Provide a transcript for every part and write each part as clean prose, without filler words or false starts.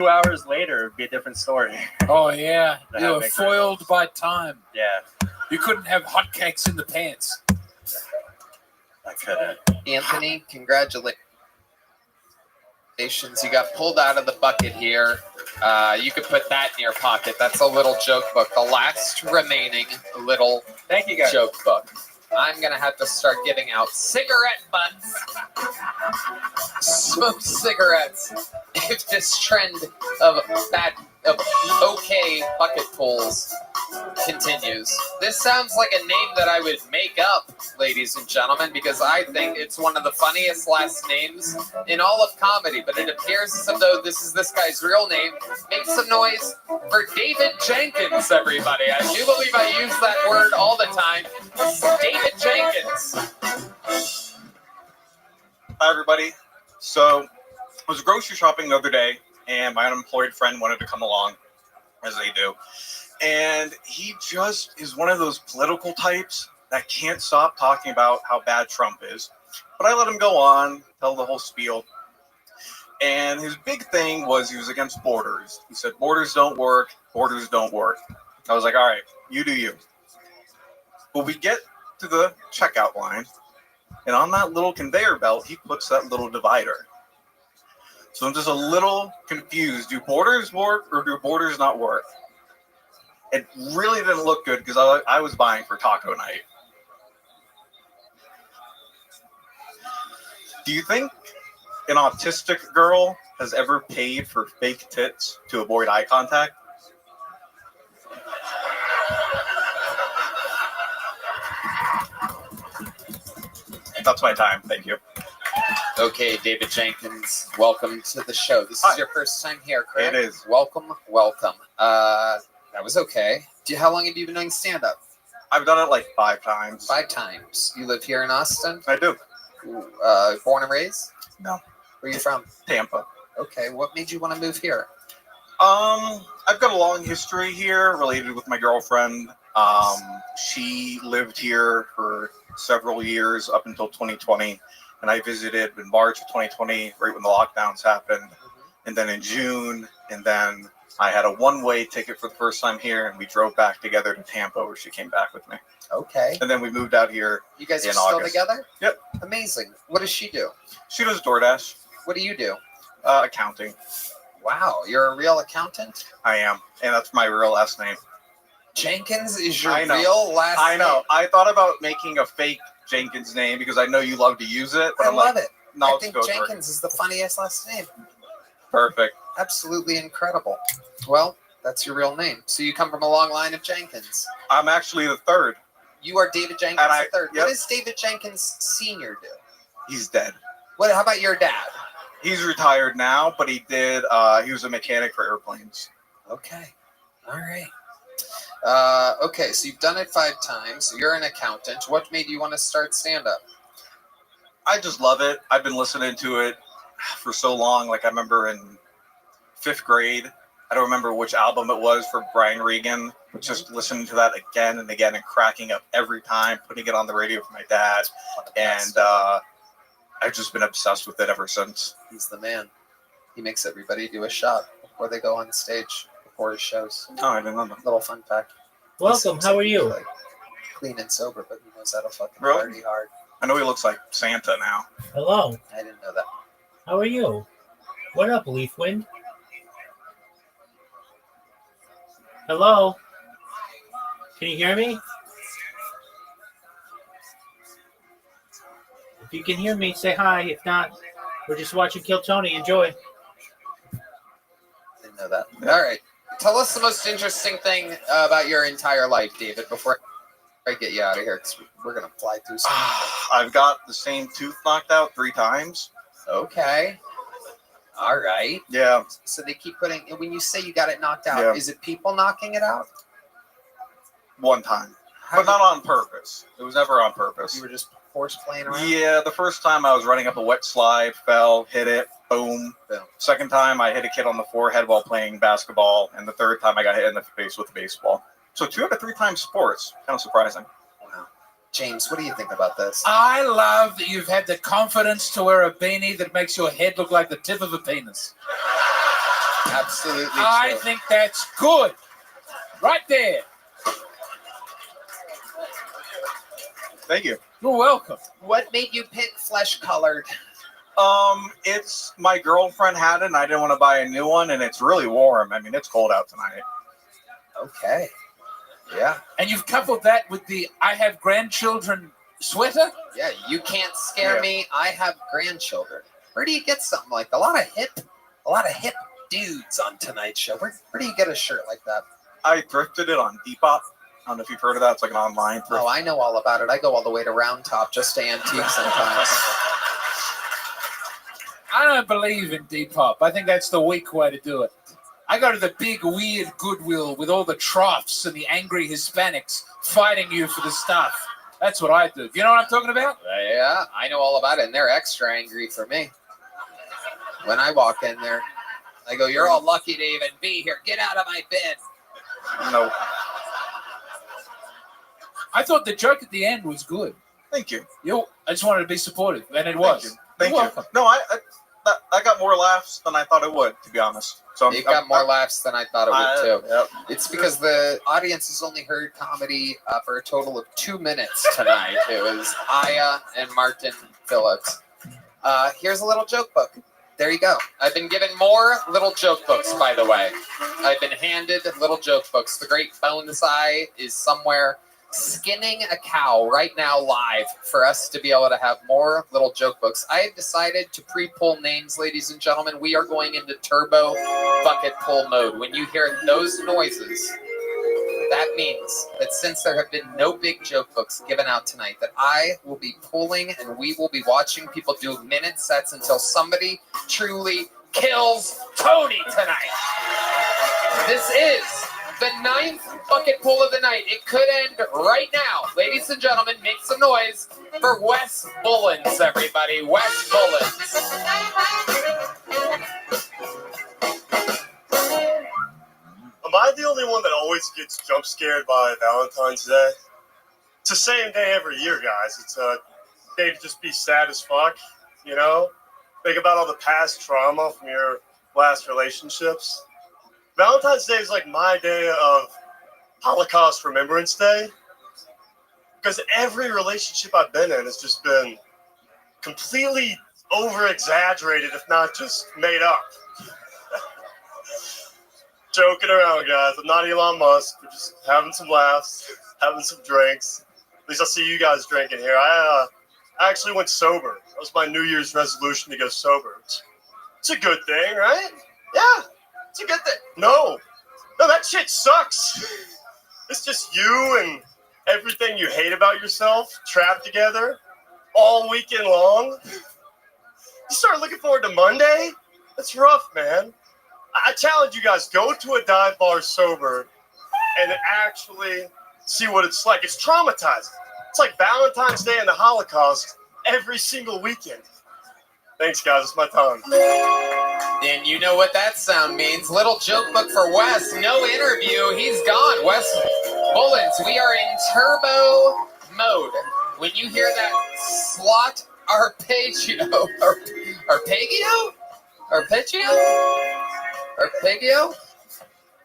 2 hours later, it'd be a different story. Oh, yeah. You were foiled by time. Yeah. You couldn't have hotcakes in the pants. I couldn't. Anthony, congratulations. You got pulled out of the bucket here. You could put that in your pocket. That's a little joke book. The last remaining little Thank you, guys. joke book. I'm going to have to start giving out cigarette butts. Smoke cigarettes. If this trend of okay bucket pulls continues. This sounds like a name that I would make up, ladies and gentlemen, because I think it's one of the funniest last names in all of comedy, but it appears as though this is this guy's real name. Make some noise for David Jenkins, everybody. I do believe I use that word all the time. David Jenkins. Hi, everybody. So I was grocery shopping the other day, and my unemployed friend wanted to come along, as they do. And he just is one of those political types that can't stop talking about how bad Trump is. But I let him go on, tell the whole spiel. And his big thing was he was against borders. He said, borders don't work, borders don't work. I was like, all right, you do you. But we get to the checkout line, and on that little conveyor belt, he puts that little divider. So I'm just a little confused. Do borders work or do borders not work? It really didn't look good because I was buying for taco night. Do you think an autistic girl has ever paid for fake tits to avoid eye contact? That's my time. Thank you. Okay, David Jenkins, welcome to the show. This is your first time here, correct? It is. Welcome, welcome. That was okay. How long have you been doing stand-up? I've done it like 5 times. 5 times. You live here in Austin? I do. Born and raised? No. Where are you from? Tampa. Okay, what made you want to move here? I've got a long history here related with my girlfriend. She lived here for several years up until 2020, and I visited in March of 2020, right when the lockdowns happened, and then in June, and then I had a one-way ticket for the first time here, and we drove back together to Tampa, where she came back with me. Okay. And then we moved out here. You guys are in still August. together? Yep. Amazing. What does she do? She does DoorDash. What do you do? Accounting. Wow, you're a real accountant? I am, and that's my real last name. Jenkins is your I know. real last name? I know. I thought about making a fake Jenkins name because I know you love to use it. But I I'm love like, it. no, I let's think go for it. Jenkins is the funniest last name. Perfect. Absolutely incredible. Well, that's your real name. So you come from a long line of Jenkins. I'm actually the third. You are David Jenkins And the third. yep. What does David Jenkins Sr. do? He's dead. How about your dad? He's retired now, but he did. He was a mechanic for airplanes. Okay. All right. Okay, so you've done it 5 times. You're an accountant. What made you want to start stand-up? I just love it. I've been listening to it for so long. Like I remember in 5th grade, I don't remember which album it was for Brian Regan, but just listening to that again and again and cracking up every time, putting it on the radio for my dad. And I've just been obsessed with it ever since. He's the man. He makes everybody do a shot before they go on stage, before his shows. Oh, I didn't know that. Little fun fact. Welcome, how are you? Like, clean and sober, but he knows how to fucking Really? party hard. I know he looks like Santa now. Hello, I didn't know that. how are you? What up, Leafwind? Hello? Can you hear me? If you can hear me, say hi. If not, we're just watching Kill Tony. Enjoy. Didn't know that. All right. Tell us the most interesting thing about your entire life, David, before I get you out of here, because we're going to fly through some. I've got the same tooth knocked out 3 times. Okay. All right. Yeah. So they keep putting, when you say you got it knocked out, Yeah. is it people knocking it out? 1 time. But not on purpose. It was never on purpose. You were just horse playing around? Yeah, the first time I was running up a wet slide, fell, hit it, boom. Boom. Second time I hit a kid on the forehead while playing basketball, and the third time I got hit in the face with a baseball. So 2 out of 3 times sports. Kind of surprising. Wow. James, what do you think about this? I love that you've had the confidence to wear a beanie that makes your head look like the tip of a penis. Absolutely true. I think that's good. Right there. Thank you. You're welcome. What made you pick flesh-colored? It's my girlfriend had it, and I didn't want to buy a new one, and it's really warm. I mean, it's cold out tonight. Okay. Yeah. And you've coupled that with the I have grandchildren sweater? Yeah, you can't scare me. I have grandchildren. Where do you get something like that? A lot of hip dudes on Tonight's Show. Where do you get a shirt like that? I thrifted it on Depop. I don't know if you've heard of that. It's like an online thrift. Oh, I know all about it. I go all the way to Round Top just to antique sometimes. I don't believe in Depop. I think that's the weak way to do it. I go to the big, weird Goodwill with all the troughs and the angry Hispanics fighting you for the stuff. That's what I do. You know what I'm talking about? Yeah, I know all about it, and they're extra angry for me. When I walk in there, I go, "You're all lucky to even be here. Get out of my bed." No. I thought the joke at the end was good. Thank you. I just wanted to be supportive, and it was. Thank You're you. welcome. No, I got more laughs than I thought it would, to be honest. So You got more laughs than I thought it would, too. Yep. It's because the audience has only heard comedy for a total of 2 minutes tonight. It was Aya and Martin Phillips. Here's a little joke book. There you go. I've been given more little joke books, by the way. I've been handed little joke books. The Great Bones Eye is somewhere skinning a cow right now live for us to be able to have more little joke books. I have decided to pre-pull names, ladies and gentlemen. We are going into turbo bucket pull mode. When you hear those noises, that means that since there have been no big joke books given out tonight, that I will be pulling and we will be watching people do minute sets until somebody truly kills Tony tonight. This is the 9th bucket pull of the night. It could end right now. Ladies and gentlemen, make some noise for Wes Bullens, everybody. Wes Bullens. Am I the only one that always gets jump scared by Valentine's Day? It's the same day every year, guys. It's a day to just be sad as fuck, you know? Think about all the past trauma from your last relationships. Valentine's Day is like my day of Holocaust Remembrance Day. Because every relationship I've been in has just been completely over-exaggerated, if not just made up. Joking around, guys. I'm not Elon Musk. We're just having some laughs, having some drinks. At least I see you guys drinking here. I actually went sober. That was my New Year's resolution, to go sober. It's a good thing, right? Yeah, it's a good thing. No, that shit sucks. It's just you and everything you hate about yourself trapped together all weekend long. You start looking forward to Monday? That's rough, man. I challenge you guys, go to a dive bar sober and actually see what it's like. It's traumatizing. It's like Valentine's Day and the Holocaust every single weekend. Thanks, guys. It's my time. And you know what that sound means. Little joke book for Wes. No interview. He's gone. Wes Bullens, we are in turbo mode. When you hear that slot arpeggio,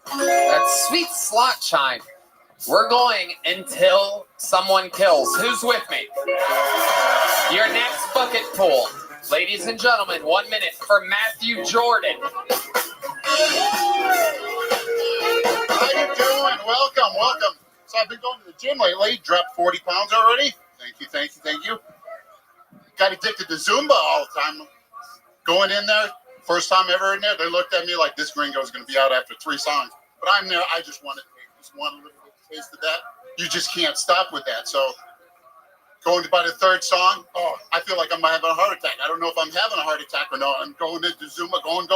that sweet slot chime. We're going until someone kills. Who's with me? Your next bucket pull. Ladies and gentlemen, 1 minute for Matthew Jordan. How you doing? Welcome. So I've been going to the gym lately, dropped 40 pounds already. Thank you. Got addicted to Zumba all the time. Going in there, first time ever in there, they looked at me like this gringo's going to be out after 3 songs. But I'm there, I just want a little taste of that. You just can't stop with that. So going to by the 3rd song, I feel like I'm having a heart attack. I don't know if I'm having a heart attack or not. I'm going into Zumba, going.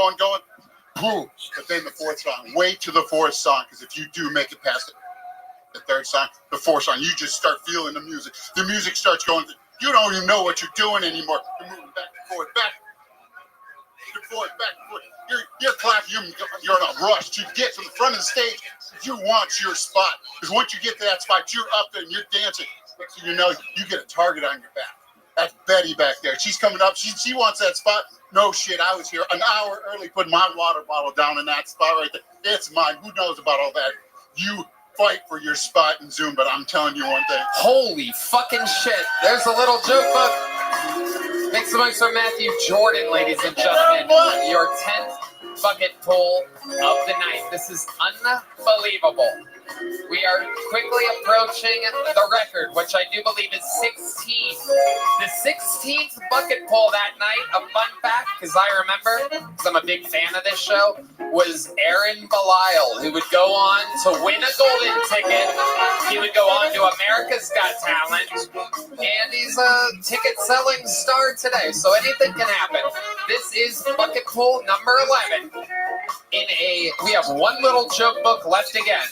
Boom. But then the 4th song, wait to the 4th song, because if you do make it past the 3rd song, the 4th song, you just start feeling the music. The music starts going. You don't even know what you're doing anymore. You're moving back and forth, back and forth. You're clapping. You're in a rush to get to the front of the stage. You want your spot, because once you get to that spot, you're up there and you're dancing. So you know you get a target on your back. That's Betty back there. She's coming up. She wants that spot. No shit, I was here an hour early putting my water bottle down in that spot right there. It's mine. Who knows about all that? You fight for your spot in Zoom, but I'm telling you one thing. Holy fucking shit. There's a little joke book. Make some noise for Matthew Jordan, ladies and gentlemen. Your 10th bucket pull of the night. This is unbelievable. We are quickly approaching the record, which I do believe is 16. The 16th bucket pull that night, a fun fact, because I remember, because I'm a big fan of this show, was Aaron Belial, who would go on to win a golden ticket. He would go on to America's Got Talent, and he's a ticket-selling star today, so anything can happen. This is bucket pull number 11. We have one little joke book left again.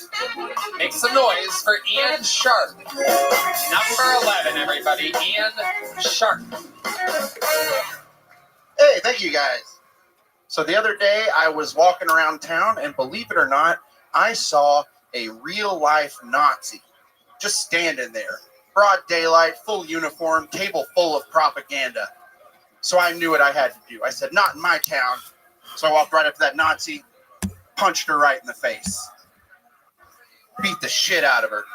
Make some noise for Ian Sharp. Number 11, everybody. Ian Sharp. Hey, thank you guys. So the other day I was walking around town and believe it or not, I saw a real life Nazi just standing there. Broad daylight, full uniform, table full of propaganda. So I knew what I had to do. I said, not in my town. So I walked right up to that Nazi, punched her right in the face. Beat the shit out of her.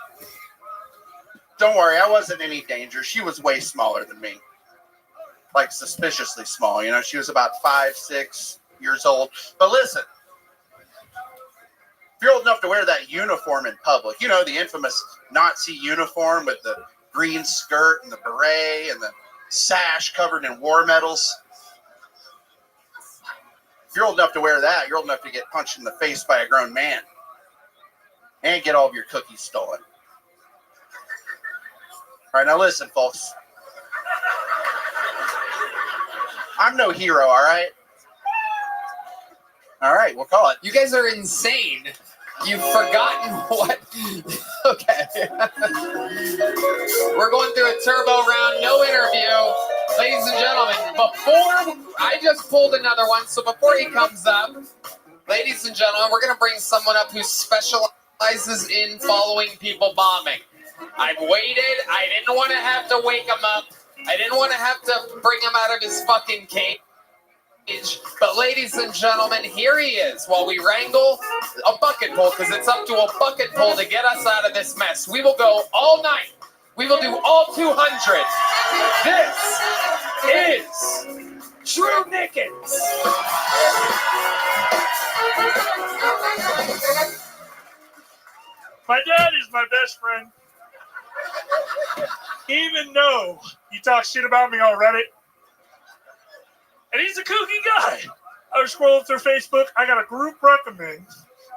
Don't worry, I wasn't in any danger. She was way smaller than me. Like suspiciously small, you know. She was about 5, 6 years old. But listen, if you're old enough to wear that uniform in public, you know, the infamous Nazi uniform with the green skirt and the beret and the sash covered in war medals. If you're old enough to wear that, you're old enough to get punched in the face by a grown man and get all of your cookies stolen. All right, now listen, folks. I'm no hero, all right? All right, we'll call it. You guys are insane. You've forgotten what... Okay. We're going through a turbo round, no interview. Ladies and gentlemen, I just pulled another one, so before he comes up, ladies and gentlemen, we're going to bring someone up who specializes in following people bombing. I've waited. I didn't want to have to wake him up. I didn't want to have to bring him out of his fucking cage. But ladies and gentlemen, here he is while we wrangle a bucket pull, because it's up to a bucket pull to get us out of this mess. We will go all night. We will do all 200. This is Drew Nickens. My dad is my best friend. Even though he talks shit about me on Reddit. And he's a kooky guy. I was scrolling through Facebook. I got a group recommend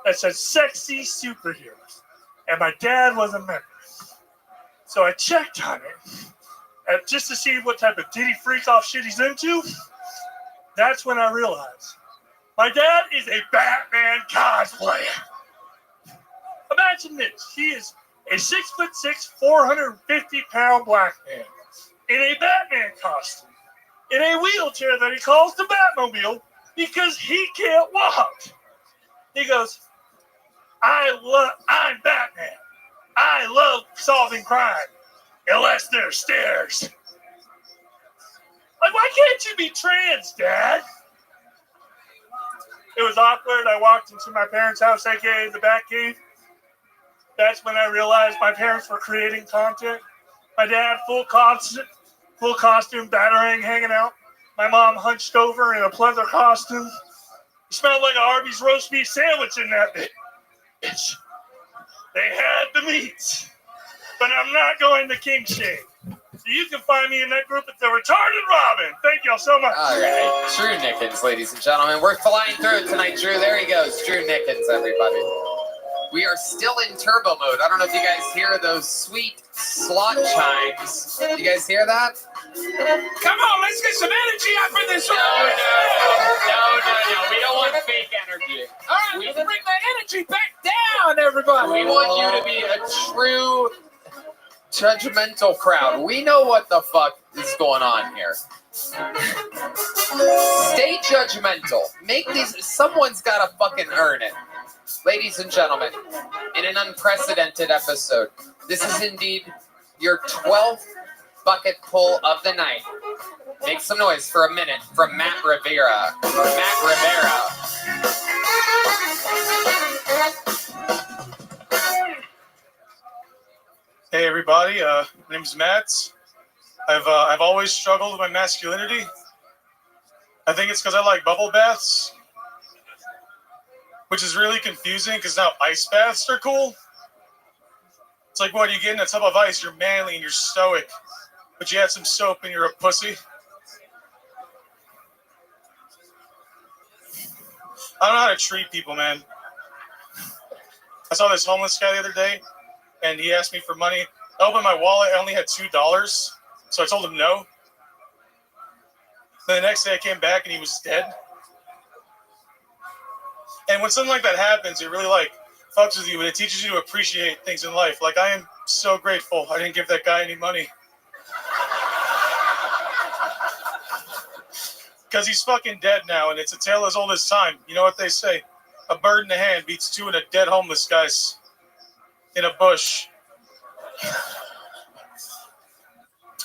that says sexy superheroes. And my dad was a member. So I checked on it just to see what type of ditty freak off shit he's into. That's when I realized my dad is a Batman cosplayer. Imagine this. He is a 6'6", 450-pound black man in a Batman costume, in a wheelchair that he calls the Batmobile because he can't walk. He goes, I'm Batman. I love solving crime, unless there's stairs. Like, why can't you be trans, Dad? It was awkward. I walked into my parents' house, aka the Batcave. That's when I realized my parents were creating content. My dad, full costume, batarang, hanging out. My mom hunched over in a pleather costume. It smelled like a Arby's roast beef sandwich in that bitch. They had the meats, but I'm not going to king shame. So you can find me in that group at the Retarded Robin. Thank y'all so much. All right, Drew Nickens, ladies and gentlemen. We're flying through it tonight, Drew. There he goes, Drew Nickens, everybody. We are still in turbo mode. I don't know if you guys hear those sweet slot chimes. You guys hear that? Come on, let's get some energy up in this room. No. We don't want fake energy. All right, let's bring the energy back down, everybody. We want you to be a true judgmental crowd. We know what the fuck is going on here. Stay judgmental. Make these. Someone's got to fucking earn it. Ladies and gentlemen, in an unprecedented episode, this is indeed your 12th bucket pull of the night. Make some noise for a minute from Matt Rivera. Matt Rivera. Hey everybody, my name is Matt. I've always struggled with my masculinity. I think it's because I like bubble baths, which is really confusing because now ice baths are cool. It's like, what, you get in a tub of ice, you're manly and you're stoic, but you add some soap and you're a pussy. I don't know how to treat people, man. I saw this homeless guy the other day, and he asked me for money. I opened my wallet, I only had $2, so I told him no. Then the next day I came back and he was dead. And when something like that happens, it really fucks with you, and it teaches you to appreciate things in life. Like, I am so grateful I didn't give that guy any money. Because he's fucking dead now, and it's a tale as old as time. You know what they say? A bird in the hand beats two in a dead homeless guy's in a bush.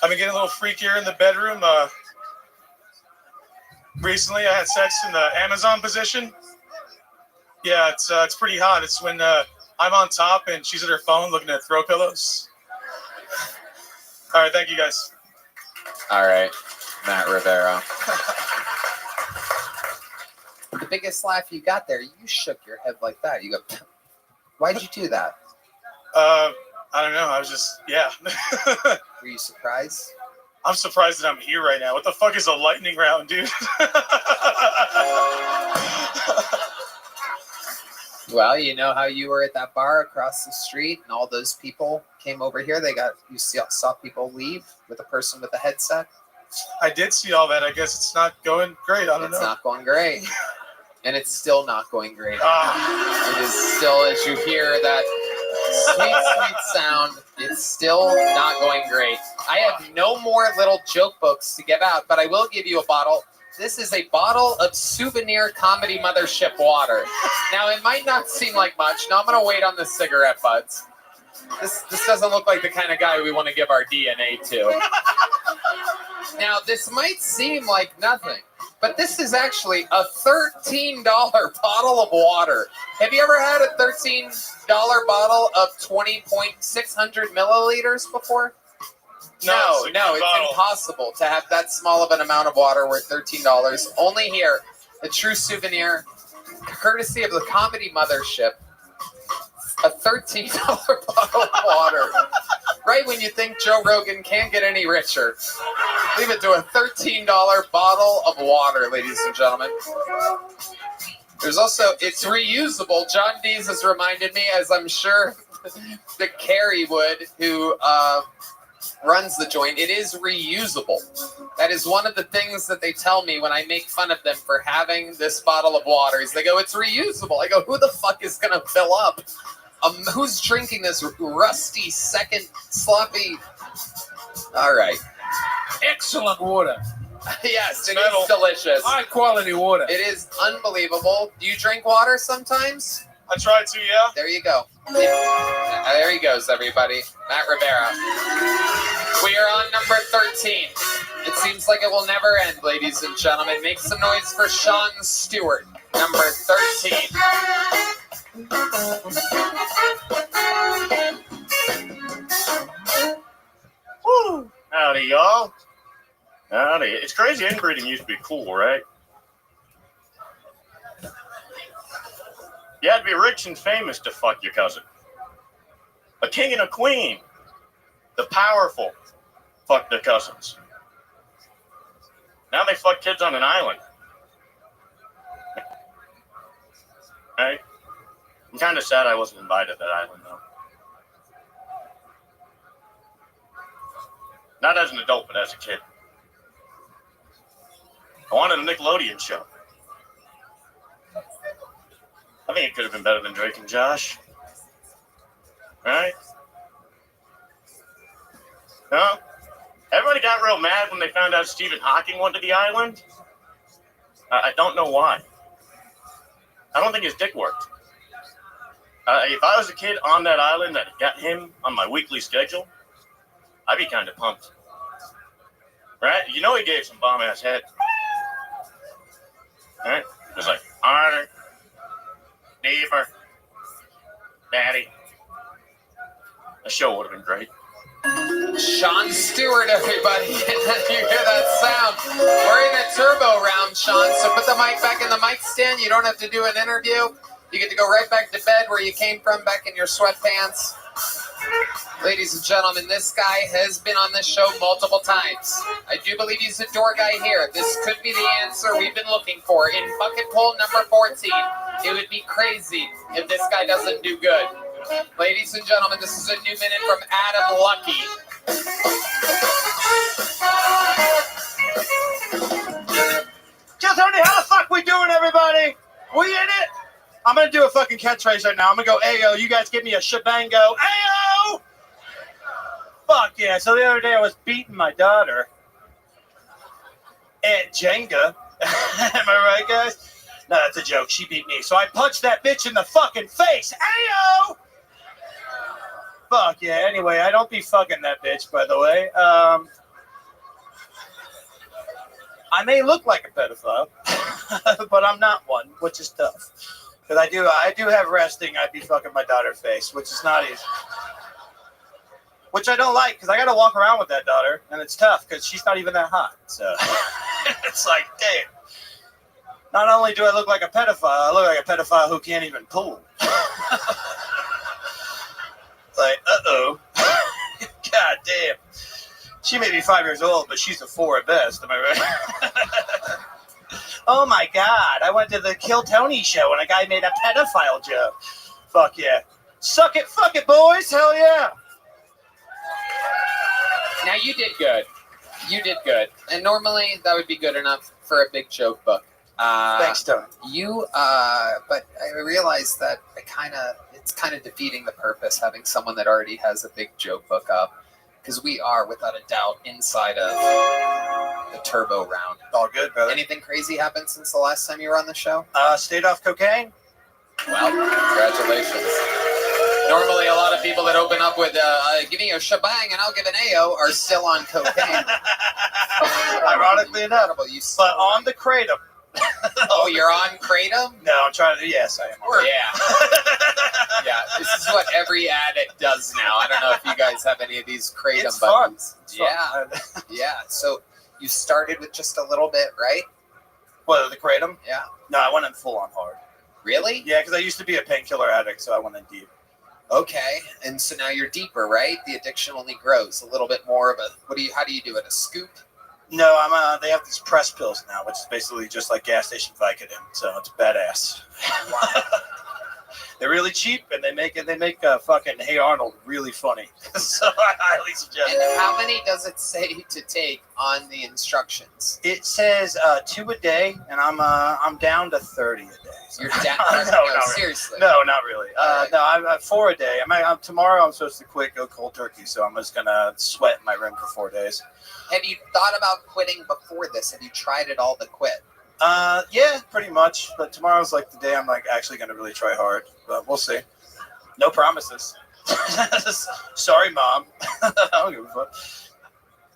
I've been getting a little freakier in the bedroom. Recently, I had sex in the Amazon position. Yeah, it's pretty hot. It's when I'm on top and she's at her phone looking at throw pillows. All right, thank you guys. All right, Matt Rivera. The biggest laugh you got there, you shook your head like that. You go, why'd you do that? I don't know. I was just, yeah. Were you surprised? I'm surprised that I'm here right now. What the fuck is a lightning round, dude? Well, you know how you were at that bar across the street and all those people came over here? You saw people leave with a person with a headset? I did see all that. I guess it's not going great. I don't know. It's not going great. And it's still not going great. It is still, as you hear that sweet, sweet sound, it's still not going great. I have no more little joke books to give out, but I will give you a bottle. This is a bottle of souvenir Comedy Mothership water. Now, it might not seem like much. Now, I'm going to wait on the cigarette butts. This doesn't look like the kind of guy we want to give our DNA to. Now, this might seem like nothing, but this is actually a $13 bottle of water. Have you ever had a $13 bottle of 20.600 milliliters before? No, it's impossible to have that small of an amount of water worth $13. Only here, a true souvenir, courtesy of the Comedy Mothership, a $13 bottle of water. Right when you think Joe Rogan can't get any richer. Leave it to a $13 bottle of water, ladies and gentlemen. There's also, it's reusable. John Dees has reminded me, as I'm sure that Carrie would, who runs the joint, it is reusable. That is one of the things that they tell me when I make fun of them for having this bottle of water. Is they go, it's reusable. I go, who the fuck is going to fill up? Who's drinking this rusty, second, sloppy? All right. Excellent water. Yes, it is delicious. High quality water. It is unbelievable. Do you drink water sometimes? I tried to, yeah. There you go. Yeah. There he goes, everybody. Matt Rivera. We are on number 13. It seems like it will never end, ladies and gentlemen. Make some noise for Sean Stewart, number 13. Woo! Howdy, y'all. Howdy. It's crazy inbreeding used to be cool, right? You had to be rich and famous to fuck your cousin. A king and a queen. The powerful fuck their cousins. Now they fuck kids on an island. Right? I'm kind of sad I wasn't invited to that island, though. Not as an adult, but as a kid. I wanted a Nickelodeon show. I think it could have been better than Drake and Josh. Right? No? Everybody got real mad when they found out Stephen Hawking went to the island. I don't know why. I don't think his dick worked. If I was a kid on that island that got him on my weekly schedule, I'd be kind of pumped. Right? You know he gave some bomb ass head. Right? It was like harder, deeper, daddy. The show would have been great. Sean Stewart, everybody. You hear that sound? We're in a turbo round, Sean. So put the mic back in the mic stand. You don't have to do an interview. You get to go right back to bed where you came from, back in your sweatpants. Ladies and gentlemen, this guy has been on this show multiple times. I do believe he's a door guy here. This could be the answer we've been looking for. In bucket poll number 14, it would be crazy if this guy doesn't do good. Ladies and gentlemen, this is a new minute from Adam Lucky. Just Tony, how the fuck we doing, everybody? We in it? I'm gonna do a fucking catchphrase right now. I'm gonna go Ayo. You guys give me a shebango. Ayo! Fuck yeah. So the other day I was beating my daughter at Jenga. Am I right, guys? No, that's a joke. She beat me. So I punched that bitch in the fucking face. Ayo! Fuck yeah. Anyway, I don't be fucking that bitch, by the way. I may look like a pedophile, but I'm not one, which is tough. Because I do have resting. I'd be fucking my daughter's face, which is not easy. Which I don't like, because I got to walk around with that daughter, and it's tough, because she's not even that hot. So it's like, damn. Not only do I look like a pedophile, I look like a pedophile who can't even pull. Like, uh-oh. God damn. She may be 5 years old, but she's a 4 at best. Am I right? Oh, my God. I went to the Kill Tony show, and a guy made a pedophile joke. Fuck yeah. Suck it, fuck it, boys. Hell yeah. Now, you did good. You did good. And normally, that would be good enough for a big joke book. Thanks, Tony. But I realized that it's kind of defeating the purpose having someone that already has a big joke book up, because we are, without a doubt, inside of the turbo round. All good, brother. Anything crazy happened since the last time you were on the show? Stayed off cocaine. Well, congratulations. Normally, a lot of people that open up with "give me a shebang and I'll give an AO" are still on cocaine. Ironically enough, but on the kratom. Oh, you're on kratom? No, I'm trying to. Yes, I am. Yeah. Yeah, this is what every addict does now. I don't know if you guys have any of these kratom It's buttons. fun. Yeah. Yeah. So you started with just a little bit, right? What, the kratom? Yeah. No, I went in full on hard. Really? Yeah, because I used to be a painkiller addict, so I went in deep. Okay. And so now you're deeper, right? The addiction only grows a little bit more of a. How do you do it? A scoop? No, they have these press pills now, which is basically just like gas station Vicodin. So it's badass. They're really cheap, and they make fucking Hey Arnold really funny. So I highly suggest. And how many does it say to take on the instructions? It says 2 a day, and I'm down to 30 a day. So. You're down. No, seriously. No, not really. Right. No, I'm 4 a day. Tomorrow I'm supposed to quit, go cold turkey, so I'm just gonna sweat in my room for 4 days. Have you thought about quitting before this? Have you tried it all to quit? Yeah, pretty much. But tomorrow's like the day I'm like actually gonna really try hard. But we'll see. No promises. Sorry, Mom. I don't give a fuck.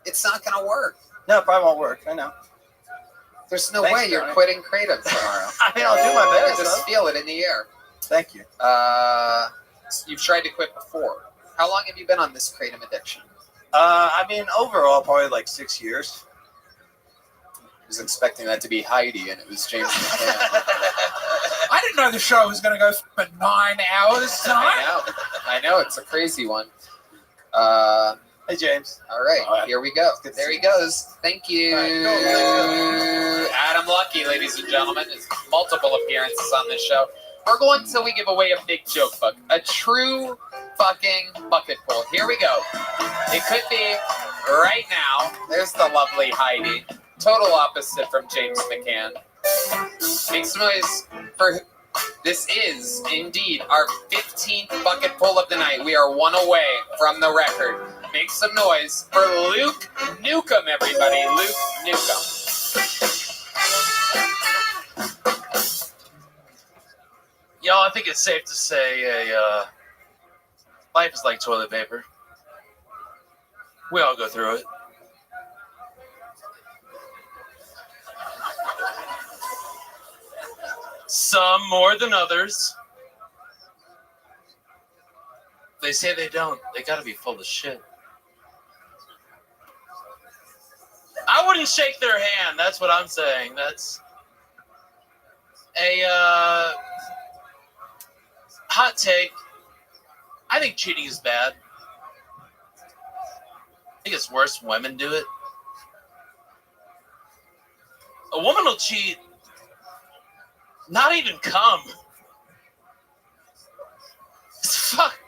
It's not gonna work. No, it probably won't work. I know. There's no Thanks, way you're Johnny. quitting kratom tomorrow. I mean, I'll do my I best. just feel it in the air. Thank you. You've tried to quit before. How long have you been on this kratom addiction? I mean, overall, probably like 6 years. I was expecting that to be Heidi, and it was James McCann. I didn't know the show was going to go for 9 hours tonight. I know. It's a crazy one. Hey, James. All right, here we go. There he goes. Thank you. Right, Adam Lucky, ladies and gentlemen, has multiple appearances on this show. We're going till we give away a big joke book. A true fucking bucket full. Here we go. It could be right now. There's the lovely Heidi. Total opposite from James McCann. Make some noise for... This is, indeed, our 15th bucket full of the night. We are 1 away from the record. Make some noise for Luke Newcomb, everybody. Luke Newcomb. Y'all, I think it's safe to say life is like toilet paper. We all go through it. Some more than others. They say they don't. They gotta be full of shit. I wouldn't shake their hand. That's what I'm saying. That's a hot take. I think cheating is bad. I think it's worse when women do it. A woman will cheat, not even come. Fuck.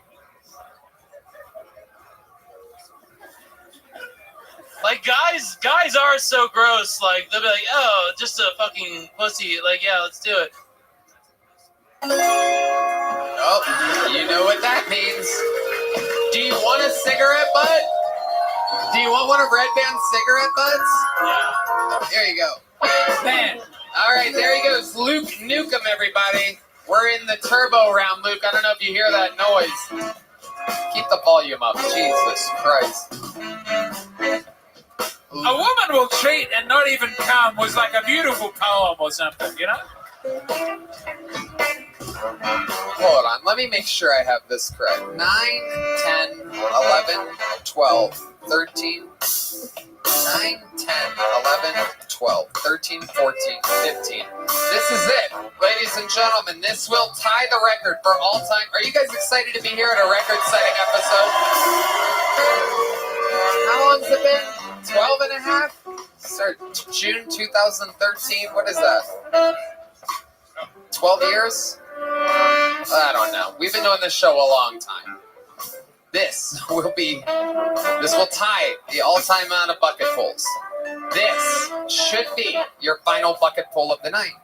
Like guys are so gross. Like they'll be like, "Oh, just a fucking pussy." Like, yeah, let's do it. Oh, you know what that means. Do you want a cigarette butt? Do you want one of Red Band's cigarette butts? Yeah. There you go. Man. All right, there he goes. Luke Nukem, everybody. We're in the turbo round, Luke. I don't know if you hear that noise. Keep the volume up. Jesus Christ. A woman will cheat and not even come was like a beautiful poem or something, you know? Hold on. Let me make sure I have this correct. 9, 10, 11, 12, 13, 9, 10, 11, 12, 13, 14, 15. This is it. Ladies and gentlemen, this will tie the record for all time. Are you guys excited to be here at a record-setting episode? How long's it been? 12 and a half? Start June 2013. What is that? 12 years? I don't know. We've been doing this show a long time. This will tie the all-time amount of bucketfuls. This should be your final bucketful of the night.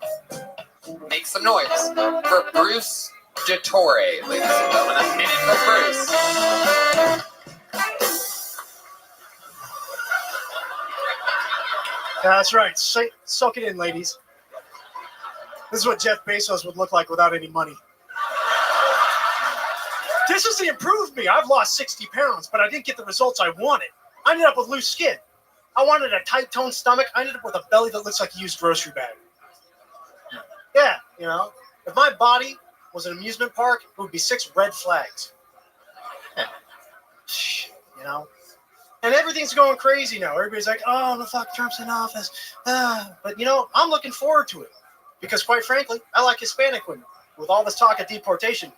Make some noise for Bruce DeTore, ladies and gentlemen. A minute for Bruce. Yeah, that's right. Soak it in, ladies. This is what Jeff Bezos would look like without any money. This is the improved me. I've lost 60 pounds, but I didn't get the results I wanted. I ended up with loose skin. I wanted a tight-toned stomach. I ended up with a belly that looks like a used grocery bag. Yeah, you know, if my body was an amusement park, it would be 6 red flags. You know? And everything's going crazy now. Everybody's like, oh, the fuck, Trump's in office. But, you know, I'm looking forward to it. Because, quite frankly, I like Hispanic women. With all this talk of deportation,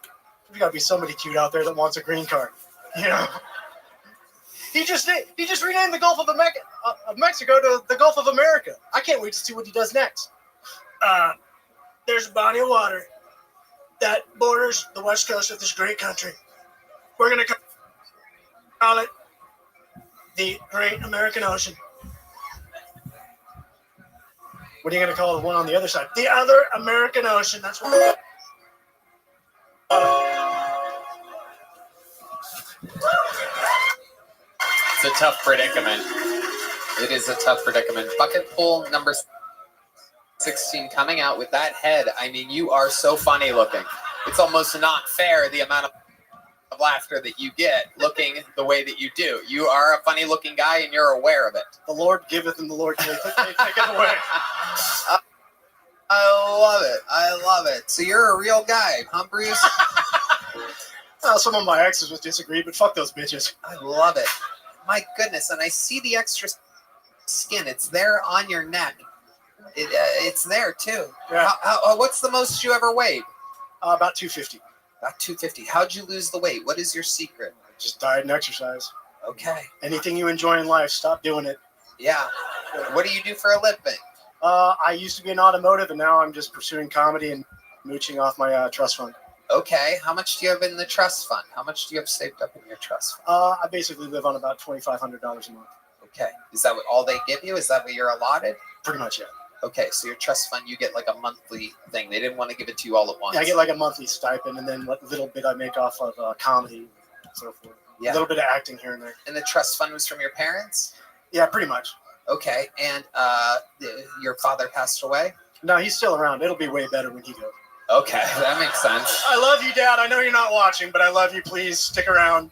there's got to be somebody cute out there that wants a green card. You know? He just renamed the Gulf of Mexico to the Gulf of America. I can't wait to see what he does next. There's a body of water that borders the west coast of this great country. We're going to call it the Great American Ocean. What are you going to call the one on the other side? The Other American Ocean. That's what we're It's a tough predicament. It is a tough predicament. Bucketful number 16 coming out with that head. I mean, you are so funny looking. It's almost not fair the amount of laughter that you get looking the way that you do. You are a funny looking guy and you're aware of it. The Lord giveth and the Lord taketh it away. I love it. I love it. So you're a real guy, huh, Bruce? Well, some of my exes would disagree, but fuck those bitches. I love it. My goodness. And I see the extra skin. It's there on your neck. It's there too. Yeah. What's the most you ever weighed? About 250. About 250. How'd you lose the weight? What is your secret? Just diet and exercise. Okay. Anything you enjoy in life, stop doing it. Yeah. What do you do for a living? I used to be in automotive, and now I'm just pursuing comedy and mooching off my trust fund. Okay. How much do you have in the trust fund? How much do you have saved up in your trust fund? I basically live on about $2,500 a month. Okay. Is that what all they give you? Is that what you're allotted? Pretty much, yeah. Okay, so your trust fund, you get like a monthly thing. They didn't want to give it to you all at once. Yeah, I get like a monthly stipend, and then what little bit I make off of comedy and so forth. Yeah. A little bit of acting here and there. And the trust fund was from your parents? Yeah, pretty much. Okay, and your father passed away? No, he's still around. It'll be way better when he goes. Okay, that makes sense. I love you, Dad. I know you're not watching, but I love you. Please stick around.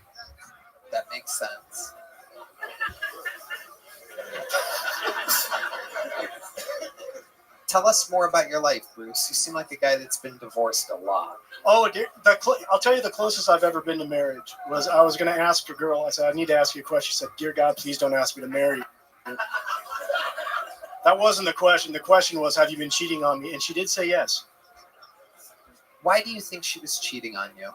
That makes sense. Tell us more about your life, Bruce. You seem like a guy that's been divorced a lot. Oh, I'll tell you the closest I've ever been to marriage was I was going to ask a girl. I said, I need to ask you a question. She said, dear God, please don't ask me to marry you. That wasn't the question. The question was, have you been cheating on me? And she did say yes. Why do you think she was cheating on you?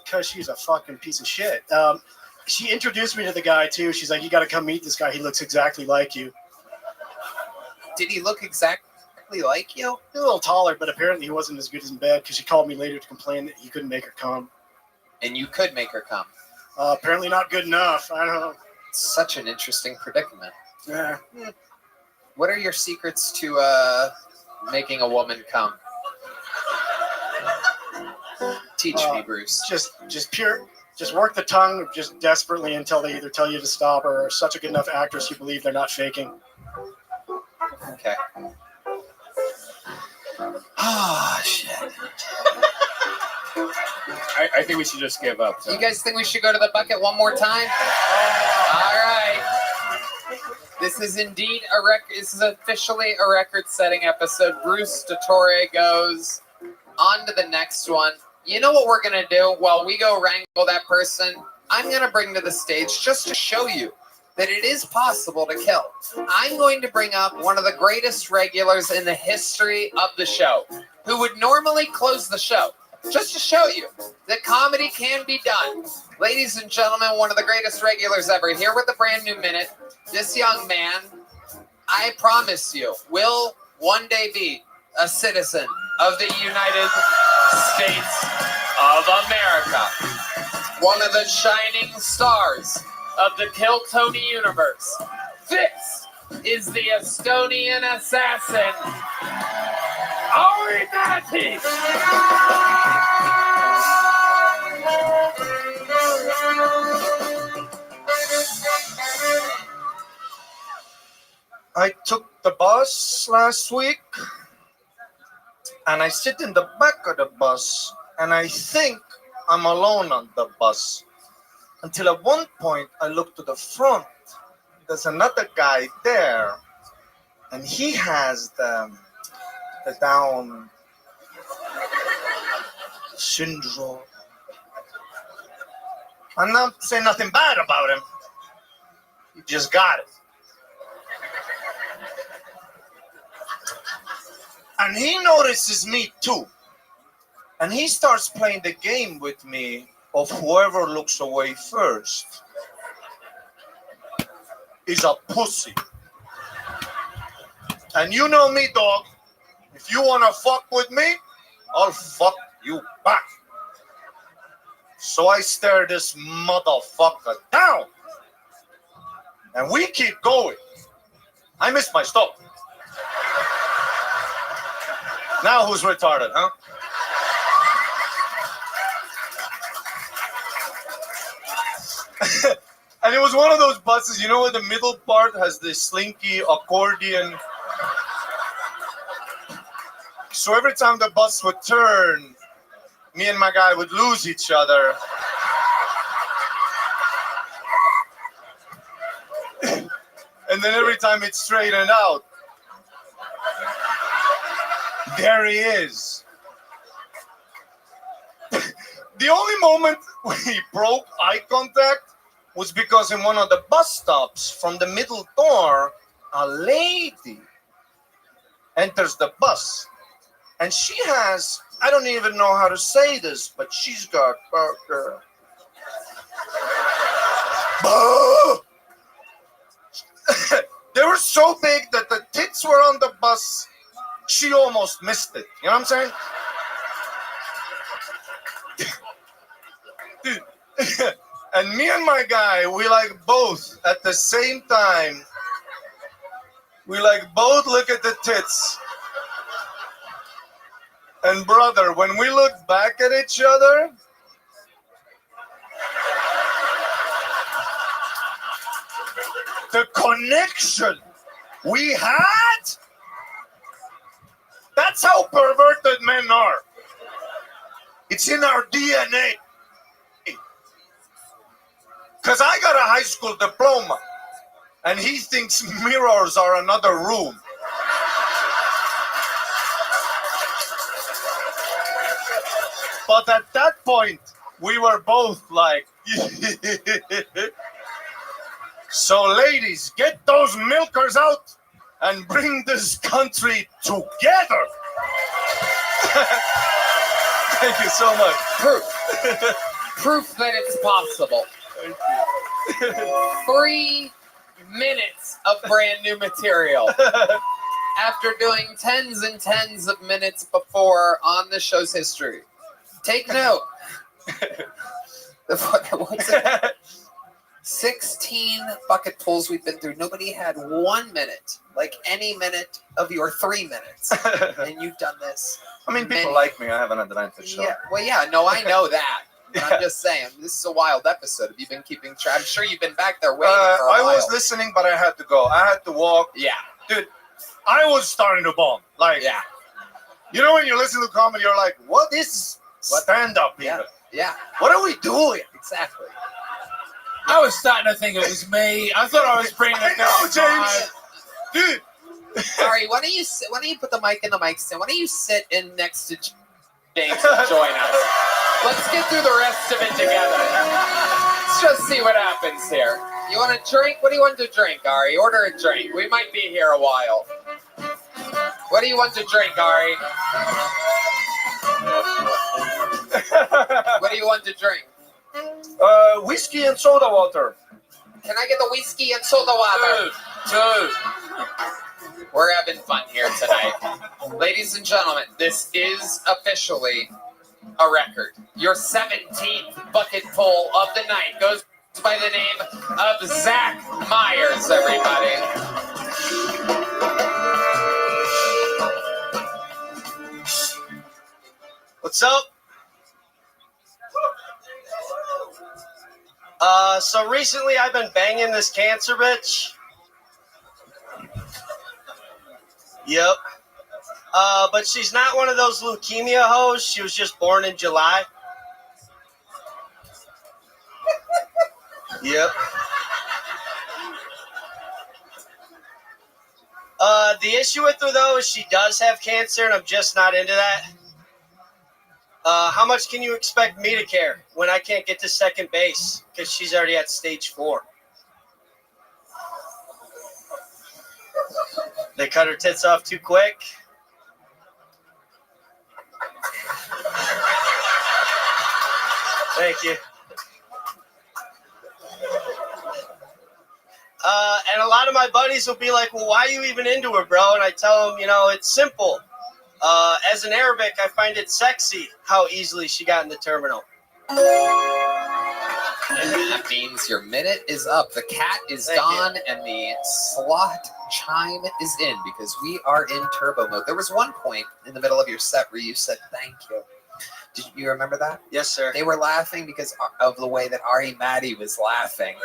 Because she's a fucking piece of shit. She introduced me to the guy, too. She's like, you got to come meet this guy. He looks exactly like you. Did he look exactly like you? He's a little taller, but apparently he wasn't as good as in bed because she called me later to complain that he couldn't make her come. And you could make her come. Apparently not good enough. I don't know. Such an interesting predicament. Yeah. What are your secrets to making a woman come? Teach me, Bruce. Just work the tongue just desperately until they either tell you to stop or are such a good enough actress you believe they're not faking. Okay. Ah, shit. I think we should just give up. You guys think we should go to the bucket one more time? All right. This is indeed a record. This is officially a record-setting episode. Bruce DeTore goes on to the next one. You know what we're gonna do? While we go wrangle that person, I'm gonna bring to the stage just to show you that it is possible to kill. I'm going to bring up one of the greatest regulars in the history of the show, who would normally close the show, just to show you that comedy can be done. Ladies and gentlemen, one of the greatest regulars ever, here with a brand new minute. This young man, I promise you, will one day be a citizen of the United States of America. One of the shining stars of the Kill Tony universe. This is the Estonian assassin, Ari Matti. I took the bus last week, and I sit in the back of the bus, and I think I'm alone on the bus. Until at one point, I look to the front. There's another guy there, and he has the Down syndrome. I'm not saying nothing bad about him. He just got it. And he notices me too. And he starts playing the game with me of whoever looks away first is a pussy. And you know me, dog. If you want to fuck with me, I'll fuck you back. So I stare this motherfucker down. And we keep going. I miss my stop. Now who's retarded, huh? And it was one of those buses, you know, where the middle part has the slinky accordion. So every time the bus would turn, me and my guy would lose each other. And then every time it straightened out, there he is. The only moment we broke eye contact was because in one of the bus stops from the middle door, a lady enters the bus. And she has, I don't even know how to say this, but she's got they were so big that the tits were on the bus. She almost missed it. You know what I'm saying? Dude. And me and my guy, we like both at the same time. We like both look at the tits. And brother, when we look back at each other, the connection we had, that's how perverted men are. It's in our DNA. Because I got a high school diploma, and he thinks mirrors are another room. But at that point, we were both like, so ladies, get those milkers out and bring this country together. Thank you so much. Proof that it's possible. 3 minutes of brand new material. After doing tens and tens of minutes before on the show's history. Take note. What's it? 16 bucket pulls we've been through. Nobody had 1 minute, like any minute of your 3 minutes. And you've done this. I mean, people like me. I have an advantage. So. Yeah, well, yeah, no, I know that. But I'm just saying, this is a wild episode. Have you been keeping track? I'm sure you've been back there waiting for a while. I was listening, but I had to go. I had to walk. Yeah. Dude, I was starting to bomb. Like, yeah. You know when you listen to comedy, you're like, what is stand-up even? Yeah. Yeah. What are we doing? Exactly. I was starting to think it was me. I thought I was bringing it down. James. Dude. Sorry, why don't you put the mic in the mic stand? Why don't you sit in next to James and join us? Let's get through the rest of it together. Let's just see what happens here. You want a drink? What do you want to drink, Ari? Order a drink. We might be here a while. What do you want to drink, Ari? What do you want to drink? Whiskey and soda water. Can I get the whiskey and soda water? Two. We're having fun here tonight. Ladies and gentlemen, this is officially a record. Your 17th bucket pull of the night goes by the name of Zach Myers, everybody. What's up? So recently I've been banging this cancer bitch. Yep. But she's not one of those leukemia hoes. She was just born in July. Yep. The issue with her, though, is she does have cancer, and I'm just not into that. How much can you expect me to care when I can't get to second base because she's already at stage 4? They cut her tits off too quick. Thank you. And a lot of my buddies will be like, well, why are you even into her, bro? And I tell them, it's simple. As an Arabic, I find it sexy how easily she got in the terminal. And that means your minute is up. The cat is gone, and the slot chime is in because we are in turbo mode. There was one point in the middle of your set where you said thank you. Did you remember that? Yes, sir. They were laughing because of the way that Ari Maddie was laughing.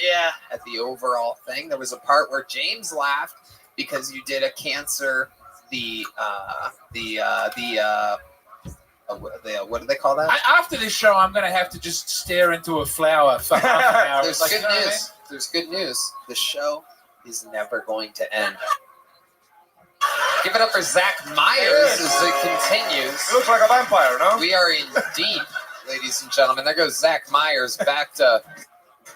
Yeah. At the overall thing, there was a part where James laughed because you did a cancer. What do they call that? After this show, I'm going to have to just stare into a flower for half an hour. There's good news. There's good news. The show is never going to end. Give it up for Zach Myers as it continues. He looks like a vampire, no? We are in deep, ladies and gentlemen. There goes Zach Myers back to...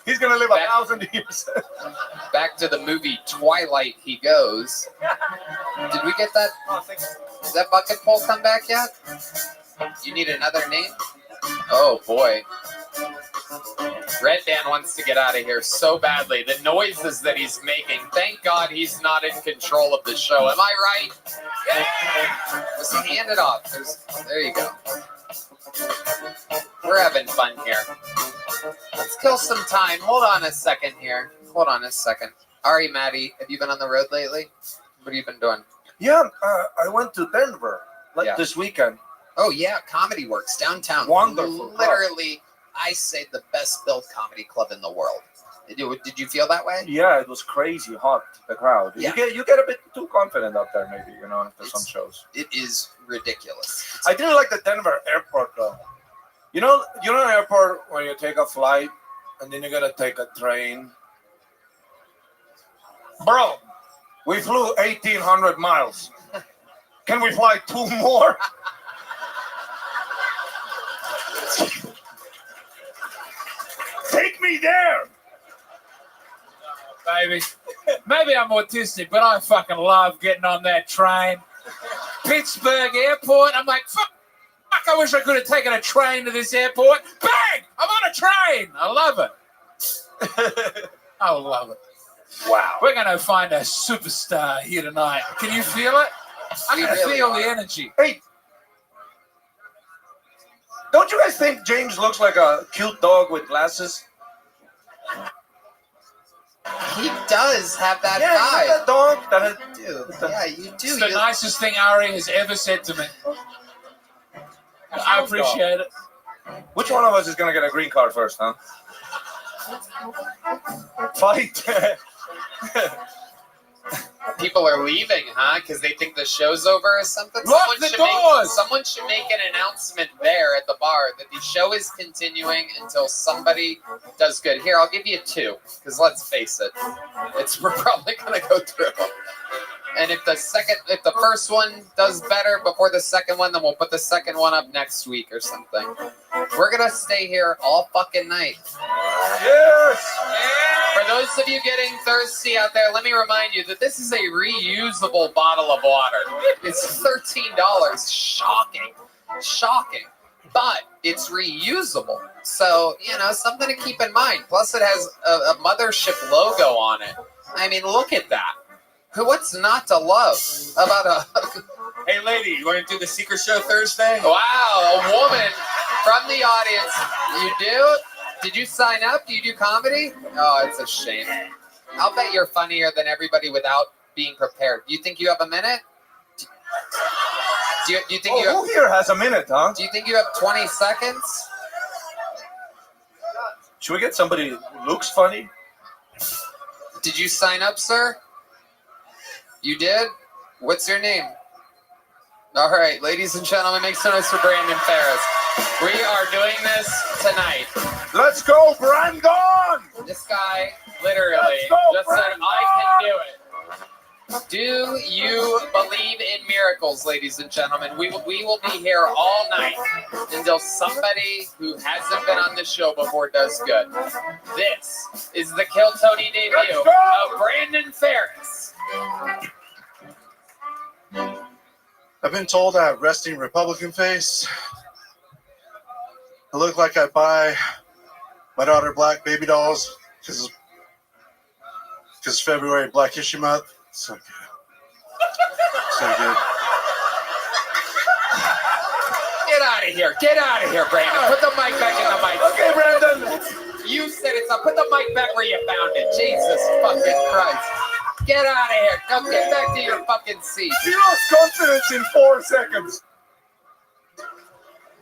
He's going to live 1,000 years. Back to the movie Twilight he goes. Did we get that? Did that bucket pull come back yet? You need another name? Oh, boy. Red Dan wants to get out of here so badly. The noises that he's making. Thank God he's not in control of the show. Am I right? Just hand it off. There you go. We're having fun here. Let's kill some time. Hold on a second here. Hold on a second. Ari, Maddie, have you been on the road lately? What have you been doing? Yeah, I went to Denver this weekend. Oh, yeah. Comedy Works downtown. Wonderful. Literally, I say the best built comedy club in the world. Did you feel that way? Yeah, it was crazy hot, the crowd. Yeah. You get a bit too confident up there, maybe, after some shows. It is ridiculous. I didn't like the Denver airport, though. You know an airport where you take a flight and then you gotta take a train? Bro, we flew 1,800 miles. Can we fly 2 more? baby. Maybe I'm autistic, but I fucking love getting on that train. Pittsburgh Airport. I'm like, fuck, I wish I could have taken a train to this airport. Bang! I'm on a train. I love it. I love it. Wow. We're going to find a superstar here tonight. Can you feel it? I can really feel are. the energy. Hey, don't you guys think James looks like a cute dog with glasses? He does have that Yeah, vibe. you know that dog. That Dude, yeah, you do. It's the nicest thing Ari has ever said to me. I appreciate it. Which one of us is gonna get a green card first, huh? Fight. People are leaving, huh? Because they think the show's over or something? Lock the doors! Someone should make an announcement there at the bar that the show is continuing until somebody does good. Here, I'll give you 2, because let's face it, we're probably going to go through. And if the first one does better before the second one, then we'll put the second one up next week or something. We're going to stay here all fucking night. Yes! For those of you getting thirsty out there, let me remind you that this is a reusable bottle of water. It's $13. Shocking. But it's reusable. So, something to keep in mind. Plus, it has a mothership logo on it. I mean, look at that. What's not to love about a... Hey, lady, you want to do the secret show Thursday? Wow, a woman from the audience. You do? Did you sign up? Do you do comedy? Oh, it's a shame. I'll bet you're funnier than everybody without being prepared. Do you think you have a minute? Do you think you have... Who here has a minute, huh? Do you think you have 20 seconds? Should we get somebody who looks funny? Did you sign up, sir? You did? What's your name? All right, ladies and gentlemen, make some noise for Brandon Ferris. We are doing this tonight. Let's go, Brandon! This guy literally just said, I can do it. Do you believe in miracles, ladies and gentlemen? We will be here all night until somebody who hasn't been on the show before does good. This is the Kill Tony debut of Brandon Ferris. I've been told I have resting Republican face. I look like I buy my daughter black baby dolls because February Black History Month. So good. So good. Get out of here. Get out of here, Brandon. Put the mic back in the mic. Okay, Brandon. You said it's up. Put the mic back where you found it. Jesus fucking Christ. Get out of here. Now get back to your fucking seat. You lost confidence in 4 seconds.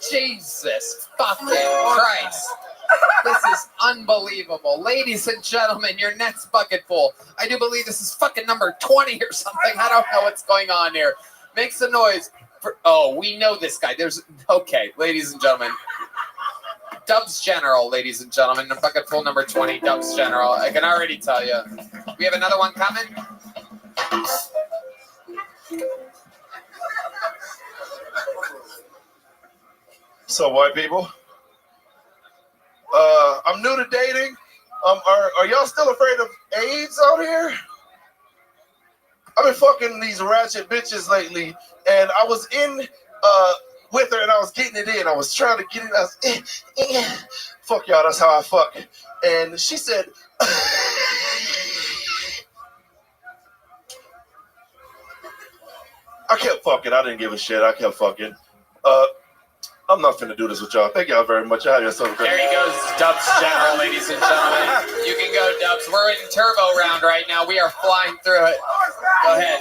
Jesus fucking Christ. This is unbelievable. Ladies and gentlemen, your next bucket full. I do believe this is fucking number 20 or something. I don't know what's going on here. Make some noise. We know this guy. Okay, ladies and gentlemen. Dubs General, ladies and gentlemen. Bucket full number 20, Dubs General. I can already tell you. We have another one coming. So, white people, I'm new to dating. Are y'all still afraid of AIDS out here? I've been fucking these ratchet bitches lately, and I was in with her, and I was getting it in. I was trying to get it. I was, fuck y'all. That's how I fuck. And she said, I kept fucking. I didn't give a shit. I kept fucking. I'm not finna do this with y'all. Thank y'all very much. I have yourself a great. There he goes, Dubs General, ladies and gentlemen. You can go, Dubs. We're in turbo round right now. We are flying through it. Go ahead.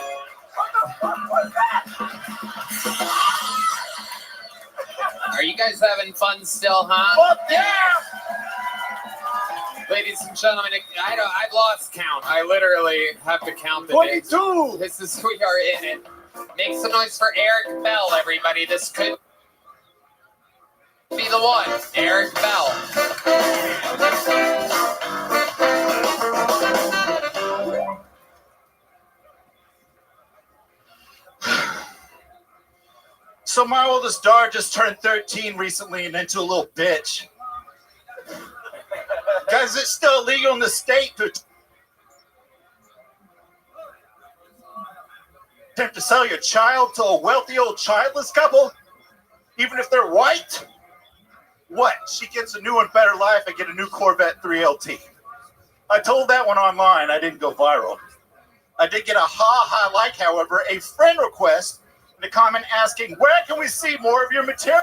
Are you guys having fun still, huh? Fuck yeah! Ladies and gentlemen, I've lost count. I literally have to count the days. 22! We are in it. Make some noise for Eric Bell, everybody. This could be the one. Eric Bell. So my oldest daughter just turned 13 recently and into a little bitch. Guys, it's still illegal in the state to attempt to sell your child to a wealthy old childless couple, even if they're white? What? She gets a new and better life. I get a new Corvette 3LT. I told that one online. I didn't go viral. I did get a ha-ha like, however, a friend request in a comment asking, where can we see more of your material?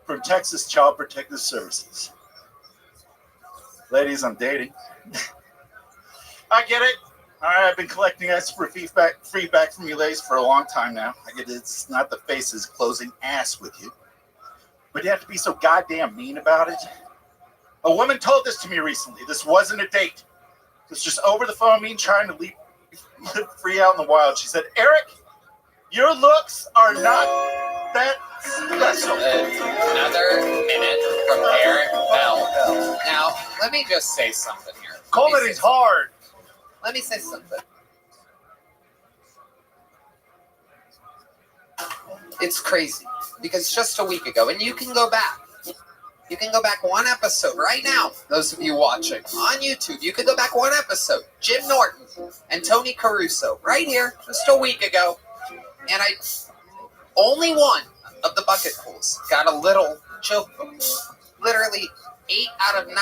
From Texas Child Protective Services. Ladies, I'm dating. I get it. All right, I've been collecting extra feedback from you ladies for a long time now. I get it. It's not the faces closing ass with you. But you have to be so goddamn mean about it. A woman told this to me recently. This wasn't a date. It was just over the phone, me trying to live free out in the wild. She said, Eric, your looks are not that special. Another minute from Eric Bell. Now, let me just say something here. Comedy's hard. Let me say something. It's crazy because just a week ago, and you can go back. You can go back one episode right now. Those of you watching on YouTube, you can go back one episode. Jim Norton and Tony Caruso right here just a week ago. And only one of the bucket pools got a little joke book. Literally 8 out of 9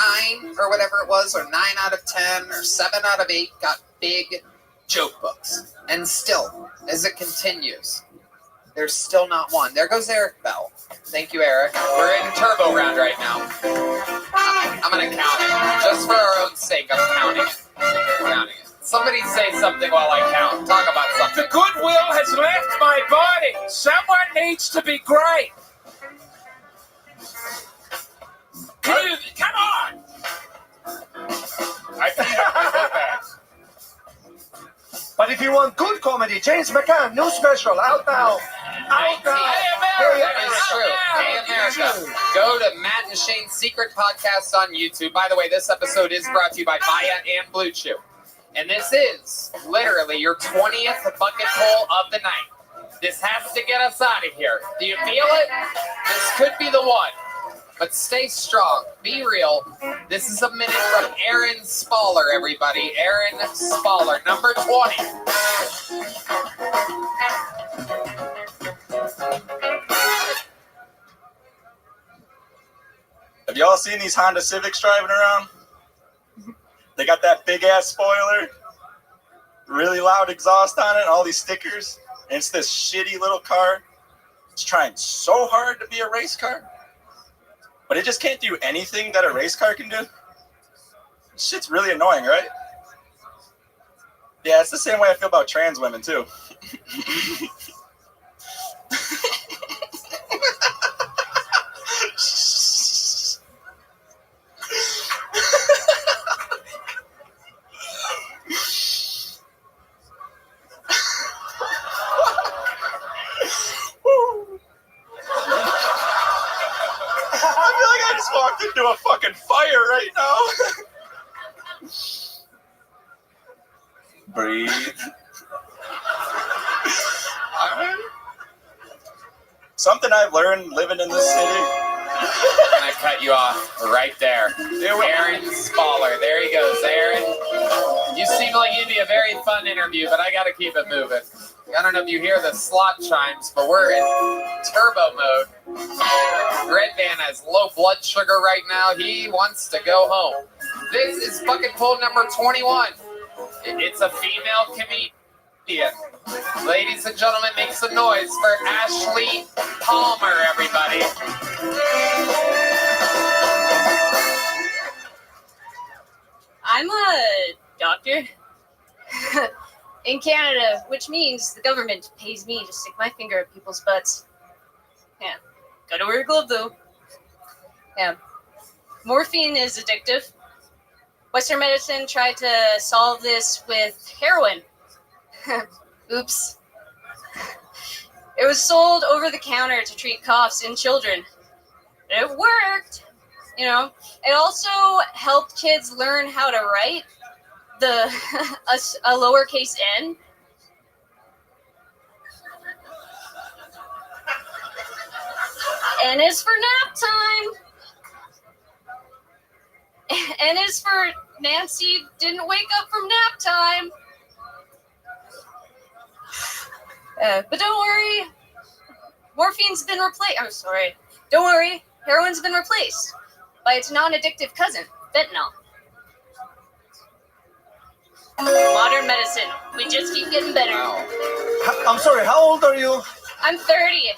or whatever it was, or 9 out of 10 or 7 out of 8 got big joke books. And still, as it continues, there's still not one. There goes Eric Bell. Thank you, Eric. We're in turbo round right now. I'm going to count it. Just for our own sake, I'm counting it. Counting it. Somebody say something while I count. Talk about something. The goodwill has left my body. Someone needs to be great. Come on. I think But if you want good comedy, James McCann, new special, out now. Out now. That is true. Hey, America. Go to Matt and Shane's Secret Podcast on YouTube. By the way, this episode is brought to you by Maya and Blue Chew. And this is literally your 20th bucket pull of the night. This has to get us out of here. Do you feel it? This could be the one. But stay strong. Be real. This is a minute from Aaron Spaller, everybody. Aaron Spaller, number 20. Have y'all seen these Honda Civics driving around? They got that big ass spoiler, really loud exhaust on it, and all these stickers. And it's this shitty little car. It's trying so hard to be a race car, but it just can't do anything that a race car can do. Shit's really annoying, right? Yeah, it's the same way I feel about trans women too. Walked into a fucking fire right now. Breathe. Something I've learned living in this city. I'm going to cut you off right there. Aaron Spaller. There he goes. Aaron, you seem like you'd be a very fun interview, but I got to keep it moving. I don't know if you hear the slot chimes, but we're in turbo mode. Red Van has low blood sugar right now. He wants to go home. This is bucket pull number 21. It's a female comedian. Ladies and gentlemen, make some noise for Ashley Palmer, everybody. I'm a doctor in Canada, which means the government pays me to stick my finger at people's butts. Yeah. Gotta wear a glove, though. Yeah. Morphine is addictive. Western medicine tried to solve this with heroin. Oops. It was sold over the counter to treat coughs in children. It worked. You know, it also helped kids learn how to write a lowercase n. N is for nap time. N is for Nancy didn't wake up from nap time. But don't worry, morphine's been replaced. I'm sorry. Don't worry, heroin's been replaced by its non-addictive cousin, fentanyl. Modern medicine. We just keep getting better. I'm sorry, how old are you? I'm 30.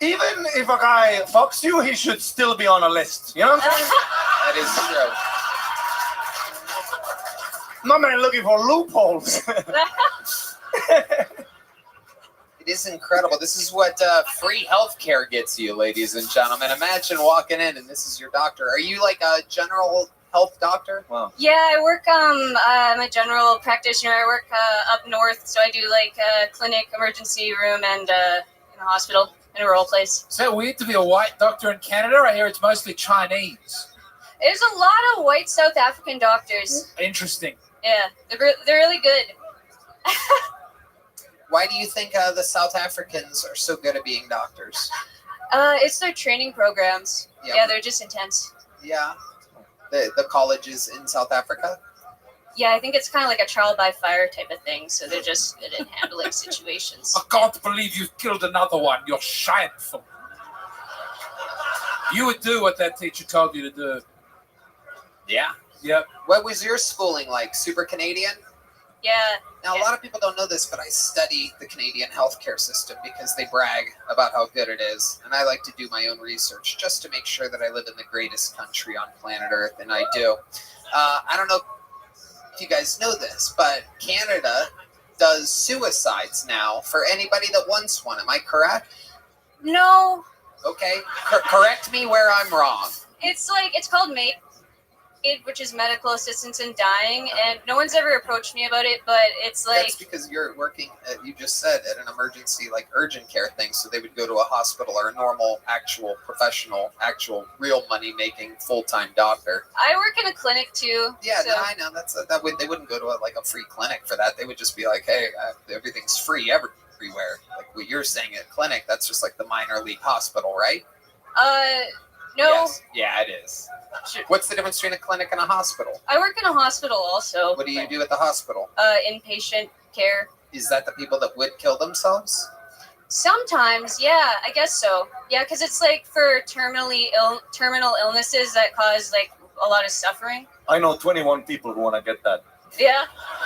Even if a guy fucks you, he should still be on a list. You know what I'm saying? That is true. My man looking for loopholes. It is incredible. This is what free healthcare gets you, ladies and gentlemen. Imagine walking in and this is your doctor. Are you like a general health doctor? Wow. Yeah, I work. I'm a general practitioner. I work up north, so I do like clinic, emergency room, and in a hospital, in a rural place. Is that weird to be a white doctor in Canada? I hear it's mostly Chinese. There's a lot of white South African doctors. Interesting. Yeah, they're really good. Why do you think the South Africans are so good at being doctors? It's their training programs. Yeah. Yeah, they're just intense. Yeah. The colleges in South Africa? Yeah, I think it's kind of like a trial by fire type of thing, so they're just good at handling situations. I can't believe you've killed another one. You're shameful. You would do what that teacher told you to do. Yeah. Yep. What was your schooling like? Super Canadian? Yeah. Now, a lot of people don't know this, but I study the Canadian healthcare system because they brag about how good it is. And I like to do my own research just to make sure that I live in the greatest country on planet Earth, and I do. I don't know if you guys know this, but Canada does suicides now for anybody that wants one. Am I correct? No, Okay. Correct me where I'm wrong. it's called MAPE, which is medical assistance in dying, and no one's ever approached me about it, but it's like... That's because you're working, you just said, at an emergency, like urgent care thing, so they would go to a hospital or a normal, actual, professional, actual, real money-making, full-time doctor. I work in a clinic, too. Yeah, so... no, I know. They wouldn't go to a free clinic for that. They would just be like, hey, everything's free everywhere. Like what you're saying at clinic, that's just like the minor league hospital, right? No. Yes. Yeah, it is. What's the difference between a clinic and a hospital? I work in a hospital also. What do you do at the hospital? Inpatient care. Is that the people that would kill themselves? Sometimes, yeah, I guess so. Yeah, because it's like for terminal illnesses that cause like a lot of suffering. I know 21 people who want to get that. Yeah.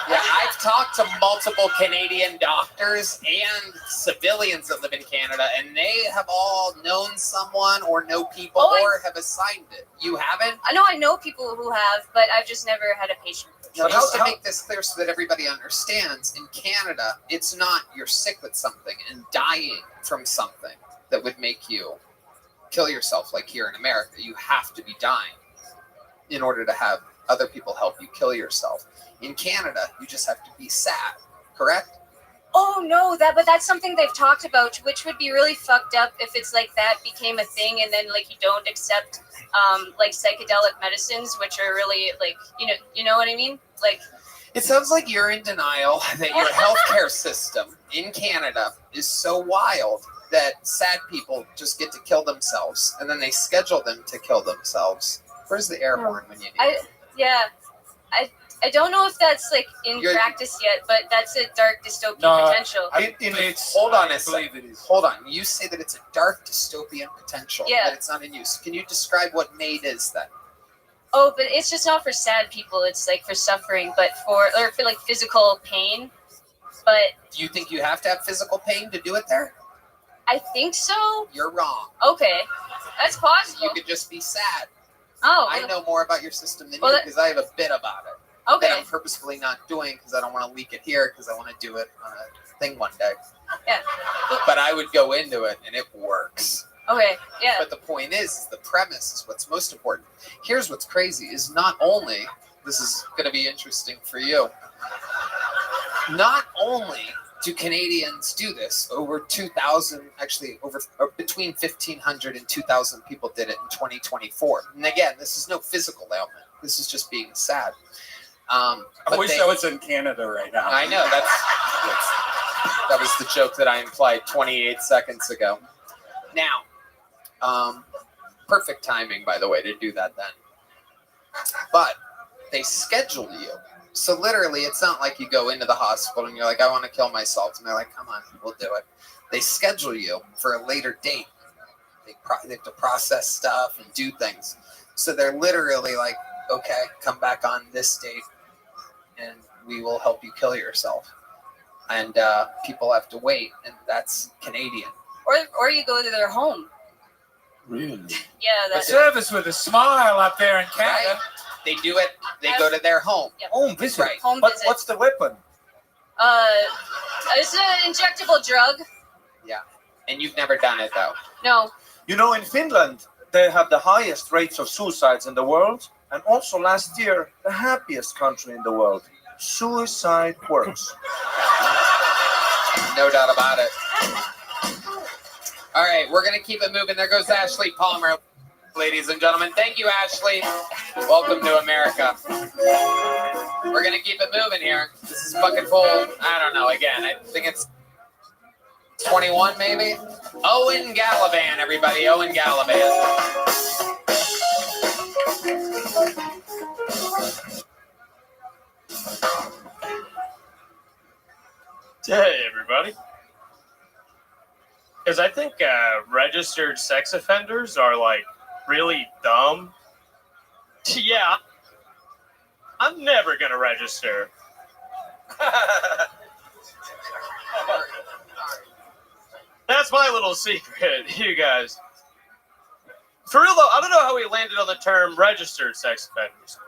Yeah, I've talked to multiple Canadian doctors and civilians that live in Canada, and they have all known someone or know people or have assigned it. You haven't? I know people who have, but I've just never had a patient. Now, just to make this clear so that everybody understands, in Canada, it's not you're sick with something and dying from something that would make you kill yourself like here in America. You have to be dying in order to have other people help you kill yourself. In Canada, you just have to be sad, correct? Oh no, but that's something they've talked about, which would be really fucked up if it's like that became a thing, and then like you don't accept like psychedelic medicines, which are really like you know what I mean? Like it sounds like you're in denial that your healthcare system in Canada is so wild that sad people just get to kill themselves, and then they schedule them to kill themselves. Where's the air horn when you need it? I don't know if that's like in practice yet, but that's a dark dystopian potential. Hold on a second. Hold on. You say that it's a dark dystopian potential, Yeah. that it's not in use. Can you describe what MAID is then? Oh, but it's just not for sad people. It's like for suffering, but for like physical pain. But Do you think you have to have physical pain to do it there? I think so. You're wrong. Okay, that's possible. You could just be sad. Oh, I know more about your system than Well, you that- because I have a bit about it. Okay. That I'm purposefully not doing because I don't want to leak it here because I want to do it on a thing one day. Yeah. But I would go into it and it works. Okay. Yeah. But the point is the premise is what's most important. Here's what's crazy is not only, this is going to be interesting for you, not only do Canadians do this, over 2,000, actually between 1,500 and 2,000 people did it in 2024. And again, this is no physical ailment. This is just being sad. I wish I was in Canada right now. I know, that was the joke that I implied 28 seconds ago. Now, perfect timing, by the way, to do that then. But they schedule you So literally, it's not like you go into the hospital and you're like, I want to kill myself. And they're like, come on, we'll do it. They schedule you for a later date. They have to process stuff and do things. So they're literally like, okay, come back on this date and we will help you kill yourself. And people have to wait, and that's Canadian. Or you go to their home. Really? Yeah, The that's service with a smile up there in Canada. Right? They do it. They go to their home. Yep. Home visit. Right. Home visit. What's the weapon? It's an injectable drug. Yeah. And you've never done it, though. No. You know, in Finland, they have the highest rates of suicides in the world, and also last year, the happiest country in the world. Suicide works. No doubt about it. All right, we're going to keep it moving. There goes Ashley Palmer, ladies and gentlemen. Thank you, Ashley. Welcome to America. We're going to keep it moving here. This is fucking full. I don't know. Again, I think it's 21, maybe. Owen Galavan, everybody. Owen Galavan. Hey, everybody. Because I think registered sex offenders are, like, really dumb. Yeah. I'm never going to register. That's my little secret, you guys. For real, though, I don't know how we landed on the term registered sex offenders.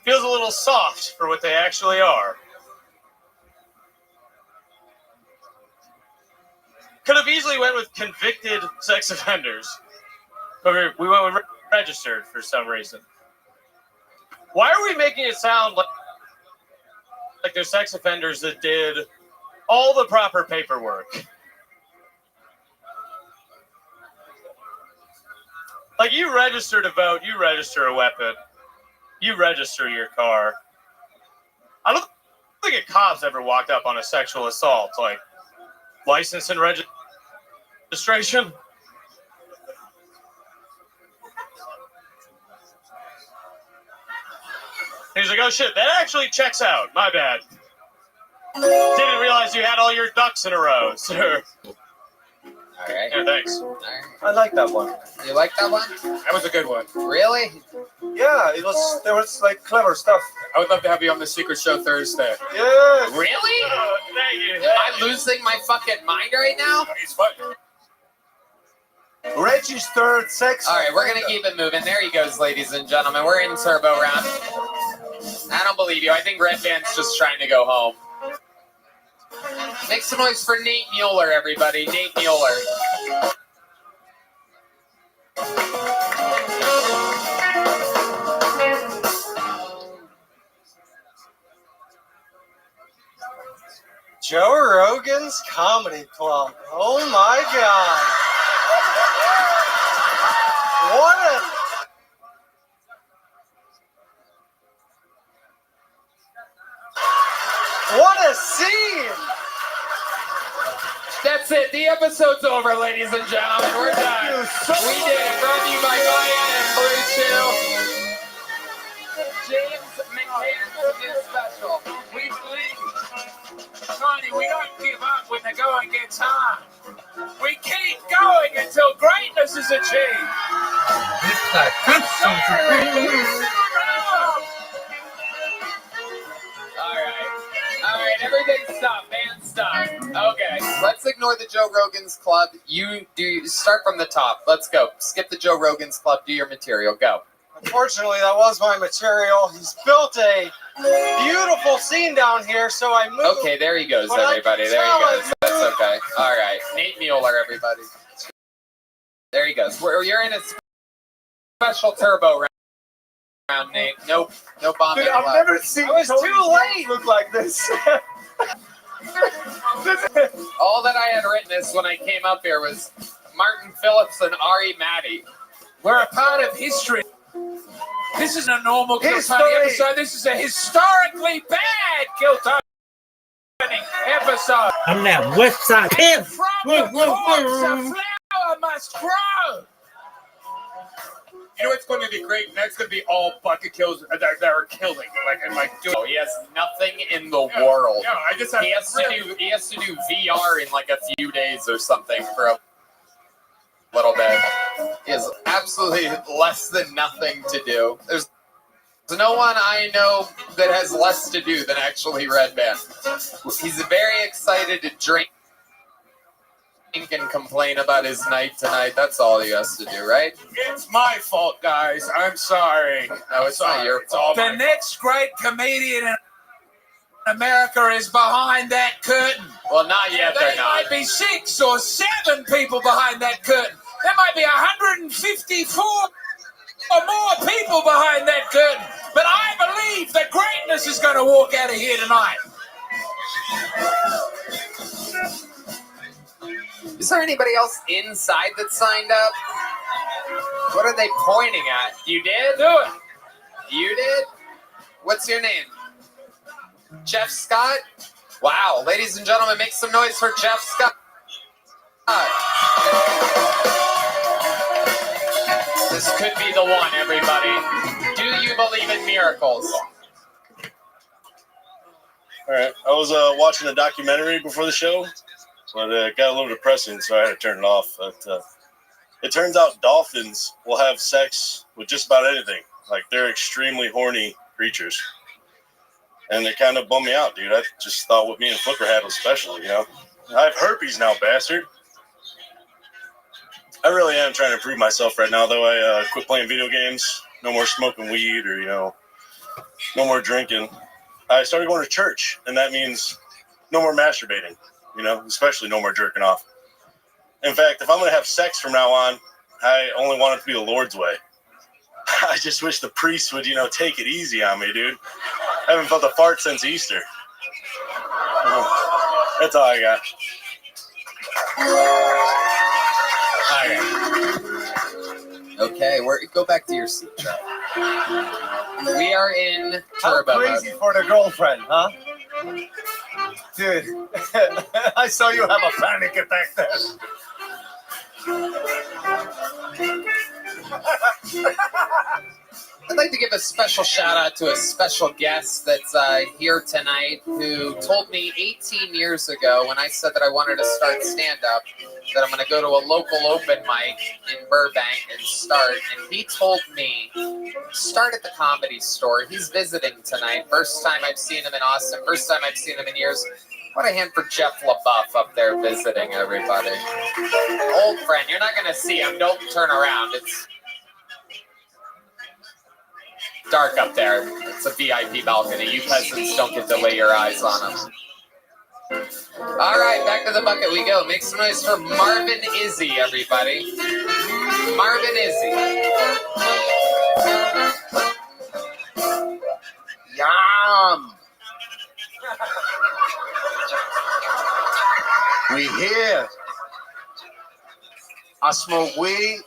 Feels a little soft for what they actually are. Could have easily went with convicted sex offenders. But we went with registered for some reason. Why are we making it sound like they're sex offenders that did all the proper paperwork? Like, you register to vote, you register a weapon, you register your car. I don't think a cop's ever walked up on a sexual assault, like license and registration. He's like, oh shit, that actually checks out. My bad. Didn't realize you had all your ducks in a row, sir. All right. Yeah, thanks. All right. I like that one. You like that one? That was a good one. Really? Yeah, there was like clever stuff. I would love to have you on the Secret Show Thursday. Yeah. Really? Thank you. Am I losing my fucking mind right now? He's fun. Registered sex. All right, we're going to keep it moving. There he goes, ladies and gentlemen. We're in turbo round. I don't believe you. I think Red Band's just trying to go home. Make some noise for Nate Mueller, everybody. Nate Mueller. Joe Rogan's Comedy Club. Oh my God. What a scene! That's it. The episode's over, ladies and gentlemen. We're done. We did it. Brought to you by Maya and Blue Chew. James McCann's new special. We believe, Tony, we don't give up when the going gets hard. We keep going until greatness is achieved. It's the All right, everything stop, man, stop. Okay, let's ignore the Joe Rogan's Club. You start from the top. Let's go. Skip the Joe Rogan's Club. Do your material. Go. Unfortunately, that was my material. He's built a beautiful scene down here, so I moved. Okay, there he goes, But I everybody. can There he tell goes. I That's okay. All right, Nate Mueller, everybody. There he goes. You're in a special turbo round, Nate. Nope, no bombing Dude, I've allowed. never seen I was Tony too late. look like this. All that I had written is when I came up here was Martin Phillips and Ari Matty. We're a part of history. This isn't a normal Kill Tony History. episode. This is a historically bad Kill Tony episode. I'm that West Side pimp. From the corpse, a flower must grow. You know what's going to be great? That's going to be all bucket kills that are killing. Oh, he has nothing in the world. No, I just have He has to do VR in like a few days or something for a little bit. He has absolutely less than nothing to do. There's no one I know that has less to do than actually Red Man. He's very excited to drink and complain about his night tonight. That's all he has to do, right? It's my fault, guys. I'm sorry. No, it's not your fault. The next great comedian in America is behind that curtain. Well, not yet. There They're not. might be 6 or 7 people behind that curtain. There might be 154 or more people behind that curtain. But I believe that greatness is going to walk out of here tonight. Is there anybody else inside that signed up? What are they pointing at? You did? Do it. You did? What's your name? Jeff Scott? Wow. Ladies and gentlemen, make some noise for Jeff Scott. This could be the one, everybody. Do you believe in miracles? All right. I was watching a documentary before the show, but it got a little depressing, so I had to turn it off. But it turns out dolphins will have sex with just about anything. Like, they're extremely horny creatures. And it kind of bummed me out, dude. I just thought what me and Flipper had was special, you know? I have herpes now, bastard. I really am trying to improve myself right now, though. I quit playing video games. No more smoking weed or, no more drinking. I started going to church, and that means no more masturbating, especially no more jerking off. In fact, if I'm going to have sex from now on, I only want it to be the Lord's way. I just wish the priest would, take it easy on me, dude. I haven't felt a fart since Easter. That's all I got. Okay, go back to your seat, Joe. We are in turbo How crazy mode. for the girlfriend, huh? Dude, I saw you have a panic attack there. I'd like to give a special shout out to a special guest that's here tonight who told me 18 years ago when I said that I wanted to start stand-up that I'm going to go to a local open mic in Burbank and start. And he told me, start at the Comedy Store. He's visiting tonight. First time I've seen him in Austin. First time I've seen him in years. What a hand for Jeff LaBeouf up there visiting everybody. Old friend. You're not going to see him. Don't turn around. It's dark up there. It's a VIP balcony. You peasants don't get to lay your eyes on them. All right, back to the bucket we go. Make some noise for Marvin Izzy, everybody. Marvin Izzy. Yum. We here. I smoke weed.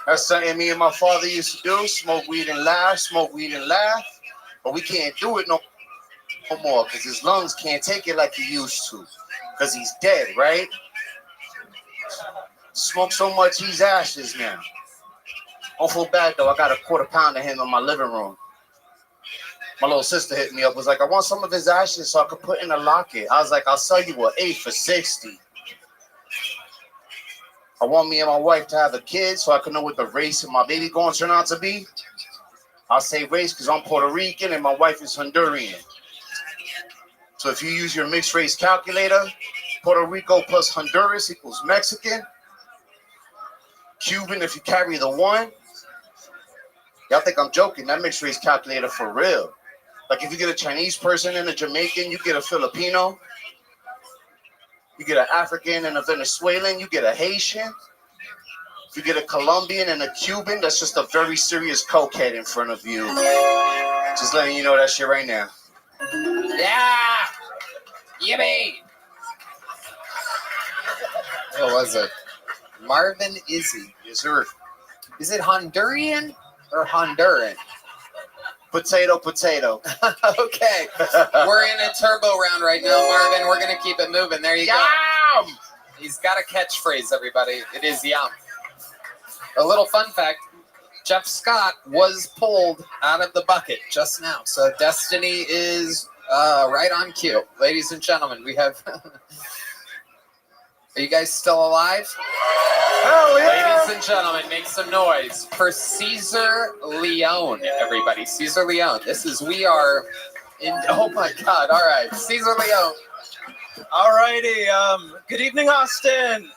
That's something me and my father used to do. Smoke weed and laugh, smoke weed and laugh. But we can't do it no more because his lungs can't take it like he used to. Because he's dead, right? Smoke so much, he's ashes now. Don't feel bad though. I got a quarter pound of him in my living room. My little sister hit me up, was like, I want some of his ashes so I could put in a locket. I was like, I'll sell you an 8 for 60. I want me and my wife to have a kid so I can know what the race of my baby going to turn out to be. I'll say race because I'm Puerto Rican and my wife is Honduran. So if you use your mixed race calculator, Puerto Rico plus Honduras equals Mexican. Cuban if you carry the 1. Y'all think I'm joking. That mixed race calculator for real. Like if you get a Chinese person and a Jamaican, you get a Filipino. You get an African and a Venezuelan, you get a Haitian. If you get a Colombian and a Cuban, that's just a very serious cokehead in front of you. Just letting you know that shit right now. Yeah! Yippee! What was it? Marvin Izzy. Yes, sir. Is it Honduran or Honduran? Potato, potato. Okay. We're in a turbo round right now, Marvin. We're going to keep it moving. There you go. Yum! He's got a catchphrase, everybody. It is yum. A little fun fact. Jeff Scott was pulled out of the bucket just now. So destiny is right on cue. Ladies and gentlemen, we have... Are you guys still alive? Hell yeah! Ladies and gentlemen, make some noise for Caesar Leone, everybody. Caesar Leone. We are in... Oh my God. All right. Caesar Leone. Alrighty. Good evening, Austin.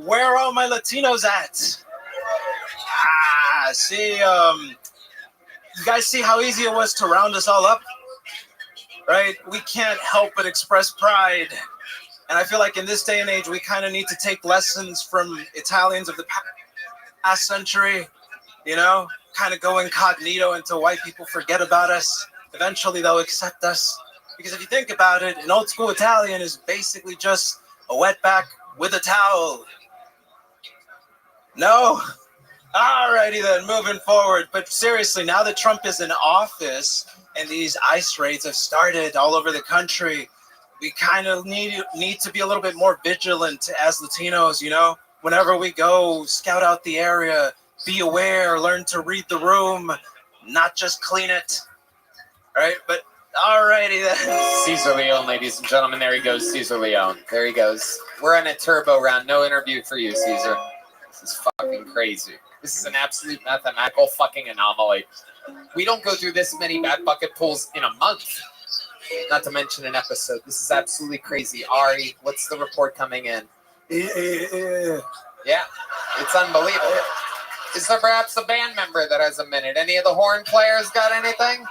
Where are all my Latinos at? You guys see how easy it was to round us all up? Right? We can't help but express pride. And I feel like in this day and age, we kind of need to take lessons from Italians of the past century, you know, kind of go incognito until white people forget about us. Eventually, they'll accept us. Because if you think about it, an old school Italian is basically just a wetback with a towel. No? Alrighty then, moving forward. But seriously, now that Trump is in office and these ICE raids have started all over the country, we kind of need to be a little bit more vigilant as Latinos, you know? Whenever we go, scout out the area, be aware, learn to read the room, not just clean it, right? But alrighty then. Caesar Leone, ladies and gentlemen. There he goes, Caesar Leone. There he goes. We're on a turbo round. No interview for you, Caesar. This is fucking crazy. This is an absolute mathematical fucking anomaly. We don't go through this many bad bucket pulls in a month. Not to mention an episode. This is absolutely crazy. Ari, what's the report coming in? Yeah, it's unbelievable. Is there perhaps a band member that has a minute? Any of the horn players got anything?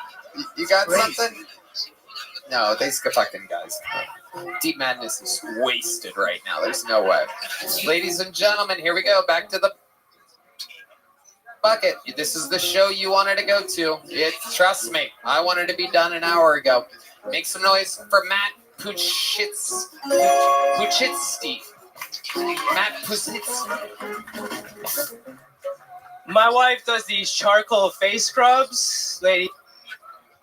You got something? No, these fucking guys. Deep Madness is wasted right now. There's no way. Ladies and gentlemen, here we go. Back to the bucket. This is the show you wanted to go to. Trust me, I wanted to be done an hour ago. Make some noise for Matt Puchitsky. Matt Puchitsky. My wife does these charcoal face scrubs. Ladies,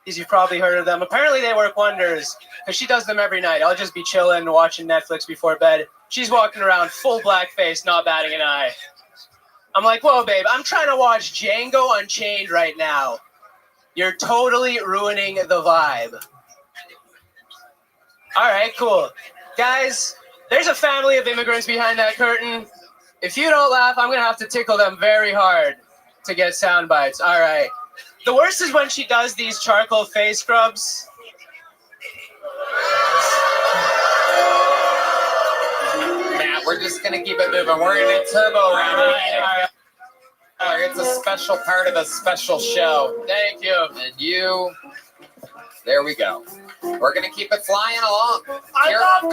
you've probably heard of them. Apparently they work wonders because she does them every night. I'll just be chilling, watching Netflix before bed. She's walking around full black face, not batting an eye. I'm like, whoa, babe, I'm trying to watch Django Unchained right now. You're totally ruining the vibe. All right, cool. Guys, there's a family of immigrants behind that curtain. If you don't laugh, I'm going to have to tickle them very hard to get sound bites. All right. The worst is when she does these charcoal face scrubs. Matt, we're just going to keep it moving. We're in a turbo round. All right. It's a special part of a special show. Thank you. And you... There we go. We're going to keep it flying along. I love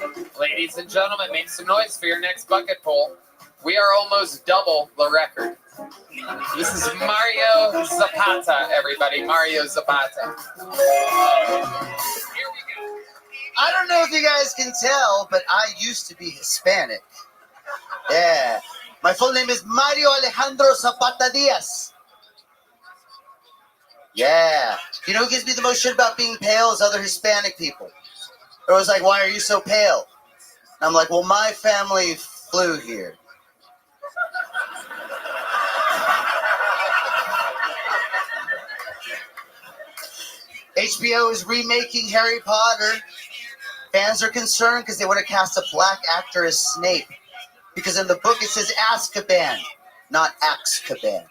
comedy! Ladies and gentlemen, make some noise for your next bucket pull. We are almost double the record. This is Mario Zapata, everybody. Mario Zapata. Here we go. I don't know if you guys can tell, but I used to be Hispanic. Yeah. My full name is Mario Alejandro Zapata Diaz. Yeah. You know who gives me the most shit about being pale is other Hispanic people. It was like, why are you so pale? And I'm like, well, my family flew here. HBO is remaking Harry Potter. Fans are concerned because they want to cast a black actor as Snape. Because in the book it says Azkaban, not Axkaban.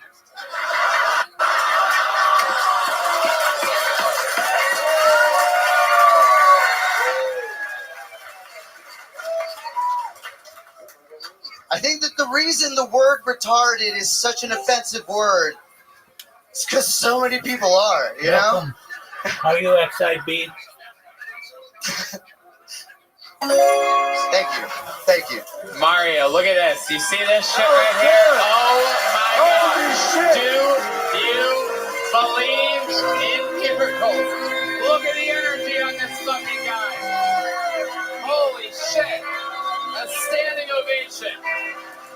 I think that the reason the word retarded is such an offensive word is because so many people are, you know? How are you, XIB? Thank you. Mario, look at this. You see this shit right here? Oh my God. Do you believe in miracles? Look at the energy on this fucking guy. Holy shit. A standing ovation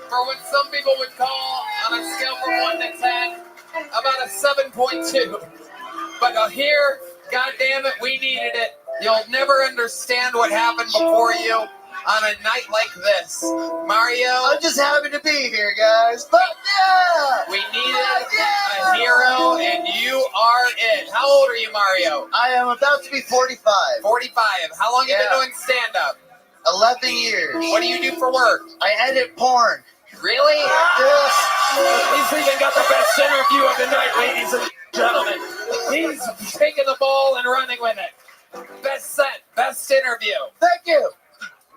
for what some people would call, on a scale from 1 to 10, about a 7.2. But here, God damn it, we needed it. You'll never understand what happened before you on a night like this. Mario, I'm just happy to be here, guys. Fuck yeah! we needed a hero, and you are it. How old are you, Mario? I am about to be 45. 45. How long you been Yeah. doing stand-up? 11 years. What do you do for work? I edit porn. Really? Yes. He's even got the best interview of the night, ladies and gentlemen. He's taking the ball and running with it. Best set, best interview. Thank you.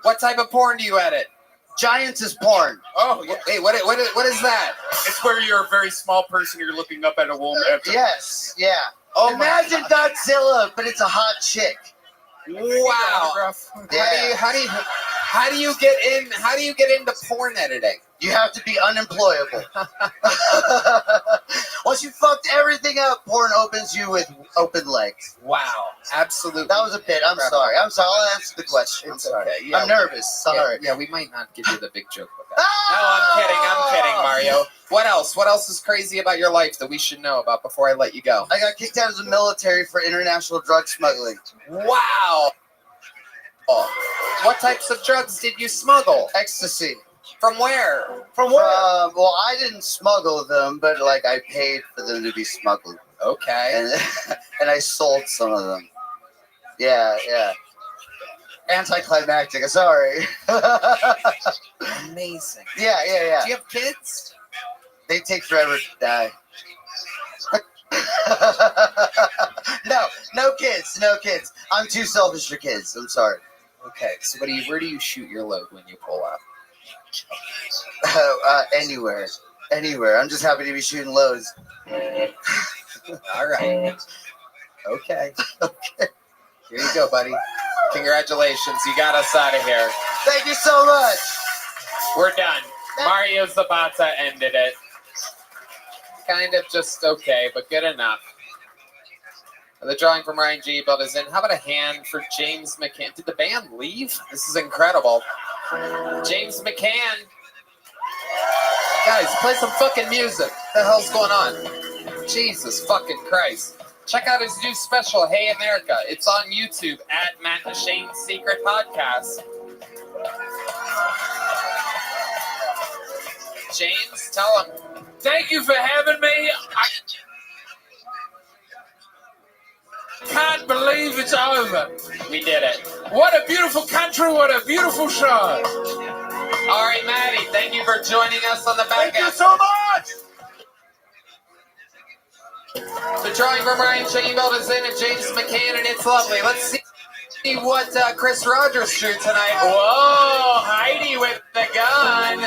What type of porn do you edit? Giants is porn. Oh, yeah. Hey, what is that? It's where you're a very small person. You're looking up at a woman. Yes, yeah. Oh, Imagine Godzilla, but it's a hot chick. Wow. Yeah. How do you get into porn editing? You have to be unemployable. Once you fucked everything up, porn opens you with open legs. Wow, absolutely. That was a bit. I'm sorry. I'll answer the question. It's okay. Yeah, I'm nervous. Sorry. Yeah, we might not give you the big joke with that. No, I'm kidding, Mario. What else? What else is crazy about your life that we should know about before I let you go? I got kicked out of the military for international drug smuggling. Wow. What types of drugs did you smuggle? Ecstasy. From where? From where? Well, I didn't smuggle them, but like I paid for them to be smuggled. Okay. And I sold some of them. Yeah. Anticlimactic. Sorry. Amazing. Yeah. Do you have kids? They take forever to die. No kids. I'm too selfish for kids. I'm sorry. Okay, so where do you shoot your load when you pull out? Anywhere. I'm just happy to be shooting loads. All right. Okay. Here you go, buddy. Congratulations. You got us out of here. Thank you so much. We're done. Mario Zapata ended it. Kind of just okay, but good enough. The drawing from Ryan G. Belt is in. How about a hand for James McCann? Did the band leave? This is incredible. James McCann. Guys, play some fucking music. What the hell's going on? Jesus fucking Christ. Check out his new special, Hey America. It's on YouTube at Matt and Shane's Secret Podcast. James, tell him. Thank you for having me. I can't believe it's over. We did it. What a beautiful country. What a beautiful show. All right, Maddie, thank you for joining us on the back end. Thank you so much. The drawing from Ryan Chamberlain is in and James McCann, and it's lovely. Let's see what Chris Rogers drew tonight. Whoa, Heidi with the gun.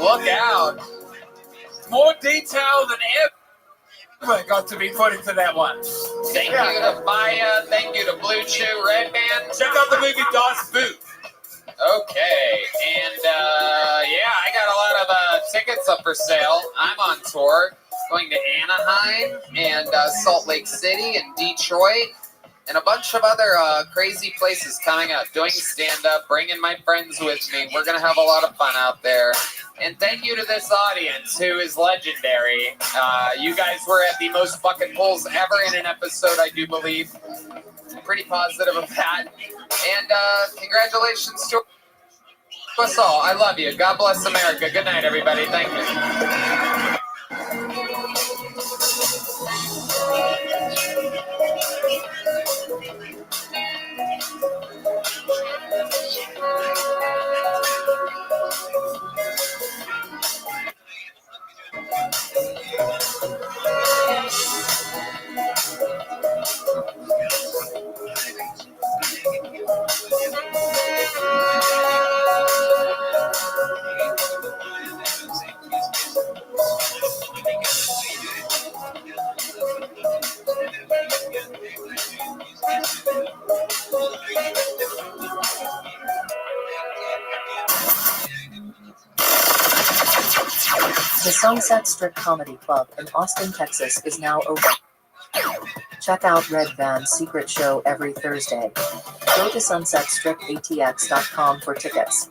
Look out. More detail than ever got to be put into that one. Thank you to Maya. Thank you to Blue Chew Red Band. Check out the movie Das Boot. Okay, and I got a lot of tickets up for sale. I'm on tour, going to Anaheim and Salt Lake City and Detroit and a bunch of other crazy places coming up, doing stand-up, bringing my friends with me. We're going to have a lot of fun out there. And thank you to this audience, who is legendary. You guys were at the most bucket pulls ever in an episode, I do believe. Pretty positive of that. And congratulations to us all. I love you. God bless America. Good night, everybody. Thank you. The Sunset Strip Comedy Club in Austin, Texas is now open. Check out Red Van's secret show every Thursday. Go to sunsetstripatx.com for tickets.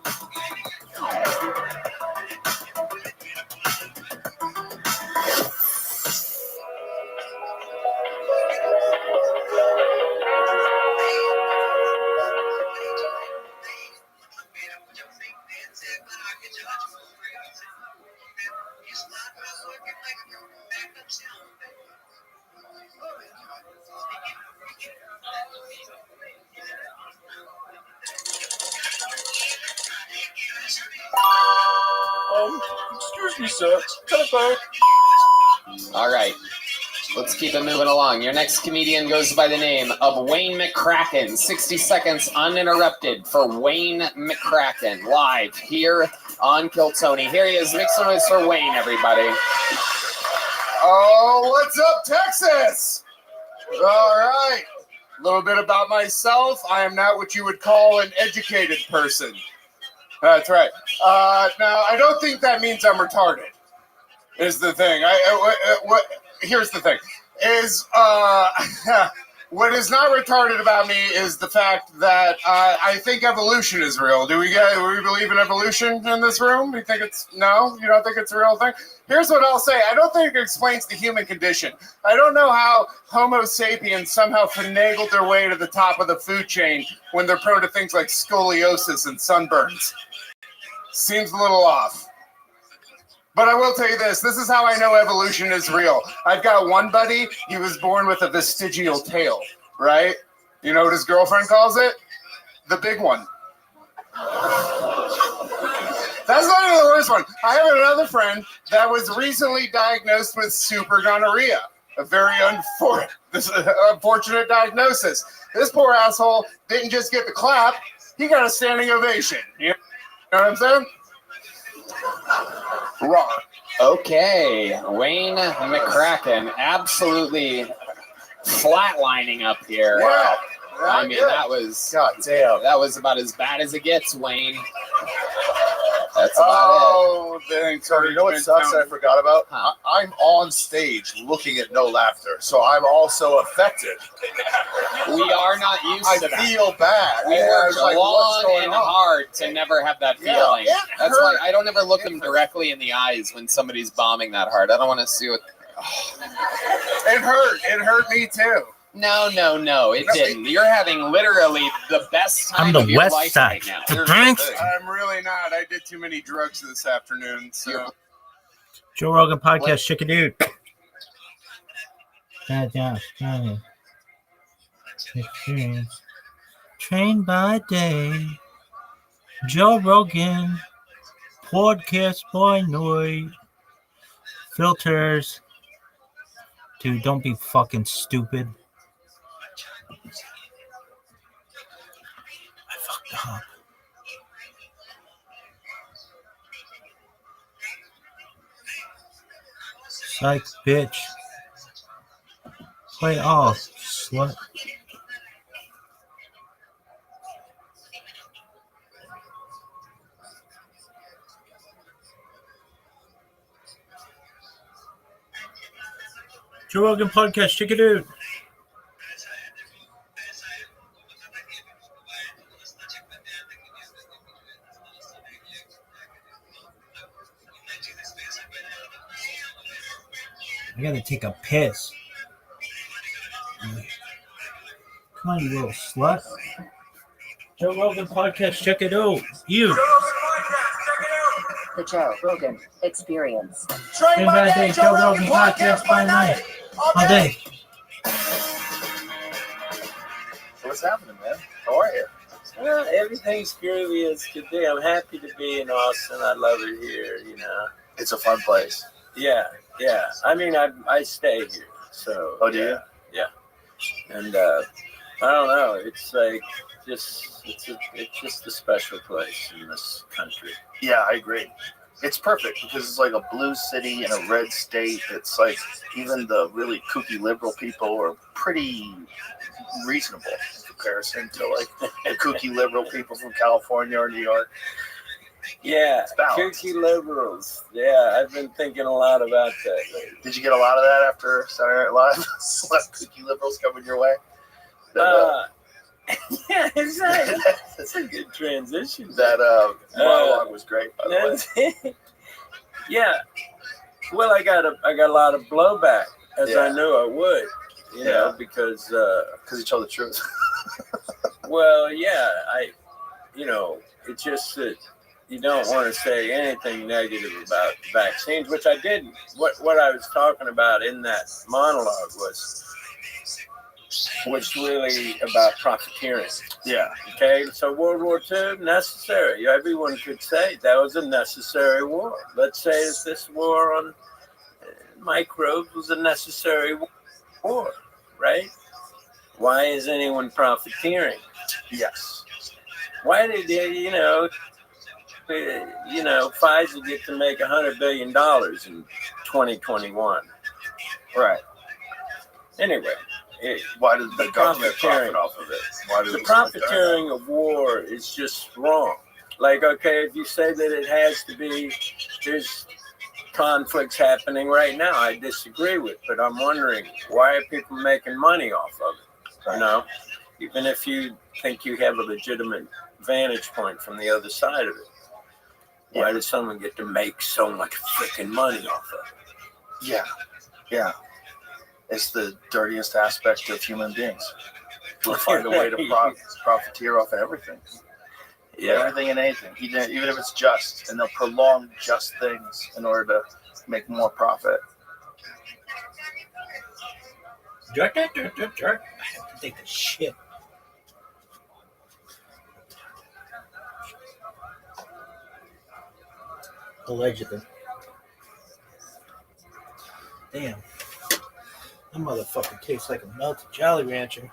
She sucks. Telephone. All right. Let's keep it moving along. Your next comedian goes by the name of Wayne McCracken. 60 seconds uninterrupted for Wayne McCracken, live here on Kill Tony. Here he is. Make some noise for Wayne, everybody. Oh, what's up, Texas? All right. A little bit about myself. I am not what you would call an educated person. That's right. Now, I don't think that means I'm retarded, is the thing. Here's the thing. What is not retarded about me is the fact that I think evolution is real. Do we believe in evolution in this room? You think it's no? You don't think it's a real thing? Here's what I'll say. I don't think it explains the human condition. I don't know how Homo sapiens somehow finagled their way to the top of the food chain when they're prone to things like scoliosis and sunburns. Seems a little off. But I will tell you this is how I know evolution is real. I've got one buddy, he was born with a vestigial tail, right? You know what his girlfriend calls it? The big one. That's not even the worst one. I have another friend that was recently diagnosed with super gonorrhea. A very unfortunate diagnosis. This poor asshole didn't just get the clap, he got a standing ovation. You know what I'm saying? Raw. Okay, Wayne McCracken, absolutely flatlining up here. Wow. I mean, that was that was about as bad as it gets, Wayne. That's about it. So you know what sucks that I forgot about? I'm on stage looking at no laughter, so I'm also affected. We are not used to that. I feel bad. We worked like, long and hard to never have that feeling. Yeah, That's why I don't ever look them directly in the eyes when somebody's bombing that hard. I don't want to see what. It hurt. It hurt me too. No, it didn't. You're having literally the best time of your life right now. I'm really not. I did too many drugs this afternoon. So. Joe Rogan Podcast, chicken dude. Experience. Trained by day. Joe Rogan Podcast by night. Filters. Dude, don't be fucking stupid. I fucked up. Psych, bitch. Play off, slut. Joe Rogan Podcast, check it out. I gotta take a piss. Come on, you little slut. Joe Rogan Podcast, check it out. You. The Joe Rogan Experience. Train by day, Joe Rogan Podcast by night. All day. So what's happening, man? How are you? Well, everything's groovy as could be. I'm happy to be in Austin. I love it here, you know. It's a fun place. Yeah. I mean, I stay here, so. Oh, do you? Yeah. And I don't know. It's like it's just a special place in this country. Yeah, I agree. It's perfect because it's like a blue city in a red state. It's like even the really kooky liberal people are pretty reasonable in comparison to like the kooky liberal people from California or New York. Yeah, kooky liberals. Yeah, I've been thinking a lot about that lately. Did you get a lot of that after Saturday Night Live? Less kooky liberals coming your way? Yeah, it's a good transition. That monologue was great, by the way. Yeah. Well, I got a lot of blowback, as I knew I would. You know, because you told the truth. Well, yeah, it's just that you don't want to say anything negative about vaccines, which I didn't. What I was talking about in that monologue was was really about profiteering. Yeah. Okay, so World War II, necessary. Everyone could say that was a necessary war. Let's say that this war on microbes was a necessary war, right? Why is anyone profiteering? Yes. Why did Pfizer get to make $100 billion in 2021? Right. Anyway, why did the government profit off of it? Why did the profiteering of war is just wrong. Like, okay, if you say that it has to be, there's conflicts happening right now, I disagree with, but I'm wondering, why are people making money off of it? Right. You know, even if you think you have a legitimate vantage point from the other side of it, why does someone get to make so much freaking money off of it? Yeah. Yeah. It's the dirtiest aspect of human beings. We'll find a way to profiteer off everything. Yeah. Everything and anything, even if it's just, and they'll prolong just things in order to make more profit. Jerk. I have to take a shit. Allegedly. Damn. That motherfucker tastes like a melted Jolly Rancher.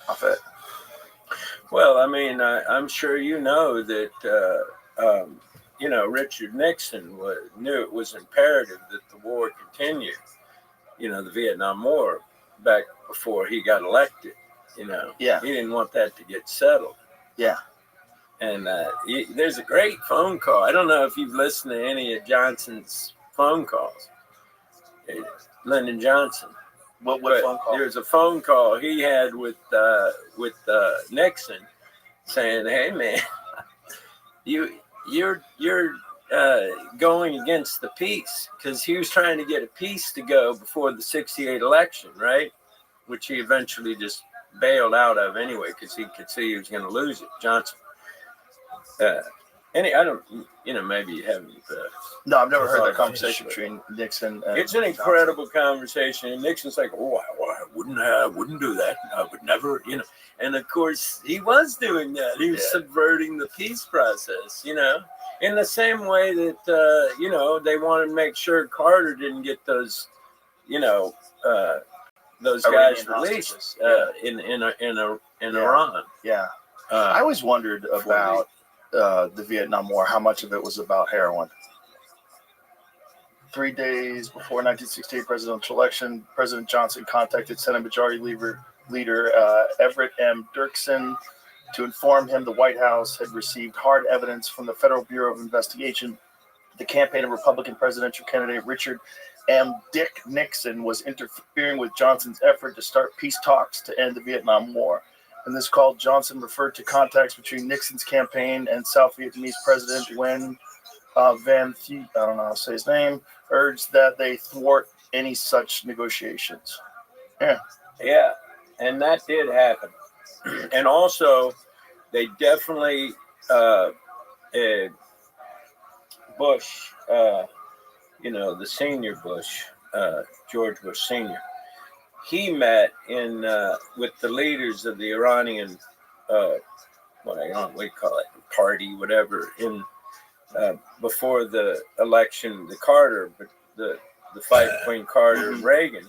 off it. Well, I mean, I'm sure you know that, Richard Nixon knew it was imperative that the war continue, the Vietnam War, back before he got elected, Yeah. He didn't want that to get settled. Yeah. And there's a great phone call. I don't know if you've listened to any of Johnson's phone calls. Lyndon Johnson. What But phone call? There's a phone call he had with Nixon, saying, "Hey man, you're going against the peace," because he was trying to get a peace to go before the '68 election, right? Which he eventually just bailed out of anyway, because he could see he was going to lose it. Johnson. I don't, maybe you haven't. No, I've never heard that conversation between Nixon and It's an incredible conversation. And Nixon's like, "Oh, I wouldn't do that. I would never, And of course, he was doing that. He was subverting the peace process, in the same way that, they wanted to make sure Carter didn't get those, those guys released in Iran. Yeah. I always wondered about the Vietnam War, how much of it was about heroin. 3 days before 1968 presidential election, President Johnson contacted Senate Majority Leader Everett M. Dirksen to inform him the White House had received hard evidence from the Federal Bureau of Investigation. The campaign of Republican presidential candidate Richard M. Dick Nixon was interfering with Johnson's effort to start peace talks to end the Vietnam War. In this call, Johnson referred to contacts between Nixon's campaign and South Vietnamese President Nguyen Van Thuy, I don't know how to say his name, urged that they thwart any such negotiations. Yeah. Yeah, and that did happen. And also, they definitely, Bush, the senior Bush, George Bush Sr., he met with the leaders of the Iranian, what do you call it, party, whatever, before the election, the fight between Carter and Reagan,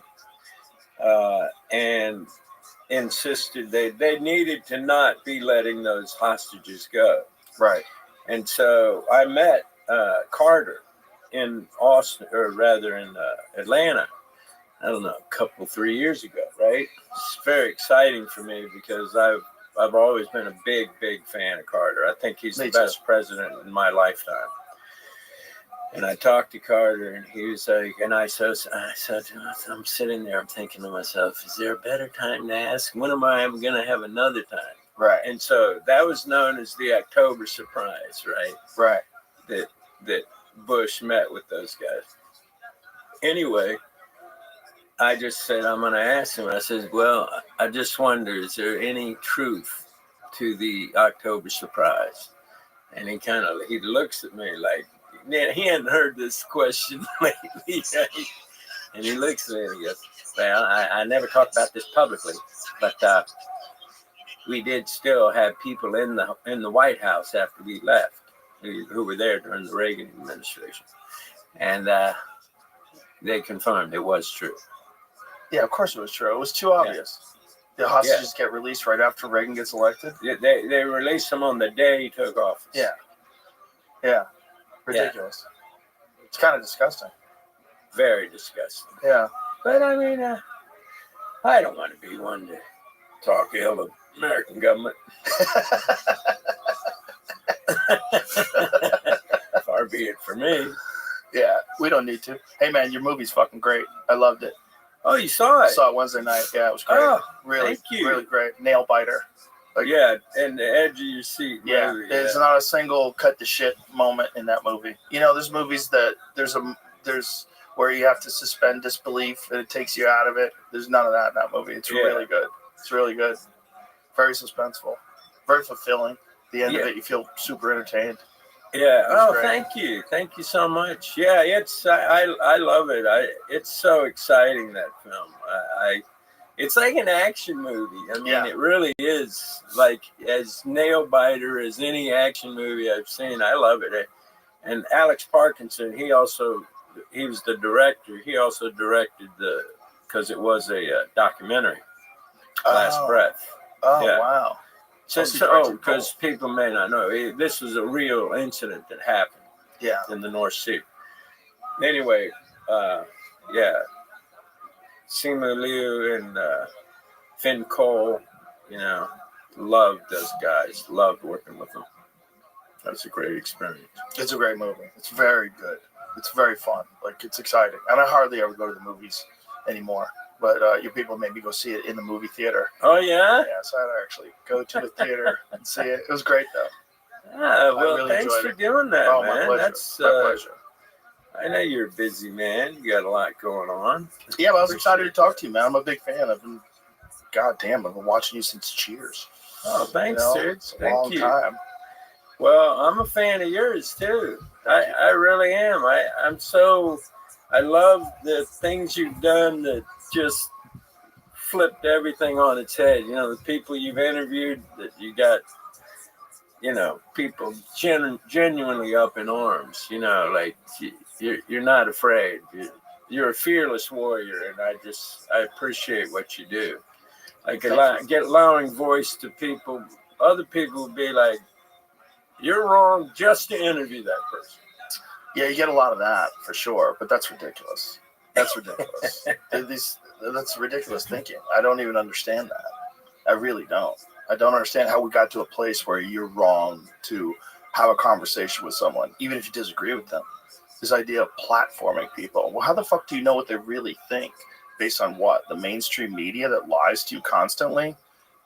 and insisted they needed to not be letting those hostages go. Right. And so I met Carter in Austin, or rather in Atlanta, I don't know, 3 years ago, right? It's very exciting for me because I've always been a big fan of Carter. I think he's the best president in my lifetime. And I talked to Carter, and he was like, and I said, I'm sitting there, I'm thinking to myself, is there a better time to ask? When am I ever going to have another time? Right. And so that was known as the October surprise, right? Right. That Bush met with those guys. Anyway, I just said, I'm going to ask him. I said, well, I just wonder, is there any truth to the October surprise? And he looks at me like, he hadn't heard this question lately. And he looks at me and he goes, well, I never talked about this publicly, but we did still have people in the White House after we left who were there during the Reagan administration. And they confirmed it was true. Yeah, of course it was true. It was too obvious. Yeah. The hostages get released right after Reagan gets elected. They released him on the day he took office. Yeah. Yeah. Ridiculous. Yeah. It's kind of disgusting. Very disgusting. Yeah. But I mean, I don't want to be one to talk ill of American government. Far be it for me. Yeah, we don't need to. Hey man, your movie's fucking great. I loved it. Oh, you saw it? I saw it Wednesday night. Yeah, it was great. Oh, really, thank you. Really great. Nail biter. Yeah, and the edge of your seat. Yeah, movie, there's not a single cut to shit moment in that movie. There's movies that there's where you have to suspend disbelief and it takes you out of it. There's none of that in that movie. It's really good. It's really good. Very suspenseful. Very fulfilling. The end of it, you feel super entertained. Yeah. Oh, great. Thank you. Thank you so much. Yeah, I love it. It's so exciting, that film. It's like an action movie. I mean, It really is like as nail biter as any action movie I've seen. I love it. And Alex Parkinson, he was the director. He also directed because it was a documentary, Last Breath. Oh, Yeah. wow. Because people may not know, this was a real incident that happened. Yeah. In the North Sea. Anyway, yeah, Simu Liu and Finn Cole, loved those guys. Loved working with them. That's a great experience. It's a great movie. It's very good. It's very fun. Like, it's exciting. And I hardly ever go to the movies anymore. But you people made me go see it in the movie theater. Oh, yeah? Yeah, so I had to actually go to the theater and see it. It was great, though. Yeah, well, really thanks enjoyed for it. doing that, Oh, man. my pleasure. That's my pleasure. I know you're a busy man. You got a lot going on. Yeah, but I was excited to talk to you, man. I'm a big fan. I've been watching you since Cheers. Oh, thanks, dude. It's a Thank long you. time. Well, I'm a fan of yours too. I really am. I love the things you've done that just flipped everything on its head. The people you've interviewed, that you got, people genuinely up in arms. Like you're not afraid. You're a fearless warrior, and I appreciate what you do. Like allowing voice to people. Other people will be like, you're wrong just to interview that person. Yeah, you get a lot of that for sure, but that's ridiculous. That's ridiculous. That's ridiculous thinking. I don't even understand that. I really don't. I don't understand how we got to a place where you're wrong to have a conversation with someone, even if you disagree with them. This idea of platforming people. Well, how the fuck do you know what they really think? Based on what? The mainstream media that lies to you constantly?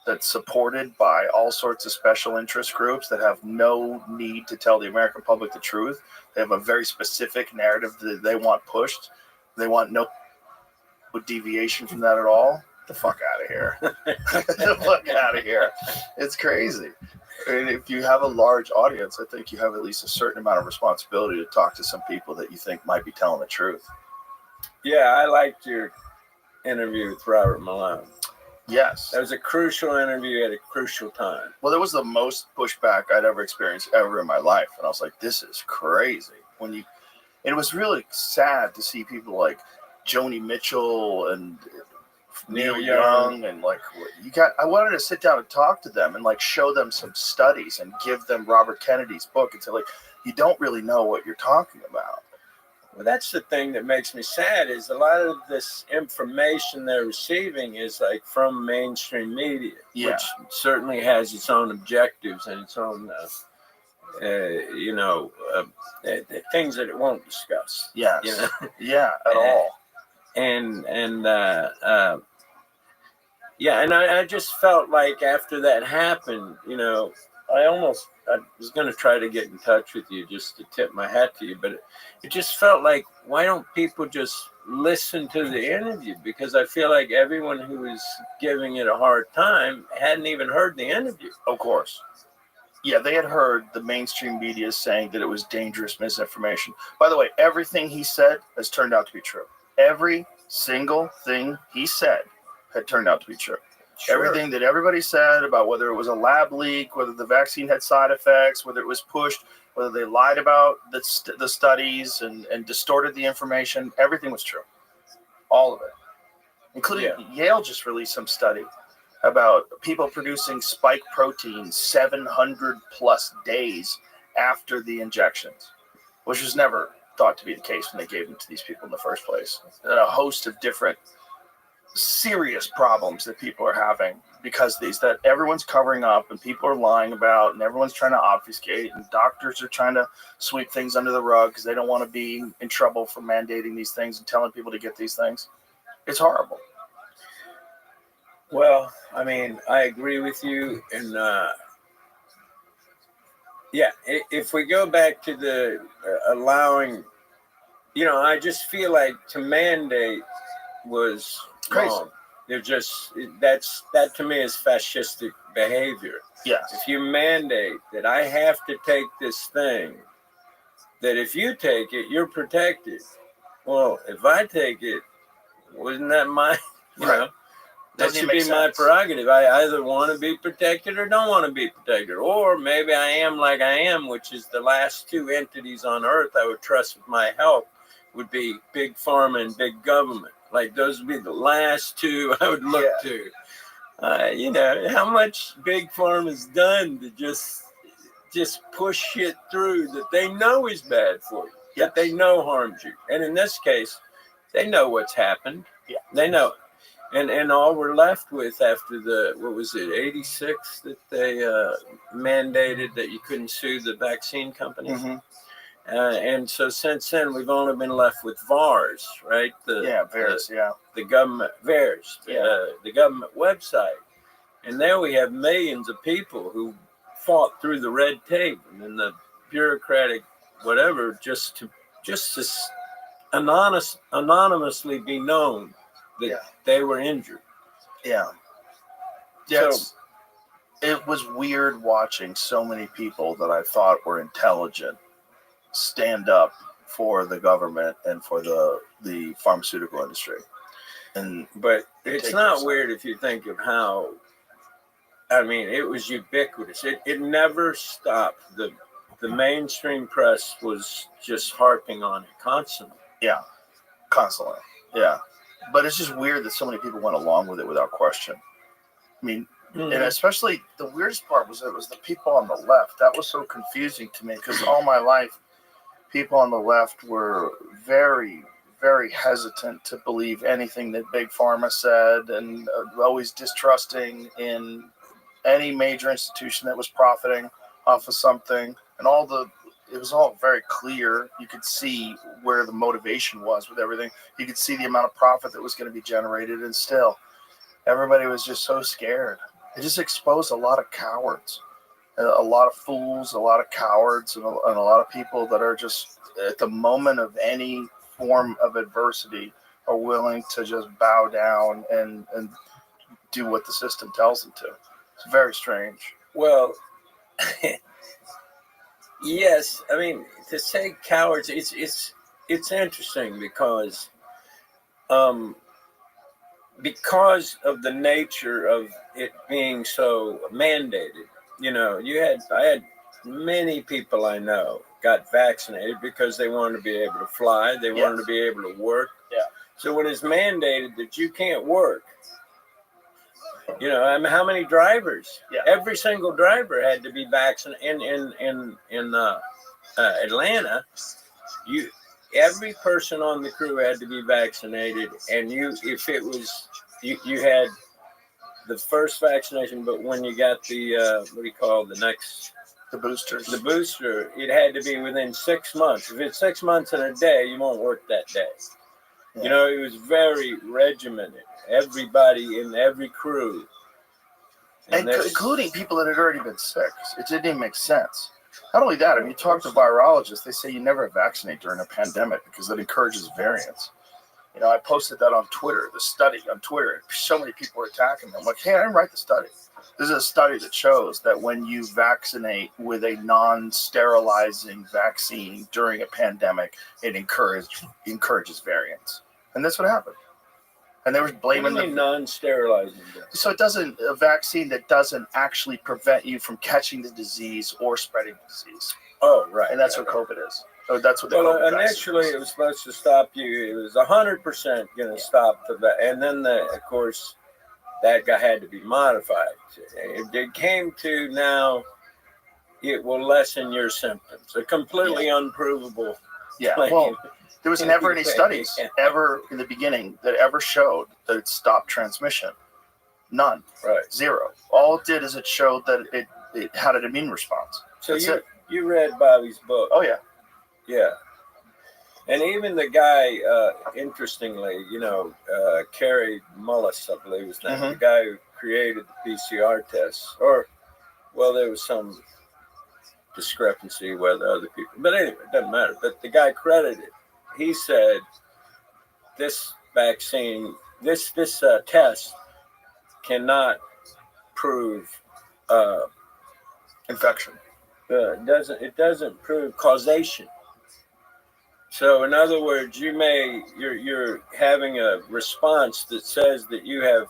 That's supported by all sorts of special interest groups that have no need to tell the American public the truth. They have a very specific narrative that they want pushed. They want no deviation from that at all. Get the fuck out of here. Get the fuck out of here. It's crazy. And if you have a large audience, I think you have at least a certain amount of responsibility to talk to some people that you think might be telling the truth. Yeah, I liked your interview with Robert Malone. Yes. That was a crucial interview at a crucial time. Well, there was the most pushback I'd ever experienced ever in my life. And I was like, this is crazy. It was really sad to see people like Joni Mitchell and Neil Young and I wanted to sit down and talk to them and show them some studies and give them Robert Kennedy's book and say, you don't really know what you're talking about. Well, that's the thing that makes me sad is a lot of this information they're receiving is from mainstream media, which certainly has its own objectives and its own, things that it won't discuss. Yes. Yeah, at all. And I just felt like after that happened, I was going to try to get in touch with you just to tip my hat to you, but it just felt like, why don't people just listen to the interview? Because I feel like everyone who was giving it a hard time hadn't even heard the interview. Of course. Yeah, they had heard the mainstream media saying that it was dangerous misinformation. By the way, everything he said has turned out to be true. Every single thing he said had turned out to be true. Sure. Everything that everybody said about whether it was a lab leak, whether the vaccine had side effects, whether it was pushed, whether they lied about the studies and distorted the information, everything was true. All of it. Including Yale just released some study about people producing spike protein 700 plus days after the injections, which was never thought to be the case when they gave them to these people in the first place. And a host of different serious problems that people are having because that everyone's covering up and people are lying about and everyone's trying to obfuscate and doctors are trying to sweep things under the rug because they don't want to be in trouble for mandating these things and telling people to get these things. It's horrible. Well, I mean, I agree with you. And if we go back to the allowing, I just feel like to mandate was wrong. That to me is fascistic behavior. Yes. If you mandate that I have to take this thing, that if you take it, you're protected. Well, if I take it, wasn't that my, that should be my prerogative. I either want to be protected or don't want to be protected. Or maybe I am like I am, which is the last two entities on earth I would trust with my health would be big pharma and big government. Like those would be the last two I would look to. You know how much Big Pharma has done to just push shit through that they know is bad for you, that they know harms you. And in this case, they know what's happened. Yeah. They know. And all we're left with after the, what was it, 86 that they mandated that you couldn't sue the vaccine companies. Mm-hmm. And so since then, we've only been left with VARS, right? VARS, the government, VARS, the government website. And there we have millions of people who fought through the red tape and the bureaucratic whatever just to anonymously be known that they were injured. Yeah. Yes. So, it was weird watching so many people that I thought were intelligent stand up for the government and for the pharmaceutical industry. But it's not weird if you think of how, I mean, it was ubiquitous. It never stopped. The mainstream press was just harping on it constantly. Yeah, constantly. Yeah. But it's just weird that so many people went along with it without question. I mean, and especially the weirdest part was it was the people on the left. That was so confusing to me because all my life, people on the left were very, very hesitant to believe anything that Big Pharma said and always distrusting in any major institution that was profiting off of something. And it was all very clear. You could see where the motivation was with everything. You could see the amount of profit that was going to be generated, and still, everybody was just so scared. It just exposed a lot of cowards, a lot of fools, a lot of cowards, and a lot of people that are just, at the moment of any form of adversity, are willing to just bow down and do what the system tells them to. It's very strange. Well, yes, I mean, to say cowards, it's interesting because of the nature of it being so mandated. You know, I had many people I know got vaccinated because they wanted to be able to fly, they wanted to be able to work. Yeah. So when it's mandated that you can't work, you know, I mean, how many drivers? Yeah. Every single driver had to be vaccinated in Atlanta. Every person on the crew had to be vaccinated, and if it was you had the first vaccination, but when you got the what do you call the boosters? The booster, it had to be within 6 months. If it's 6 months and a day, you won't work that day. Yeah. You know, it was very regimented. Everybody in every crew. And including people that had already been sick. It didn't even make sense. Not only that, if you talk to virologists, they say you never vaccinate during a pandemic because that encourages variants. You know, I posted that on Twitter, the study on Twitter, and so many people were attacking me. I'm like, hey, I didn't write the study. This is a study that shows that when you vaccinate with a non-sterilizing vaccine during a pandemic, it encourages variants. And that's what happened. And they were blaming the non-sterilizing. So a vaccine that doesn't actually prevent you from catching the disease or spreading the disease. Oh, right. And that's what COVID is. So that's what the COVID vaccine initially is. It was supposed to stop you. It was 100% going to stop that. And then, of course, that guy had to be modified. It came to now, it will lessen your symptoms. A completely unprovable claim. Well, there was never any studies ever in the beginning that ever showed that it stopped transmission. None. Right. Zero. All it did is it showed that it had an immune response. So you read Bobby's book? Oh, yeah. Yeah. And even the guy, interestingly, you know, Kerry Mullis, I believe his name, the guy who created the PCR tests, there was some discrepancy with other people. But anyway, it doesn't matter. But the guy credited, he said, this vaccine, this test cannot prove infection. It doesn't prove causation. So in other words, you're having a response that says that you have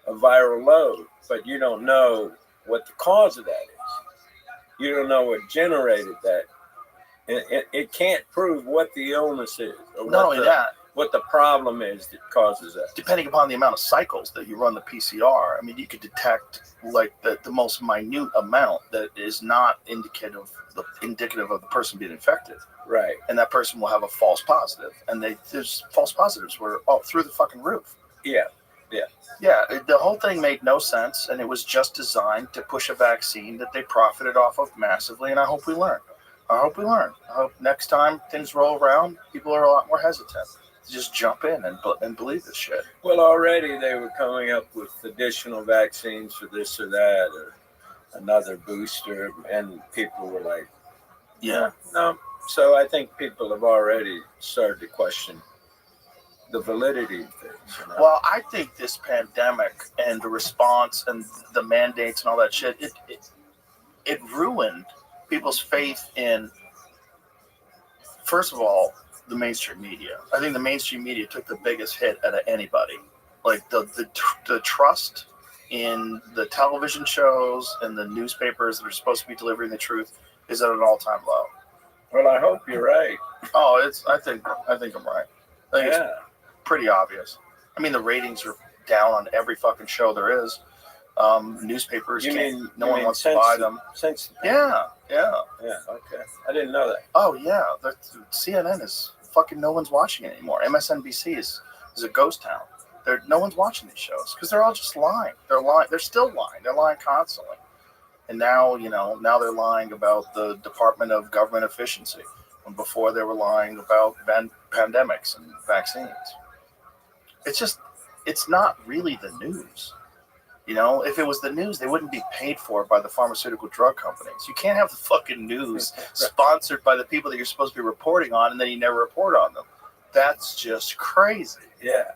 a viral load, but you don't know what the cause of that is. You don't know what generated that. It can't prove what the illness is. Or Not only that, what the problem is that causes that. Depending upon the amount of cycles that you run the PCR, I mean, you could detect like the most minute amount that is not indicative of the person being infected. Right. And that person will have a false positive. And there's false positives were all through the fucking roof. Yeah. Yeah. Yeah, the whole thing made no sense, and it was just designed to push a vaccine that they profited off of massively, and I hope we learn. I hope next time things roll around, people are a lot more hesitant to just jump in and believe this shit. Well, already they were coming up with additional vaccines for this or that, or another booster, and people were like, yeah. No. So I think people have already started to question the validity of things. You know? Well, I think this pandemic and the response and the mandates and all that shit, it ruined people's faith in, first of all, the mainstream media. I think the mainstream media took the biggest hit out of anybody. Like the trust in the television shows and the newspapers that are supposed to be delivering the truth is at an all-time low. Well, I hope you're right. Oh, I think I'm right. I think Yeah. it's pretty obvious. I mean, the ratings are down on every fucking show there is. Newspapers no one wants to buy them. Yeah. Okay, I didn't know that. Oh yeah, CNN is fucking no one's watching it anymore. MSNBC is a ghost town. No one's watching these shows because they're all just lying. They're still lying. They're lying constantly. And now they're lying about the Department of Government Efficiency, when before they were lying about pandemics and vaccines. It's not really the news. If it was the news, they wouldn't be paid for by the pharmaceutical drug companies. You can't have the fucking news sponsored by the people that you're supposed to be reporting on, and then you never report on them. That's just crazy. Yeah.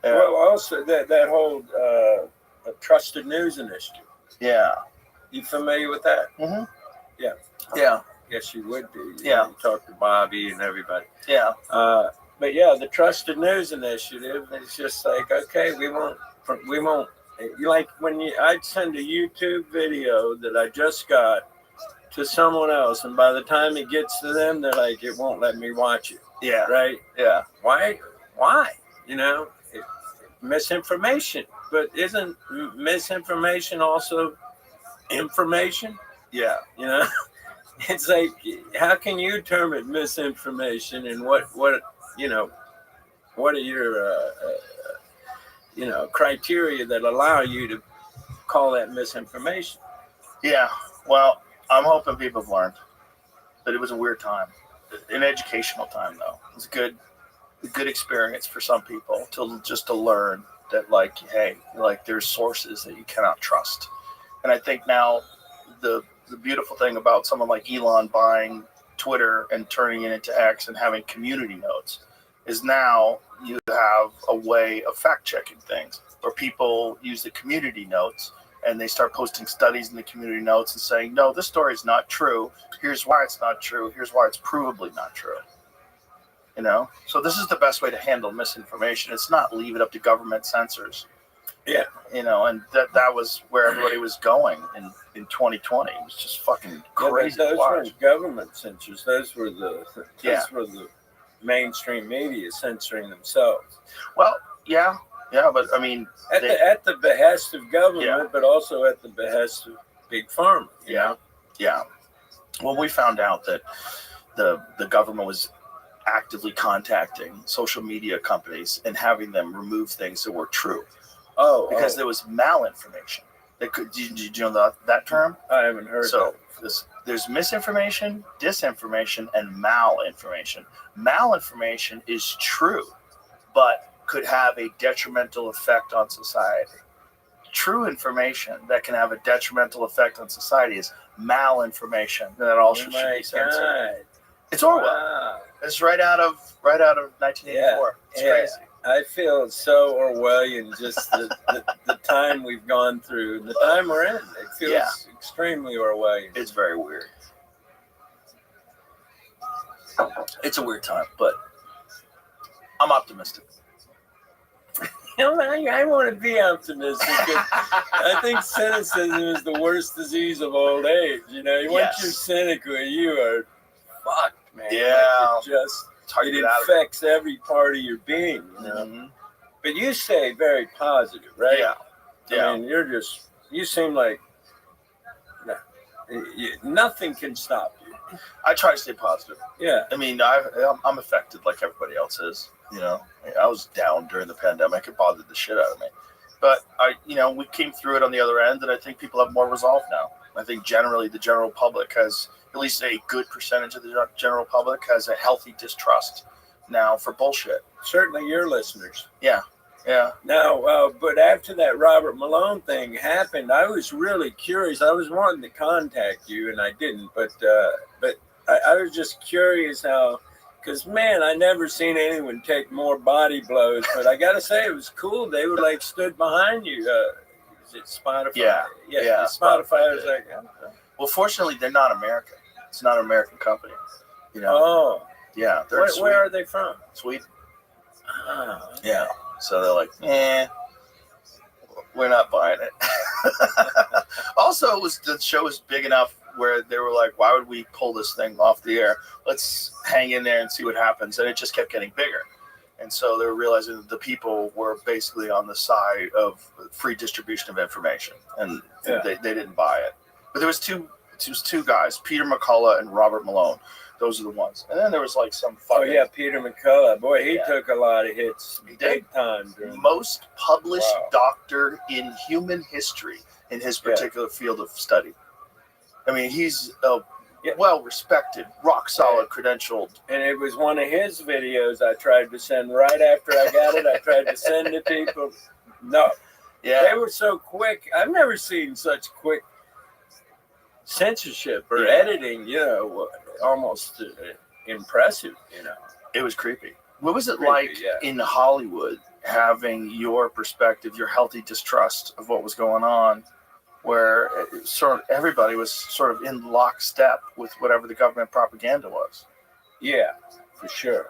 Well, also that whole trusted news initiative. Yeah. You familiar with that? Mm-hmm. Yeah. Yeah. Guess you would be. Yeah. You talk to Bobby and everybody. Yeah. But yeah, the Trusted News Initiative is just like, okay, we won't. Like I'd send a YouTube video that I just got to someone else, and by the time it gets to them, they're like, it won't let me watch it. Yeah. Right. Yeah. Why? Misinformation. But isn't misinformation also information? Yeah. It's like, how can you term it misinformation, and what are your criteria that allow you to call that misinformation? Yeah. Well, I'm hoping people have learned that it was a weird time, an educational time though. It was a good experience for some people to learn that, like, hey, like, there's sources that you cannot trust. And I think now the beautiful thing about someone like Elon buying Twitter and turning it into X and having community notes is now you have a way of fact checking things where people use the community notes and they start posting studies in the community notes and saying, no, this story is not true. Here's why it's not true. Here's why it's provably not true. So this is the best way to handle misinformation. It's not leave it up to government censors. Yeah. And that was where everybody was going in 2020. It was just fucking crazy. Yeah, those weren't government censors. Those were the mainstream media censoring themselves. Well, yeah, but I mean, at the behest of government, but also at the behest of big pharma. Yeah. Well, we found out that the government was actively contacting social media companies and having them remove things that were true. Because there was malinformation. Did you know that term? I haven't heard. So there's misinformation, disinformation, and malinformation. Malinformation is true, but could have a detrimental effect on society. True information that can have a detrimental effect on society is malinformation. And that also should be censored. It's Orwell. Wow. It's right out of 1984. Yeah, it's crazy. I feel so Orwellian, just the time we've gone through, the time we're in. It feels extremely Orwellian. It's very weird. It's a weird time, but I'm optimistic. I want to be optimistic. I think cynicism is the worst disease of old age. Once you're cynical, you are fucked, man. Yeah. Just hard it to get out of it. infects every part of your being, you know. But you stay very positive, right? Yeah. Yeah. I mean, you seem like nothing can stop you. I try to stay positive. Yeah. I mean, I'm affected like everybody else is. You know, I was down during the pandemic. It bothered the shit out of me. But we came through it on the other end, and I think people have more resolve now. I think generally the general public has, at least a good percentage of the general public has a healthy distrust now for bullshit. Certainly your listeners. Yeah. Yeah. Now, but after that Robert Malone thing happened, I was really curious. I was wanting to contact you, and I didn't. But I was just curious how, because man, I never seen anyone take more body blows. But I got to say, it was cool. They were like stood behind you. Is it Spotify? Yeah. Spotify was like. Well, fortunately, they're not American. It's not an American company. You know. Oh. Yeah. Where are they from? Sweden. Oh. Yeah. So they're like, we're not buying it. Also, the show was big enough where they were like, why would we pull this thing off the air? Let's hang in there and see what happens. And it just kept getting bigger. And so they were realizing that the people were basically on the side of free distribution of information. And they didn't buy it. But there was two guys, Peter McCullough and Robert Malone. Those are the ones. And then there was like some fucking... Oh, yeah, Peter McCullough. Boy, he took a lot of hits big time. Most published doctor in human history in his particular field of study. I mean, he's a well-respected, rock-solid, credentialed. And it was one of his videos I tried to send right after I got it. I tried to send to people. No. Yeah. They were so quick. I've never seen such quick censorship or editing, almost impressive, It was creepy. What was it like in Hollywood having your perspective, your healthy distrust of what was going on, where sort of everybody was sort of in lockstep with whatever the government propaganda was? Yeah, for sure.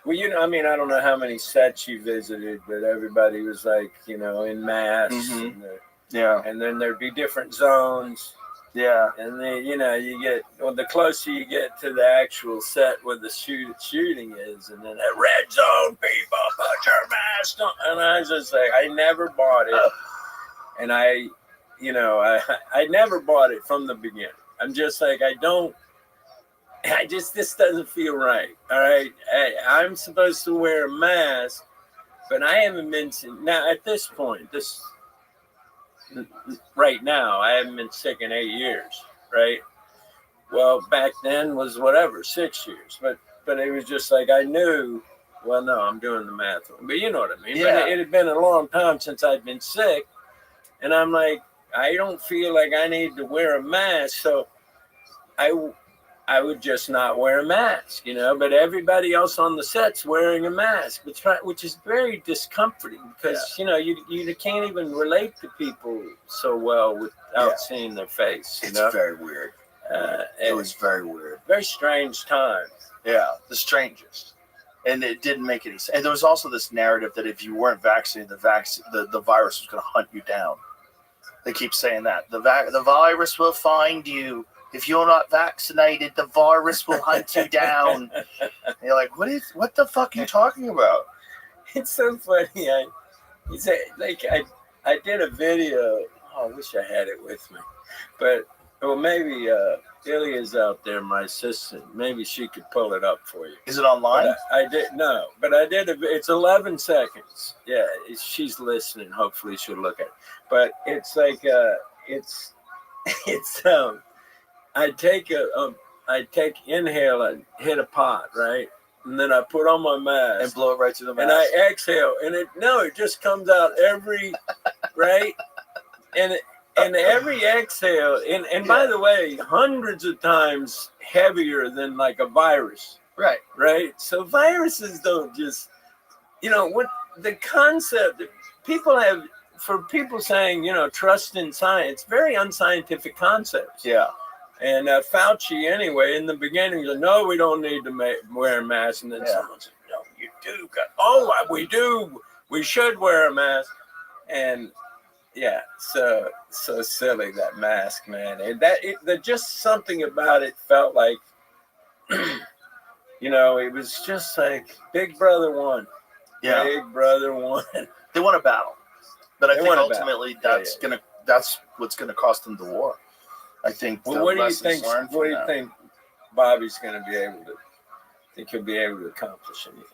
Well, I mean, I don't know how many sets you visited, but everybody was like, in mass. Mm-hmm. And then there'd be different zones. Yeah. And then, you get, the closer you get to the actual set where the shooting is, and then that red zone, people, put your mask on. And I was just like, I never bought it. And I never bought it from the beginning. I'm just like, this doesn't feel right. All right. I'm supposed to wear a mask, but I haven't been, now at this point, right now, I haven't been sick in 8 years, right? Well, back then was 6 years, but it was just like I knew. Well, no, I'm doing the math, but you know what I mean. Yeah. But it had been a long time since I'd been sick, and I'm like, I don't feel like I need to wear a mask, so I would just not wear a mask, But everybody else on the set's wearing a mask, which is very discomforting because you can't even relate to people so well without seeing their face. It's very weird. It was very weird. Very strange time. Yeah, the strangest. And it didn't make any sense. And there was also this narrative that if you weren't vaccinated, the virus was going to hunt you down. They keep saying that the virus will find you. If you're not vaccinated, the virus will hunt you down. And you're like, what the fuck are you talking about? It's so funny. I did a video. Oh, I wish I had it with me. But maybe Ilya's out there, my assistant. Maybe she could pull it up for you. Is it online? But I did it's 11 seconds. Yeah, she's listening. Hopefully she'll look at it. But it's like I take inhale and hit a pot, right? And then I put on my mask and blow it right through the mask. And I exhale, and it just comes out every right, and every exhale, and by the way, hundreds of times heavier than like a virus. Right. So viruses don't just, what the concept people have for people saying, trust in science, very unscientific concepts. Yeah. And Fauci, anyway, in the beginning, said, no, we don't need to wear a mask. And then someone said, no, you do. We do. We should wear a mask. And yeah, so silly, that mask, man. And just something about it felt like You know, it was just like Big Brother won. Yeah. Big Brother won. They won a battle, but I They think won a battle. ultimately that's what's gonna cost them the war. I think Well, the what do you lessons think? learned What from do you that. think Bobby's going to be able to? Think he'll be able to accomplish anything?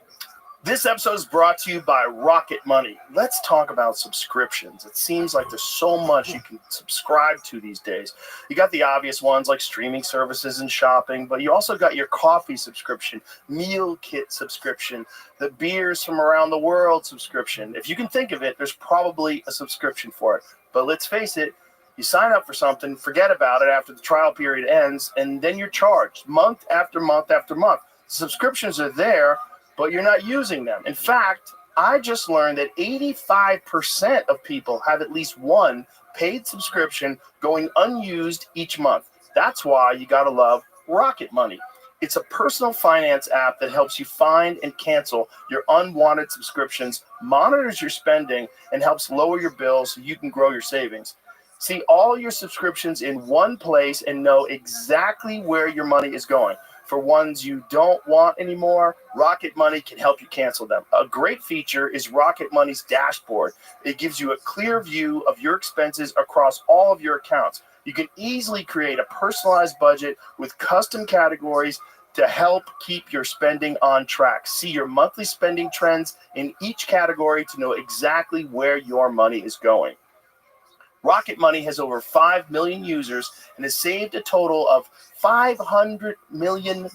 This episode is brought to you by Rocket Money. Let's talk about subscriptions. It seems like there's so much you can subscribe to these days. You got the obvious ones like streaming services and shopping, but you also got your coffee subscription, meal kit subscription, the beers from around the world subscription. If you can think of it, there's probably a subscription for it. But let's face it, you sign up for something, forget about it after the trial period ends, and then you're charged month after month after month. Subscriptions are there, but you're not using them. In fact, I just learned that 85% of people have at least one paid subscription going unused each month. That's why you gotta love Rocket Money. It's a personal finance app that helps you find and cancel your unwanted subscriptions, monitors your spending, and helps lower your bills so you can grow your savings. See all your subscriptions in one place and know exactly where your money is going. For ones you don't want anymore, Rocket Money can help you cancel them. A great feature is Rocket Money's dashboard. It gives you a clear view of your expenses across all of your accounts. You can easily create a personalized budget with custom categories to help keep your spending on track. See your monthly spending trends in each category to know exactly where your money is going. Rocket Money has over 5 million users and has saved a total of $500 million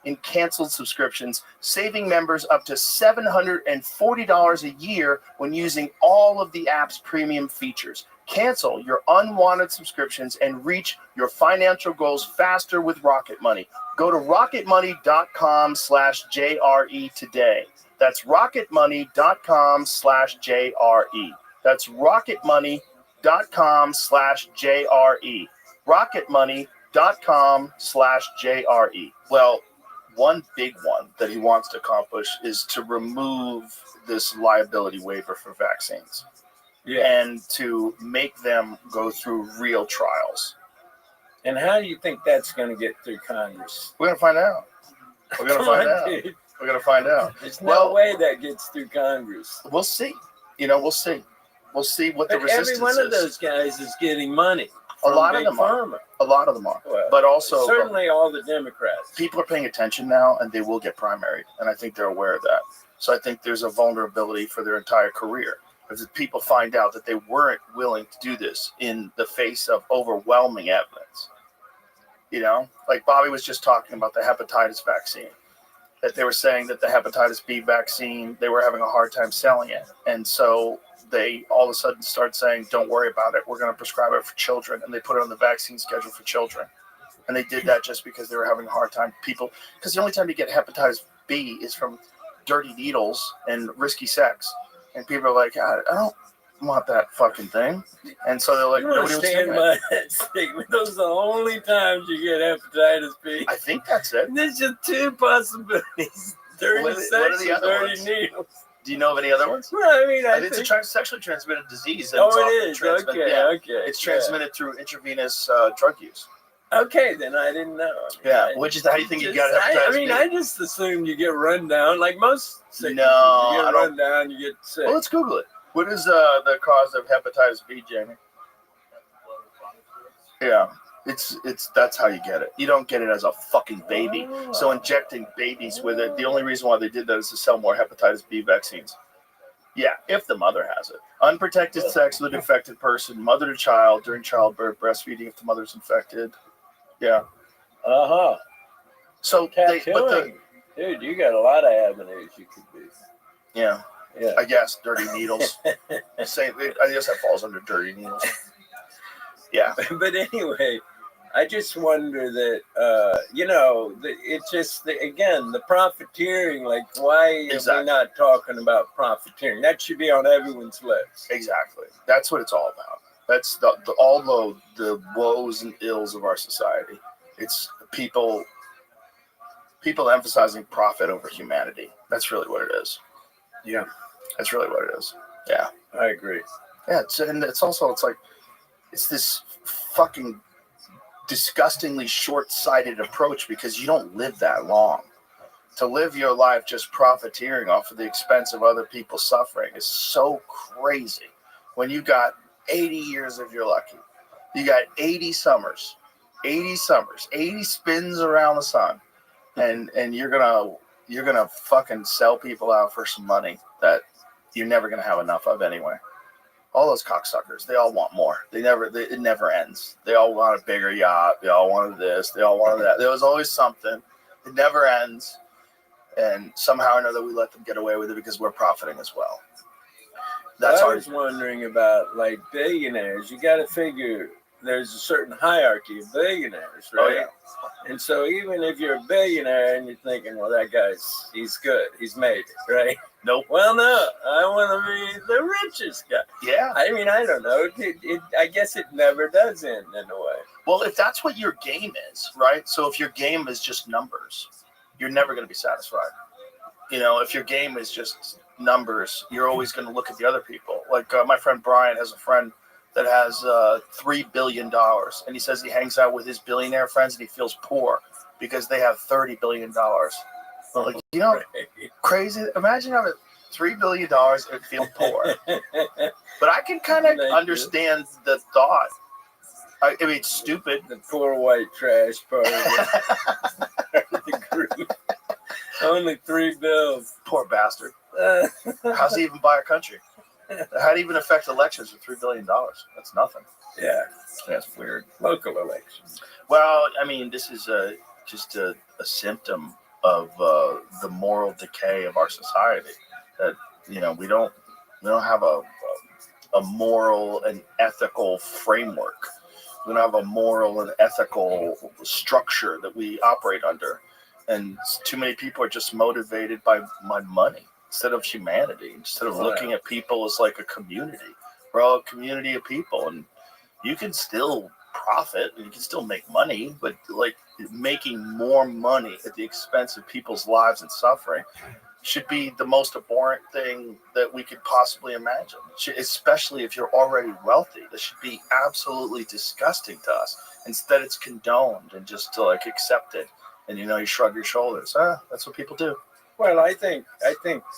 in canceled subscriptions, saving members up to $740 a year when using all of the app's premium features. Cancel your unwanted subscriptions and reach your financial goals faster with Rocket Money. Go to rocketmoney.com/JRE today. That's rocketmoney.com/JRE. That's rocketmoney.com/JRE. rocketmoney.com/JRE. Well, one big one that he wants to accomplish is to remove this liability waiver for vaccines. And to make them go through real trials. And how do you think that's going to get through Congress? We're going to find out. We're going to find out. Dude. We're going to find out. There's no way that gets through Congress. We'll see. We'll see. We'll see what the resistance is. Every one of those guys is getting money. A lot of Big them Pharma. are. A lot of them are. Well, but also certainly all the Democrats. People are paying attention now, and they will get primaried, and I think they're aware of that. So I think there's a vulnerability for their entire career. Because people find out that they weren't willing to do this in the face of overwhelming evidence. Like Bobby was just talking about the hepatitis vaccine, that they were saying that the hepatitis B vaccine, they were having a hard time selling it. And so they all of a sudden start saying, don't worry about it. We're going to prescribe it for children. And they put it on the vaccine schedule for children. And they did that just because they were having a hard time. Because the only time you get hepatitis B is from dirty needles and risky sex. And people are like, I don't want that fucking thing. And so they're like, nobody was taking by that statement. Those are the only times you get hepatitis B. I think that's it. There's just two possibilities. Dirty sex what are the and other dirty ones? needles. Do you know of any other ones? Well, I mean, I it's think... a sexually transmitted disease. Oh, it is? Okay. It's transmitted through intravenous drug use. Okay, then I didn't know. Which is how you think you got hepatitis B? I just assumed you get run down, like most sicknesses. No, you get run down, you get sick. Well, let's Google it. What is the cause of hepatitis B, Jamie? Yeah, that's how you get it. You don't get it as a fucking baby. So injecting babies with it, the only reason why they did that is to sell more hepatitis B vaccines. Yeah, if the mother has it. Unprotected sex with an infected person, mother to child, during childbirth, breastfeeding if the mother's infected. Yeah. So dude, you got a lot of avenues you could be. Yeah. I guess dirty needles. I guess that falls under dirty needles. Yeah. But anyway, I just wonder that it's just again the profiteering. Like, why are we not talking about profiteering? That should be on everyone's lips. Exactly. That's what it's all about. That's all the woes and ills of our society. It's people emphasizing profit over humanity. That's really what it is. Yeah. That's really what it is. Yeah. I agree. Yeah. It's this fucking disgustingly short-sighted approach because you don't live that long. to live your life just profiteering off of the expense of other people's suffering is so crazy. When you got 80 years if you're lucky, you got 80 summers, 80 spins around the sun, and you're gonna fucking sell people out for some money that you're never gonna have enough of anyway. All those cocksuckers, they all want more. It never ends. They all want a bigger yacht. They all wanted this. They all wanted that. There was always something. It never ends. And somehow or another, we let them get away with it because we're profiting as well. That's I was wondering about like billionaires. You got to figure there's a certain hierarchy of billionaires, right? Oh, yeah. And so even if you're a billionaire and you're thinking, well, he's good, he's made it, right? Nope. Well, no, I want to be the richest guy. Yeah. I mean, I don't know. I guess it never does end in a way. Well, if that's what your game is, right? So if your game is just numbers, you're never going to be satisfied. You know, if your game is just numbers, you're always going to look at the other people. Like my friend Brian has a friend that has $3 billion, and he says he hangs out with his billionaire friends and he feels poor because they have $30 billion. Like, you know, crazy. Imagine having $3 billion and feel poor. But I can kind of understand the thought. I mean, it's stupid. The poor white trash part of the group. Only $3 bills. Poor bastard. How's he even buy a country? How do it even affect elections with $3 billion? That's nothing. Yeah. That's weird. Local elections. Well, I mean, this is just a symptom of the moral decay of our society. That, you know, we don't have a moral and ethical framework. We don't have a moral and ethical structure that we operate under. And too many people are just motivated by money instead of humanity, instead of looking at people as like a community. We're all a community of people, and you can still profit and you can still make money, but like making more money at the expense of people's lives and suffering should be the most abhorrent thing that we could possibly imagine, especially if you're already wealthy. This should be absolutely disgusting to us. Instead, it's condoned and just like accepted. And, you know, you shrug your shoulders. That's what people do. Well, I think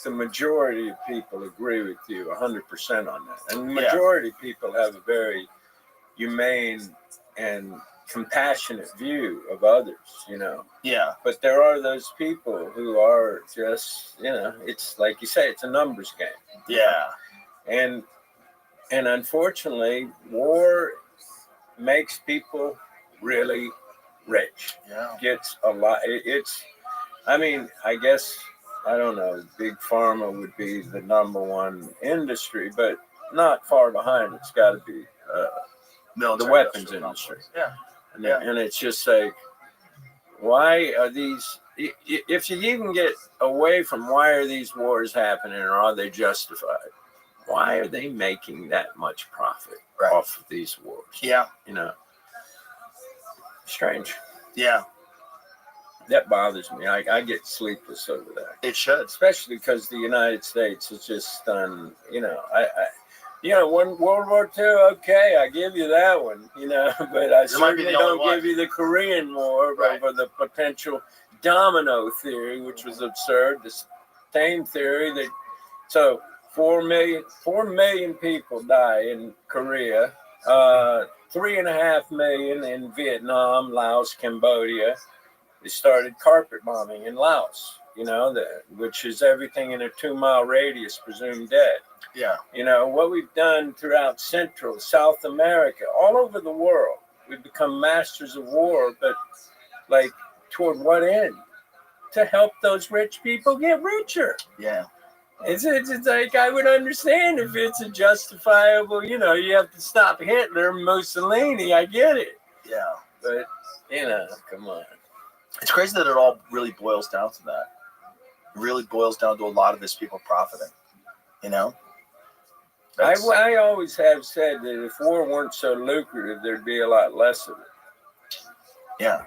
the majority of people agree with you 100% on that. And the majority of people have a very humane and compassionate view of others, you know. Yeah. But there are those people who are just, you know, it's like you say, it's a numbers game. Yeah. And unfortunately, war makes people really rich. Yeah. Gets a lot. I mean, I guess, I don't know, big pharma would be the number one industry, but not far behind. It's got to be the weapons industry. Yeah. And it's just like, why are these, if you even get away from why are these wars happening or are they justified, why are they making that much profit off of these wars? Yeah. You know, strange. Yeah. That bothers me. I get sleepless over that. It should. Especially because the United States has just done, you know, one World War II, okay, I give you that one, you know, but I certainly don't give you the Korean War over the potential domino theory, which was absurd. The same theory that, so 4 million people die in Korea, 3.5 million in Vietnam, Laos, Cambodia. They started carpet bombing in Laos, you know, which is everything in a 2-mile radius presumed dead. Yeah. You know, what we've done throughout Central, South America, all over the world, we've become masters of war, but like toward what end? To help those rich people get richer. Yeah. It's like, I would understand if it's a justifiable, you know, you have to stop Hitler, Mussolini, I get it. Yeah. But, you know, come on. It's crazy that it all really boils down to that. It really boils down to a lot of this people profiting, you know? I always have said that if war weren't so lucrative, there'd be a lot less of it. Yeah.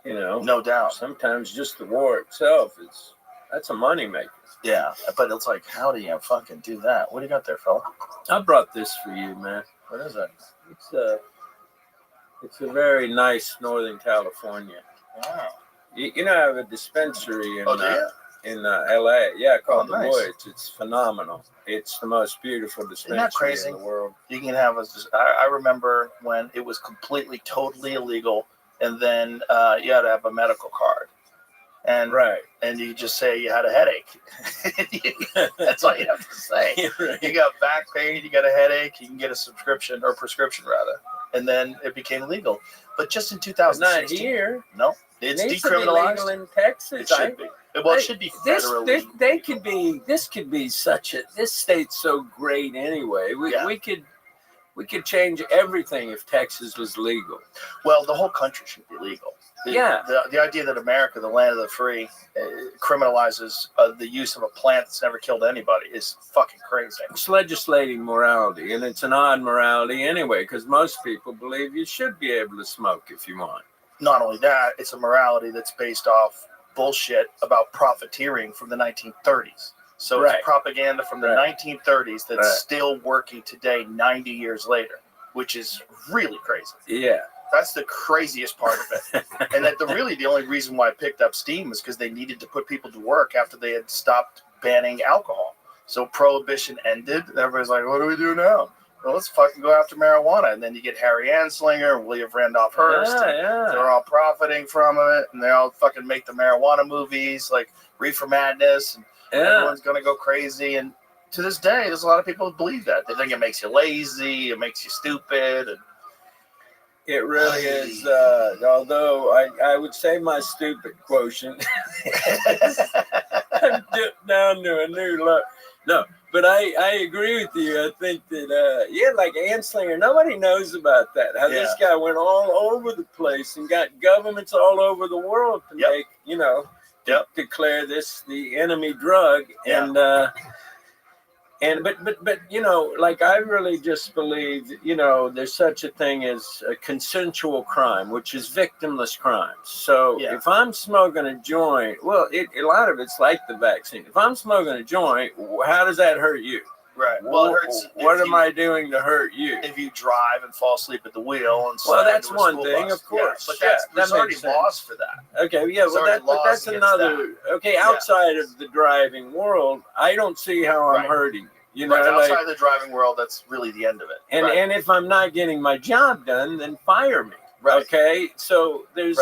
You know? No doubt. Sometimes just the war itself, that's a moneymaker. Yeah, but it's like, how do you fucking do that? What do you got there, fella? I brought this for you, man. What is it? It's a very nice Northern California. Wow. You know, I have a dispensary in Oh, do you? in L.A. Yeah, called Oh, The nice. Woods. It's phenomenal. It's the most beautiful Isn't that dispensary crazy? in the world. You can have I remember when it was completely, totally illegal, and then you had to have a medical card. And and you just say you had a headache. That's all you have to say. You got back pain, you got a headache, you can get a subscription or prescription rather, and then it became legal. But just in 2016, Not here. No, it's It needs to be decriminalized. legal in Texas. It should be. Well, it should be federally. This could be such a. This state's so great anyway. We could change everything if Texas was legal. Well, the whole country should be legal. The idea that America, the land of the free, criminalizes the use of a plant that's never killed anybody is fucking crazy. It's legislating morality, and it's an odd morality anyway, because most people believe you should be able to smoke if you want. Not only that, it's a morality that's based off bullshit about profiteering from the 1930s. So it's propaganda from the 1930s that's still working today, 90 years later, which is really crazy. Yeah. That's the craziest part of it. And that the only reason why it picked up steam is because they needed to put people to work after they had stopped banning alcohol. So prohibition ended. And everybody's like, what do we do now? Well, let's fucking go after marijuana. And then you get Harry Anslinger and William Randolph Hearst. They're all profiting from it. And they all fucking make the marijuana movies like Reefer Madness. And everyone's going to go crazy. And to this day, there's a lot of people who believe that. They think it makes you lazy. It makes you stupid. And it really is. Although I would say my stupid quotient dipped down to a new low. No, but I agree with you. I think that, like Anslinger, nobody knows about that. How this guy went all over the place and got governments all over the world to make, declare this the enemy drug. But like I really just believe, there's such a thing as a consensual crime, which is victimless crimes. So if I'm smoking a joint, well, a lot of it's like the vaccine. If I'm smoking a joint, how does that hurt you? Right. Well, it hurts. What am I doing to hurt you? If you drive and fall asleep at the wheel and well, that's one thing, of course. But there's already laws for that. Okay, yeah, but that's another. Okay, outside of the driving world, I don't see how I'm hurting. Outside the driving world, that's really the end of it. And if I'm not getting my job done, then fire me. Right. Okay. So there's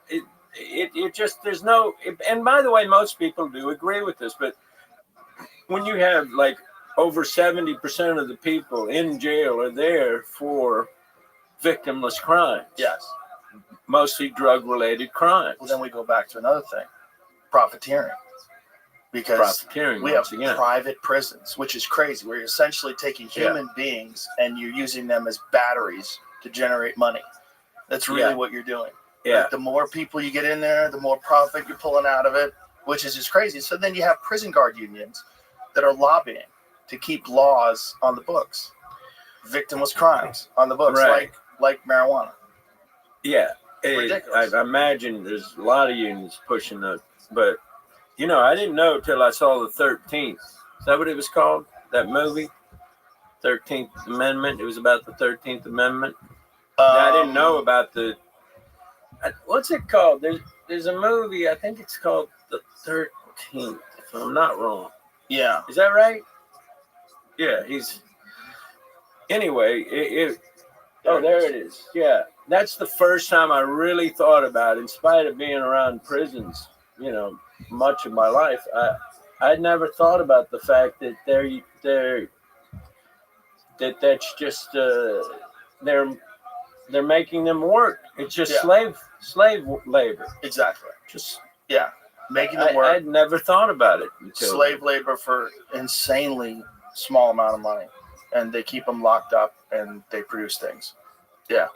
it just there's no. And by the way, most people do agree with this, but when you have like over 70% of the people in jail are there for victimless crimes. Yes. Mostly drug-related crimes. Well, then we go back to another thing: profiteering. Because we have private prisons, which is crazy. Where you're essentially taking human beings and you're using them as batteries to generate money. That's really what you're doing. Yeah. Like the more people you get in there, the more profit you're pulling out of it, which is just crazy. So then you have prison guard unions that are lobbying to keep laws on the books, victimless crimes on the books, like marijuana. Yeah. I imagine there's a lot of unions pushing it, but I didn't know till I saw the 13th. Is that what it was called? That movie? 13th Amendment. It was about the 13th Amendment. I didn't know about what's it called? There's a movie, I think it's called The 13th, if I'm not wrong. Yeah. Is that right? Yeah, anyway, there it is. Yeah. That's the first time I really thought about it, in spite of being around prisons, much of my life. I'd never thought about the fact that that's just they're making them work. It's just slave labor. Exactly. Just making them work. I'd never thought about it until slave labor for insanely small amount of money, and they keep them locked up and they produce things. Yeah.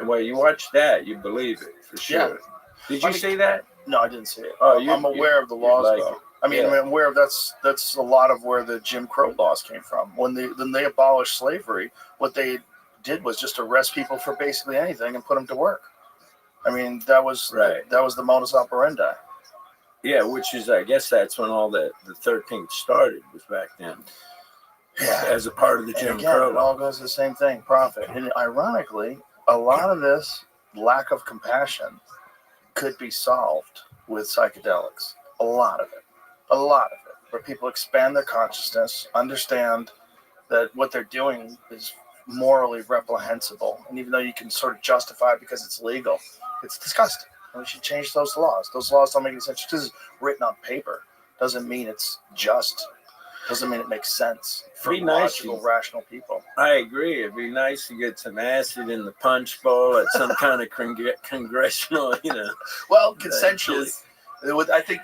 Well, you watch that, you believe it for sure. Did you see that? No, I didn't see it. Oh, I'm aware of the laws, though. I'm aware of that's a lot of where the Jim Crow laws came from. When they abolished slavery, what they did was just arrest people for basically anything and put them to work. I mean, that was the modus operandi. Yeah, which is, I guess that's when all the 13th started, was back then. Yeah. As a part of the Jim Crow law. It all goes to the same thing, profit. And ironically, a lot of this lack of compassion could be solved with psychedelics. A lot of it, where people expand their consciousness, understand that what they're doing is morally reprehensible, and even though you can sort of justify it because it's legal, it's disgusting. And we should change those laws. Those laws don't make any sense. Just because it's written on paper doesn't mean it's just. Doesn't mean it makes sense for logical, rational people. I agree. It'd be nice to get some acid in the punch bowl at some kind of congressional, Well, consensually. I think.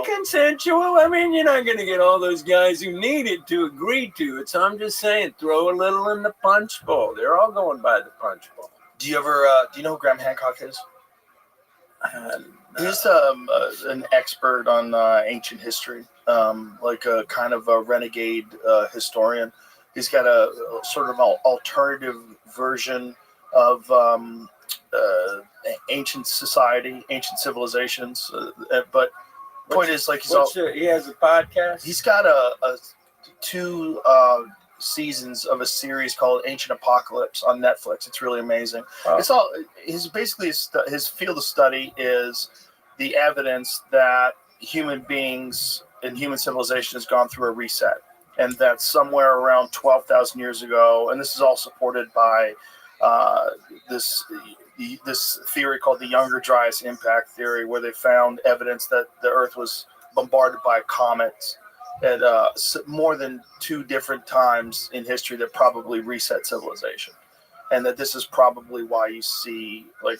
Consensual. I mean, you're not going to get all those guys who need it to agree to it. So I'm just saying, throw a little in the punch bowl. They're all going by the punch bowl. Do you know who Graham Hancock is? He's an expert on ancient history, like a kind of a renegade historian. He's got a sort of alternative version of ancient society, ancient civilizations. But point is, like, he has a podcast. He's got two seasons of a series called Ancient Apocalypse on Netflix. It's really amazing. Wow. It's all his field of study is the evidence that human beings and human civilization has gone through a reset, and that somewhere around 12,000 years ago, and this is all supported by this theory called the Younger Dryas impact theory, where they found evidence that the Earth was bombarded by comets at more than 2 different times in history that probably reset civilization, and that this is probably why you see like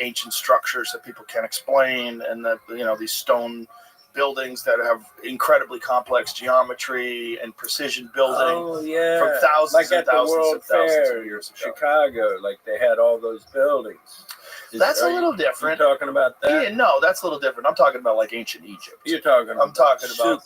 ancient structures that people can't explain, and that these stone buildings that have incredibly complex geometry and precision building from thousands and thousands of years ago. Chicago, like they had all those buildings. That's a little different. You're talking about that? Yeah, no, that's a little different. I'm talking about like ancient Egypt. I'm talking about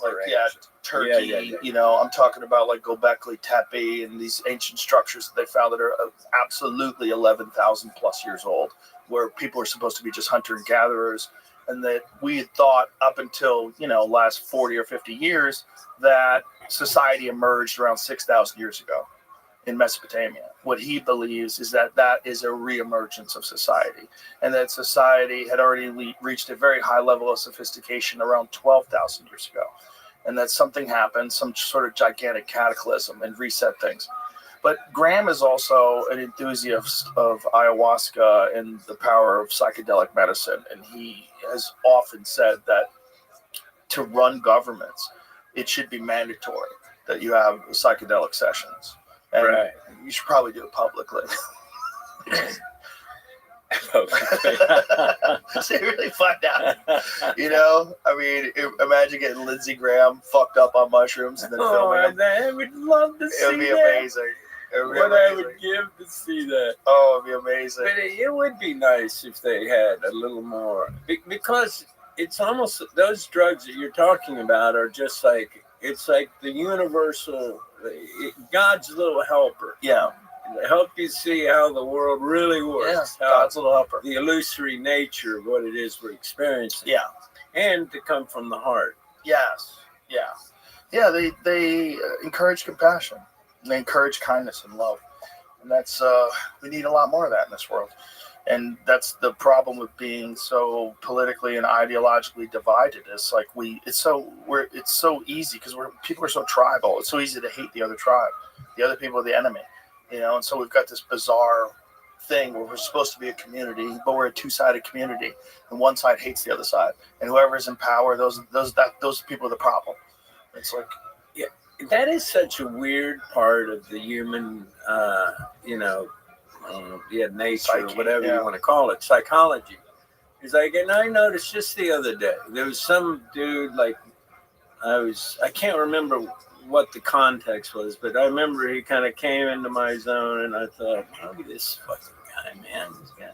Turkey. I'm talking about like Göbekli Tepe and these ancient structures that they found that are absolutely 11,000 plus years old, where people are supposed to be just hunter and gatherers, and that we had thought up until last 40 or 50 years that society emerged around 6,000 years ago in Mesopotamia. What he believes is that is a reemergence of society, and that society had already reached a very high level of sophistication around 12,000 years ago, and that something happened, some sort of gigantic cataclysm, and reset things. But Graham is also an enthusiast of ayahuasca and the power of psychedelic medicine, and he has often said that to run governments, it should be mandatory that you have psychedelic sessions. And you should probably do it publicly. So you really find out. I mean, imagine getting Lindsey Graham fucked up on mushrooms and then filming him. I would love to see that. It would be amazing. I would give to see that. Oh, it'd be amazing. But it would be nice if they had a little more, because it's almost, those drugs that you're talking about are just like, it's like the universal, God's little helper. Yeah. To help you see how the world really works. Yeah, God's little helper. The illusory nature of what it is we're experiencing. Yeah. And to come from the heart. Yes. Yeah. Yeah, they encourage compassion. And they encourage kindness and love. And that's, we need a lot more of that in this world. And that's the problem with being so politically and ideologically divided. It's like it's so easy because people are so tribal. It's so easy to hate the other tribe. The other people are the enemy, and so we've got this bizarre thing where we're supposed to be a community, but we're a two-sided community, and one side hates the other side, and whoever's in power, those people are the problem. It's like, yeah, that is such a weird part of the human, nature, psyche, or whatever you want to call it, psychology. It's like, and I noticed just the other day, there was some dude, like, I can't remember what the context was, but I remember he kind of came into my zone, and I thought, look at this fucking guy, man. This guy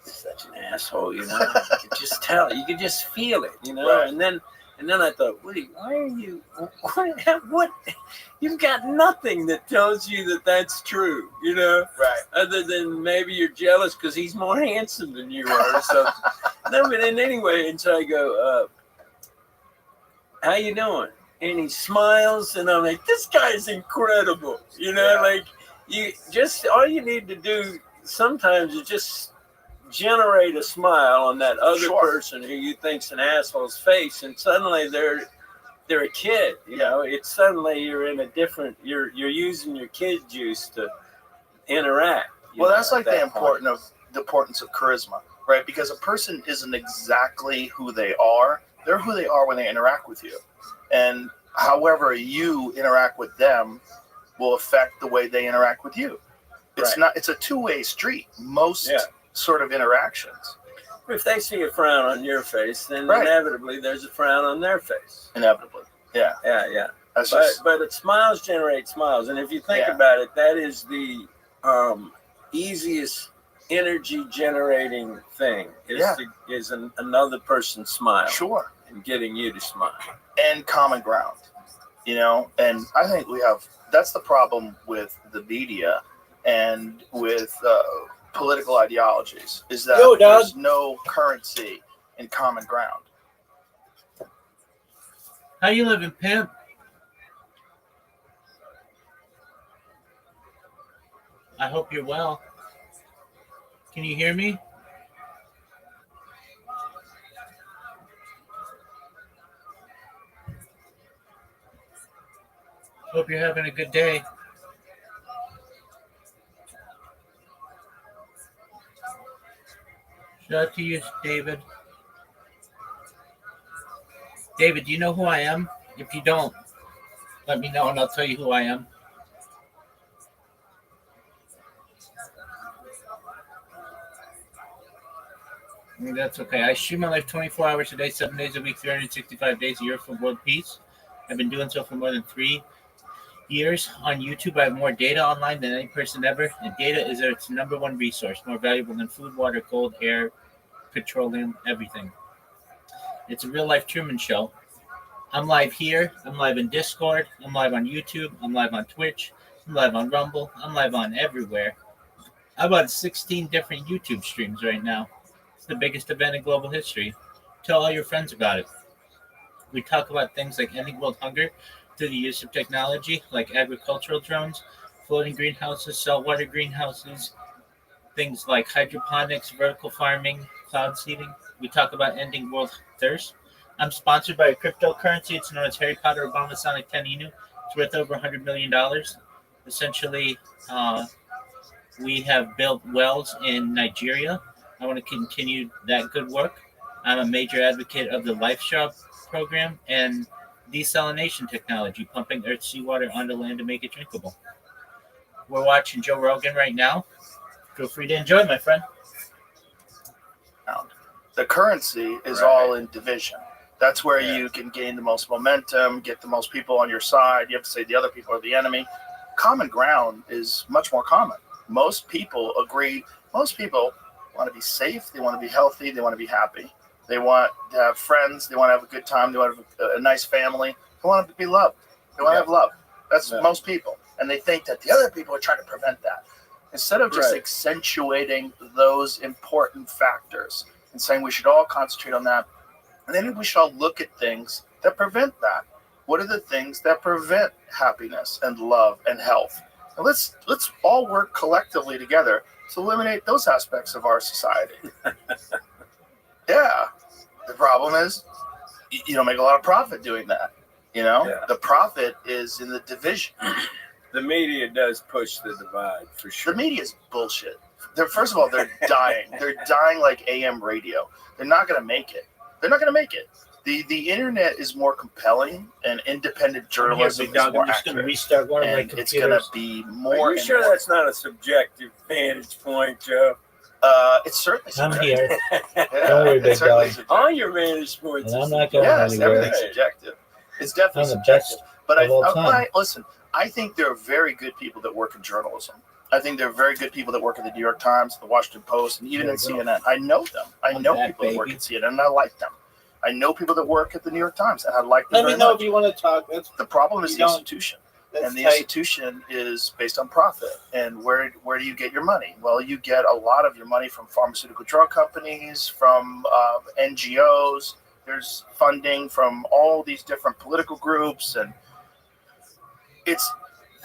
is such an asshole, You could just tell, you could just feel it, Right. And then I thought, Woody, why are you, what? You've got nothing that tells you that that's true, Right. Other than maybe you're jealous because he's more handsome than you are or something. No, but anyway, and so I go, how you doing? And he smiles, and I'm like, this guy's incredible. Like, you just, all you need to do sometimes is just generate a smile on that other person who you think's an asshole's face, and suddenly they're a kid. You know, it's suddenly you're in a different. You're using your kid juice to interact. Well, that's like the importance of charisma, right? Because a person isn't exactly who they are. They're who they are when they interact with you, and however you interact with them will affect the way they interact with you. It's not. It's a two-way street. Most sort of interactions. If they see a frown on your face, then inevitably there's a frown on their face. Inevitably, yeah. But smiles generate smiles, and if you think about it, that is the easiest energy generating thing. Is another person's smile. Sure. And getting you to smile. And common ground, you know. And I think that's the problem with the media and with political ideologies, is that there's no currency in common ground. How you living, pimp? I hope you're well. Can you hear me? Hope you're having a good day. Shout out to you, David. David, do you know who I am? If you don't, let me know and I'll tell you who I am. I mean, that's okay. I stream my life 24 hours a day, 7 days a week, 365 days a year for world peace. I've been doing so for more than 3 years. On YouTube, I have more data online than any person ever. And data is its number one resource, more valuable than food, water, gold, air, petroleum, everything. It's a real life Truman Show. I'm live here. I'm live in Discord. I'm live on YouTube. I'm live on Twitch. I'm live on Rumble. I'm live on everywhere. I'm on 16 different YouTube streams right now. It's the biggest event in global history. Tell all your friends about it. We talk about things like ending world hunger through the use of technology like agricultural drones, floating greenhouses, saltwater greenhouses, things like hydroponics, vertical farming, cloud seeding. We talk about ending world thirst. I'm sponsored by a cryptocurrency. It's known as Harry Potter Obama Sonic 10 Inu. It's worth over $100 million. Essentially, we have built wells in Nigeria. I want to continue that good work. I'm a major advocate of the Life Shop program and desalination technology, pumping earth seawater onto land to make it drinkable. We're watching Joe Rogan right now. Feel free to enjoy, my friend. The currency is all in division. That's where you can gain the most momentum, get the most people on your side. You have to say the other people are the enemy. Common ground is much more common. Most people agree. Most people want to be safe. They want to be healthy. They want to be happy. They want to have friends. They want to have a good time. They want to have a nice family. They want to be loved. They want to have love. That's most people. And they think that the other people are trying to prevent that. Instead of just accentuating those important factors and saying we should all concentrate on that, and then we should all look at things that prevent that. What are the things that prevent happiness and love and health? And let's all work collectively together to eliminate those aspects of our society. Yeah. The problem is you don't make a lot of profit doing that. You know, the profit is in the division. The media does push the divide for sure. The media is bullshit. First of all, they're dying. They're dying like AM radio. They're not going to make it. They're not going to make it. The internet is more compelling, and independent journalism is more accurate. Restart one of my and it's going to be more. Are you sure that's not a subjective vantage point, Joe? It's certainly I'm subjective. here. Don't worry, big dog. All your vantage points. And I'm not going anywhere. Everything's subjective. It's definitely I'm the subjective. best But of all time. listen, I think there are very good people that work in journalism. I think there are very good people that work at the New York Times, the Washington Post, and even in CNN. I know them. I know people that work at CNN, and I like them. I know people that work at the New York Times, and I like them Let me very know much. if you want to talk. The problem is the institution. That's And the tight. institution is based on profit. And where do you get your money? Well, you get a lot of your money from pharmaceutical drug companies, from NGOs. There's funding from all these different political groups. And it's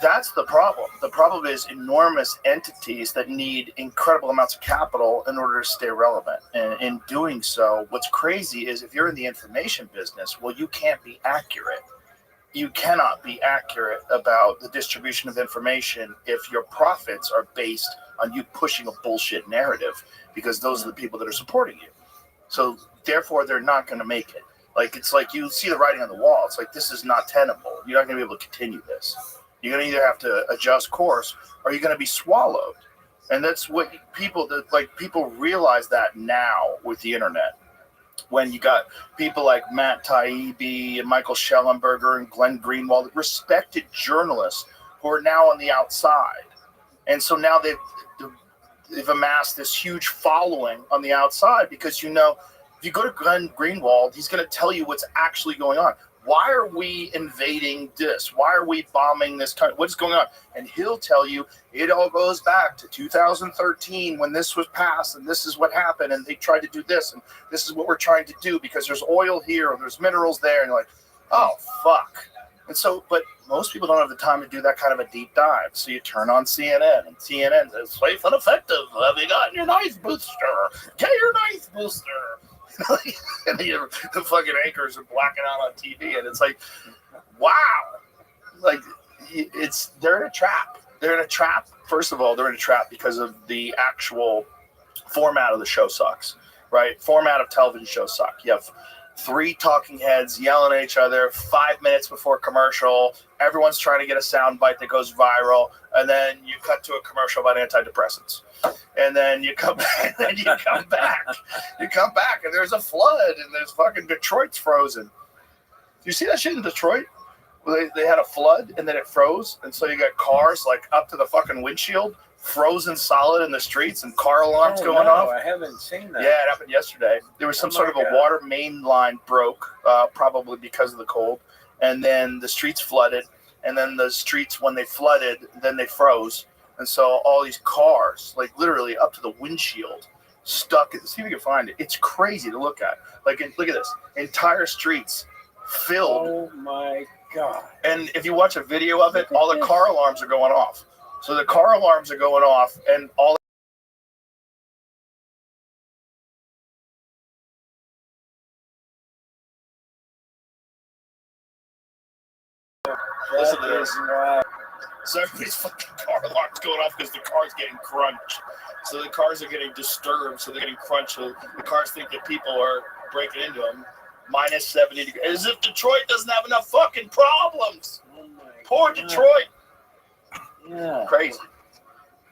that's the problem. The problem is enormous entities that need incredible amounts of capital in order to stay relevant. And in doing so, what's crazy is if you're in the information business, well, you can't be accurate. You cannot be accurate about the distribution of information if your profits are based on you pushing a bullshit narrative, because those are the people that are supporting you. So therefore, they're not going to make it. Like, it's like you see the writing on the wall. It's like, this is not tenable. You're not going to be able to continue this. You're going to either have to adjust course or you're going to be swallowed. And that's what people realize that now with the internet. When you got people like Matt Taibbi and Michael Schellenberger and Glenn Greenwald, respected journalists who are now on the outside. And so now they've amassed this huge following on the outside because, you know, if you go to Glenn Greenwald, he's going to tell you what's actually going on. Why are we invading this? Why are we bombing this country? What's going on? And he'll tell you it all goes back to 2013 when this was passed and this is what happened and they tried to do this and this is what we're trying to do because there's oil here and there's minerals there. And you're like, oh, fuck. And so, but most people don't have the time to do that kind of a deep dive. So you turn on CNN and CNN says, safe and effective. Have you gotten your knife booster? Get your knife booster. And the fucking anchors are blacking out on TV, and it's like, wow, like they're in a trap. They're in a trap. First of all, they're in a trap because of the actual format of the show sucks, right? Format of television shows suck. You have 3 talking heads yelling at each other 5 minutes before commercial. Everyone's trying to get a sound bite that goes viral, and then you cut to a commercial about antidepressants. And then you come back, and you come back. You come back, and there's a flood, and there's fucking Detroit's frozen. Do you see that shit in Detroit? Well, they had a flood, and then it froze, and so you got cars like up to the fucking windshield, frozen solid in the streets, and car alarms going off. I haven't seen that. Yeah, it happened yesterday. There was some sort of a water main line broke, probably because of the cold, and then the streets flooded, and then the streets, when they flooded, then they froze. And so all these cars, like literally up to the windshield, stuck. See if you can find it. It's crazy to look at. Like, look at this. Entire streets filled. Oh, my God. And if you watch a video of it, all the car alarms are going off. So the car alarms are going off, and all listen to this. So everybody's fucking car alarms going off because the car's getting crunched. So the cars are getting disturbed, so they're getting crunched. So the cars think that people are breaking into them. Minus 70 degrees. As if Detroit doesn't have enough fucking problems. Poor Detroit. Yeah. Crazy.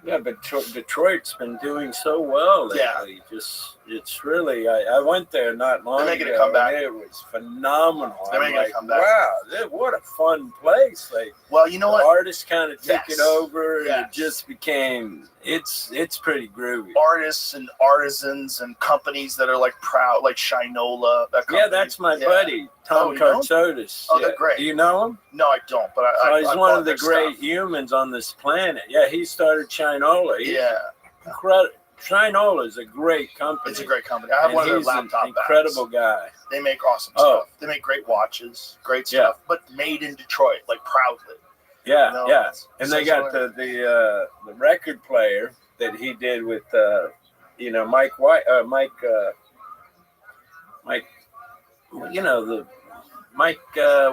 Yeah, but Detroit's been doing so well lately. Yeah. It's really, I went there not long ago. They're making it come back. And it was phenomenal. They're making it come back. Wow, what a fun place. Like, well, you know what? Artists kind of took it over, and Yes. it just became, it's pretty groovy. Artists and artisans and companies that are like proud, like Shinola. That Yeah, that's my buddy, Tom you know him? Kartsotis. Oh, they're great. Do you know him? No, I don't, but He's I one bought of the their great stuff. humans on this planet. Yeah, he started Shinola. He's Yeah. incredible. Shinola is a great company. It's a great company. I have one of their he's an laptop incredible bags. guy. They make awesome Oh. stuff. They make great watches, great stuff, but made in Detroit, like proudly. Yeah, You know, yeah. it's- And so they got so- the record player that he did with Mike White, Mike, Mike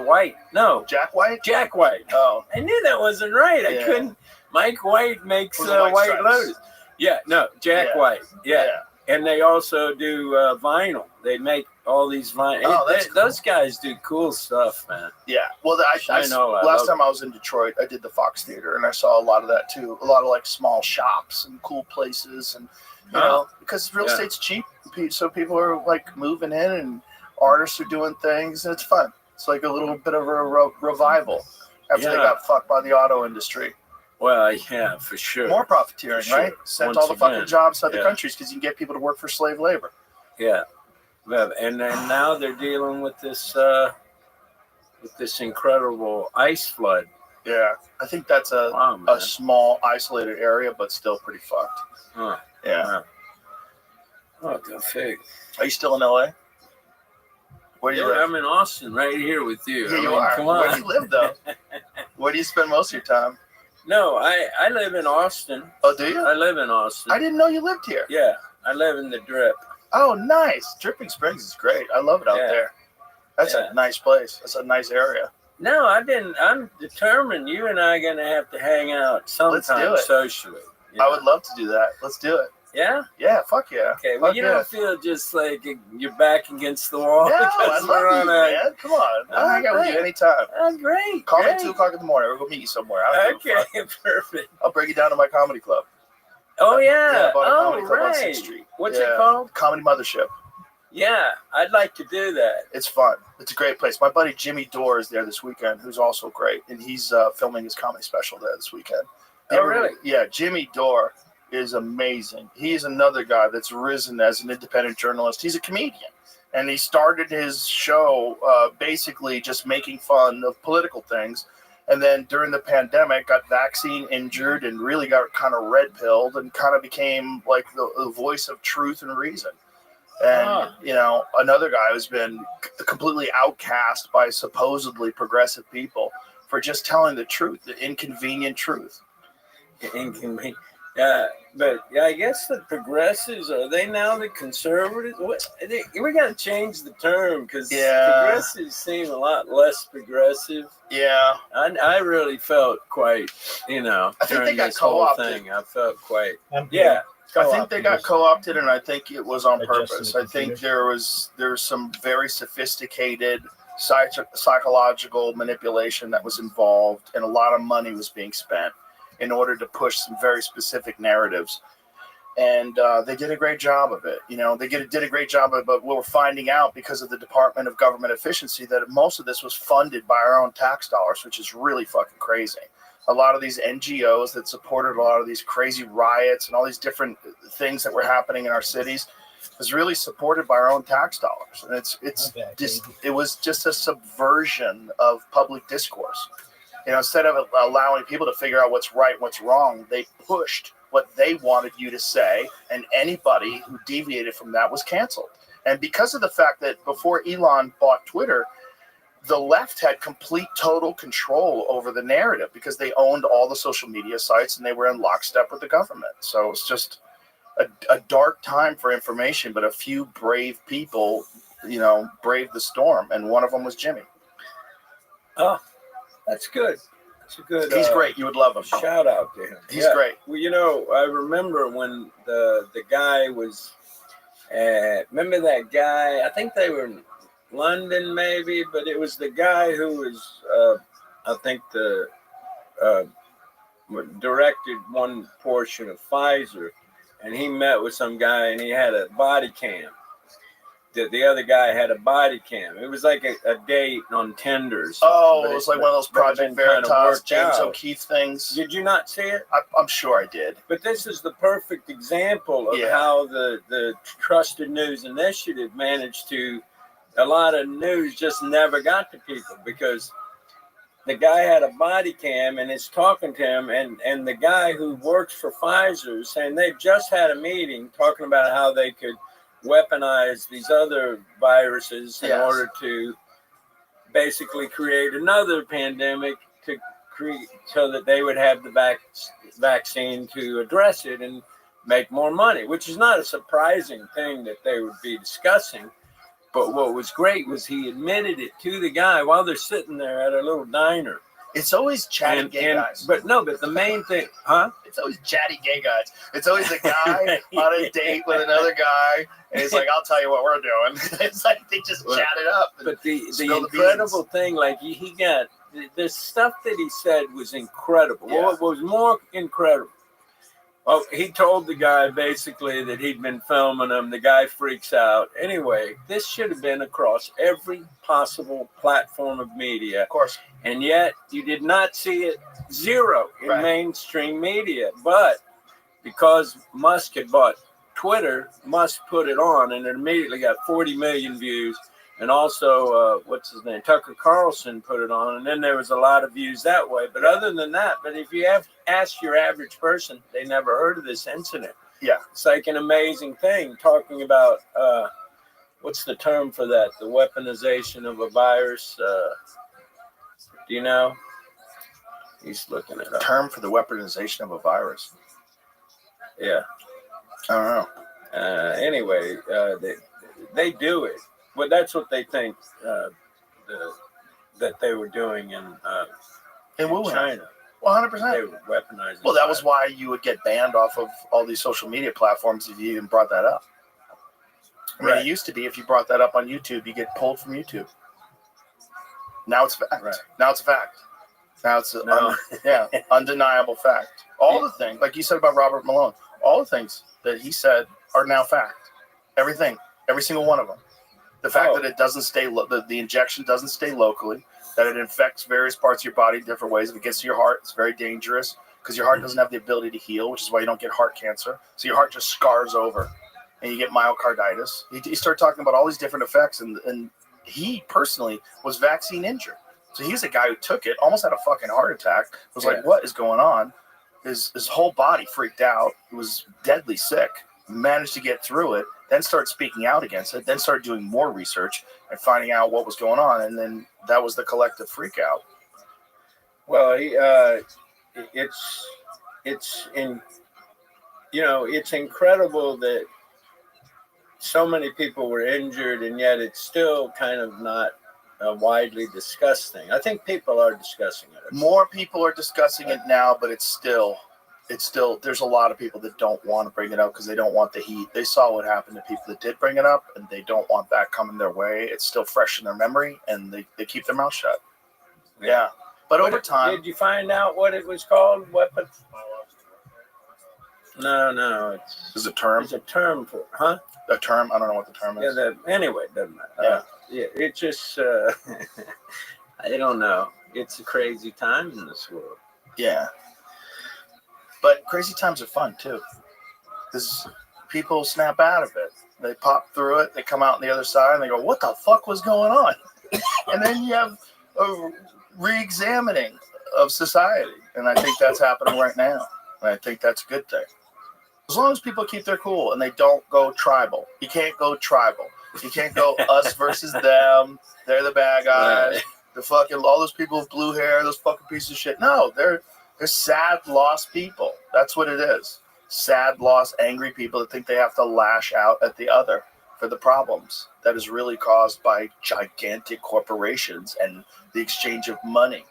White. No, Jack White. Jack White. Oh, I knew that wasn't right. I Yeah. couldn't. Mike White makes Was it White White Stripes? Lotus. Yeah, no, Jack Yeah. White. Yeah. Yeah. And they also do vinyl. They make all these vinyl. Oh, that's cool. Those guys do cool stuff, man. Yeah. Well, I know. I last love time I was in Detroit, I did the Fox Theater, and I saw a lot of that too. A lot of like small shops and cool places, and you know, because real estate's cheap, so people are like moving in, and artists are doing things, and it's fun. It's like a little bit of a revival after they got fucked by the auto industry. Well, yeah, for sure. More profiteering, For sure. right? Sent Once all the fucking again, jobs to other yeah. countries because you can get people to work for slave labor. Yeah. Well, and now they're dealing with this incredible ice flood. Yeah, I think that's a small isolated area, but still pretty fucked. Huh. Yeah. Oh, go fig. Are you still in LA? Where do you live? I'm in Austin, right here with you. Yeah, I you mean, are. Come on. Where do you live, though? Where do you spend most of your time? No, I live in Austin. Oh, do you? I live in Austin. I didn't know you lived here. Yeah, I live in the Drip. Oh, nice. Dripping Springs is great. I love it out there. That's a nice place. That's a nice area. No, I'm determined you and I are going to have to hang out sometime socially. I would love to do that. Let's do it. Yeah? Yeah, fuck yeah. Okay, well, Fuck you yeah. don't feel just like you're back against the wall? No, because I we're love you, on a- man. Come on. I'll hang out with you anytime. Oh, great. Call me great. at 2 o'clock in the morning. We'll go meet you somewhere. I don't give a Okay, fuck. perfect. I'll bring you down to my comedy club. Oh, yeah. I bought a Oh, comedy club on 6th right. Street. What's it called? Comedy Mothership. Yeah, I'd like to do that. It's fun. It's a great place. My buddy Jimmy Dore is there this weekend, who's also great, and he's filming his comedy special there this weekend. Oh, really? Yeah, Jimmy Dore is amazing. He is another guy that's risen as an independent journalist. He's a comedian, and he started his show basically just making fun of political things. And then during the pandemic, got vaccine injured and really got kind of red-pilled and kind of became like the voice of truth and reason. And, you know, another guy who's been completely outcast by supposedly progressive people for just telling the truth, the inconvenient truth. Inconvenient. Yeah, but yeah, I guess the progressives, are they now the conservatives? We got to change the term because progressives seem a lot less progressive. Yeah. I really felt quite, you know, I think during they got this whole co-opted. thing, I felt quite, Yeah. I think they got co-opted, and I think it was on purpose. I think there was some very sophisticated psychological manipulation that was involved, and a lot of money was being spent in order to push some very specific narratives. And they did a great job of it. You know, they did a great job of it, but we're finding out because of the Department of Government Efficiency that most of this was funded by our own tax dollars, which is really fucking crazy. A lot of these NGOs that supported a lot of these crazy riots and all these different things that were happening in our cities was really supported by our own tax dollars. And it was just a subversion of public discourse. You know, instead of allowing people to figure out what's right and what's wrong, they pushed what they wanted you to say, and anybody who deviated from that was canceled. And because of the fact that before Elon bought Twitter, the left had complete, total control over the narrative because they owned all the social media sites and they were in lockstep with the government. So it's just a dark time for information, but a few brave people, you know, braved the storm, and one of them was Jimmy. Oh, that's good. That's a good. He's great. You would love him. Shout out to him. He's great. Well, you know, I remember when the guy was. Remember that guy? I think they were in London, maybe, but it was the guy who was, I think, the directed one portion of Pfizer, and he met with some guy, and he had a body cam. The other guy had a body cam. It was like a date on Tinder. Oh, it was like one of those Project Veritas, James O'Keefe things. Did you not see it? I'm sure I did. But this is the perfect example of how the Trusted News Initiative managed to. A lot of news just never got to people because the guy had a body cam and is talking to him, and the guy who works for Pfizer is saying they just had a meeting talking about how they could weaponize these other viruses in order to basically create another pandemic to create so that they would have the vaccine to address it and make more money, which is not a surprising thing that they would be discussing. But what was great was he admitted it to the guy while they're sitting there at a little diner. It's always chatty gay guys. But the main thing, huh? It's always chatty gay guys. It's always a guy on a date with another guy, and he's like, "I'll tell you what we're doing." It's like they just chat it up. But the incredible thing, like he got the stuff that he said was incredible. Yeah. What was more incredible? Well, he told the guy basically that he'd been filming him. The guy freaks out. Anyway, this should have been across every possible platform of media. Of course. And yet you did not see it, zero in mainstream media. But because Musk had bought Twitter, Musk put it on, and it immediately got 40 million views. And also, what's his name? Tucker Carlson put it on, and then there was a lot of views that way. But other than that, but if you have asked your average person, they never heard of this incident. Yeah. It's like an amazing thing talking about, what's the term for that? The weaponization of a virus. Do you know? He's looking it up. Term for the weaponization of a virus. Yeah. I don't know. Anyway, they do it. Well, that's what they think that they were doing in Wuhan. China. 100%. They were weaponizing. Well, that was why you would get banned off of all these social media platforms if you even brought that up. I mean, it used to be if you brought that up on YouTube, you get pulled from YouTube. Now it's fact. Right. Now it's a fact. Now it's undeniable fact. All the things, like you said about Robert Malone, all the things that he said are now fact. Everything, every single one of them. The fact that it doesn't stay, the injection doesn't stay locally, that it infects various parts of your body in different ways. If it gets to your heart, it's very dangerous because your heart doesn't have the ability to heal, which is why you don't get heart cancer. So your heart just scars over and you get myocarditis. He started talking about all these different effects, and he personally was vaccine injured. So he's a guy who took it, almost had a fucking heart attack, was like, what is going on? His whole body freaked out. He was deadly sick, managed to get through it, then started speaking out against it, then started doing more research and finding out what was going on. And then that was the collective freak out. Well, it's incredible that so many people were injured, and yet it's still kind of not a widely discussed thing. I think people are discussing it. More people are discussing it now, but it's still, there's a lot of people that don't want to bring it up because they don't want the heat. They saw what happened to people that did bring it up, and they don't want that coming their way. It's still fresh in their memory, and they keep their mouth shut. Yeah. But over time. Did you find out what it was called? Weapon? No. Is it a term? It's a term for, huh? A term? I don't know what the term is. Yeah, anyway, doesn't matter. It just, I don't know. It's a crazy time in this world. Yeah. But crazy times are fun, too. Because people snap out of it. They pop through it. They come out on the other side, and they go, what the fuck was going on? And then you have a re-examining of society. And I think that's happening right now. And I think that's a good thing. As long as people keep their cool and they don't go tribal. You can't go tribal. You can't go us versus them. They're the bad guys. The fucking all those people with blue hair, those fucking pieces of shit. No, they're sad, lost people. That's what it is. Sad, lost, angry people that think they have to lash out at the other for the problems that is really caused by gigantic corporations and the exchange of money.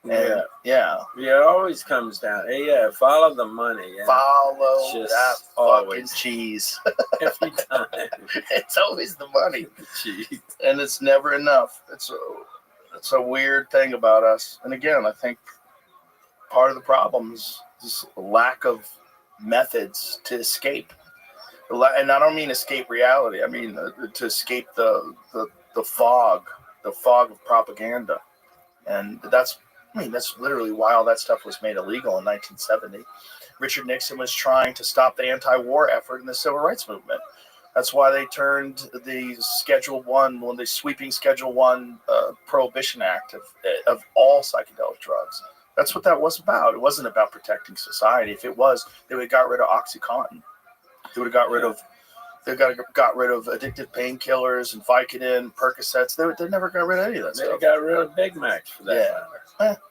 And, it always comes down. Follow the money. Follow that fucking always. Cheese. Every time. It's always the money. Cheese. And it's never enough. It's a weird thing about us. And again, I think part of the problem is this lack of methods to escape. And I don't mean escape reality. I mean to escape the fog of propaganda. And that's literally why all that stuff was made illegal in 1970. Richard Nixon was trying to stop the anti-war effort in the civil rights movement. That's why they turned the the sweeping Schedule 1 Prohibition Act of all psychedelic drugs. That's what that was about. It wasn't about protecting society. If it was, they would have got rid of OxyContin. They would have got rid of addictive painkillers and Vicodin, Percocets. They never got rid of any of that stuff. They got rid of Big Macs for that matter.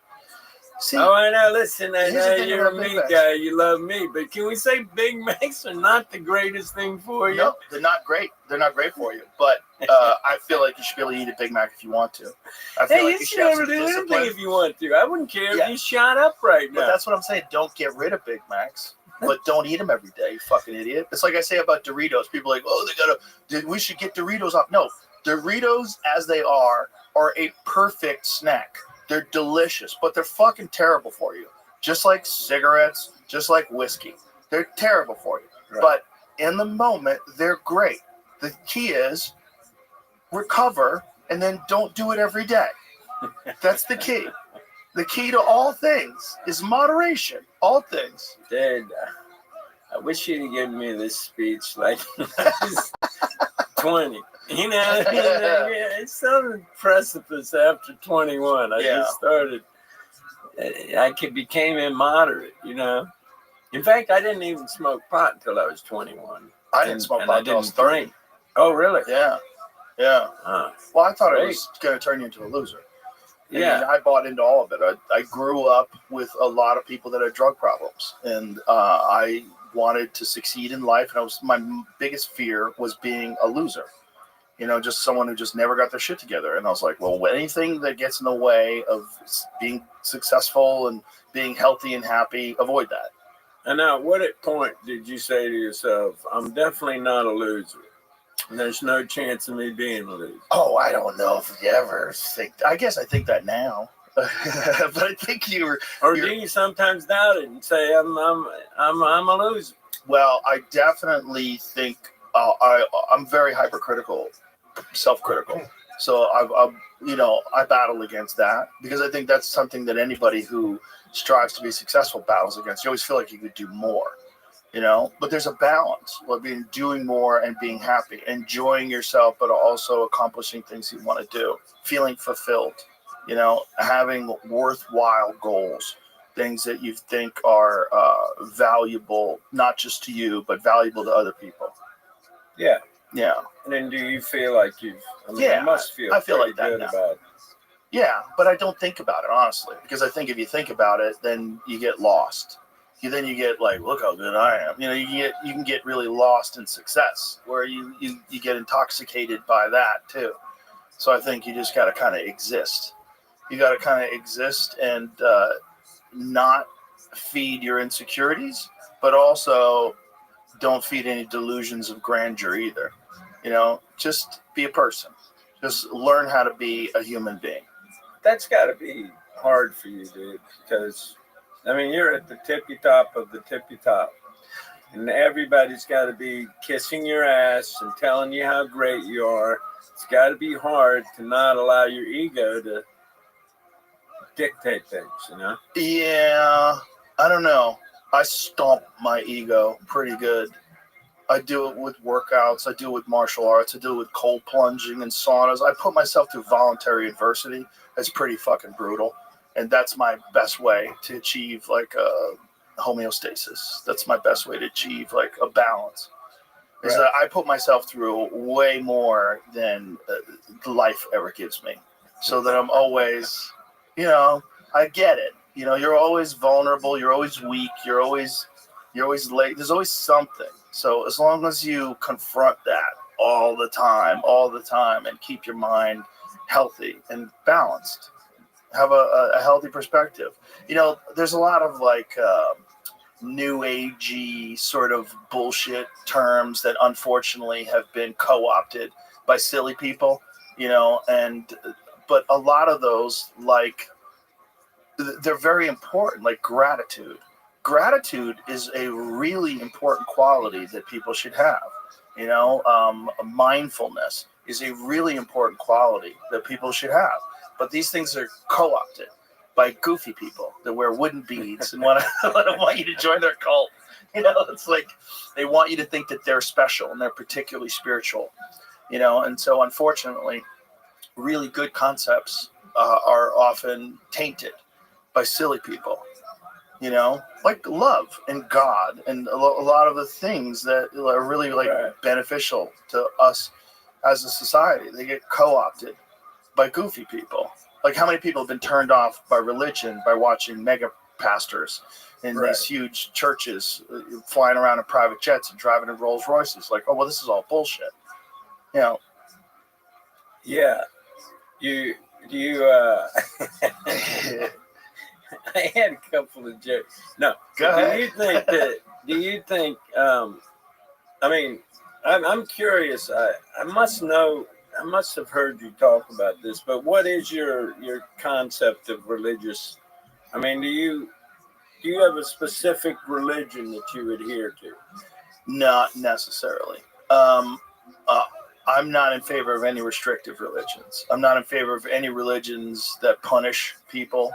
See, I know. Listen, I know you're a about Big meat Macs. guy. You love meat, but can we say Big Macs are not the greatest thing for you? No, they're not great. They're not great for you. But I feel like you should be able to eat a Big Mac if you want to. I feel like You should be able to do anything if you want to. I wouldn't care if you shot up right now. But that's what I'm saying. Don't get rid of Big Macs, but don't eat them every day, you fucking idiot. It's like I say about Doritos. People are like, we should get Doritos off. No, Doritos as they are a perfect snack. They're delicious, but they're fucking terrible for you. Just like cigarettes, just like whiskey. They're terrible for you. Right. But in the moment, they're great. The key is recover and then don't do it every day. That's the key. The key to all things is moderation. All things. Dude, I wish you'd have given me this speech like I was 20. It's some precipice after 21. I just started. Became immoderate, In fact, I didn't even smoke pot until I was 21. I didn't smoke pot until I was 30. Oh, really? Yeah. Well, I thought it was going to turn you into a loser. I mean, I bought into all of it. I grew up with a lot of people that had drug problems, and I wanted to succeed in life. And my biggest fear was being a loser. Just someone who just never got their shit together. And I was like, well, anything that gets in the way of being successful and being healthy and happy, avoid that. And now, what point did you say to yourself, I'm definitely not a loser? There's no chance of me being a loser. Oh, I don't know if you ever think. I guess I think that now, but I think do you sometimes doubt it and say I'm a loser? Well, I definitely think I'm very hypercritical, self-critical. So I battle against that because I think that's something that anybody who strives to be successful battles against. You always feel like you could do more. But there's a balance between doing more and being happy, enjoying yourself, but also accomplishing things you want to do, feeling fulfilled, having worthwhile goals, things that you think are valuable, not just to you, but valuable to other people. Yeah. Yeah. And then do you feel like you must feel I feel like that good now. about it. Yeah, but I don't think about it, honestly, because I think if you think about it, then you get lost. Then you get like, look how good I am. You can get really lost in success, where you get intoxicated by that too. So I think you just got to kind of exist. You got to kind of exist and not feed your insecurities, but also don't feed any delusions of grandeur either. Just be a person. Just learn how to be a human being. That's got to be hard for you, dude, because you're at the tippy top of the tippy top, and everybody's got to be kissing your ass and telling you how great you are. It's got to be hard to not allow your ego to dictate things, Yeah, I don't know. I stomp my ego pretty good. I do it with workouts. I do it with martial arts. I do it with cold plunging and saunas. I put myself through voluntary adversity. It's pretty fucking brutal. And that's my best way to achieve like a homeostasis. That's my best way to achieve like a balance. Is that I put myself through way more than life ever gives me. So that I'm always, I get it. You're always vulnerable. You're always weak. You're always late. There's always something. So as long as you confront that all the time and keep your mind healthy and balanced, have a healthy perspective. There's a lot of like new agey sort of bullshit terms that unfortunately have been co-opted by silly people, but a lot of those, like, they're very important, like gratitude. Gratitude is a really important quality that people should have. Mindfulness is a really important quality that people should have. But these things are co-opted by goofy people that wear wooden beads and want you to join their cult. It's like they want you to think that they're special and they're particularly spiritual. And so unfortunately, really good concepts are often tainted by silly people. Like love and God and a lot of the things that are really like beneficial to us as a society. They get co-opted by goofy people. Like how many people have been turned off by religion by watching mega pastors in these huge churches flying around in private jets and driving in Rolls Royces? Like, oh, well, this is all bullshit. Yeah. I had a couple of jokes. No. Go ahead. Do you think, I'm curious. I must know, I must have heard you talk about this, but what is your concept of religious? Do you have a specific religion that you adhere to? Not necessarily. I'm not in favor of any restrictive religions. I'm not in favor of any religions that punish people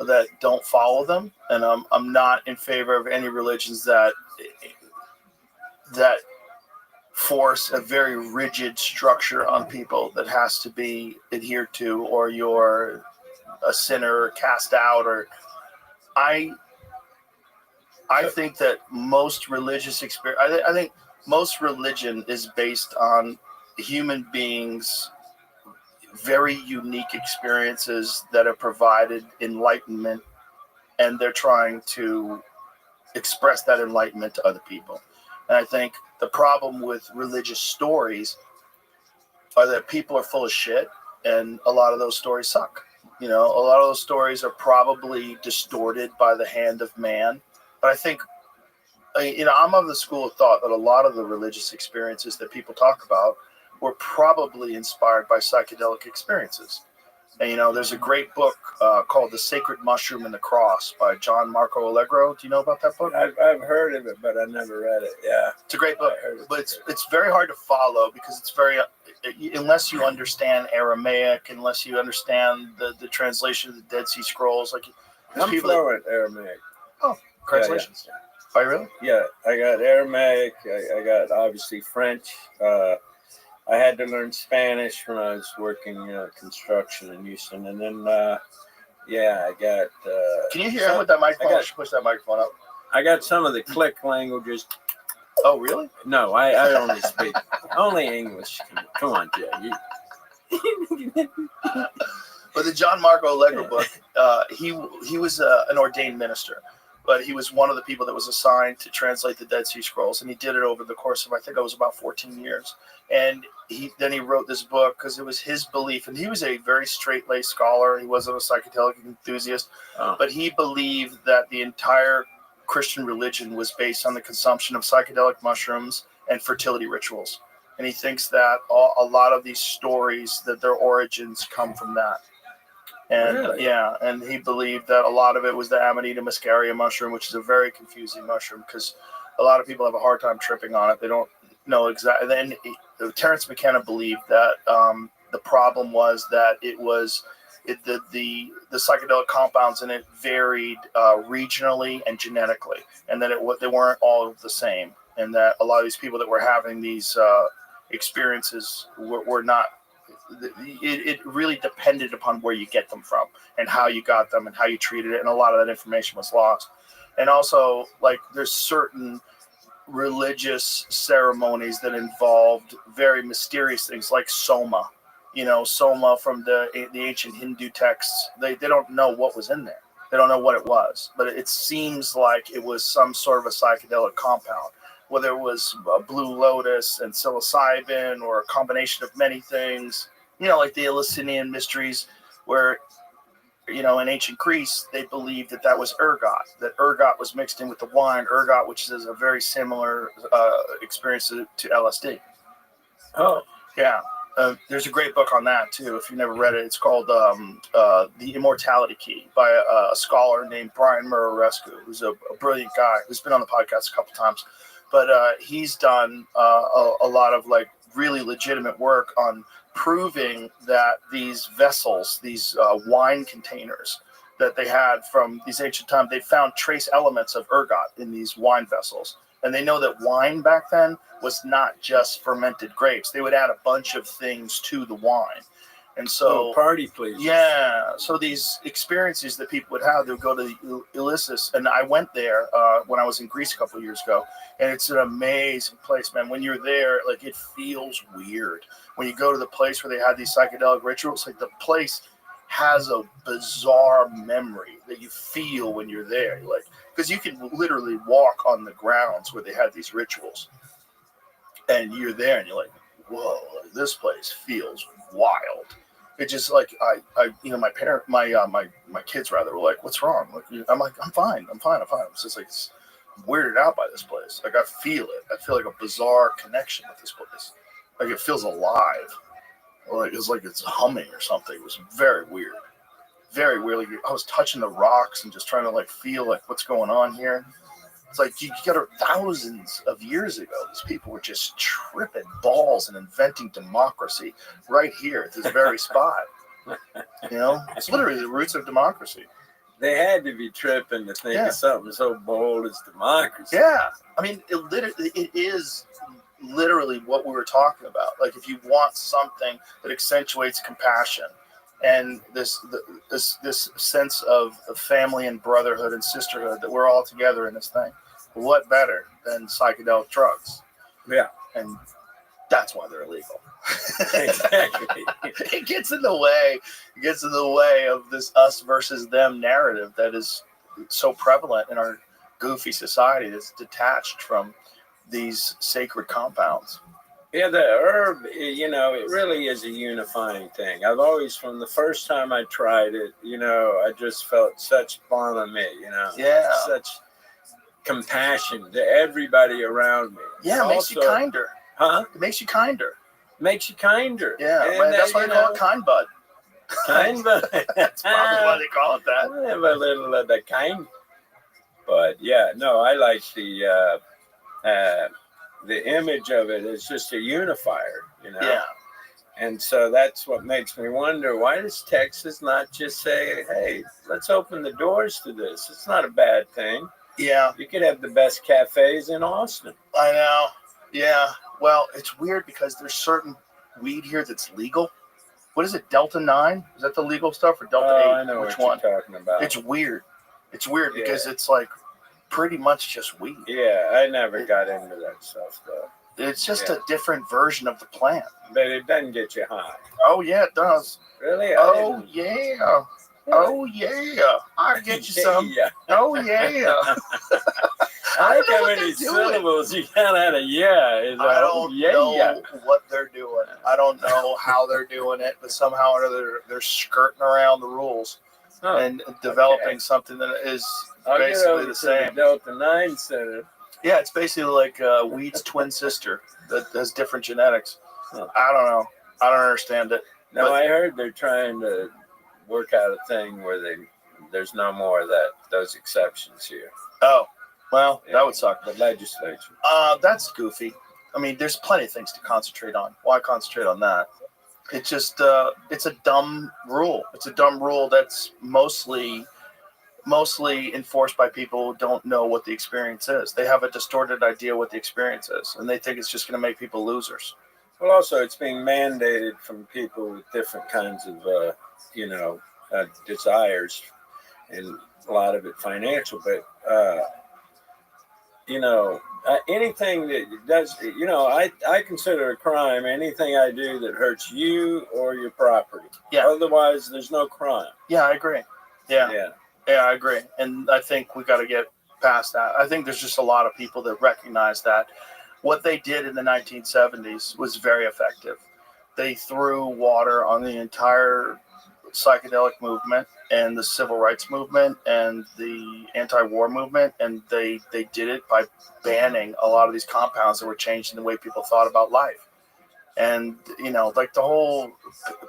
that don't follow them, and I'm not in favor of any religions that force a very rigid structure on people that has to be adhered to, or you're a sinner or cast out. Or I think that most religious experience, I think most religion is based on human beings very unique experiences that have provided enlightenment, and they're trying to express that enlightenment to other people. And I think the problem with religious stories are that people are full of shit, and a lot of those stories suck. You know, a lot of those stories are probably distorted by the hand of man. But I think, you know, I'm of the school of thought that a lot of the religious experiences that people talk about were probably inspired by psychedelic experiences. And, you know, there's a great book called The Sacred Mushroom and the Cross by John Marco Allegro. Do you know about that book? I've heard of it, but I never read it. Yeah. It's a great book, but it's very hard to follow because it's very, unless you understand Aramaic, unless you understand the translation of the Dead Sea Scrolls. Like, I'm fluent Aramaic. Oh, congratulations. Yeah. Are you really? Yeah, I got Aramaic. I got obviously French. I had to learn Spanish when I was working construction in Houston, and then I got. Can you hear him with that microphone? I should push that microphone up. I got some of the click languages. Oh, really? No, I only speak only English. Come on, Jay. But the John Marco Allegro book, he was an ordained minister, but he was one of the people that was assigned to translate the Dead Sea Scrolls, and he did it over the course of, I think it was about 14 years. And he wrote this book because it was his belief, and he was a very straight-laced scholar. He wasn't a psychedelic enthusiast, but he believed that the entire Christian religion was based on the consumption of psychedelic mushrooms and fertility rituals. And he thinks that a lot of these stories, that their origins come from that. And Really? yeah, and he believed that a lot of it was the Amanita muscaria mushroom, which is a very confusing mushroom because a lot of people have a hard time tripping on it. They don't know exactly. Then Terence McKenna believed that the problem was that the psychedelic compounds in it varied regionally and genetically, and that they weren't all the same, and that a lot of these people that were having these experiences were not. It really depended upon where you get them from and how you got them and how you treated it, and a lot of that information was lost. And also, like, there's certain religious ceremonies that involved very mysterious things like soma. You know, soma from the ancient Hindu texts. They don't know what was in there. They don't know what it was, but it seems like it was some sort of a psychedelic compound, whether it was blue lotus and psilocybin or a combination of many things. You know, like the Eleusinian mysteries, where, you know, in ancient Greece, they believed that was ergot, that ergot was mixed in with the wine, ergot, which is a very similar experience to LSD. Oh. Yeah. There's a great book on that, too, if you've never read it. It's called The Immortality Key by a scholar named Brian Murarescu, who's a brilliant guy who's been on the podcast a couple times. But he's done a lot of, like, really legitimate work on proving that these vessels, these wine containers that they had from these ancient times, they found trace elements of ergot in these wine vessels. And they know that wine back then was not just fermented grapes. They would add a bunch of things to the wine. And so party places. Yeah. So these experiences that people would have, they would go to Eleusis. And I went there when I was in Greece a couple of years ago. And it's an amazing place, man. When you're there, like, it feels weird. When you go to the place where they had these psychedelic rituals, like, the place has a bizarre memory that you feel when you're there. You're like, because you can literally walk on the grounds where they had these rituals. And you're there and you're like, whoa, this place feels wild. It just, like, I you know, my kids rather were like, what's wrong? Like, I'm like, I'm fine. It's just like, I'm weirded out by this place. Like, I feel it. I feel like a bizarre connection with this place. Like, it feels alive. Like, it's like it's humming or something. It was very weird. Very weird. Like, I was touching the rocks and just trying to, like, feel like what's going on here. It's like you got thousands of years ago, these people were just tripping balls and inventing democracy right here at this very spot. You know, it's literally the roots of democracy. They had to be tripping to think of something so bold as democracy. Yeah, I mean, it is literally what we were talking about. Like, if you want something that accentuates compassion and this sense of family and brotherhood and sisterhood, that we're all together in this thing, what better than psychedelic drugs? Yeah. And that's why they're illegal. Exactly. It gets in the way. It gets in the way of this us versus them narrative that is so prevalent in our goofy society that's detached from these sacred compounds. Yeah, the herb, it really is a unifying thing. I've always, from the first time I tried it, I just felt such bonhomie, Yeah. such compassion to everybody around me. Yeah, it makes you kinder. Huh? It makes you kinder. Makes you kinder. Yeah, And that's why they call it kind bud. Kind bud. That's probably why they call it that. I have a little of the kind. But yeah, no, I like the image of it is just a unifier, Yeah. And so that's what makes me wonder, why does Texas not just say, hey, let's open the doors to this? It's not a bad thing. Yeah. You could have the best cafes in Austin. I know. Yeah. Well, it's weird because there's certain weed here that's legal. What is it, Delta 9? Is that the legal stuff or Delta 8? I know Which what one? you're talking about. It's weird. It's weird because it's like pretty much just weed. Yeah, I never got into that stuff, though. It's just a different version of the plant. But it doesn't get you high. Oh, yeah, it does. Really? Oh, yeah. Oh, yeah. I'll get you some. Yeah. Oh, yeah. I like don't know how what many they're doing. syllables you got out of yeah. I don't know what they're doing. I don't know how they're doing it, but somehow or other they're skirting around the rules and developing something that is basically the same. Delta 9 Center. Yeah, it's basically like weed's twin sister that has different genetics. I don't know. I don't understand it. No, But- I heard they're trying to work out a thing where there's no more of those exceptions here. Oh, well, that would suck. The legislature. That's goofy. I mean, there's plenty of things to concentrate on. Why concentrate on that? It's just, it's a dumb rule. It's a dumb rule that's mostly enforced by people who don't know what the experience is. They have a distorted idea what the experience is, and they think it's just going to make people losers. Well, also, it's being mandated from people with different kinds of, desires, and a lot of it financial. But, anything that does, I consider a crime anything I do that hurts you or your property. Yeah. Otherwise, there's no crime. Yeah, I agree. Yeah. Yeah. Yeah, I agree. And I think we got to get past that. I think there's just a lot of people that recognize that what they did in the 1970s was very effective. They threw water on the entire psychedelic movement and the civil rights movement and the anti-war movement, and they did it by banning a lot of these compounds that were changing the way people thought about life. And, like the whole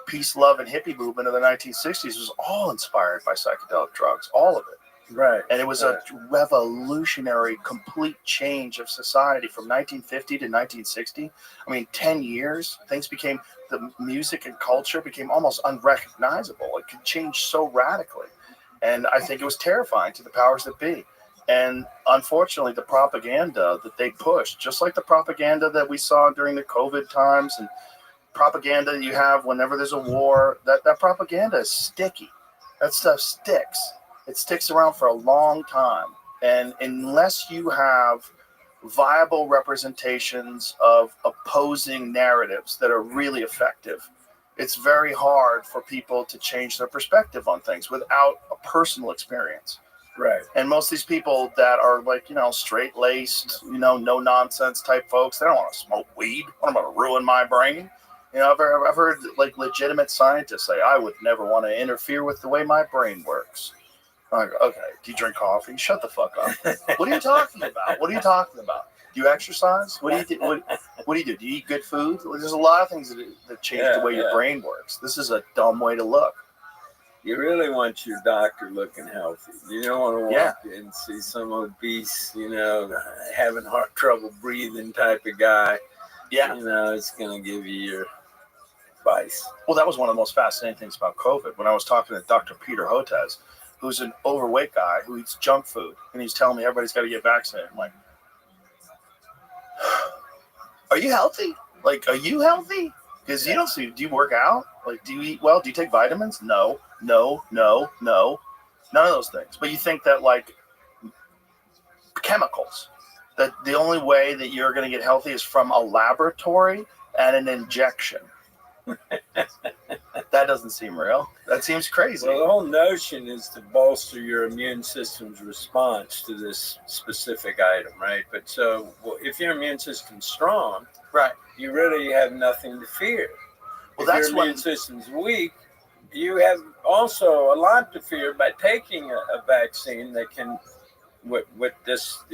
peace, love, and hippie movement of the 1960s was all inspired by psychedelic drugs, all of it. Right. And it was a revolutionary, complete change of society from 1950 to 1960. I mean, 10 years, the music and culture became almost unrecognizable. It could change so radically. And I think it was terrifying to the powers that be. And unfortunately, the propaganda that they pushed, just like the propaganda that we saw during the COVID times and propaganda you have whenever there's a war, that propaganda is sticky. That stuff sticks. It sticks around for a long time. And unless you have viable representations of opposing narratives that are really effective, it's very hard for people to change their perspective on things without a personal experience. Right. And most of these people that are like, straight-laced, no-nonsense type folks, they don't want to smoke weed. I'm going to ruin my brain. I've heard like legitimate scientists say, I would never want to interfere with the way my brain works. I'm like, okay, do you drink coffee? Shut the fuck up. What are you talking about? What are you talking about? Do you exercise? What do you do? What do you do? Do you eat good food? There's a lot of things that change the way your brain works. This is a dumb way to look. You really want your doctor looking healthy. You don't want to walk in and see some obese, having heart trouble breathing type of guy. Yeah. It's going to give you your advice. Well, that was one of the most fascinating things about COVID. When I was talking to Dr. Peter Hotez, who's an overweight guy who eats junk food, and he's telling me everybody's got to get vaccinated. I'm like, are you healthy? Like, are you healthy? Because you don't see, do you work out? Like, do you eat well? Do you take vitamins? No. None of those things. But you think that, like, chemicals, that the only way that you're going to get healthy is from a laboratory and an injection. That doesn't seem real. That seems crazy. Well, the whole notion is to bolster your immune system's response to this specific item, right? But so if your immune system's strong, right, you really have nothing to fear. Well, if that's your immune system's weak, you have also a lot to fear by taking a vaccine that can, with this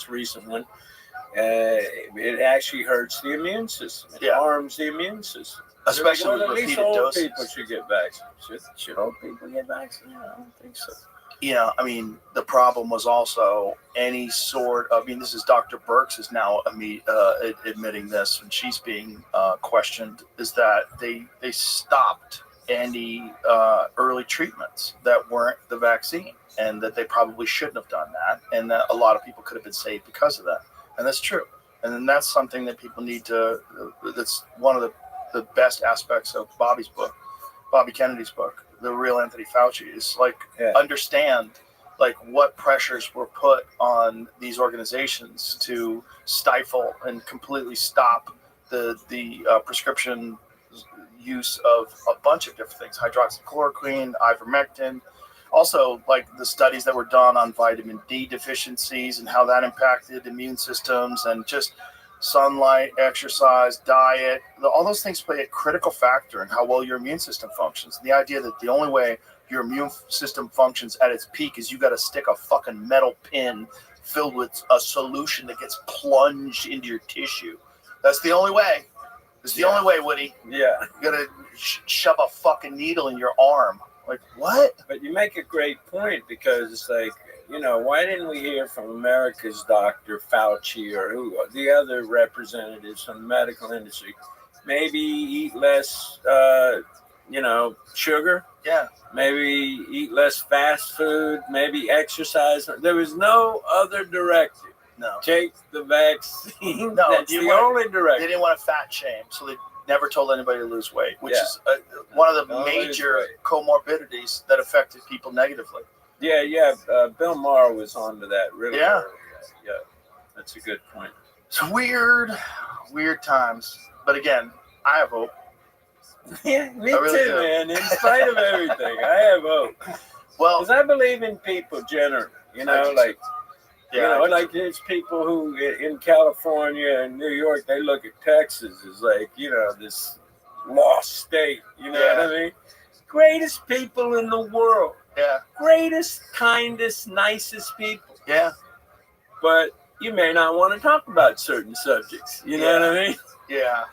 recent one, it actually hurts the immune system. It harms the immune system. Especially with at least repeated old doses. people should get vaccinated. Should old people get vaccinated? I don't think so. Yeah, I mean, the problem was also any sort of, I mean, this is Dr. Birx is now admitting this, and she's being questioned, is that they stopped any early treatments that weren't the vaccine, and that they probably shouldn't have done that, and that a lot of people could have been saved because of that. And that's true. And then that's something that people need to, that's one of the best aspects of Bobby Kennedy's book, The Real Anthony Fauci, is like understand like what pressures were put on these organizations to stifle and completely stop the prescription use of a bunch of different things, hydroxychloroquine, ivermectin, also like the studies that were done on vitamin D deficiencies and how that impacted immune systems, and just sunlight, exercise, diet, all those things play a critical factor in how well your immune system functions. And the idea that the only way your immune system functions at its peak is you got to stick a fucking metal pin filled with a solution that gets plunged into your tissue. That's the only way. It's the only way, Woody. Yeah. You got to shove a fucking needle in your arm. Like, what? But you make a great point, because it's like, you know, why didn't we hear from America's Dr. Fauci or who the other representatives from the medical industry? Maybe eat less, sugar. Yeah. Maybe eat less fast food. Maybe exercise. There was no other directive. No. Take the vaccine. No, That's the only directive. They didn't want to fat shame, so they never told anybody to lose weight, which is one of the major comorbidities that affected people negatively. Yeah. Bill Maher was onto that really. Yeah. Early. Yeah. That's a good point. It's weird times. But again, I have hope. Yeah, me really too, do. man. In spite of everything, I have hope. Well, because I believe in people generally. You know, like, like there's people who in California and New York, they look at Texas as like, this lost state. You know what I mean? Greatest people in the world. Yeah. Greatest, kindest, nicest people. Yeah. But you may not want to talk about certain subjects. You know what I mean? Yeah.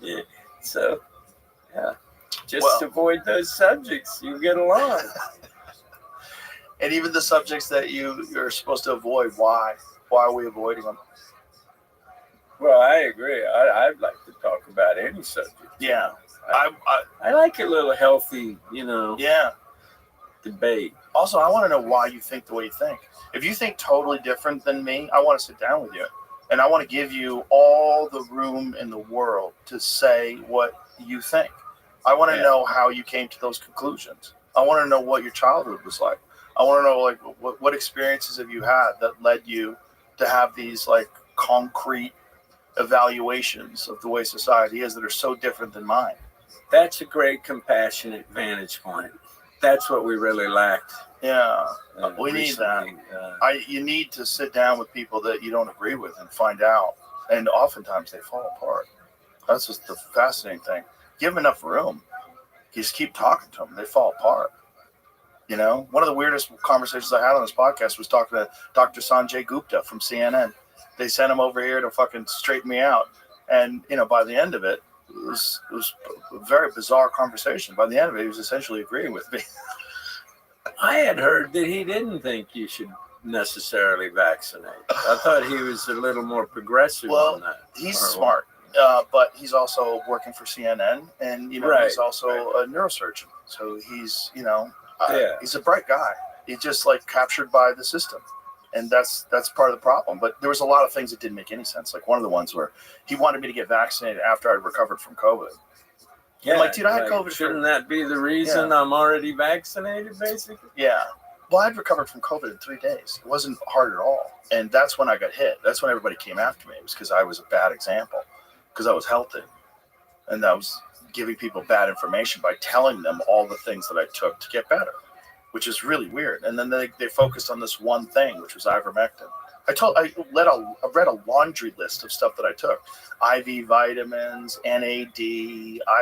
Yeah. So, just avoid those subjects. You get along. And even the subjects that you're supposed to avoid, why are we avoiding them? Well, I agree. I'd like to talk about any subject. Yeah. I like a little healthy, debate. Also, I want to know why you think the way you think. If you think totally different than me, I want to sit down with you. And I want to give you all the room in the world to say what you think. I want to know how you came to those conclusions. I want to know what your childhood was like. I want to know, like, what experiences have you had that led you to have these, like, concrete evaluations of the way society is that are so different than mine. That's a great compassionate vantage point. That's what we really lacked. Yeah, we need that. You need to sit down with people that you don't agree with and find out. And oftentimes they fall apart. That's just the fascinating thing. Give them enough room. You just keep talking to them. They fall apart. You know, one of the weirdest conversations I had on this podcast was talking to Dr. Sanjay Gupta from CNN. They sent him over here to fucking straighten me out. And, by the end of it, it was a very bizarre conversation. By the end of it, he was essentially agreeing with me. I had heard that he didn't think you should necessarily vaccinate. I thought he was a little more progressive on that. He's smart, but he's also working for CNN, and he's also a neurosurgeon. So he's he's a bright guy. He's just like captured by the system, and that's part of the problem. But there was a lot of things that didn't make any sense. Like one of the ones where he wanted me to get vaccinated after I recovered from COVID. Yeah, I'm like, dude, I had COVID. Shouldn't that be the reason I'm already vaccinated, basically? Yeah. Well, I'd recovered from COVID in 3 days. It wasn't hard at all. And that's when I got hit. That's when everybody came after me. It was because I was a bad example. because I was healthy, and I was giving people bad information by telling them all the things that I took to get better, which is really weird. And then they focused on this one thing, which was ivermectin. I read a laundry list of stuff that I took: IV vitamins, NAD,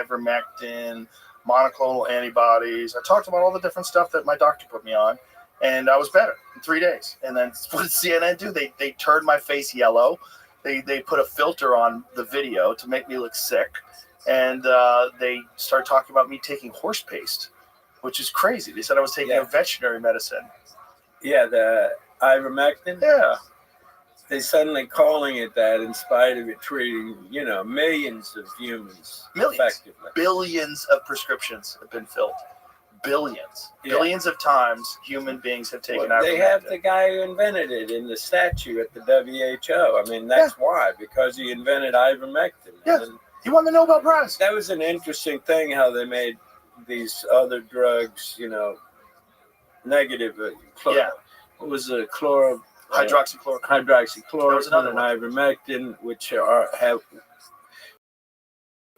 ivermectin, monoclonal antibodies. I talked about all the different stuff that my doctor put me on, and I was better in 3 days. And then what did CNN do? They turned my face yellow. They put a filter on the video to make me look sick, and they started talking about me taking horse paste, which is crazy. They said I was taking a veterinary medicine. Yeah, the ivermectin. Yeah. They suddenly calling it that in spite of it treating, millions of humans effectively. Billions of prescriptions have been filled. Billions. Yeah. Billions of times human beings have taken Well, they ivermectin. have the guy who invented it in the statue at the WHO. I mean, that's why, because he invented ivermectin. Yeah. And he won the Nobel Prize. That was an interesting thing how they made these other drugs, negative. What was the hydroxychloroquine. Hydroxychloroquine and ivermectin,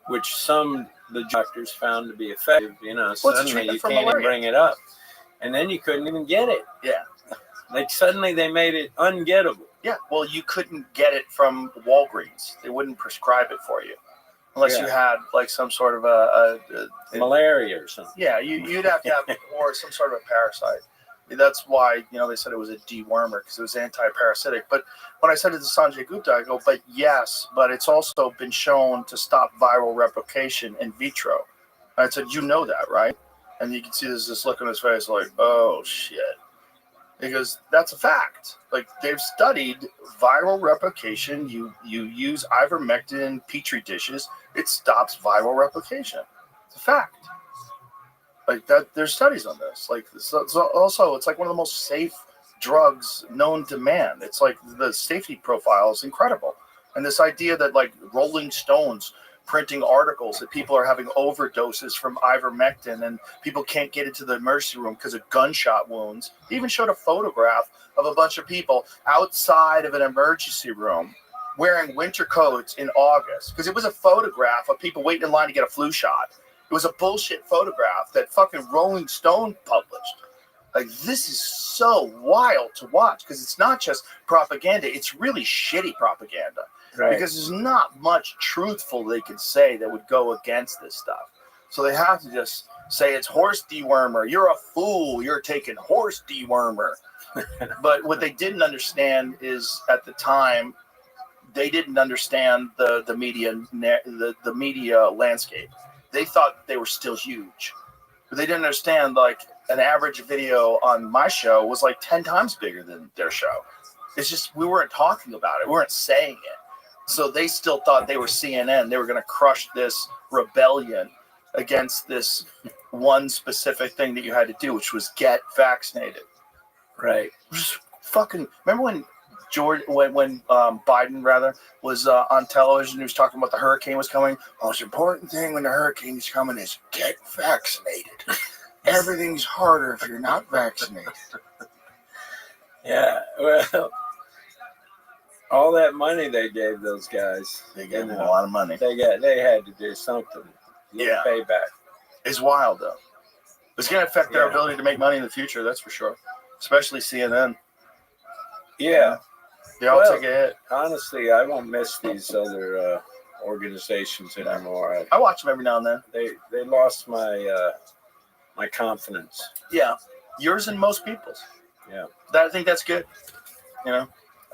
which some the doctors found to be effective. Suddenly you can't even bring it up, and then you couldn't even get it. Yeah, like suddenly they made it ungettable. Yeah, well, you couldn't get it from Walgreens. They wouldn't prescribe it for you unless you had like some sort of a malaria or something. Yeah, you'd have to have or some sort of a parasite. That's why they said it was a dewormer because it was anti-parasitic. But when I said it to Sanjay Gupta, I go, but it's also been shown to stop viral replication in vitro. And I said, you know that, right? And you can see there's this look on his face like, oh shit. Because that's a fact. Like they've studied viral replication. You use ivermectin in petri dishes, it stops viral replication. It's a fact. Like that, there's studies on this. Like so also, it's like one of the most safe drugs known to man. It's like the safety profile is incredible. And this idea that like Rolling Stones printing articles that people are having overdoses from ivermectin and people can't get into the emergency room because of gunshot wounds. They even showed a photograph of a bunch of people outside of an emergency room wearing winter coats in August because it was a photograph of people waiting in line to get a flu shot. It was a bullshit photograph that fucking Rolling Stone published. Like, this is so wild to watch because it's not just propaganda. It's really shitty propaganda. Right. Because there's not much truthful they can say that would go against this stuff. So they have to just say it's horse dewormer. You're a fool. You're taking horse dewormer. But what they didn't understand is at the time, they didn't understand the media landscape. They thought they were still huge, but they didn't understand like an average video on my show was like 10 times bigger than their show. It's just we weren't talking about it. We weren't saying it. So they still thought they were CNN. They were going to crush this rebellion against this one specific thing that you had to do, which was get vaccinated. Right. Just fucking remember when Biden was on television. He was talking about the hurricane was coming. The most important thing when the hurricane is coming is get vaccinated. Everything's harder if you're not vaccinated. Yeah, well, all that money they gave those guys. They gave them a lot of money. They had to do something. Yeah. Payback. It's wild, though. It's going to affect their ability to make money in the future, that's for sure. Especially CNN. Yeah. They all take a hit. Honestly, I won't miss these other organizations anymore. I watch them every now and then. They lost my my confidence. Yeah. Yours and most people's. Yeah. I think that's good. I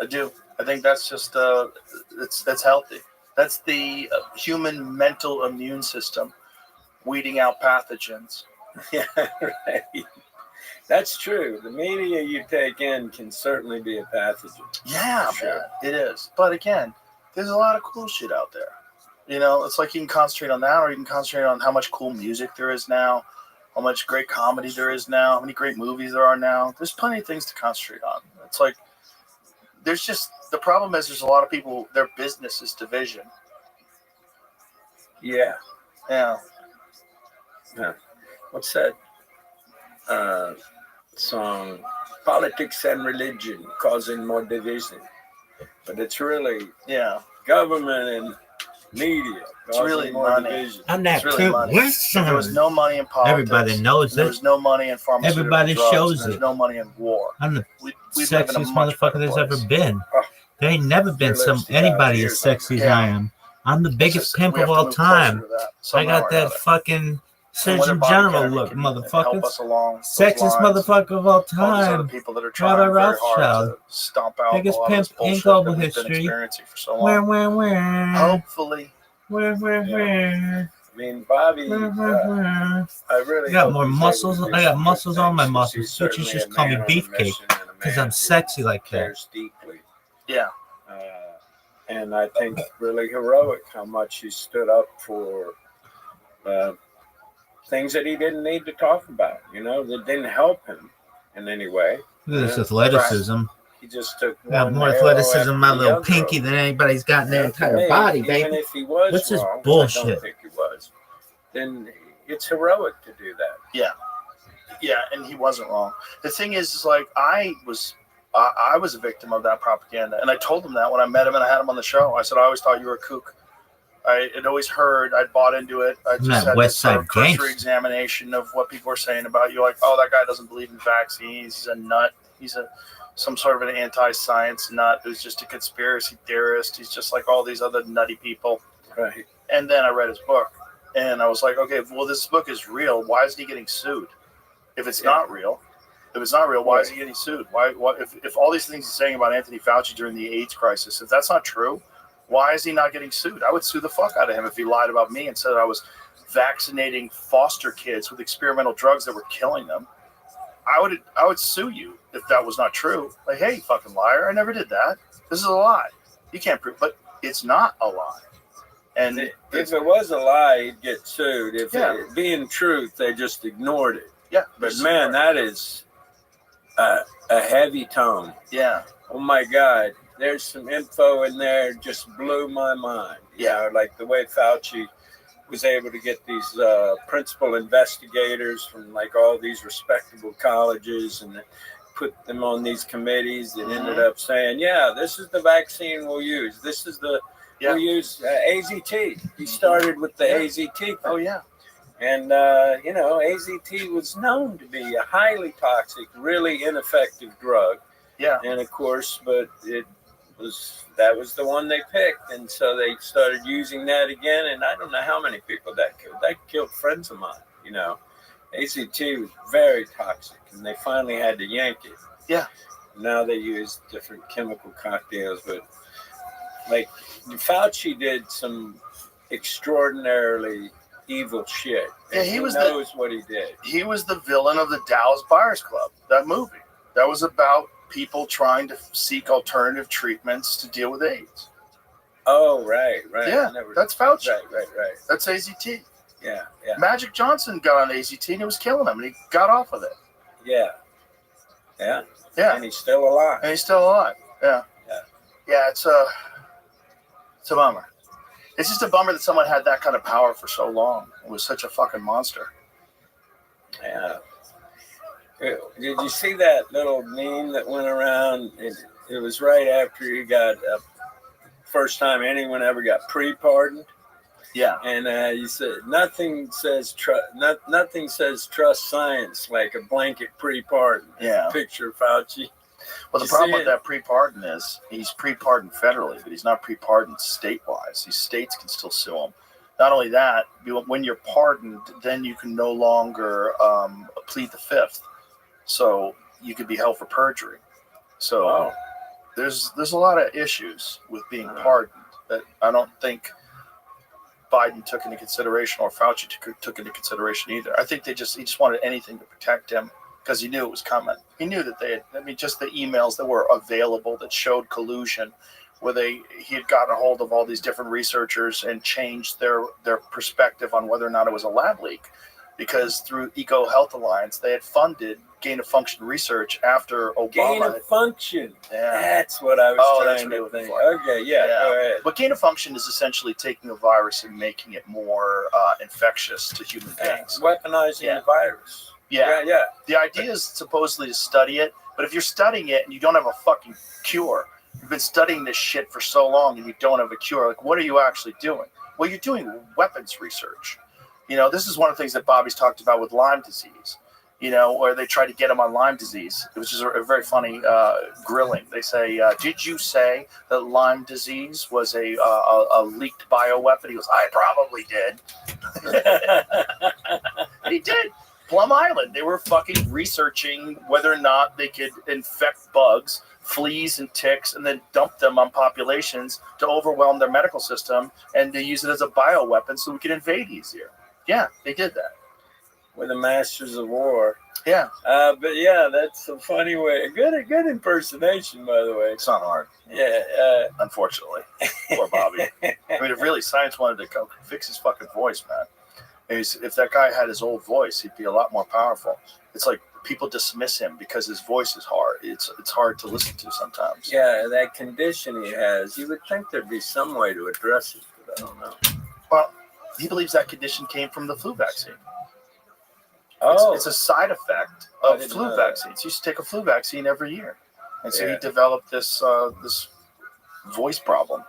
do. I think that's just that's healthy. That's the human mental immune system weeding out pathogens. Yeah, right. That's true. The media you take in can certainly be a pathogen. Yeah, man, it is. But again, there's a lot of cool shit out there. It's like you can concentrate on that, or you can concentrate on how much cool music there is now, how much great comedy there is now, how many great movies there are now. There's plenty of things to concentrate on. It's like the problem is there's a lot of people, their business is division. Yeah. Yeah. Yeah. What's that song? Politics and religion causing more division. But it's really government and Media. It's really causing more money. division. I'm that It's really Kurt money. Western. If there was no money in politics, Everybody knows there it. was no money in pharmaceutical Everybody drugs, shows and there's it. no money in war. I'm the We'd live in a sexiest much motherfucker better there's place. ever been. There ain't never been Your lips to God's anybody as ears, sexy as Yeah. I am. I'm the It's biggest just, pimp we of have to all move closer time. to that I somehow got or that another. fucking And whether Surgeon Bobby General Kennedy look, can help motherfuckers. us along those Sexiest lines. motherfucker of all All these other time. people that are Rabbi trying very hard Rothschild. to stomp out Biggest a lot of pimp this in bullshit global that we've been history. experiencing for so Where, long. Hopefully. Where? I mean, Bobby, I really I got hope more he's muscles. able to do I got some muscles good on my things, 'cause muscles. he's Switches certainly just a call me man on a Beefcake mission and a because man I'm who sexy like that. cares deeply. Yeah. And I think really heroic how much he stood up for things that he didn't need to talk about, that didn't help him in any way. Look at this athleticism. He just took I got one more arrow athleticism in my after the little other pinky over. than anybody's got in their And to entire me, body, even baby. if he was What's this wrong, which I bullshit? don't think he was, then it's heroic to do that. Yeah. Yeah, and he wasn't wrong. The thing is like I was a victim of that propaganda, and I told him that when I met him and I had him on the show. I said, I always thought you were a kook. I had always heard, I'd bought into it. I just That had West this sort of Side cursory gangster. examination of what people were saying about you. Like, oh, that guy doesn't believe in vaccines. He's a nut. He's some sort of an anti-science nut who's just a conspiracy theorist. He's just like all these other nutty people. Right. And then I read his book, and I was like, okay, well, this book is real. Why isn't he getting sued? If it's not real, why is he getting sued? Why if all these things he's saying about Anthony Fauci during the AIDS crisis, if that's not true, why is he not getting sued? I would sue the fuck out of him if he lied about me and said I was vaccinating foster kids with experimental drugs that were killing them. I would sue you if that was not true. Like, hey, you fucking liar, I never did that. This is a lie. You can't prove, but it's not a lie. And if it was a lie, he'd get sued. If it being truth, they just ignored it. Yeah. But man, that is a heavy tone. Yeah. Oh my God. There's some info in there just blew my mind. Like the way Fauci was able to get these principal investigators from like all these respectable colleges and put them on these committees that ended up saying, yeah, this is the vaccine we'll use. This is we'll use AZT. He started with the AZT thing. Oh, yeah. And, AZT was known to be a highly toxic, really ineffective drug. Yeah. And of course, but that was the one they picked. And so they started using that again. And I don't know how many people that killed. That killed friends of mine, AZT was very toxic and they finally had to yank it. Yeah. Now they use different chemical cocktails, but like Fauci did some extraordinarily evil shit. Yeah, he knows what he did. He was the villain of the Dallas Buyers Club, that movie. That was about people trying to seek alternative treatments to deal with AIDS. Oh, right. Yeah, that's Fauci. Right. That's AZT. Yeah. Magic Johnson got on AZT and it was killing him, and he got off of it. Yeah. And he's still alive. Yeah. It's a bummer. It's just a bummer that someone had that kind of power for so long. It was such a fucking monster. Yeah. Did you see that little meme that went around? It was right after he got first time anyone ever got pre-pardoned. Yeah. And you said nothing says trust science like a blanket pre-pardon. Yeah. Picture of Fauci. Well, the problem with that pre-pardon is he's pre-pardoned federally, but he's not pre-pardoned state-wise. These states can still sue him. Not only that, when you're pardoned, then you can no longer plead the fifth. So you could be held for perjury. So there's a lot of issues with being pardoned that I don't think Biden took into consideration or Fauci took into consideration either. I think he just wanted anything to protect him because he knew it was coming. He knew that just the emails that were available that showed collusion where he had gotten a hold of all these different researchers and changed their perspective on whether or not it was a lab leak. Because through Eco Health Alliance, they had funded gain-of-function research after Obama. Gain-of-function. Yeah. That's what I was trying to think. Okay, yeah, go ahead. But gain-of-function is essentially taking a virus and making it more infectious to human beings. Weaponizing the virus. Yeah. The idea is supposedly to study it, but if you're studying it and you don't have a fucking cure, you've been studying this shit for so long and you don't have a cure, like what are you actually doing? Well, you're doing weapons research. This is one of the things that Bobby's talked about with Lyme disease. Where they try to get him on Lyme disease, which is a very funny grilling. They say, "Did you say that Lyme disease was a leaked bioweapon?" He goes, "I probably did." And he did. Plum Island, they were fucking researching whether or not they could infect bugs, fleas, and ticks, and then dump them on populations to overwhelm their medical system and to use it as a bioweapon so we could invade easier. Yeah, they did that. We're the masters of war. Yeah. But yeah, that's a funny way. Good impersonation, by the way. It's not hard. Yeah. Unfortunately. Poor Bobby. I mean, if really science wanted to fix his fucking voice, man. If that guy had his old voice, he'd be a lot more powerful. It's like people dismiss him because his voice is hard. It's hard to listen to sometimes. Yeah, that condition he has, you would think there'd be some way to address it, but I don't know. Well, he believes that condition came from the flu vaccine. Oh. It's a side effect of flu vaccines. He used to take a flu vaccine every year. And so he developed this voice problem.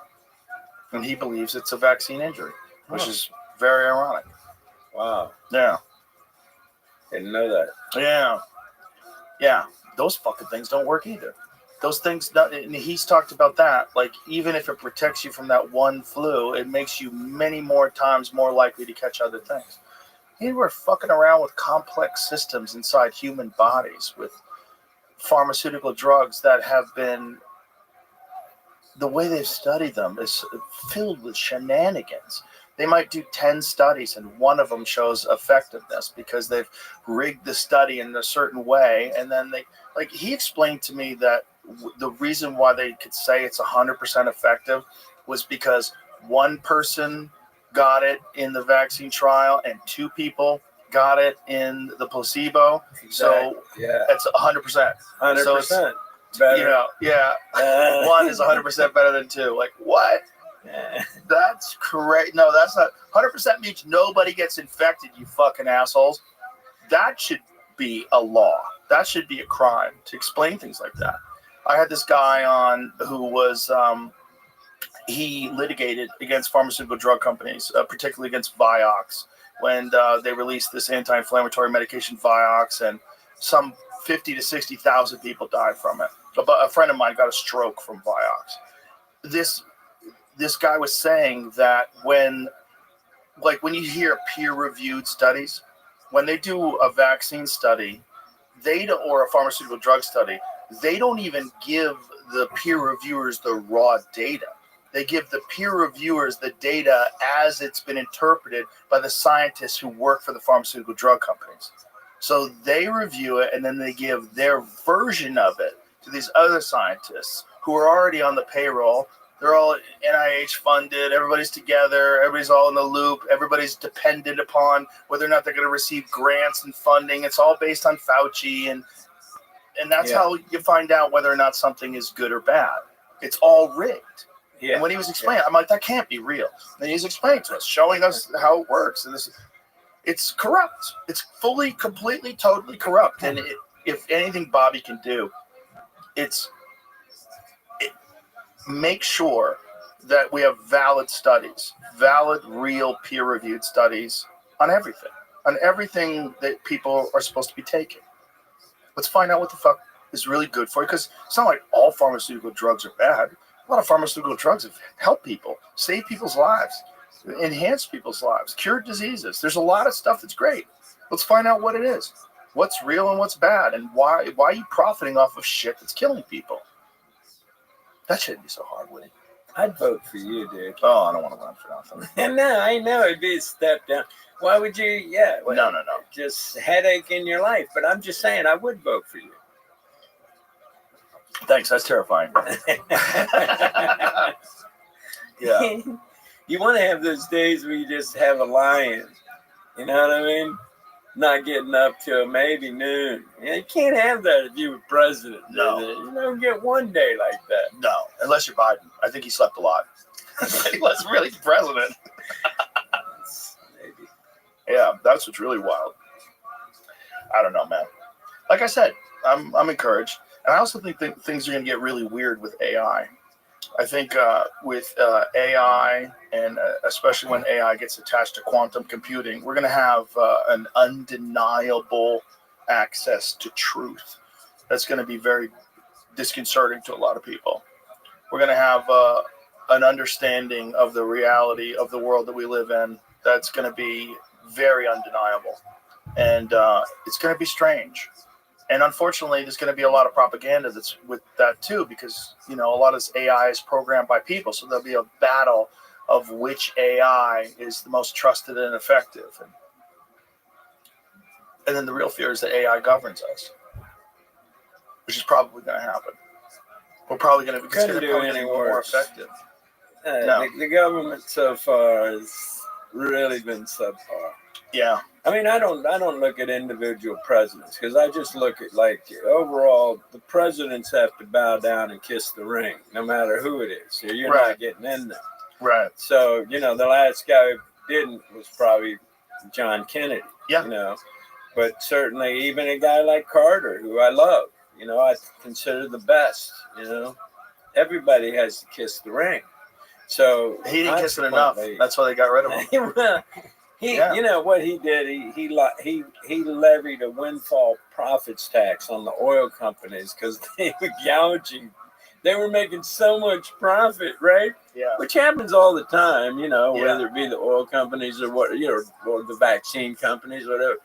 And he believes it's a vaccine injury, which is very ironic. Wow. Yeah. Didn't know that. Yeah. Yeah. Those fucking things don't work either. Those things, and he's talked about that. Like, even if it protects you from that one flu, it makes you many more times more likely to catch other things. We're fucking around with complex systems inside human bodies with pharmaceutical drugs that have been, the way they've studied them is filled with shenanigans. They might do 10 studies and one of them shows effectiveness because they've rigged the study in a certain way. And then he explained to me that the reason why they could say it's 100% effective was because one person got it in the vaccine trial and 2 people got it in the placebo. So it's 100%. 100%. So it's, better. One is 100% better than 2. Like, what? That's correct. No, that's not. 100% means nobody gets infected, you fucking assholes. That should be a law. That should be a crime to explain things like that. I had this guy on who was, he litigated against pharmaceutical drug companies, particularly against Vioxx, when they released this anti-inflammatory medication Vioxx, and some 50 to 60,000 people died from it. A friend of mine got a stroke from Vioxx. This guy was saying that when you hear peer-reviewed studies, when they do a vaccine study, or a pharmaceutical drug study, they don't even give the peer reviewers the raw data. They give the peer reviewers the data as it's been interpreted by the scientists who work for the pharmaceutical drug companies. So they review it and then they give their version of it to these other scientists who are already on the payroll. They're all NIH funded. Everybody's together. Everybody's all in the loop. Everybody's dependent upon whether or not they're going to receive grants and funding. It's all based on Fauci. And that's how you find out whether or not something is good or bad. It's all rigged. Yeah. And when he was explaining, I'm like, that can't be real. And he's explaining to us, showing us how it works. And it's corrupt. It's fully, completely, totally corrupt. And if anything Bobby can do, make sure that we have valid studies, valid, real, peer-reviewed studies on everything that people are supposed to be taking. Let's find out what the fuck is really good for you, because it's not like all pharmaceutical drugs are bad. A lot of pharmaceutical drugs have helped people, saved people's lives, enhanced people's lives, cured diseases. There's a lot of stuff that's great. Let's find out what it is, what's real and what's bad, and why are you profiting off of shit that's killing people? That shouldn't be so hard, would it? I'd vote for you, dude. Oh, I don't want to run for nothing. No, I know it'd be a step down. Why would you? Yeah. Well, no. Just headache in your life. But I'm just saying, I would vote for you. Thanks. That's terrifying. Yeah. You want to have those days where you just have a lion. You know what I mean? Not getting up till maybe noon. You can't have that if you were president. No. You don't get one day like that. No, unless you're Biden. I think he slept a lot. Unless really president. Maybe. Yeah, that's what's really wild. I don't know, man. Like I said, I'm encouraged. And I also think things are going to get really weird with AI. I think with AI, and especially when AI gets attached to quantum computing, we're going to have an undeniable access to truth. That's going to be very disconcerting to a lot of people. We're going to have an understanding of the reality of the world that we live in that's going to be very undeniable. And it's going to be strange. And unfortunately, there's going to be a lot of propaganda that's with that too, because, you know, a lot of this AI is programmed by people. So there'll be a battle of which AI is the most trusted and effective. And then the real fear is that AI governs us, which is probably going to happen. We're probably going to be more effective. No. The government so far has really been subpar. Yeah. I mean, I don't look at individual presidents, because I just look at, like, overall, the presidents have to bow down and kiss the ring, no matter who it is. So you're not getting in there. Right. So, you know, the last guy who didn't was probably John Kennedy. Yeah. You know, but certainly even a guy like Carter, who I love, you know, I consider the best. You know, everybody has to kiss the ring. So he didn't kiss it enough. That's why they got rid of him. You know what he did? He levied a windfall profits tax on the oil companies because they were gouging. They were making so much profit, right? Yeah. Which happens all the time, you know, whether it be the oil companies or what, you know, or the vaccine companies, whatever.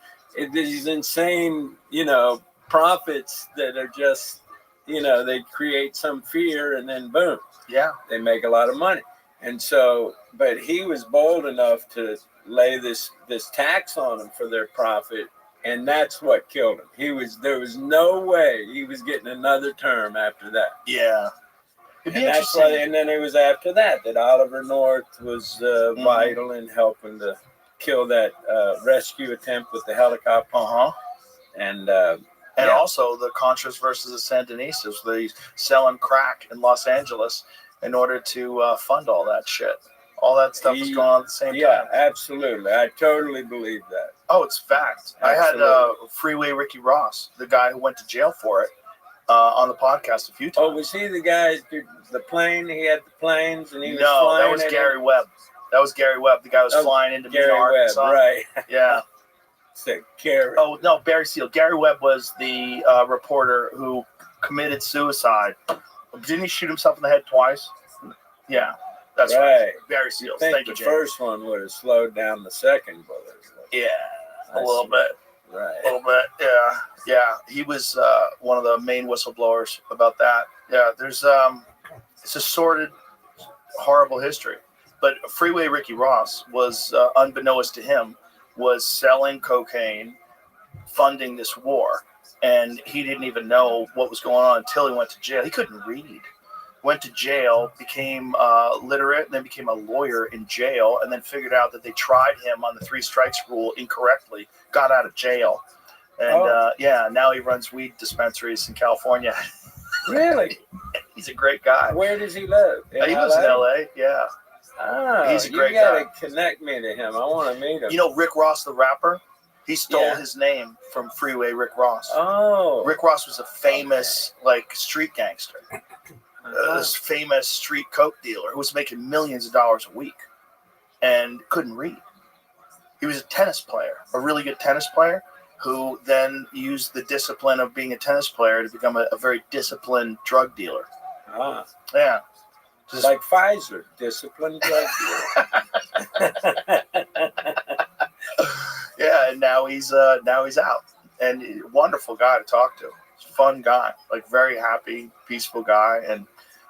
These insane, you know, profits that are just, you know, they create some fear and then boom. Yeah. They make a lot of money. And so, but he was bold enough to lay this tax on them for their profit, and that's what killed him. There was no way he was getting another term after that. Yeah. And that's why, and then it was after that Oliver North was vital in helping to kill that rescue attempt with the helicopter. And also the Contras versus the Sandinistas, they selling crack in Los Angeles in order to fund all that shit. All that stuff was going on at the same time. Yeah, absolutely. I totally believe that. Oh, it's fact. Absolutely. I had Freeway Ricky Ross, the guy who went to jail for it, on the podcast a few times. Oh, was he the guy, the plane? He had the planes and he was flying? No, that was Gary Webb. That was Gary Webb. The guy was flying into Gary Mena, Arkansas. Webb, right. Yeah. Gary. Oh, no, Barry Seal. Gary Webb was the reporter who committed suicide. Didn't he shoot himself in the head twice? Yeah. That's right. Barry Seals. Thank you, the first one would have slowed down the second bullet. Yeah, a little bit. Right. A little bit. Yeah. Yeah. He was one of the main whistleblowers about that. Yeah. There's it's a sordid, horrible history. But Freeway Ricky Ross was, unbeknownst to him, was selling cocaine, funding this war, and he didn't even know what was going on until he went to jail. He couldn't read. Went to jail, became literate, and then became a lawyer in jail, and then figured out that they tried him on the 3 strikes rule incorrectly, got out of jail. And now he runs weed dispensaries in California. Really? He's a great guy. Where does he live? He lives in LA, yeah. Oh, he's a great guy. You guy. Gotta connect me to him. I want to meet him. You know Rick Ross, the rapper? He stole his name from Freeway Rick Ross. Oh. Rick Ross was a famous, street gangster. This famous street coke dealer who was making millions of dollars a week and couldn't read. He was a tennis player, a really good tennis player, who then used the discipline of being a tennis player to become a very disciplined drug dealer. Ah. Yeah. Just like Pfizer, disciplined drug dealer. Yeah, and now he's out. And wonderful guy to talk to. Fun guy, very happy, peaceful guy. And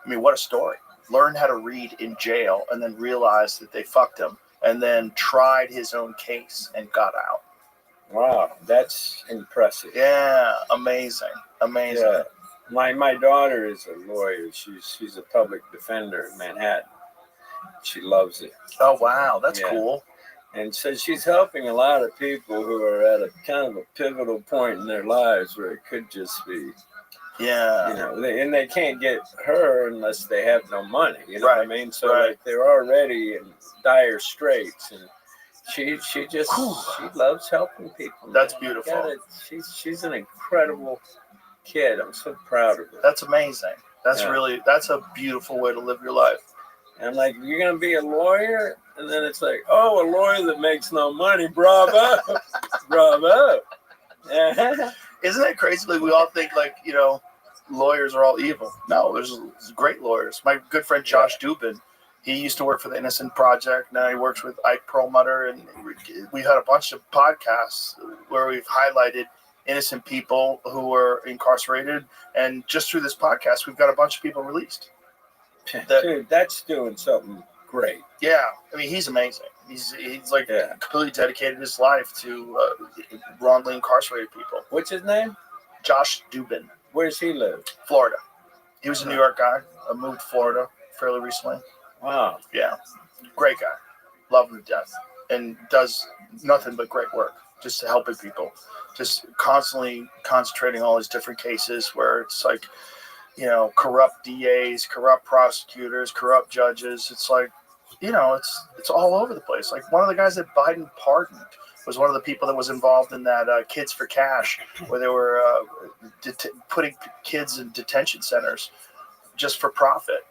I mean, what a story. Learned how to read in jail and then realized that they fucked him and then tried his own case and got out. Wow, that's impressive. Yeah, amazing. Yeah. My daughter is a lawyer. She's a public defender in Manhattan. She loves it. Oh, wow, that's cool. And so she's helping a lot of people who are at a kind of a pivotal point in their lives where it could just be, and they can't get her unless they have no money. You know what I mean? So they're already in dire straits, and she loves helping people. That's beautiful. She's an incredible kid. I'm so proud of her. That's amazing. That's a beautiful way to live your life. And like, you're gonna be a lawyer, and then it's like, oh, a lawyer that makes no money, bravo, bravo. Isn't that crazy? Like, we all think like, lawyers are all evil. No, there's great lawyers. My good friend Josh Dubin, he used to work for the Innocent Project. Now he works with Ike Perlmutter, and we've had a bunch of podcasts where we've highlighted innocent people who are incarcerated, and just through this podcast, we've got a bunch of people released. Dude, that's doing something great. Yeah, I mean, he's amazing. He's like completely dedicated his life to wrongly incarcerated people. What's his name? Josh Dubin. Where's he live? Florida. He was a New York guy. Moved to Florida fairly recently. Wow. Yeah, great guy. Love him to death, and does nothing but great work, just helping people, just constantly concentrating on all these different cases where it's like, corrupt DAs, corrupt prosecutors, corrupt judges. It's like, it's all over the place. Like, one of the guys that Biden pardoned was one of the people that was involved in that Kids for Cash, where they were putting kids in detention centers just for profit.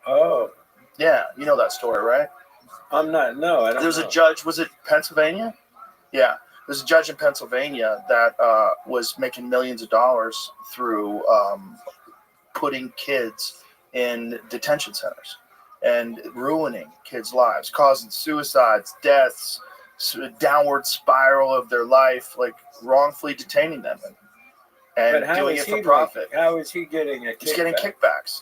Oh. Yeah, you know that story, right? I don't know. There was a judge, was it Pennsylvania? Yeah. There's a judge in Pennsylvania that was making millions of dollars through putting kids in detention centers and ruining kids' lives, causing suicides, deaths, downward spiral of their life, like wrongfully detaining them and doing it for profit. How is he getting a kickback? He's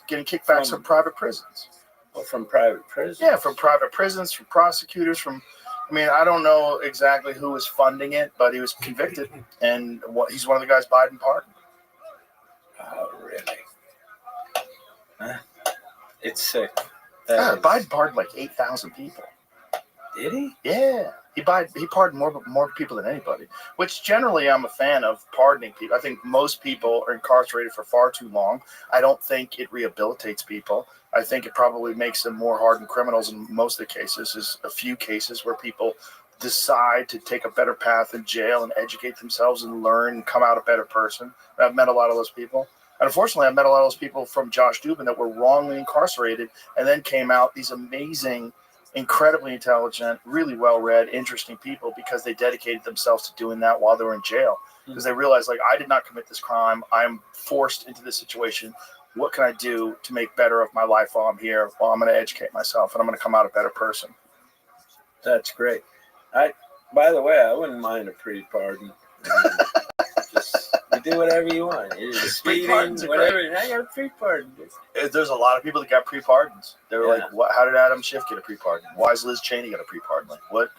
getting kickbacks from private prisons. Oh, from private prisons? Yeah, from private prisons, from prosecutors, I don't know exactly who was funding it, but he was convicted, and he's one of the guys Biden pardoned. Oh, really? It's sick. Biden pardoned like 8,000 people. Did he? Yeah. He pardoned more people than anybody, which generally I'm a fan of pardoning people. I think most people are incarcerated for far too long. I don't think it rehabilitates people. I think it probably makes them more hardened criminals in most of the cases. There's a few cases where people decide to take a better path in jail and educate themselves and learn and come out a better person. And I've met a lot of those people. And unfortunately, I've met a lot of those people from Josh Dubin that were wrongly incarcerated and then came out these amazing, incredibly intelligent, really well-read, interesting people because they dedicated themselves to doing that while they were in jail. Because they realized, like, I did not commit this crime. I'm forced into this situation. What can I do to make better of my life while I'm here? Well, I'm going to educate myself, and I'm going to come out a better person. That's great. By the way, I wouldn't mind a pre-pardon. You do whatever you want. Speeding, whatever. I got a pre-pardon. There's a lot of people that got pre-pardons. They were like, "What? How did Adam Schiff get a pre-pardon? Why is Liz Cheney get a pre-pardon? Like,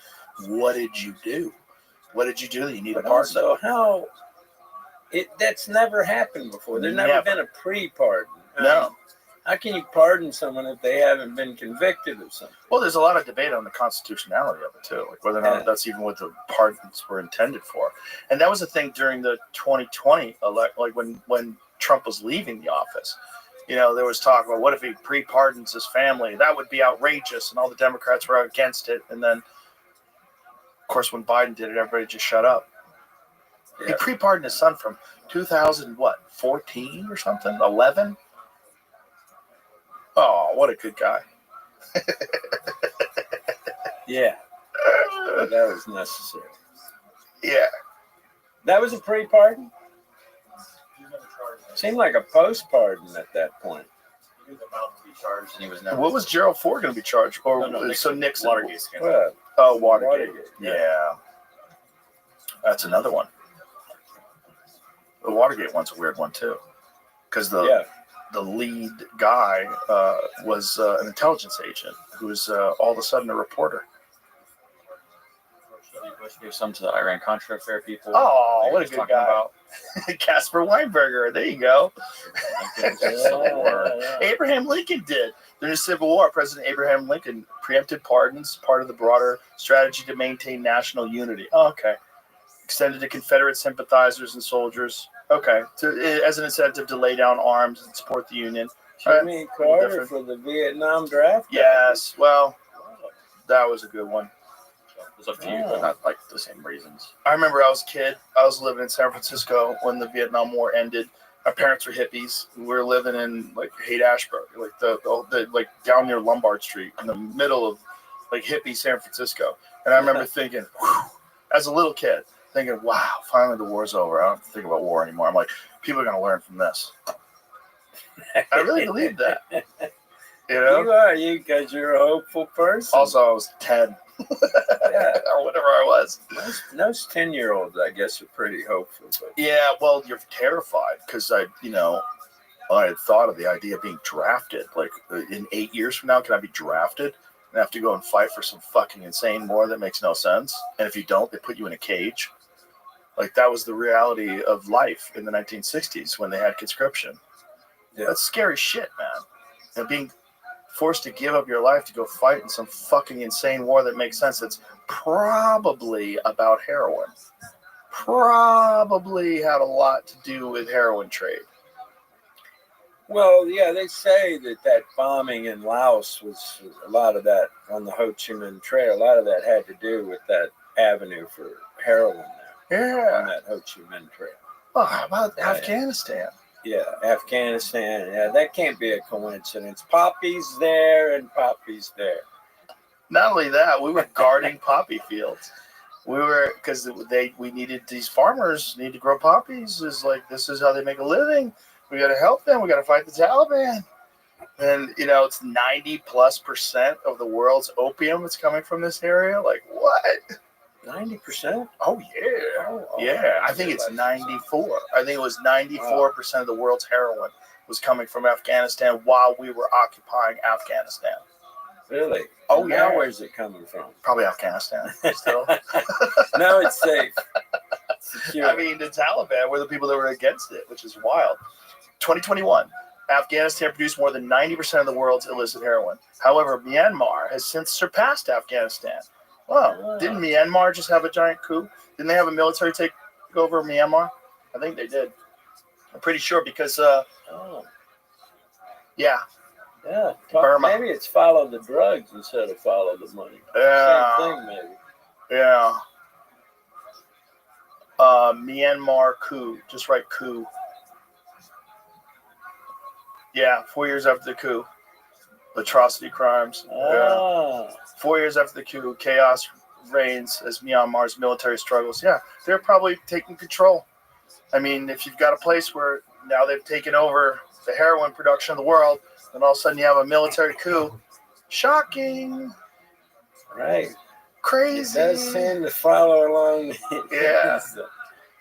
what did you do? What did you do that you need a pardon?" Also, that's never happened before. There's never been a pre-pardon. No. How can you pardon someone if they haven't been convicted of something? Well, there's a lot of debate on the constitutionality of it, too, like whether or not that's even what the pardons were intended for. And that was the thing during the 2020 elect, like when Trump was leaving the office. There was talk about what if he pre-pardons his family? That would be outrageous, and all the Democrats were against it. And then, of course, when Biden did it, everybody just shut up. Yeah. He pre-pardoned his son from 2014 or something, 11. Oh, what a good guy. Yeah. That was necessary. Yeah. That was a pre-pardon? Seemed like a post-pardon at that point. He was about to be charged, and he was never. What was Gerald Ford going to be charged? Or Nixon. Nixon. Watergate. Watergate. Yeah. That's another one. The Watergate one's a weird one, too. Because the lead guy was an intelligence agent who was all of a sudden a reporter. Bush gave some to the Iran-Contra affair people. Oh, what a good guy. Casper Weinberger. There you go. Abraham Lincoln did. During the Civil War, President Abraham Lincoln preempted pardons, part of the broader strategy to maintain national unity. Oh, okay. Extended to Confederate sympathizers and soldiers. Okay. As an incentive to lay down arms and support the Union. Jimmy Carter for the Vietnam draft? Yes. Well, that was a good one. There's a few, but not like the same reasons. I remember I was a kid. I was living in San Francisco when the Vietnam War ended, Our parents were hippies. We were living in like Haight-Ashbury, like the like down near Lombard Street in the middle of like hippie San Francisco. And I remember thinking, whew, as a little kid, thinking, wow, finally the war's over. I don't have to think about war anymore. I'm like, people are going to learn from this. I really believed that. You know? You are, because you're a hopeful person. Also, I was 10. Yeah. Or whatever I was. Most 10-year-olds, I guess, are pretty hopeful. But Yeah, well, you're terrified because I had thought of the idea of being drafted. Like, in 8 years from now, can I be drafted and have to go and fight for some fucking insane war that makes no sense? And if you don't, they put you in a cage. Like, that was the reality of life in the 1960s when they had conscription. Yeah. That's scary shit, man. And being forced to give up your life to go fight in some fucking insane war that makes sense. It's probably about heroin. Probably had a lot to do with heroin trade. well, yeah, they say that bombing in Laos was a lot of that on the Ho Chi Minh Trail. A lot of that had to do with that avenue for heroin there. Yeah. On that Ho Chi Minh Trail. Oh, how about Afghanistan? Yeah, Afghanistan. Yeah, that can't be a coincidence. Poppy's there and Poppy's there. Not only that, we were guarding poppy fields. We were, because we needed, these farmers need to grow poppies. Is like, this is how they make a living. We got to help them. We got to fight the Taliban. And, it's 90+% of the world's opium is coming from this area. Like, what? 90%? Oh, yeah. Yeah, I think it's 94. I think it was 94% of the world's heroin was coming from Afghanistan while we were occupying Afghanistan. Really? Oh, And yeah. Now where's it coming from? Probably Afghanistan still. No, it's safe. Secure. I mean, the Taliban were the people that were against it, which is wild. 2021, Afghanistan produced more than 90% of the world's illicit heroin. However, Myanmar has since surpassed Afghanistan. Well, didn't Myanmar just have a giant coup? Didn't they have a military take over Myanmar? I think they did. I'm pretty sure because, yeah. Yeah, Burma. Maybe it's follow the drugs instead of follow the money. Yeah. Same thing, maybe. Yeah. Myanmar coup. Just write coup. Yeah, 4 years after the coup. Atrocity crimes. Yeah. 4 years after the coup, chaos reigns as Myanmar's military struggles. Yeah, they're probably taking control. I mean, if you've got a place where now they've taken over the heroin production of the world, then all of a sudden you have a military coup. Shocking. Right. Crazy. It does seem to follow along these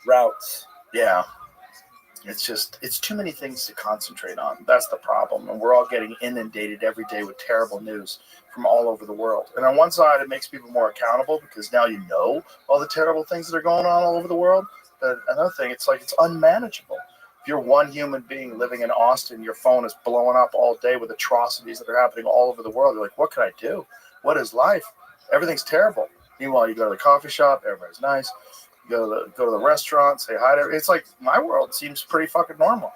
routes. Yeah. It's too many things to concentrate on. That's the problem. And we're all getting inundated every day with terrible news from all over the world. And on one side, it makes people more accountable because now you know all the terrible things that are going on all over the world. But another thing, it's like it's unmanageable. If you're one human being living in Austin, your phone is blowing up all day with atrocities that are happening all over the world. You're like, what can I do? What is life? Everything's terrible. Meanwhile, you go to the coffee shop, everybody's nice. Go to the restaurant, say hi to everybody. It's like my world seems pretty fucking normal.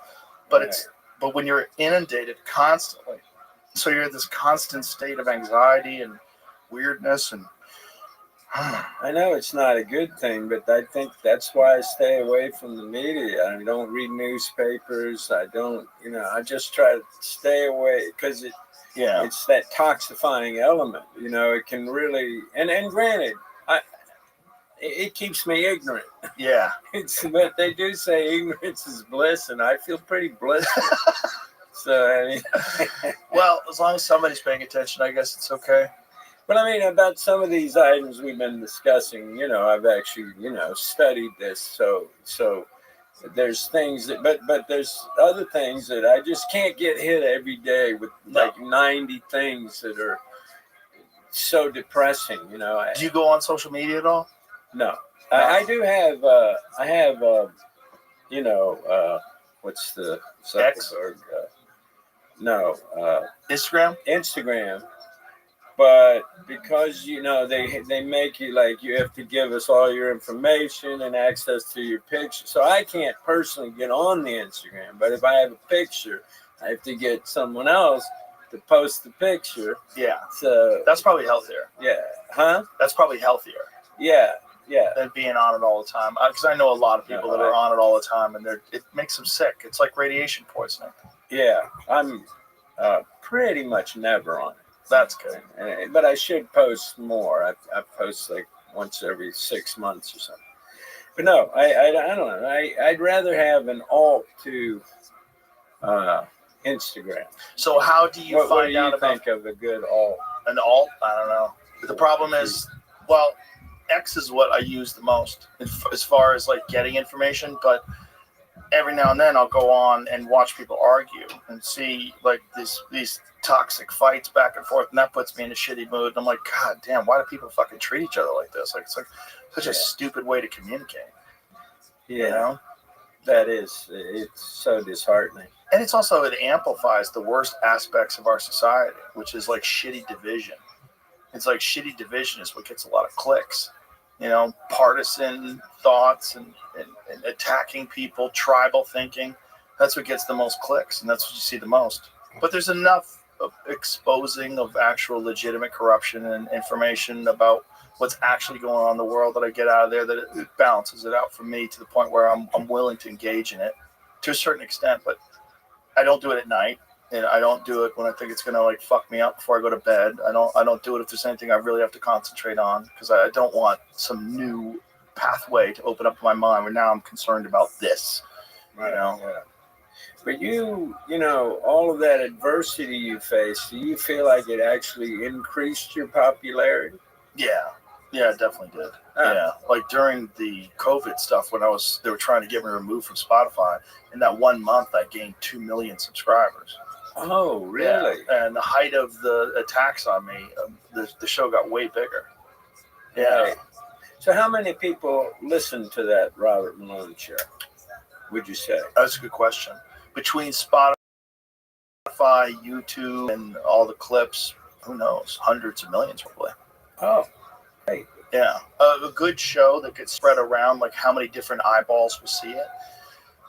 But but when you're inundated constantly, so you're in this constant state of anxiety and weirdness and I know it's not a good thing, but I think that's why I stay away from the media. I don't read newspapers. I don't, I just try to stay away because it's that toxifying element. It can really, and granted, it keeps me ignorant. Yeah. But they do say ignorance is bliss, and I feel pretty blissful. So, I mean. Well, as long as somebody's paying attention, I guess it's okay. But I mean, about some of these items we've been discussing, I've actually, studied this. So there's things that, but there's other things that I just can't get hit every day with like 90 things that are so depressing, Do you go on social media at all? No. I do have, what's the Zuckerberg? No. Instagram? Instagram. But because, they make you like you have to give us all your information and access to your picture. So I can't personally get on the Instagram. But if I have a picture, I have to get someone else to post the picture. Yeah. So that's probably healthier. Yeah. Huh? That's probably healthier. Yeah. Yeah. than being on it all the time. Because I know a lot of people that are on it all the time, and it makes them sick. It's like radiation poisoning. Yeah, I'm pretty much never on it. That's good. But I should post more. I post like once every 6 months or something. But no, I don't know. I'd rather have an alt to Instagram. So how do you what find do out you about think of a good alt? an alt? I don't know. The problem is, well, X is what I use the most as far as like getting information, but every now and then I'll go on and watch people argue and see like these toxic fights back and forth, and that puts me in a shitty mood. And I'm like, God damn, why do people fucking treat each other like this? Like it's like such a stupid way to communicate. Yeah, You know? it's so disheartening. And it's also, it amplifies the worst aspects of our society, which is like shitty division. It's like shitty division is what gets a lot of clicks. You know, partisan thoughts and attacking people, tribal thinking. That's what gets the most clicks, and that's what you see the most. But there's enough of exposing of actual legitimate corruption and information about what's actually going on in the world that I get out of there that it balances it out for me to the point where I'm willing to engage in it to a certain extent. But I don't do it at night, and I don't do it when I think it's gonna like fuck me up before I go to bed. I don't do it if there's anything I really have to concentrate on, because I don't want some new pathway to open up my mind where now I'm concerned about this. Right. You know? Yeah. But you know, all of that adversity you faced, do you feel like it actually increased your popularity? Yeah, it definitely did. Yeah, like during the COVID stuff when they were trying to get me removed from Spotify. In that 1 month, I gained 2 million subscribers. Oh, really? Yeah. And the height of the attacks on me, the show got way bigger. Yeah. Right. So how many people listen to that Robert Malone show, would you say? That's a good question. Between Spotify, YouTube, and all the clips, who knows? Hundreds of millions, probably. Oh, great. Yeah. A good show that could spread around, like how many different eyeballs will see it.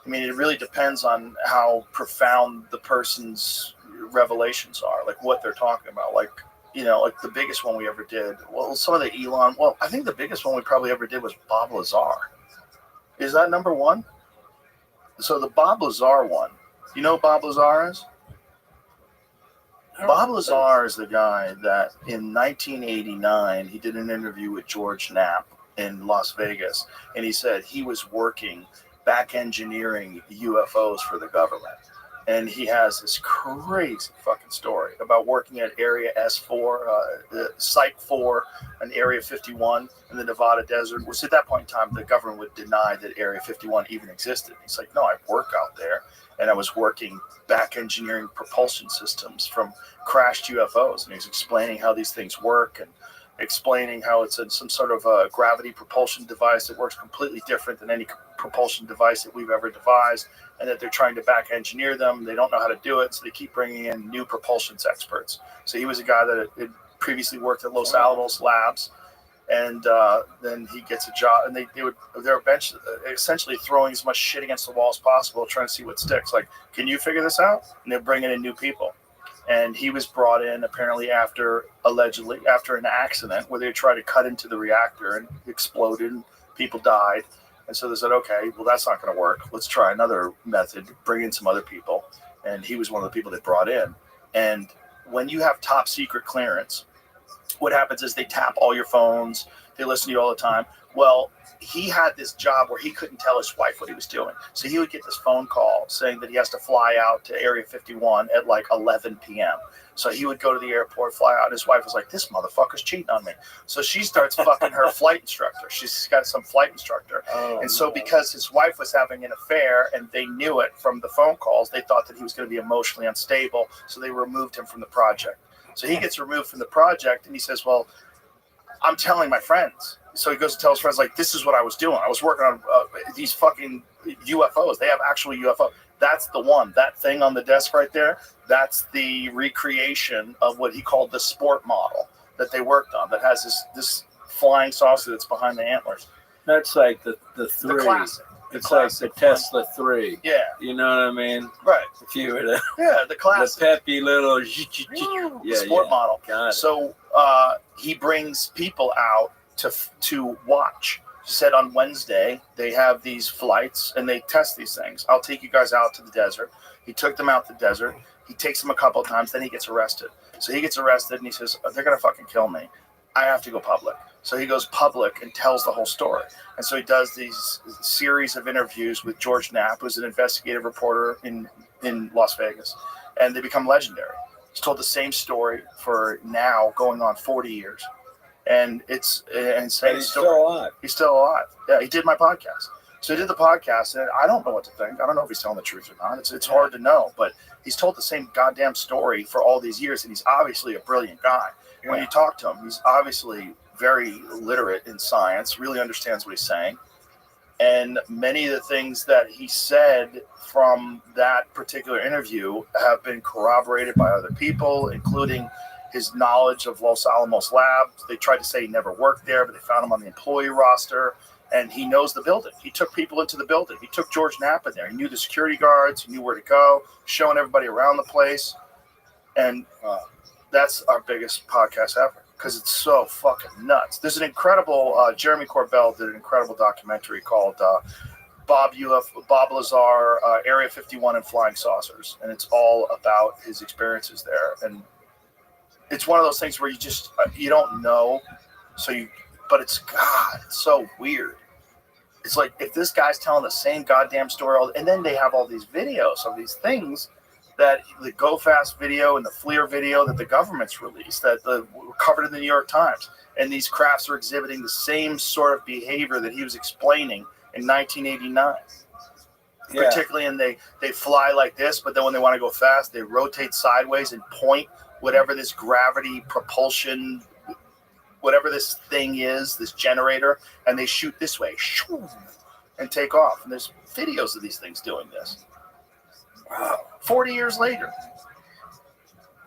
I mean, it really depends on how profound the person's revelations are, like what they're talking about. Like, you know, like the biggest one we ever did. Well, some of the Elon. Well, I think the biggest one we probably ever did was Bob Lazar. Is that number one? So the Bob Lazar one. You know who Bob Lazar is? Bob Lazar is the guy that in 1989 he did an interview with George Knapp in Las Vegas, and he said he was working back engineering UFOs for the government. And he has this crazy fucking story about working at Area S4, Site 4, and Area 51 in the Nevada desert, which at that point in time, the government would deny that Area 51 even existed. He's like, no, I work out there, and I was working back engineering propulsion systems from crashed UFOs. And he's explaining how these things work and explaining how it's some sort of a gravity propulsion device that works completely different than any propulsion device that we've ever devised, and that they're trying to back engineer them. They don't know how to do it, so they keep bringing in new propulsion experts. So he was a guy that had previously worked at Los Alamos Labs, and then he gets a job, and they're essentially throwing as much shit against the wall as possible, trying to see what sticks. Like, can you figure this out? And they're bringing in new people. And he was brought in apparently allegedly after an accident where they tried to cut into the reactor and exploded and people died. And so they said, okay, well, that's not going to work. Let's try another method, bring in some other people. And he was one of the people they brought in. And when you have top secret clearance, what happens is they tap all your phones. They listen to you all the time. Well, he had this job where he couldn't tell his wife what he was doing. So he would get this phone call saying that he has to fly out to Area 51 at like 11 p.m. So he would go to the airport, fly out. His wife was like, this motherfucker's cheating on me. So she starts fucking her flight instructor. She's got some flight instructor. And so because his wife was having an affair and they knew it from the phone calls, they thought that he was going to be emotionally unstable. So they removed him from the project. So he gets removed from the project and he says, well, I'm telling my friends. So he goes to tell his friends, like, this is what I was doing. I was working on these fucking UFOs. They have actual UFO. That's the one. That thing on the desk right there, that's the recreation of what he called the sport model that they worked on that has this flying saucer that's behind the antlers. That's like the three. The classic. It's like the Tesla 3. Yeah. You know what I mean? Right. If you were to... Yeah, the classic. The peppy little... Sport model. Got it. So he brings people out to watch said on Wednesday they have these flights and they test these things. I'll take you guys out to the desert. He took them out to the desert. He takes them a couple of times, then he gets arrested. So he gets arrested and he says, they're going to fucking kill me. I have to go public. So he goes public and tells the whole story. And so he does these series of interviews with George Knapp, who's an investigative reporter in Las Vegas. And they become legendary. He's told the same story for now going on 40 years. And it's an insane But he's story. still alive. He's still alive. Yeah, he did my podcast. So he did the podcast, and I don't know what to think. I don't know if he's telling the truth or not. It's hard to know, but he's told the same goddamn story for all these years, and he's obviously a brilliant guy. Yeah. When you talk to him, he's obviously very literate in science, really understands what he's saying. And many of the things that he said from that particular interview have been corroborated by other people, including his knowledge of Los Alamos Labs. They tried to say he never worked there, but they found him on the employee roster, and he knows the building. He took people into the building. He took George Knapp in there. He knew the security guards. He knew where to go, showing everybody around the place. And that's our biggest podcast ever because it's so fucking nuts. There's an incredible, Jeremy Corbell did an incredible documentary called Bob Lazar, Area 51 and Flying Saucers. And it's all about his experiences there. And it's one of those things where you just, you don't know. But it's so weird. It's like if this guy's telling the same goddamn story, and then they have all these videos of these things that the Go Fast video and the FLIR video that the government's released that were covered in the New York Times. And these crafts are exhibiting the same sort of behavior that he was explaining in 1989. Yeah. Particularly, and they fly like this, but then when they want to go fast, they rotate sideways and point whatever this gravity propulsion, whatever this thing is, this generator, and they shoot this way and take off. And there's videos of these things doing this. Wow. 40 years later.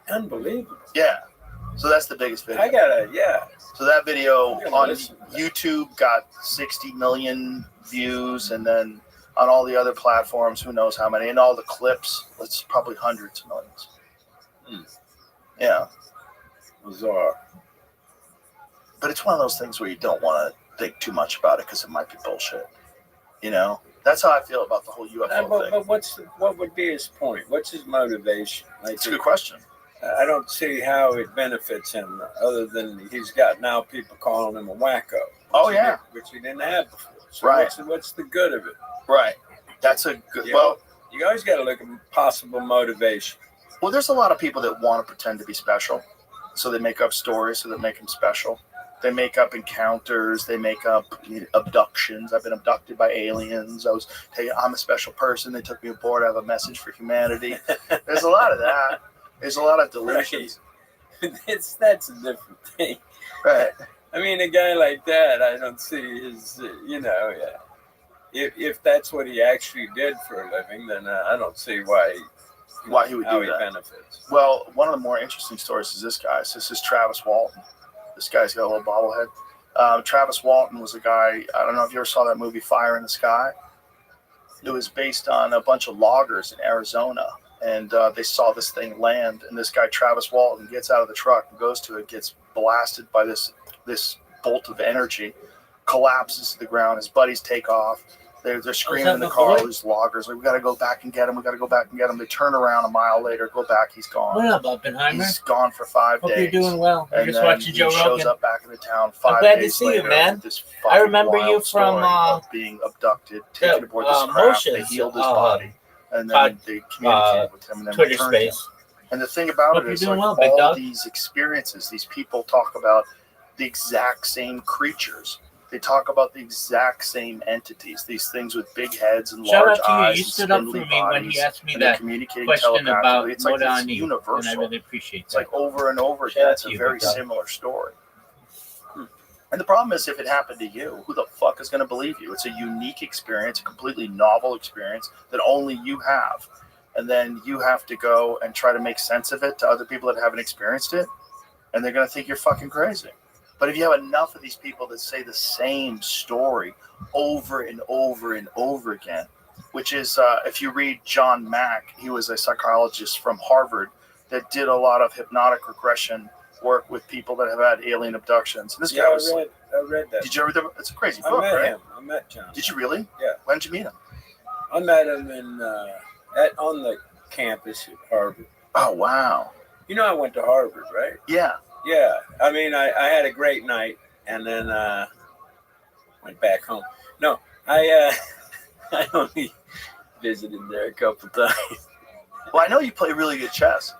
Unbelievable. Yeah. So that's the biggest video. So that video on YouTube got 60 million views, and then on all the other platforms, who knows how many, and all the clips, it's probably hundreds of millions. Yeah. Bizarre. But it's one of those things where you don't want to think too much about it because it might be bullshit. You know? That's how I feel about the whole UFO thing. But what would be his point? What's his motivation? It's a good question. I don't see how it benefits him other than he's got now people calling him a wacko. Which he didn't have before. So right. What's the good of it? Right. That's a good... You always got to look at possible motivation. Well, there's a lot of people that want to pretend to be special. So they make up stories so that make them special. They make up encounters. They make up abductions. I've been abducted by aliens. I'm a special person. They took me aboard. I have a message for humanity. There's a lot of that. There's a lot of delusions. Right. That's a different thing. Right. I mean, a guy like that, I don't see his, if that's what he actually did for a living, then I don't see why he would do that. Benefits. Well, one of the more interesting stories is this guy. So this is Travis Walton. This guy's got a little bobblehead. Travis Walton was a guy, I don't know if you ever saw that movie Fire in the Sky. It was based on a bunch of loggers in Arizona, and they saw this thing land, and this guy, Travis Walton, gets out of the truck and goes to it, gets blasted by this bolt of energy, collapses to the ground. His buddies take off. They're screaming in the car, these loggers, like, we got to go back and get him. We got to go back and get him. They turn around a mile later, go back. He's gone. What up, Oppenheimer? He's gone for 5 days. Hope you're doing well. I'm just watching Joe Rogan. He shows up back in the town 5 I'm glad to days see later. you, man. This I remember you from being abducted, taken aboard this craft. They healed his body, and then they communicated with him, and then Twitter returned him. Space. And the thing about it is, like, all these experiences, these people talk about the exact same creatures. They talk about the exact same entities, these things with big heads and large eyes. Shout out to you. You stood up for me when he asked me that question about it's like Modani, universal. and I really appreciate that. It's like over and over again. It's a very similar story. And the problem is, if it happened to you, who the fuck is going to believe you? It's a unique experience, a completely novel experience that only you have. And then you have to go and try to make sense of it to other people that haven't experienced it. And they're going to think you're fucking crazy. But if you have enough of these people that say the same story over and over and over again, which is, if you read John Mack, he was a psychologist from Harvard that did a lot of hypnotic regression work with people that have had alien abductions. And this Yeah, guy was. I read that. Did you ever read that? It's a crazy I book, met right? him. I met John. Did you really? Yeah. When did you meet him? I met him on the campus at Harvard. Oh, wow. You know I went to Harvard, right? Yeah. Yeah. I mean, I had a great night, and then went back home. No, I only visited there a couple times. Well, I know you play really good chess.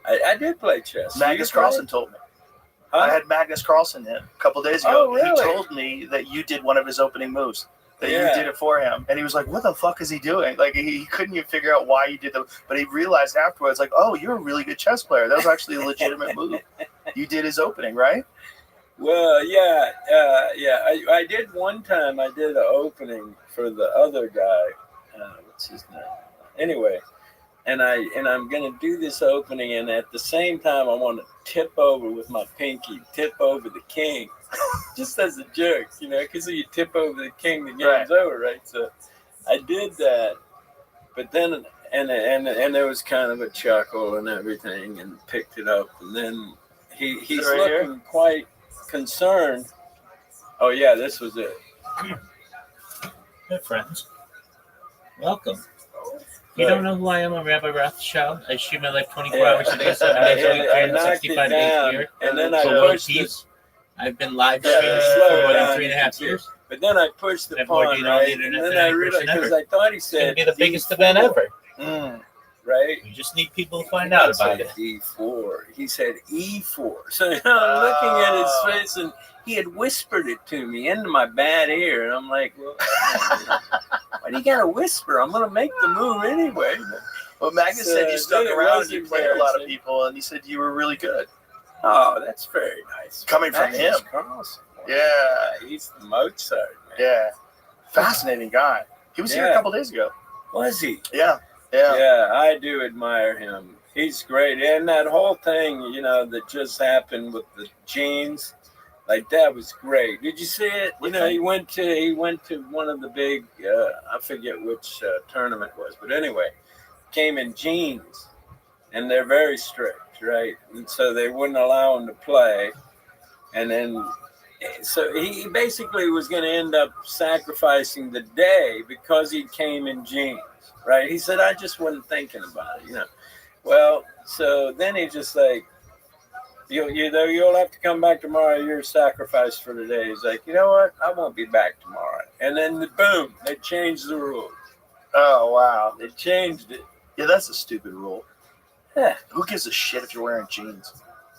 I did play chess. Magnus You play? Carlsen told me. Huh? I had Magnus Carlsen in a couple days ago. Oh, really? He told me that you did one of his opening moves. That Yeah. you did it for him. And he was like, what the fuck is he doing? Like, he couldn't even figure out why you did that. But he realized afterwards, like, oh, you're a really good chess player. That was actually a legitimate move. You did his opening, right? Well, yeah. I did one time. I did an opening for the other guy. What's his name? Anyway, and I'm gonna do this opening, and at the same time, I want to tip over with my pinky, tip over the king, just as a joke, because if you tip over the king, the game's over, right? So I did that, but then and there was kind of a chuckle and everything, and picked it up, and then he's right looking here? quite concerned. Oh yeah, this was it. Hey, friends. Welcome. You don't know who I am? I'm Rabbi Rothschild. I shoot my life 24 hours a day, 7 days a week, I knocked it 365 days a down, year. and then I For world pushed peace. I've been live Yeah, streaming slow for more than down. 3.5 years. But then I pushed the I have more pawn, data on the right? internet And then than I any realized, person because ever. I thought he It's going to said be the biggest event ever. Right? You just need people to find out about it. E4. He said E4. So I'm looking at his face, and he had whispered it to me into my bad ear. And I'm like, well, why do you got to whisper? I'm going to make the move anyway. Well, Magnus said you stuck around and you played a lot of people, and he said you were really good. Oh, that's very nice. Coming from Magnus him. Carlsen. Yeah. He's the Mozart, man. Yeah. Fascinating guy. He was here a couple days ago. Was he? Yeah. Yeah. Yeah, I do admire him. He's great. And that whole thing, that just happened with the jeans, like that was great. Did you see it? He went to one of the big, I forget which tournament it was, but anyway, came in jeans, and they're very strict, right? And so they wouldn't allow him to play. And then, so he basically was going to end up sacrificing the day because he came in jeans. Right, he said, I just wasn't thinking about it, Well, so then he just like, you'll have to come back tomorrow. You're sacrificed for today. He's like, you know what? I won't be back tomorrow. And then boom, they changed the rule. Oh, wow. They changed it. Yeah, that's a stupid rule. Yeah. Who gives a shit if you're wearing jeans?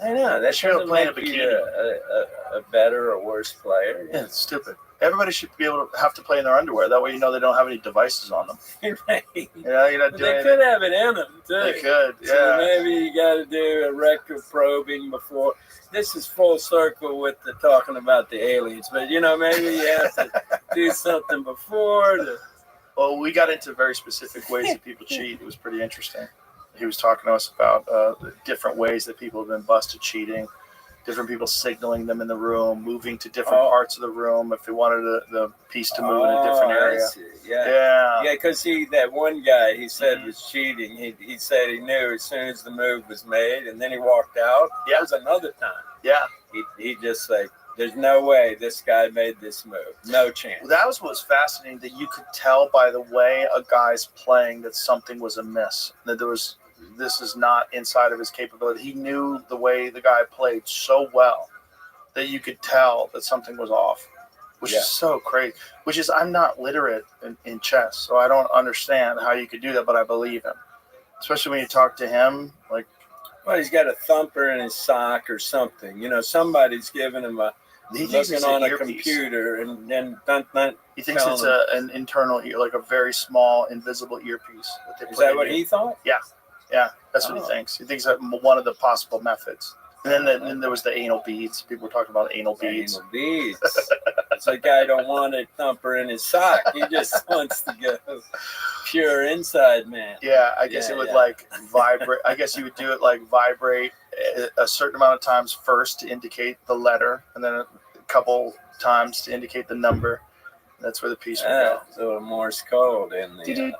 I know. That Sure, shouldn't playing a make you bikini. a better or worse player. Yeah, it's stupid. Everybody should be able to have to play in their underwear. That way, they don't have any devices on them. Right. You're not But doing they could have it in them, too. They could, So yeah. maybe you got to do a rectal probing before. This is full circle with the talking about the aliens. But, maybe you have to do something before. Well, we got into very specific ways that people cheat. It was pretty interesting. He was talking to us about the different ways that people have been busted cheating. Different people signaling them in the room, moving to different parts of the room if they wanted the piece to move in a different area. I see. Yeah, because that one guy he said Mm-hmm. was cheating. He said he knew as soon as the move was made, and then he walked out. Yeah. That was another time. Yeah. He just like, there's no way this guy made this move. No chance. Well, that was what was fascinating, that you could tell by the way a guy's playing that something was amiss. That this is not inside of his capability. He knew the way the guy played so well that you could tell that something was off, which is so crazy. Which is, I'm not literate in chess, so I don't understand how you could do that, but I believe him. Especially when you talk to him, like, well, he's got a thumper in his sock or something. Somebody's giving him he thinks looking it's on an a earpiece. computer, and then He thinks it's an internal, like a very small, invisible earpiece. Is that what he thought? Yeah. Yeah, that's what he thinks. He thinks that one of the possible methods. And then there was the anal beads. People were talking about anal beads. Anal beads. It's like guy don't want a thumper in his sock. He just wants to go pure inside man. Yeah, I guess it would like vibrate. I guess you would do it like vibrate a certain amount of times first to indicate the letter, and then a couple times to indicate the number. That's where the piece would go. So Morse code in the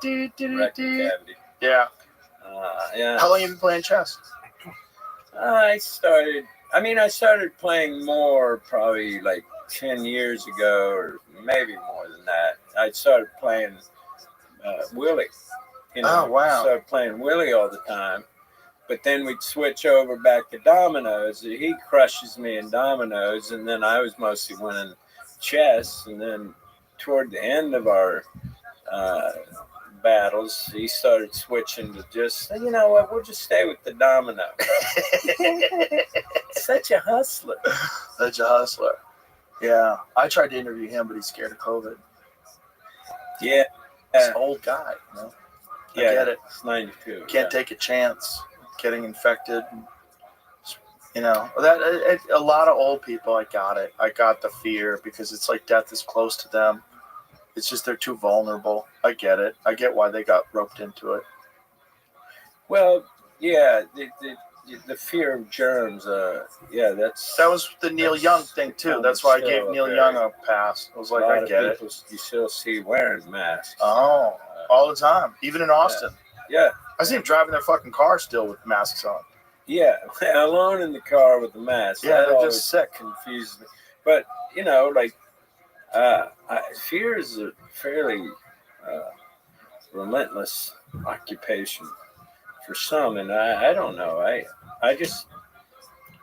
rectal cavity. Yeah. Yeah. How long have you been playing chess? I started I mean, I started playing more probably like 10 years ago, or maybe more than that. I started playing Willie. Oh, wow. Started playing Willie all the time. But then we'd switch over back to dominoes. He crushes me in dominoes, and then I was mostly winning chess. And then toward the end of our battles, he started switching to just, you know what, we'll just stay with the domino. Such a hustler. Such a hustler. Yeah. I tried to interview him, but he's scared of COVID. Yeah. He's an old guy, you know? I get it. It's 92. Can't take a chance getting infected. You know, a lot of old people, I got it. I got the fear because it's like death is close to them. It's just they're too vulnerable. I get it. I get why they got roped into it. Well, yeah, the fear of germs. That was the Neil Young thing too. That's why I gave Neil Young a pass. I was like, I get it. You still see wearing masks. Oh, all the time, even in Austin. Yeah. I see them driving their fucking car still with masks on. Yeah, alone in the car with the mask. Yeah, that they're always just sick. Confuses me. But you know, like fear is a fairly relentless occupation for some, and I don't know. I just,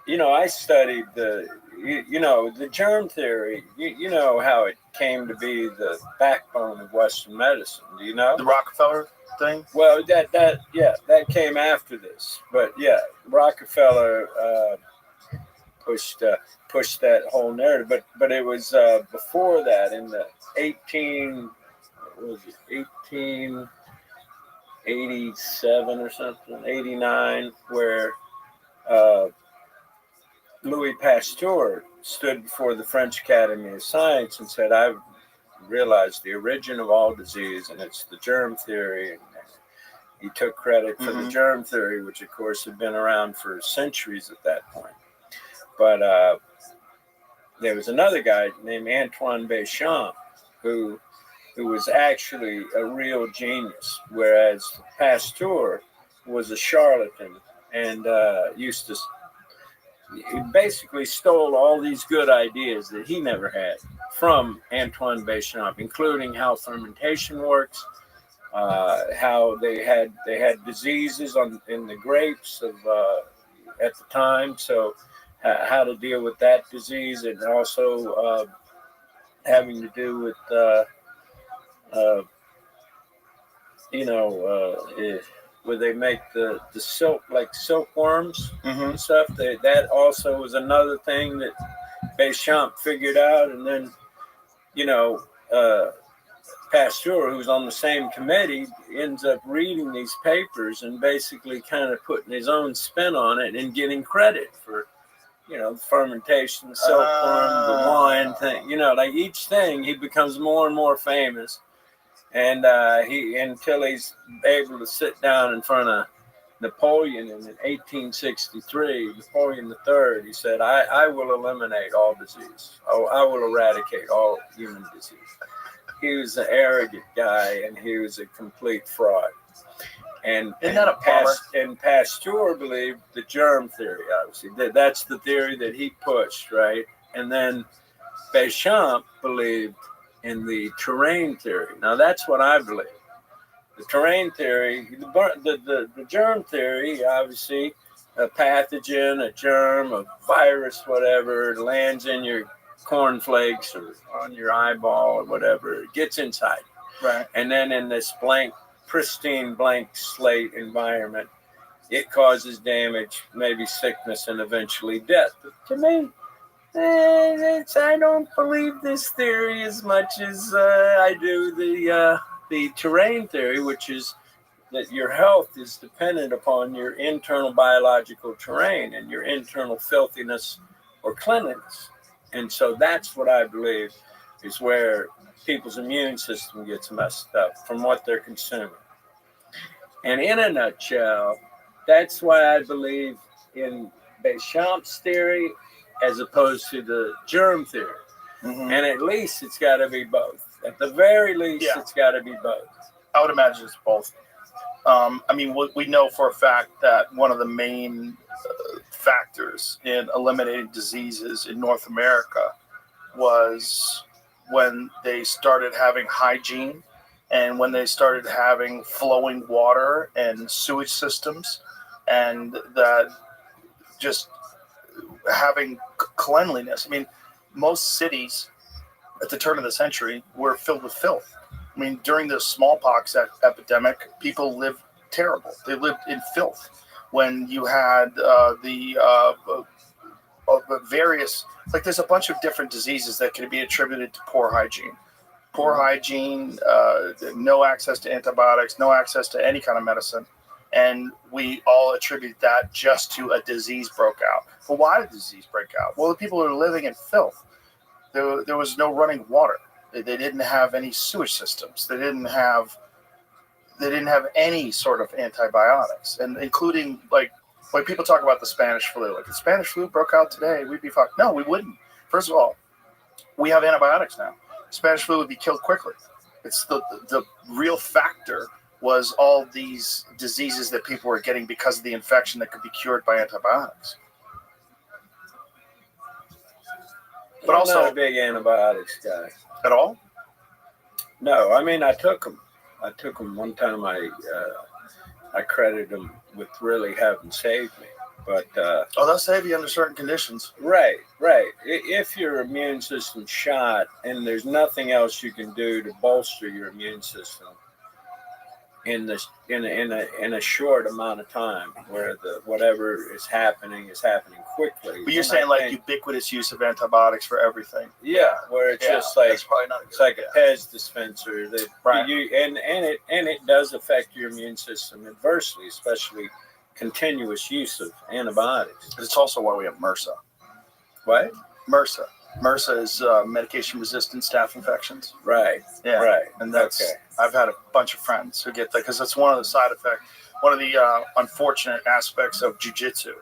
you know, I studied the germ theory. You know how it came to be the backbone of Western medicine. Do you know the Rockefeller thing? Well, that came after this, but yeah, Rockefeller pushed that whole narrative, but it was before that in the 1887 or something, 89, where Louis Pasteur stood before the French Academy of Science and said, I've realized the origin of all disease, and it's the germ theory. And he took credit for the germ theory, which of course had been around for centuries at that point. But there was another guy named Antoine Béchamp who was actually a real genius, whereas Pasteur was a charlatan and he basically stole all these good ideas that he never had from Antoine Béchamp, including how fermentation works, how they had diseases in the grapes of at the time, so how to deal with that disease, and also having to do with where they make the silk, like silkworms and stuff. That also was another thing that Béchamp figured out, and then Pasteur, who's on the same committee, ends up reading these papers and basically kind of putting his own spin on it and getting credit for, the fermentation, the silkworm, the wine thing. Like each thing, he becomes more and more famous. And until he's able to sit down in front of Napoleon in 1863, Napoleon III, he said, I will eliminate all disease. I will eradicate all human disease. He was an arrogant guy, and he was a complete fraud. And Pasteur believed the germ theory, obviously. That's the theory that he pushed, right? And then Béchamp believed in the terrain theory. Now, that's what I believe. The terrain theory, the germ theory, obviously, a pathogen, a germ, a virus, whatever, lands in your cornflakes or on your eyeball or whatever, it gets inside. Right. And then in this pristine blank slate environment, it causes damage, maybe sickness, and eventually death. But to me, I don't believe this theory as much as I do the terrain theory, which is that your health is dependent upon your internal biological terrain and your internal filthiness or cleanliness. And so that's what I believe is where people's immune system gets messed up from what they're consuming. And in a nutshell, that's why I believe in Béchamp's theory as opposed to the germ theory. And at least it's got to be both. At the very least, it's got to be both. I would imagine it's both. I mean, we know for a fact that one of the main factors in eliminating diseases in North America was when they started having hygiene and when they started having flowing water and sewage systems, and that just having cleanliness. I mean, most cities at the turn of the century were filled with filth. I mean, during the smallpox epidemic, people lived terrible. They lived in filth. When you had various, like there's a bunch of different diseases that can be attributed to poor hygiene. Poor hygiene, no access to antibiotics, no access to any kind of medicine. And we all attribute that just to a disease broke out. Well, why did the disease break out? Well, the people were living in filth. There was no running water. They didn't have any sewage systems. They didn't have any sort of antibiotics, and including like when people talk about the Spanish flu, like if the Spanish flu broke out today, we'd be fucked. No, we wouldn't. First of all, we have antibiotics now. Spanish flu would be killed quickly. It's the real factor was all these diseases that people were getting because of the infection that could be cured by antibiotics. But I'm also not a big antibiotics guy at all. No, I mean I took them. I took them one time. I credited them with really having saved me. But they'll save you under certain conditions. Right. If your immune system's shot and there's nothing else you can do to bolster your immune system in a short amount of time, where whatever is happening quickly. But you're saying like ubiquitous use of antibiotics for everything. Yeah, where it's just like that's probably not it's like a Pez dispenser that right. it does affect your immune system adversely, especially continuous use of antibiotics. It's also why we have MRSA. What? MRSA. MRSA is medication-resistant staph infections. Right. Yeah. Right. And that's okay. I've had a bunch of friends who get that because that's one of the side effects. One of the unfortunate aspects of jiu-jitsu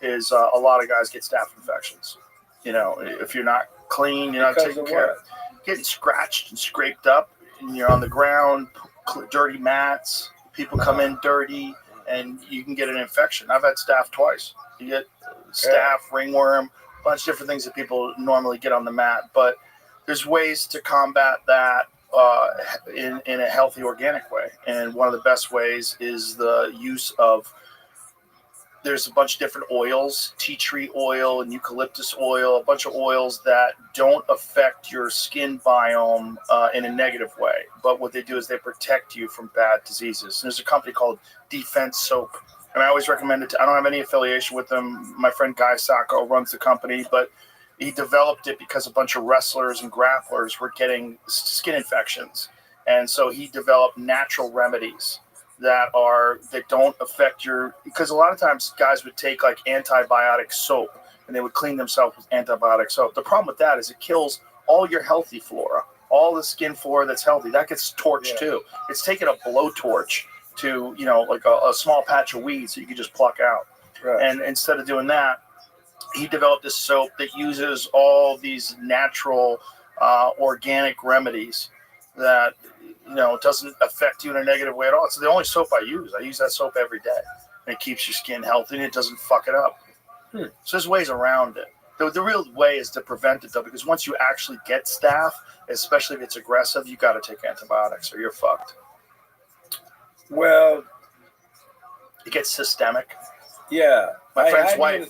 is a lot of guys get staph infections. You know, if you're not clean, you're not taking care of it. Getting scratched and scraped up, and you're on the ground, dirty mats. People come in dirty, and you can get an infection. I've had staph twice. You get staph, ringworm, a bunch of different things that people normally get on the mat. But there's ways to combat that in a healthy, organic way. And one of the best ways is the use of, there's a bunch of different oils, tea tree oil and eucalyptus oil, a bunch of oils that don't affect your skin biome in a negative way. But what they do is they protect you from bad diseases. And there's a company called Defense Soap. And I always recommend it. I don't have any affiliation with them. My friend Guy Sacco runs the company, but he developed it because a bunch of wrestlers and grapplers were getting skin infections. And so he developed natural remedies that don't affect because a lot of times guys would take like antibiotic soap and they would clean themselves with antibiotic soap. The problem with that is it kills all your healthy flora, all the skin flora that's healthy. That gets torched too. It's taking a blowtorch to, like a small patch of weeds that you can just pluck out. Right. And instead of doing that, he developed this soap that uses all these natural organic remedies that it doesn't affect you in a negative way at all. It's the only soap I use. I use that soap every day. And it keeps your skin healthy and it doesn't fuck it up. So there's ways around it. The real way is to prevent it, though, because once you actually get staph, especially if it's aggressive, you got to take antibiotics or you're fucked. Well, it gets systemic. Yeah. My friend's wife.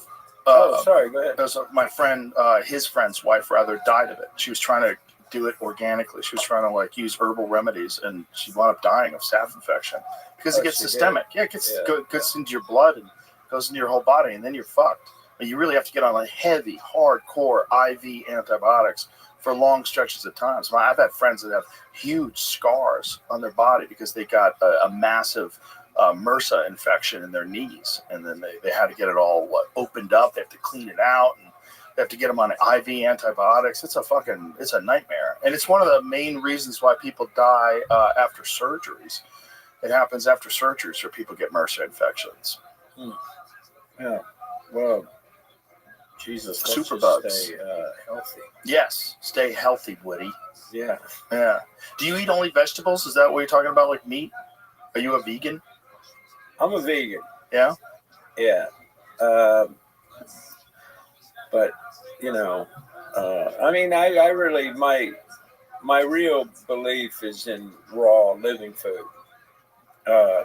Sorry, go ahead. My friend, his friend's wife, rather, died of it. She was trying to do it organically. She was trying to use herbal remedies, and she wound up dying of staph infection because it gets systemic. Yeah, it gets into your blood and goes into your whole body, and then you're fucked. But you really have to get on heavy, hardcore IV antibiotics for long stretches of time. So I've had friends that have huge scars on their body because they got a massive MRSA infection in their knees, and then they had to get it all opened up. They have to clean it out, and they have to get them on IV antibiotics. It's a nightmare. And it's one of the main reasons why people die after surgeries. It happens after surgeries where people get MRSA infections. Yeah. Well, Jesus. Superbugs. Stay healthy. Yes. Stay healthy, Woody. Yeah. Yeah. Do you eat only vegetables? Is that what you're talking about, like meat? Are you a vegan? I'm a vegan. Yeah? Yeah. But I mean, I really my real belief is in raw living food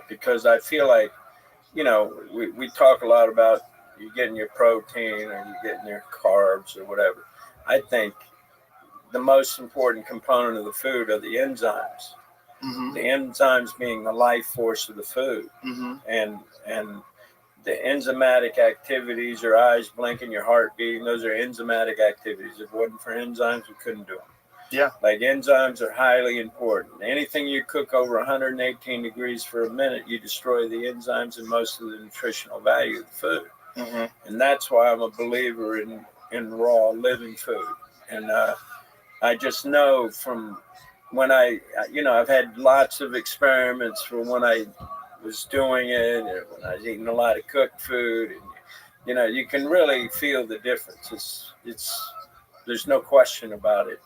because I feel like we talk a lot about you getting your protein or you getting your carbs or whatever. I think the most important component of the food are the enzymes. Mm-hmm. The enzymes being the life force of the food, Mm-hmm. and the enzymatic activities, your eyes blinking, your heart beating, those are enzymatic activities. If it wasn't for enzymes, we couldn't do them. Yeah. Like enzymes are highly important. Anything you cook over 118 degrees for a minute, you destroy the enzymes and most of the nutritional value of the food. Mm-hmm. And that's why I'm a believer in raw living food. And I just know from when I've had lots of experiments from when I was doing it and when I was eating a lot of cooked food, and you can really feel the difference. There's no question about it.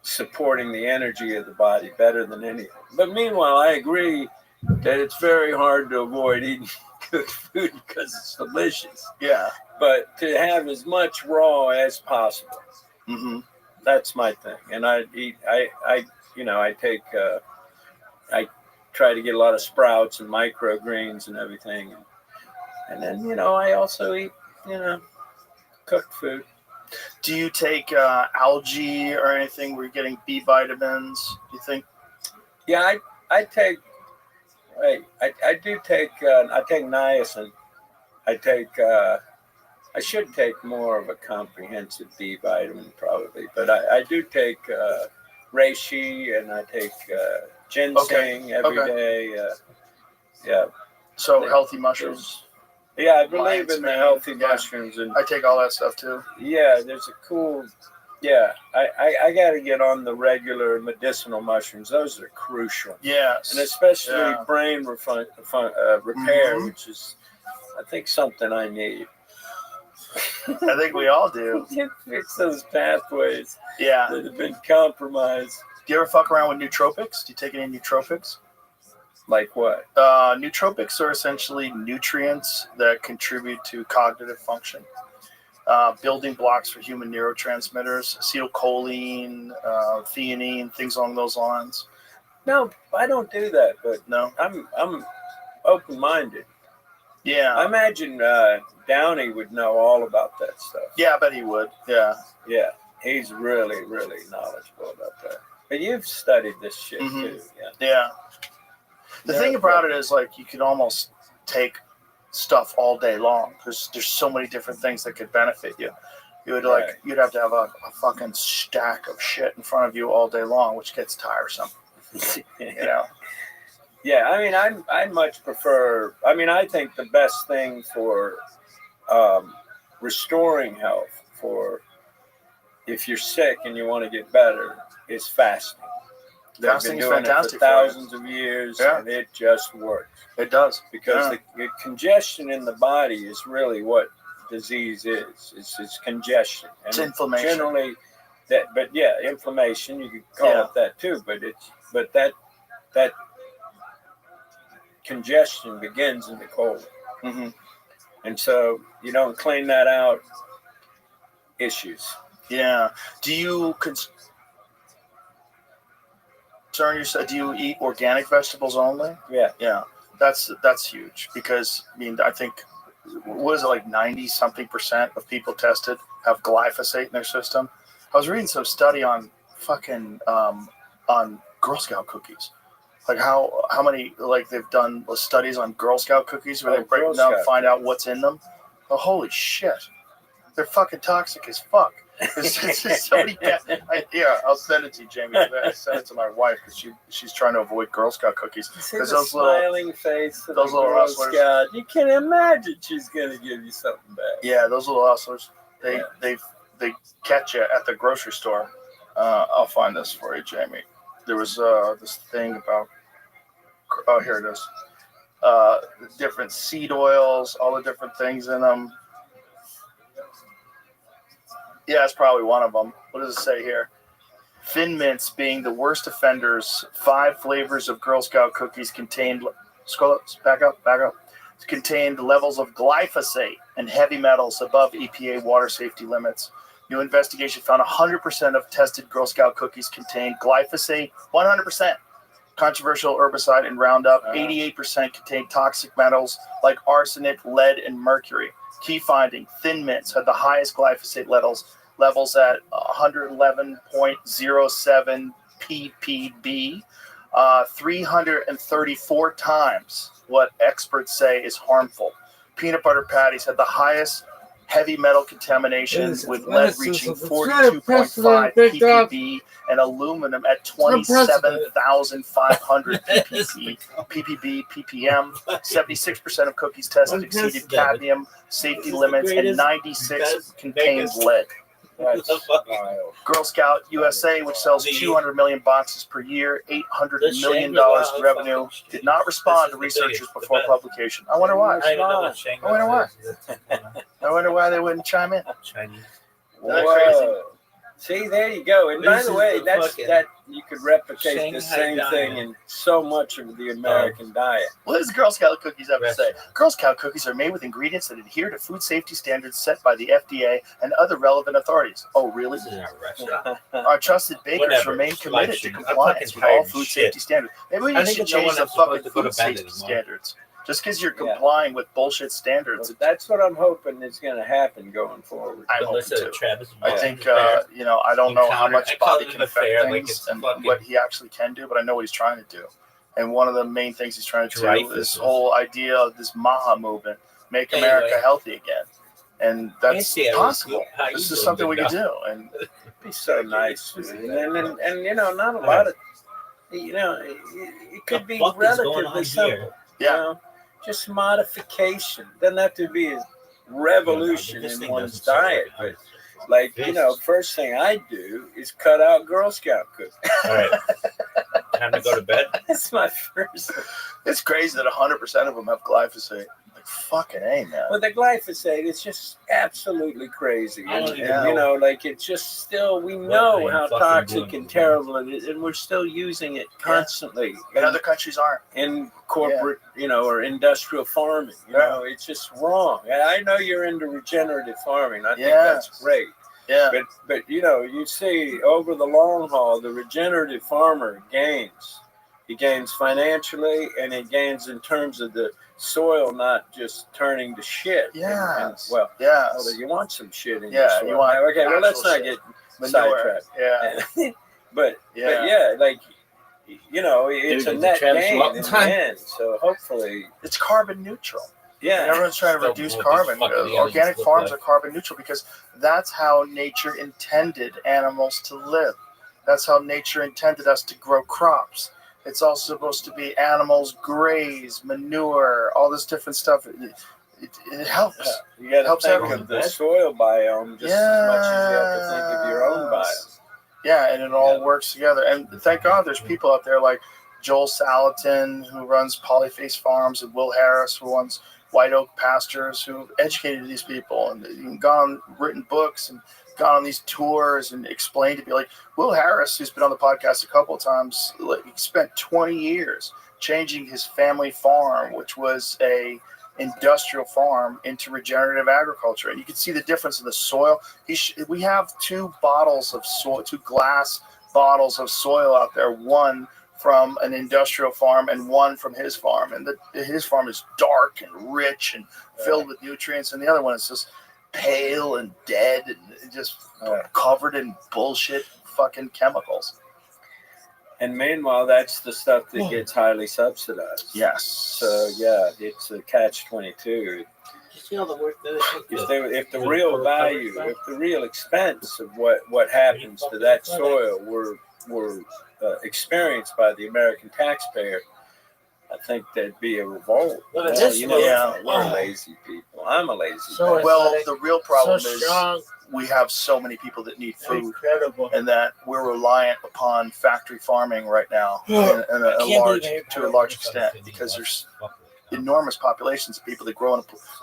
Supporting the energy of the body better than anything. But meanwhile, I agree that it's very hard to avoid eating cooked food because it's delicious. Yeah. But to have as much raw as possible. Mm-hmm. That's my thing. And I try to get a lot of sprouts and microgreens and everything. And then, I also eat, cooked food. Do you take algae or anything where you're getting B vitamins? Do you think? Yeah, I take. I do take. I take niacin. I should take more of a comprehensive B vitamin probably, but I do take reishi and I take ginseng every day. Yeah. So healthy mushrooms. Yeah, I believe in the healthy mushrooms, and I take all that stuff too. Yeah, there's a cool. Yeah, I got to get on the regular medicinal mushrooms. Those are crucial. Yes. And especially brain repair, Mm-hmm. which is, I think, something I need. I think we all do. Fix those pathways. Yeah. That have been compromised. Do you ever fuck around with nootropics? Do you take any nootropics? Like what? Nootropics are essentially nutrients that contribute to cognitive function. Building blocks for human neurotransmitters, acetylcholine, theanine, things along those lines. No, I don't do that, but no, I'm open-minded. Yeah. I imagine Downey would know all about that stuff. Yeah, I bet he would. Yeah. Yeah, he's really, really knowledgeable about that. But you've studied this shit too. Yeah. Yeah. The thing about it is, like, you can almost take stuff all day long because there's so many different things that could benefit you. You'd have to have a fucking stack of shit in front of you all day long, which gets tiresome. Yeah, I mean, I much prefer. I mean, I think the best thing for restoring health, for if you're sick and you want to get better, is fasting. Fasting is fantastic for thousands of years, and it just works. It does, because the congestion in the body is really what disease is. It's congestion. And it's inflammation. Generally, inflammation. You could call it that too. But that congestion begins in the colon, and so you don't clean that out. Issues. Yeah. Do you concern yourself? Do you eat organic vegetables only? Yeah. Yeah. That's huge because I think what is it, like 90-something% of people tested have glyphosate in their system. I was reading some study on fucking on Girl Scout cookies. Like how many, like, they've done studies on Girl Scout cookies where they break them down and find out what's in them. Oh, holy shit. They're fucking toxic as fuck. I'll send it to you, Jamie. I sent it to my wife because she's trying to avoid Girl Scout cookies. Because those smiling face of those the little Girl hustlers. Scout, you can imagine she's gonna give you something bad. Yeah, those little hustlers. They catch you at the grocery store. I'll find this for you, Jamie. There was this thing about. Oh, here it is. Different seed oils, all the different things in them. Yeah, it's probably one of them. What does it say here? Thin Mints being the worst offenders. 5 flavors of Girl Scout cookies contained. Scroll up, back up. contained levels of glyphosate and heavy metals above EPA water safety limits. New investigation found 100% of tested Girl Scout cookies contained glyphosate, 100%. Controversial herbicide and Roundup, 88% contained toxic metals like arsenic, lead, and mercury. Key finding, Thin Mints had the highest glyphosate levels at 111.07 ppb, 334 times what experts say is harmful. Peanut butter patties had the highest heavy metal contamination with lead reaching 42.5 ppb and aluminum at 27,500 ppb ppm. 76% of cookies tested exceeded cadmium safety limits and 96 contained lead. Girl Scout USA, which sells 200 million boxes per year, $800 million in revenue, did not respond to researchers before publication. I wonder why. I wonder why they wouldn't chime in. Chinese. Whoa. See, there you go. And by the way, that you could replicate the same thing in so much of the American diet. What does Girl Scout cookies have to say? Girl Scout cookies are made with ingredients that adhere to food safety standards set by the FDA and other relevant authorities. Oh, really? Our trusted bakers remain committed to compliance with all food safety standards. Maybe we should change the fucking food safety standards. Just because you're complying with bullshit standards. Well, that's what I'm hoping is going to happen going forward. I hope too. I think, I don't know how much Bobby can affect things and what he actually can do, but I know what he's trying to do. And one of the main things he's trying to do is this whole idea of this Maha movement, make America healthy again. And that's possible. This is something we can do. And it'd be so nice. And not a lot of, it could be relatively simple. Yeah. Just modification. Doesn't have to be a revolution in one's diet. But first thing I do is cut out Girl Scout cookies. All right. Time to go to bed. That's my first. It's crazy that 100% of them have glyphosate. Like, fucking A, man. But the glyphosate is just absolutely crazy. And it's just still, we know how toxic and terrible it is, and we're still using it constantly. And other countries aren't. In corporate, or industrial farming. It's just wrong. I know you're into regenerative farming. I think that's great. Yeah. But you see over the long haul, the regenerative farmer gains. He gains financially, and he gains in terms of the soil not just turning to shit. Yeah. Well, you want some shit in your soil. You want let's not get sidetracked. Yeah. but it's a net gain in the end. So hopefully it's carbon neutral. Yeah. And everyone's trying to reduce carbon. Organic farms are carbon neutral because that's how nature intended animals to live. That's how nature intended us to grow crops. It's also supposed to be animals graze, manure, all this different stuff. It helps. You got to think of the soil biome just as much as you have to think of your own biome. Yeah, and it all works together. And thank God there's people out there like Joel Salatin, who runs Polyface Farms, and Will Harris, who runs White Oak Pastures, who educated these people and gone written books and gone on these tours and explained to me. Like Will Harris, who's been on the podcast a couple of times, he spent 20 years changing his family farm, which was a industrial farm, into regenerative agriculture. And you can see the difference in the soil. We have two glass bottles of soil out there, one from an industrial farm and one from his farm. And his farm is dark and rich and filled with nutrients, and the other one is just pale and dead and just covered in bullshit fucking chemicals. And meanwhile, that's the stuff that gets highly subsidized. Yes. So it's a catch-22. You see all the work that if the real value, if the real expense of what happens to that soil were experienced by the American taxpayer, I think there'd be a revolt. We're lazy people. I'm a lazy person. The real problem is we have so many people that need food, and that we're reliant upon factory farming right now to a large extent, because there's enormous populations of people that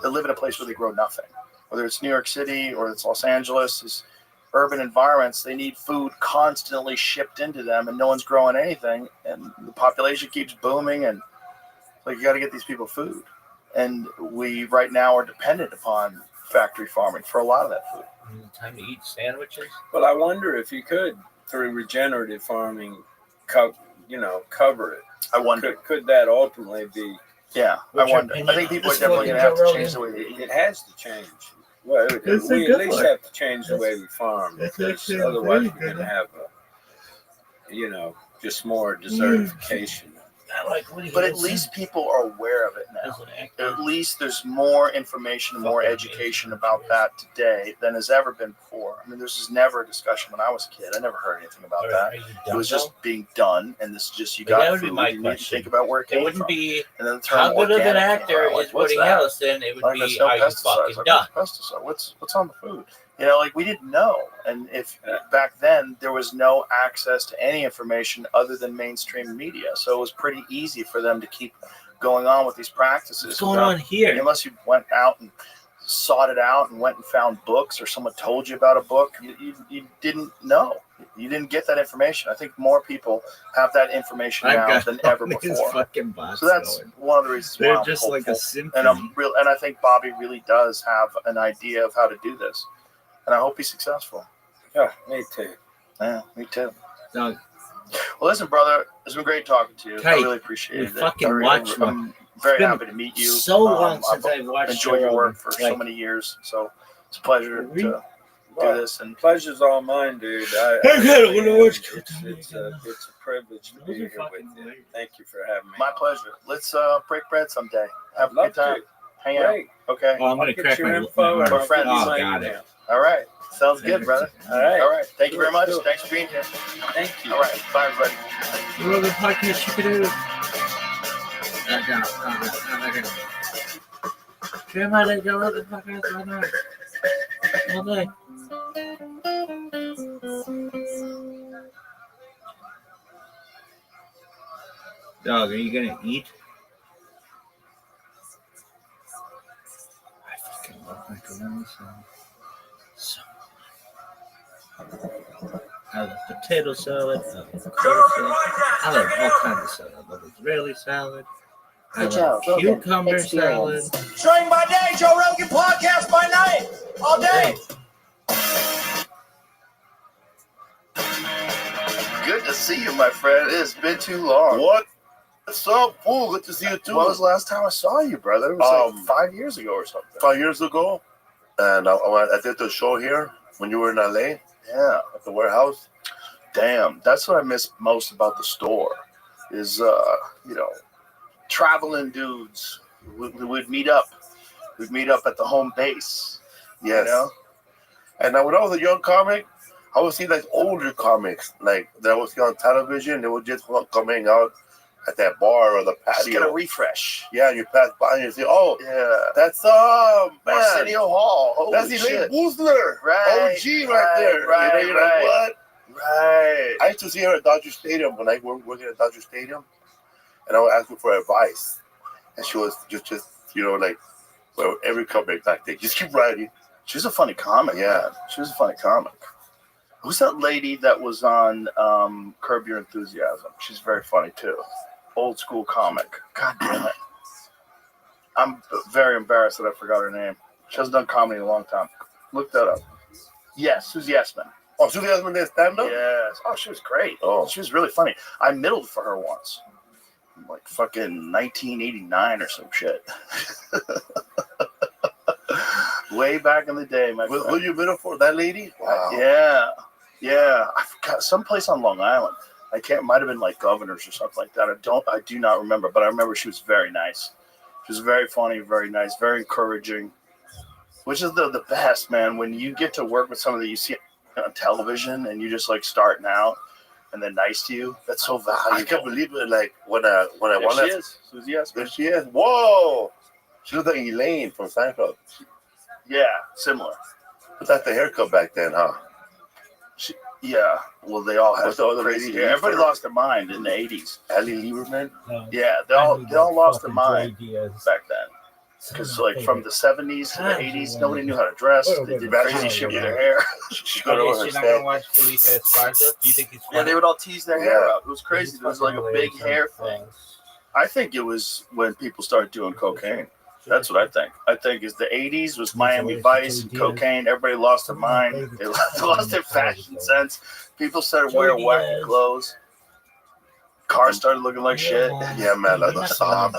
live in a place where they grow nothing. Whether it's New York City or it's Los Angeles, these urban environments, they need food constantly shipped into them, and no one's growing anything, and the population keeps booming, and you got to get these people food. And we right now are dependent upon factory farming for a lot of that food. Time to eat sandwiches. Well, I wonder if you could, through regenerative farming, cover it. I wonder. Could that ultimately be? Yeah, I wonder. I think people are definitely going to have to change the way they eat. It has to change. Well, we at least have to change the way we farm, because otherwise we're going to have just more desertification. But at least people are aware of it now. At least there's more information and more education about that today than has ever been before. I mean, this was never a discussion when I was a kid. I never heard anything about that. It was just being done, and this is just you got food. You need to think about where it came wouldn't from. be And then the how term good of an organic actor came around. is What's Woody that? Harrelson. It would Like, be there's no are you pesticides. fucking Like, done. what's pesticide? What's on the food? Like we didn't know. And if back then there was no access to any information other than mainstream media, so it was pretty easy for them to keep going on with these practices. What's going on here? Unless you went out and sought it out and went and found books, or someone told you about a book, you didn't know. You didn't get that information. I think more people have that information now than ever before. So that's one of the reasons why I'm just hopeful. like a symphony. And I think Bobby really does have an idea of how to do this, and I hope he's successful. Yeah, me too. Yeah, me too. No. Well, listen, brother, it's been great talking to you. I Hey, really appreciate it. fucking watch one. I'm very It's been happy to meet you. so long since I've I've watched enjoyed your your work for so like- many years, so it's a pleasure to do this. And pleasure's all mine, dude. It's a privilege to be here with you. Thank you for having me. My pleasure. Let's break bread someday. Have a Love good time. to. Hang Great. out. Okay. Oh, I'm gonna Get crack your my info my- and We're I'll friends. give you Oh, my got email. it. All right. Sounds good, brother. All right. All right. Thank you very much. Cool. Thanks for being here. Thank you. All right. Bye, everybody. You love the podcast, check it out. Come on, go love the podcast right now. All day. Dog, are you gonna eat? I fucking love macaroni salad. I love potato salad. I love potato salad. I love all kinds of salad. I love Israeli salad. I love cucumber salad. Drink by day, Joe Rogan podcast by night, all day. Good to see you, my friend. It's been too long. What's up, fool? Good to see you too. When was the last time I saw you, brother? It was like 5 years ago or something. 5 years ago, and I did the show here when you were in LA. Yeah, at the warehouse. Damn, that's what I miss most about the store. Is traveling dudes. We'd meet up. We'd meet up at the home base. Yes. You know? And when I was a young comic, I would see like older comics, like that was on television. They would just come hang out at that bar or the patio. Just get a refresh. Yeah, and you pass by and you say, "Oh, yeah, that's man, Arsenio Hall. Holy that's Elaine shit. Boozler, Right, OG right there." right, you're right. like, what? Right. I used to see her at Dodger Stadium when I was working at Dodger Stadium, and I would ask her for advice, and she was just like, well, every comic back there, just keep writing. She was a funny comic. Yeah, she was a funny comic. Who's that lady that was on Curb Your Enthusiasm? She's very funny too. Old school comic. God damn it. I'm very embarrassed that I forgot her name. She hasn't done comedy in a long time. Look that up. Yes, Susie Essman. Oh, Susie Essman did stand-up? Yes. Oh, she was great. Oh. She was really funny. I middled for her once. Like fucking 1989 or some shit. Way back in the day, my friend. Who you middle for? That lady? Wow. Yeah. I forgot someplace on Long Island. I can't. Might have been like Governors or something like that. I do not remember, but I remember she was very nice. She was very funny, very nice, very encouraging. Which is the best, man. When you get to work with somebody you see on television and you just like starting out, and they're nice to you. That's so valuable. I can't believe it. Like when I There wanted. she is. Susie Essman. There she is. Whoa! She looks like Elaine from Seinfeld. Yeah, similar. But that's the haircut back then, huh? Yeah. Well, they all had What's the other crazy lady? hair. Everybody lost their mind in the 80s. Ali Lieberman. Yeah, they all lost their mind back then. Because like from the 70s to the 80s, nobody knew how to dress. They did crazy shit with their hair. She's not gonna watch Felipe Esparza? Do you think he's funny? Yeah, they would all tease their hair out. It was crazy. There was like a big hair thing. I think it was when people started doing cocaine. That's what I think. I think is the 80s was Miami Vice, cocaine. Everybody lost their mind. They lost their fashion sense. People started wearing wacky clothes. Cars started looking like shit. Yeah, man, like the Saab.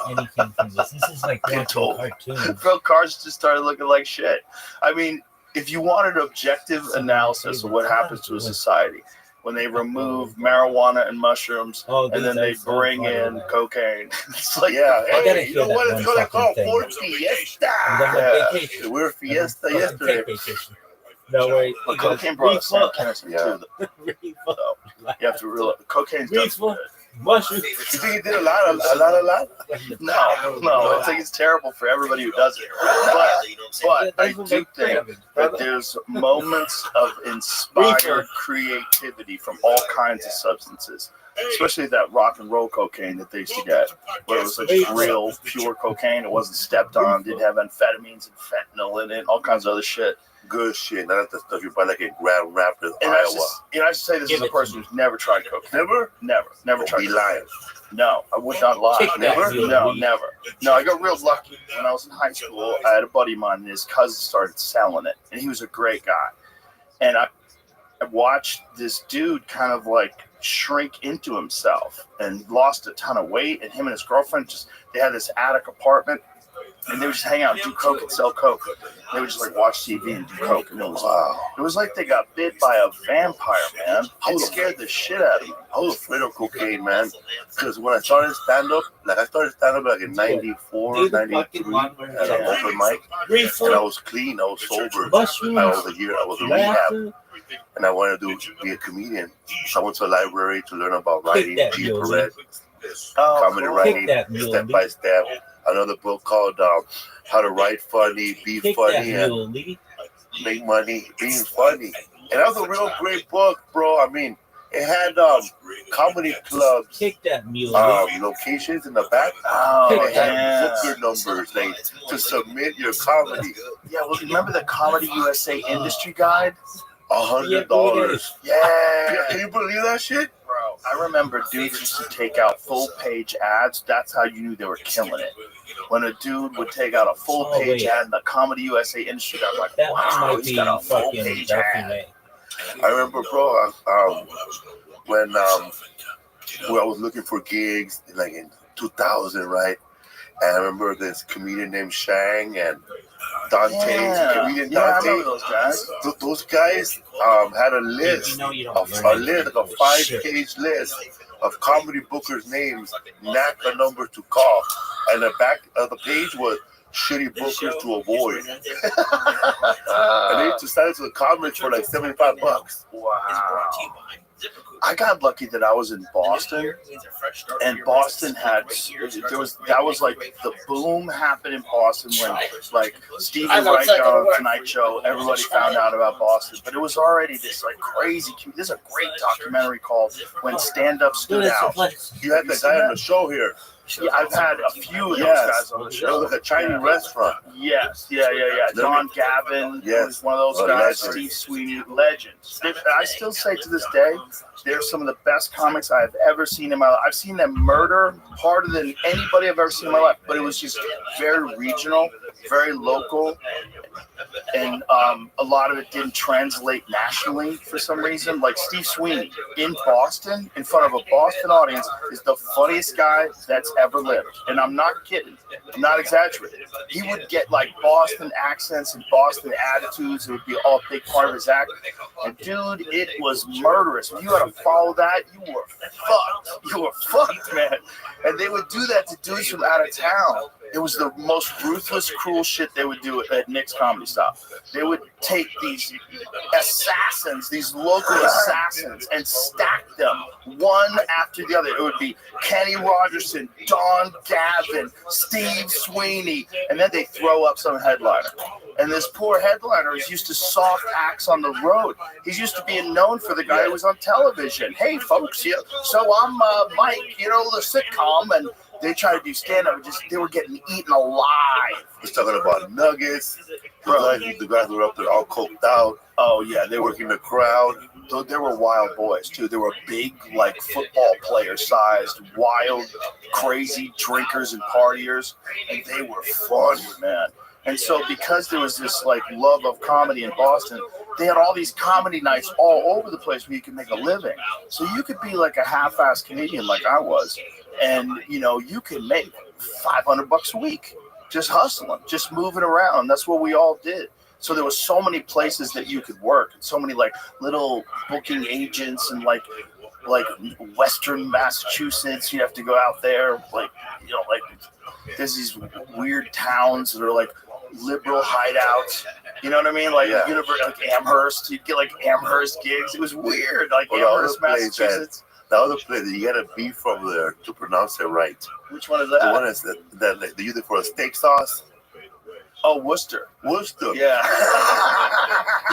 This is like watching a cartoon. Bro, cars just started looking like shit. I mean, if you wanted objective analysis of what happens to a society when they remove marijuana and mushrooms and then they bring in cocaine, it's like, yeah, I gotta hey, you know hear what that it's one gonna call fucking thing. Ford Fiesta. I'm on Yeah. vacation. We were Fiesta Fucking yesterday. take vacation. No way. But cocaine brought us Sam Kennison Yeah. too. So you have to realize cocaine's does good. Mushrooms. You think he did a lot? No. I think it's terrible for everybody who does it. But I do think that there's moments of inspired creativity from all kinds of substances. Especially that rock and roll cocaine that they used to get, where it was like real pure cocaine. It wasn't stepped on. Didn't have amphetamines and fentanyl in it. All kinds of other shit. Good shit. None of the stuff you buy like in Grand Rapids, And Iowa. I should say this is a person who's never tried cocaine. Never Don't tried be cocaine. lying. No, I would not lie. Kick that Never? heel, No, Lee. never. No, I got real lucky. When I was in high school, I had a buddy of mine, and his cousin started selling it, and he was a great guy. And I watched this dude kind of like shrink into himself and lost a ton of weight, and him and his girlfriend they had this attic apartment, and they would just hang out and do coke and sell coke. They would just like watch TV and do coke, and it was like they got bit by a vampire, man. It scared the shit out of me. I was afraid of cocaine, man, because when I started stand-up, like in 94, 93 at an open mic, and I was clean, I was sober. I was a year, I was in rehab, and I wanted to be a comedian. So I went to a library to learn about writing, G. Perret, comedy writing, step by step. Another book called How to Write Funny, Be Funny, and Make Money Being Funny. And that was a real great book, bro. I mean, it had comedy clubs, locations in the back. And it had booker numbers like to submit your comedy. Yeah, well, remember the Comedy USA Industry Guide? $100. Yeah. Can you believe that shit? Bro, I remember dudes used to take out full-page ads. That's how you knew they were killing it. When a dude would take out a full-page ad in the Comedy USA Industry Guide, like, wow, he's got a full-page ad. I remember, bro, when I was looking for gigs, like in 2000, right? And I remember this comedian named Shang and Dante, comedian Dante. I remember those guys. Those guys had a list, like a 5-page list of comedy bookers' names, knack a number to call, and the back of the page was shitty bookers to avoid. And they decided to comics for like $75. Wow. I got lucky that I was in Boston, and Boston had that was like the boom happened in Boston when like Stevie Wright got on the Tonight Show. Everybody found out about Boston, but it was already this like crazy. There's a great documentary called "When Stand Up Stood Out." You had the guy on the show here. Yeah, I've had a few of those guys on the show. It was like a Chinese restaurant. Yes, yeah. Don Gavin was one of those guys. Legend. Steve Sweeney, legends. I still say to this day, they're some of the best comics I've ever seen in my life. I've seen them murder harder than anybody I've ever seen in my life, but it was just very regional, very local, and a lot of it didn't translate nationally for some reason. Like Steve Sweeney in Boston, in front of a Boston audience, is the funniest guy that's ever lived. And I'm not kidding. I'm not exaggerating. He would get like Boston accents and Boston attitudes. It would be all a big part of his act. And dude, it was murderous. When you had to follow that, you were fucked. You were fucked, man. And they would do that to dudes from out of town. It was the most ruthless, cruel shit they would do at Nick's Comedy Stop. They would take these assassins, these local assassins, and stack them one after the other. It would be Kenny Rogerson, Don Gavin, Steve Sweeney, and then they throw up some headliner. And this poor headliner is used to soft acts on the road. He's used to being known for the guy who was on television. Hey, folks, so I'm Mike, the sitcom, and they tried to do stand-up and they were getting eaten alive. He's talking about nuggets. The guys were up there all coked out. Oh yeah, they were working the crowd. They were wild boys too. They were big, like football player sized, wild, crazy drinkers and partiers, and they were fun, man. And so because there was this like love of comedy in Boston, they had all these comedy nights all over the place where you could make a living. So you could be like a half-assed comedian like I was, and you could make $500 a week just hustling, just moving around. That's what we all did. So there was so many places that you could work, so many like little booking agents and like Western Massachusetts. You have to go out there, like there's these weird towns that are like liberal hideouts. You know what I mean? Like like Amherst. You'd get like Amherst gigs. It was weird, like Amherst, Massachusetts. The other place that you gotta be from there to pronounce it right. Which one is that? The one is that they use it for a steak sauce. Oh, Worcester. Yeah.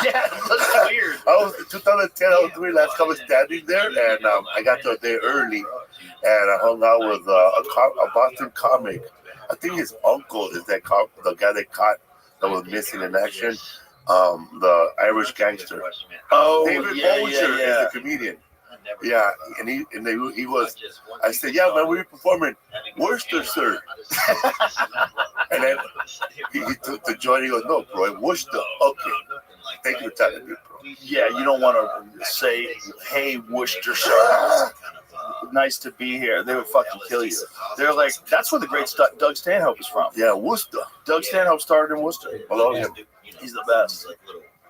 Yeah, that's weird. I was 2010. I was doing last couple standing there, and I got there a day early, and I hung out with a Boston comic. I think his uncle is the guy they caught that was missing in action. The Irish gangster. Oh, David yeah, Bolger is the comedian. Yeah, and he was. I said, yeah, man, we were performing Worcester, sir. And then he took the joint. He goes, no, bro, Worcester. Okay, thank you for telling me, bro. Yeah, you don't want to say, hey, Worcester, sir. Nice to be here. They would fucking kill you. They're like, that's where the great Doug Stanhope is from. Yeah, Worcester. Doug Stanhope started in Worcester. I love him. He's the best.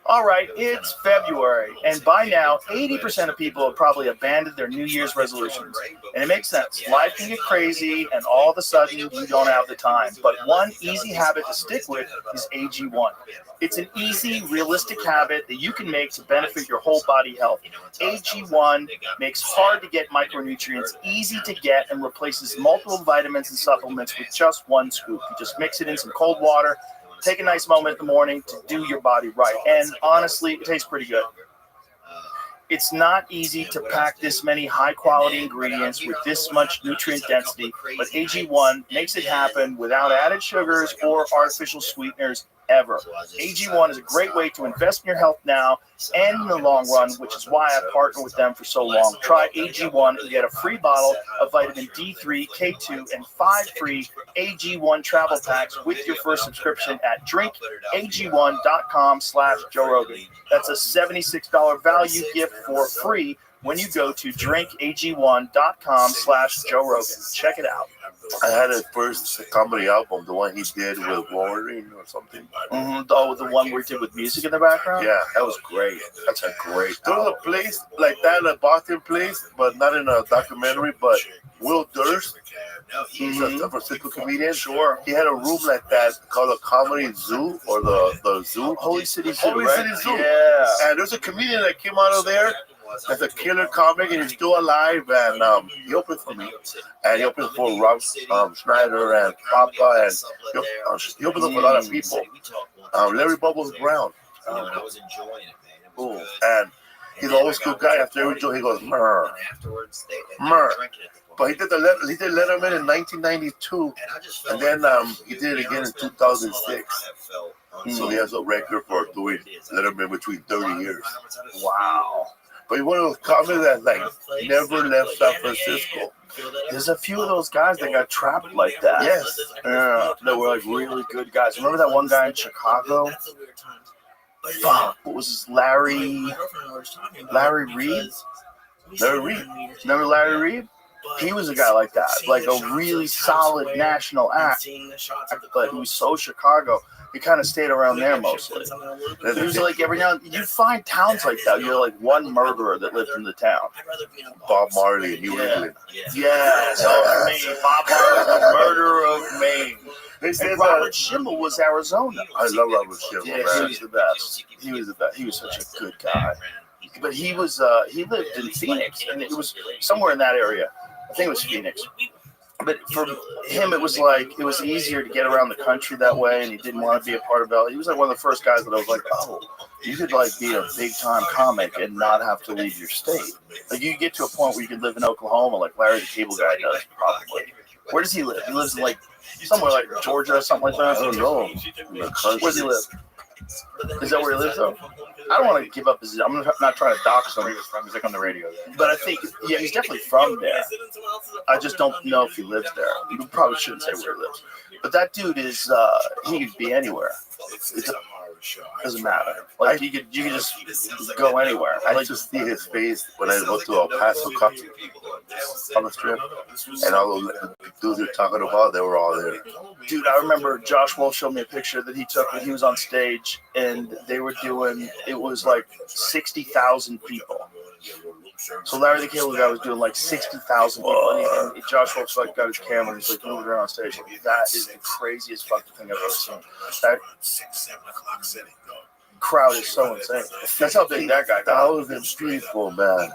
All right, it's February, and by now, 80% of people have probably abandoned their New Year's resolutions. And it makes sense. Life can get crazy, and all of a sudden, you don't have the time. But one easy habit to stick with is AG1. It's an easy, realistic habit that you can make to benefit your whole body health. AG1 makes hard-to-get micronutrients easy to get and replaces multiple vitamins and supplements with just one scoop. You just mix it in some cold water. Take a nice moment in the morning to do your body right. And honestly, it tastes pretty good. It's not easy to pack this many high-quality ingredients with this much nutrient density, but AG1 makes it happen without added sugars or artificial sweeteners ever. AG1 is a great way to invest in your health now and in the long run, which is why I partnered with them for so long. Try AG1 and get a free bottle of vitamin D3, K2, and 5 free AG1 travel packs with your first subscription at drinkag1.com/Joe Rogan. That's a $76 value gift for free when you go to drinkag1.com/Joe Rogan. Check it out. I had his first comedy album, the one he did with Warren or something. Mm-hmm. Oh, the one where he did with music in the background? Yeah. That was great. That's a great There was a place like that, a Boston place, but not in a documentary, but Will Durst, he's a San Francisco comedian. Sure. He had a room like that called the Comedy Zoo or the Zoo. Holy City Zoo, Holy right? City Zoo. Yeah. And there's a comedian that came out of there that's a killer comic, and he's still alive, and he opened for me, and he opened for Rob Schneider and Papa, and he opened up for a lot of people. Larry Bubbles Brown. And he's an old school guy. After every joke, he goes, "Murr, murr." But he did Letterman in 1992, and then he did it again in 2006. So he has a record for doing Letterman between 30 years. Wow. But he's one of those comics that never left San Francisco. There's a few of those guys that got trapped like that. Yes. Yeah, that were like really good guys. Remember that one guy in Chicago? Fuck, what was his Larry Reed? Larry Reed. Remember Larry Reed? He was a guy like that, like a really solid national act, but he was so Chicago. He kind of stayed around there mostly. It was like every now and then, you find towns like that. You're like one murderer that lived in the town. Bob Marley in New England. Yeah, that was me. Bob Marley, the murderer of Maine. And Robert Schimmel was Arizona. I love Robert Schimmel. Yeah, he was the best. He was the best. He was such a good guy. But he was he lived in Phoenix, and it was somewhere in that area. I think it was Phoenix. But for him, it was easier to get around the country that way, and he didn't want to be a part of LA. He was like one of the first guys that I was like, oh, you could like be a big time comic and not have to leave your state. Like you get to a point where you could live in Oklahoma, like Larry the Cable Guy does, probably. Where does he live? He lives in like somewhere like Georgia or something like that. I don't know. Where does he live? Is that where he lives though? I don't want to give up his. I'm not trying to dox him. He's like on the radio there. But I think, yeah, he's definitely from there. I just don't know if he lives there. You probably shouldn't say where he lives. But that dude is, he could be anywhere. It doesn't matter. Like, you could just go anywhere. I like to see his face when I go to El Paso Coffee on the strip. And all the dudes you're talking about, they were all there. Dude, I remember Josh Wolf showed me a picture that he took when he was on stage, and they were doing, it was like 60,000 people. So Larry the Cable Guy was doing like 60,000 people, and Josh Wolf's like got his camera and he's like moving around on stage. That is the craziest fucking thing I've ever seen. That crowd is so insane. That's how big that guy got. That was people, man.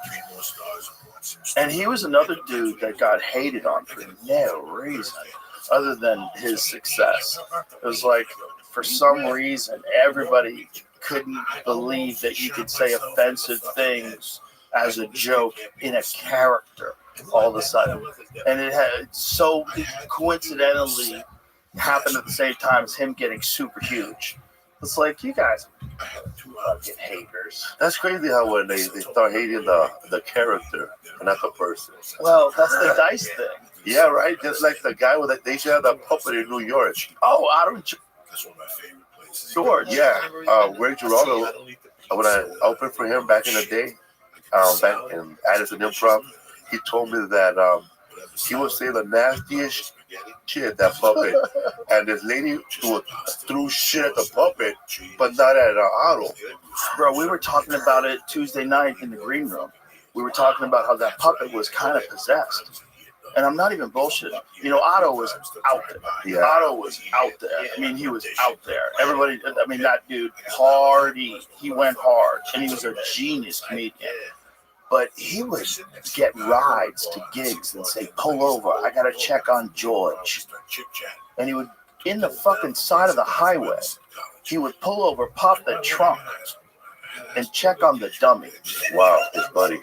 And he was another dude that got hated on for no reason other than his success. It was like, for some reason, everybody couldn't believe that you could say offensive things as a joke in a character all of a sudden. And it had so coincidentally happened at the same time as him getting super huge. It's like, you guys are fucking haters. That's crazy how when they start hating the character and not the person. Well, that's the Dice thing. Yeah, right? Just like the guy with they should have that puppet in New York. Oh, Adam George. Yeah, Ray Giraldo, when I opened for him back in the day, back in Addison Improv, he told me that he would say the nastiest shit, that puppet. And this lady threw shit at the puppet, but not at Otto. Bro, we were talking about it Tuesday night in the green room. We were talking about how that puppet was kind of possessed. And I'm not even bullshitting. You know, Otto was out there. Yeah. Otto was out there. I mean, he was out there. Everybody, I mean, that dude party. He went hard. And he was a genius comedian. But he would get rides to gigs and say, pull over. I got to check on George. And he would, in the fucking side of the highway, he would pull over, pop the trunk, and check on the dummy. Wow, his buddy.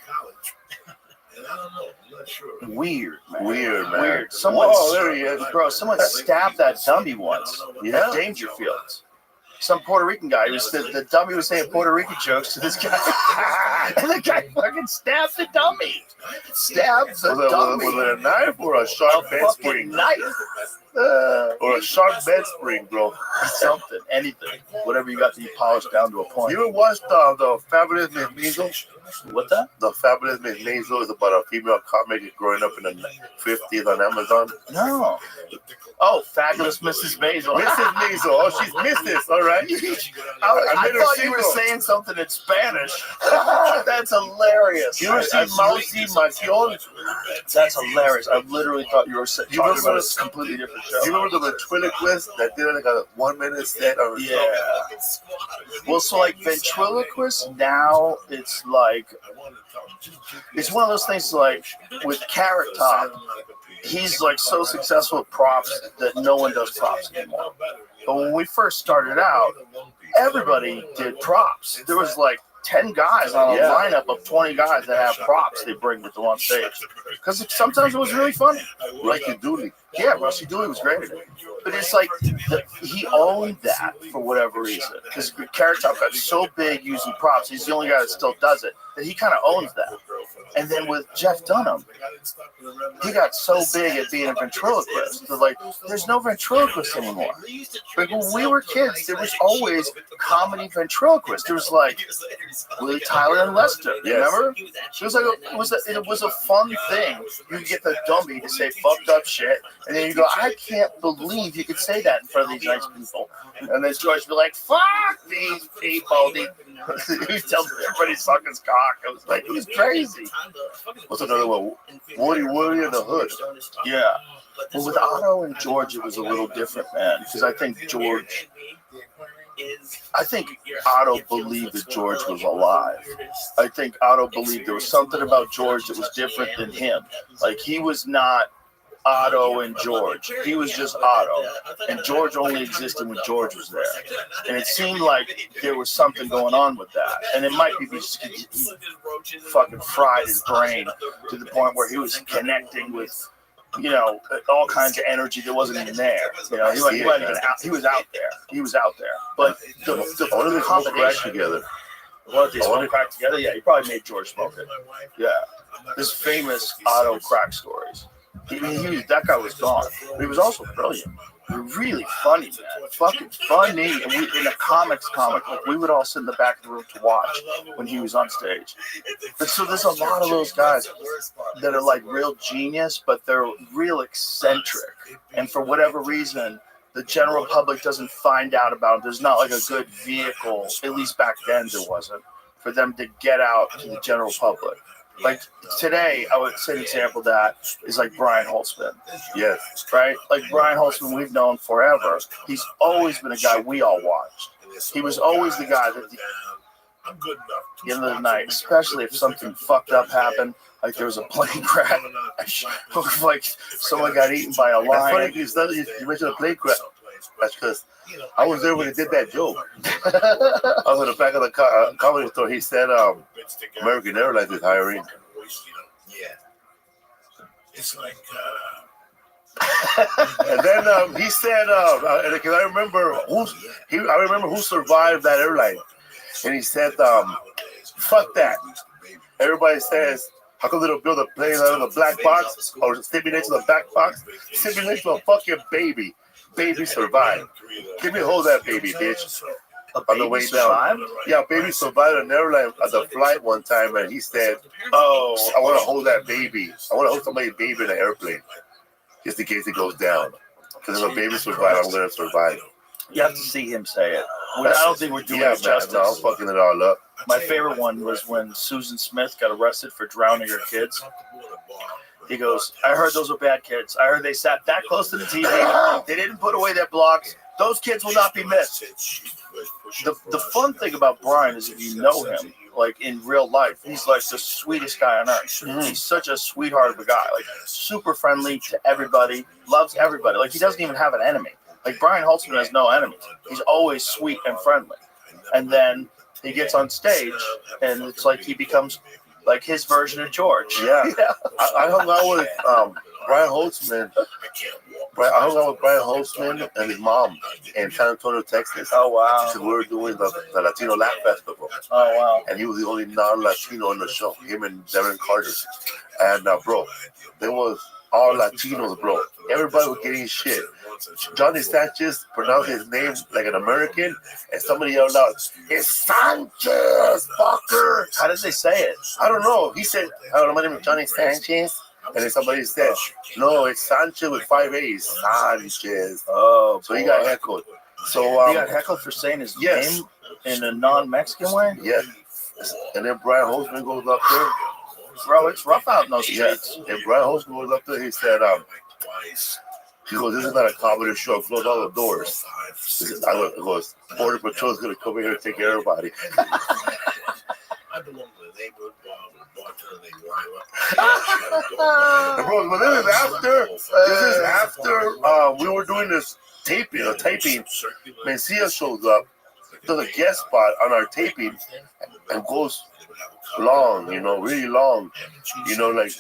Weird, man. Weird, man. Weird. Someone, whoa, there he is. Bro, someone stabbed that dummy once Yeah. at Dangerfield. Some Puerto Rican guy. The dummy was saying Puerto Rican jokes to this guy. And the guy fucking stabbed the dummy. Stabbed the dummy. Was it a knife or a sharp bed spring? Knife. Or a sharp bed spring, bro. Something, anything. Whatever you got to be polished down to a point. You ever watched the Fabulous Miss Maisel? What that? The Fabulous Miss Maisel is about a female comic growing up in the 50s on Amazon. No. Oh, Fabulous Mrs. Maisel. Mrs. Maisel. Oh, she's Mrs. All right. I thought you were saying something in Spanish. That's hilarious. You ever seen Mousy Macion? That's hilarious. I literally thought you were talking about a completely different show. You remember the ventriloquist that did like a 1 minute set? Yeah. Well, so like ventriloquist now, it's like, it's one of those things like with Carrot Top, he's like so successful at props that no one does props anymore. But when we first started out, everybody did props. There was like 10 guys on a lineup of 20 guys that have props they bring with them on stage. Because sometimes it was really funny. Rusty Dooley. Yeah, Rusty Dooley was great at it. But it's like he owned that for whatever reason. Because Carrot Top got so big using props, he's the only guy that still does it, that he kind of owns that. And then with Jeff Dunham, he got so big at being a ventriloquist. They're like, there's no ventriloquist anymore. Like when we were kids, there was always comedy ventriloquists. There was like Willie Tyler and Lester. Remember? It was like it was a fun thing. You could get the dummy to say fucked up shit, and then you go, I can't believe you could say that in front of these nice people. And then George would be like, fuck these people. He was telling everybody to suck his cock. I was like, it was crazy. What's another one? Woody and the Hood. Yeah. Well, with Otto and George, it was a little different, man. Because I think Otto believed that George was alive. I think Otto believed there was something about George that was different than him. Like, he was not Otto and George. He was just Otto. And George only existed when George was there. And it seemed like there was something going on with that. And it might be because he fucking fried his brain to the point where he was connecting with you know, all kinds of energy that wasn't even there. You know, he wasn't even out. He was out there. He was out there. But the combination together. What, they smoked crack together? Yeah, he probably made George smoke it. Yeah. His famous auto crack stories. That guy was gone. But he was also brilliant. Really funny, man. Fucking funny. And in a comic, like we would all sit in the back of the room to watch when he was on stage. But so there's a lot of those guys that are like real genius, but they're real eccentric. And for whatever reason, the general public doesn't find out about them. There's not like a good vehicle, at least back then there wasn't, for them to get out to the general public. Like today, I would say an example of that is like Brian Holtzman. Yes. Right? Like Brian Holtzman, we've known forever. He's always been a guy we all watched. He was always the guy that at the end of the night, especially if something fucked up happened, like there was a plane crash, like someone got eaten by a lion. That's funny you mentioned a plane crash. That's because I was there when he did that joke. I was in the back of the comedy store. He said American Airlines is hiring. Yeah. It's like... And then he said, because I remember who survived that airline. And he said, fuck that. Everybody says, how come they don't build a plane out of the black box or sitting next to the black box? Sitting next to a fucking baby. Baby survived. Give me a hold of that baby, bitch. On the way down. Yeah, baby survived an airline at the flight one time, and he said, oh, I want to hold that baby. I want to hold somebody's baby in an airplane. Just in case it goes down. Because if a baby survives, I'm going to survive. You have to see him say it. I don't think we're doing it justice. No, I'm fucking it all up. My favorite one was when Susan Smith got arrested for drowning her kids. He goes, I heard those were bad kids. I heard they sat that close to the TV. They didn't put away their blogs. Those kids will not be missed. The fun thing about Brian is if you know him, like in real life, he's like the sweetest guy on earth. Mm-hmm. He's such a sweetheart of a guy, like super friendly to everybody, loves everybody. Like he doesn't even have an enemy. Like Brian Holtzman has no enemies. He's always sweet and friendly. And then he gets on stage, and it's like he becomes like his version of George. Yeah. I hung out with Brian Holtzman. I hung out with Brian Holtzman and his mom in San Antonio, Texas. Oh, wow. So we were doing the Latino Laugh Festival. Oh, wow. And he was the only non-Latino on the show, him and Devin Carter. And, bro, there was all Latinos, bro. Everybody was getting shit. Johnny Sanchez pronounced his name like an American, and somebody yelled out, "It's Sanchez, fucker!" How did they say it? I don't know. He said, "I don't know, my name is Johnny Sanchez," and then somebody said, "No, it's Sanchez with 5 A's, Sanchez." Oh, so he got heckled. So he got heckled for saying his name in a non-Mexican way. Yes. And then Brian Holtzman goes up there. Bro, it's rough out in those streets. Yes. And Brian Holtzman goes up there. He said, he goes, "This is not a comedy show. Close all the doors." He goes, "Border Patrol's going to come in here and take care of everybody." I belong to the neighborhood bar. Bro, but this is after we were doing this taping. Mencia shows up, does a guest spot on our taping, and goes long, really long, like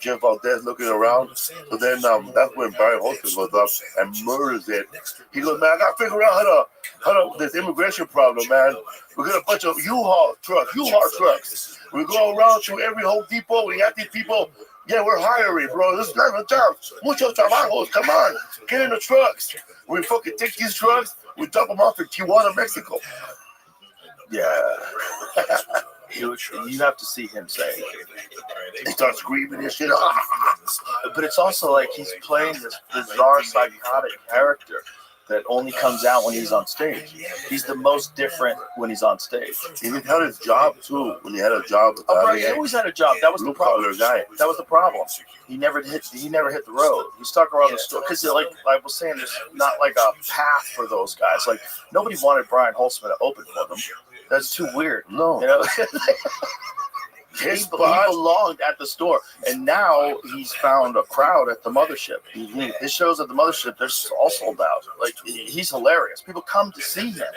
Jeff Valdez looking around. So then that's when Brian Holtzman goes up and murders it. He goes, "Man, I got to figure out how to this immigration problem, man. We got a bunch of U-Haul trucks. We go around to every Home Depot. We got these people. Yeah, we're hiring, bro. This is not a job. Muchos trabajos. Come on, get in the trucks. We fucking take these trucks. We dump them off in Tijuana, Mexico." Yeah. You have to see him say it. He starts screaming and shit. But it's also like he's playing this bizarre psychotic character that only comes out when he's on stage. He's the most different when he's on stage. He had his job too. When he had a job, he always had a job. That was the problem. That was the problem. He never hit the road. He stuck around the store because, like I was saying, there's not like a path for those guys. Like nobody wanted Brian Holtzman to open for them. That's too weird. No. He belonged at the store, and now he's found a crowd at the mothership. Mm-hmm. His shows at the mothership, they're all sold out. Like, he's hilarious. People come to see him,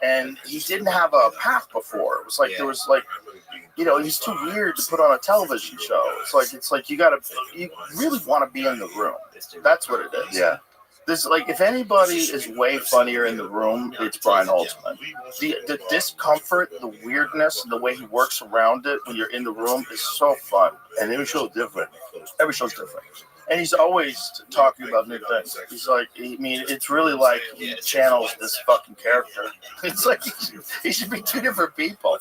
and he didn't have a path before. It was like there was like you know, he's too weird to put on a television show. It's like you really want to be in the room. That's what it is. Yeah. This, like, if anybody is way funnier in the room, it's Brian Holtzman. The discomfort, the weirdness, and the way he works around it when you're in the room is so fun. And every show's different. Every show's different. And he's always talking about new things. He's like, I mean, it's really like he channels this fucking character. It's like he should be two different people.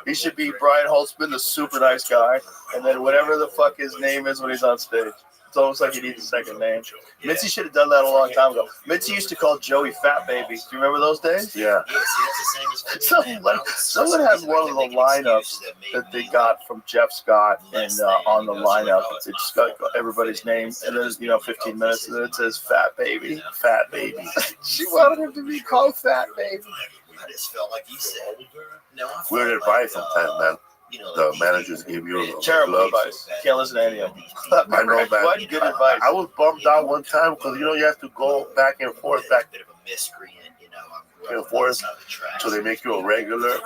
He should be Brian Holtzman, the super nice guy, and then whatever the fuck his name is when he's on stage. It's almost like he needs a second name. Mitzi should have done that a long time ago. Mitzi used to call Joey Fat Baby. Do you remember those days? Yeah. Someone had one of the lineups that they got from Jeff Scott, and on the lineup, it just got everybody's name, and then 15 minutes, and then it says Fat Baby. Fat Baby. She wanted him to be called Fat Baby. I just felt like you said. Weird advice sometimes, man. The managers give you terrible advice. Can't listen to any of them. I know, man. What good advice? I was bummed out one time because you have to go back and forth, and forth, so they make you a regular.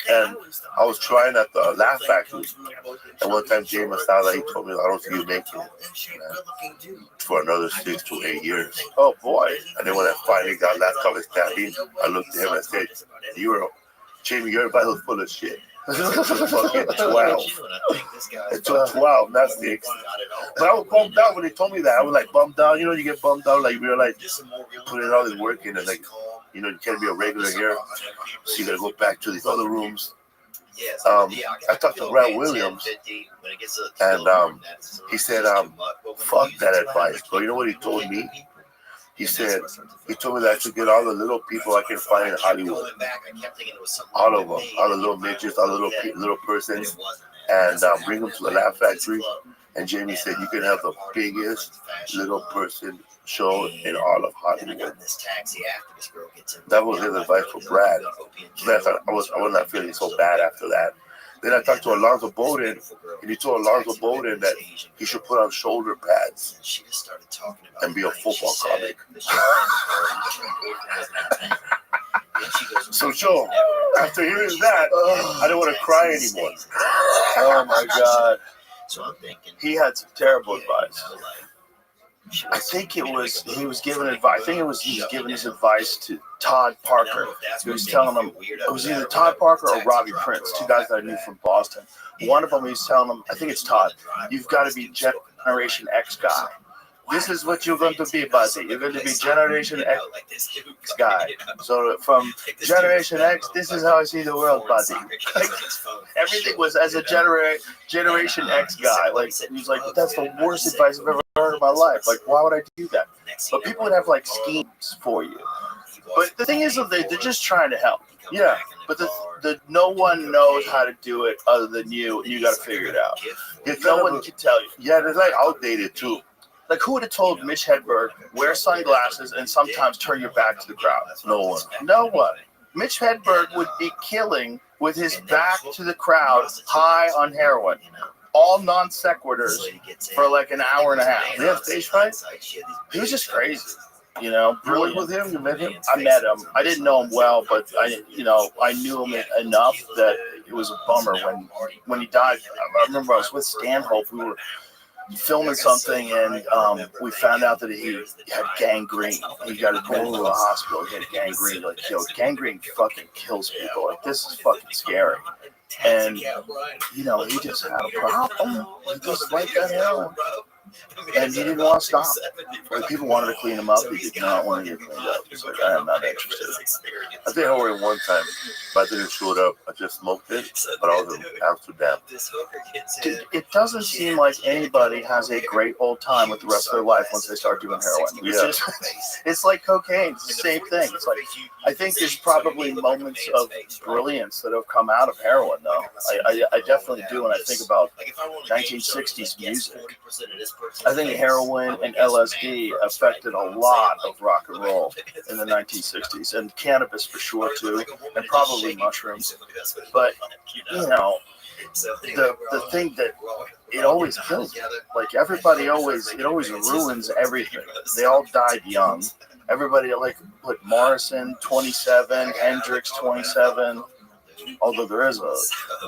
And I was trying at the Laugh Factory, and one time Jay Masada, he told me, I don't see you making it for another 6 to 8 years. Oh boy! And then when I finally got Last Comic Standing, I looked at him and said, Jamie, your advice was full of shit. Fucking 12. It took 12, not 6. But I was bummed out when they told me that. I was like bummed out. You get bummed out, like you're like putting all this work in, and like, you can't be a regular here, so you gotta go back to these other rooms. I talked to Brad Williams, and he said, fuck that advice. But you know what he told me? He told me that I should get all the little people I can find in Hollywood, all of them, all the little midgets, all the little persons, and bring them to the Laugh Factory. And Jamie said, you can have the biggest little person show in all of Hollywood. That was his advice for Brad. So I was not feeling so bad after that. Then I talked to Alonzo Bowden, and he told Alonzo Bowden that he should put on shoulder pads and be a football comic. So, Joe, after hearing that, I don't want to cry anymore. Oh my God. He had some terrible advice. I think he was giving advice. I think he was giving his advice to Todd Parker. He was telling him, it was either Todd Parker or Robbie Prince, two guys that I knew from Boston. One of them, he was telling them, I think it's Todd, you've got to be Generation X guy. This is what you're going to be, buddy. You're going to be Generation X guy. So from Generation X, this is how I see the world, buddy. Like, everything was as a Generation X guy. Like, he was like, that's the worst advice I've ever heard in my life. Like, why would I do that? But people would have like schemes for you. But the thing is, they're just trying to help. Yeah, but the no one knows how to do it other than you, and you got to figure it out. If no one can tell you. Yeah, they're like outdated too. Like, who would have told Mitch Hedberg, wear sunglasses and sometimes turn your back to the crowd? No one. No one. Mitch Hedberg would be killing with his back to the crowd, high on heroin. All non sequiturs for like an hour and a half. Did he have stage fright? He was just crazy. Brilliant. You worked with him? You met him? I met him. I didn't know him well, but I knew him enough that it was a bummer when he died. I remember I was with Stanhope. We were filming something, and we found out that he had gangrene. He got to go to the hospital. He had gangrene. Like, gangrene fucking kills people. Like, this is fucking scary. And he just had a problem. He just like that heroin. And he didn't want to stop. When people wanted to clean him up, he did not want to get cleaned up. He's like, I am not interested. I did heroin one time, but I didn't show it up. I just smoked it, but I was in Amsterdam. Dude, it doesn't seem like anybody has a great old time with the rest of their life once they start doing heroin. It's like cocaine. It's the same thing. It's like, I think there's probably moments of brilliance that have come out of heroin, though. I definitely do when I think about 1960s music. I think heroin and LSD affected a lot of rock and roll in the 1960s, and cannabis for sure too, and probably mushrooms. But the thing that it always kills, like everybody it always ruins everything. They all died young. Everybody like Morrison 27, Hendrix 27. Although there is a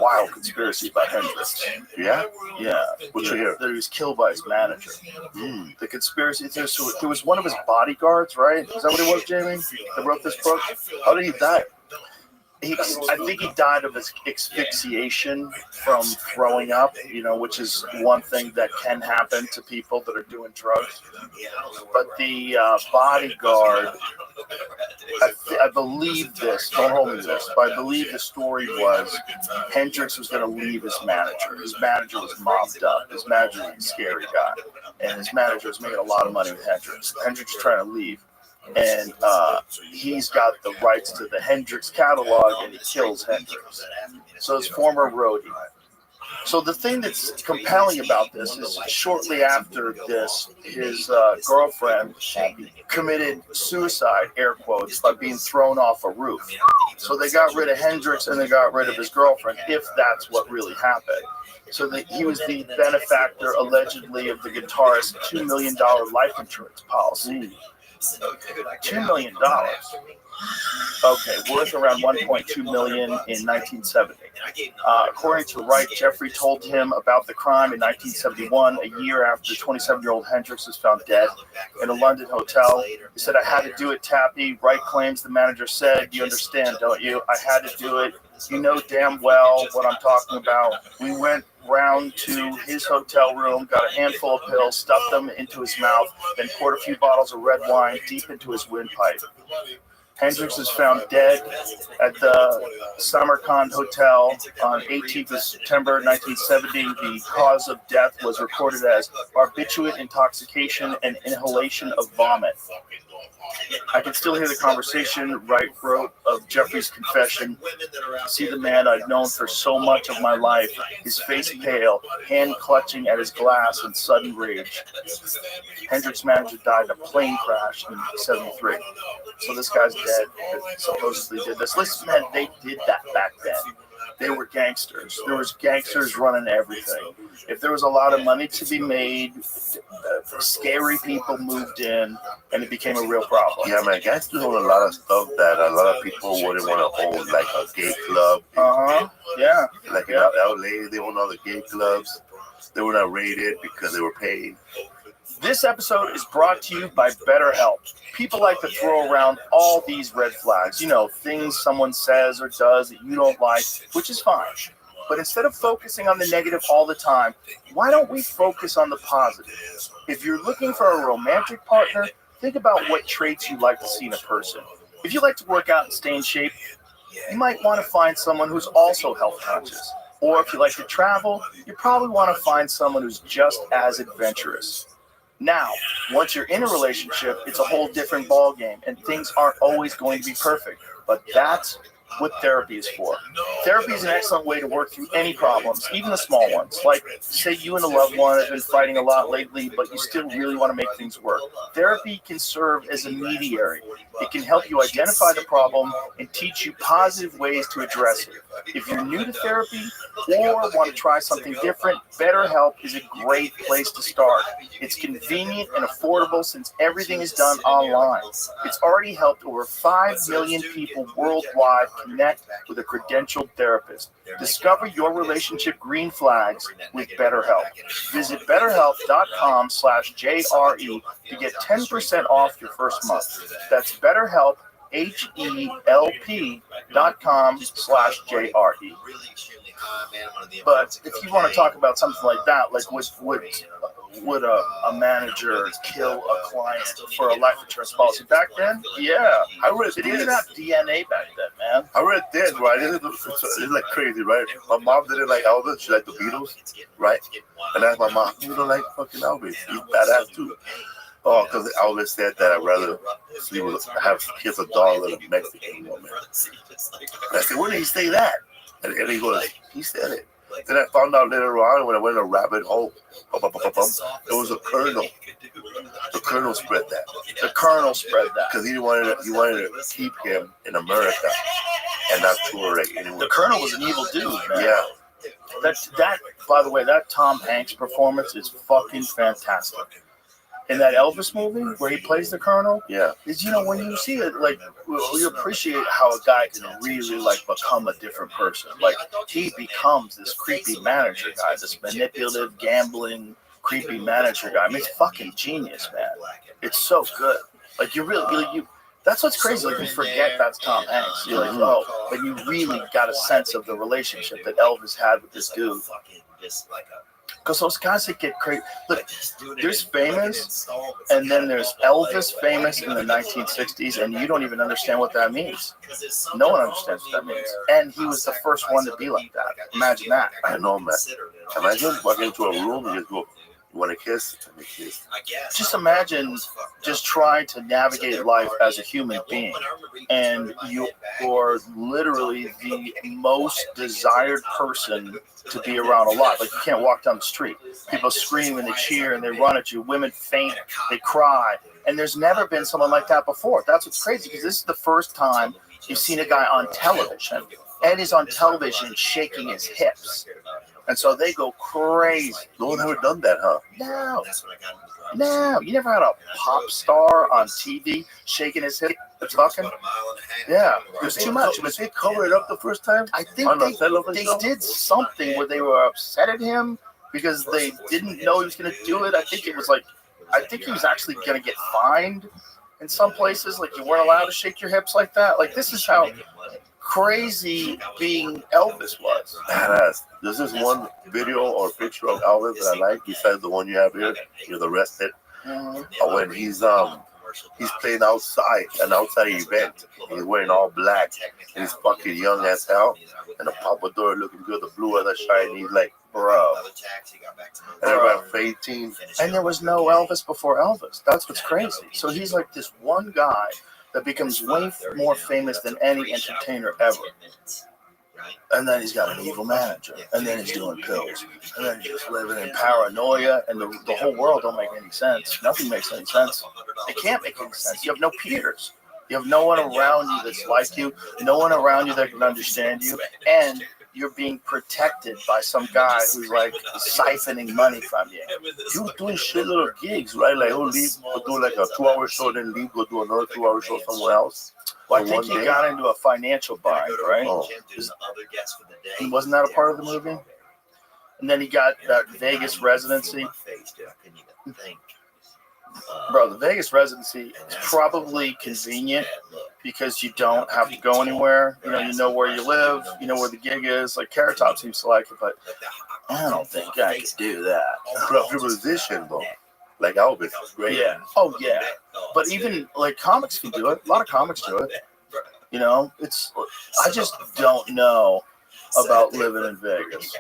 wild conspiracy about Hendrix. Yeah? Yeah. What you hear? That he was killed by his manager. The conspiracy, there was one of his bodyguards, right? Is that what it was, Jamie? That wrote this book? How did he die? I think he died of asphyxiation from throwing up, which is one thing that can happen to people that are doing drugs. But the bodyguard, I believe this, don't hold me to this, but I believe the story was Hendrix was going to leave his manager. His manager was mobbed up. His manager was a scary guy. And his manager was making a lot of money with Hendrix. Hendrix was trying to leave. And he's got the rights to the Hendrix catalog, and he kills Hendrix. So his former roadie. So the thing that's compelling about this is shortly after this, his girlfriend committed suicide, air quotes, by being thrown off a roof. So they got rid of Hendrix and they got rid of his girlfriend, if that's what really happened. So that he was the benefactor, allegedly, of the guitarist's $2 million life insurance policy. $2 million. Okay, worth around $1.2 million in 1970. According to Wright, Jeffrey told him about the crime in 1971, a year after 27-year-old Hendrix was found dead in a London hotel. He said, "I had to do it, Tappy." Wright claims the manager said, "You understand, don't you? I had to do it. You know damn well what I'm talking about." We went round to his hotel room, got a handful of pills, stuffed them into his mouth, then poured a few bottles of red wine deep into his windpipe. Hendrix was found dead at the Samarkand Hotel on 18th of September 1970. The cause of death was reported as barbiturate intoxication and inhalation of vomit. I can still hear the conversation Wright wrote of Jeffrey's confession. "See the man I'd known for so much of my life, his face pale, hand clutching at his glass in sudden rage." Hendrix's manager died in a plane crash in 73. So this guy's dead. Supposedly did this. Listen, man, they did that back then. They were gangsters. There was gangsters running everything. If there was a lot of money to be made, scary people moved in, and it became a real problem. Yeah, man, gangsters own a lot of stuff that a lot of people wouldn't want to own, like a gay club. Yeah. Like in LA, they own all the gay clubs. They were not raided because they were paid. This episode is brought to you by BetterHelp. People like to throw around all these red flags, things someone says or does that you don't like, which is fine. But instead of focusing on the negative all the time, why don't we focus on the positive? If you're looking for a romantic partner, think about what traits you like to see in a person. If you like to work out and stay in shape, you might want to find someone who's also health conscious. Or if you like to travel, you probably want to find someone who's just as adventurous. Now, once you're in a relationship, it's a whole different ballgame, and things aren't always going to be perfect. But that's what therapy is for. Therapy is an excellent way to work through any problems, even the small ones. Like, say you and a loved one have been fighting a lot lately, but you still really want to make things work. Therapy can serve as a mediator. It can help you identify the problem and teach you positive ways to address it. If you're new to therapy or want to try something different, BetterHelp is a great place to start. It's convenient and affordable since everything is done online. It's already helped over 5 million people worldwide connect with a credentialed therapist. Discover your relationship green flags with BetterHelp. Visit BetterHelp.com/JRE to get 10% off your first month. That's BetterHelp, HELP.com/JRE. But if you want to talk about something like that, like would a manager kill a client for a life insurance policy back then? Yeah, I read. They didn't even have DNA back then, man. I read this, right? It's like crazy, right? My mom didn't like Elvis. She liked the Beatles, right? And I asked my mom, "You don't like fucking Elvis? He's badass too." Oh, because Elvis said that I'd rather have kiss a dog than a Mexican woman. And I said, "Where did he say that?" And he goes, "He said it." Then I found out later on when I went in a rabbit hole, it was a colonel. The colonel spread that. The colonel spread that because he wanted to keep him in America and not tour like anywhere. The colonel was an evil dude, man. Yeah. That by the way, that Tom Hanks performance is fucking fantastic. in that Elvis movie where he plays the Colonel. Yeah. Is when you see it, like you appreciate how a guy can really like become a different person. Like he becomes this creepy manager guy, this manipulative, gambling, creepy manager guy. I mean, it's fucking genius, man. It's so good. Like you really. That's what's crazy. Like you forget that's Tom Hanks. You're like, oh, but you really got a sense of the relationship that Elvis had with this dude. Because those guys that get crazy. Look, there's famous, and then there's Elvis famous in the 1960s, and you don't even understand what that means. No one understands what that means. And he was the first one to be like that. Imagine that. I know, man. Imagine walking into a room and just go, you want to kiss? Let me kiss. Just imagine just trying to navigate life as a human being, and you're literally the most desired person to be around a lot. Like you can't walk down the street. People scream and they cheer and they run at you. Women faint, they cry, and there's never been someone like that before. That's what's crazy because this is the first time you've seen a guy on television, and he's on television shaking his hips. And so they go crazy. No one ever done that, huh? No. You never had a pop star on TV shaking his hip, fucking. Yeah, it was too much. Was they cover it up the first time? I think they did something where they were upset at him because they didn't know he was going to do it. I think he was actually going to get fined in some places. Like you weren't allowed to shake your hips like that. Like this is how crazy being Elvis was. Badass. There's this one video or picture of Elvis that I like besides the one you have here. You're arrested. When he's playing outside, an outside event. He's wearing all black. And he's fucking young as hell. And the pompadour looking good, the blue eyes are shining. He's like, bro. And everybody fainting. And there was no Elvis before Elvis. That's what's crazy. So he's like this one guy that becomes way more famous than any entertainer ever. And then he's got an evil manager. And then he's doing pills. And then he's just living in paranoia. And the whole world don't make any sense. Nothing makes any sense. It can't make any sense. You have no peers. You have no one around you that's like you. No one around you that can understand you. And you're being protected by some guy who's like siphoning money from you. You were doing shitload of gigs, right? Like, he'll leave, go do like a 2-hour show, then leave, go do another 2-hour show somewhere else. Well, I think he got into a financial bind, right? Oh. Wasn't that a part of the movie? And then he got that Vegas residency. Bro, the Vegas residency is probably convenient because you don't have to go anywhere. You know where you live, you know where the gig is. Like Carrot Top seems to like it, but I don't think I could do that. But if you're a musician, though, like Elvis, great. Yeah. Oh, yeah. But even like comics can do it. A lot of comics do it. I just don't know about living in Vegas.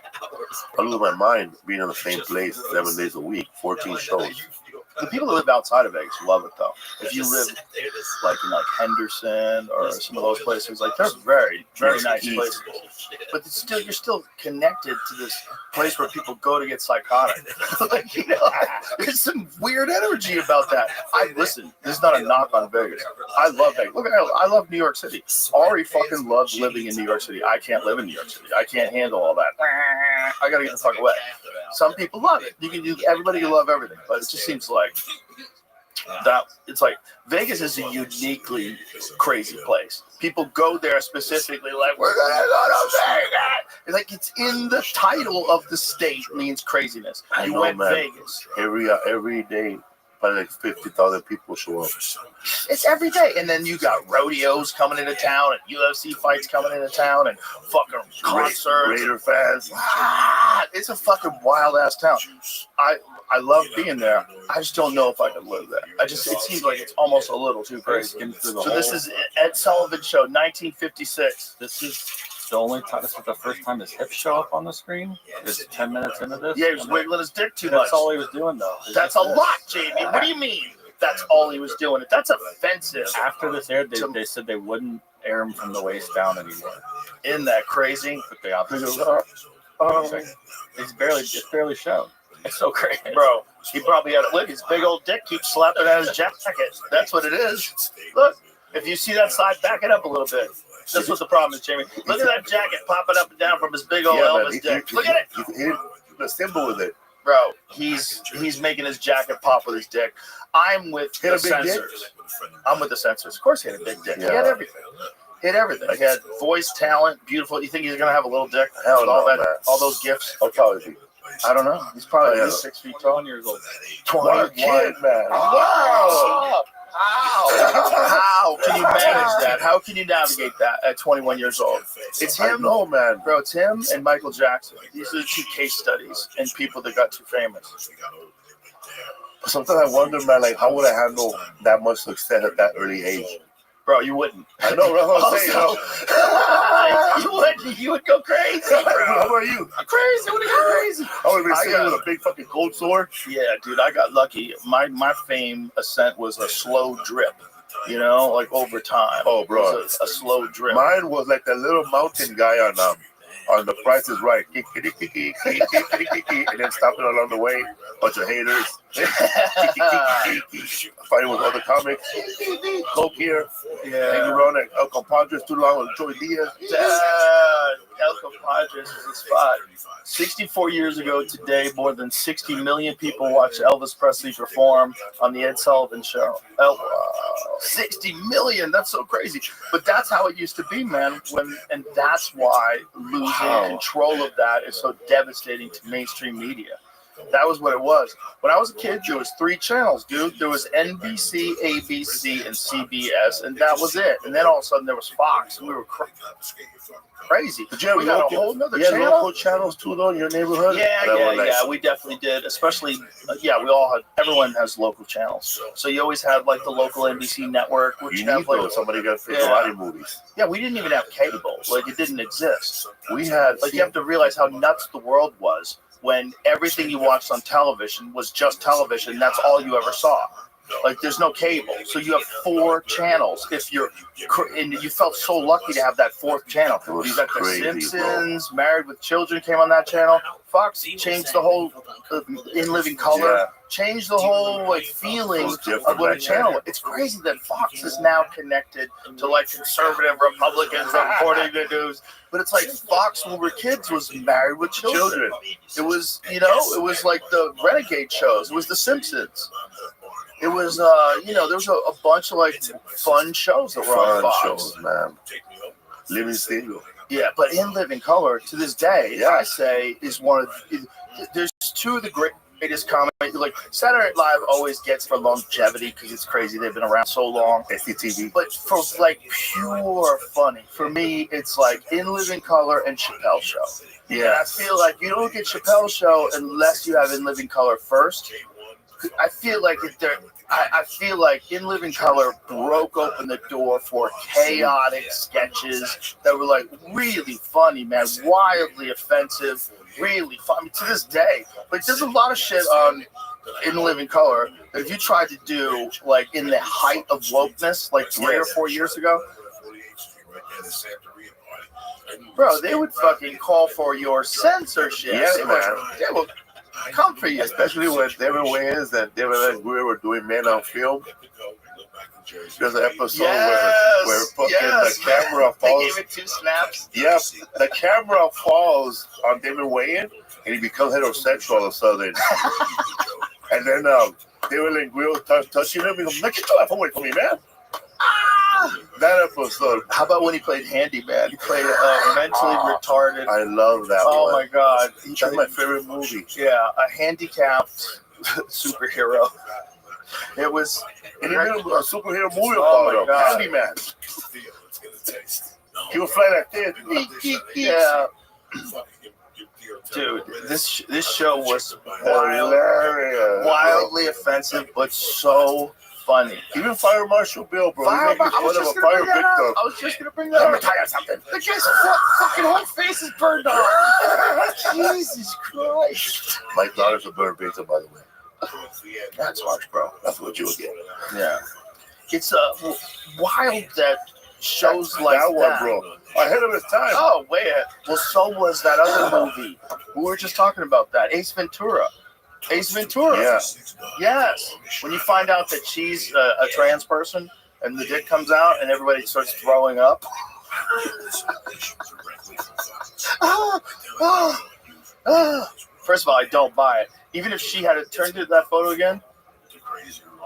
I lose my mind being in the same place 7 days a week, 14 shows. The people that live outside of Vegas love it, though. If you live like in like Henderson or some of those places, like they're very, very nice places. But you're still connected to this place where people go to get psychotic. Like, there's some weird energy about that. Listen, this is not a knock on Vegas. I love Vegas. Look, I love New York City. Ari fucking loves living in New York City. I can't live in New York City. I can't handle all that. I gotta get the fuck away. Some people love it. Everybody can love everything, but it just seems like that. It's like Vegas is a uniquely crazy place. People go there specifically like, we're gonna go to Vegas. It's like it's in the title of the state means craziness. You went Vegas. Every day, probably like 50,000 people show up. It's every day. And then you got rodeos coming into town and UFC fights coming into town and fucking concerts. Raider fans. It's a fucking wild ass town. I love being there. I just don't know if I could live there. It seems like it's almost a little too crazy. So this is Ed Sullivan Show, 1956. This is the only time. This is the first time his hips show up on the screen. It's 10 minutes into this. Yeah, he was wiggling his dick too much. That's all he was doing, though. That's a lot, Jamie. What do you mean? That's all he was doing. That's offensive. After this aired, they said they wouldn't air him from the waist down anymore. Isn't that crazy? But the opposite. It's barely shown. It's so crazy. Bro, he probably had look, his big old dick keeps slapping at his jacket. That's what it is. Look, if you see that side, back it up a little bit. That's what the problem is, Jamie. Look at that jacket popping up and down from his big old Elvis dick. Look at it. He did a symbol with it. Bro, he's making his jacket pop with his dick. I'm with the censors. I'm with the censors. Of course he had a big dick. He had everything. He had everything. He had voice, talent, beautiful. You think he's gonna have a little dick? Hell no, man. All those gifts? How tall is he? I don't know. He's probably at least 6 feet tall. 1 years old. 21. Kid, man. Wow. How can you manage that? How can you navigate that at 21 years old? It's him. No, man. Bro, it's him and Michael Jackson. These are the two case studies and people that got too famous. Sometimes I wonder, man, like, how would I handle that much success at that early age? Bro, you wouldn't. I know, that's what I'm saying. You wouldn't. You would go crazy, bro. How about you? I'm crazy. I would go crazy. I would have been sitting with a big fucking cold sword. Yeah, dude, I got lucky. My fame ascent was a slow drip. You know, like over time. Oh, bro. It was a slow drip. Mine was like that little mountain guy on The Price is Right. And then stopping along the way. Bunch of haters. Fighting with other comics. Coke here. Yeah. Hanging around at El Compadres too long with Joey Diaz. El Compadres is the spot. 64 years ago today, more than 60 million people watched Elvis Presley perform on the Ed Sullivan Show. 60 million, that's so crazy. But that's how it used to be, man. And that's why losing control of that is so devastating to mainstream media. That was what it was. When I was a kid, there was 3 channels, dude. There was NBC, ABC, and CBS, and that was it. And then all of a sudden there was Fox, and we were crazy. Did you have we got a whole nother channel? local channels too, though, in your neighborhood? Yeah, we definitely did. Especially, everyone has local channels. So you always had like the local NBC network, which You have need like those. Somebody got karate movies. Yeah, we didn't even have cable. Like it didn't exist. We had like you have to realize how nuts the world was when everything you watched on television was just television. That's all you ever saw. Like there's no cable, so you have 4 channels. And you felt so lucky to have that 4th channel. You got The Simpsons, Married with Children came on that channel. Fox changed the whole In Living Color, changed the whole like feeling of what a channel. It's crazy that Fox is now connected to like conservative Republicans according to news. But it's like Fox when we were kids was Married with Children. It was, it was like the Renegade shows. It was The Simpsons. It was, there was a bunch of like fun shows that were on Fox. Shows, man. Living Single. Yeah, but In Living Color to this day, I say is one of. There's 2 of the greatest comedy. Like Saturday Night Live always gets for longevity because it's crazy. They've been around so long. SCTV. But for like pure funny, for me, it's like In Living Color and Chappelle Show. Yeah, and I feel like you don't get Chappelle Show unless you have In Living Color first. I feel like In Living Color broke open the door for chaotic sketches that were like really funny, man, wildly offensive, really fun. I mean, to this day, like there's a lot of shit on In Living Color that if you tried to do like in the height of wokeness, like 3 or 4 years ago, bro, they would fucking call for your censorship. Yes, They would come for you, especially when David Wayans and David and we were doing Men on Film. There's an episode where fucking the camera falls. They gave it 2 snaps. Yep, the camera falls on David Wayans and he becomes heterosexual all of a sudden. And then David and Will touching him. He goes, "Make your telephone away from me, man." That episode. How about when he played Handyman? He played mentally retarded. I love that one. Oh my god, that's my favorite movie. Yeah, a handicapped superhero. It was. And he made a superhero movie Oh about my god, Handyman. He would fly like this. Yeah. Dude, this show was hilarious, wildly offensive, but so funny. Even Fire Marshal Bill, bro. I was just gonna bring that up. Let me tell you something. The guy's fucking whole face is burned off. Jesus Christ. My daughter's a bird victim, by the way. That's harsh, bro. That's what you would get. Yeah. It's wild that shows like that one, bro. Ahead of his time. Oh, wait. Well, so was that other movie. We were just talking about that. Ace Ventura. Yeah. Yes. When you find out that she's a trans person and the dick comes out and everybody starts throwing up. First of all, I don't buy it. Even if she had it turned to that photo again,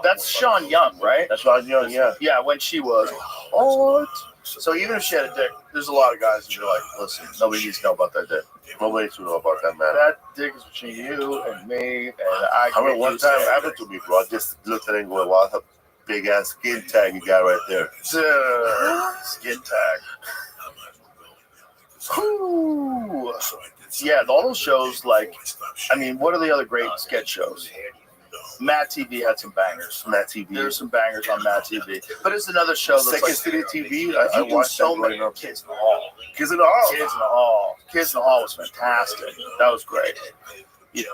that's Sean Young, right? That's Sean Young, yeah. Yeah, when she was hot. So even if she had a dick, there's a lot of guys who are like, listen, nobody needs to know about that dick. Nobody needs to know about that, man. That dick is between you and me, and I remember one time it happened to me, bro. I just looked at it and going, wow, that's a big ass skin tag you got right there. Skin tag. Whew. Yeah, all those shows, like, I mean, what are the other great sketch shows? Matt TV had some bangers. Matt TV. There's some bangers on Matt TV. But it's another show that's Second like City TV. I I watched so that many growing up. Kids in the Hall. Kids in the Hall. Kids in the Hall. Kids in the Hall was fantastic. That was great. You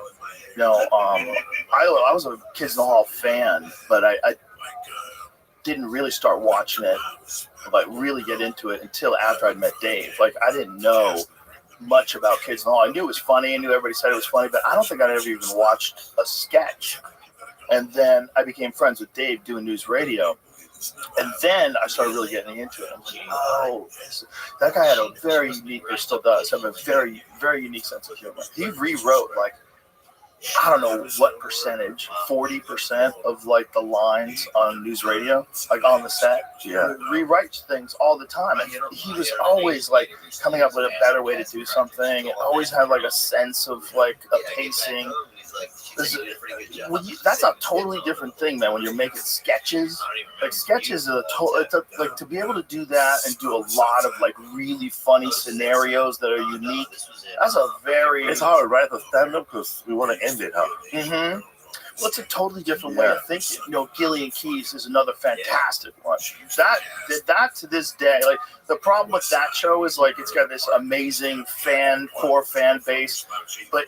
know, I was a Kids in the Hall fan, but I didn't really start watching it, like really get into it until after I'd met Dave. Like I didn't know much about Kids in the Hall. I knew it was funny. I knew everybody said it was funny, but I don't think I'd ever even watched a sketch. And then I became friends with Dave doing news radio. And then I started really getting into it. I'm like, oh, that guy had a very unique, or still does, have a very, very unique sense of humor. He rewrote, like, I don't know what percentage, 40% of, like, the lines on news radio, like, on the set. Yeah. He rewrites things all the time. And he was always, like, coming up with a better way to do something. And always had, like, a sense of, like, a pacing. That's a totally different thing, man. When you're making sketches, like sketches are like to be able to do that and do a lot of like really funny scenarios that are unique. That's a very. It's hard, right? To stand up because we want to end it, huh? Mm-hmm. Well, it's a totally different way of thinking. You know, Gillian Keys is another fantastic one. That to this day, like the problem with that show is like it's got this amazing core fan base, but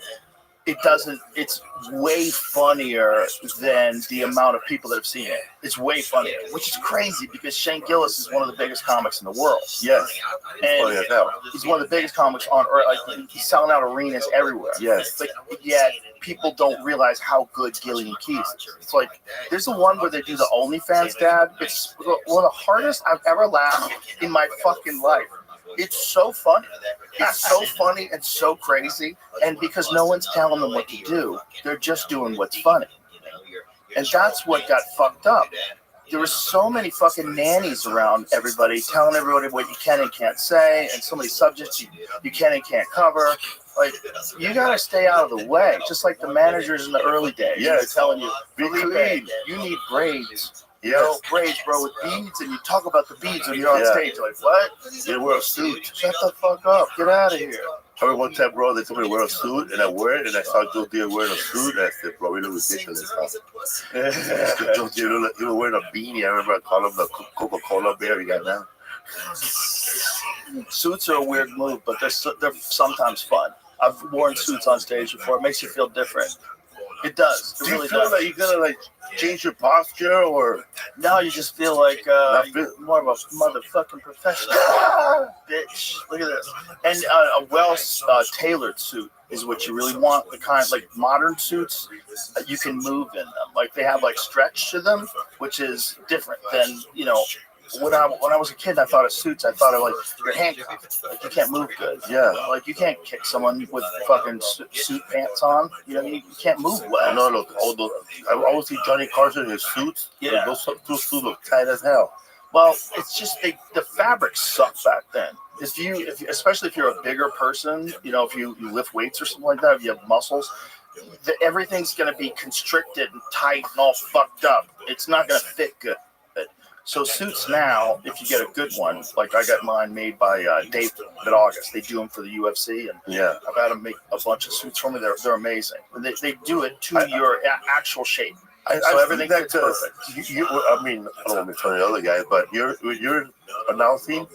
it doesn't. It's way funnier than the amount of people that have seen it. It's way funnier, which is crazy because Shane Gillis is one of the biggest comics in the world. Yes, and he's one of the biggest comics on earth. Like he's selling out arenas everywhere. Yes, but yet people don't realize how good Gillian Keys is. It's like there's the one where they do the OnlyFans dad. It's one of the hardest I've ever laughed in my fucking life. It's so funny. It's so funny and so crazy. And because no one's telling them what to do, they're just doing what's funny. And that's what got fucked up. There were so many fucking nannies around everybody, telling everybody what you can and can't say, and so many subjects you can and can't cover. Like, you gotta stay out of the way. Just like the managers in the early days. Yeah, telling you, be clean. You need braids. Yeah. You know, braids, bro, with beads, and you talk about the beads when you're on stage. Like, what? You wear a suit. Shut the fuck up. Get out of here. I remember one time, bro, they told me to wear a suit, and I wear it, and I saw Joe Deere wearing a suit, and I said, bro, we look ridiculous, huh? Joe Deere, he was wearing a beanie. I remember I called him the Coca-Cola bear he got now. Suits are a weird move, but they're sometimes fun. I've worn suits on stage before. It makes you feel different. It does. It Do you really feel does. like you're gonna like change your posture, or no? You just feel like you're more of a motherfucking professional. Bitch, look at this. And a well-tailored suit is what you really want. The kind like modern suits, you can move in them. Like they have like stretch to them, which is different than When I was a kid, I thought of suits. I thought of like your handcuffs. Like you can't move good. Yeah. Like you can't kick someone with fucking suit pants on. You know, you can't move well. No, look, I always see Johnny Carson in his suits. Yeah. Those suits look tight as hell. Well, it's just the fabric sucked back then. Especially if you're a bigger person, if you lift weights or something like that, if you have muscles, everything's gonna be constricted and tight and all fucked up. It's not gonna fit good. So suits now, if you get a good one, like I got mine made by Dave mid-August. They do them for the UFC, and I've had them make a bunch of suits for me. They're amazing. And they do it to your actual shape. So everything fits perfect. I mean, I don't want to tell the other guys, but you're announcing.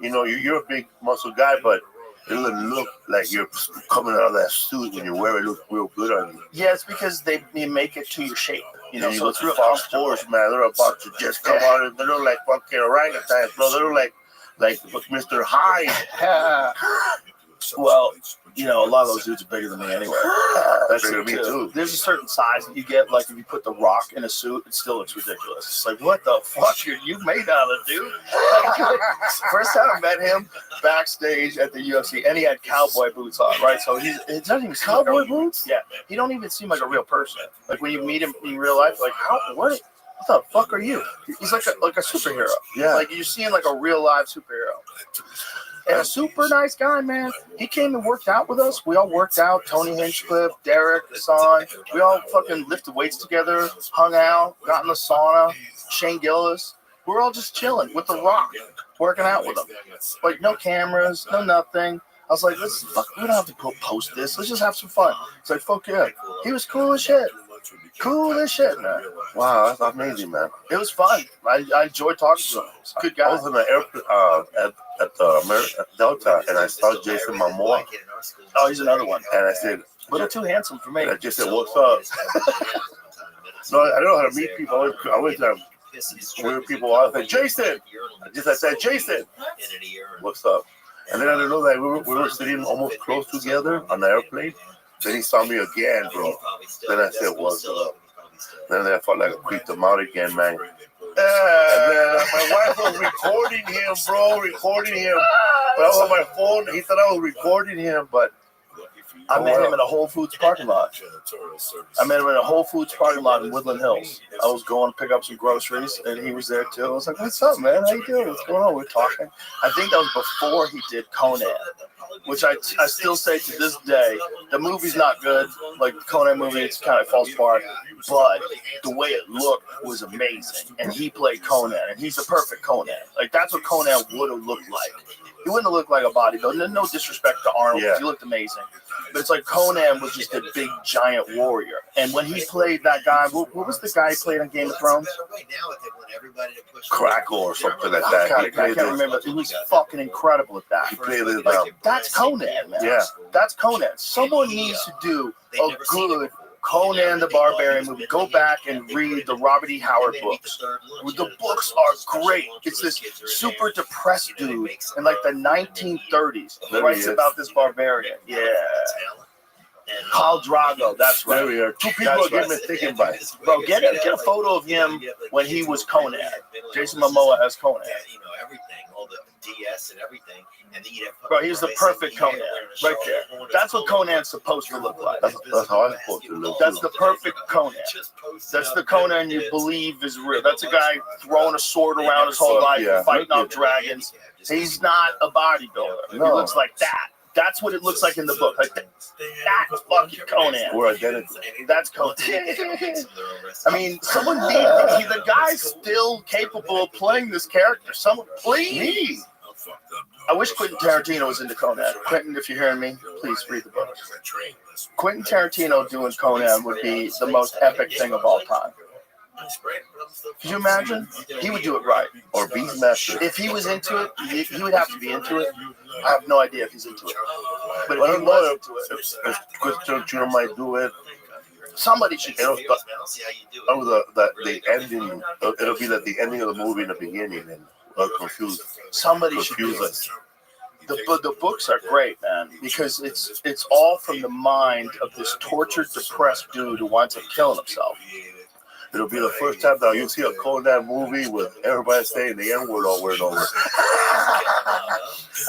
You're a big muscle guy, but it doesn't look like you're coming out of that suit when you wear it. Look real good on you. Yeah, it's because they make it to your shape. So it's real Fox man. They're about to just come out and they look like fucking orangutans, bro. They look like Mr. Hyde. Well, you know, a lot of those dudes are bigger than me anyway. That's Bigger it than me, too. There's a certain size that you get. Like if you put The Rock in a suit, it still looks ridiculous. It's like, what the fuck are you made out of, dude? First time I met him backstage at the UFC, and he had cowboy boots on, right? So it doesn't even seem Cowboy like boots? Yeah, he don't even seem like a real person. Like when you meet him in real life, like what the fuck are you? He's like a superhero. Yeah. Like you're seeing like a real live superhero. And a super nice guy, man. He came and worked out with us. We all worked out. Tony Hinchcliffe, Derek, Hassan. We all fucking lifted weights together, hung out, got in the sauna. Shane Gillis. We were all just chilling with The Rock, working out with him. Like no cameras, no nothing. I was like, we don't have to go post this. Let's just have some fun. It's like, fuck yeah. He was cool as shit. Cool as shit, man. Wow, that's amazing, man. It was fun. I enjoyed talking to him. He's a good guy. I was in the airport at the Delta, and I saw Jason Momoa. Oh, he's another one. And I said, a little too handsome for me. I just said, what's up? No, I don't know how to meet people. I went to weird people. I was like, Jason. I said, Jason. What's up? And then I didn't know that we were sitting almost close together on the airplane. Then he saw me again, bro. Then I said, what's up? Then I felt like I creeped him out again, man. And then my wife was recording him, bro, recording him. But I was on my phone. He thought I was recording him, but I met him in a Whole Foods parking lot. I met him in a Whole Foods parking lot in Woodland Hills. I was going to pick up some groceries, and he was there too. I was like, what's up, man? How you doing? What's going on? We're talking. I think that was before he did Conan, which I still say to this day, the movie's not good. Like the Conan movie, it's kind of falls apart. But the way it looked was amazing. And he played Conan, and he's the perfect Conan. Like that's what Conan would have looked like. He wouldn't have looked like a bodybuilder. No disrespect to Arnold, because he looked amazing. But it's like Conan was just a big, giant warrior. And when he played that guy, what was the guy he played on Game of Thrones? Crackle or something like that. I can't remember. He was fucking incredible at that. He played it like, that's Conan, man. Yeah. That's Conan. Someone needs to do a good Conan the Barbarian movie. Go back and read the Robert E. Howard books. The books are great. It's this super depressed dude in like the 1930s who writes about this barbarian. Yeah. Khal Drago, that's right. There we are. Two people are getting me thinking about it. Bro, get a photo of him when he was Conan. Jason Momoa as Conan. All the DS and everything, and then you'd have bro, he's the perfect Conan, right there. That's what Conan's supposed to look like. That's how I'm supposed to look. That's the perfect Conan. That's the Conan you believe is real. That's a guy throwing a sword around his whole life, fighting off dragons. He's not a bodybuilder. He looks like that. That's what it looks like in the book. Like that's fucking Conan. We're identical. That's Conan. I mean, someone needs. The guy's still capable of playing this character. Someone, please. I wish Quentin Tarantino was into Conan. Quentin, if you're hearing me, please read the book. Quentin Tarantino doing Conan would be the most epic thing of all time. Could you imagine? He would do it right. Or Beastmaster. If he was into it, he would have to be into it. I have no idea if he's into it. But I don't know if Quentin Tarantino might do it. Somebody should do it. The ending. It'll be like the ending of the movie in the beginning, and confused. Somebody should do it. The books are great, man, because it's all from the mind of this tortured, depressed dude who winds up killing himself. It'll be the first time that you'll see a Conan movie with everybody saying the N-word over and over.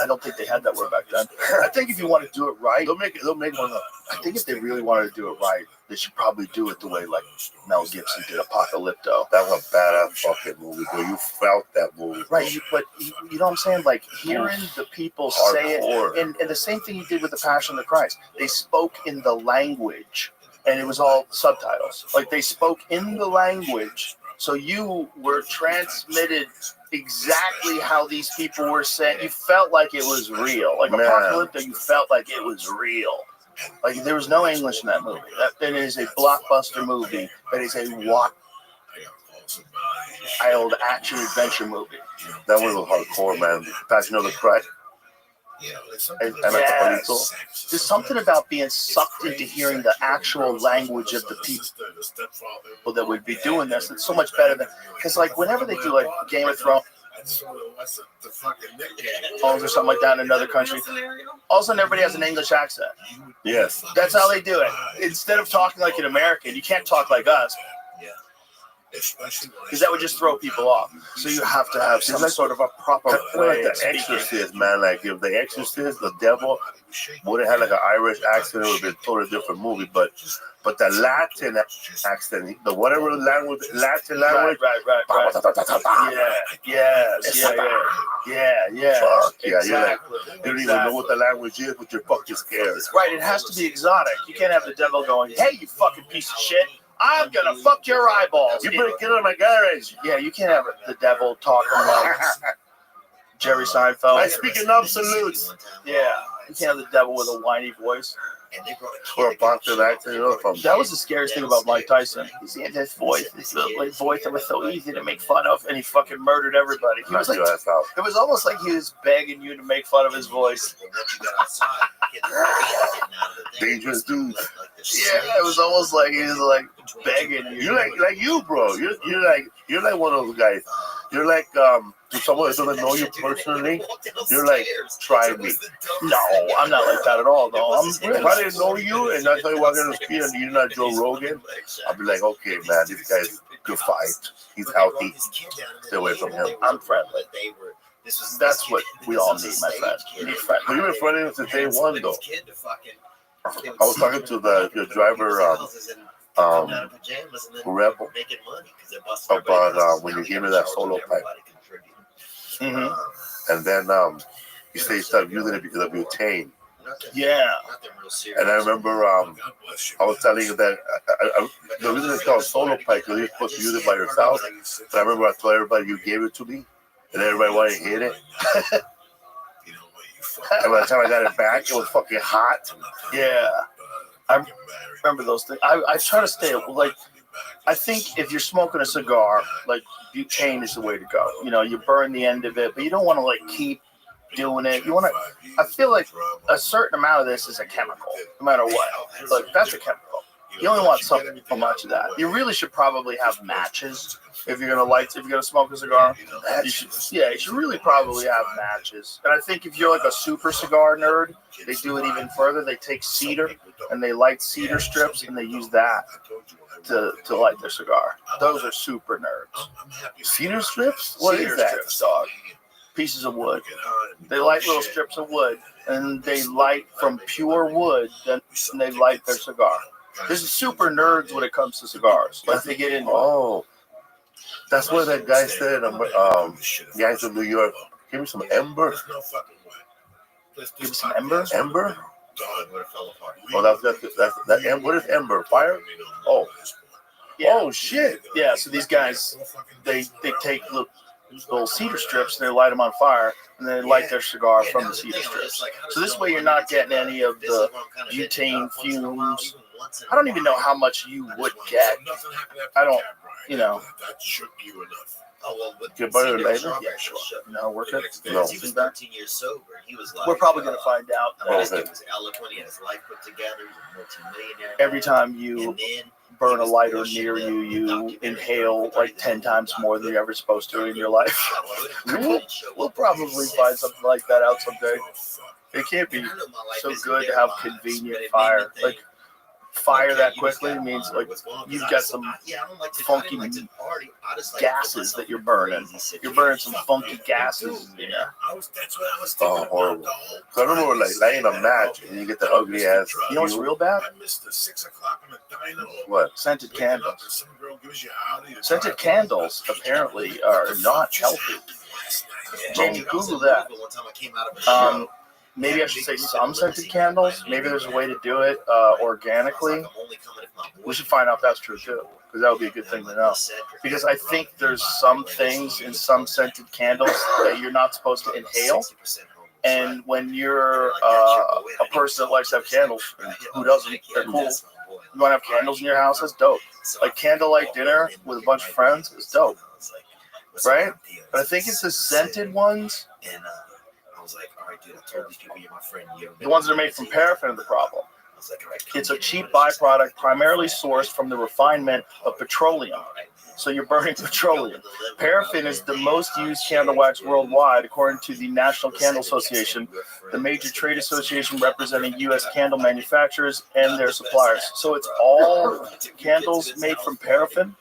I don't think they had that word back then. I think if you want to do it right, they'll make one up. I think if they really wanted to do it right, they should probably do it the way like Mel Gibson did Apocalypto. That was a badass fucking movie, bro. You felt that movie. Right, but you know what I'm saying? Like hearing the people say it, and the same thing he did with The Passion of the Christ. They spoke in the language. And it was all subtitles. Like they spoke in the language, so you were transmitted exactly how these people were saying. You felt like it was real. Like Apocalypto, you felt like it was real. Like there was no English in that movie. That is a blockbuster movie. That is a wild action adventure movie. That one was hardcore, man. Passion of the Christ. Yes. There's something about being sucked into hearing the actual language of the people that would be doing this. It's so much better than because like whenever they do like Game of Thrones, Phones or something like that in another country. All of a sudden, everybody has an English accent. Yes. That's how they do it. Instead of talking like an American, you can't talk like us. Because that would just throw people off. So you have to have some sort of a proper way like of the speaking. Exorcist, man. Like if the Exorcist, the devil, would have had like an Irish accent, it would have been a totally different movie. But the Latin accent, the whatever language, Latin language, Right. Yeah. Fuck, yeah, Exactly. you're like, you don't even know what the language is, but you're fucking scared. Right, it has to be exotic. You can't have the devil going, "Hey, you fucking piece of shit, I'm gonna fuck your eyeballs." You better get out of my garage. Yeah, you can't have the devil talking like Jerry Seinfeld. I speak in absolutes. Yeah, you can't have the devil with a whiny voice. Or a Boston accent, That was the scariest thing about Mike Tyson. He had this voice, this little voice that was so easy to make fun of, and he fucking murdered everybody. He was like, it was almost like he was begging you to make fun of his voice. Dangerous dude. Yeah, it was almost like he was like begging you. You're like you, bro. You're like one of those guys. You're like to someone that doesn't know you personally. You're like, try me. No, I'm not like that at all, though. If I didn't know you and I saw you walking on the street and you're not Joe Rogan, I'd be like, okay, man, this guy's good fight. He's healthy. Stay away from him. I'm friendly. That's what we all need, my friend. You need friends. But you've been friendly since day one, though. I was talking to the driver, Rebel, about when you gave me that solo pipe. And then he said he started using it because of butane. Yeah. And I remember I was telling you that the reason it's called solo pipe because you're supposed to use it by yourself. But I remember I told everybody you gave it to me, and everybody wanted to hit it. And by the time I got it back, it was fucking hot. Yeah. I remember those things. I try to stay, like, I think if you're smoking a cigar, like, butane is the way to go. You know, you burn the end of it, but you don't want to, like, keep doing it. You want to, I feel like a certain amount of this is a chemical, no matter what. Like, that's a chemical. You only want so much of that. You really should probably have matches if you're gonna smoke a cigar. You should really probably have matches. And I think if you're like a super cigar nerd, they do it even further. They take cedar and they light cedar strips and they use that to light their cigar. Those are super nerds. Cedar strips? What is that? Strips, dog. Pieces of wood. They light little strips of wood and they light from pure wood. Then they light their cigar. There's super nerds when it comes to cigars. Like they get into. Oh, that's what that guy said. Guys from New York, give me some ember. Give me some ember. Ember. Oh, that ember. What is ember? Fire. Oh. Yeah. Oh shit. Yeah. So these guys, they take little cedar strips and they light them on fire and they light their cigar from the cedar strips. So this way you're not getting any of the butane fumes. I don't even know how much you would get. I don't, you know. Get butter later? Yeah, sure. No, we're good. No. He was 13 years sober. He was like, We're probably going to find out This that kid was eloquent. He had his life put together. He was a multi-millionaire. every time you burn a lighter near you, you inhale like 10 times more than you're ever supposed to in your life. We'll probably find something like that out someday. It can't be so good to have convenient fire. Like, fire that quickly means like you've got some funky gases that you're burning. You're burning some funky gases. Yeah. Oh, horrible. So I remember like lighting a match and you get the ugly ass. You know what's real bad? What? Scented candles. Scented candles apparently are not healthy. Can you Google that? Maybe I should say some scented candles. Maybe there's a way to do it organically. We should find out if that's true too, because that would be a good thing to know. Because I think there's some things in some scented candles that you're not supposed to inhale. And when you're a person that likes to have candles, who doesn't? They're cool. You want to have candles in your house? That's dope. Like candlelight dinner with a bunch of friends is dope, right? But I think it's the scented ones. I was like, all right, dude, I told these people you're my friend. The ones that are made from paraffin are the problem. It's a cheap byproduct primarily sourced from the refinement of petroleum. So you're burning petroleum. Paraffin is the most used candle wax worldwide, according to the National Candle Association, the major trade association representing U.S. candle manufacturers and their suppliers. So it's all candles made from paraffin.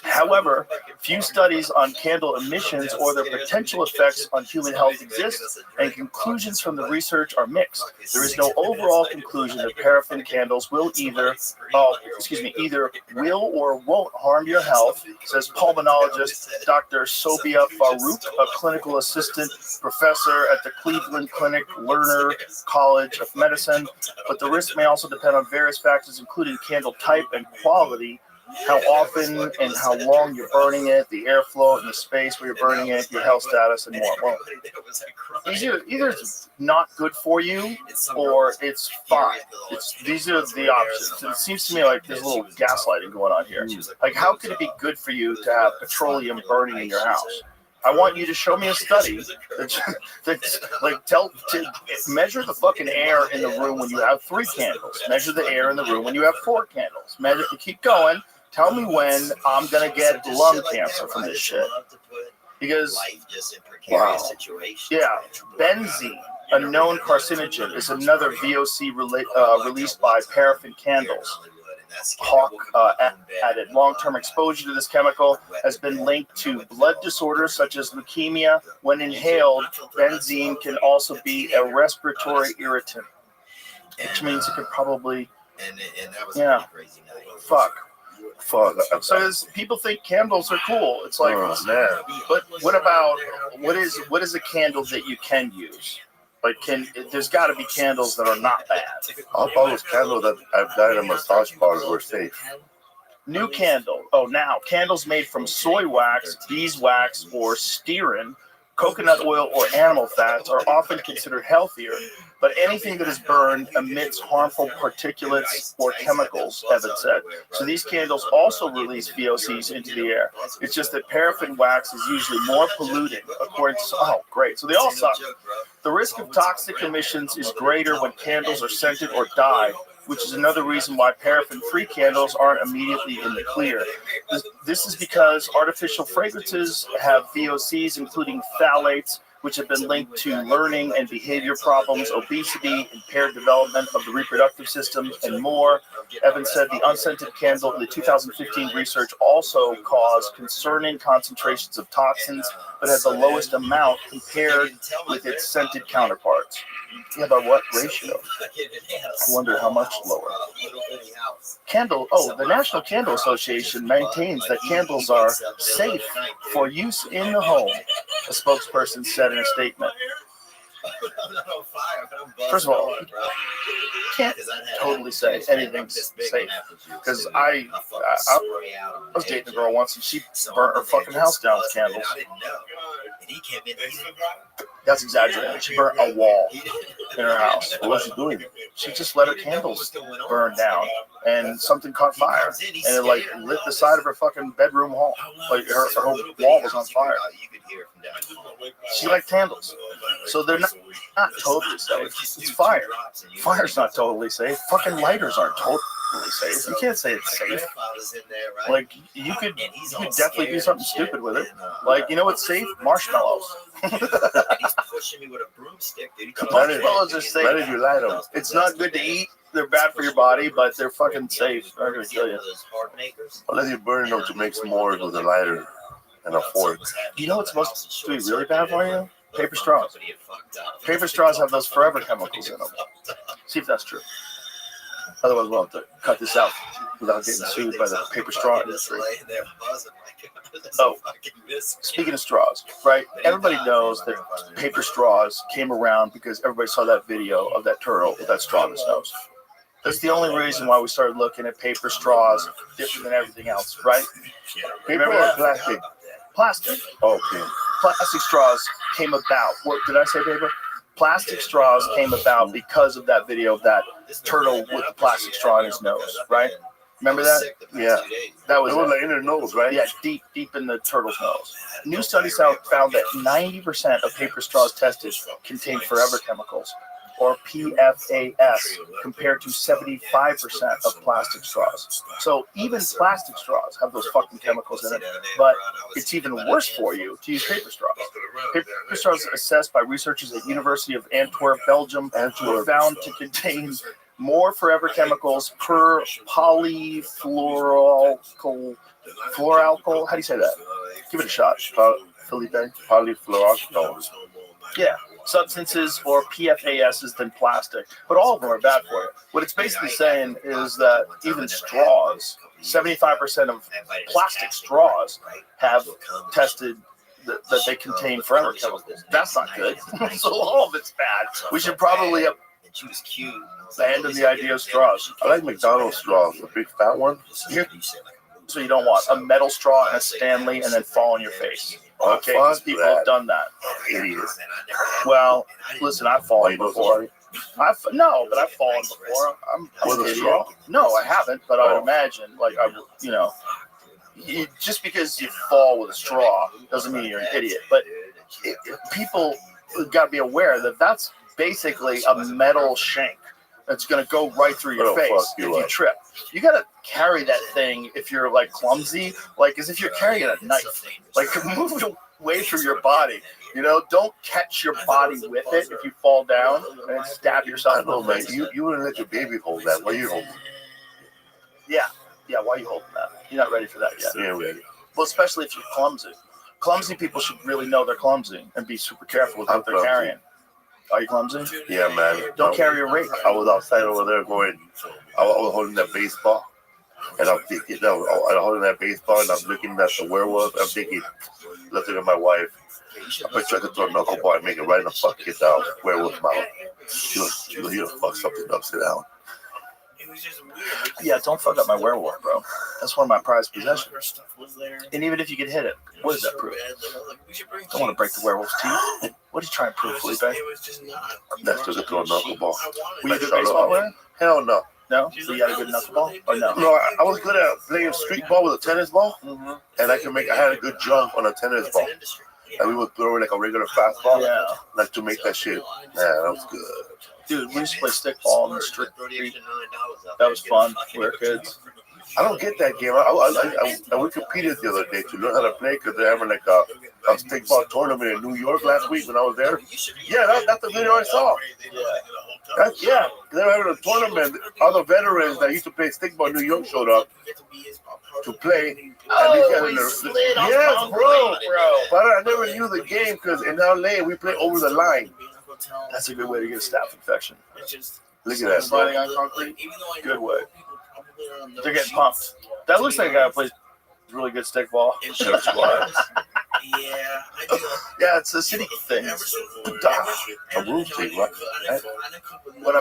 However, few studies on candle emissions or their potential effects on human health exist, and conclusions from the research are mixed. There is no overall conclusion that paraffin candles will either will or won't harm your health, says pulmonologist Dr. Sobia Farouk, a clinical assistant professor at the Cleveland Clinic Lerner College of Medicine. But the risk may also depend on various factors, including candle type and quality, how often and how long you're burning it, the airflow in the space where you're burning it, your health status, and more. Well, either it's not good for you or it's fine. These are the options. And it seems to me like there's a little gaslighting going on here. Like, how could it be good for you to have petroleum burning in your house? I want you to show me a study to measure the fucking air in the room when you have 3 candles. Measure the air in the room when you have 4 candles. Measure. Keep going. Tell me when I'm gonna get lung cancer from this shit. Because, wow. Yeah, benzene, a known carcinogen, is another VOC released by paraffin candles. Hawk added long-term exposure to this chemical has been linked to blood disorders such as leukemia. When inhaled, benzene can also be a respiratory irritant, which means it could probably, yeah, fuck. So people think candles are cool. It's like, but what about what is a candle that you can use? Like, there's got to be candles that are not bad. All those candles that I've got in a massage parlor were safe. New candle. Oh, now candles made from soy wax, beeswax, or stearin, coconut oil, or animal fats are often considered healthier, but anything that is burned emits harmful particulates or chemicals, Evan said. So these candles also release VOCs into the air. It's just that paraffin wax is usually more polluting, according to, oh, great. So they all suck. The risk of toxic emissions is greater when candles are scented or dyed, which is another reason why paraffin-free candles aren't immediately in the clear. This is because artificial fragrances have VOCs, including phthalates, which have been linked to learning and behavior problems, obesity, impaired development of the reproductive system, and more. Evans said the unscented candle in the 2015 research also caused concerning concentrations of toxins, but had the lowest amount compared with its scented counterparts. Yeah, by what ratio? I wonder how much lower. The National Candle Association maintains that candles are safe for use in the home, a spokesperson said in a statement. First of all, you can't totally say anything's safe. Because I was dating a girl once and she burnt her fucking house down with candles. That's exaggerated. She burnt a wall in her house. What was she doing? She just let her candles burn down, and something caught fire, and it like lit the side of her fucking bedroom wall. Like her whole wall was on fire. She liked candles, so they're not totally safe. It's fire. Fire's not totally safe. Fucking lighters aren't totally safe. You can't say it's safe. Like you could definitely do something stupid with it. Like, you know what's safe? Marshmallows. Marshmallows are safe. Not if you light them. It's not good to eat. They're bad for your body, but they're fucking safe. They're not gonna kill you. Unless you burn them to make s'mores with a lighter and a fork. You know what's supposed to be really bad for you? Paper straws. Paper straws have those forever chemicals in them. See if that's true. Otherwise, we'll have to cut this out without getting sued by the paper straw industry. Oh, speaking of straws, right? Everybody knows that paper straws came around because everybody saw that video of that turtle with that straw in his nose. That's the only reason why we started looking at paper straws different than everything else, right? Paper or plastic? Plastic. Okay. Plastic straws came about. What did I say, paper? Plastic straws came about because of that video of that turtle with the plastic straw in his nose, right? Remember that? Yeah. That was like in their nose, right? Yeah, deep in the turtle's nose. New studies found that 90% of paper straws tested contain forever chemicals. or PFAS, compared to 75% of plastic straws. So even plastic straws have those fucking chemicals in it, but it's even worse for you to use paper straws. Paper straws assessed by researchers at University of Antwerp, Belgium, were found to contain more forever chemicals per polyfluoroalkyl. How do you say that? Give it a shot, Felipe. Polyfluoroalkyl. Yeah, substances or PFASs than plastic, but all of them are bad for you. What it's basically saying is that even straws, 75% of plastic straws have tested that they contain forever chemicals. That's not good. So all of it's bad. We should probably abandon the idea of straws. I like McDonald's straws, the big fat one. So you don't want a metal straw and a Stanley and then fall on your face. Okay, because people have done that. Idiots. Well, listen, I've fallen before. But I've fallen before. I'm With an a idiot. straw? No, I haven't, but I would imagine, just because you fall with a straw doesn't mean you're an idiot. But people got to be aware that that's basically a metal shank that's going to go right through your face if you trip. You got to carry that thing if you're like clumsy, like as if you're carrying a knife. Like move it away from your body. Don't catch your body with it if you fall down and stab yourself. I know, man. You wouldn't let your baby hold that. Why you holding? Yeah. Why are you holding that? You're not ready for that yet. Yeah, ready. Well, especially if you're clumsy. Clumsy people should really know they're clumsy and be super careful with what they're carrying. Are you clumsy? Yeah, man. Don't carry a rake. I was outside over there going. I was holding that baseball, and I'm thinking, I'm holding that baseball, and I'm looking at the werewolf. I'm thinking, looking at my wife. I bet you I could throw a knuckleball and make it right in the fucking werewolf's mouth. She goes, you done fuck something up, sit down. Yeah, don't fuck up my werewolf, bro. That's one of my prized possessions. And even if you could hit it, what does that prove? Don't want to break the werewolf's teeth. What are you trying to prove, Felipe? That's just to throw a knuckleball. Were you a good baseball player? Hell no. No? So you had a good knuckleball? Or no? No, I was good at playing street ball with a tennis ball, and I had a good jump on a tennis ball. And we would throw it like a regular fastball, like to make that shit. Yeah, that was good. Dude, we used to play stickball on the street. That was fun. We were kids. I don't get that game. We competed the other day to learn how to play because they're having like a stickball tournament in New York last week when I was there. Yeah, that's the video I saw. They were having a tournament. All the veterans that used to play stickball in New York showed up to play. Yes, bro. But I never knew the game because in LA we play over the line. That's a good way to get a staph infection. Look at that. Sliding on concrete. Good way. They're getting pumped. That looks like a guy who plays really good stickball. Yeah, it's a city thing. A room thing, right? When I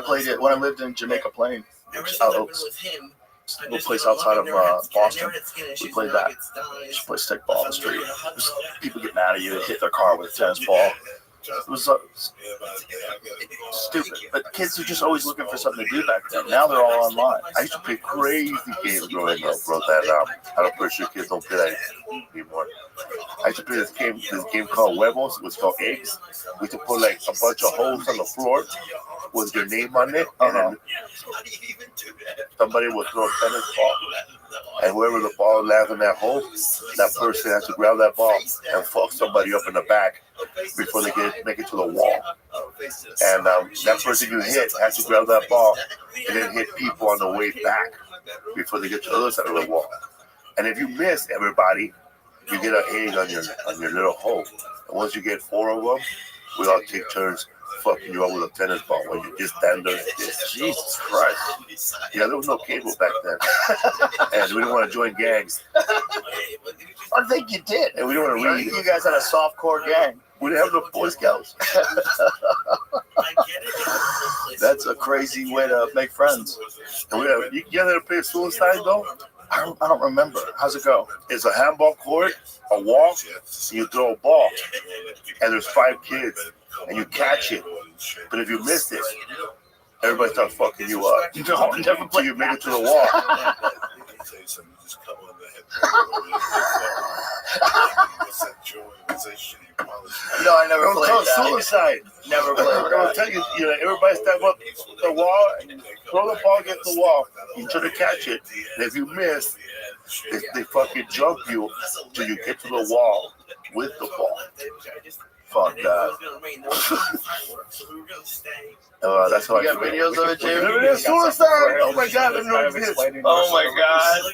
lived in Jamaica Plain, a little place outside of Boston, we played that. We used to play stickball on the street. People get mad at you, they hit their car with a tennis ball. It was stupid, but kids are just always looking for something to do back then. Now they're all online. I used to play crazy games growing up, bro. That I'm pretty sure kids don't play that anymore. I used to play this game called Huevos, which is called eggs. We used to put like a bunch of holes on the floor with your name on it, and then somebody would throw a tennis ball, and whoever the ball lands in that hole, that person has to grab that ball and fuck somebody up in the back before they make it to the wall. And that person you hit has to grab that ball and then hit people on the way back before they get to the other side of the wall. And if you miss everybody, you get an egg on your little hole. And once you get 4 of them, we all take turns fucking you up with a tennis ball when you just stand there. Jesus Christ. Yeah, there was no cable back then. And we didn't want to join gangs. I think you did. And we didn't want to read. You guys had a softcore gang. We didn't have no Boy Scouts. That's a crazy way to make friends. And you ever play suicide though? I don't remember. How's it go? It's a handball court, a wall, and you throw a ball. And there's 5 kids. And you catch it. But if you miss it, everybody starts fucking you up. No, never play. You make it to the wall. No, I never Don't played call that. suicide. Never played I'm gonna that. tell you, everybody step up the wall and throw the ball against the wall. You try to catch it, and if you miss, they fucking jump you till you get to the wall with the ball. Fuck that. That's how You I got feel. videos of it, Jim? Look at that suicide! Oh my god, I know this. Oh my god.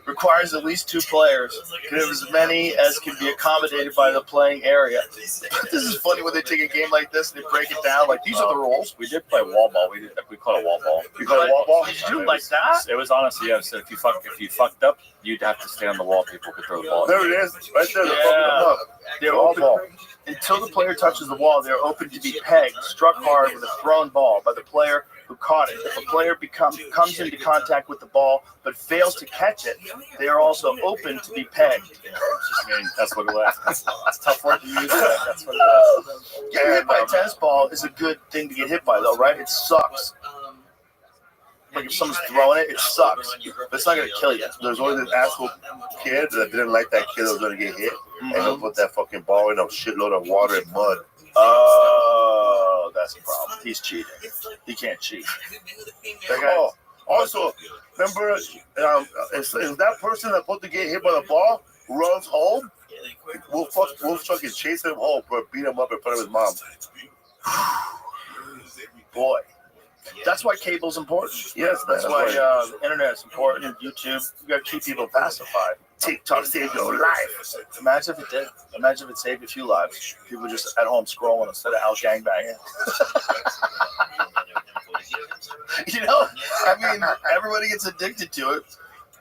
Requires at least 2 players. Can have as many as can be accommodated by the playing area. This is funny when they take a game like this and they break it down. Like, these are the rules. We did play wall ball. We call it wall ball. You call it wall ball? Did you do it like that? It was honestly, yeah. So if you fucked up, you'd have to stay on the wall. People could throw the ball. There it is, right there. They're fucking them up. They're open. Until the player touches the wall, they're open to be pegged, struck hard with a thrown ball by the player who caught it. If a player comes into contact with the ball but fails to catch it, they are also open to be pegged. I mean, that's what it was. It's a tough word to use. That's what it is. Getting hit by a tennis ball is a good thing to get hit by, though, right? It sucks. Like if someone's throwing it, it sucks. But it's not going to kill you. There's always this asshole kid that didn't like that kid that was going to get hit, and he'll put that fucking ball in a shitload of water and mud. Oh, that's a problem. He's cheating. He can't cheat. Oh, also, remember, if that person that's supposed to get hit by the ball runs home, we'll fucking chase him home or beat him up in front of his mom. Boy. That's why cable's important. Yes, that's why the internet is important and YouTube. You got to keep people pacified. TikTok saved your life. Imagine if it did. Imagine if it saved a few lives. People just at home scrolling instead of out gangbanging. I mean, everybody gets addicted to it.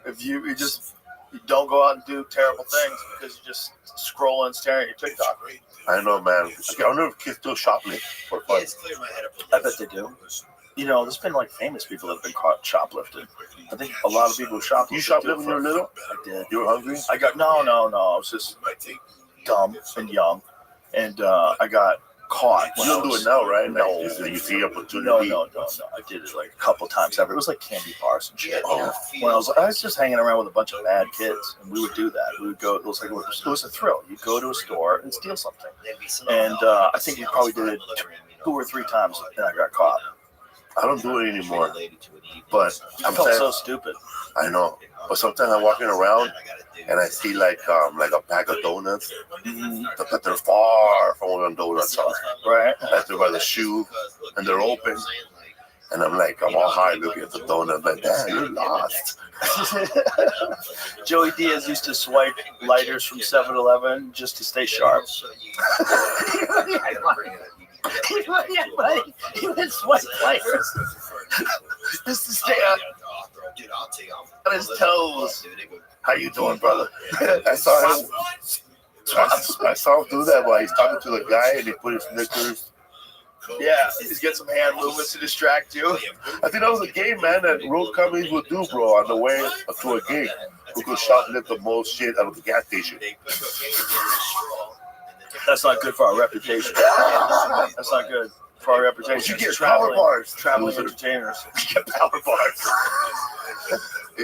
If you don't go out and do terrible things because you just scroll and stare at your TikTok. I know, man. I wonder if kids still shoplift for fun. I bet they do. There's been like famous people that have been caught shoplifting. I think a lot of people shoplifted. You shoplifted when you were little? I did. You were hungry? No. I was just dumb and young, and I got caught. You don't do it now, right? No. You see opportunity. No. I did it like a couple times ever. It was like candy bars and shit. When I was just hanging around with a bunch of bad kids, and we would do that. We would go. It was a thrill. You'd go to a store and steal something, and I think we probably did it 2 or 3 times, and I got caught. I don't do it anymore, but I felt so stupid. I know, but sometimes I'm walking around and I see like a bag of donuts, but they're far from where the donuts are. Right. Like they're by the shoe, and they're open, and I'm all high looking at the donut, like, damn, you're lost. Joey Diaz used to swipe lighters from 7-Eleven just to stay sharp. He would swipe lighters just to stay on his toes. How you doing, brother? I saw him do that while he's talking to the guy, and he put his Snickers. Yeah, he's got some hand movements to distract you. I think that was a game, man, that road companies would do, bro, on the way to a gig. Who could shoplift the most shit out of the gas station. That's not good for our reputation. That's not good for our reputation. You get power bars. Traveling entertainers. You get power bars.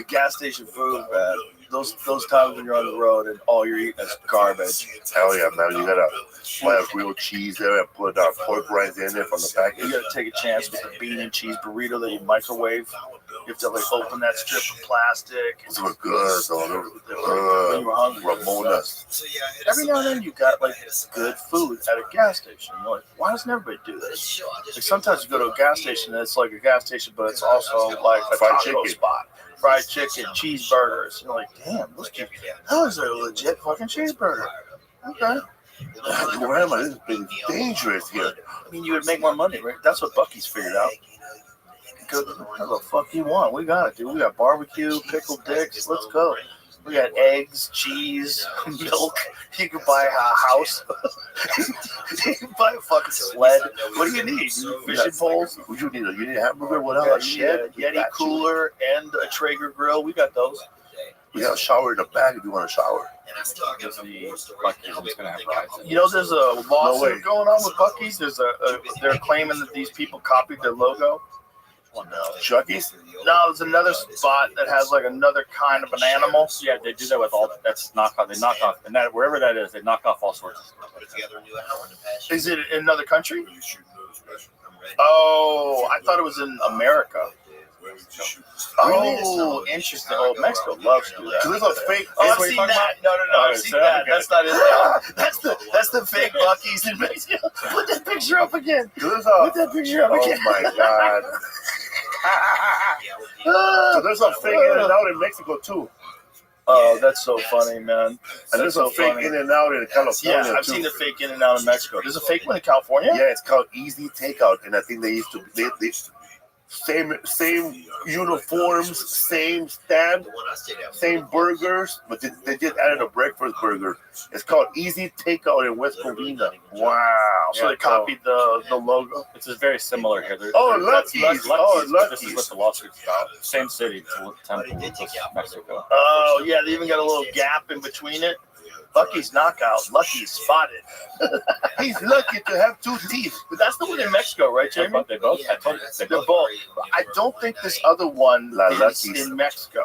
Gas station food, man. Those times when you're on the road and all you're eating is garbage. Hell yeah, man. You gotta have real cheese there and put pork rinds in there from the package. You gotta take a chance with the bean and cheese burrito that you microwave. You have to like open that strip of plastic. Those were good, though. When you were hungry. Ramonas. Every now and then you got like good food at a gas station. You're like, why doesn't everybody do this? Like sometimes you go to a gas station and it's like a gas station, but it's also like a fried taco chicken spot. Fried chicken, cheeseburgers. You're like, damn, that was a legit fucking cheeseburger. Okay. Grandma, this has been dangerous here. I mean, you would make more money, right? That's what Buc-ee's figured out. Go, what the fuck you want? We got it, dude. We got barbecue, pickled dicks. Let's go. We got eggs, cheese, milk. You can buy a house. You can buy a fucking sled. What do you need? Fishing poles? What you need? You need a hamburger? What A else? shed, Yeti cooler, and a Traeger grill. We got those. We got a shower in the back if you want a shower. You know, there's a lawsuit going on with Buc-ee's. They're claiming that these people copied their logo. one now. Chucky's? No, there's another spot that has like another kind of an animal. Yeah, they do that with all. That's knockoff. They knock off, and that wherever that is, they knock off all sorts. Is it in another country? Oh, I thought it was in America. Oh, interesting. Oh, Mexico loves to do that. There's a fake. Oh, I've seen that. No, I've seen that. That's not in there. That's the fake Buc-ee's in Mexico. Put that picture up again. Put that picture up again. Oh my god. So there's a fake In and Out in Mexico too. Oh, that's so funny, man. And there's a fake In and Out in California. Yeah, I've seen the fake In and Out in Mexico. There's a fake one in California? Yeah, it's called Easy Takeout, and I think they used to they same uniforms, same stand, same burgers, but they just added a breakfast burger. It's called Easy Takeout in West Covina. Wow! So Yeah, they copied the logo. It's just very similar here. Lucky's. Oh, This is what the lawsuit's about. Same city, Temple, Mexico. Oh, yeah, they even got a little gap in between it. Lucky's knockout. Lucky's spotted. He's lucky to have 2 teeth. But that's the one in Mexico, right, Jamie? They both. They're both. I don't think this other one is in Mexico.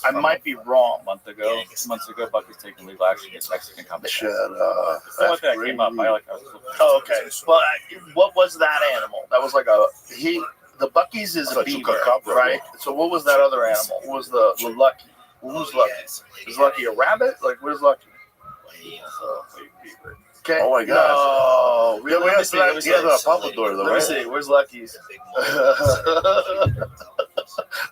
I might be wrong. A month ago, Bucky's taking legal action against Mexican competition. Shut up. That's that came up. Oh, okay. But what was that animal? That was like the Bucky's is a beaver, right? So what was that other animal? What was the Lucky? Who's Lucky? Is Lucky a rabbit? Like, where's Lucky? Okay. Oh my gosh. No, Yeah, we have a Papador though, Let me right? see. Where's Lucky's?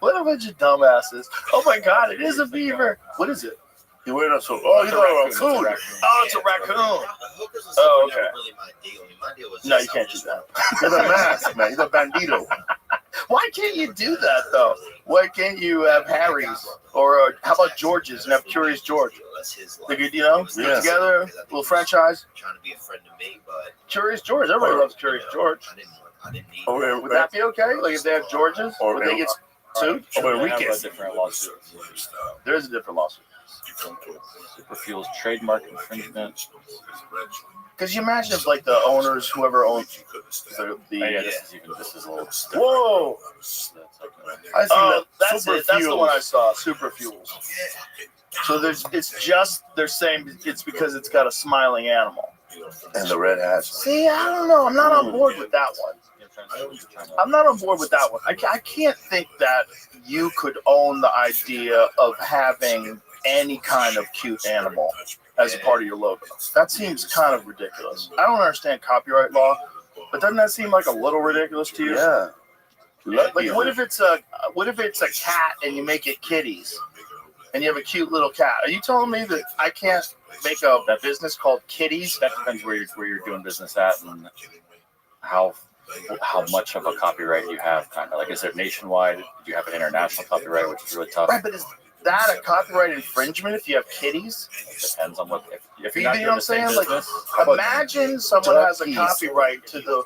What a bunch of dumbasses. Oh my god, it is a beaver. What is it? You're wearing a suit. Oh, he's a raccoon. Oh, it's a raccoon. Oh, okay. No, you can't do that. He's a mask, man. He's a bandito. Why can't you do that, though? Why can't you have Harry's? Or how about George's and have Curious George? They could, put together, a little franchise. Curious George. Everybody loves Curious George. Would that be okay? Like if they have George's? Or would they get sued? Or Enriquez. There is a different lawsuit. Superfuels trademark infringement. Because you imagine if, like, the owners, whoever owns this is a little stuff. Whoa! I see that's it. That's the one I saw. Super Fuels. So they're saying it's because it's got a smiling animal. And the red hat. See, I don't know. I'm not on board with that one. I'm not on board with that one. I can't think that you could own the idea of having any kind of cute animal as a part of your logo. That seems kind of ridiculous. I don't understand copyright law, but doesn't that seem like a little ridiculous to you? Yeah. Like, what if it's a cat and you make it kitties, and you have a cute little cat? Are you telling me that I can't make a business called Kitties? That depends where you're doing business at and how much of a copyright you have. Kind of like, is it nationwide? Do you have an international copyright, which is really tough? Right, but is that a copyright infringement if you have kitties? It depends on what. If You you're not know doing what I'm the same saying? Like, business, imagine someone has a copyright to the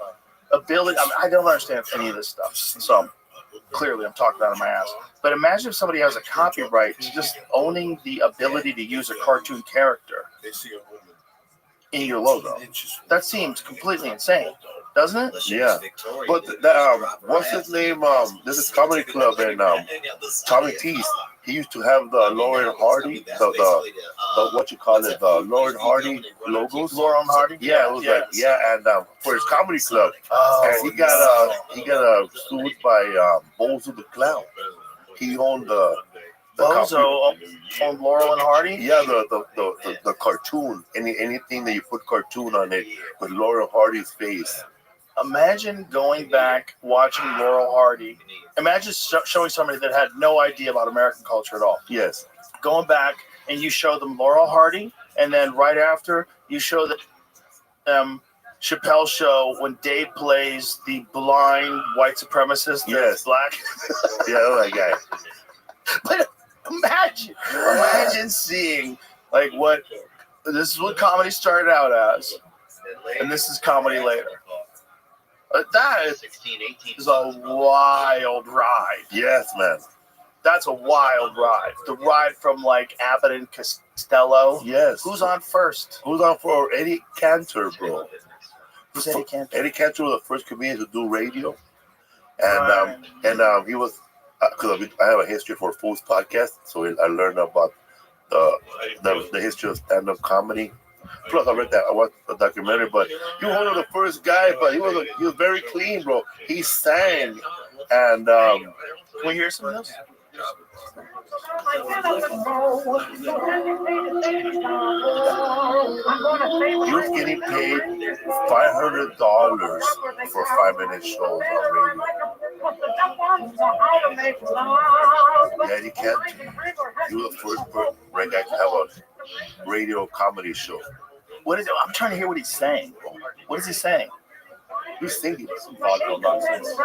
ability. I don't understand any of this stuff, so clearly I'm talking out of my ass. But imagine if somebody has a copyright to just owning the ability to use a cartoon character in your logo. That seems completely insane, doesn't it? Yeah. But what's his name? This is Comedy Club and Tommy T's. He used to have the Laurel Hardy, the what you call it, the Laurel Hardy logos. Laurel Hardy. Yeah, it was and for his comedy club, and he got sued by Bozo the Clown. He owned the Bozo owned Laurel and Hardy. Yeah, the cartoon, anything that you put cartoon on it with Laurel Hardy's face. Imagine going back, watching Laurel Hardy. Imagine showing somebody that had no idea about American culture at all. Yes. Going back and you show them Laurel Hardy, and then right after you show them Chappelle's show when Dave plays the blind white supremacist. Yes. Black. Yeah, that guy. But imagine seeing like what this is what comedy started out as, and this is comedy later. That is a wild ride. Yes, man. That's a wild ride. The ride from like Abbott and Costello. Yes. Who's on first? Who's on for Eddie Cantor, bro? Who's Eddie Cantor? Eddie Cantor was the first comedian to do radio. And he was because I have a history for Fools podcast, so I learned about the history of stand-up comedy. Plus, I watched the documentary, but he was one of the first guys. But he was very clean, bro. He sang, and can we hear some of this? He was getting paid $500 for 5-minute shows on radio. Yeah, he can't. He was the first guy to have a radio comedy show. What is it? I'm trying to hear what he's saying. What is he saying? He's singing some vaudeville nonsense. The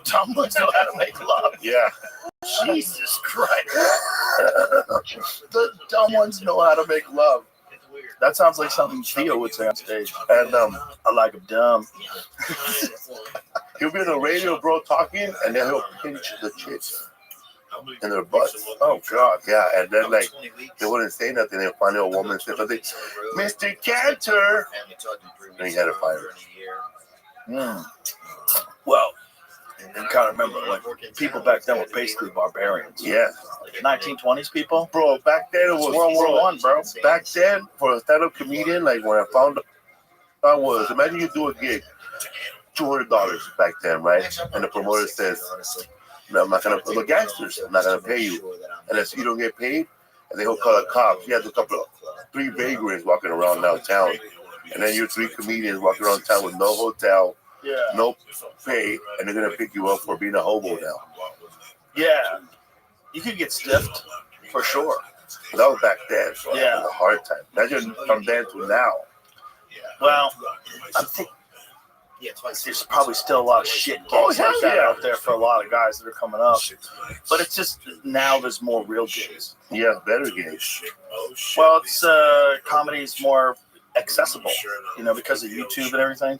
dumb ones know how to make love. Yeah. Jesus Christ. The dumb ones know how to make love. That sounds like something Theo would say on stage. And I like him dumb. He'll be on the radio, bro, talking, and then he'll pinch the chicks in their butts. Oh, God. Yeah, and then, like, they wouldn't say nothing. They'd find a woman say something, Mr. Cantor. And he had to fire her. Well, you gotta remember, like, people back then were basically barbarians. Yeah. 1920s people? Bro, back then it was World War I, bro. Back then, for a stand-up comedian, like, when I found out, imagine you do a gig, $200 back then, right? And the promoter says, no, I'm not gonna, the gangsters, I'm not gonna pay you unless you don't get paid. And then he'll call a cop. He has a couple of 3 vagrants walking around downtown, and then you're 3 comedians walking around town with no hotel, no pay, and they're gonna pick you up for being a hobo now. Yeah, you could get stiffed for sure. That was back then. So yeah, it was a hard time. Imagine from then to now. Well, I think there's probably still a lot of shit gigs like that out there for a lot of guys that are coming up. But it's just now there's more real gigs. Yeah, better gigs. Well, it's comedy's more accessible, you know, because of YouTube and everything.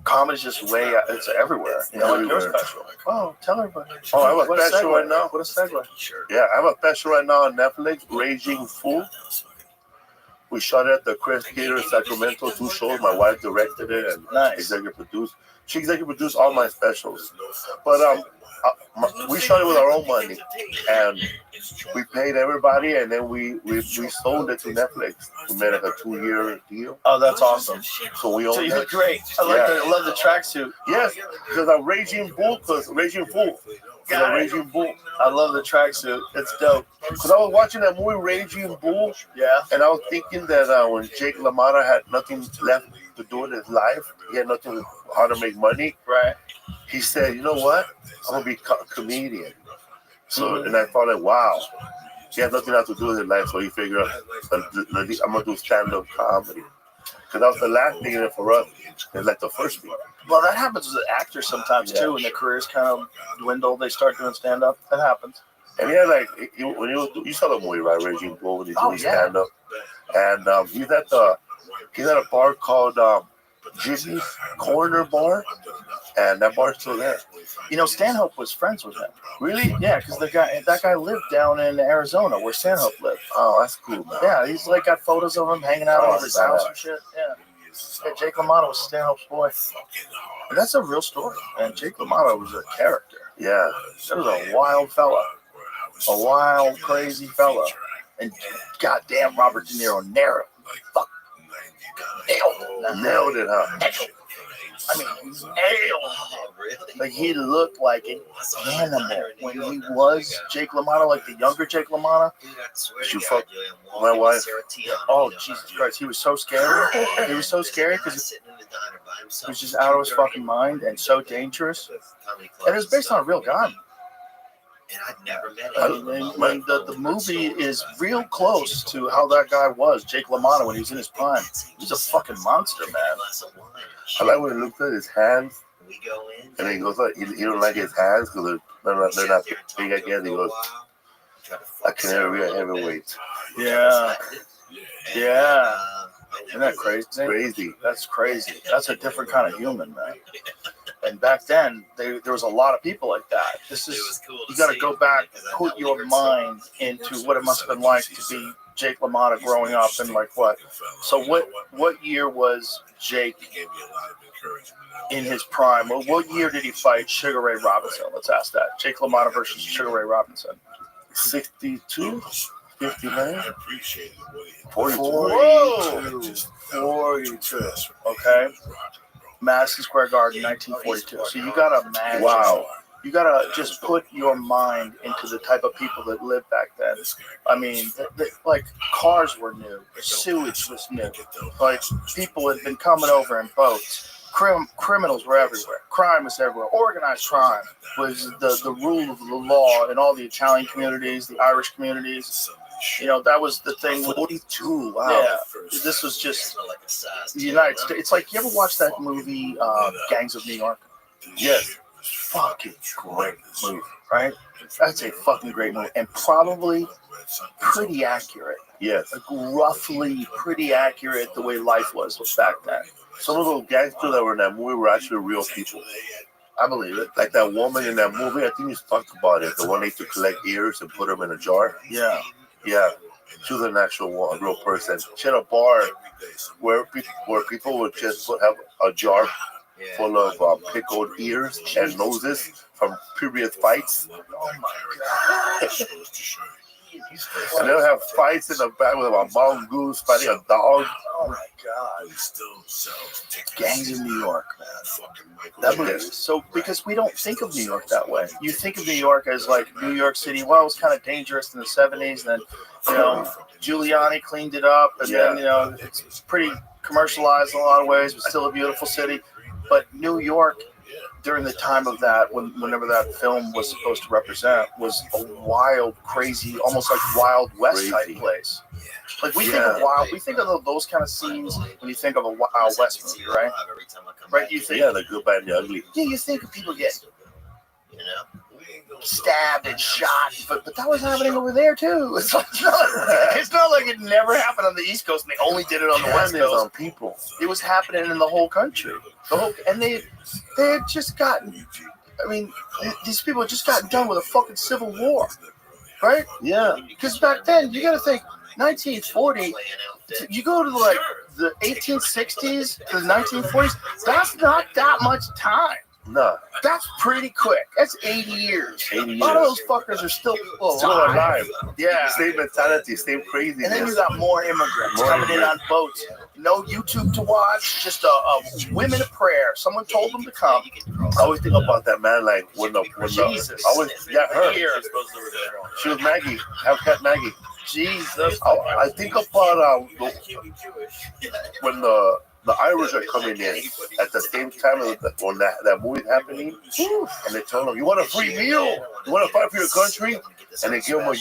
Comedy's just it's everywhere. You know, like your special. Oh, tell everybody. Oh, I have a special right now. What a segue. Yeah, I have a special right now on Netflix, Raging Fool. We shot it at the Crest Theater in Sacramento, 2 shows. My wife directed it and executive produced. She executive produced all my specials. But we shot it with our own money, and we paid everybody, and then we sold it to Netflix. We made like a 2-year deal. Oh, that's awesome. So we own So you it. look great. I love the tracksuit. Yes, because I'm Raging Bull, Raging Fool. Raging Bull. I love the tracksuit. It's dope. Because I was watching that movie Raging Bull, and I was thinking that when Jake LaMotta had nothing left to do in his life, he had nothing how to make money. Right. He said, "You know what? I'm gonna be a comedian." So, and I thought, like, wow, he had nothing else to do in his life, so he figured, I'm gonna do stand-up comedy. Because that was the last thing in it for us. It's like the first thing. Well, that happens with actors sometimes too. When their careers kind of dwindle, they start doing stand-up. That happens. And yeah, like when you saw the movie, right, Raging Bull, when he's doing stand-up, and he's at a bar called Jimmy's Corner Bar, and that bar's still there. You know, Stanhope was friends with him. Really? Yeah, because that guy lived down in Arizona where Stanhope lived. Oh, that's cool, man. Yeah, he's like got photos of him hanging out over his house and shit. Yeah. Jake LaMotta was Stanhope's boy. And that's a real story, man. Jake LaMotta was a character. Yeah. That was a wild fella. A wild, crazy fella. And goddamn, Robert De Niro nailed it, huh? I mean, nailed. Like, he looked like an animal when he was Jake LaMotta, like the younger Jake LaMotta. Did you fuck my wife? Oh, Jesus Christ. He was so scary. He was so scary because he was just out of his fucking mind and so dangerous. And it was based on a real guy. The movie is real close to how that guy was, Jake LaMotta, when he was in his prime. He's a fucking monster, man. I like when he looked at his hands, and then he goes, he don't like his hands because they're not big, I guess. He goes, I can never be a heavyweight. Yeah. Yeah. Isn't that crazy? Crazy. That's crazy. That's a different kind of human, man. And back then, there was a lot of people like that. This is, you got to go back, put your mind into what it must have been like to be Jake LaMotta growing up and like what. So what year was Jake in his prime? Well, what year did he fight Sugar Ray Robinson? Let's ask that. Jake LaMotta versus Sugar Ray Robinson. 62, 59, 42. Whoa! 42. Okay. Madison Square Garden, 1942. So you gotta imagine. Wow. You gotta just put your mind into the type of people that lived back then. I mean, like cars were new, sewage was new. Like people had been coming over in boats. Criminals were everywhere. Crime was everywhere. Organized crime was the rule of the law in all the Italian communities, the Irish communities. You know, that was the thing. 42. Wow. Yeah, this was just the United States. It's like, you ever watch that movie, Gangs of New York? Yes. Fucking great movie, right? That's a fucking great movie, and probably pretty accurate. Yes. Like roughly pretty accurate the way life was back then. Some of those gangsters that were in that movie were actually real people. I believe it. Like that woman in that movie, I think he's talked about it. The one they used to collect ears and put them in a jar. Yeah. Yeah. She was an actual real person. She had a bar where people would just have a jar full of pickled ears and noses from previous fights. Oh my God. And they'll have fights in the back with a mongoose fighting a dog. Oh my God. Gangs of New York, man. That movie. So, because we don't think of New York that way. You think of New York as like New York City. Well, it was kind of dangerous in the 70s. And then, you know, Giuliani cleaned it up. And then, you know, it's pretty commercialized in a lot of ways, but still a beautiful city. But New York, during the time of that, whenever that film was supposed to represent, was a wild, crazy, almost like Wild West type place. Like we think of those kind of scenes when you think of a Wild West movie, right? Right? You think, the good, bad, and the ugly. Yeah, you think of people getting stabbed and shot, but that was happening over there too. It's not like it never happened on the East Coast and they only did it on the West Coast. On people. It was happening in the whole country. And they had just gotten. I mean, these people had just gotten done with a fucking civil war, right? Yeah. Because back then, you got to think 1940. You go to like the 1860s to the 1940s. That's not that much time. No. That's pretty quick. That's 80 years. 80 years. A lot of those fuckers are still alive. Yeah. Same mentality, same crazy. And then you got more immigrants coming in on boats. No YouTube to watch, just women of prayer. Someone told them to come. I always think about that, man. Like when Jesus. I always got her. She was Maggie. Have cat Maggie. Jesus. I think about when the Irish are coming in at the same time when that movie's happening, and they tell them, "You want a free meal? You want to fight for your country?" And they give them a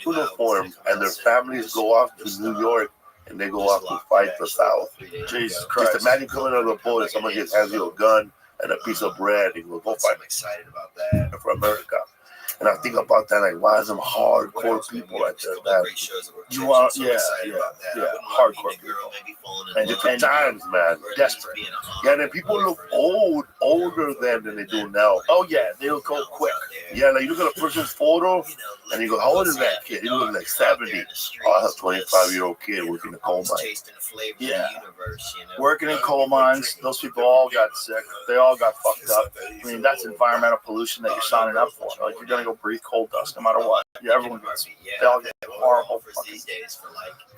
uniform, and their families go off to New York, and they go off to fight the South. Jesus Christ! Just imagine coming out of the boat and someone just hands you a gun and a piece of bread, and you go fight. I'm excited about that for America. And I think about that, like, why some hardcore people right there, man. You want, yeah, hardcore people. And different times, man. Desperate. Yeah, and then people look older than they do now. Oh, yeah, they'll go quick. Yeah, like you look at a person's photo, and you go, how old is that kid? He looks like 70. Oh, that's a 25-year-old kid working in the coal mine. Yeah. Working in coal mines, those people all got sick. They all got fucked up. I mean, that's environmental pollution that you're signing up for. Like, you're going to go breathe coal dust no matter what. Yeah, everyone gets, they all get horrible fucking,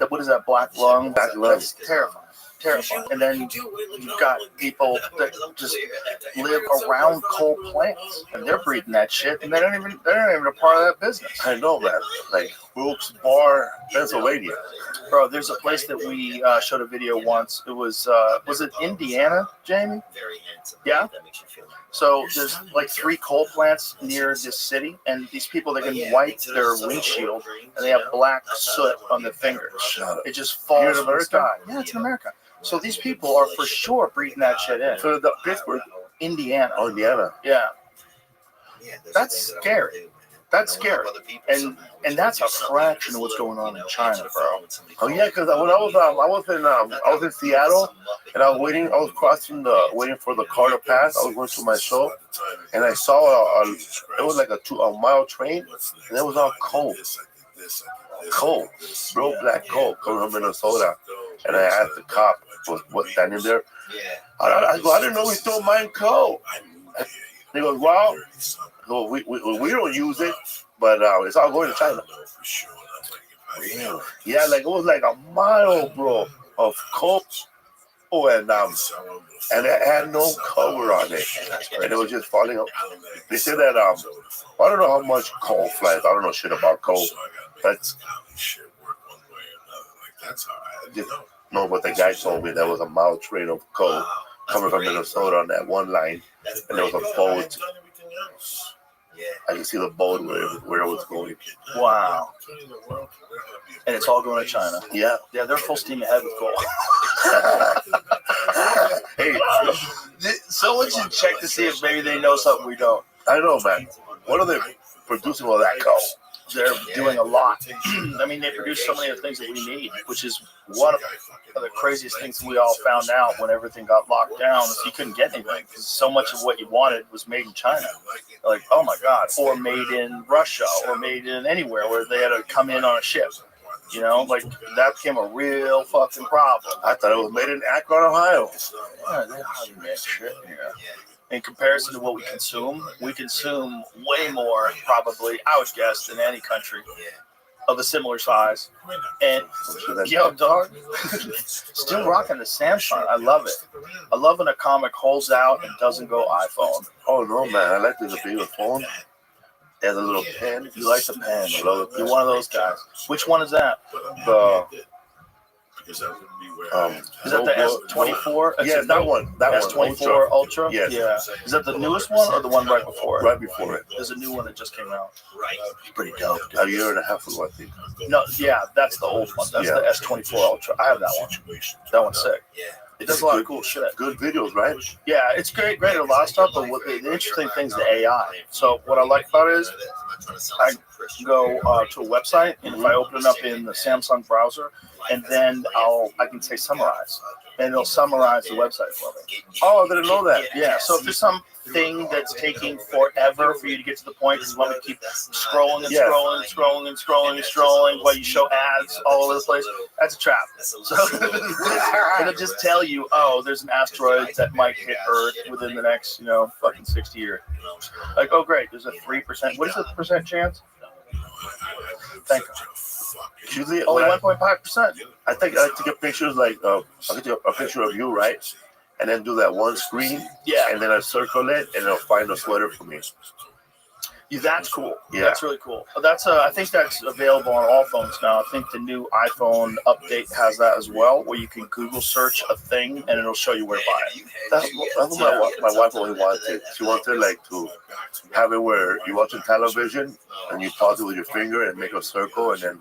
what is that, black lung? Black lung. That's terrifying. Terrifying. And then you've got people that just live around coal plants, and they're breathing that shit, and they're not even a part of that business. I know, man. Like Wilkes Barre, Pennsylvania. Bro, there's a place that we showed a video once. It was it Indiana, Jamie? Very handsome. Yeah. That makes you feel like so there's like 3 coal plants near this city, and these people, they can wipe their windshield, and they have black soot on their fingers. It just falls from the sky. Yeah, it's in America. So these people are for sure breathing that shit in. So the Pittsburgh, Indiana. Oh, Indiana. Yeah. That's scary. That's scary, and that's a fraction of what's going on in China, bro. Oh yeah, because when I was in Seattle, and I was waiting for the car to pass. I was going to my show, and I saw it was like a 2-mile train, and it was all coal, real black coal coming from Minnesota. And I asked the cop what's standing there. I go, I didn't know we still mine coal. And he goes, well, we don't use it, but it's all going to China. Yeah, like it was like a mile, bro, of coal, and it had no cover on it, and it was just falling up. They said that I don't know how much coal flies. I don't know shit about coal, but no, but the guy told me there was a mile train of coal coming from Minnesota on that one line, and there was a boat. I can see the boat where it was going. Wow. And it's all going to China. Yeah. Yeah, they're full steam ahead with coal. Hey, someone should check to see if maybe they know something we don't. I know, man. What are they producing all that coal? They're doing a lot. I mean, they produce so many of the things that we need, which is one of the craziest things we all found out when everything got locked down. Is you couldn't get anything because so much of what you wanted was made in China. Like, oh my God, or made in Russia, or made in anywhere where they had to come in on a ship. You know, like that became a real fucking problem. I thought it was made in Akron, Ohio. Yeah, they hardly make shit here. In comparison to what we consume way more, probably, I would guess, than any country of a similar size. And yo, dog, still rocking the Samsung. I love it. I love when a comic holds out and doesn't go iPhone. Oh no, man! I like the bigger phone. It has a little pen. You like the pen? You're one of those guys. Which one is that? Is that the S24? Yeah, that one. That S24 Ultra? Yes. Yeah. Is that the newest one or the one right before it? Right before it. There's a new one that just came out. It's pretty dope. A year and a half ago, I think. No, yeah, that's the old one. That's the S24 Ultra. I have that one. That one's sick. It does a lot of cool shit. Good videos, right? Yeah, it's great at a lot of stuff, but what the interesting thing is the AI. So what I like about it is I go to a website, and if I open it up in the Samsung browser, and then I can say summarize, and it'll summarize the website for me. Oh, I didn't know that. Yeah, so if there's something that's taking forever for you to get to the point because you want me to keep scrolling and scrolling while you show ads all over the place, that's a trap. So it'll just tell you, oh, there's an asteroid that might hit Earth within the next, fucking 60 years. Like, oh, great, there's a 3%. What is the percent chance? Thank you. Usually only 1.5%. I think I like to get pictures like I'll get a picture of you, right? And then do that one screen. Yeah. And then I circle it, and it'll find a sweater for me. Yeah, that's cool. Yeah. That's really cool. That's I think that's available on all phones now. I think the new iPhone update has that as well, where you can Google search a thing and it'll show you where to buy it. That's what my wife only wanted. She wanted like to have it where you watch television and you pause it with your finger and make a circle, and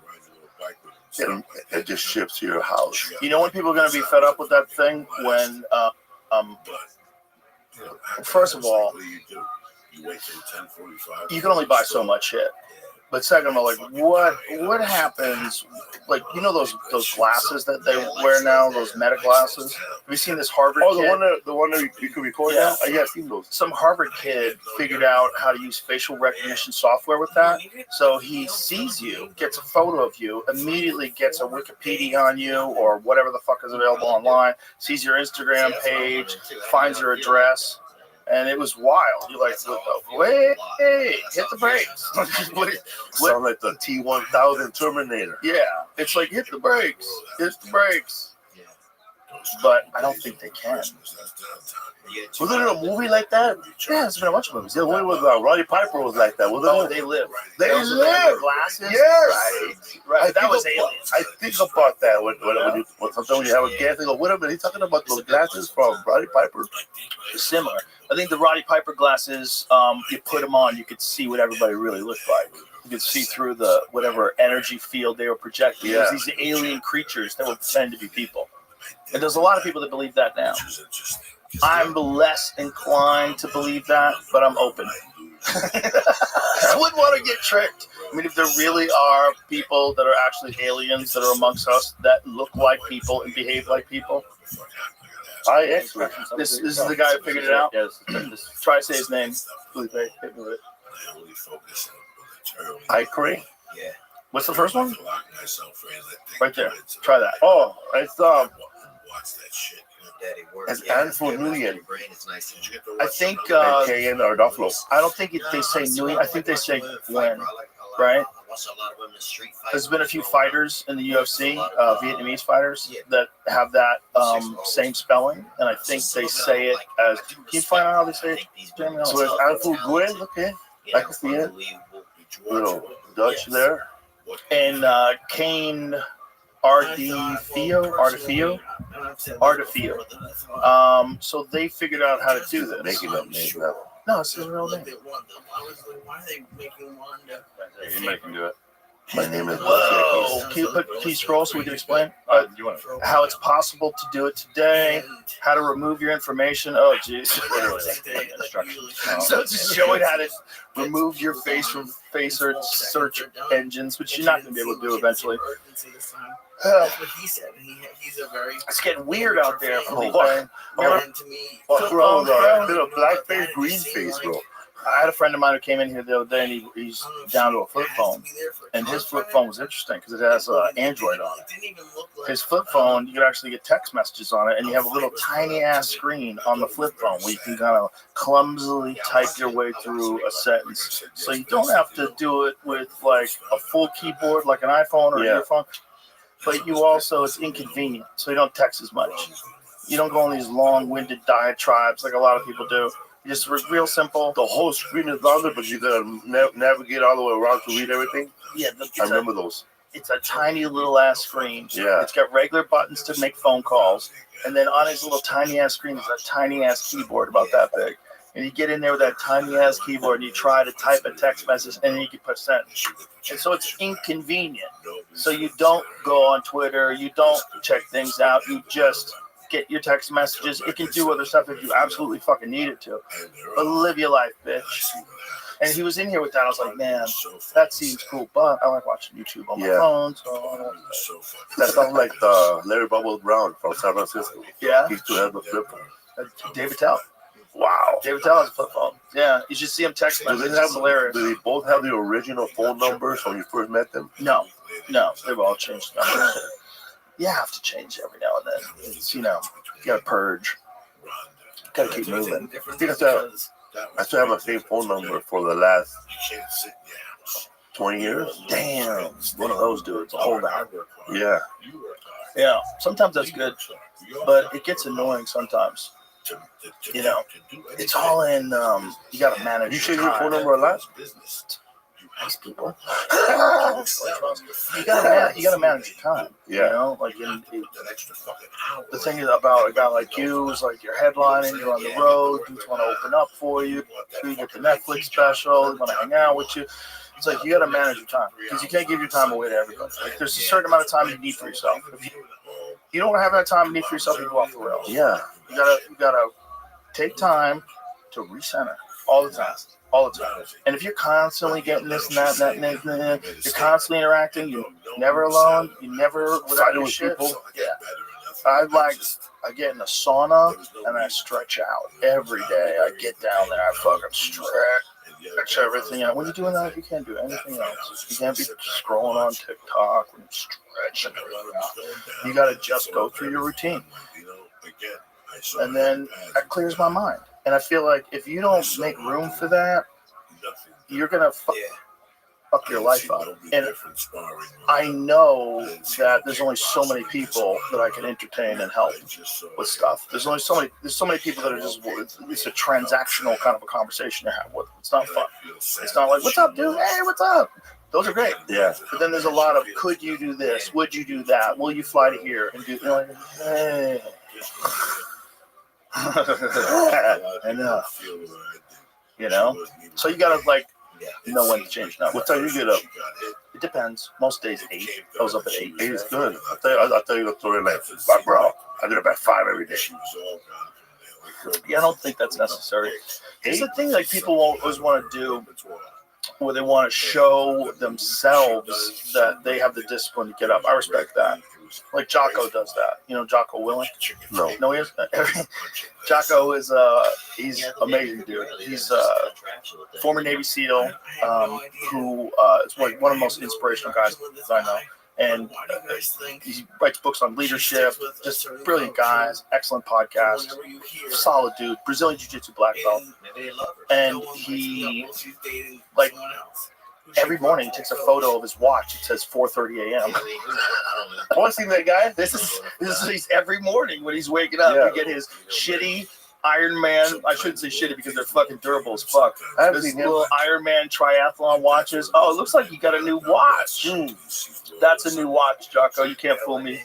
then it just ships to your house. You know when people are going to be fed up with that thing? When, first of all, you can only buy so much shit. But second of all, like what happens? Like, those glasses that they wear now, those meta glasses. Have you seen this Harvard? Oh, kid? the one that you can record Yeah. now. Yeah, I've seen those. Some Harvard kid figured out how to use facial recognition software with that. So he sees you, gets a photo of you, immediately gets a Wikipedia on you or whatever the fuck is available online, sees your Instagram page, finds your address. And it was wild. You're like, wait, hit the brakes. Sound like the T-1000 Terminator. Yeah, it's like, hit the brakes. But I don't think they can. Was there a movie like that? Yeah, there's been a bunch of movies. The one with Roddy Piper was like that, wasn't it? They Live. They Live. Glasses. Yes. Right. That was Aliens. I think about that when sometimes you have a guest, they go, wait a minute, he's talking about those glasses from Roddy Piper. Similar. I think the Roddy Piper glasses, you put them on, you could see what everybody really looked like. You could see through the whatever energy field they were projecting. Yeah. It was these alien creatures that would pretend to be people. And there's a lot of people that believe that now. I'm less inclined to believe that, but I'm open. I wouldn't want to get tricked. I mean, if there really are people that are actually aliens that are amongst us that look like people and behave like people. This is the guy who figured it out. Yes. Try to say his name. Felipe, hit me with it. I agree. Yeah. What's the first one? Right there. Try that. Oh, it's Daddy works. It's Anfu Nguyen. I think Kayan or Duffalo. I don't think they say Nguyen. I think they say Gwen. Right? There's been a few fighters in the UFC, Vietnamese fighters, that have that same spelling, and I think they say it as. Can you find out how they say it? So it's Anfu Nguyen. Okay, I can see it. Little Dutch there. And Kane Artifio. So they figured out how to do this. Making up names now. No, it's his real name. Anybody can do it. My name is. Whoa! Can you scroll so we can explain how it's possible to do it today? How to remove your information? Oh, jeez. So just showing how to remove your face from face or search engines, which you're not going to be able to do eventually. It's getting weird out there. What's wrong, bro? Little black face, green face, bro. I had a friend of mine who came in here the other day, and he's down to a flip phone. And his flip phone was interesting because it has Android on it. His flip phone, you can actually get text messages on it, and you have a little tiny-ass screen on the flip phone where you can kind of clumsily type your way through a sentence. So you don't have to do it with, like, a full keyboard like an iPhone or your phone. But you also, it's inconvenient, so you don't text as much. You don't go on these long-winded diatribes like a lot of people do. Just real simple. The whole screen is longer, but you gotta navigate all the way around to read everything. Yeah, I remember those. It's a tiny little ass screen. Yeah. It's got regular buttons to make phone calls, and then on his little tiny ass screen is a tiny ass keyboard about that big. And you get in there with that tiny ass keyboard, and you try to type a text message, and then you can push send. And so it's inconvenient. So you don't go on Twitter, you don't check things out, you just get your text messages. It can do other stuff if you absolutely fucking need it to. But live your life, bitch. And he was in here with that. I was like, man, that seems cool. But I like watching YouTube on my phone. So that sounds like the Larry Bubbles Brown from San Francisco. Yeah. He used to have a flip phone. David Tell. Wow. David Tell has a flip phone. Yeah. You should see him text messages. It's hilarious. Do they both have the original phone numbers when you first met them? No. They've all changed numbers. You have to change every now and then. It's, you gotta purge. Gotta keep moving. I still have my same phone number for the last 20 years. Damn. One of those dudes. Hold on. Yeah. Yeah. Sometimes that's good, but it gets annoying sometimes. It's all in, you gotta manage. You change your phone number a lot? Nice people. You gotta manage your time. Yeah. Like the thing is about a guy like you is like you're headlining, you're on the road, dudes want to open up for you, you get the Netflix special, they want to hang out with you. It's like you gotta manage your time because you can't give your time away to everybody. Like there's a certain amount of time you need for yourself. If you don't have that time you need for yourself, you go off the rails. Yeah. You gotta take time to recenter all the time. And if you're constantly getting this and that, you're constantly interacting, you're never alone, you never without your shit. Yeah. I get in a sauna and I stretch out every day. I get down there, I fucking stretch everything out. When you're doing that, you can't do anything else. You can't be scrolling on TikTok when you're stretching everything out. You gotta just go through your routine. And then that clears my mind. And I feel like if you don't make room for that, you're going to fuck your life up. And I know that there's only so many people that I can entertain and help with stuff. There's so many people that are just, it's a transactional kind of a conversation to have with. It's not fun. It's not like, what's up, dude? Hey, what's up? Those are great. Yeah. But then there's a lot of, could you do this? Would you do that? Will you fly to here? And do, like, hey. Enough. So you gotta know when to change numbers. What time you get up? It depends. Most days 8. I was up at 8. 8 is good. I'll tell you the story like, bro, I get up at 5 every day. Yeah, I don't think that's necessary. It's the thing like people always want to do where they want to show themselves that they have the discipline to get up. I respect that. Like Jocko does that. You know Jocko Willing? No, he is. Jocko is he's amazing dude. He's a former Navy SEAL who is like one of the most inspirational guys that I know. And he writes books on leadership, just brilliant guys, excellent podcast, solid dude, Brazilian Jiu-Jitsu black belt. And he, like, every morning he takes a photo of his watch. It says 4:30 a.m. I want to see that guy. This is every morning when he's waking up. You get his shitty Iron Man. I shouldn't say shitty because they're fucking durable as fuck. This little Iron Man triathlon watches. Oh, it looks like you got a new watch. That's a new watch, Jocko. You can't fool me.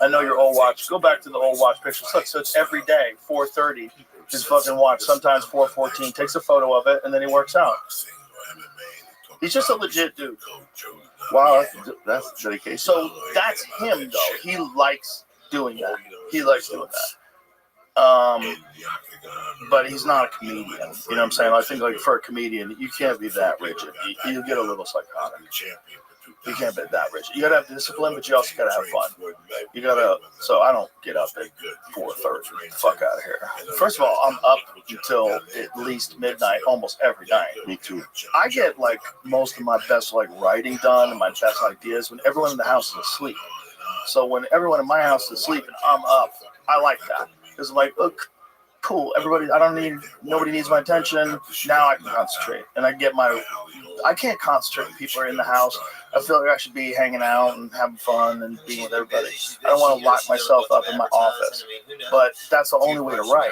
I know your old watch. Go back to the old watch pictures. Look, so it's every day, 4:30. His fucking watch. Sometimes 4:14. Takes a photo of it and then he works out. He's just a legit dude. Wow, that's dedication. So that's him, though. He likes doing that. He likes doing that. But he's not a comedian. You know what I'm saying? I think like for a comedian, you can't be that rigid. You get a little psychotic. You can't be that rigid. You gotta have discipline, but you also gotta have fun. You gotta. So I don't get up at 4:30. Fuck out of here. First of all, I'm up until at least midnight almost every night. Me too. I get like most of my best like writing done and my best ideas when everyone in the house is asleep. So when everyone in my house is asleep and I'm up, I like that. Because like, look, cool, nobody needs my attention. Now I can concentrate. And I can't concentrate when people are in the house. I feel like I should be hanging out and having fun and being with everybody. I don't want to lock myself up in my office. But that's the only way to write.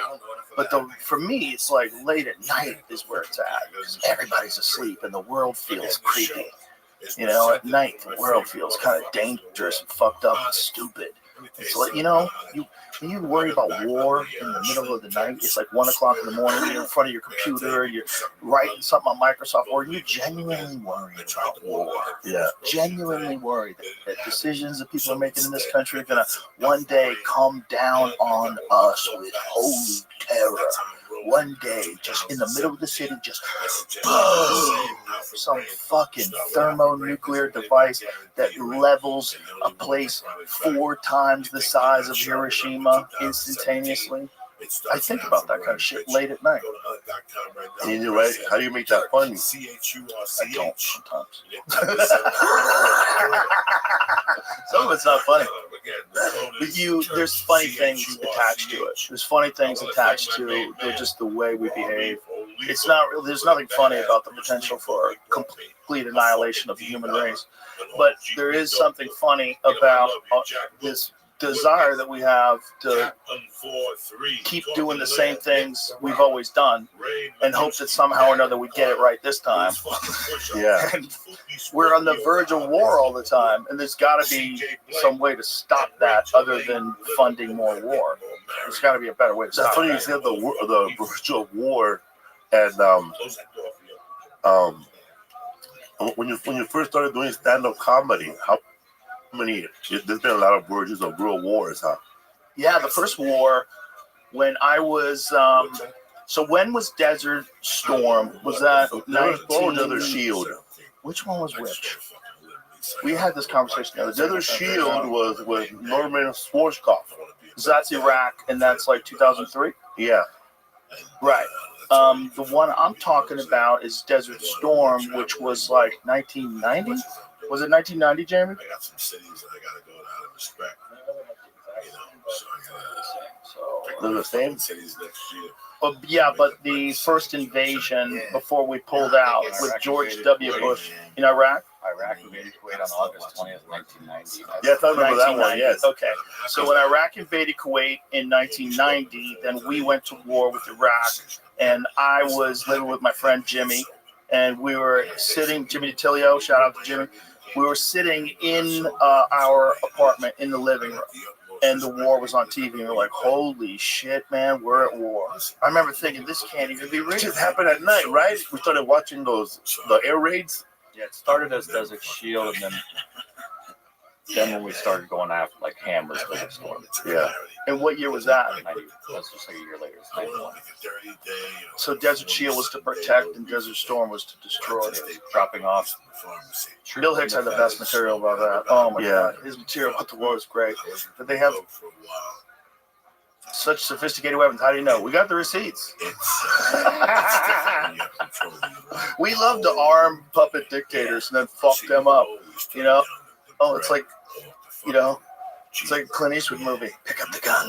But for me, it's like late at night is where it's at. Because everybody's asleep and the world feels creepy. You know, at night, the world feels kind of dangerous and fucked up and stupid. It's like, you know, when you worry about war in the middle of the night, it's like 1 o'clock in the morning, you're in front of your computer, you're writing something on Microsoft Word, you're genuinely worried about war. Yeah. Genuinely worried that decisions that people are making in this country are going to one day come down on us with holy terror. One day, just in the middle of the city, just boom, some fucking thermonuclear device that levels a place 4 times the size of Hiroshima instantaneously. I think about that kind of shit late at night. And you're right. How do you make that funny? I don't sometimes. Some of it's not funny. But there's funny things attached to it. There's funny things attached to just the way we behave. It's not really, there's nothing funny about the potential for complete annihilation of the human race. But there is something funny about this desire that we have to keep doing the same things we've always done and hope that somehow or another we get it right this time. Yeah. And we're on the verge of war all the time, and there's got to be some way to stop that other than funding more war. There's got to be a better way to stop That's funny that. you said the verge of war, and when you first started doing stand-up comedy, there's been a lot of versions of real wars, huh? Yeah, the first war, when I was, so when was Desert Storm? Was that 19... Desert Shield. Which one was which? We had this conversation the other day. Desert Shield was with Norman Schwarzkopf. So that's Iraq, and that's like 2003? Yeah. Right. The one I'm talking about is Desert Storm, which was like 1990? Was it 1990, Jeremy? I got some cities that I gotta go out of respect. You know, so I gotta They're the same cities next year. Yeah, but the first invasion before we pulled out with George W. Bush in Iraq. Iraq invaded Kuwait on August 20th, 1990. Yes, I remember that one, yes. Okay, so when Iraq invaded Kuwait in 1990, then we went to war with Iraq, and I was living with my friend Jimmy, and we were sitting, Jimmy DiTilio, shout out to Jimmy, we were sitting in our apartment in the living room, and the war was on TV, and we were like, holy shit, man, we're at war. I remember thinking, this can't even be real. It just happened at night, right? We started watching the air raids. Yeah, it started as Desert Shield, and then then when we started going after like ham was Desert Storm. Yeah. And what year was that? 90, that's just like a year later. It's 91. So Desert Shield was to protect and Desert Storm was to destroy. Dropping off. Bill Hicks had the best material about that. Oh my god, his material about the war is great. But they have such sophisticated weapons. How do you know? We got the receipts. We love to arm puppet dictators and then fuck them up. You know? Oh, it's like, you know, it's like a Clint Eastwood movie. Pick up the gun.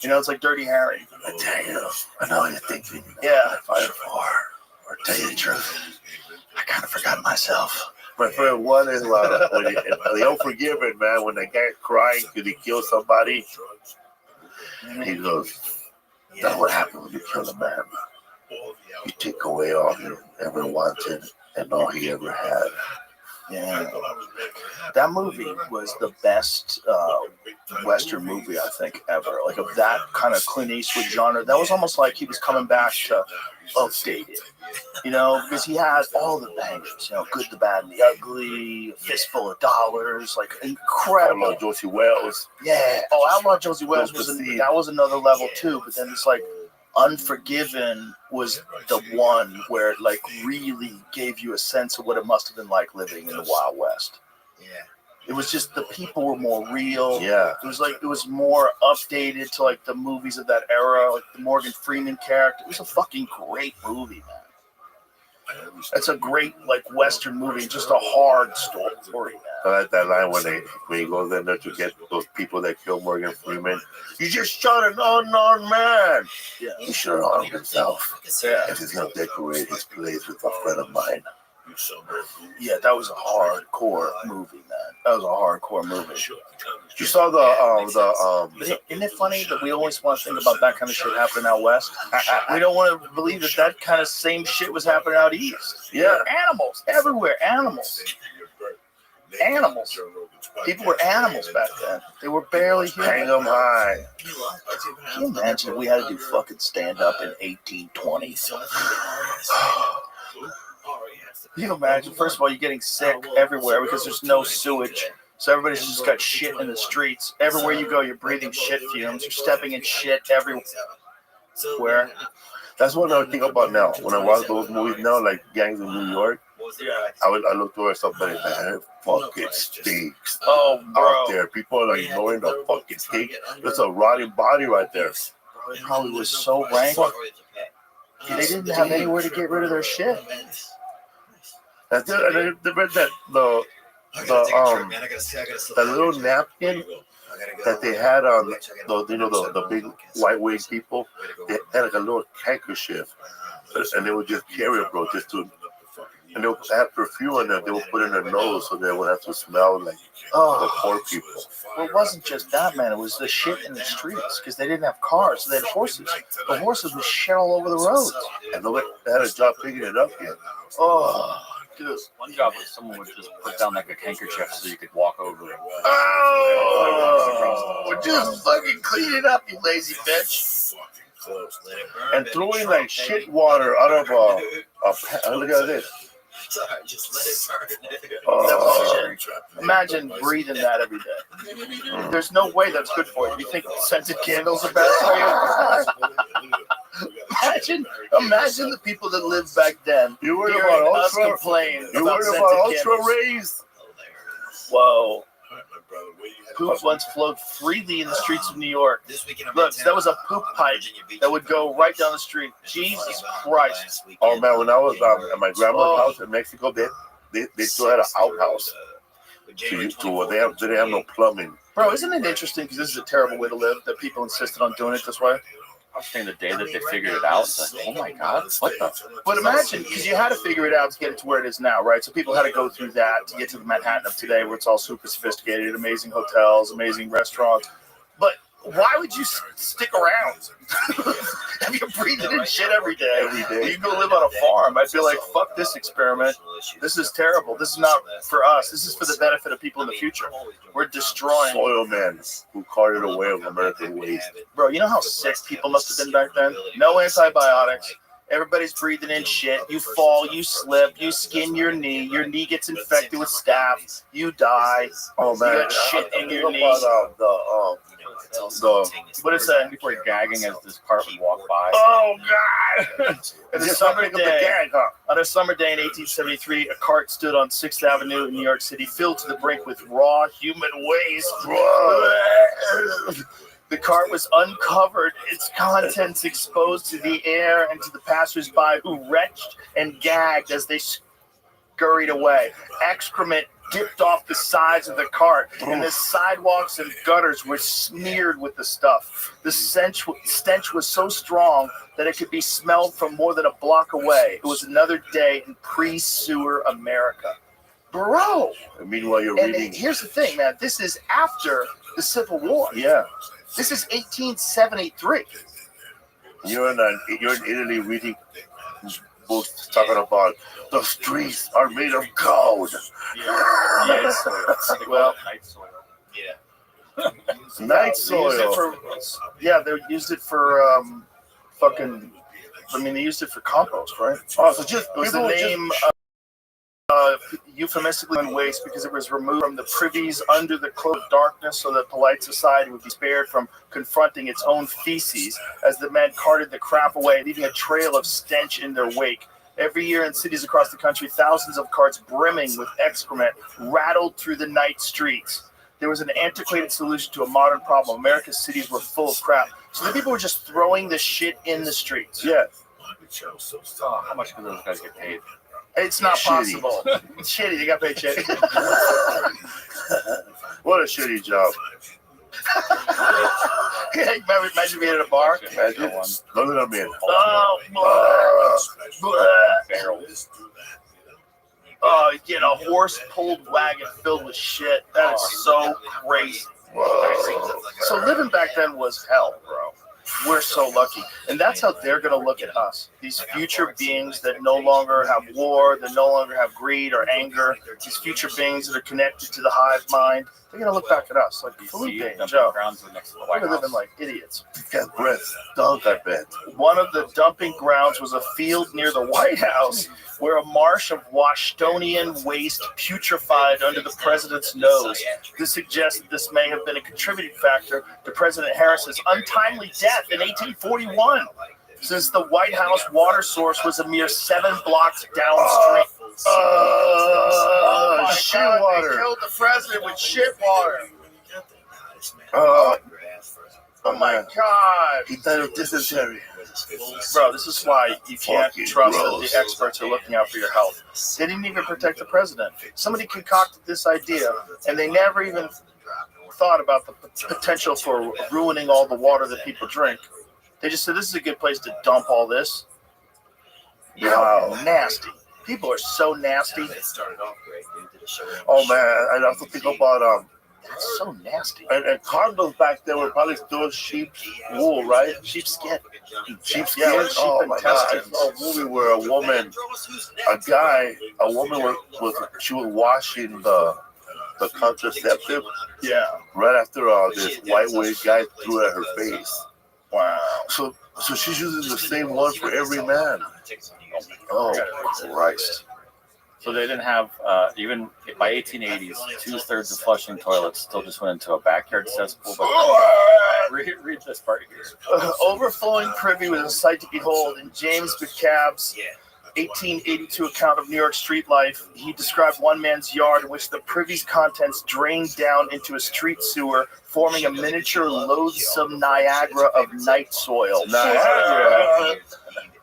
You know, it's like Dirty Harry. I tell you, I know you're thinking. Yeah, fight for. Or tell you the truth, I kind of forgot myself. My friend, one is when the Unforgiven, man, when the guy crying because he killed somebody, he goes, that's what happened when you kill a man. You take away all he ever wanted and all he ever had. Yeah, that movie was the best Western movie I think ever. Like of that kind of Clint Eastwood genre. That was almost like he was coming back to update it, you know, because he had all the bangers. You know, Good, the Bad, and the Ugly, A Fistful of Dollars, like incredible. Outlaw Josie Wells. Yeah. Oh, Outlaw Josie Wells that was another level too. But then it's like Unforgiven was the one where it like really gave you a sense of what it must have been like living in the Wild West. Yeah. It was just the people were more real. Yeah. It was like it was more updated to like the movies of that era, like the Morgan Freeman character. It was a fucking great movie, man. It's a great like Western movie, just a hard story, man. I like that line when he goes in there to get those people that killed Morgan Freeman. You just shot an unarmed man. Yeah. He should have armed himself. Yeah. If he's gonna decorate his place with a friend of mine. Yeah, that was a hardcore movie, man. That was a hardcore movie. You saw Isn't it funny that we always want to think about that kind of shit happening out west? We don't want to believe that that kind of same shit was happening out east. Yeah. Animals everywhere. Animals. People were animals back then. They were barely human. Hang them high. Can you imagine if we had to do fucking stand up in 1820? Can you imagine? First of all, you're getting sick everywhere because there's no sewage. So everybody's just got shit in the streets. Everywhere you go, you're breathing shit fumes. You're stepping in shit everywhere. That's what I think about now. When I watch those movies now, like Gangs of New York, I look towards somebody, man, it fucking stinks. Oh, bro. Out there, people are ignoring the fucking stink. There's a rotting body right there. It probably was so rank. They didn't have anywhere to get rid of their shit. And they read that the little napkin that they had on the big white wing people. They had like a little handkerchief, and they would just carry it, bro, and they would have perfume in it. They would put it in their nose so they would have to smell like the poor people. Well, it wasn't just that, man. It was the shit in the streets because they didn't have cars. So they had horses. The horses would shit all over the roads. And nobody had a job picking it up yet. Oh, dude. One job was someone would just put down like a handkerchief so you could walk over it. Oh, just fucking clean it up, you lazy bitch. And throwing like shit water out of a look at this. Sorry, just let it burn. Oh, imagine breathing that every day. There's no way that's good for you. You think scented candles are bad for you? Imagine the people that lived back then. You worried hearing about us ultra? complain You about worried scented about candles. ultra rays? Whoa. Poop once flowed freely in the streets of New York. Look, that was a poop pipe that would go right down the street. Jesus Christ. Oh man, when I was at my grandma's house in Mexico, they still had an outhouse. They didn't have no plumbing. Bro, isn't it interesting? Because this is a terrible way to live that people insisted on doing it this way. I was saying the day that they figured it out, it's like, oh my God, what the? But imagine, because you had to figure it out to get it to where it is now, right? So people had to go through that to get to the Manhattan of today, where it's all super sophisticated, amazing hotels, amazing restaurants. But why would you stick around? If you're breathing in shit every day, you go live on a farm. I feel like, fuck this experiment. This is terrible. This is not for us. This is for the benefit of people in the future. We're destroying soil men who carted away of American waste. Bro, you know how sick people must have been back then? No antibiotics. Everybody's breathing in shit. You fall, you slip, you skin your knee gets infected with staph, you die. Oh man, You got shit in your knee. What is that? Before gagging as this cart would walk by. Oh God! On a Just summer pick up the day, gag, huh? on a summer day in 1873, a cart stood on 6th Avenue in New York City, filled to the brink with raw human waste. The cart was uncovered, its contents exposed to the air and to the passersby, who retched and gagged as they scurried away. Excrement dipped off the sides of the cart, and the sidewalks and gutters were smeared with the stuff. The stench was so strong that it could be smelled from more than a block away. It was another day in pre-sewer America. Bro! And meanwhile, you're And reading. here's the thing, man. This is after the Civil War. Yeah. This is 1873. You're in Italy reading books talking about the streets are made of gold. Yes. Well, Night They soil. used it for, they used it for fucking. I mean, they used it for compost, right? Oh, so just It was the people name euphemistically on waste because it was removed from the privies under the cloak of darkness, so that polite society would be spared from confronting its own feces as the men carted the crap away, leaving a trail of stench in their wake. Every year in cities across the country, thousands of carts brimming with excrement rattled through the night streets. There was an antiquated solution to a modern problem. America's cities were full of crap. So the people were just throwing the shit in the streets. Yeah. How much do those guys get paid? It's not Shitty. possible. It's shitty. They got paid shitty. What a shitty job. Imagine being at a bar. Imagine. Look at them in. Oh, oh, you get a horse-pulled wagon filled with shit. That is so crazy. So living back then was hell, bro. We're so lucky. And that's how they're going to look at us. These future beings that no longer have war, that no longer have greed or anger, these future beings that are connected to the hive mind, they're going to look back at us like Felipe and Joe. We're living like idiots. Got breath. Dunk, I bet. One of the dumping grounds was a field near the White House where a marsh of Washingtonian waste putrefied under the president's nose. This suggests that this may have been a contributing factor to President Harris's untimely death in 1841, since the White House water source was a mere 7 blocks downstream. Shit water. They killed the president with shit water. Oh my God. He died of dysentery. Bro, this is why you can't Fucking trust that gross. the experts are looking out for your health. They didn't even protect the president. Somebody concocted this idea, and they never even thought about the potential for ruining all the water that people drink. They just said, this is a good place to dump all this. Wow. Nasty. People are so nasty. Oh man, I also think about That's so nasty. and condoms back then were probably still sheep's wool, right? Sheepskin. Sheepskin. Yeah, sheep Oh my God! I intestines. saw a movie where a woman she was washing the contraceptive. Yeah. Right after this white wig guy threw it at her face. Wow. So she's using the same one for every man. Oh Christ! So they didn't have, even by 1880s, 2/3 of flushing toilets still just went into a backyard cesspool. But read this part here. Overflowing privy was a sight to behold. In James McCabe's 1882 account of New York street life, he described one man's yard in which the privy's contents drained down into a street sewer, forming a miniature loathsome Niagara of night soil. Niagara.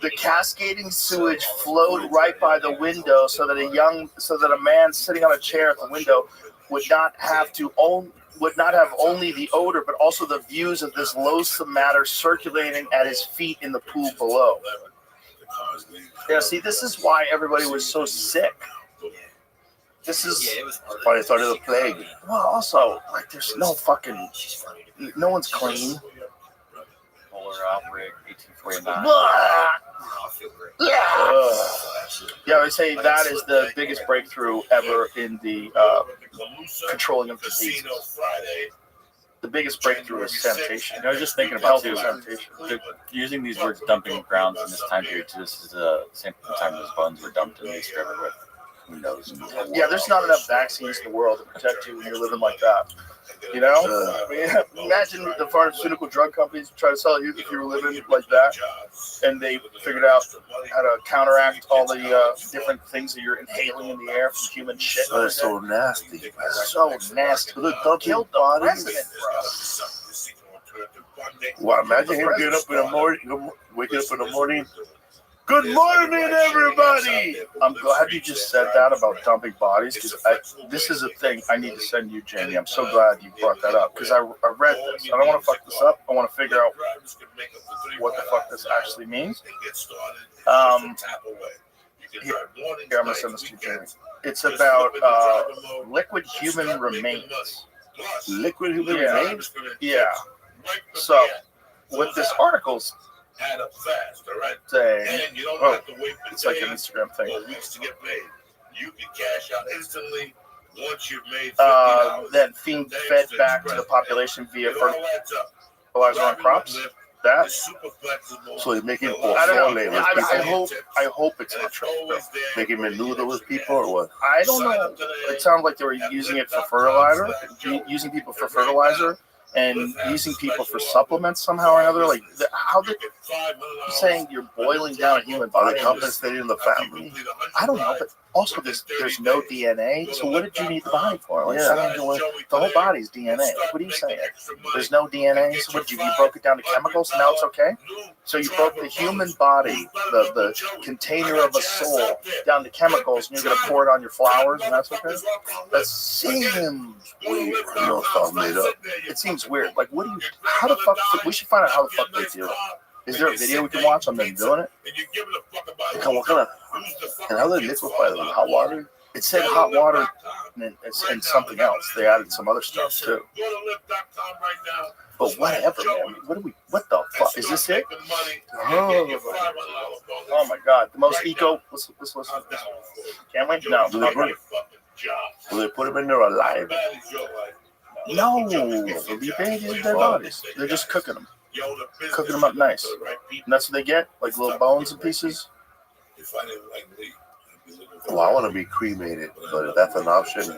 The cascading sewage flowed right by the window, so that a man sitting on a chair at the window would not have only the odor, but also the views of this loathsome matter circulating at his feet in the pool below. Yeah, see, this is why everybody was so sick. This is why they started the plague. Well, also, like, there's no one's clean. Polar outbreak, 1849. Yeah, they say that is the biggest breakthrough ever in the controlling of diseases. the biggest breakthrough is sanitation. I was just thinking about Healthy too, sanitation. using these words dumping grounds in this time period. This is the same time those bones were dumped in the East River with who knows. Yeah, there's not enough vaccines in the world to protect you when you're living like that. You know, imagine the pharmaceutical drug companies try to sell you if you were living like that, and they figured out how to counteract all the different things that you're inhaling in the air from human shit. That's so nasty. So nasty. Killed the president, bro. Well, imagine him getting up in the morning, waking up in the morning. Good morning, everybody. I'm glad you just said that about dumping bodies, because this is a thing I need to send you, Jamie. I'm so glad you brought that up, because I read this. I don't want to fuck this up. I want to figure out what the fuck this actually means. Here, I'm going to send this to you, Jamie. It's about liquid human remains. Liquid human remains? Yeah. So, what this article's saying, it's like an Instagram thing. You can cash out instantly once you've made then fed back to the population via fertilizer on crops. That. So he's making I don't know. I hope it's not true. Making menudo with people or what? I don't know. It sounds like they were using it for fertilizer, using people for fertilizer, and using people for supplements somehow or another. Like, how did you're saying you're boiling down a human body? Are they compensating the family? I don't know, but also there's no DNA. So what did you need the body for? Like, Yeah. the whole body's DNA. Like, what are you saying? There's no DNA. So what? You broke it down to chemicals, and now it's okay? So you broke the human body, the container of a soul, down to chemicals, and you're gonna pour it on your flowers, and that's okay? That seems weird. No, it's all made up. It seems weird. Like, what do you? How the fuck? We should find out how the fuck they do it. Is there a video we can watch on them doing it? What kind of? And how do they liquefy them? Hot water? It said hot water and something else. They added some other stuff too. But whatever, man. What the fuck? Is this it? Oh my god. The most eco. Let's listen to this. Can we? No. Will they put them in there alive? No. They'll be buried in their bodies. They're just cooking them. Cooking them up nice. And that's what they get? Like little bones and pieces? Well, I want to be cremated, but if that's an option.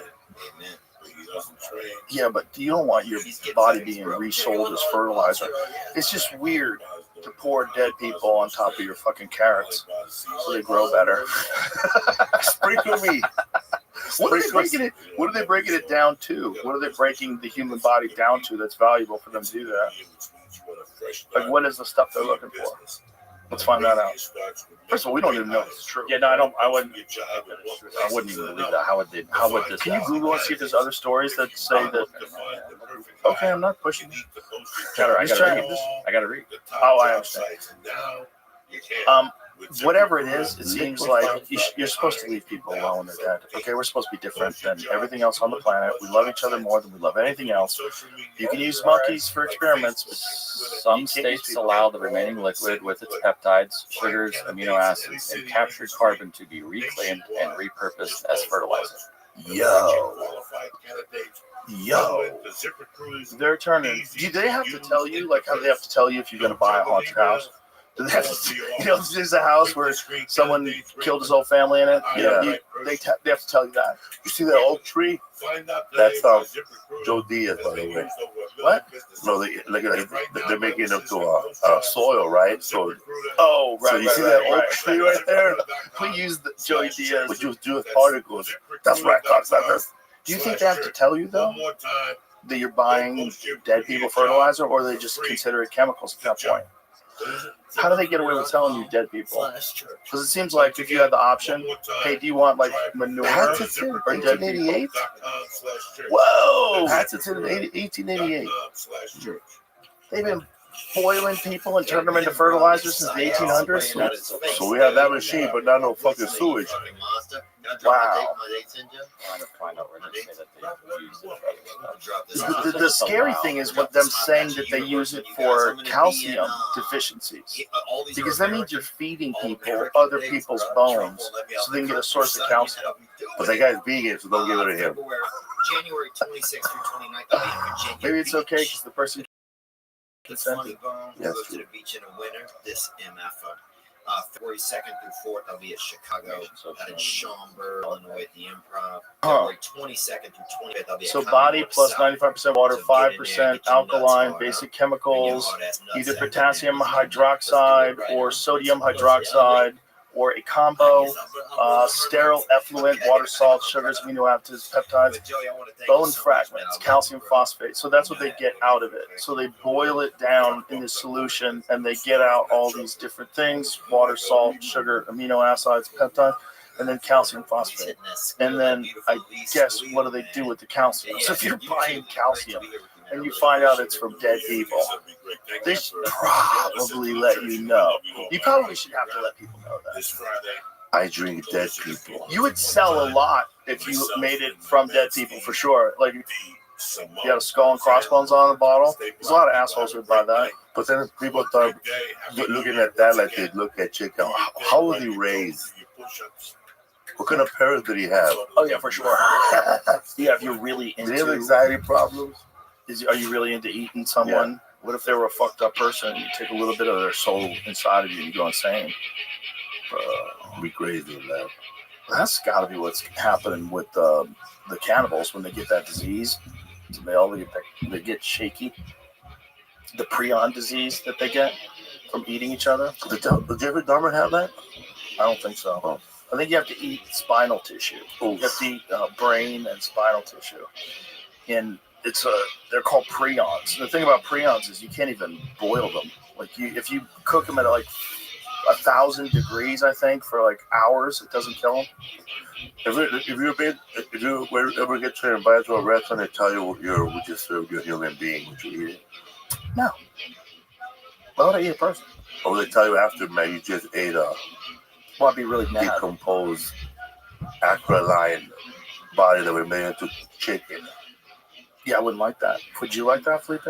Yeah, but you don't want your body being resold as fertilizer. It's just weird to pour dead people on top of your fucking carrots so they grow better. Sprinkle me. What are they breaking it down to? What are they breaking the human body down to that's valuable for them to do that? Like, what is the stuff they're looking for? Let's find that out. First of all, we don't even know if it's true. Yeah, no, I wouldn't even believe that. How would this? Can you Google and see if there's other stories that say that? Okay, I'm not pushing. I gotta read. Oh, I understand. Whatever it is, it seems like you're supposed to leave people alone when they're dead. Okay, we're supposed to be different than everything else on the planet. We love each other more than we love anything else. You can use monkeys for experiments, but some states allow the remaining liquid with its peptides, sugars, amino acids, and captured carbon to be reclaimed and repurposed as fertilizer. Yo. They're turning. Do they have to tell you, like how they have to tell you if you're going to buy a haunted house? Do they have to, there's a house where someone killed his whole family in it. They have to tell you that. You see that oak tree? That's Joe Diaz, by the way. What? No, they're making it up to a soil, right? So, right. So you see that oak tree right there? We use the Joey Diaz. We use particles. That's right. Do you think they have to tell you though that you're buying dead people fertilizer, or they just consider it chemicals at that point? How do they get away with telling you dead people? Because it seems like if you had the option, hey, do you want like manure or dead people? Whoa! That's in 1888. They've been boiling people and turning them into fertilizer since the 1800s. So we have that machine, but not no fucking sewage. Wow. The scary thing is what them saying that they use it for calcium deficiencies. Because that means you're feeding people other people's bones so they can get a source of calcium. But that guy's vegan, so don't give it to him. January 26th through 29th, I'll be in Virginia. Maybe it's okay because the person The Funny Bone. We'll go to the beach in the winter. This MF. February 2nd through 4th, I'll be at Chicago, at Schaumburg, Illinois, at the Improv. February 22nd through 25th, I'll be at So body plus 95% water, 5% alkaline, hard basic up. chemicals, Bring your hard-ass nuts either out potassium there. hydroxide or sodium hydroxide, or a combo, sterile effluent, water, salt, sugars, amino acids, peptides, bone fragments, calcium phosphate. So that's what they get out of it. So they boil it down in this solution and they get out all these different things: water, salt, sugar, amino acids, peptides, and then calcium phosphate. And then I guess what do they do with the calcium? So if you're buying calcium and you find out it's from dead people, they should probably let you know. You probably should have to let people know that. I drink dead people. You would sell a lot if you made it from dead people, for sure. Like, you had a skull and crossbones on the bottle. There's a lot of assholes who would buy that. But then people thought, looking at that like they look at chicken. How was he raised? What kind of parents did he have? Oh yeah, for sure. Yeah, if you're really into, do they have anxiety problems? Are you really into eating someone? Yeah. What if they were a fucked up person? You take a little bit of their soul inside of you and you go insane. Be crazy in that. That's got to be what's happening with the cannibals when they get that disease. They get shaky. The prion disease that they get from eating each other. Did Jeffrey Dahmer have that? I don't think so. Oh. I think you have to eat spinal tissue. Oof. You have to eat brain and spinal tissue. And they're called prions. The thing about prions is you can't even boil them. Like if you cook them at like 1,000 degrees, I think, for like hours, it doesn't kill them. If you ever get invited to a restaurant and tell you we just served you a human being, would you eat it? No. Why would I eat a person? Or would they tell you after, man, you just ate a I'd be really mad. Decomposed acroline body that we made into chicken? Yeah, I wouldn't like that. Would you like that, Felipe?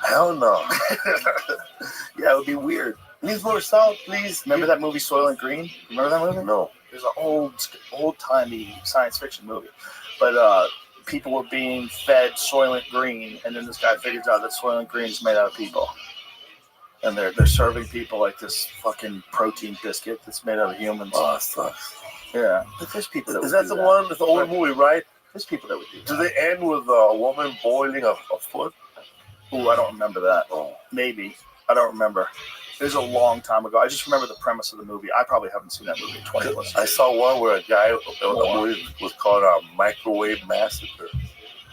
Hell no. Yeah, it would be weird. Needs more salt, please. Remember that movie Soylent Green? Remember that movie? No. It was an old-timey science fiction movie. But people were being fed Soylent Green, and then this guy figures out that Soylent Green is made out of people. And they're serving people like this fucking protein biscuit that's made out of humans. Oh, fuck. Yeah. But there's people that Is that the one? That's the old movie, right? There's people that would do that. Do they end with a woman boiling a foot? Ooh, I don't remember that. Oh. Maybe. I don't remember. It was a long time ago. I just remember the premise of the movie. I probably haven't seen that movie in 20 plus years. I saw one where a movie was called Microwave Massacre.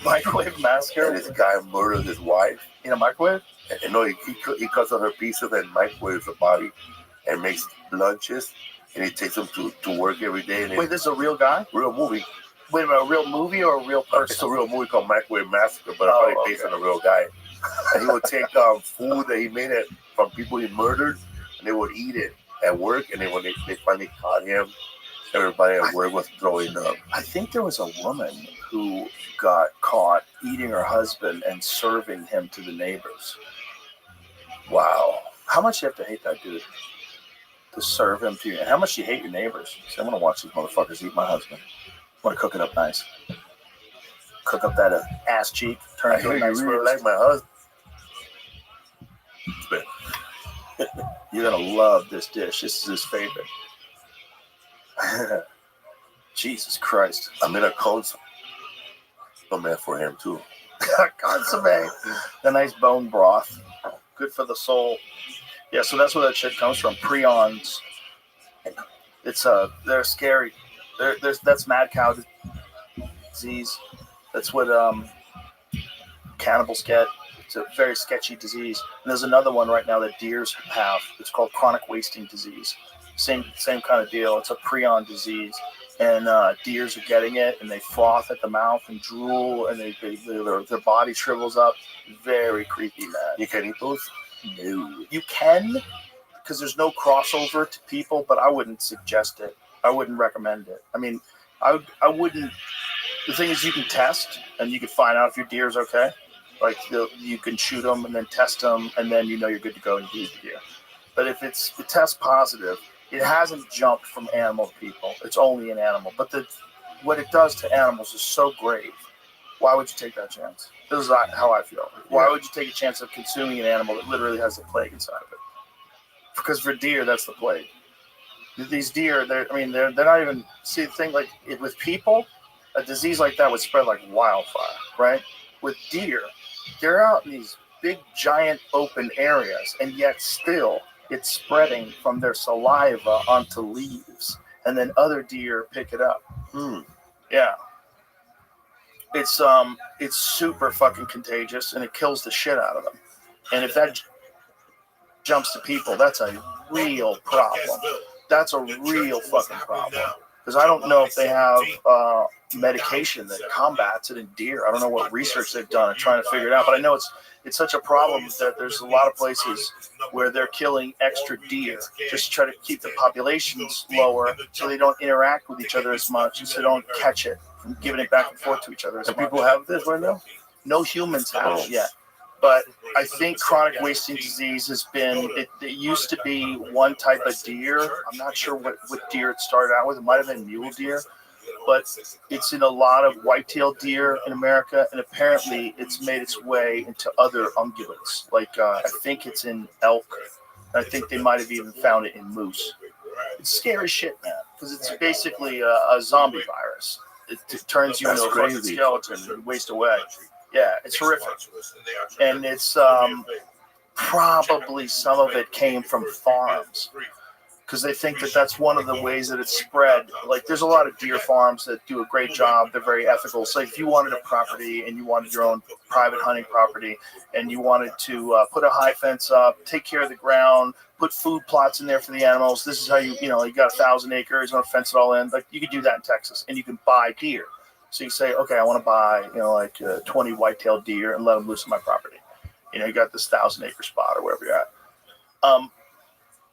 Microwave Massacre? And this guy murdered his wife. In a microwave? And no, he cuts out her pieces and microwaves the body and makes lunches. And he takes them to work every day. And wait, this is a real guy? Real movie. Wait a minute, a real movie or a real person? It's a real movie called Microwave Massacre, but it's probably based on a real guy. And he would take food that he made from people he murdered, and they would eat it at work. And then when they finally caught him, everybody at work was throwing up. I think there was a woman who got caught eating her husband and serving him to the neighbors. Wow. How much you have to hate that dude to serve him to you? And how much you hate your neighbors? So I'm going to watch these motherfuckers eat my husband. I want to cook it up nice. Cook up that ass cheek. Turn it into a nice really like my husband. You're going to love this dish. This is his favorite. Jesus Christ. I made a consomme for him, too. Consomme. The nice bone broth. Good for the soul. Yeah, so that's where that shit comes from. Prions. It's they're scary. That's mad cow disease. That's what cannibals get. It's a very sketchy disease. And there's another one right now that deers have. It's called chronic wasting disease. Same kind of deal. It's a prion disease. And deers are getting it, and they froth at the mouth and drool, and their body shrivels up. Very creepy, man. You can eat those? No. You can, because there's no crossover to people, but I wouldn't suggest it. I wouldn't recommend it. I mean, I wouldn't. The thing is, you can test, and you can find out if your deer's okay. Like, you can shoot them and then test them, and then you know you're good to go and use the deer. But if it tests positive, it hasn't jumped from animal to people. It's only an animal. But what it does to animals is so grave Why would you take that chance? This is how I feel. Why would you take a chance of consuming an animal that literally has the plague inside of it? Because for deer, that's the plague. These deer, they're not even, see the thing, like with people, a disease like that would spread like wildfire, right? With deer, they're out in these big, giant open areas, and yet still it's spreading from their saliva onto leaves, and then other deer pick it up. Yeah. It's super fucking contagious, and it kills the shit out of them. And if that jumps to people, that's a real problem. That's a real fucking problem. Because I don't know if they have medication that combats it in deer. I don't know what research they've done and trying to figure it out. But I know it's such a problem that there's a lot of places where they're killing extra deer just to try to keep the populations lower so they don't interact with each other as much and so they don't catch it from giving it back and forth to each other as much. People have this right now? No humans have it yet. But I think chronic wasting disease has been, it used to be one type of deer. I'm not sure what deer it started out with. It might have been mule deer. But it's in a lot of white-tailed deer in America, and apparently it's made its way into other ungulates. Like I think it's in elk. I think they might have even found it in moose. It's scary shit, man, because it's basically a zombie virus. It turns you into a fucking skeleton and waste away. Yeah, it's horrific. And it's probably some of it came from farms because they think that that's one of the ways that it's spread. Like, there's a lot of deer farms that do a great job. They're very ethical. So if you wanted a property and you wanted your own private hunting property and you wanted to put a high fence up, take care of the ground, put food plots in there for the animals, this is how you got 1,000 acres, you want to fence it all in. Like, you could do that in Texas, and you can buy deer. So you say, okay, I want to buy, 20 white-tailed deer and let them loose on my property. You got this 1,000-acre spot or wherever you're at.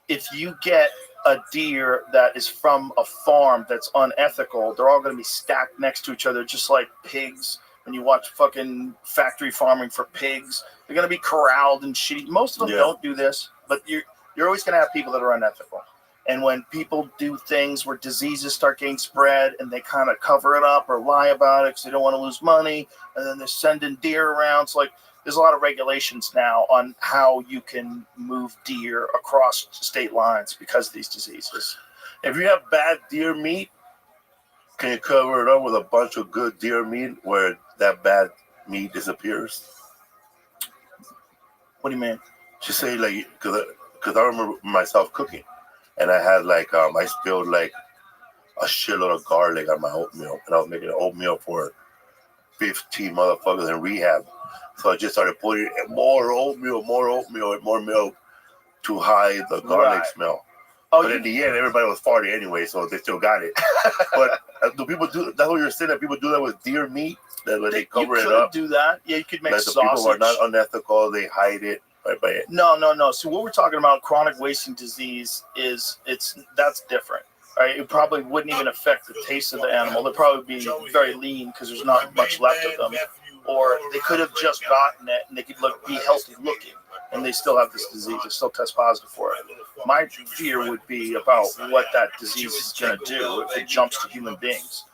If you get a deer that is from a farm that's unethical, they're all going to be stacked next to each other, just like pigs. When you watch fucking factory farming for pigs, they're going to be corralled and shitty. Most of them don't do this, but you're always going to have people that are unethical. And when people do things where diseases start getting spread and they kind of cover it up or lie about it because they don't want to lose money, and then they're sending deer around. So, there's a lot of regulations now on how you can move deer across state lines because of these diseases. If you have bad deer meat, can you cover it up with a bunch of good deer meat where that bad meat disappears? What do you mean? Just say, because I remember myself cooking, and I had I spilled a shitload of garlic on my oatmeal, and I was making an oatmeal for 15 motherfuckers in rehab. So I just started putting more oatmeal, and more milk to hide the garlic smell. But in the end, everybody was farting anyway, so they still got it. But do people do? That's what you're saying, that people do that with deer meat, that when they cover it up. You could do that. Yeah, you could make sausage. The people are not unethical; they hide it right by it. No. So what we're talking about, chronic wasting disease, that's different. Right? It probably wouldn't even affect the taste of the animal. They'd probably be very lean because there's not much left of them. Or they could have just gotten it and they could be healthy looking and they still have this disease. They still test positive for it. My fear would be about what that disease is going to do if it jumps to human beings.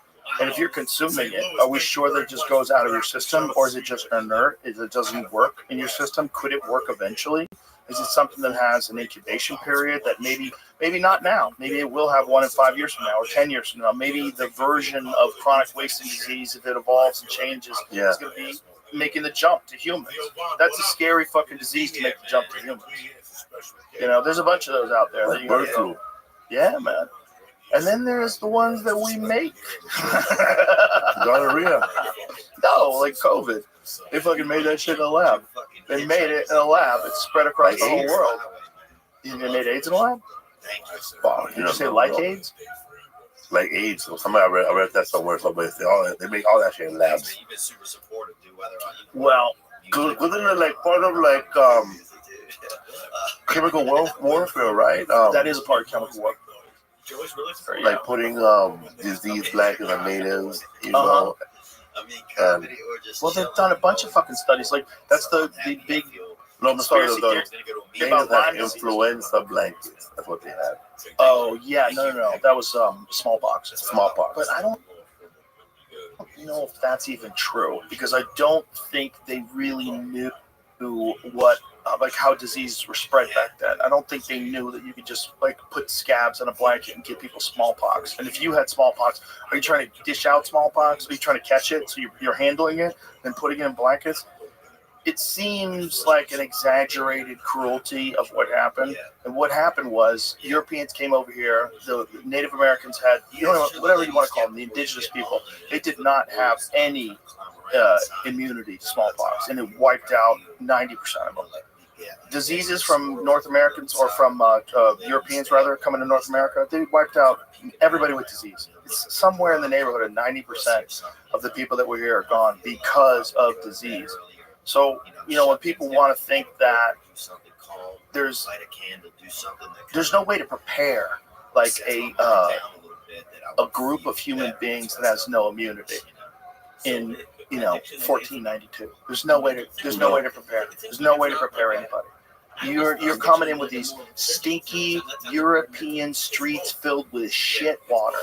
And if you're consuming it, are we sure that it just goes out of your system, or is it just inert? Is it doesn't work in your system? Could it work eventually? Is it something that has an incubation period that maybe not now? Maybe it will have one in 5 years from now or 10 years from now. Maybe the version of chronic wasting disease, if it evolves and changes, is going to be making the jump to humans. That's a scary fucking disease to make the jump to humans. There's a bunch of those out there. That bird flu. Yeah, man. And then there's the ones that we make. Gonorrhea. No, like COVID. They fucking made that shit in a lab. They made it in a lab. It's spread across the whole world. They made AIDS in a lab? Wow. Did you say like AIDS? Like AIDS. So I read that somewhere. Somebody said, they make all that shit in labs. Well, wasn't it part of chemical warfare, right? That is a part of chemical warfare. Like putting disease black in the natives, well, they've done a bunch of fucking studies. That's the big. No, I'm sorry. They have influenza blankets. That's what they had. Oh yeah, no. That was smallpox. Smallpox. But I don't. don't know if that's even true because I don't think they really knew what like how diseases were spread back then. I don't think they knew that you could just like put scabs on a blanket and give people smallpox. And if you had smallpox, are you trying to dish out smallpox? Are you trying to catch it so you're handling it and putting it in blankets? It seems like an exaggerated cruelty of what happened. And what happened was Europeans came over here. The Native Americans had, whatever you want to call them, the indigenous people, they did not have any immunity to smallpox. And it wiped out 90% of them. Diseases from North Americans or from Europeans, rather, coming to North America, they wiped out everybody with disease. It's somewhere in the neighborhood of 90% of the people that were here are gone because of disease. So, when people want to think that there's no way to prepare like a group of human beings that has no immunity in 1492. There's no way to prepare. There's no way to prepare anybody. You're coming in with these stinky European streets filled with shit water,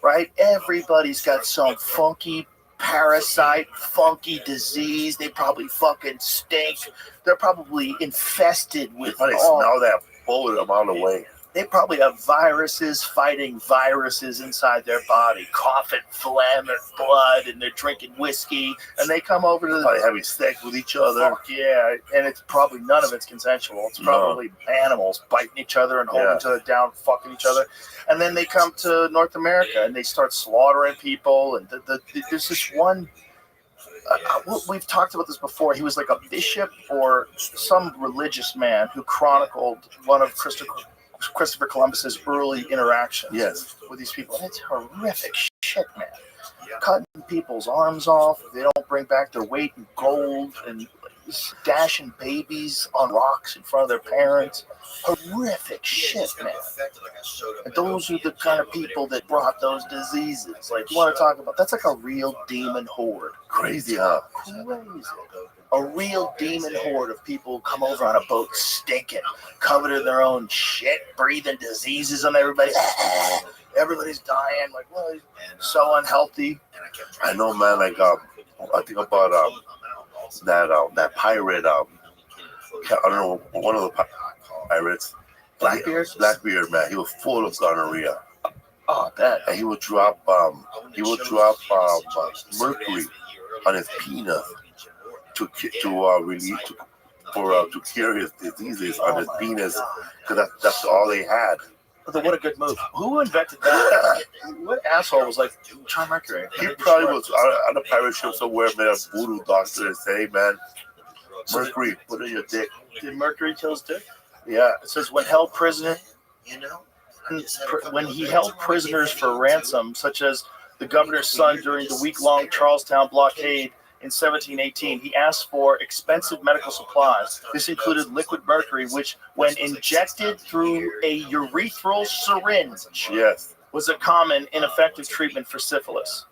right? Everybody's got some funky parasite, funky disease. They probably fucking stink. They're probably infested with They smell that bullet a mile away. They probably have viruses fighting viruses inside their body, coughing phlegm and blood, and they're drinking whiskey, and they come over to Probably having sex with each other. Fuck yeah, and it's probably none of it's consensual. It's probably animals biting each other and holding each other down, fucking each other. And then they come to North America and they start slaughtering people. And there's this one, we've talked about this before. He was like a bishop or some religious man who chronicled one of Christopher Columbus's early interactions with these people. And it's horrific shit, man. Cutting people's arms off. They don't bring back their weight in gold and dashing babies on rocks in front of their parents. Horrific shit, man. And those are the kind of people that brought those diseases. Like, you want to talk about, that's like a real demon horde. Crazy, huh? Crazy. A real demon horde of people who come over on a boat stinking, covered in their own shit, breathing diseases on everybody. Everybody's dying. Like, well, he's so unhealthy. I know, man. Like, I think about that pirate. I don't know, one of the pirates. Blackbeard, man. He was full of gonorrhea. Oh, that. And he would drop mercury on his penis to cure his diseases on his penis, because that's all they had. What a good move. Who invented that? What asshole was like, try mercury? He probably was on a pirate ship somewhere, met a voodoo doctor and said, hey, man, mercury, put it in your dick. Did mercury kill his dick? Yeah. It says when held prisoner, when he held prisoners for ransom, such as the governor's son during the week-long Charlestown blockade in 1718, he asked for expensive medical supplies. This included liquid mercury, which, when injected through a urethral syringe, was a common, ineffective treatment for syphilis.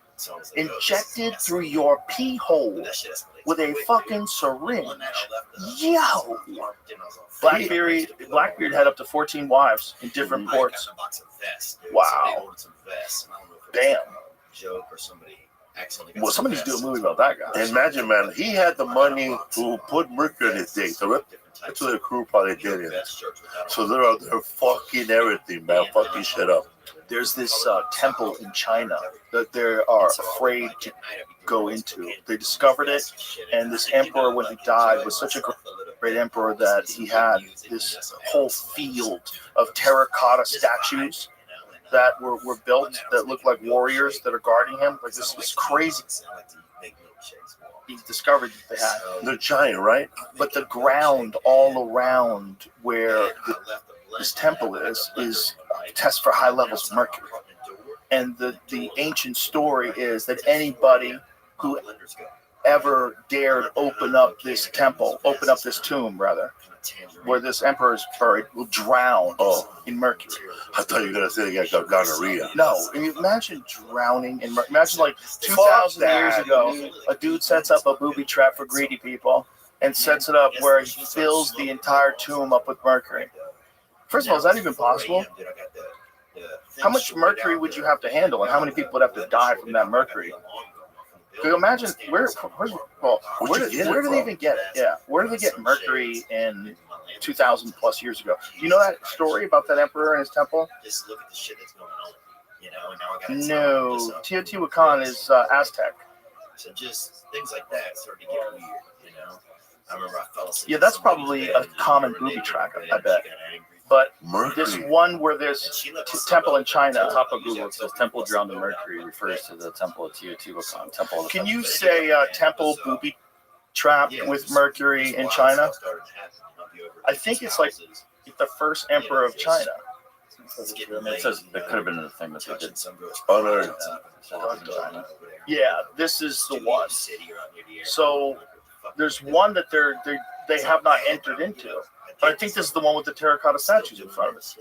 Injected through your pee hole with a fucking syringe. Yo! Blackbeard had up to 14 wives in different ports. Wow. Damn. Well, somebody needs to do a movie about that guy. Imagine, man, he had the money to put mercury in his dick. So that's what the crew probably did it. So they're out there fucking everything, man. Fucking shit up. There's this temple in China that they are afraid to go into. They discovered it, and this emperor, when he died, was such a great emperor that he had this whole field of terracotta statues that were built that look like warriors that are guarding him. Like this crazy. He discovered that they had. They're giant, right? But the ground all around where this temple is a test for high levels of mercury. And the ancient story is that anybody who ever dared open up this tomb, where this emperor is buried, will drown in mercury. I thought you were going to say they got gonorrhea. No, imagine drowning in mercury. Imagine like 2,000 years ago, a dude sets up a booby trap for greedy people and sets it up where he fills the entire tomb up with mercury. First of all, is that even possible? How much mercury would you have to handle, and how many people would have to die from that mercury? Imagine where do they even get it? Yeah, where did they get mercury in 2,000 plus years ago? Do you know that story about that emperor and his temple? Just look at the shit that's going on. You know, and now I got No, Teotihuacan is Aztec. So just things like that start to get weird. You know, I remember I fell asleep. Yeah, that's probably a common booby trap, I bet. But this one where there's temple in China. On top of Google, it says temple drowned in mercury refers to the temple of Teotihuacan. Temple of the Can you say temple booby trap with mercury in China? I think it's like the first emperor of China. It says there could have been a thing that they did. Yeah, this is the one. So there's one that they have not entered into. But I think this is the one with the terracotta statues in front of it.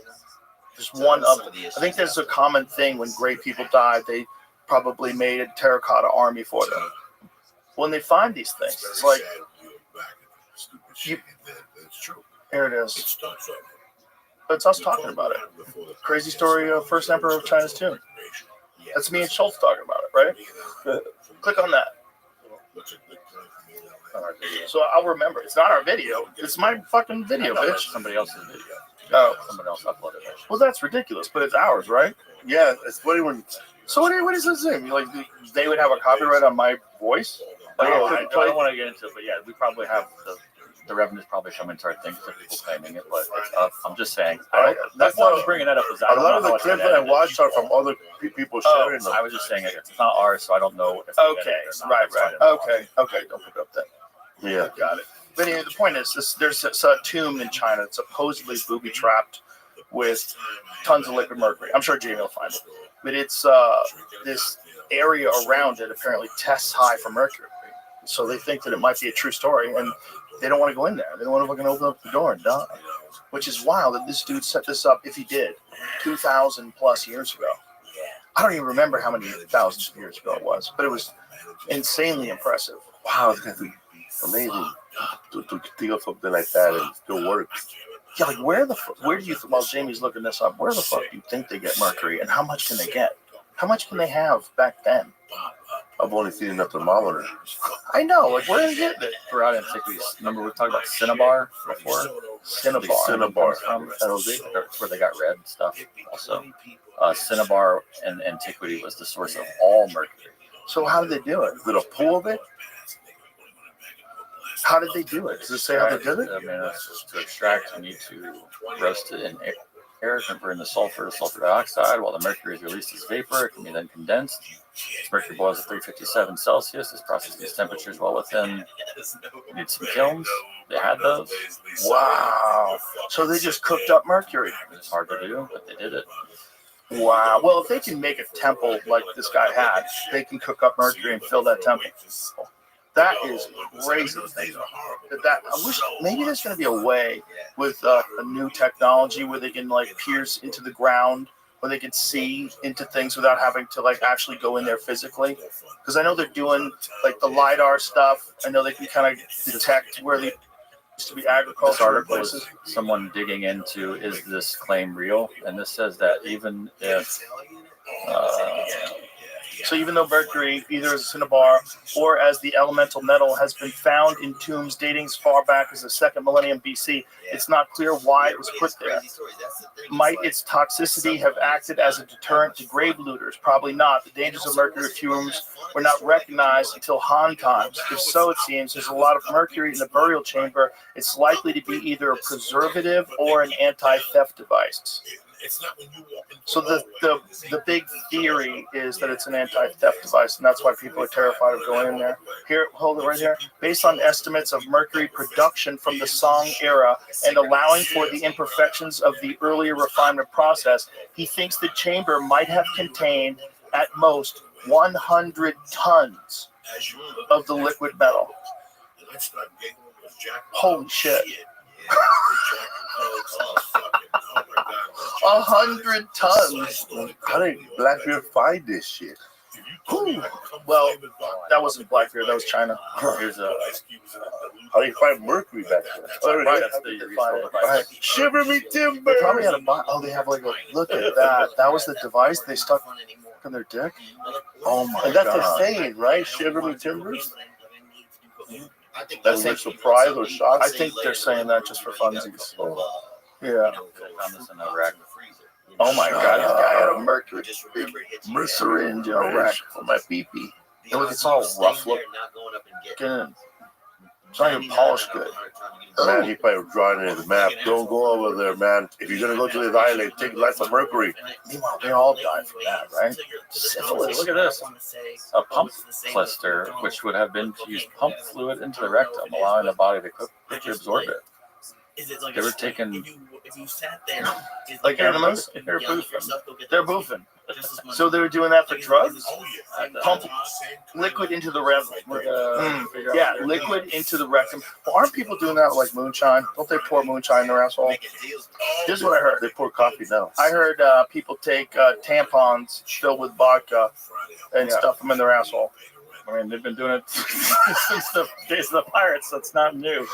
There's one of them. I think there's a common thing when great people died, they probably made a terracotta army for them. When they find these things, it's like, here it is. But it's us talking about it. Crazy story of first emperor of China's tomb. That's me and Schultz talking about it, right? Click on that. So I'll remember. It's not our video. It's my fucking video, bitch. Somebody else's video. Oh, somebody else uploaded it. Well, that's ridiculous, but it's ours, right? Yeah, it's funny when. So what is this thing? Like they would have a copyright on my voice? I don't want to get into it, but yeah, we probably have the revenues probably come into our thing for people claiming it, but it's up. I'm just saying. That's why I was bringing that up. A lot of the clips that I watched are from other people sharing them. I was just saying it's not ours, so I don't know. If Okay, right. Okay, don't pick up that. Yeah, got it. But anyway, the point is, there's a tomb in China that's supposedly booby trapped with tons of liquid mercury. I'm sure Jamie will find it. But it's this area around it apparently tests high for mercury. So they think that it might be a true story, and they don't want to go in there. They don't want to fucking open up the door and die. Which is wild that this dude set this up, if he did, 2,000 plus years ago. I don't even remember how many thousands of years ago it was, but it was insanely impressive. Wow, it's gonna be amazing to think of something like that and still work. Yeah, like where do you, while Jamie's looking this up, where the fuck do you think they get mercury, and how much can they get? How much can they have back then? I've only seen a thermometer. I know, like where are they getting it? Throughout antiquities. Remember we talked about cinnabar before? Cinnabar. That's where they got red stuff. Also, cinnabar in antiquity was the source of all mercury. So how did they do it? Did a pool of it? How did they do it? Does it say how they did it? I mean, to extract, you need to roast it in air, convert the sulfur to sulfur dioxide. While the mercury is released as vapor, it can be then condensed. As mercury boils at 357 Celsius. This process needs temperatures well within. You need some kilns. They had those. Wow. So they just cooked up mercury. It's hard to do, but they did it. Wow. Well, if they can make a temple like this guy had, they can cook up mercury and fill that temple. That is crazy. I wish maybe there's going to be a way with a new technology where they can like pierce into the ground, where they can see into things without having to like actually go in there physically. Because I know they're doing like the LiDAR stuff. I know they can kind of detect where they used to be agricultural places. Someone digging into, is this claim real? And this says that even if so even though mercury, either as a cinnabar or as the elemental metal, has been found in tombs dating as far back as the 2nd millennium BC, it's not clear why it was put there. Might its toxicity have acted as a deterrent to grave looters? Probably not. The dangers of mercury fumes were not recognized until Han times. If so, it seems there's a lot of mercury in the burial chamber. It's likely to be either a preservative or an anti-theft device. So the big theory is that it's an anti-theft device, and that's why people are terrified of going in there. Here, hold it right here. Based on estimates of mercury production from the Song era and allowing for the imperfections of the earlier refinement process, he thinks the chamber might have contained, at most, 100 tons of the liquid metal. Holy shit. 100 tons. How did Blackbeard find this shit? Whew. Well, that wasn't Blackbeard, that was China. Here's how do you find mercury back there? Right. Shiver me timber. They probably had a they have like a look at that. That was the device they stuck. on their dick? Oh my And that's god. the saying, right? Shiver me timbers? That's like surprise or shock? I think they're saying that just for funsies. Yeah. I found this in a rack. Oh my god, this guy had a mercury syringe in a rack for my pee-pee. And look, it's all rough looking. It's not even polished good. Man, he probably was drawing it in his map. Don't go over there, man. If you're gonna go to this island, take lots of mercury. Meanwhile, they all die from that, right? Syphilis. Look at this. A pump blister, which would have been to use pump fluid into the rectum, allowing the body to quickly absorb it. They were taken like enemas? They're boofing. They're boofing. So they were doing that for drugs? Pump liquid into the rectum. Yeah, liquid into the rectum. Well, aren't people doing that with like moonshine? Don't they pour moonshine in their asshole? This is what I heard. They pour coffee now. I heard people take tampons filled with vodka and stuff them in their asshole. I mean, they've been doing it since the days of the pirates. That's not new.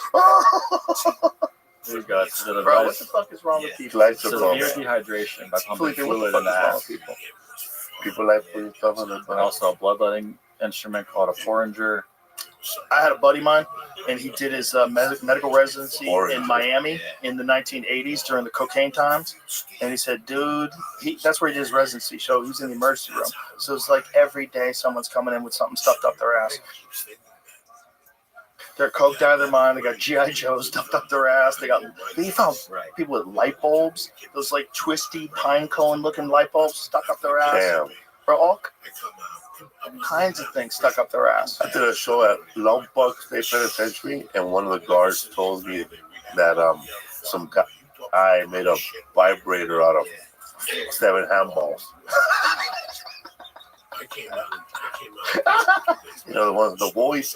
We've got the Bro, what the fuck is wrong with people? severe dehydration by pumping fluid in the ass. People like putting stuff in their And also a bloodletting instrument called a porringer. I had a buddy of mine, and he did his medical residency in Miami in the 1980s during the cocaine times. And he said, dude, that's where he did his residency. So he was in the emergency room. So it's like every day someone's coming in with something stuffed up their ass. They're coked out of their mind. They got G.I. Joes stuffed up their ass. He found people with light bulbs, those like twisty pine cone looking light bulbs stuck up their ass. Damn. Bro, all kinds of things stuck up their ass. I did a show at Lompoc State Penitentiary, and one of the guards told me that some guy made a vibrator out of 7 handballs. You know, the ones, the voice.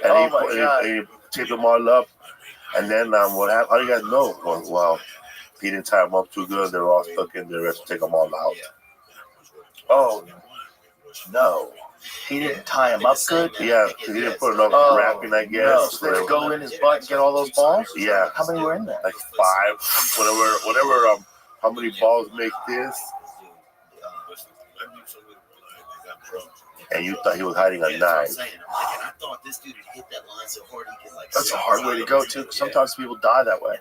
And he taped them all up. And then what happened? How do you guys know? Well, he didn't tie them up too good. They were all stuck in there. Let's take them all out. Oh, no. He didn't tie him up good? Yeah, he didn't put enough wrapping, I guess. No, so they go in his butt and get all those balls? Yeah. How many were in there? Like 5. Whatever, how many balls make this? And you thought he was hiding a knife. That's a hard way to go, too, because sometimes people die that way.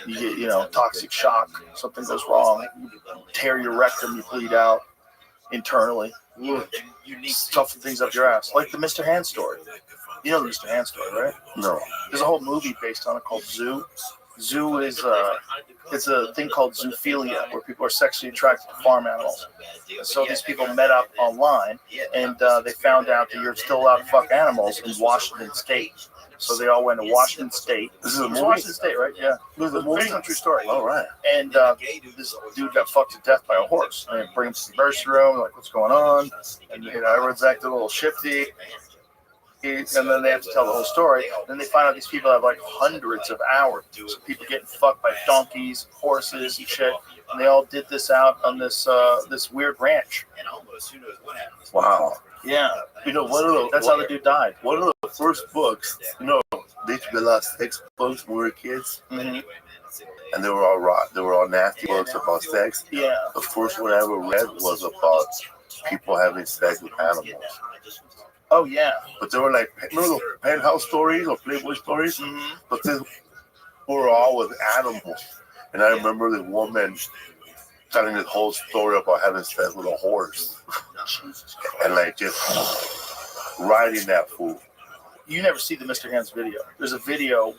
You get, toxic shock. Something goes wrong. You tear your rectum, you bleed out internally. Stuffing things up your ass. Like the Mr. Hand story. You know the Mr. Hand story, right? No. There's a whole movie based on it called Zoo. Zoo is it's a thing called zoophilia, where people are sexually attracted to farm animals. So these people met up online, and they found out that you're still allowed to fuck animals in Washington State. So they all went to Washington State. This is Washington State, right? Yeah. This is a movie. True story. All right. And this dude got fucked to death by a horse. And they bring him to the emergency room, like, what's going on? And everyone's acting a little shifty. And then they have to tell the whole story. Then they find out these people have like hundreds of hours. So people getting fucked by donkeys, horses, and shit. And they all did this out on this this weird ranch. Wow. Yeah. That's how the dude died. One of the first books, they used to be a lot of sex books when we were kids. Mm-hmm. And they were all nasty books about sex. Yeah. The first one I ever read was about people having sex with animals. Oh, yeah. But they were like, remember those Penthouse stories or Playboy stories? Mm-hmm. But they were all with animals. And I remember the woman telling this whole story about having sex with a horse. And like just riding that fool. You never see the Mr. Hands video. There's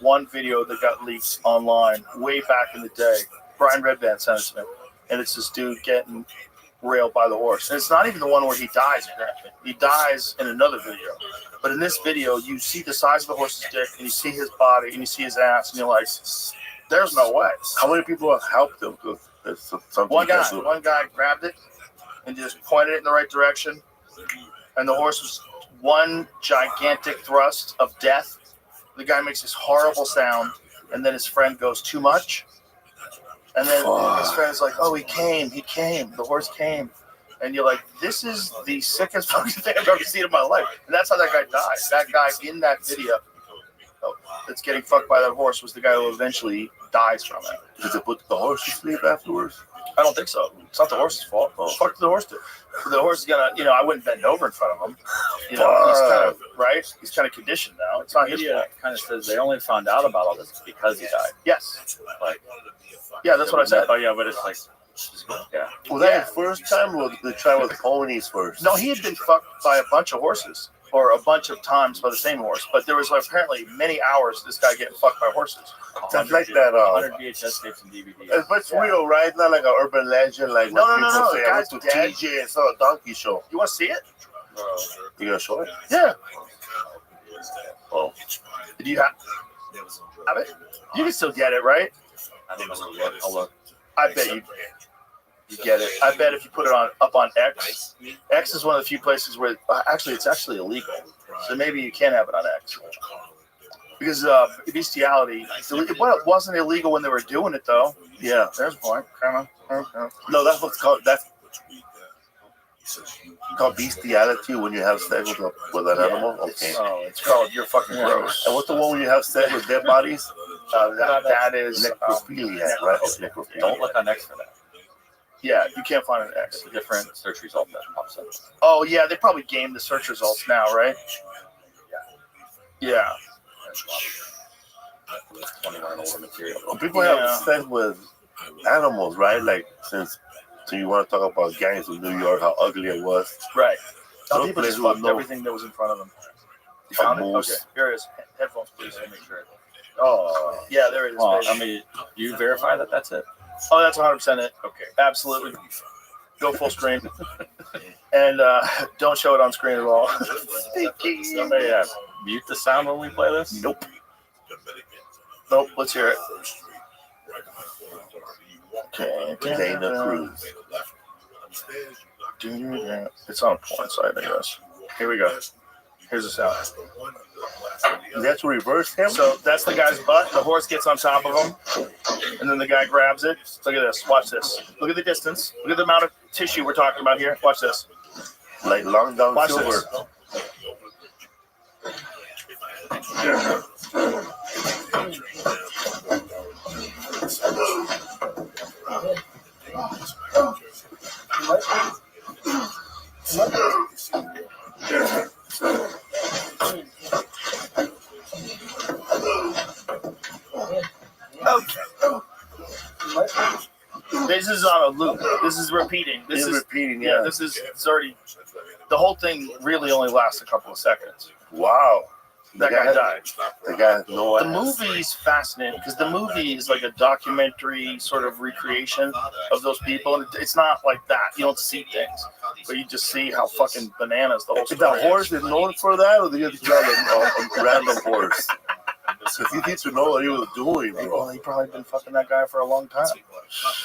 one video that got leaked online way back in the day. Brian Redband sent it to me. And it's this dude getting railed by the horse. And it's not even the one where he dies, exactly. He dies in another video. But in this video, you see the size of the horse's dick, and you see his body, and you see his ass, and you're like, there's no way. How many people have helped him? One guy grabbed it and just pointed it in the right direction. And the horse was one gigantic thrust of death. The guy makes this horrible sound, and then his friend goes, too much? And then his friend's like, oh, he came. The horse came. And you're like, this is the sickest fucking thing I've ever seen in my life. And that's how that guy died. That guy in that video that's getting fucked by that horse was the guy who eventually dies from it. Did they put the horse to sleep afterwards? I don't think so. It's not the horse's fault. Fuck the horse. The horse is gonna, I wouldn't bend over in front of him. He's kind of right. He's kind of conditioned now. It's not his fault. Kind of says they only found out about all this because he died. Yes. Like, yeah, that's what I said. Oh yeah, but it's like, yeah. Was that his first time, or did they try with ponies first? No, he had been fucked by a bunch of horses, or a bunch of times by the same horse. But there was apparently many hours this guy getting fucked by horses. Sounds like that. 100 VHS tapes and DVDs. But it's real, right? Not like an urban legend, like No, when no, people no, say, the I went guy's to dead. TJ and saw a donkey show. You want to see it? You gonna show it? Yeah. Oh. Do you have it? You can still get it, right? I don't know. I'll look. I bet you get it. I bet if you put it up on X, X is one of the few places where it's actually illegal. So maybe you can have it on X. Because bestiality, it wasn't illegal when they were doing it, though. Yeah. There's a point. No, that's what's called. That's called bestiality when you have sex with an animal. Okay. Oh, it's called you're fucking gross. And what's the one when you have sex with dead bodies? That is necrophilia, right? Necrophilia. Don't look on X for that. Yeah, you can't find an X. It's a different search result that pops up. Oh yeah, they probably gamed the search results now, right? Yeah. 21 and older material. Well, people have sex with animals, right? Like, so you want to talk about gangs in New York, how ugly it was. Right. Some People just places fucked with everything that was in front of them. You found it? moose. Okay, here it is. Headphones, please. Let me make sure. Oh, yeah, there it is. Well, baby. I mean, you verify that that's it? Oh, that's 100% it. Okay. Absolutely. Go full screen. And don't show it on screen at all. Somebody mute the sound when we play this? Nope. Nope, let's hear it. Okay. Dana Cruz. It's on a porn site, I guess. Here we go. Here's the sound. That's reverse him? So that's the guy's butt. The horse gets on top of him, and then the guy grabs it. Look at this. Watch this. Look at the distance. Look at the amount of tissue we're talking about here. Watch this. Like long down Watch silver. This is on a loop. This is repeating. This is repeating, yeah. This is it's already. The whole thing really only lasts a couple of seconds. Wow. That guy died. The guy, no. The movie's fascinating because the movie is like a documentary sort of recreation of those people, and it's not like that. You don't see things, but you just see how fucking bananas the whole Is the story horse is known for that, or did you just grab a random horse? Because he needs to know what he was doing, bro. Well, he probably been fucking that guy for a long time.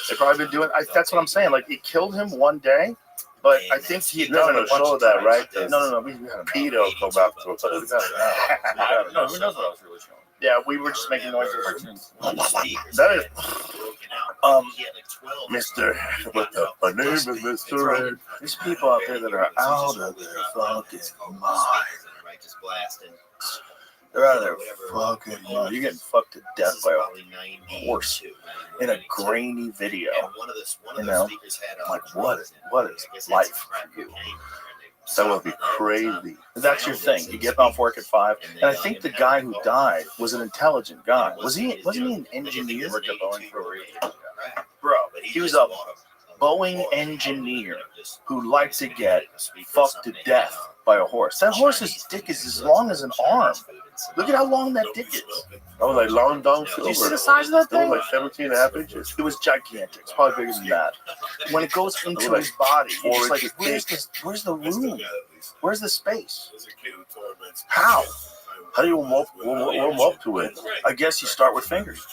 They probably been doing. That's what I'm saying. Like it killed him one day, but I think he had done it a bunch show of that, times. right? No. We had him. Peter will come after us. No, who knows what I was really showing? Yeah, we were just making noises. That is, Mr. My name is Mr. Red. There's people out there that are out of their fucking mind. They're out of their fucking mind. You're getting fucked to death by a horse in a grainy video. You know, like what is life for you? That would be crazy. That's your thing. You get off work at 5, and I think the guy who died was an intelligent guy. Wasn't he an engineer? Bro, he was a Boeing engineer who liked to get fucked to death by a horse. That horse's dick is as long as an arm. Look at how long that dick is. I was like long down silver. You see the size of that It thing? was like 17 and a half inches. It was gigantic. It's probably bigger than that. When it goes into his body, you're just like, where's the room? Where's the space? How? How do you warm up to it? I guess you start with fingers.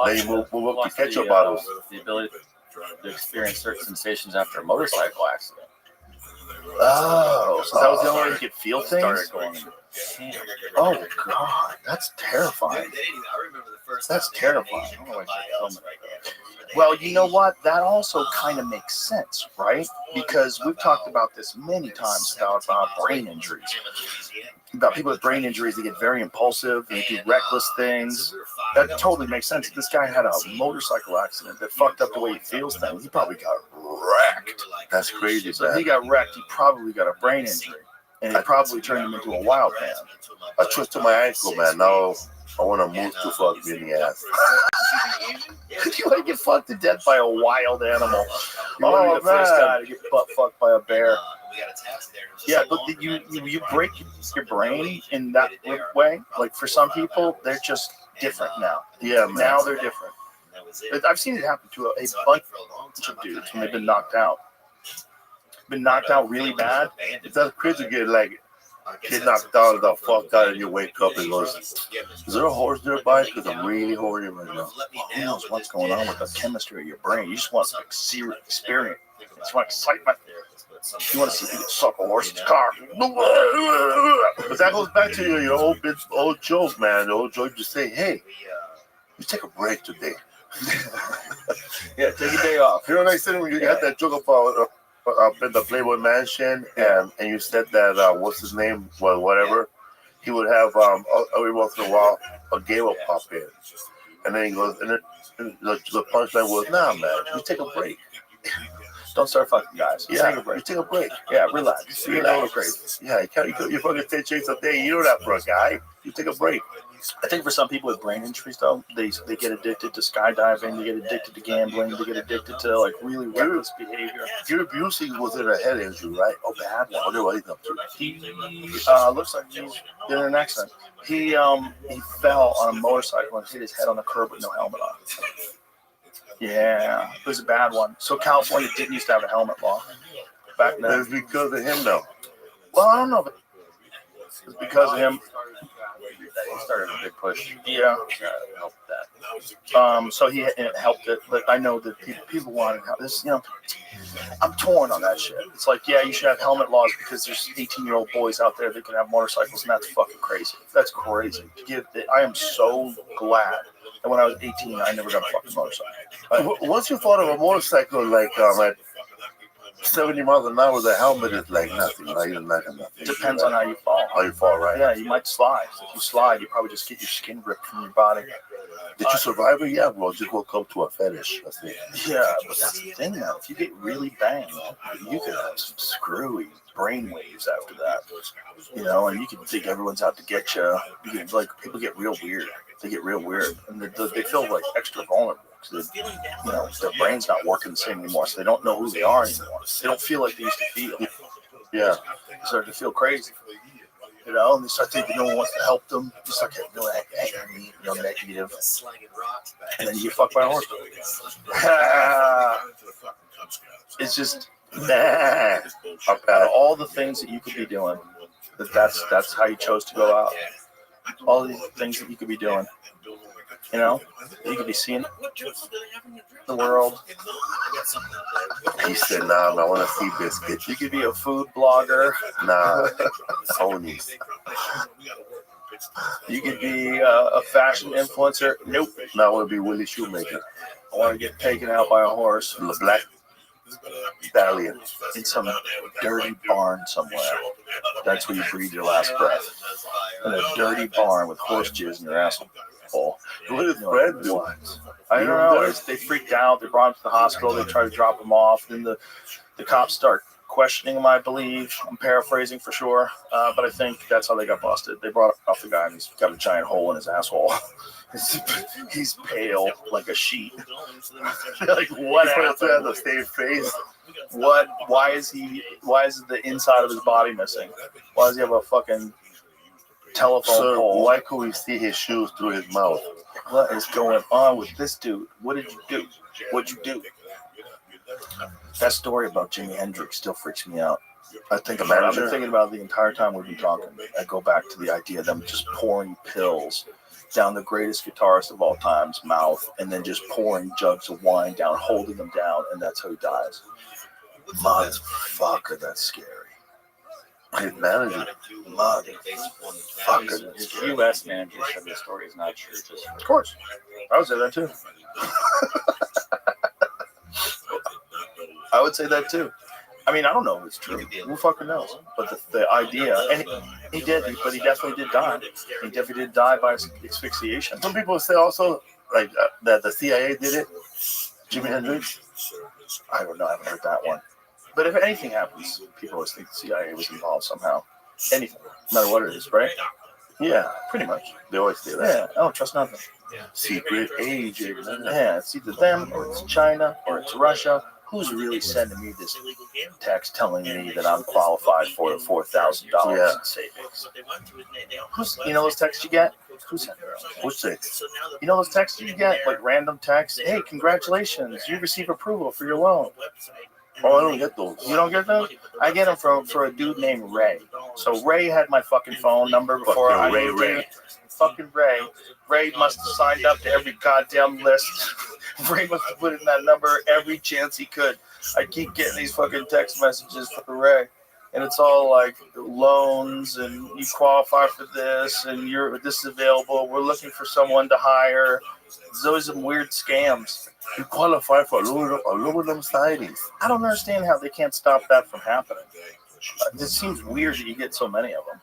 Then you move up to ketchup bottles. The ability to experience certain sensations after a motorcycle accident. Oh, so that was the only way you could feel things? Started going. Oh, God. That's terrifying. That's terrifying. I don't know why I should film it. Well, you know what? That also kind of makes sense, right? Because we've talked about this many times about brain injuries. About people with brain injuries, they get very impulsive, they do reckless things. that totally makes sense. This guy had a motorcycle accident that fucked up the way he feels things. He probably got wrecked. That's crazy, So man. he got wrecked. He probably got a brain injury, and it probably turned him into a wild man. I twisted my ankle, man. Now I want to move to fuck me in the ass. You want to get fucked to death by a wild animal. You want to be the first guy to get butt fucked by a bear. Yeah, but you break your brain in that way. Like for some people, they're just different now. Yeah, man. Now they're different. I've seen it happen to a bunch of dudes when they've been knocked out. Been knocked out really bad. That's crazy to get like get knocked out, the fuck out, and you wake up and goes, "Is there a horse nearby? Because I'm really horny right now." Who knows what's going on with the chemistry of your brain? You just want like serious experience. You just want excitement. You want to see people suck a horse's car. But that goes back to your old joke, man. The old joke, you say, "Hey, you take a break today." Yeah, take a day off. You know what I said when you had that joke about up in the Playboy Mansion, and you said that what's his name? Well, whatever. He would have every once in a while a gay will pop in, and then he goes, and the punchline was, "Nah, man, you take a break. Don't start fucking guys. Yeah, take a break. You take a break. Yeah, relax. You're a little crazy. Yeah, you fucking 10 chicks a day. You know that for a guy. You take a break. I think for some people with brain injuries, though, they get addicted to skydiving, they get addicted to gambling, they get addicted to like really reckless behavior. Your abusing was in a head injury, right? Oh, bad one. I wonder what he's up to. He looks like he's been in an accident. He fell on a motorcycle and hit his head on the curb with no helmet on. Yeah, it was a bad one. So California didn't used to have a helmet law back then. It's because of him, though. Well, I don't know, but it's because of him. He started a big push. Yeah, helped that. So he helped it, but I know that people wanted this. You know, I'm torn on that shit. It's like, yeah, you should have helmet laws because there's 18-year-old boys out there that can have motorcycles, and that's fucking crazy. That's crazy. I am so glad that when I was 18, I never got a fucking motorcycle. What's your thought of a motorcycle like at 70 miles an hour? The helmet is like nothing, right? It's like nothing. Depends on how you fall. How you fall, right? Yeah, you might slide. If you slide, you probably just get your skin ripped from your body. Did you survive it? Yeah, bro. Just woke up to a fetish. That's it. Yeah, but that's the thing, though. If you get really banged, you could have some screwy brain waves after that. You know, and you can think everyone's out to get you. Like, people get real weird. They get real weird, and they feel like extra vulnerable. Because their brain's not working the same anymore, so they don't know who they are anymore. They don't feel like they used to feel. Yeah, they start to feel crazy. You know, and they start thinking no one wants to help them. They start getting real angry, negative, and then you get fucked by a horse. It's just all the things that you could be doing. That's how you chose to go out. All these things that you could be doing. You know, you could be seeing the world. He said, "Nah, I want to see biscuits." You could be a food blogger. Nah, ponies. You could be a fashion influencer. Nope. Now I want to be Willie Shoemaker. I want to get taken out by a horse. The black stallion. In some dirty barn somewhere. That's where you breathe your last breath. In a dirty barn with horse jizz in your asshole. What did Fred do? I don't know. They freaked out. They brought him to the hospital. They tried to drop him off. Then the cops start questioning him, I believe. I'm paraphrasing for sure. But I think that's how they got busted. They brought off the guy, and he's got a giant hole in his asshole. He's pale like a sheet. Like, what happened? Has the same face. What? Why is the inside of his body missing? Why does he have a fucking telephone pole? Why could we see his shoes through his mouth? What is going on with this dude? What did you do? What'd you do? That story about Jimi Hendrix still freaks me out. I've been thinking about it the entire time we've been talking. I go back to the idea of them just pouring pills down the greatest guitarist of all time's mouth, and then just pouring jugs of wine down, holding him down, and that's how he dies. Motherfucker, that's scary. His manager. Motherfucker. His U.S. manager said the story is not true. Of course. I would say that too. I would say that too. I mean, I don't know if it's true. Who fucking knows? But the idea, and he did, but he definitely did die. He definitely did die by asphyxiation. Some people say also like that the CIA did it. Jimi Hendrix. I don't know. I haven't heard that one. But if anything happens, people always think the CIA was involved somehow. Anything, no matter what it is, right? Yeah, pretty much. They always say that. Yeah. Oh, trust nothing. Secret agent. Yeah, it's either them or it's China or it's Russia. Who's really sending me this text telling me that I'm qualified for the $4,000 in savings? You know those texts you get? Who's sending those? What's it? You know those texts you get, like random texts? Hey, congratulations, you received approval for your loan. Oh, I don't get those. You don't get those? I get them from a dude named Ray. So Ray had my fucking phone number before I moved in. Fucking Ray. Ray must have signed up to every goddamn list. Ray must have put in that number every chance he could. I keep getting these fucking text messages from Ray. And it's all like loans and you qualify for this and this is available. We're looking for someone to hire. There's always some weird scams. You qualify for aluminum sidings. I don't understand how they can't stop that from happening. It seems weird that you get so many of them.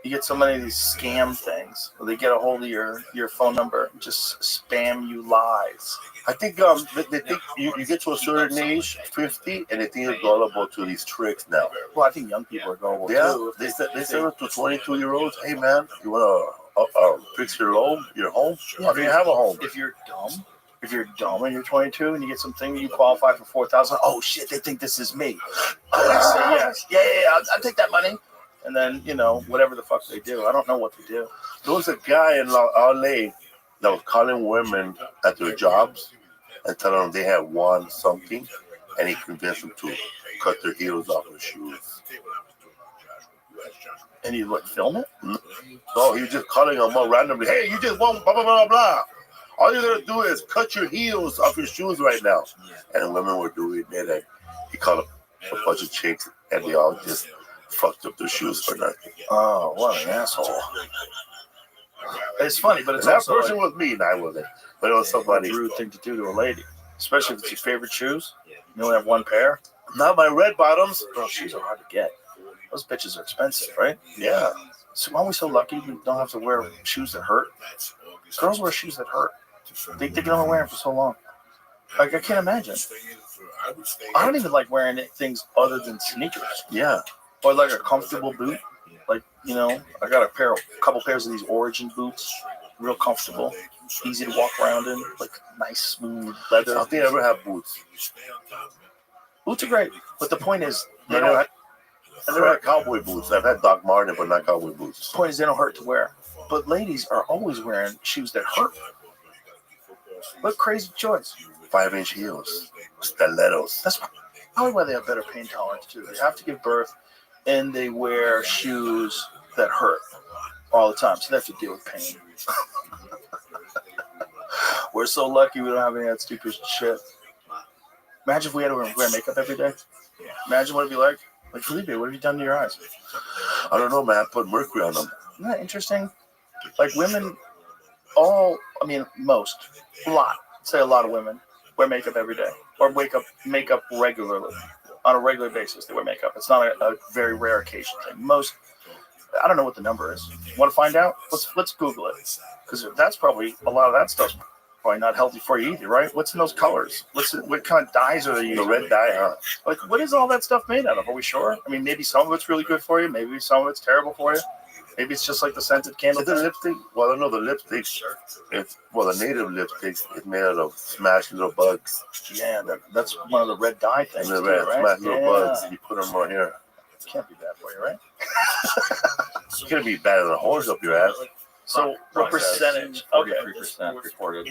You get so many of these scam things where they get a hold of your phone number and just spam you lies. I think they think you get to a certain age, 50, and they think it's gullible to these tricks now. Well, I think young people are gullible too. They said to 22-year-olds, hey man, you want to fix your home? Yeah, I mean, have a home. If you're dumb and you're 22 and you get something you qualify for $4,000, oh shit, they think this is me. I say yes. Yeah, I'll take that money. And then, whatever the fuck they do. I don't know what they do. There was a guy in LA that was calling women at their jobs and telling them they had won something, and he convinced them to cut their heels off their shoes. And he film it? No, he was just calling them up randomly. Hey, you just won blah, blah, blah, blah. All you gotta do is cut your heels off your shoes right now. And the women were doing it, and he called a bunch of chicks, and they all just fucked up their shoes for nothing. Oh, what an asshole. It's funny, but it's that also person was me, and I wasn't. But it was somebody. A rude thing to do to a lady, especially if it's your favorite shoes. You only have one pair. Not my red bottoms. Bro, shoes are hard to get. Those bitches are expensive, right? Yeah. So aren't we so lucky we don't have to wear shoes that hurt? Girls wear shoes that hurt. They can only wear them for so long. Like, I can't imagine. I don't even like wearing things other than sneakers. Yeah. Or like a comfortable boot. Like, I got a couple pairs of these Origin boots. Real comfortable. Easy to walk around in. Like, nice, smooth leather. I don't think I ever have boots. Boots are great. But the point is, I never had cowboy boots. I've had Doc Martin, but not cowboy boots. The point is, they don't hurt to wear. But ladies are always wearing shoes that hurt. What crazy choice. 5-inch heels. Stilettos. That's probably why they have better pain tolerance, too. They have to give birth, and they wear shoes that hurt all the time. So they have to deal with pain. We're so lucky we don't have any of that stupid shit. Imagine if we had to wear makeup every day. Imagine what it'd be like. Like, Felipe, what have you done to your eyes? I don't know, man. I put mercury on them. Isn't that interesting? Like, women, most, a lot of women wear makeup every day or makeup regularly. On a regular basis, they wear makeup. It's not a very rare occasion thing. Most, I don't know what the number is. Want to find out? Let's Google it. Because that's probably, a lot of that stuff's probably not healthy for you either, right? What's in those colors? What kind of dyes are they using? The red dye, huh? Like, what is all that stuff made out of? Are we sure? I mean, maybe some of it's really good for you. Maybe some of it's terrible for you. Maybe it's just like the scented candle. The lipstick? Well, I don't know. The lipstick, the native lipstick is made out of smashed little bugs. Yeah, that's one of the red dye things. The red smashed little bugs. You put them right here. It can't be bad for you, right? It's going to be bad as a horse up your ass. So what percentage? 43% reported.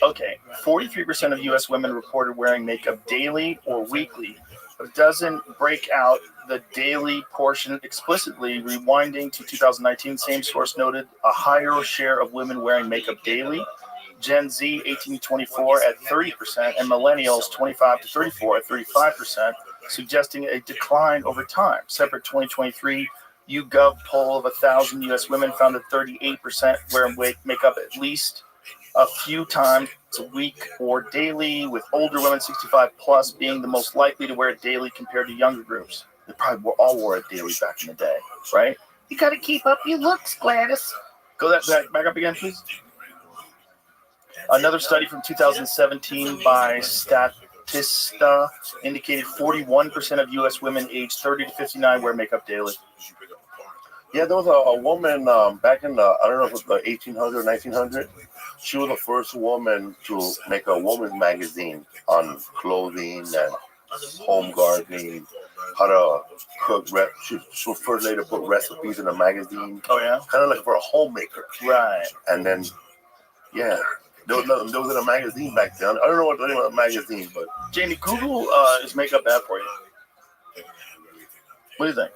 Okay, 43% of U.S. women reported wearing makeup daily or weekly, but it doesn't break out the daily portion explicitly. Rewinding to 2019, same source noted a higher share of women wearing makeup daily. Gen Z, 18 to 24 at 30%, and millennials, 25 to 34 at 35%, suggesting a decline over time. Separate 2023 YouGov poll of 1,000 U.S. women found that 38% wear makeup at least a few times a week or daily, with older women 65 plus being the most likely to wear it daily compared to younger groups. They probably all wore it daily back in the day, right? You got to keep up your looks, Gladys. Go that back up again, please. Another study from 2017 by Statista indicated 41% of U.S. women aged 30 to 59 wear makeup daily. Yeah, there was a woman back in the, I don't know if it was the 1800, 1900. She was the first woman to make a woman's magazine on clothing and home gardening, how to cook. She was first lady to put recipes in a magazine. Oh, yeah? Kind of like for a homemaker. Right. And then, yeah, there was in a magazine back then. I don't know what the name of the magazine, but. Jamie, Google is makeup bad for you. What do you think?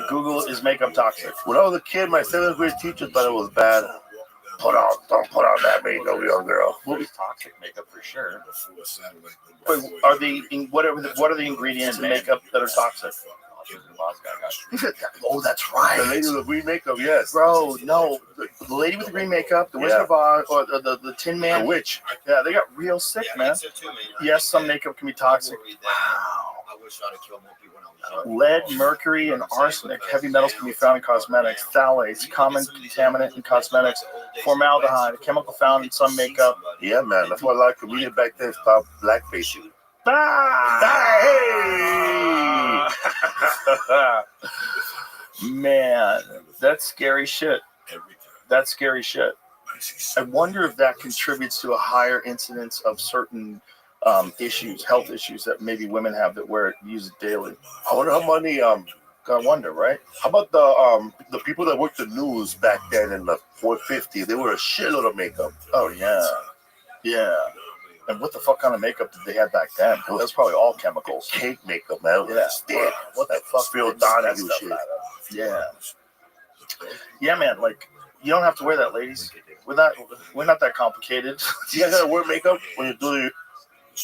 Google is makeup toxic. When I was a kid, my 7th grade teacher thought it was bad. Don't put on that makeup, young girl. Well, it's toxic makeup for sure. Wait, what are the ingredients in makeup that are toxic? Oh, that's right. The lady with the green makeup, yes. Bro, no. The lady with the green makeup, the Wizard of Oz, or the Tin Man. The witch. Yeah, they got real sick, man. Yes, some makeup can be toxic. Wow. I wish I'd have killed more people when I was young. Lead, mercury, and arsenic. Heavy metals can be found in cosmetics. Phthalates, common contaminant in cosmetics. Formaldehyde, a chemical found in some makeup. Yeah, man. That's why a lot of comedians back then stopped blackfacing. Man, that's scary shit. That's scary shit. I wonder if that contributes to a higher incidence of certain issues, health issues that maybe women have that use it daily. I wonder how many I wonder, right? How about the people that worked the news back then in the 450? They were a shitload of makeup. Oh yeah, yeah. And what the fuck kind of makeup did they have back then? That was probably all chemicals. Cake makeup, man. Yeah. What the fuck? Phil Donahue shit. Yeah. Yeah, man. Like, you don't have to wear that, ladies. We're not that complicated. You guys gotta wear makeup when you do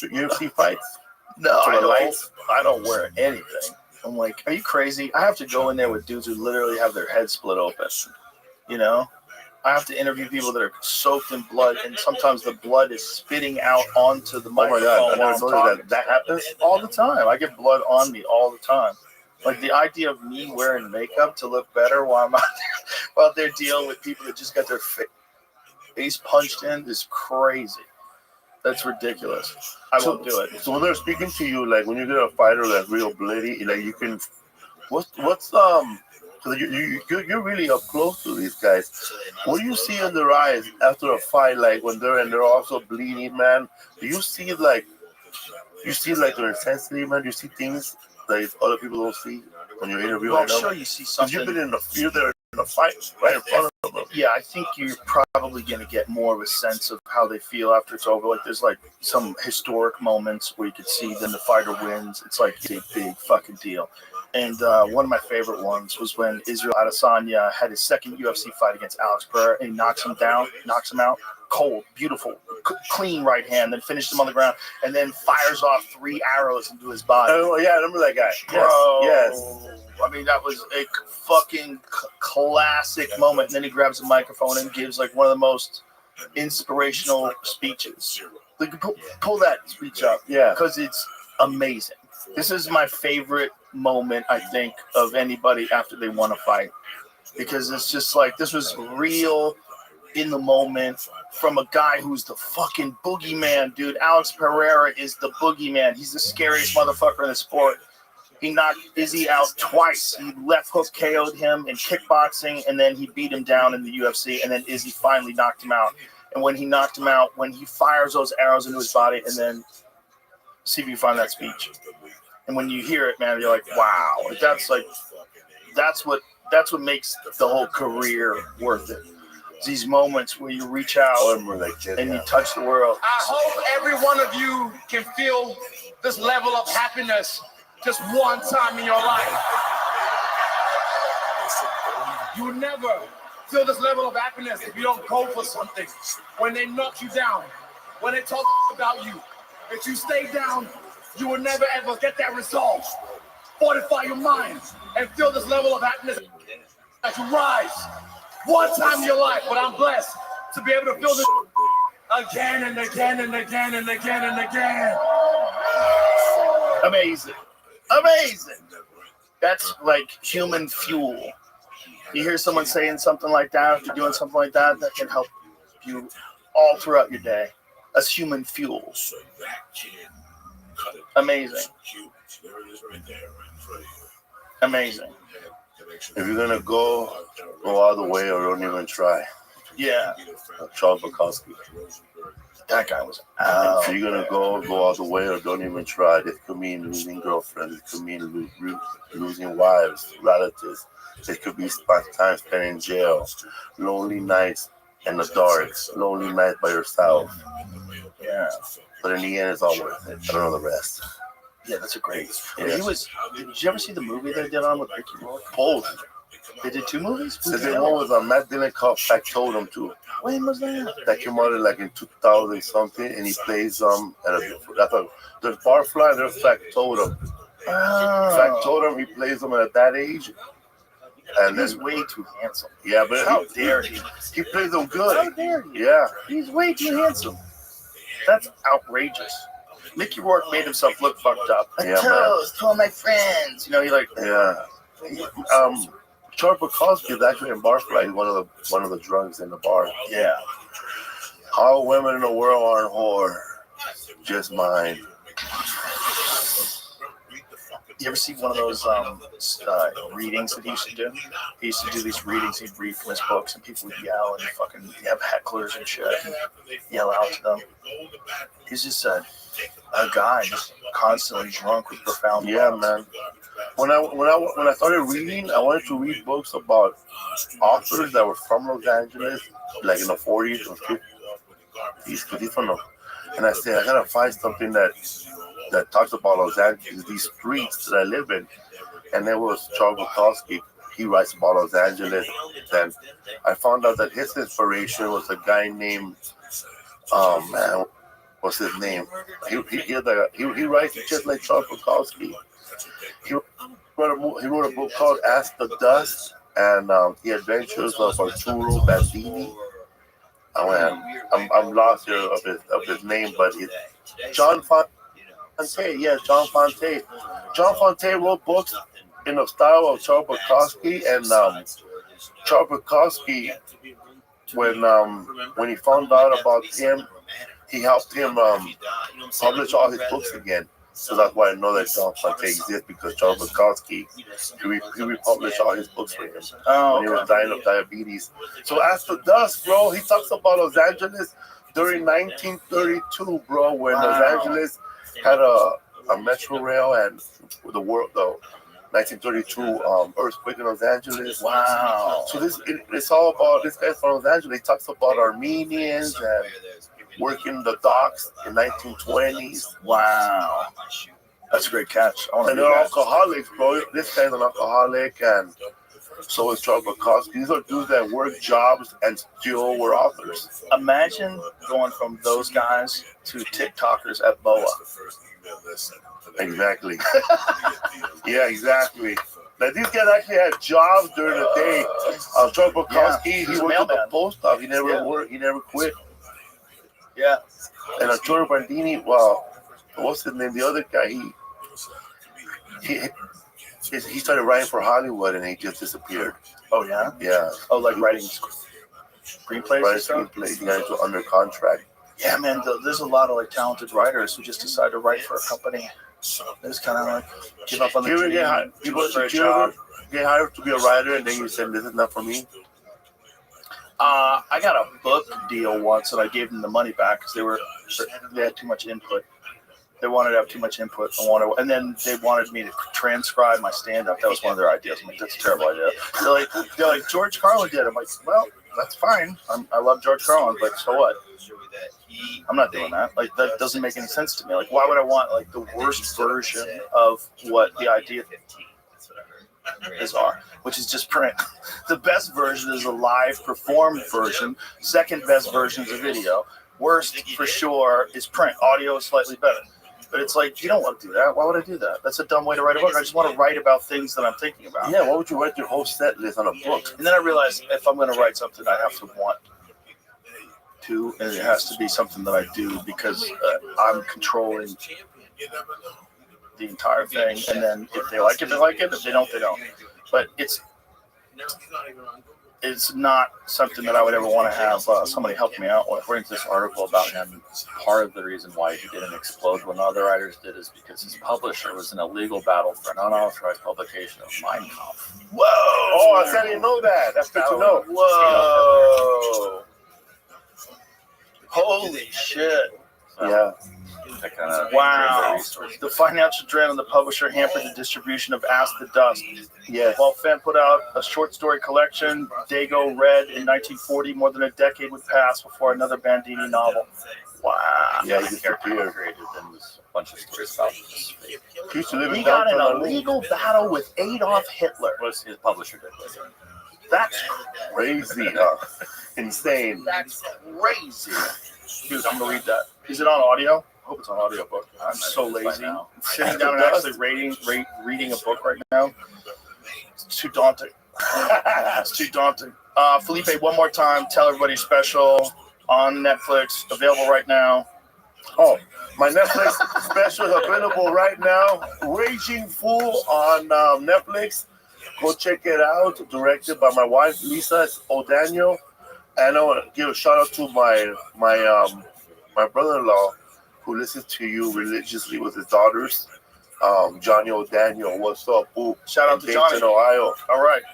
your UFC fights? No, I don't wear anything. I'm like, are you crazy? I have to go in there with dudes who literally have their head split open. You know? I have to interview people that are soaked in blood, and sometimes the blood is spitting out onto the microphone. Oh my God, that happens all the time. I get blood on me all the time. Like, the idea of me wearing makeup to look better while I'm out there dealing with people that just got their face punched in is crazy. That's ridiculous. I won't do it. So when they're speaking to you, like when you get a fighter that's real bloody, like you can, what's you're really up close to these guys. What do you see in their eyes after a fight, like when they're also bleeding, man? Do you see like their intensity, man? Do you see things that other people don't see when you're interviewing them? I'm sure you see something. You've been in the fight right in front of them. Yeah, I think you're probably going to get more of a sense of how they feel after it's over. Like, there's like some historic moments where you could see then the fighter wins. It's like a big fucking deal. And one of my favorite ones was when Israel Adesanya had his second UFC fight against Alex Pereira, and he knocks him out, cold, beautiful, clean right hand, then finished him on the ground, and then fires off 3 arrows into his body. Oh, yeah, I remember that guy. Bro, Yes. I mean, that was a fucking classic moment. And then he grabs a microphone and gives like one of the most inspirational speeches. Like, pull that speech up, because it's amazing. This is my favorite moment, I think, of anybody after they won a fight, because it's just like, this was real in the moment from a guy who's the fucking boogeyman, dude. Alex Pereira is the boogeyman. He's the scariest motherfucker in the sport. He knocked Izzy out twice. He left hook KO'd him in kickboxing, and then he beat him down in the UFC, and then Izzy finally knocked him out. And when he knocked him out, when he fires those arrows into his body, and then see if you find that speech. And when you hear it, man, you're like, wow. That's what makes the whole career worth it. These moments where you reach out and you touch the world. I hope every one of you can feel this level of happiness just one time in your life. You will never feel this level of happiness if you don't go for something. When they knock you down, when they talk about you, if you stay down, you will never ever get that resolve. Fortify your mind and feel this level of happiness as you rise one time in your life. But I'm blessed to be able to feel this again and again and again and again and again. Amazing. Amazing. That's like human fuel. You hear someone saying something like that, after doing something like that, that can help you all throughout your day. That's human fuel. Amazing. Amazing. If you're gonna go all the way or don't even try. Yeah. Charles Bukowski. That guy was out. If you're gonna go all the way or don't even try. This could mean losing girlfriends. It could mean losing wives, relatives. It could be time spent in jail, lonely nights in the dark, lonely nights by yourself. Yeah. But in the end, it's all worth it. I don't know the rest. Yeah, that's a great. Yeah. Did you ever see the movie they did on with Ricky Rourke? Both. They did 2 movies? They did one with Matt Dillon called Factotum too. When was that? That came out like in 2000 something, and he plays there's Barfly, there's Factotum. Factotum, he plays them at that age. And he's way too handsome. Yeah, but how dare he? He plays them good. How dare he? Yeah. He's way too handsome. That's outrageous. Mickey Rourke made himself look fucked up. Yeah, toast to all my friends. You know, he like. Yeah. Charles Bukowski is actually in Barfly. He's one of the drunks in the bar. Yeah. All women in the world aren't whore, just mine. You ever see one of those readings that he used to do? He used to do these readings. He'd read from his books, and people would yell and fucking have hecklers and shit, and yell out to them. He's just a guy, just constantly drunk with profound. Yeah, man. When I started reading, I wanted to read books about authors that were from Los Angeles, like in the 40s or 50s. He's from the, and I said I gotta find something that talks about Los Angeles, these streets that I live in. And there was Charles Bukowski. He writes about Los Angeles. Then I found out that his inspiration was a guy named, oh man, what's his name? He writes just like Charles Bukowski. He wrote a book called Ask the Dust and The Adventures of Arturo Bandini. I'm lost here of his name, but it's John Fonte. Yes, John Fonte. John Fonte wrote books in the style of Charles Bukowski, and Charles Bukowski, when he found out about him, he helped him publish all his books again. So that's why I know that John Fonte exists, because Charles Bukowski, he republished all his books for him when he was dying of diabetes. So Ask the Dust, bro, he talks about Los Angeles during 1932, bro, when Los Angeles had a metro rail and the 1932 earthquake in Los Angeles. Wow. So it's all about, this guy's from Los Angeles. He talks about Armenians and working the docks in 1920s. Wow. That's a great catch. And they're alcoholics, bro. This guy's an alcoholic, and so is Charles Bukowski. These are dudes that work jobs and still were authors. Imagine going from those guys to TikTokers at BOA. Exactly. Yeah, exactly. Like, these guys actually had jobs during the day. Charles Bukowski, he worked at the post office. He never worked. He never quit. Yeah. And Arturo Bandini, well, what's his name? The other guy, he started writing for Hollywood and he just disappeared. Oh, yeah? Yeah. Oh, like writing screenplays? Writing screenplays. He got into under contract. Yeah, man, there's a lot of like talented writers who just decide to write for a company. They just kind of like give up on the dream. Get hired to be a writer and then you said, this is not for me? I got a book deal once and I gave them the money back because they had too much input. They wanted to have too much input. And then they wanted me to transcribe my stand-up. That was one of their ideas. I'm like, that's a terrible idea. They're like, George Carlin did. I'm like, well, that's fine. I love George Carlin, but so what? I'm not doing that. Like, that doesn't make any sense to me. Like, why would I want like the worst version of what the idea are, which is just print? The best version is a live performed version. Second best version is a video. Worst for sure is print. Audio is slightly better. But it's like, you don't want to do that. Why would I do that? That's a dumb way to write a book. I just want to write about things that I'm thinking about. Yeah, why would you write your whole set list on a book? And then I realized if I'm going to write something, I have to want too, and it has to be something that I do because I'm controlling the entire thing. And then if they like it, they like it. If they don't, they don't. But it's not something that I would ever want to have somebody help me out with. According to this article about him, part of the reason why he didn't explode when other writers did is because his publisher was in a legal battle for an unauthorized publication of Mein Kampf. Whoa! Oh, I didn't know that. That's good to know. Whoa! Holy shit! Yeah. Wow. The financial drain on the publisher hampered the distribution of Ask the Dust. Yes. While Fenn put out a short story collection, Dago read in 1940, more than a decade would pass before another Bandini novel. Wow. Yeah, he disappeared. Then was a bunch of stories about this. He got in a legal battle with Adolf Hitler. Was his publisher did this. That's crazy, huh? Insane. That's crazy. Dude, I'm gonna read that. Is it on audio? I hope it's on audiobook. I'm so lazy. I'm sitting down and actually reading a book right now. It's too daunting. It's too daunting. Felipe, one more time, tell everybody special on Netflix, available right now. Oh, my Netflix special is available right now. Raging Fool on Netflix. Go check it out. Directed by my wife, Lisa O'Daniel. And I want to give a shout out to my brother-in-law who listens to you religiously with his daughters. Johnny O'Daniel, what's up, boo? Shout out to Johnny. In Ohio. All right.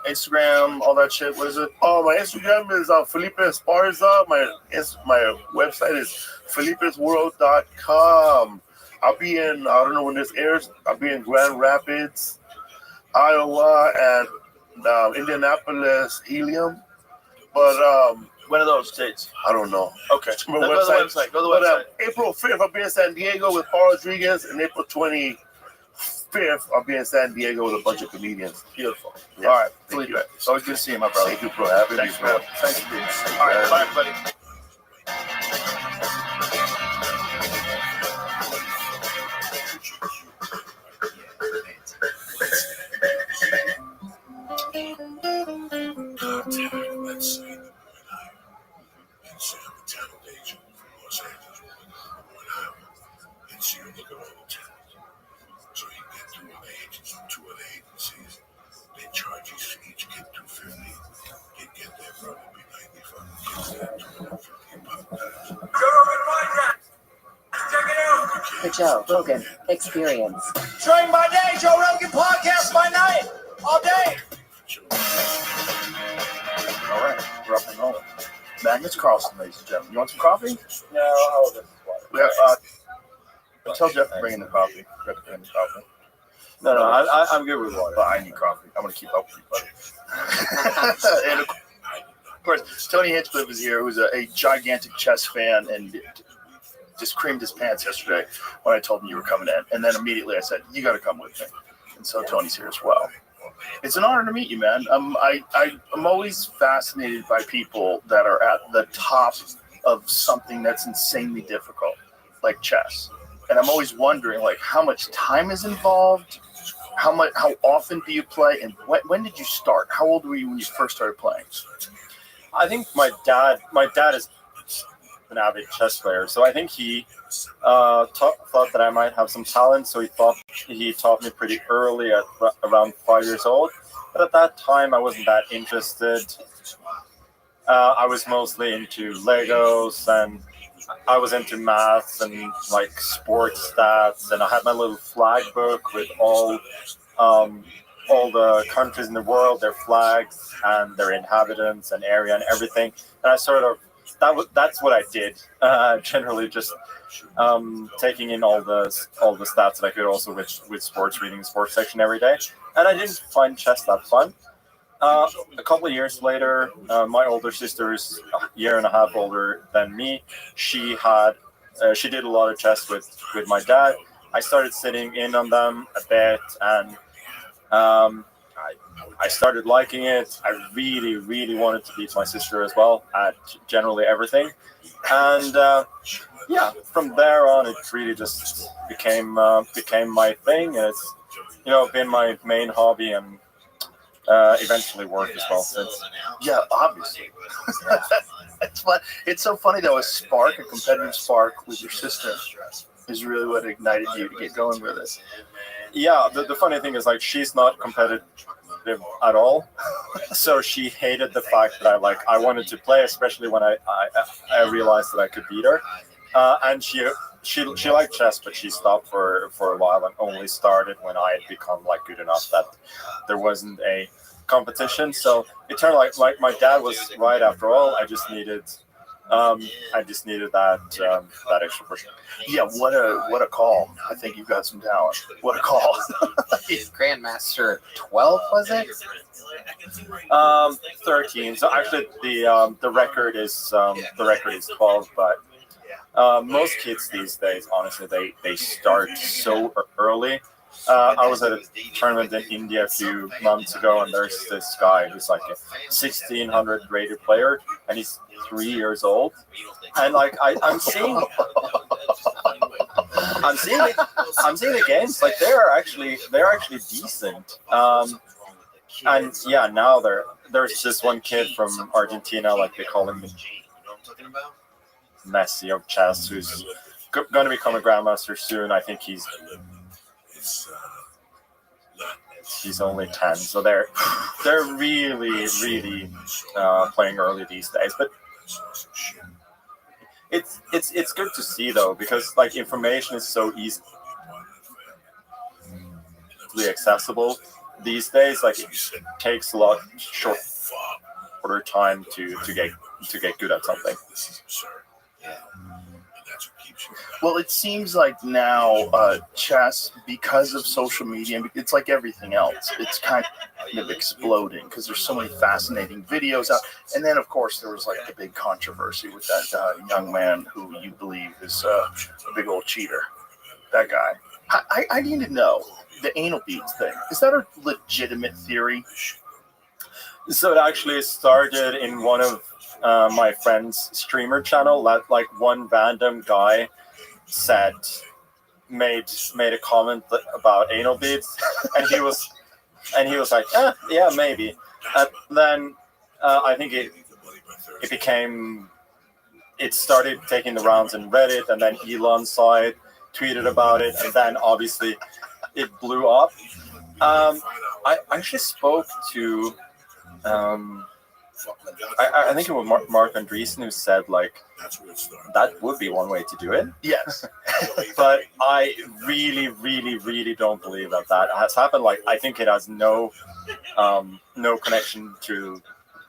Instagram, all that shit. What is it? Oh, my Instagram is Felipe Esparza. My website is felipesworld.com. I'll be in, I don't know when this airs, I'll be in Grand Rapids, Iowa, and Indianapolis, Helium. But when are those dates? I don't know. Okay. Go to the website. Go to the website. April 5th, I'll be in San Diego with Paul Rodriguez, and April 25th, I'll be in San Diego with a bunch of comedians. Beautiful. Yes. All right, Felipe. It's always good to see you, my brother. Thank you, bro. Happy to be Thanks, bro. Thanks for being here. All right, bye, everybody. Let's say that and say I'm a talent agent from Los Angeles or Iowa, and so you look at all the talent. So you get two other agencies, they charge each kid $250. You get there probably $95. The Joe Rogan Experience. Train by day, Joe Rogan podcast by night, all day. All right, we're up and rolling. Magnus Carlson, ladies and gentlemen. You want some coffee? No, I'll just We have, tell Jeff to bring in the coffee. Jeff to bring in the coffee. No, I'm good with water. But I need coffee. I'm going to keep up with you, buddy. And of course, Tony Hinchcliffe is here, who's a gigantic chess fan and just creamed his pants yesterday when I told him you were coming in. And then immediately I said, you got to come with me. And so Tony's here as well. It's an honor to meet you, man. I'm always fascinated by people that are at the top of something that's insanely difficult, like chess. And I'm always wondering, like, how much time is involved? How often do you play? And when did you start? How old were you when you first started playing? I think my dad is an avid chess player, so I think he thought that I might have some talent. So he taught me pretty early at around 5 years old. But at that time, I wasn't that interested. I was mostly into Legos, and I was into maths and like sports stats. And I had my little flag book with all the countries in the world, their flags and their inhabitants and area and everything. And I sort of that's what I did. Generally, just taking in all the stats that I could, also with sports, reading the sports section every day. And I didn't find chess that fun. A couple of years later, my older sister is a year and a half older than me. She did a lot of chess with my dad. I started sitting in on them a bit, and I started liking it. I really, really wanted to beat my sister as well at generally everything. And from there on, it really just became my thing. And it's, been my main hobby. And eventually work as well since. Yeah, obviously. It's fun. It's so funny though. A competitive spark with your sister, is really what ignited you to get going with it. Yeah, the funny thing is, like, she's not competitive at all, so she hated the fact that I wanted to play, especially when I realized that I could beat her. And she liked chess, but she stopped for a while and only started when I had become like good enough that there wasn't a competition. So it turned like my dad was right after all. I just needed that extra push. Yeah, what a call. I think you've got some talent. What a call. Grandmaster 12, was it? 13. So actually the record is 12, but most kids these days, honestly, they start so early. I was at a tournament in India a few months ago, and there's this guy who's like a 1600 rated player, and he's 3 years old. And like I'm seeing the games, like they're actually decent. And yeah, now there's this one kid from Argentina, like they call him Messi of chess, who's going to become a grandmaster soon. I think he's only 10, so they're really playing early these days. But it's good to see though, because like information is so easily accessible these days. Like it takes a lot shorter time to get good at something. Well, it seems like now chess, because of social media, it's like everything else. It's kind of exploding because there's so many fascinating videos out. And then, of course, there was like the big controversy with that young man who you believe is a big old cheater. That guy. I need to know the anal beads thing. Is that a legitimate theory? So it actually started in one of my friend's streamer channel. That like one random guy made a comment about anal beads, and he was like, yeah, maybe. And then I think it started taking the rounds in Reddit, and then Elon saw it, tweeted about it, and then obviously it blew up. I actually spoke to I think it was Mark Andreessen who said like that would be one way to do it. Yes. But I really don't believe that has happened. Like I think it has no connection to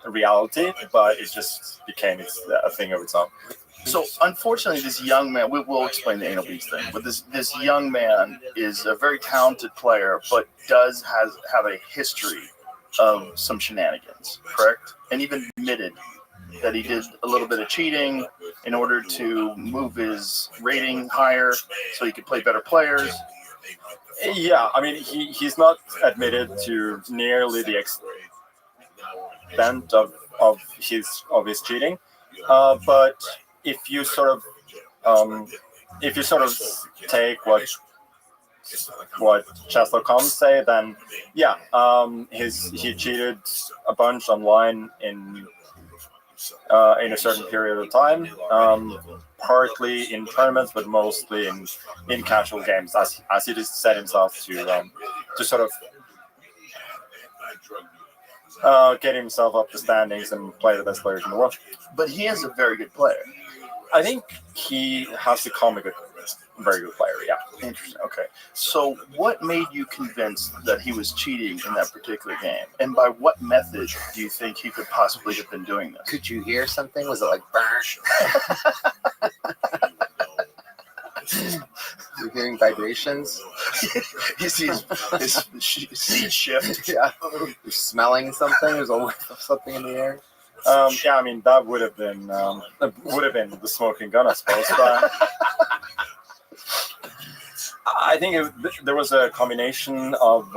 reality, but it just became a thing of its own. So unfortunately, this young man, we'll explain the anal beads thing, but this young man is a very talented player, but does have a history of some shenanigans, correct? And even admitted that he did a little bit of cheating in order to move his rating higher so he could play better players. Yeah, I mean, he's not admitted to nearly the extent of his cheating, but if you sort of take what chess.com say, then yeah, he cheated a bunch online in a certain period of time, partly in tournaments, but mostly in casual games, as he just set himself to sort of get himself up the standings and play the best players in the world. But he is a very good player. I think he has become a very good player, yeah. Interesting. Okay. So what made you convinced that he was cheating in that particular game? And by what method do you think he could possibly have been doing this? Could you hear something? Was it like you're hearing vibrations? You see his seat shift. Yeah. You're smelling something? There's always something in the air. Yeah, I mean that would have been the smoking gun, I suppose. But I think there was a combination of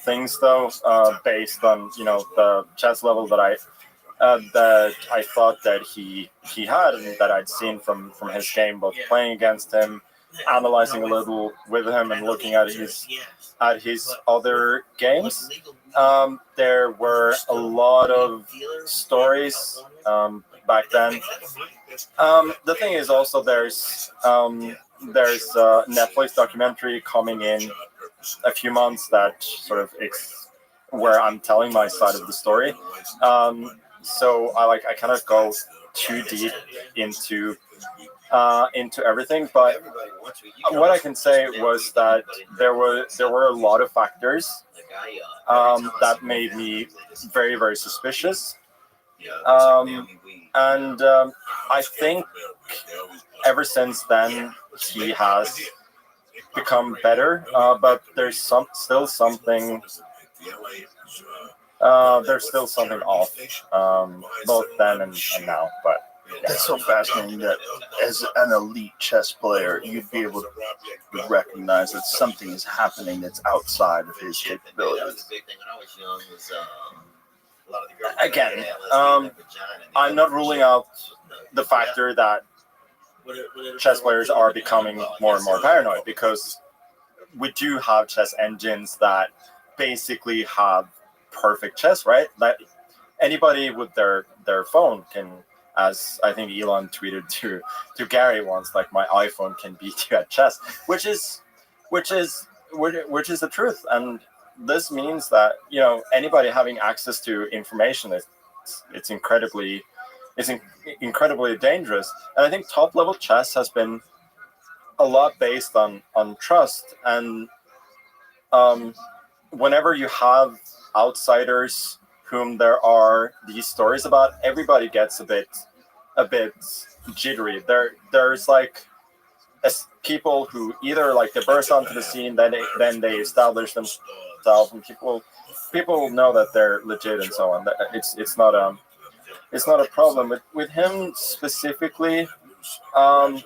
things, though, based on the chess level that I thought that he had, and that I'd seen from his game, both playing against him analyzing a little with him and looking at his other games, there were a lot of stories back then. The thing is also there's a Netflix documentary coming in a few months that sort of where I'm telling my side of the story. So I cannot go too deep into everything, but what I can say was that there were a lot of factors that made me very, very suspicious. And I think ever since then he has become better, but there's still something off, both then and now. But that's so fascinating that as an elite chess player, you'd be able to recognize that something is happening that's outside of his capabilities. Again, I'm not ruling out the factor that chess players are becoming more and more paranoid, because we do have chess engines that basically have perfect chess, right? That anybody with their phone can, as I think Elon tweeted to Gary once, like, my iPhone can beat you at chess, which is the truth. And this means that, you know, anybody having access to information it's incredibly dangerous. And I think top level chess has been a lot based on trust. And whenever you have outsiders whom there are these stories about, everybody gets a bit jittery. There's like people who either like they burst onto the scene, then they establish themselves, and people know that they're legit and so on. It's not a problem with him specifically. I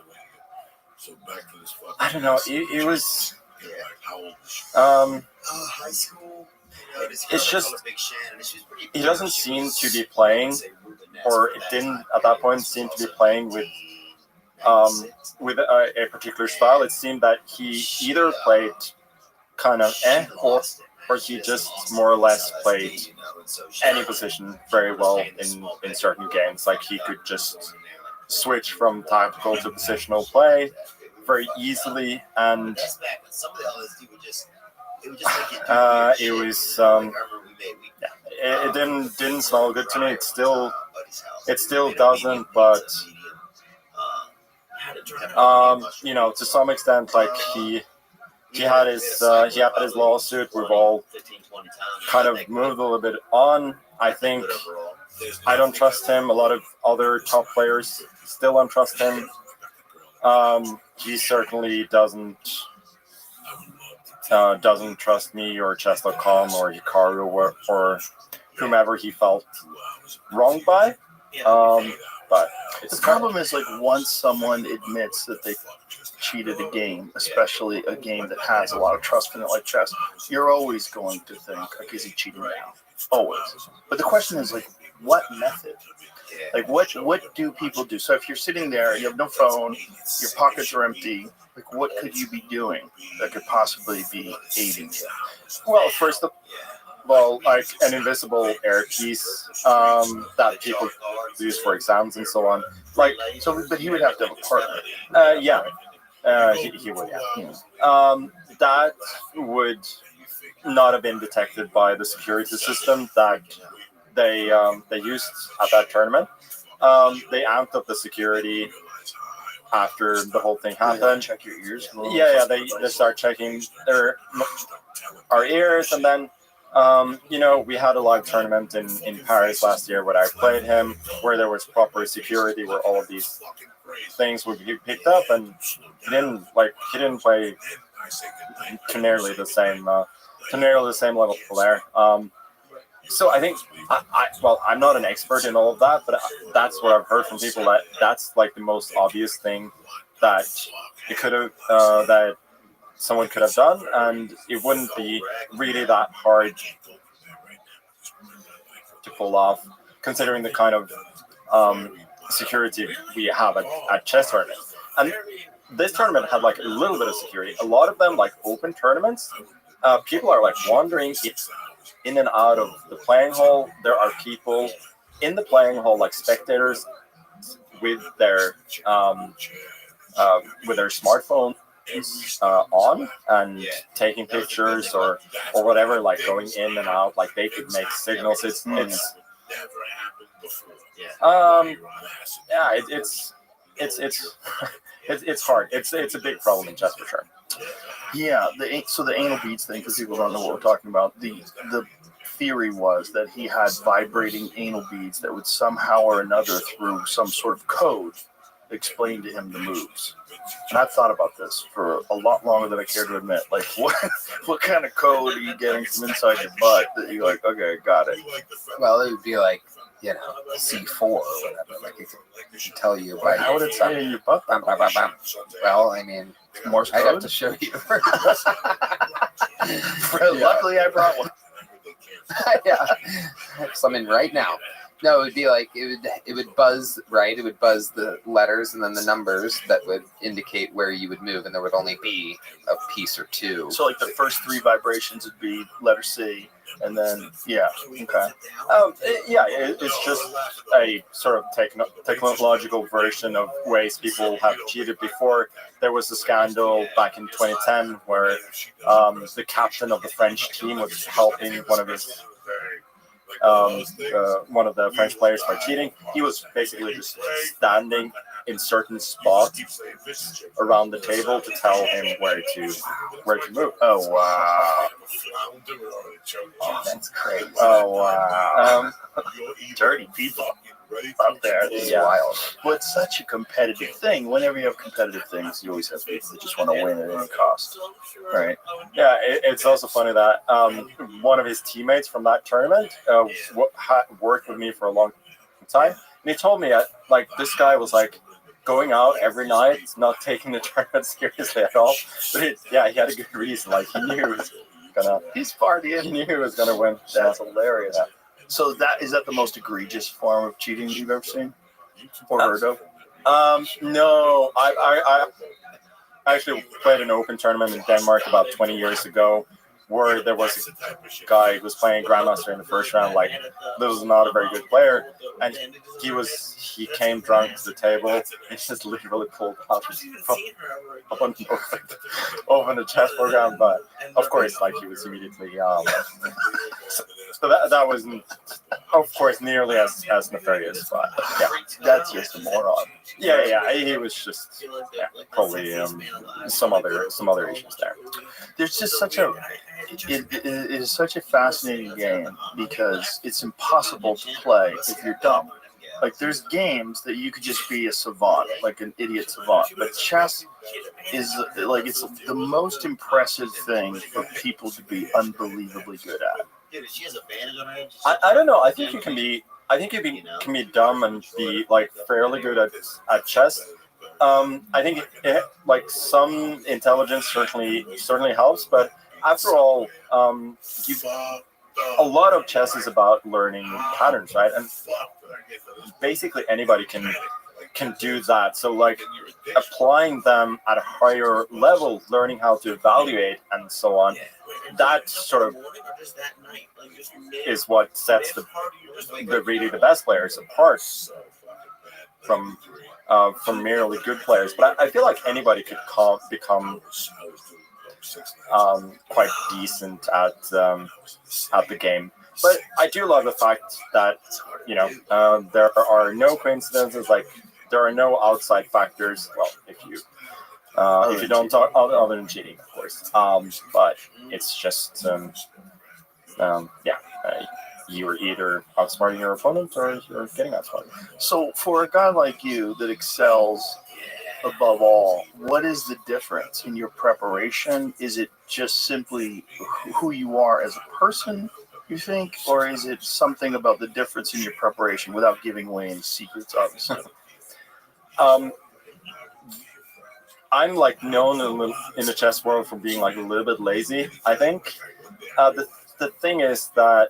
don't know. It was. High school. It's just he doesn't seem to be playing, or it didn't at that point seem to be playing with a particular style. It seemed that he either played kind of or he just more or less played any position very well in certain games. Like he could just switch from tactical to positional play very easily, and it was it didn't smell good to me. It still doesn't, but you know, to some extent, like he had his lawsuit. We've all kind of moved a little bit on. I think I don't trust him. A lot of other top players still don't trust him. He certainly doesn't trust me or Chess.com or Hikaru or whomever he felt wronged by. But the problem is, like, once someone admits that they cheated a game, especially a game that has a lot of trust in it, like chess, you're always going to think, like, is he cheating now? Always. But the question is, like, what method? Like, what do people do? So if you're sitting there, you have no phone, your pockets are empty, like, what could you be doing that could possibly be aiding you? Well, first of all, like an invisible air piece that people use for exams and so on. Like, so, but he would have to have a partner. Yeah, he would. Yeah. That would not have been detected by the security system that they used at that tournament. They amped up the security after the whole thing happened. Check your ears. Yeah. They start checking our ears, and then you know, we had a live tournament in Paris last year where I played him, where there was proper security, where all of these things would be picked up, and he didn't play to nearly the same level player. So I think I'm not an expert in all of that, but that's what I've heard from people, that that's like the most obvious thing that it could have that someone could have done, and it wouldn't be really that hard to pull off, considering the kind of security we have at chess tournaments. And this tournament had like a little bit of security. A lot of them, like open tournaments, people are like wandering in and out of the playing hall. There are people in the playing hall, like spectators, with their smartphone on and taking pictures or whatever, like going in and out, like they could make signals. It's hard. It's a big problem in chess for sure. Yeah, so the anal beads thing, because people don't know what we're talking about. The theory was that he had vibrating anal beads that would somehow or another, through some sort of code, explain to him the moves. And I've thought about this for a lot longer than I care to admit. Like, what kind of code are you getting from inside your butt that you're like, okay, got it? Well, it would be like, C4 or whatever. Like, it could tell you by. How would it say in your butt? Well, I mean, Morse I'd code? have to show you. Luckily, I brought one. Yeah, some in right now. No, it would be like it would buzz, right? It would buzz the letters and then the numbers that would indicate where you would move, and there would only be a piece or two. So, like, the first 3 vibrations would be letter C, and then okay. It's just a sort of technological version of ways people have cheated before. There was a scandal back in 2010 where the captain of the French team was helping one of the French players by cheating. He was basically just standing in certain spots around the table to tell him where to move. Oh wow! Oh, that's crazy. Oh wow! Dirty people out there. It's wild. Well, it's such a competitive thing. Whenever you have competitive things, you always have people that just want to win at any cost, right? Yeah, it's also funny that one of his teammates from that tournament worked with me for a long time, and he told me like this guy was like going out every night, not taking the tournament seriously at all. But he had a good reason. Like he knew he was gonna. He's partying. He knew he was gonna win. That's hilarious. Yeah. So is that the most egregious form of cheating you've ever seen or heard of? No, I actually played an open tournament in Denmark about 20 years ago, where there was a guy who was playing Grandmaster in the first round. Like, this was not a very good player, and he came drunk to the table and just literally pulled out his phone open the chess program. But of course, like, he was immediately so that wasn't, of course, nearly as nefarious. But yeah, that's just a moron. Yeah, he was just probably some other issues there. There's just it is such a fascinating game because it's impossible to play if you're dumb. Like, there's games that you could just be a savant, like an idiot savant. But chess is like, it's the most impressive thing for people to be unbelievably good at. I don't know. I think you can be dumb and be like fairly good at chess. I think like some intelligence certainly helps, but after all, a lot of chess is about learning patterns, right? And basically anybody can do that. So like applying them at a higher level, learning how to evaluate and so on, that sort of is what sets the really the best players apart from merely good players. But I feel like anybody could become quite decent at the game. But I do love the fact that there are no coincidences. Like, there are no outside factors. Well, if you don't talk other than cheating, of course. But it's just you're either outsmarting your opponent or you're getting outsmarted. So for a guy like you that excels above all, what is the difference in your preparation? Is it just simply who you are as a person, you think, or is it something about the difference in your preparation without giving away any secrets, obviously? I'm like known in the chess world for being like a little bit lazy, I think. The thing is that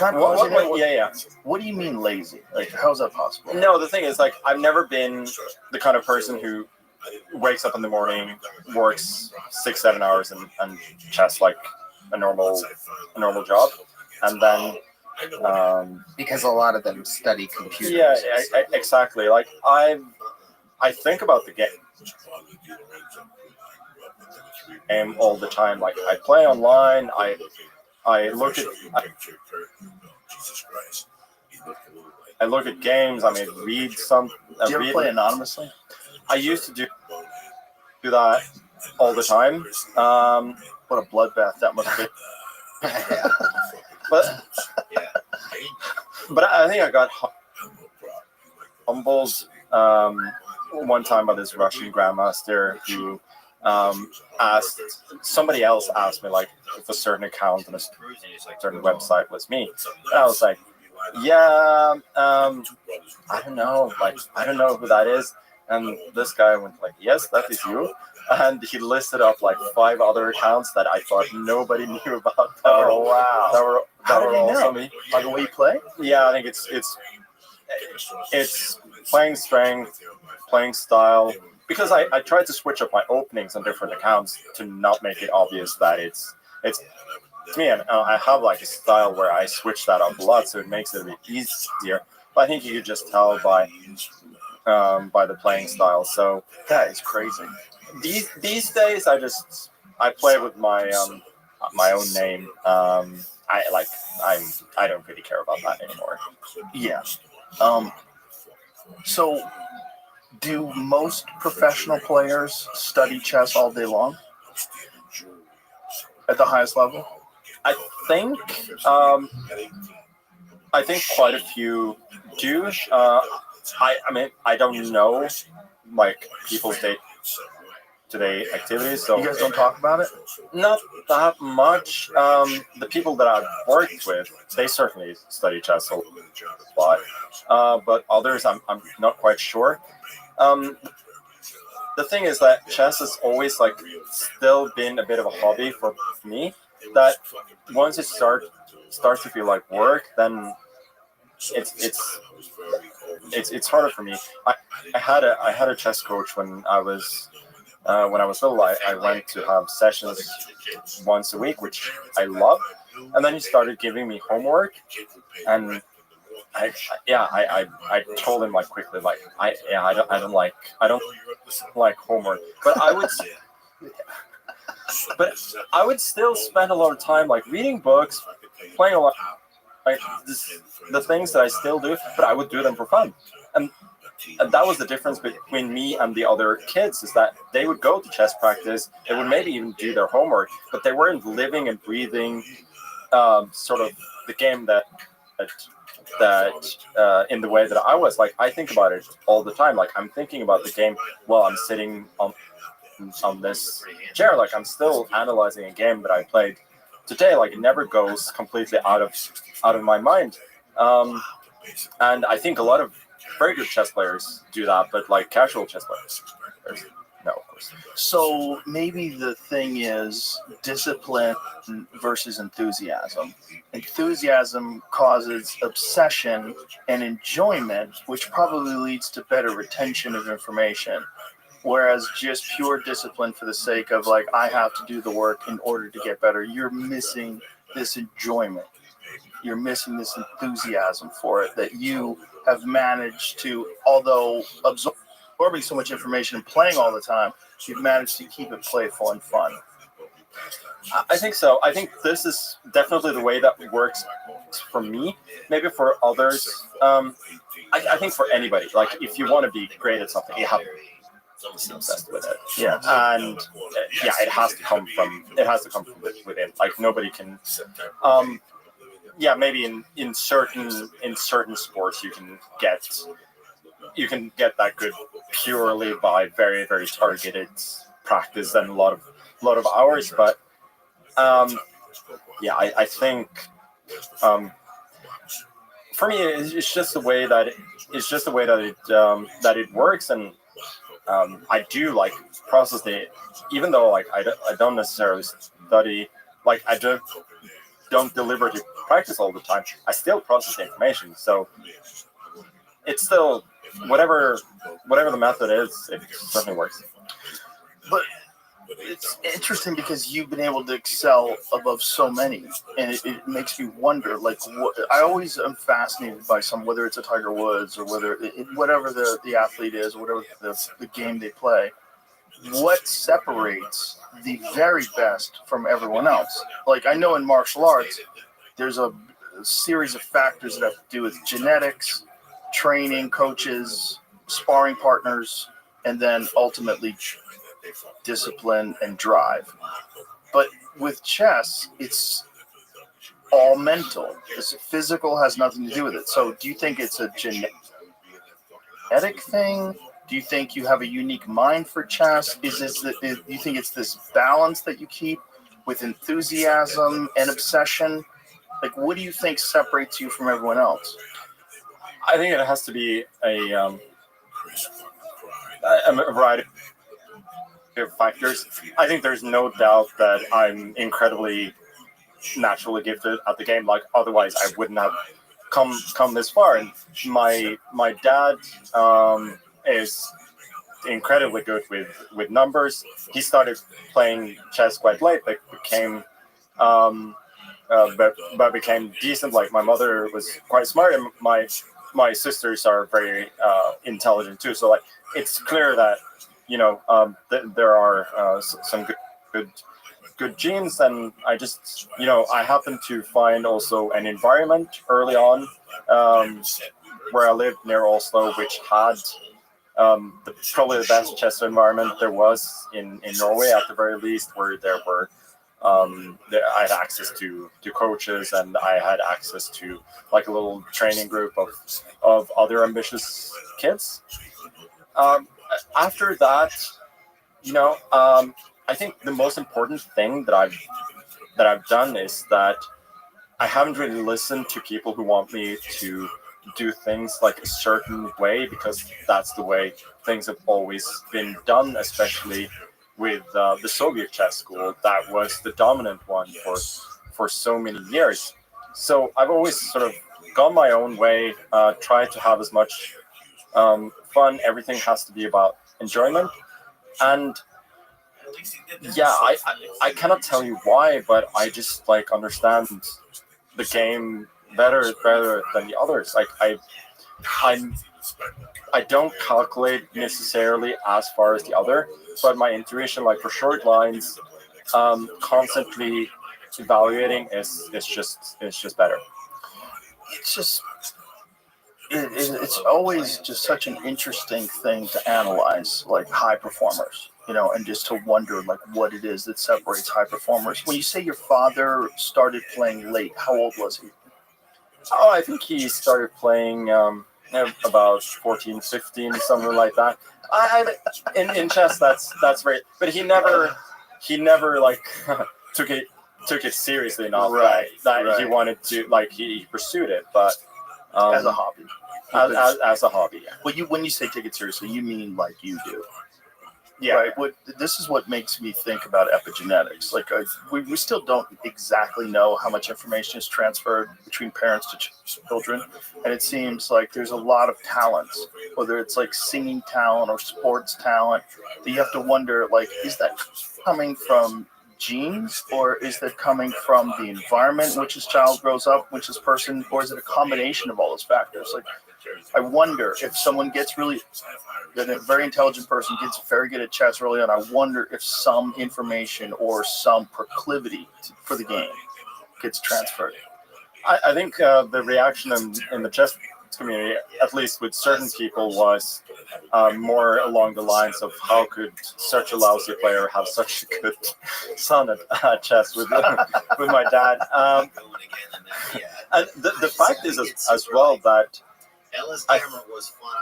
Yeah. What do you mean lazy? Like, how's that possible? No, the thing is, like, I've never been the kind of person who wakes up in the morning, works 6-7 hours, and chess like a normal job, and then because a lot of them study computers. Yeah, exactly. Like I think about the game all the time. Like I play online. I look at games. I may read some. Do you ever play anonymously? I used to do that all the time. What a bloodbath that must be. But I think I got humbled one time by this Russian grandmaster who somebody else asked me like if a certain account on a certain website was me. And I was like, yeah, I don't know, like I don't know who that is. And this guy went like, yes, that is you. And he listed up like 5 other accounts that I thought nobody knew about. Oh wow! That were also know? me. By the way you play? Yeah, I think it's playing strength, playing style. Because I tried to switch up my openings on different accounts to not make it obvious that it's me. And I have like a style where I switch that up a lot, so it makes it a bit easier. But I think you could just tell by the playing style. So that is crazy. These days, I play with my own name. I don't really care about that anymore. Yeah. So, do most professional players study chess all day long at the highest level? I think quite a few do. I mean, I don't know like people's day-to-day activities. So you guys don't talk about it? Not that much. The people that I've worked with, they certainly study chess a lot. But others, I'm not quite sure. The thing is that chess has always like still been a bit of a hobby for me. That once it starts to feel like work, then it's harder for me. I had a chess coach when I was little. I went to have sessions once a week, which I love, and then he started giving me homework, and I told him like quickly like I don't like homework, but I would still spend a lot of time like reading books, playing a lot. Like the things that I still do, but I would do them for fun, and that was the difference between me and the other kids, is that they would go to chess practice, they would maybe even do their homework, but they weren't living and breathing sort of the game that in the way that I was. Like I think about it all the time. Like I'm thinking about the game while I'm sitting on this chair. Like I'm still analyzing a game that I played today. Like it never goes completely out of my mind. And I think a lot of very good chess players do that, but like casual chess players, no, of course. So maybe the thing is discipline versus enthusiasm. Enthusiasm causes obsession and enjoyment, which probably leads to better retention of information. Whereas just pure discipline for the sake of like, I have to do the work in order to get better, you're missing this enjoyment. You're missing this enthusiasm for it that you have managed to, although absorbing so much information and playing all the time, you've managed to keep it playful and fun. I think so. I think this is definitely the way that works for me. Maybe for others, I think for anybody, like if you want to be great at something, you have to be obsessed with it. Yeah, and it has to come from within. Like nobody can. Maybe in certain sports you can get that good purely by very, very targeted practice and a lot of hours. But I think for me it's just the way that it works, and I do like process it, even though like I don't necessarily study, like I don't deliberately practice all the time, I still process the information. So it's still whatever the method is, it certainly works. But it's interesting because you've been able to excel above so many, and it makes me wonder. Like, I always am fascinated by whether it's a Tiger Woods or whatever the athlete is, or whatever the game they play. What separates the very best from everyone else? Like, I know in martial arts, there's a series of factors that have to do with genetics, training, coaches, sparring partners, and then ultimately discipline and drive. But with chess, it's all mental. This physical has nothing to do with it. So do you think it's a genetic thing? Do you think you have a unique mind for chess? Do you think it's this balance that you keep with enthusiasm and obsession? Like, what do you think separates you from everyone else? I think it has to be a variety of factors. I think there's no doubt that I'm incredibly naturally gifted at the game. Like, otherwise I wouldn't have come this far. And my dad is incredibly good with numbers. He started playing chess quite late, but became decent. Like, my mother was quite smart, and my sisters are very intelligent too. So, like, it's clear that there are some good genes, and I just I happen to find also an environment early on where I lived near Oslo, which had probably the best chess environment there was in Norway, at the very least, where there were I had access to coaches, and I had access to like a little training group of other ambitious kids. After that, I think the most important thing that I've done is that I haven't really listened to people who want me to do things like a certain way, because that's the way things have always been done, especially with the Soviet chess school. That was the dominant one for so many years. So I've always sort of gone my own way, tried to have as much fun. Everything has to be about enjoyment. And yeah, I cannot tell you why, but I just like understand the game better than the others. Like, I don't calculate necessarily as far as the other, but my intuition, like for short lines, constantly evaluating is just better. It's always just such an interesting thing to analyze, like high performers, and just to wonder like what it is that separates high performers. When you say your father started playing late, how old was he? Oh, I think he started playing about 14, 15, something like that. In chess, that's right. But he never like took it seriously enough. Right. That he wanted to, like, he pursued it, but as a hobby. As a hobby. Yeah. Well, when you say take it seriously, you mean like you do. Yeah. Right. This is what makes me think about epigenetics. Like, we still don't exactly know how much information is transferred between parents to children, and it seems like there's a lot of talents, whether it's like singing talent or sports talent, that you have to wonder, like, is that coming from genes, or is that coming from the environment in which this child grows up, which this person, or is it a combination of all those factors? Like, I wonder if someone gets a very intelligent person gets very good at chess early on, I wonder if some information or some proclivity for the game gets transferred. I think the reaction in the chess community, at least with certain people, was more along the lines of how could such a lousy player have such a good son at chess with my dad. And the fact is as well that was fun.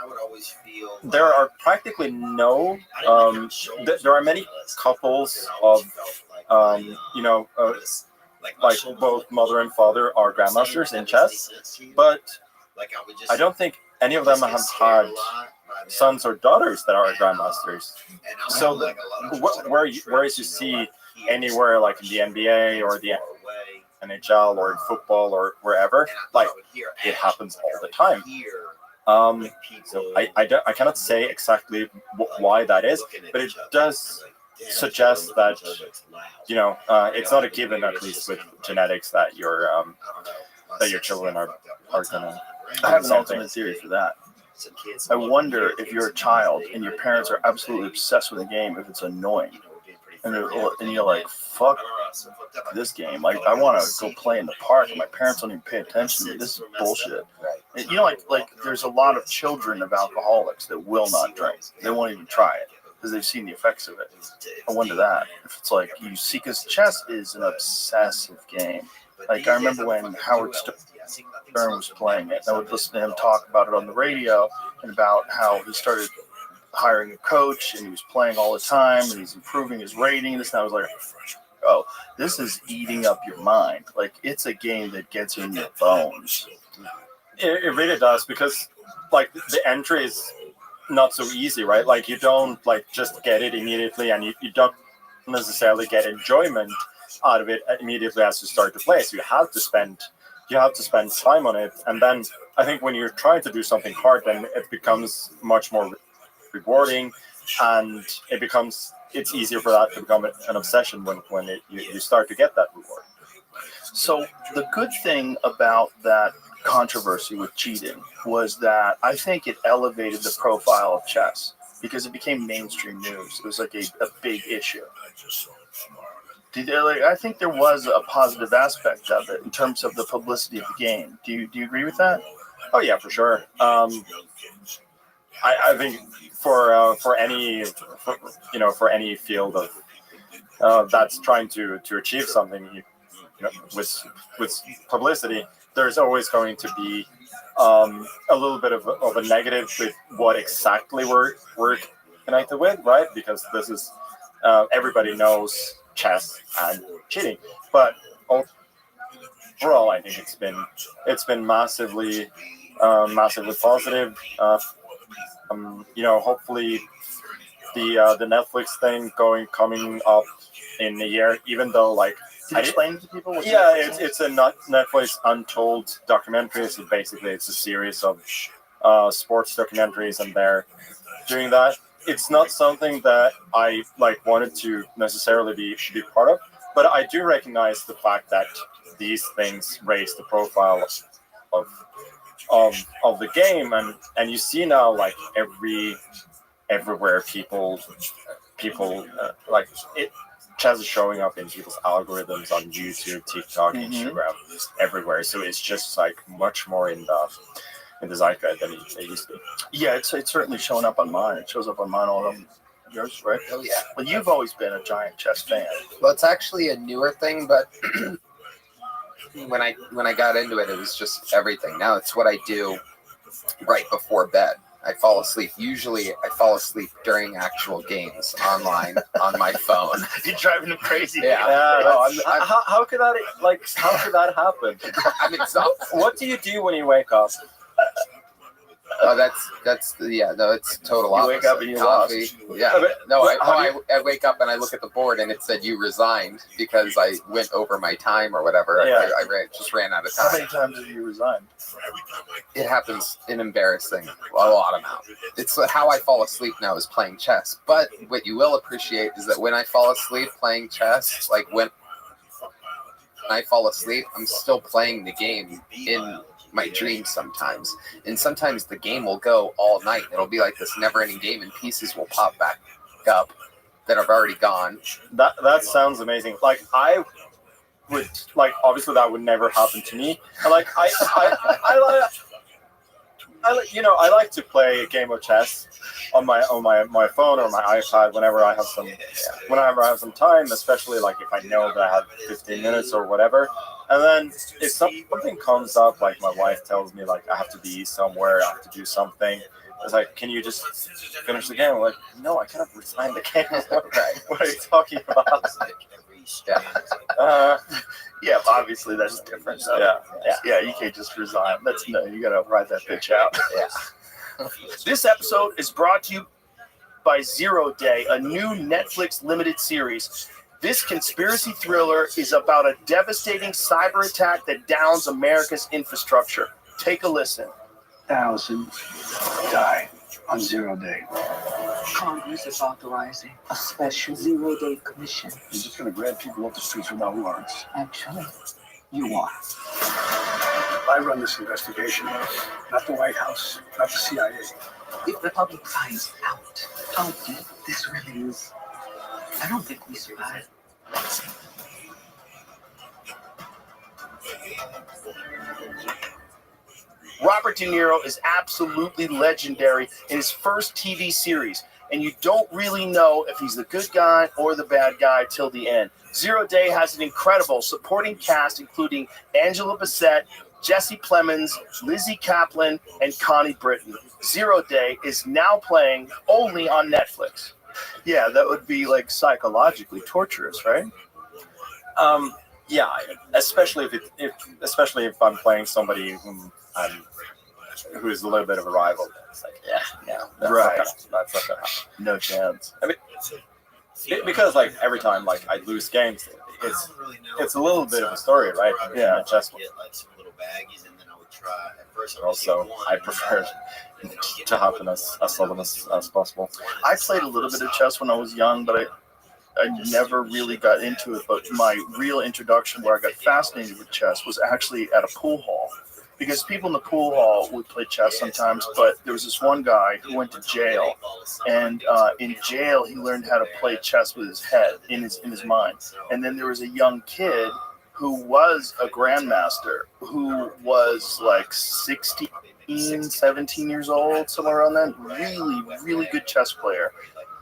I would always feel there are practically no there are many couples of like both mother and father are grandmasters in chess, but I don't think any of them have had sons or daughters that are grandmasters. So whereas you see anywhere like in the NBA or the NHL or in football or wherever, like it happens all the time. So I cannot say exactly why that is, but it does suggest that it's not a given, at least with genetics, that your children are gonna. I have an ultimate theory for that. I wonder if you're a child and your parents are absolutely obsessed with a game, if it's annoying. And you're like, fuck this game. Like, I want to go play in the park, and my parents don't even pay attention to me. This is bullshit. And, like there's a lot of children of alcoholics that will not drink. They won't even try it because they've seen the effects of it. I wonder that. If it's like you see, because chess is an obsessive game. Like, I remember when Howard Stern was playing it, and I would listen to him talk about it on the radio and about how he started hiring a coach and he was playing all the time and he's improving his rating. And I was like, oh, this is eating up your mind. Like, it's a game that gets in your bones. It really does, because like the entry is not so easy, right? Like, you don't like just get it immediately, and you don't necessarily get enjoyment out of it immediately as you start to play. So you have to spend time on it, and then I think when you're trying to do something hard, then it becomes much more rewarding, and it's easier for that to become an obsession when you start to get that reward. So the good thing about that controversy with cheating was that I think it elevated the profile of chess because it became mainstream news. It was like a big issue. I think there was a positive aspect of it in terms of the publicity of the game. Do you agree with that? Oh yeah, for sure. I think for any field of that's trying to achieve something, with publicity, there's always going to be a little bit of a negative with what exactly we're connected with, right? Because this is everybody knows chess and cheating, but overall, I think it's been massively positive. Hopefully the Netflix thing coming up in a year, even though like can you explain to people what it's a Netflix Untold documentary. So basically it's a series of sports documentaries, and they're doing that. It's not something that I like wanted to necessarily be part of, but I do recognize the fact that these things raise the profile of the game, and you see now like everywhere people like it. Chess is showing up in people's algorithms on YouTube, TikTok, Instagram, everywhere. So it's just like much more in the zeitgeist than it used to be. Yeah, it's certainly showing up on mine. It shows up on mine all of them. Yours, right? Oh yeah. Well, you've always been a giant chess fan. Well, it's actually a newer thing, but when I got into it, it was just everything. Now it's what I do right before bed. I fall asleep. Usually, I fall asleep during actual games online on my phone. You're driving them crazy. Yeah. How could that happen? I'm exhausted. What do you do when you wake up? Oh, it's total You opposite. wake up and you Coffee. lost. Yeah. No, I wake up and I look at the board and it said you resigned because I went over my time or whatever. Yeah. I just ran out of How time. many times have you resigned? It happens an embarrassing a lot amount. It's how I fall asleep now is playing chess. But what you will appreciate is that when I fall asleep playing chess, like when I fall asleep, I'm still playing the game in my dreams sometimes. And sometimes the game will go all night. It'll be like this never-ending game, and pieces will pop back up that have already gone. That sounds amazing. Like I would like obviously that would never happen to me. And like I like to play a game of chess on my phone or my iPad whenever I have some time, especially like if I know that I have 15 minutes or whatever. And then if something comes up, like my wife tells me like I have to be somewhere, I have to do something, it's like, can you just finish the game? I'm like, no, I cannot resign the game. What are you talking about? Yeah, obviously that's different. So. Yeah, you can't just resign. You gotta ride that bitch out. Yeah. This episode is brought to you by 0 Day, a new Netflix limited series This conspiracy thriller is about a devastating cyber attack that downs America's infrastructure. Take a listen. Thousands died on 0 day. Congress is authorizing a special 0 day commission. You're just going to grab people off the streets without warrants. Actually, you are. I run this investigation, not the White House, not the CIA. If the public finds out how deep this really is, I don't think we survive. Robert De Niro is absolutely legendary in his first TV series, and you don't really know if he's the good guy or the bad guy till the end. 0 Day has an incredible supporting cast, including Angela Bassett, Jesse Plemons, Lizzie Kaplan, and Connie Britton. 0 Day is now playing only on Netflix. Yeah, that would be like psychologically torturous, right? Yeah, especially if I'm playing somebody who is a little bit of a rival. It's like, that's Right. That's not gonna happen. No chance. I mean, because like every time like I lose games, it's a little bit of a story, right? Yeah. In chess. Get like some little baggies, and then I would try. At first, I would Also, get one, I and then prefer to happen as seldom as possible. I played a little bit of chess when I was young, but I never really got into it. But my real introduction where I got fascinated with chess was actually at a pool hall. Because people in the pool hall would play chess sometimes, but there was this one guy who went to jail, and in jail he learned how to play chess with his head, in his mind. And then there was a young kid who was a grandmaster, who was like 16, 17 years old, somewhere around then. Really, really good chess player,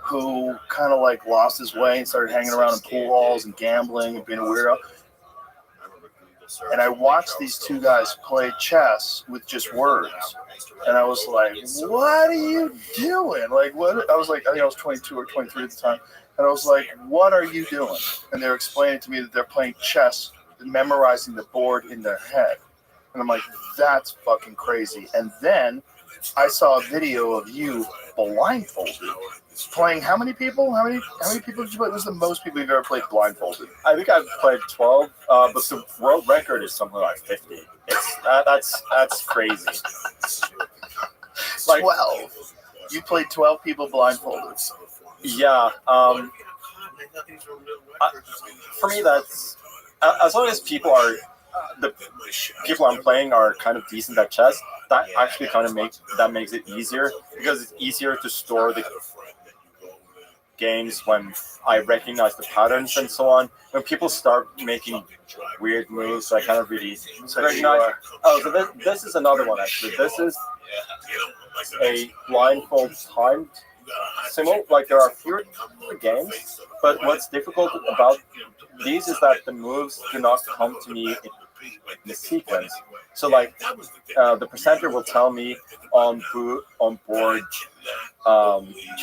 who kind of like lost his way and started hanging around in pool halls and gambling and being a weirdo. And I watched these two guys play chess with just words. And I was like, what are you doing? Like, what? I was like, I think I was 22 or 23 at the time. And I was like, what are you doing? And they were explaining to me that they're playing chess, memorizing the board in their head. And I'm like, that's fucking crazy. And then I saw a video of you blindfolded playing. How many people? How many people did you play? What was the most people you've ever played blindfolded? I think I've played 12, but the world record is something like 50. That's crazy. Like 12. You played 12 people blindfolded. Yeah. For me, that's as long as people are the people I'm playing are kind of decent at chess. That actually kind of makes it easier, because it's easier to store the games when I recognize the patterns and so on. When people start making weird moves, I kind of really recognize. Oh, so this is another one actually. This is a blindfold timed symbol. Like there are fewer games, but what's difficult about these is that the moves do not come to me in the sequence. So like the presenter will tell me on board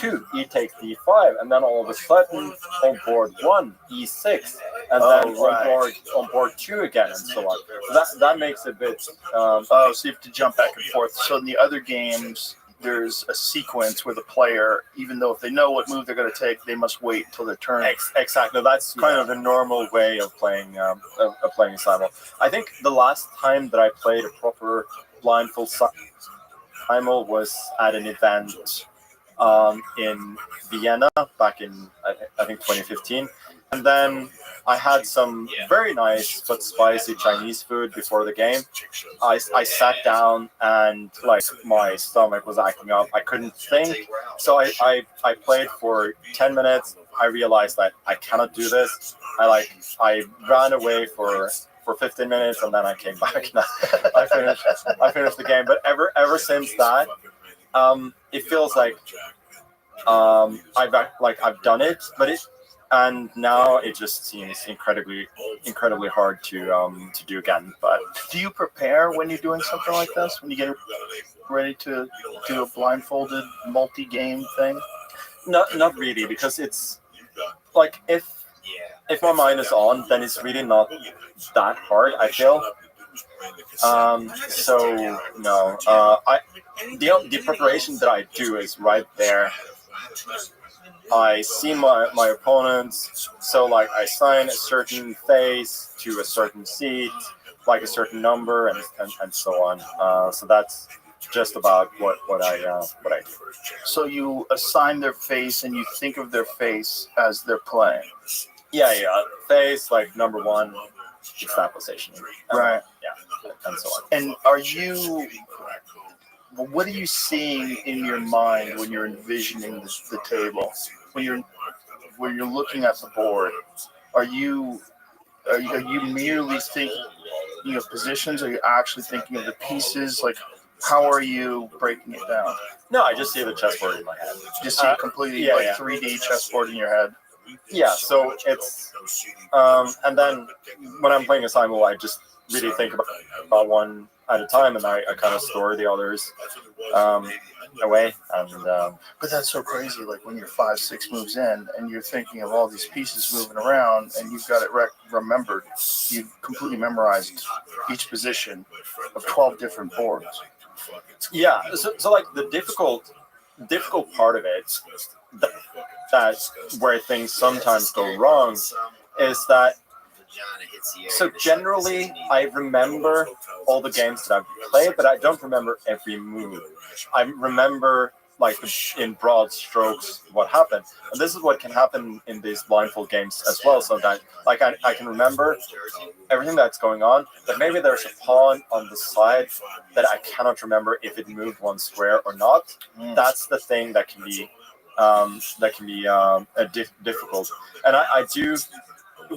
2, e takes d5, and then all of a sudden on board 1, e6, and then on board 2 again, and so on. So that makes it a bit. So you have to jump back and forth. So in the other games, there's a sequence where the player, even though if they know what move they're going to take, they must wait until their turn. Exactly. That's kind of the normal way of playing Simul. I think the last time that I played a proper blindfold Simul was at an event in Vienna back in I think 2015. And then I had some very nice but spicy Chinese food before the game. I sat down and like my stomach was acting up. I couldn't think. So I played for 10 minutes. I realized that I cannot do this. I ran away for 15 minutes, and then I came back. I finished the game. But ever since that, it feels like I've done it, and now it just seems incredibly hard to do again. But do you prepare when you're doing something like this? When you get ready to do a blindfolded multi-game thing? Not really, because it's like if my mind is on, then it's really not that hard, I feel. So no, the preparation that I do is right there. I see my opponents, so like I sign a certain face to a certain seat, like a certain number, and so on. So that's just about what I do. So you assign their face and you think of their face as they're playing. Yeah. Face like number one, stabilization. Right. Yeah, and so on. And are you? What are you seeing in your mind when you're envisioning the table? When you're looking at the board, are you merely thinking of positions? Are you actually thinking of the pieces? Like, how are you breaking it down? No, I just see the chessboard in my head. Just see it completely 3D chessboard in your head. Yeah, so it's and then when I'm playing a Simul, I just really think about one at a time, and I kind of store the others away. And but that's so crazy. Like when you're 5-6 moves in, and you're thinking of all these pieces moving around, and you've got it remembered. You've completely memorized each position of 12 different boards. Yeah, so like the difficult part of it, that's where things sometimes go wrong, is that. So generally, I remember all the games that I've played, but I don't remember every move. I remember, like, in broad strokes, what happened. And this is what can happen in these blindfold games as well, so that, like, I can remember everything that's going on, but maybe there's a pawn on the side that I cannot remember if it moved one square or not. That's the thing that can be difficult. And I do.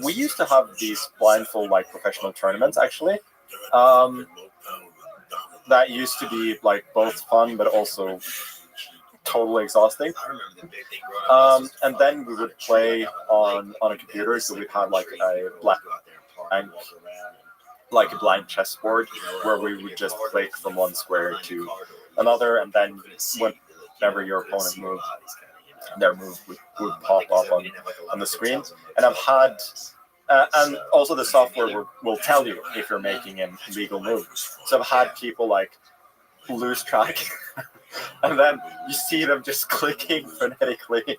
We used to have these blindfold like professional tournaments actually. That used to be like both fun but also totally exhausting. And then we would play on a computer, so we'd have like a blind chessboard where we would just click from one square to another, and then whenever your opponent moved, their move would pop up on the screen. And I've had, and also the software will tell you if you're making an illegal move. So I've had people like lose track, and then you see them just clicking frenetically,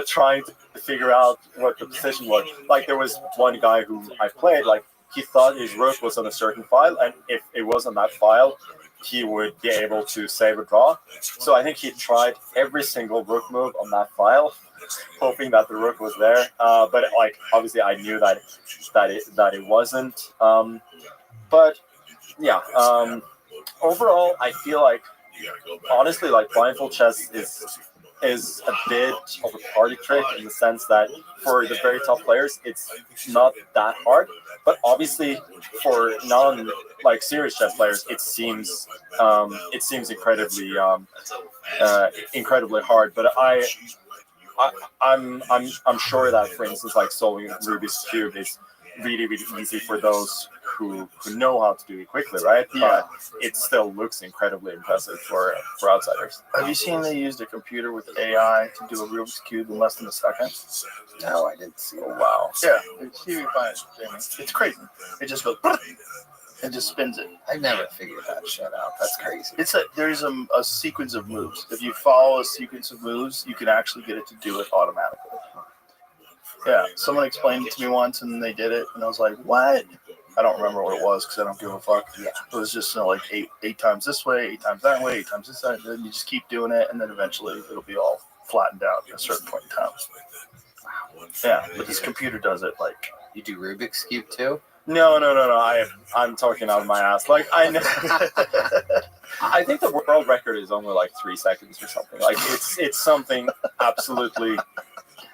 trying to figure out what the position was. Like there was one guy who I played, like he thought his rook was on a certain file, and if it was on that file, he would be able to save a draw. So I think he tried every single rook move on that file, hoping that the rook was there. But like obviously I knew that it wasn't. But yeah, overall I feel like honestly like blindfold chess is a bit of a party trick in the sense that for the very top players it's not that hard, but obviously for serious chess players it seems incredibly hard. But I'm sure that for instance like solving Rubik's Cube is really easy for those who know how to do it quickly, right? Yeah. But it still looks incredibly impressive for outsiders. Have you seen they used a computer with AI to do a Rubik's Cube in less than a second? No, I didn't see it. Oh, wow. Yeah, it's crazy. It just goes and just spins it. I've never figured that shit out. That's crazy. There's a sequence of moves. If you follow a sequence of moves, you can actually get it to do it automatically. Yeah, someone explained it to me once, and they did it, and I was like, "What?" I don't remember what it was because I don't give a fuck. Yeah, it was just like eight times this way, 8 times that way, 8 times this side. Then you just keep doing it, and then eventually it'll be all flattened out at a certain point in time. Wow. Yeah, but this computer does it like. You do Rubik's Cube too? No. I'm talking out of my ass. Like I know. I think the world record is only like 3 seconds or something. Like it's something absolutely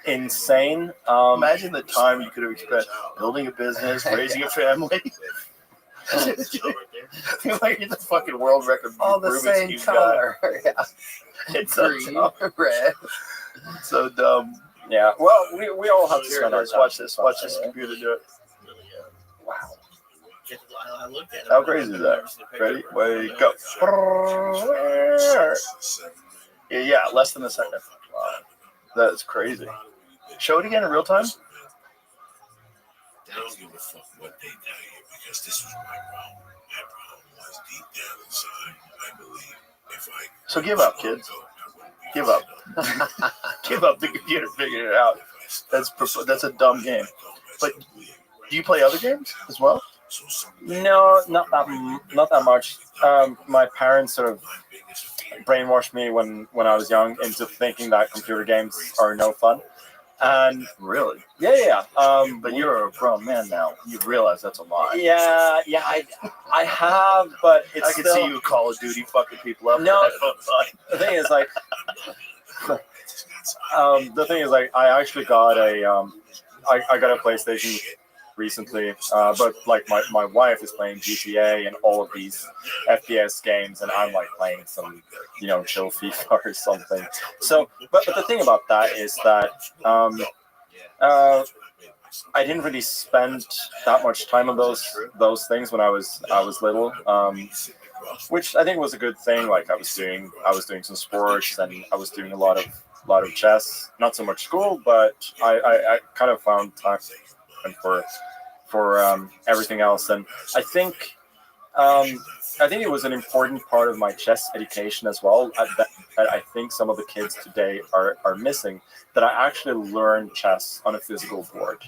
insane. Imagine the time you could have spent building a business, raising a family. Like it's a fucking world record. All the Rubik's same Cube color. Yeah. It's so Green, dumb. red. So dumb. Yeah. Well, we all have to spend our time. Watch this computer do it. Wow. How crazy is that? Ready? Wait, go. Yeah, less than a second. Wow. That's crazy. Show it again in real time. I don't give a fuck what they tell you because this was my problem. My problem was deep down inside. I believe if I So give up, kids. Give up. Give up. The computer figured it out. That's a dumb game. But do you play other games as well? No, not that much. My parents sort of brainwashed me when I was young into thinking that computer games are no fun. And really, yeah. But you're a grown man now. You realize that's a lie. Yeah. I have, but it's I can still... see you Call of Duty fucking people up. No, the thing is like, I actually got I got a PlayStation recently, but like my wife is playing GTA and all of these FPS games, and I'm like playing some, chill FIFA or something. So, but the thing about that is that I didn't really spend that much time on those things when I was little, which I think was a good thing. Like I was doing some sports, and I was doing a lot of chess. Not so much school, but I kind of found time for everything else. And I think it was an important part of my chess education as well. That I think some of the kids today are missing. That I actually learned chess on a physical board.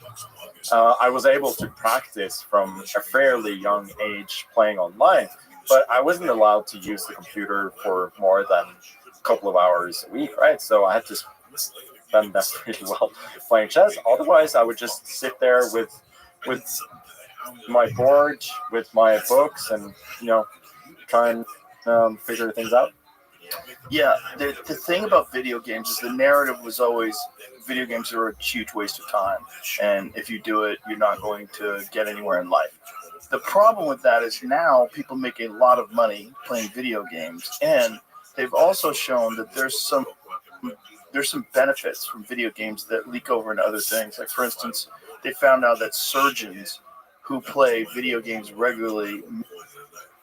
I was able to practice from a fairly young age playing online, but I wasn't allowed to use the computer for more than a couple of hours a week, right? So I had to spend that pretty well playing chess. Otherwise, I would just sit there with my board, with my books, and try and figure things out. Yeah, the thing about video games is the narrative was always video games are a huge waste of time, and if you do it, you're not going to get anywhere in life. The problem with that is now people make a lot of money playing video games, and they've also shown that there's some benefits from video games that leak over into other things. Like, for instance, they found out that surgeons who play video games regularly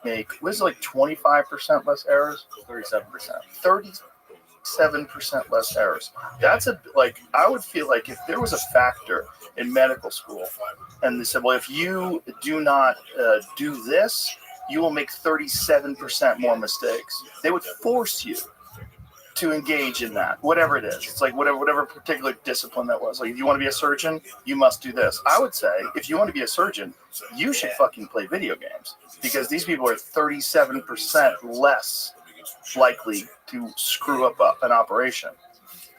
make, what is it, like 25% less errors? 37%. 37% less errors. That's I would feel like if there was a factor in medical school and they said, well, if you do not do this, you will make 37% more mistakes. They would force you to engage in that, whatever it is. It's like whatever particular discipline that was. Like, if you want to be a surgeon, you must do this. I would say, if you want to be a surgeon, you should fucking play video games, because these people are 37% less likely to screw up an operation.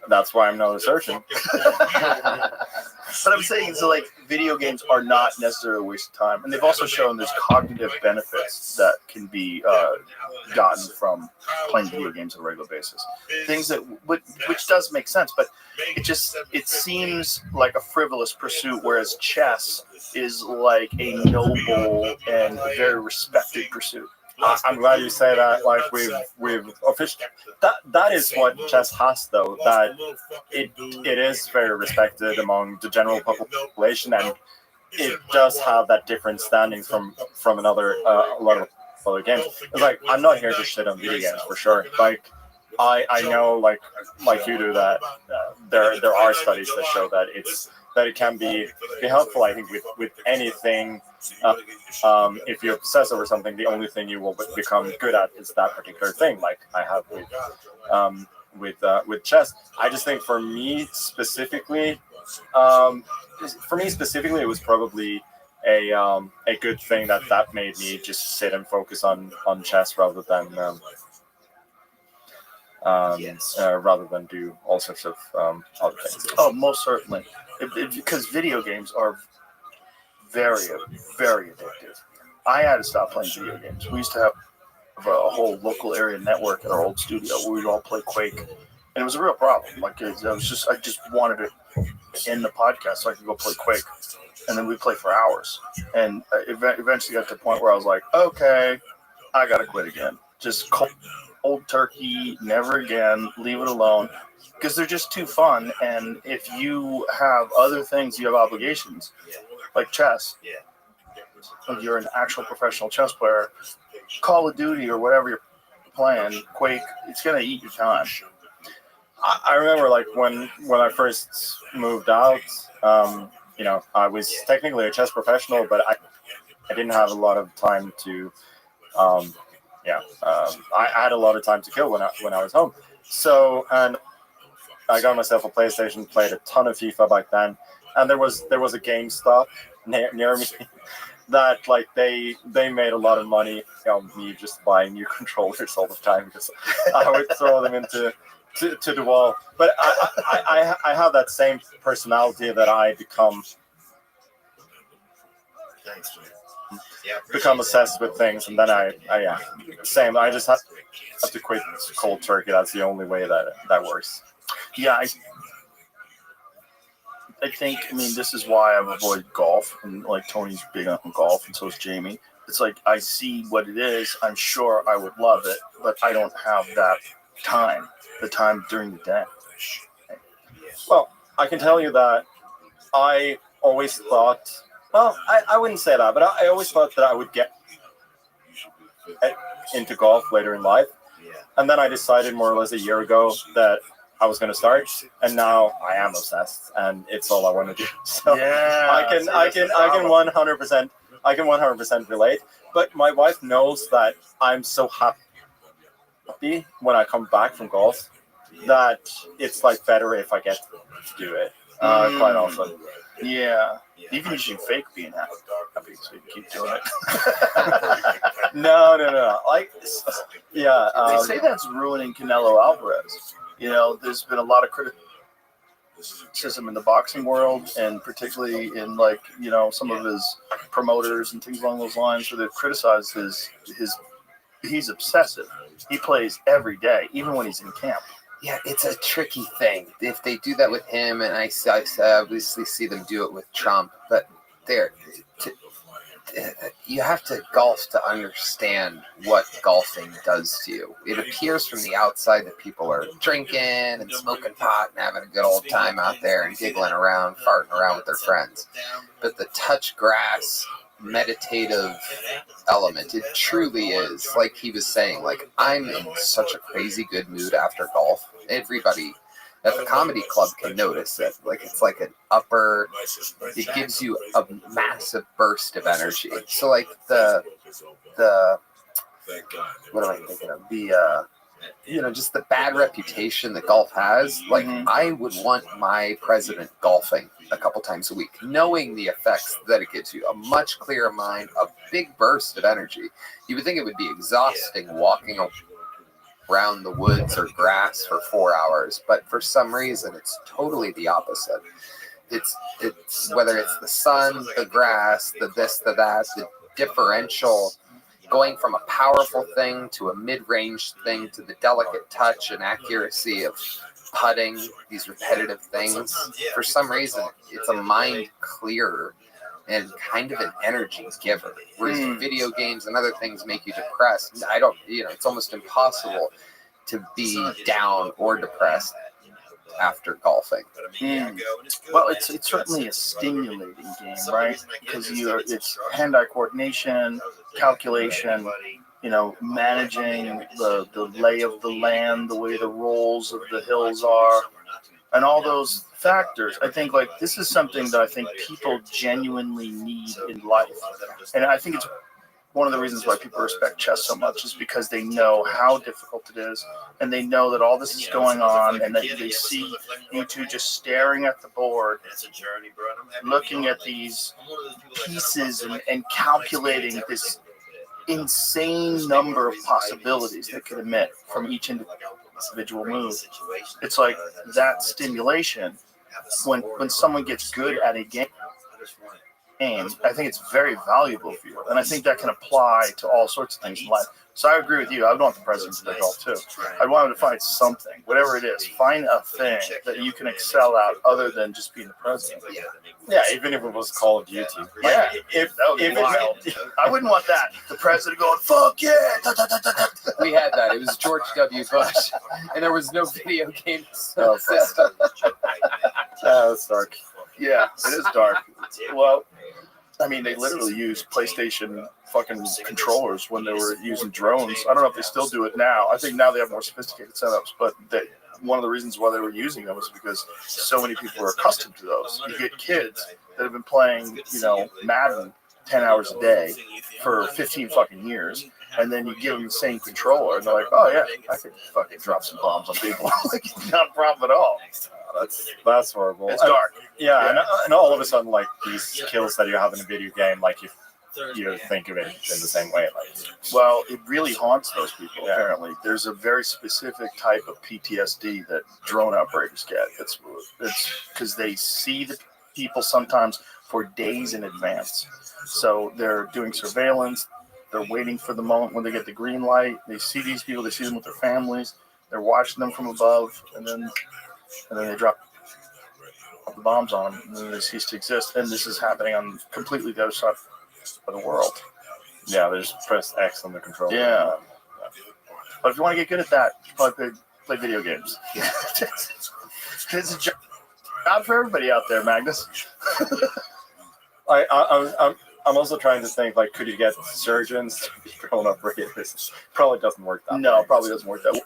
That's why I'm not a surgeon. But I'm saying, so like, video games are not necessarily a waste of time, and they've also shown there's cognitive benefits that can be gotten from playing video games on a regular basis. Things that which does make sense, but it seems like a frivolous pursuit, whereas chess is like a noble and very respected pursuit. I'm glad you say that. Like we've officially that is what chess has, though. That it is very respected among the general population, and it does have that different standings from a lot of other games. It's like, I'm not here to shit on video games for sure. Like I know like you do that. There are studies that show that it can be helpful. I think with anything. If you obsess over something, the only thing you will become good at is that particular thing. Like I have with chess. I just think for me specifically, it was probably a good thing that made me just sit and focus on chess rather than do all sorts of other things. Oh, most certainly, because video games are very, very addictive. I had to stop playing video games. We used to have a whole local area network at our old studio where we'd all play Quake, and it was a real problem. Like, I just wanted to end the podcast so I could go play Quake, and then we'd play for hours. And eventually got to the point where I was like, okay, I gotta quit again. Just cold turkey, never again, leave it alone. Because they're just too fun, and if you have other things, you have obligations, like chess. Like, you're an actual professional chess player, Call of Duty or whatever you're playing, Quake, it's gonna eat your time. I remember like when I first moved out, I was technically a chess professional, but I didn't have a lot of time to, I had a lot of time to kill when I was home. So, and I got myself a PlayStation, played a ton of FIFA back then, and there was a GameStop near me that like they made a lot of money on me just buying new controllers all the time because I would throw them into the wall. But I have that same personality that I become obsessed with things, and then I same. I just have to quit cold turkey. That's the only way that works. Yeah, I think, I mean, this is why I've avoided golf, and like Tony's big on golf, and so is Jamie. It's like I see what it is. I'm sure I would love it, but I don't have that time, the time during the day. Well, I can tell you that I always thought, well, I wouldn't say that, but I always thought that I would get into golf later in life. And then I decided more or less a year ago that I was going to start, and now I am obsessed, and it's all I want to do. So I can 100% relate. But my wife knows that I'm so happy when I come back from golf that it's like better if I get to do it quite often. Yeah. Even if you fake being happy, so you keep doing it. No. Like, yeah. They say that's ruining Canelo Alvarez. You know, there's been a lot of criticism in the boxing world, and particularly in, like, you know, some of his promoters and things along those lines, where they've criticized he's obsessive. He plays every day, even when he's in camp. Yeah, it's a tricky thing. If they do that with him, and I obviously see them do it with Trump, but you have to golf to understand what golfing does to you. It appears from the outside that people are drinking and smoking pot and having a good old time out there and giggling around, farting around with their friends. But the touch grass, meditative element, it truly is, like he was saying, like, I'm in such a crazy good mood after golf. Everybody at the comedy club can notice it. Like, it's like it gives you a massive burst of energy. So like the what am I thinking of? Just the bad reputation that golf has. Like, I would want my president golfing a couple times a week, knowing the effects that it gives you. A much clearer mind, a big burst of energy. You would think it would be exhausting walking around the woods or grass for 4 hours, but for some reason it's totally the opposite. It's whether it's the sun, the grass, the this, the that, the differential, going from a powerful thing to a mid-range thing to the delicate touch and accuracy of putting, these repetitive things. For some reason, it's a mind clearer and kind of an energy giver. Whereas video games and other things make you depressed. It's almost impossible to be down or depressed after golfing. Well, it's certainly a stimulating game, right? Because it's hand-eye coordination, calculation, managing the lay of the land, the way the rolls of the hills are, and all those factors. I think, like, this is something that I think people genuinely need in life, and I think it's one of the reasons why people respect chess so much, is because they know how difficult it is, and they know that all this is going on, and that they see you two just staring at the board, looking at these pieces and calculating this insane number of possibilities that could emit from each individual move. It's like that stimulation, when someone gets good at a game, I think it's very valuable for you, and I think that can apply to all sorts of things in life. So I agree with you. I would want the president to play golf too. I'd want him to find something, whatever it is. Find a thing that you can excel at other than just being the president. Yeah, even if it was Call of Duty. Yeah, if that would be wild. I wouldn't want that. The president going, "Fuck yeah!" We had that. It was George W. Bush, and there was no video game system. That's dark. Yeah, it is dark. Well, I mean, they literally used PlayStation fucking controllers when they were using drones. I don't know if they still do it now. I think now they have more sophisticated setups, but one of the reasons why they were using them was because so many people are accustomed to those. You get kids that have been playing, Madden 10 hours a day for 15 fucking years, and then you give them the same controller, and they're like, "Oh yeah, I could fucking drop some bombs on people." Like, not a problem at all. That's horrible. It's dark. Yeah, and all of a sudden, like these skills that you have in a video game, like you think of it in the same way. Like, well, it really haunts those people. Apparently, there's a very specific type of PTSD that drone operators get. It's because they see the people sometimes for days in advance. So they're doing surveillance. They're waiting for the moment when they get the green light. They see these people. They see them with their families. They're watching them from above, and then they drop the bombs on them, and then they cease to exist. And this is happening on completely the other side of the world. Yeah, they just press X on the controller. Yeah. But if you want to get good at that, you probably play video games. It's a job for everybody out there, Magnus. I'm also trying to think, like, could you get surgeons to be drone operators? Probably doesn't work that way. No, probably doesn't work that way.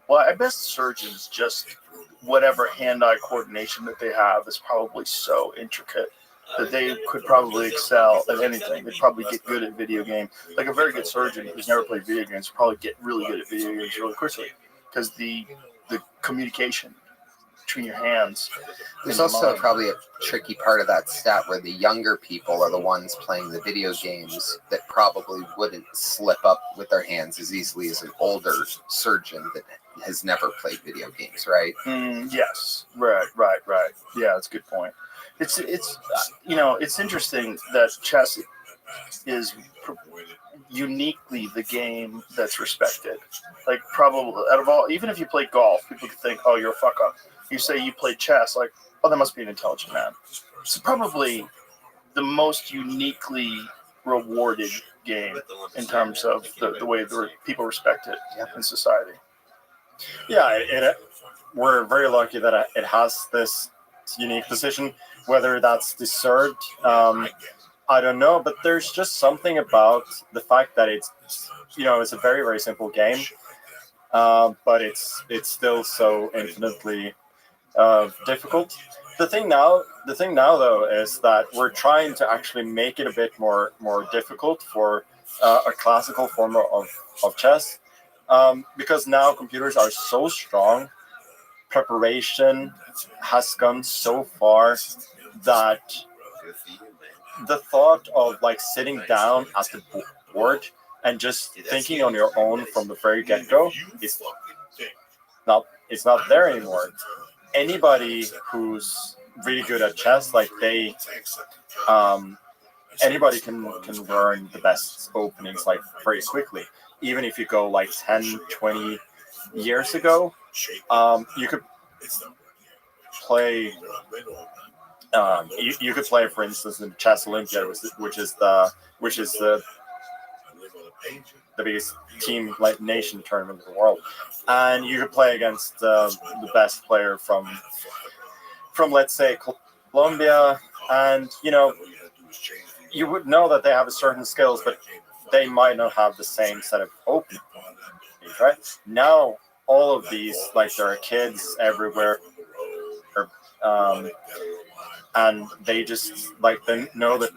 Well, I bet surgeons, just whatever hand-eye coordination that they have is probably so intricate that they could probably excel at anything. They'd probably get good at video games. Like a very good surgeon who's never played video games would probably get really good at video games really quickly, because the communication between your hands. There's also probably a tricky part of that stat where the younger people are the ones playing the video games that probably wouldn't slip up with their hands as easily as an older surgeon that has never played video games, right? Yes, right. Yeah, that's a good point. It's it's interesting that chess is uniquely the game that's respected. Like, probably out of all, even if you play golf, people could think, "Oh, you're a fuck up." You say you play chess, like, "Oh, that must be an intelligent man." It's probably the most uniquely rewarded game in terms of the way the people respect it in society. Yeah, we're very lucky that it has this unique position. Whether that's deserved, I don't know, but there's just something about the fact that it's a very, very simple game, but it's still so infinitely difficult. The thing now though is that we're trying to actually make it a bit more difficult for a classical form of chess, because now computers are so strong. Preparation has gone so far that the thought of, like, sitting down at the board and just thinking on your own from the very get-go is not there anymore. Anybody who's really good at chess, like, anybody can learn the best openings, like, very quickly. Even if you go like 10, 20 years ago, you could play. You could play, for instance, in the Chess Olympiad, which is the biggest team, like, nation tournament in the world, and you could play against the best player from let's say Colombia, and you would know that they have a certain skills, but they might not have the same set of openings, right? Now all of these, like, there are kids everywhere, and they just, like, they know that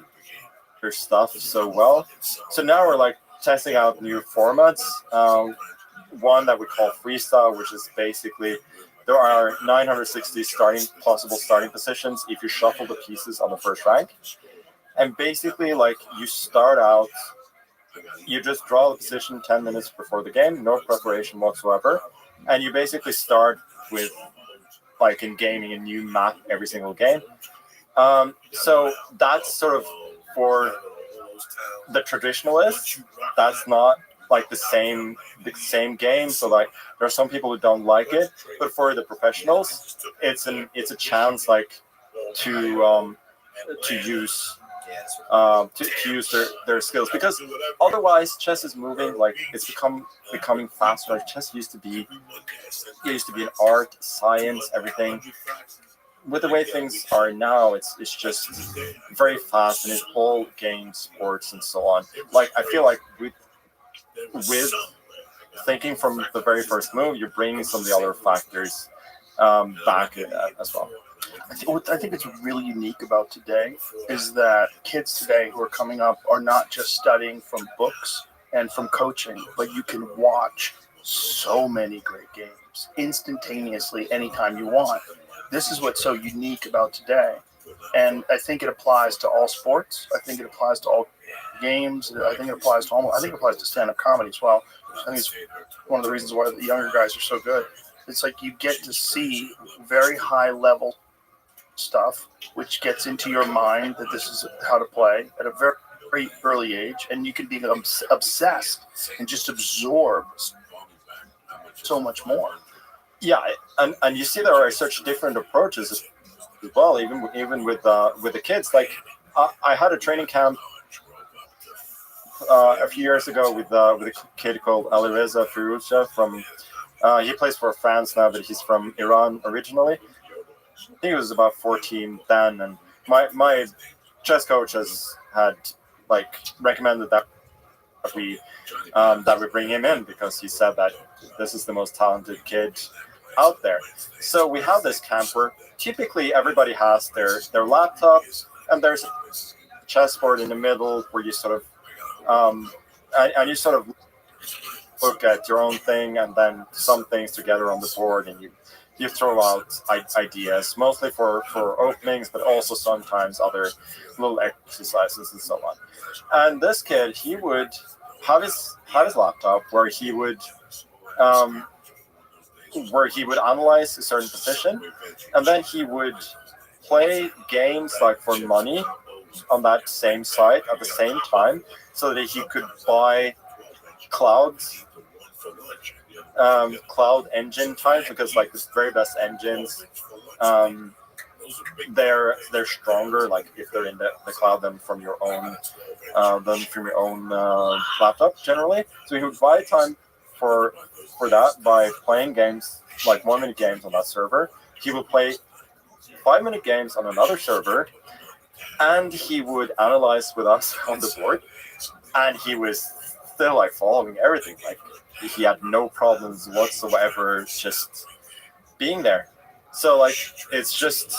their stuff so well. So now we're, like, testing out new formats. One that we call freestyle, which is basically there are 960 possible starting positions if you shuffle the pieces on the first rank. And basically, like, you start out, you just draw the position 10 minutes before the game, no preparation whatsoever, and you basically start with, like, in gaming, a new map every single game. So that's sort of for the traditionalists. That's not, like, the same game. So, like, there are some people who don't like it, but for the professionals, it's a chance, like, to use their skills, because otherwise chess is moving, like, it's becoming faster. Chess used to be an art, science, everything. With the way things are now, it's just very fast, and it's all games, sports, and so on. Like, I feel like with thinking from the very first move, you're bringing some of the other factors back as well. What I think is really unique about today is that kids today who are coming up are not just studying from books and from coaching, but you can watch so many great games instantaneously anytime you want. This is what's so unique about today. And I think it applies to all sports. I think it applies to all games. I think it applies to almost, I think it applies to stand-up comedy as well. I think it's one of the reasons why the younger guys are so good. It's like you get to see very high-level stuff, which gets into your mind that this is how to play at a very, very early age, and you can be obsessed and just absorb so much more. Yeah, and you see there are such different approaches as well, even with the kids. Like I had a training camp a few years ago with a kid called Alireza Firouzja from. He plays for France now, but he's from Iran originally. I think he was about 14 then, and my chess coach had recommended that we bring him in because he said that this is the most talented kid out there. So we have this camp where typically everybody has their laptop, and there's a chessboard in the middle where you sort of and you sort of look at your own thing and then some things together on the board, and you throw out ideas, mostly for openings, but also sometimes other little exercises and so on. And this kid, he would have his laptop where he would analyze a certain position, and then he would play games like for money on that same site at the same time, so that he could buy cloud engine times, because like the very best engines, they're stronger like if they're in the cloud than from your own laptop generally. So he would buy time for that by playing games like 1-minute games on that server. He would play 5-minute games on another server, and he would analyze with us on the board, and he was still like following everything. Like he had no problems whatsoever just being there. So like it's just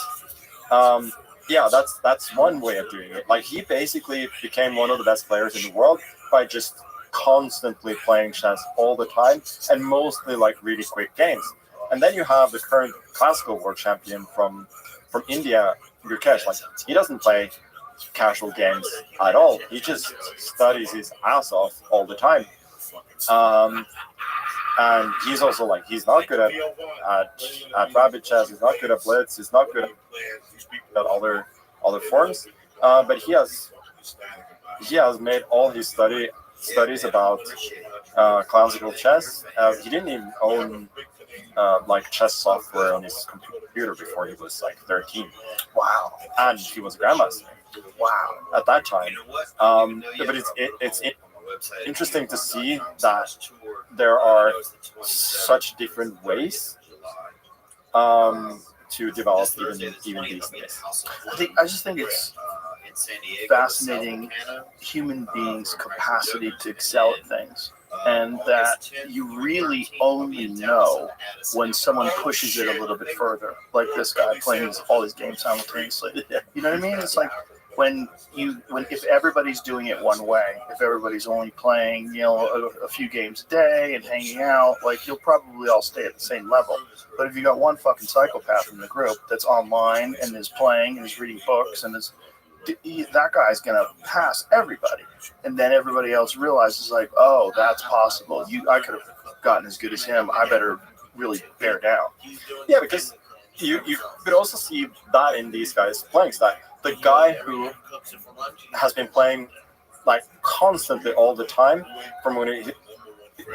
that's one way of doing it. Like he basically became one of the best players in the world by just constantly playing chess all the time, and mostly like really quick games. And then you have the current classical world champion from India, Gukesh. Like he doesn't play casual games at all. He just studies his ass off all the time. And he's also like, he's not good at rabbit chess. He's not good at blitz. He's not good at other forms. But he has made all his studies about classical chess. He didn't even own like chess software on his computer before he was like 13. Wow. And he was a grandmaster. Wow. At that time. But it's interesting to see that there are such different ways to develop even these days. I just think it's fascinating human beings' capacity to excel at things, and that you really only know when someone pushes it a little bit further, like this guy playing all his games simultaneously. You know what I mean? It's like when if everybody's doing it one way, if everybody's only playing, a few games a day and hanging out, like you'll probably all stay at the same level. But if you got one fucking psychopath in the group that's online and is playing and is reading books and that guy's gonna pass everybody, and then everybody else realizes like, oh, that's possible. I could have gotten as good as him. I better really bear down. Yeah, because you could also see that in these guys playing style. The guy who has been playing like constantly all the time from when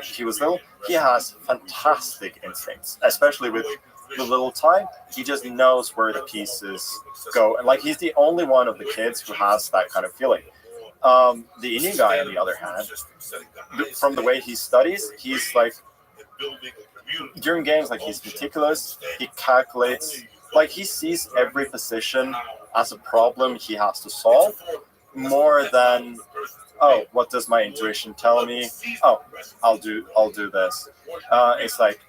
he was little, he has fantastic instincts, especially with the little time. He just knows where the pieces go, and like he's the only one of the kids who has that kind of feeling. The Indian guy, on the other hand, from the way he studies, he's like during games, like he's meticulous. He calculates, like he sees every position as a problem he has to solve, more than, oh, what does my intuition tell me? Oh, I'll do this. It's like,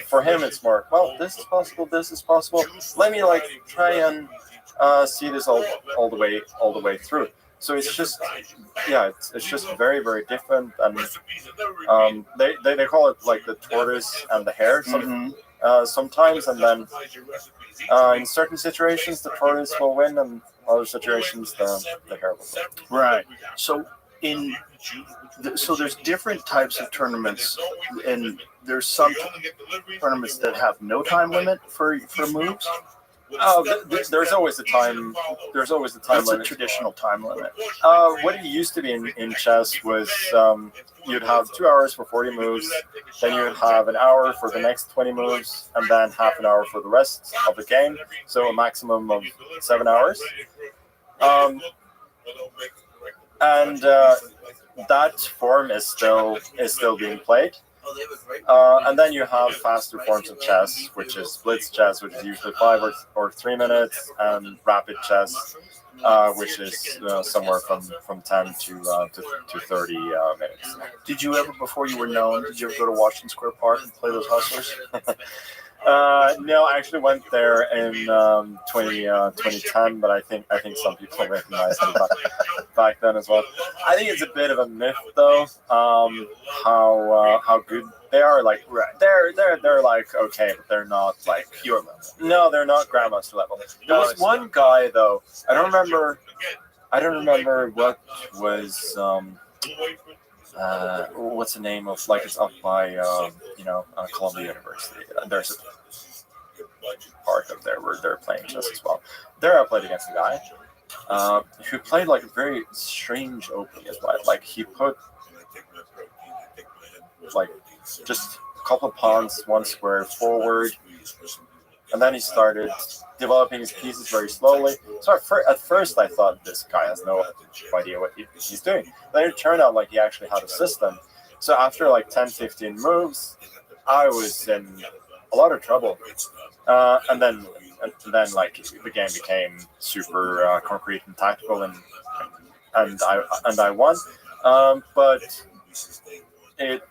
for him, it's more, well, this is possible. Let me like try and see this all the way through. So it's just, it's just very, very different. And they call it like the tortoise and the hare sometimes. And then in certain situations, the tortoise will win, and other situations, the hare will win. Right. So so there's different types of tournaments, and there's some tournaments that have no time limit for moves. Oh, there's always a time. There's always a time What's limit. a traditional time limit? What it used to be in chess was you'd have 2 hours for 40 moves, then you'd have an hour for the next 20 moves, and then half an hour for the rest of the game. So a maximum of 7 hours. And that form is still being played. And then you have faster forms of chess, which is blitz chess, which is usually 5 or 3 minutes, and rapid chess, which is somewhere from 10 to 30 minutes. Did you ever, before you were known, did you ever go to Washington Square Park and play those hustlers? No, I actually went there in 2010, but I think some people recognize me back then as well. I think it's a bit of a myth, though, how good they are. Like, they're like okay, but they're not like your level. No, they're not grandmaster level. There was one guy though. I don't remember what was what's the name of, like, it's up by Columbia University. There's a part of there where they're playing chess as well. There I played against a guy who played like a very strange opening as well. Like, he put like just a couple of pawns, one square forward, and then he started developing his pieces very slowly. So at first I thought this guy has no idea what he's doing. Then it turned out like he actually had a system. So after like 10-15 moves, I was in a lot of trouble. And then like the game became super concrete and tactical, and I won. But it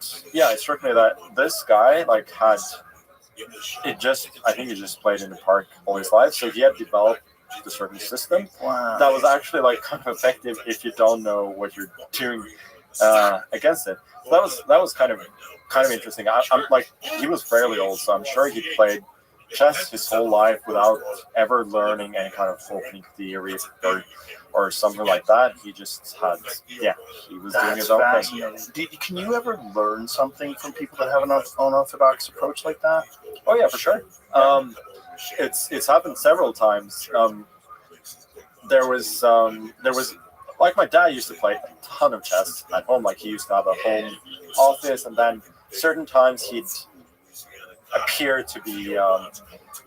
struck me that this guy like had I think he just played in the park all his life, so he had developed a certain system that was actually like kind of effective if you don't know what you're doing against it. So that was kind of interesting. I'm like, he was fairly old, so I'm sure he played chess his whole life without ever learning any kind of opening theory or something like that. He just had, he was doing his own thing. Can you ever learn something from people that have an unorthodox approach like that? Oh yeah, for sure. It's happened several times. There was like, my dad used to play a ton of chess at home. Like, he used to have a home office, and then certain times he'd appear to be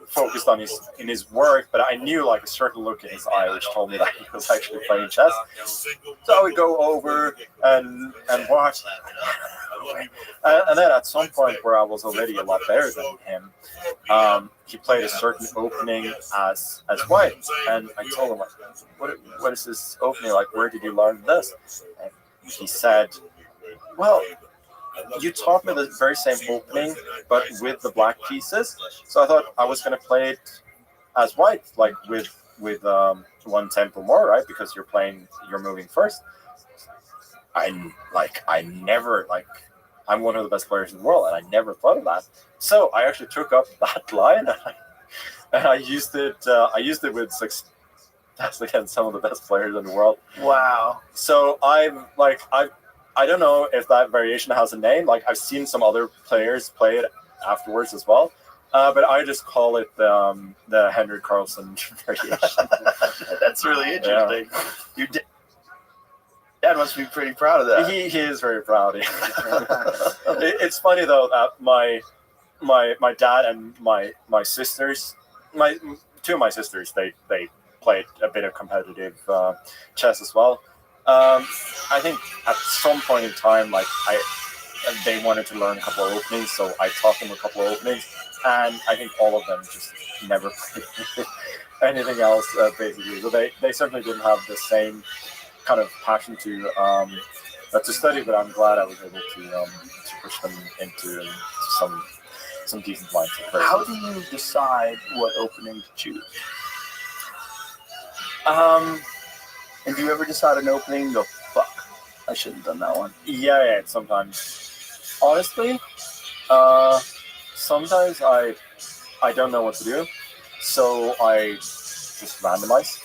focused on his work, but I knew like a certain look in his eye which told me that he was actually playing chess. So I would go over and watch, and then at some point where I was already a lot better than him, he played a certain opening as white, and I told him, like, what is this opening like? Where did you learn this? And he said, well, you taught me the very same opening, but with the black pieces. So I thought I was going to play it as white, like with one tempo more, right? Because you're moving first. I'm one of the best players in the world, and I never thought of that. So I actually took up that line, and I used it. I used it with success against some of the best players in the world. Wow. So I don't know if that variation has a name. Like, I've seen some other players play it afterwards as well, but I just call it the Henrik Carlson variation. That's really interesting. Yeah. Your dad must be pretty proud of that. He is very proud. It's funny though that my dad and my sisters, two of my sisters, they played a bit of competitive chess as well. I think at some point in time, like, they wanted to learn a couple of openings, so I taught them a couple of openings, and I think all of them just never played anything else, basically. So they certainly didn't have the same kind of passion to study, but I'm glad I was able to push them into some decent lines. How do you decide what opening to choose? And do you ever decide an opening and go, fuck, I shouldn't have done that one? Yeah, sometimes. Honestly, sometimes I don't know what to do, so I just randomize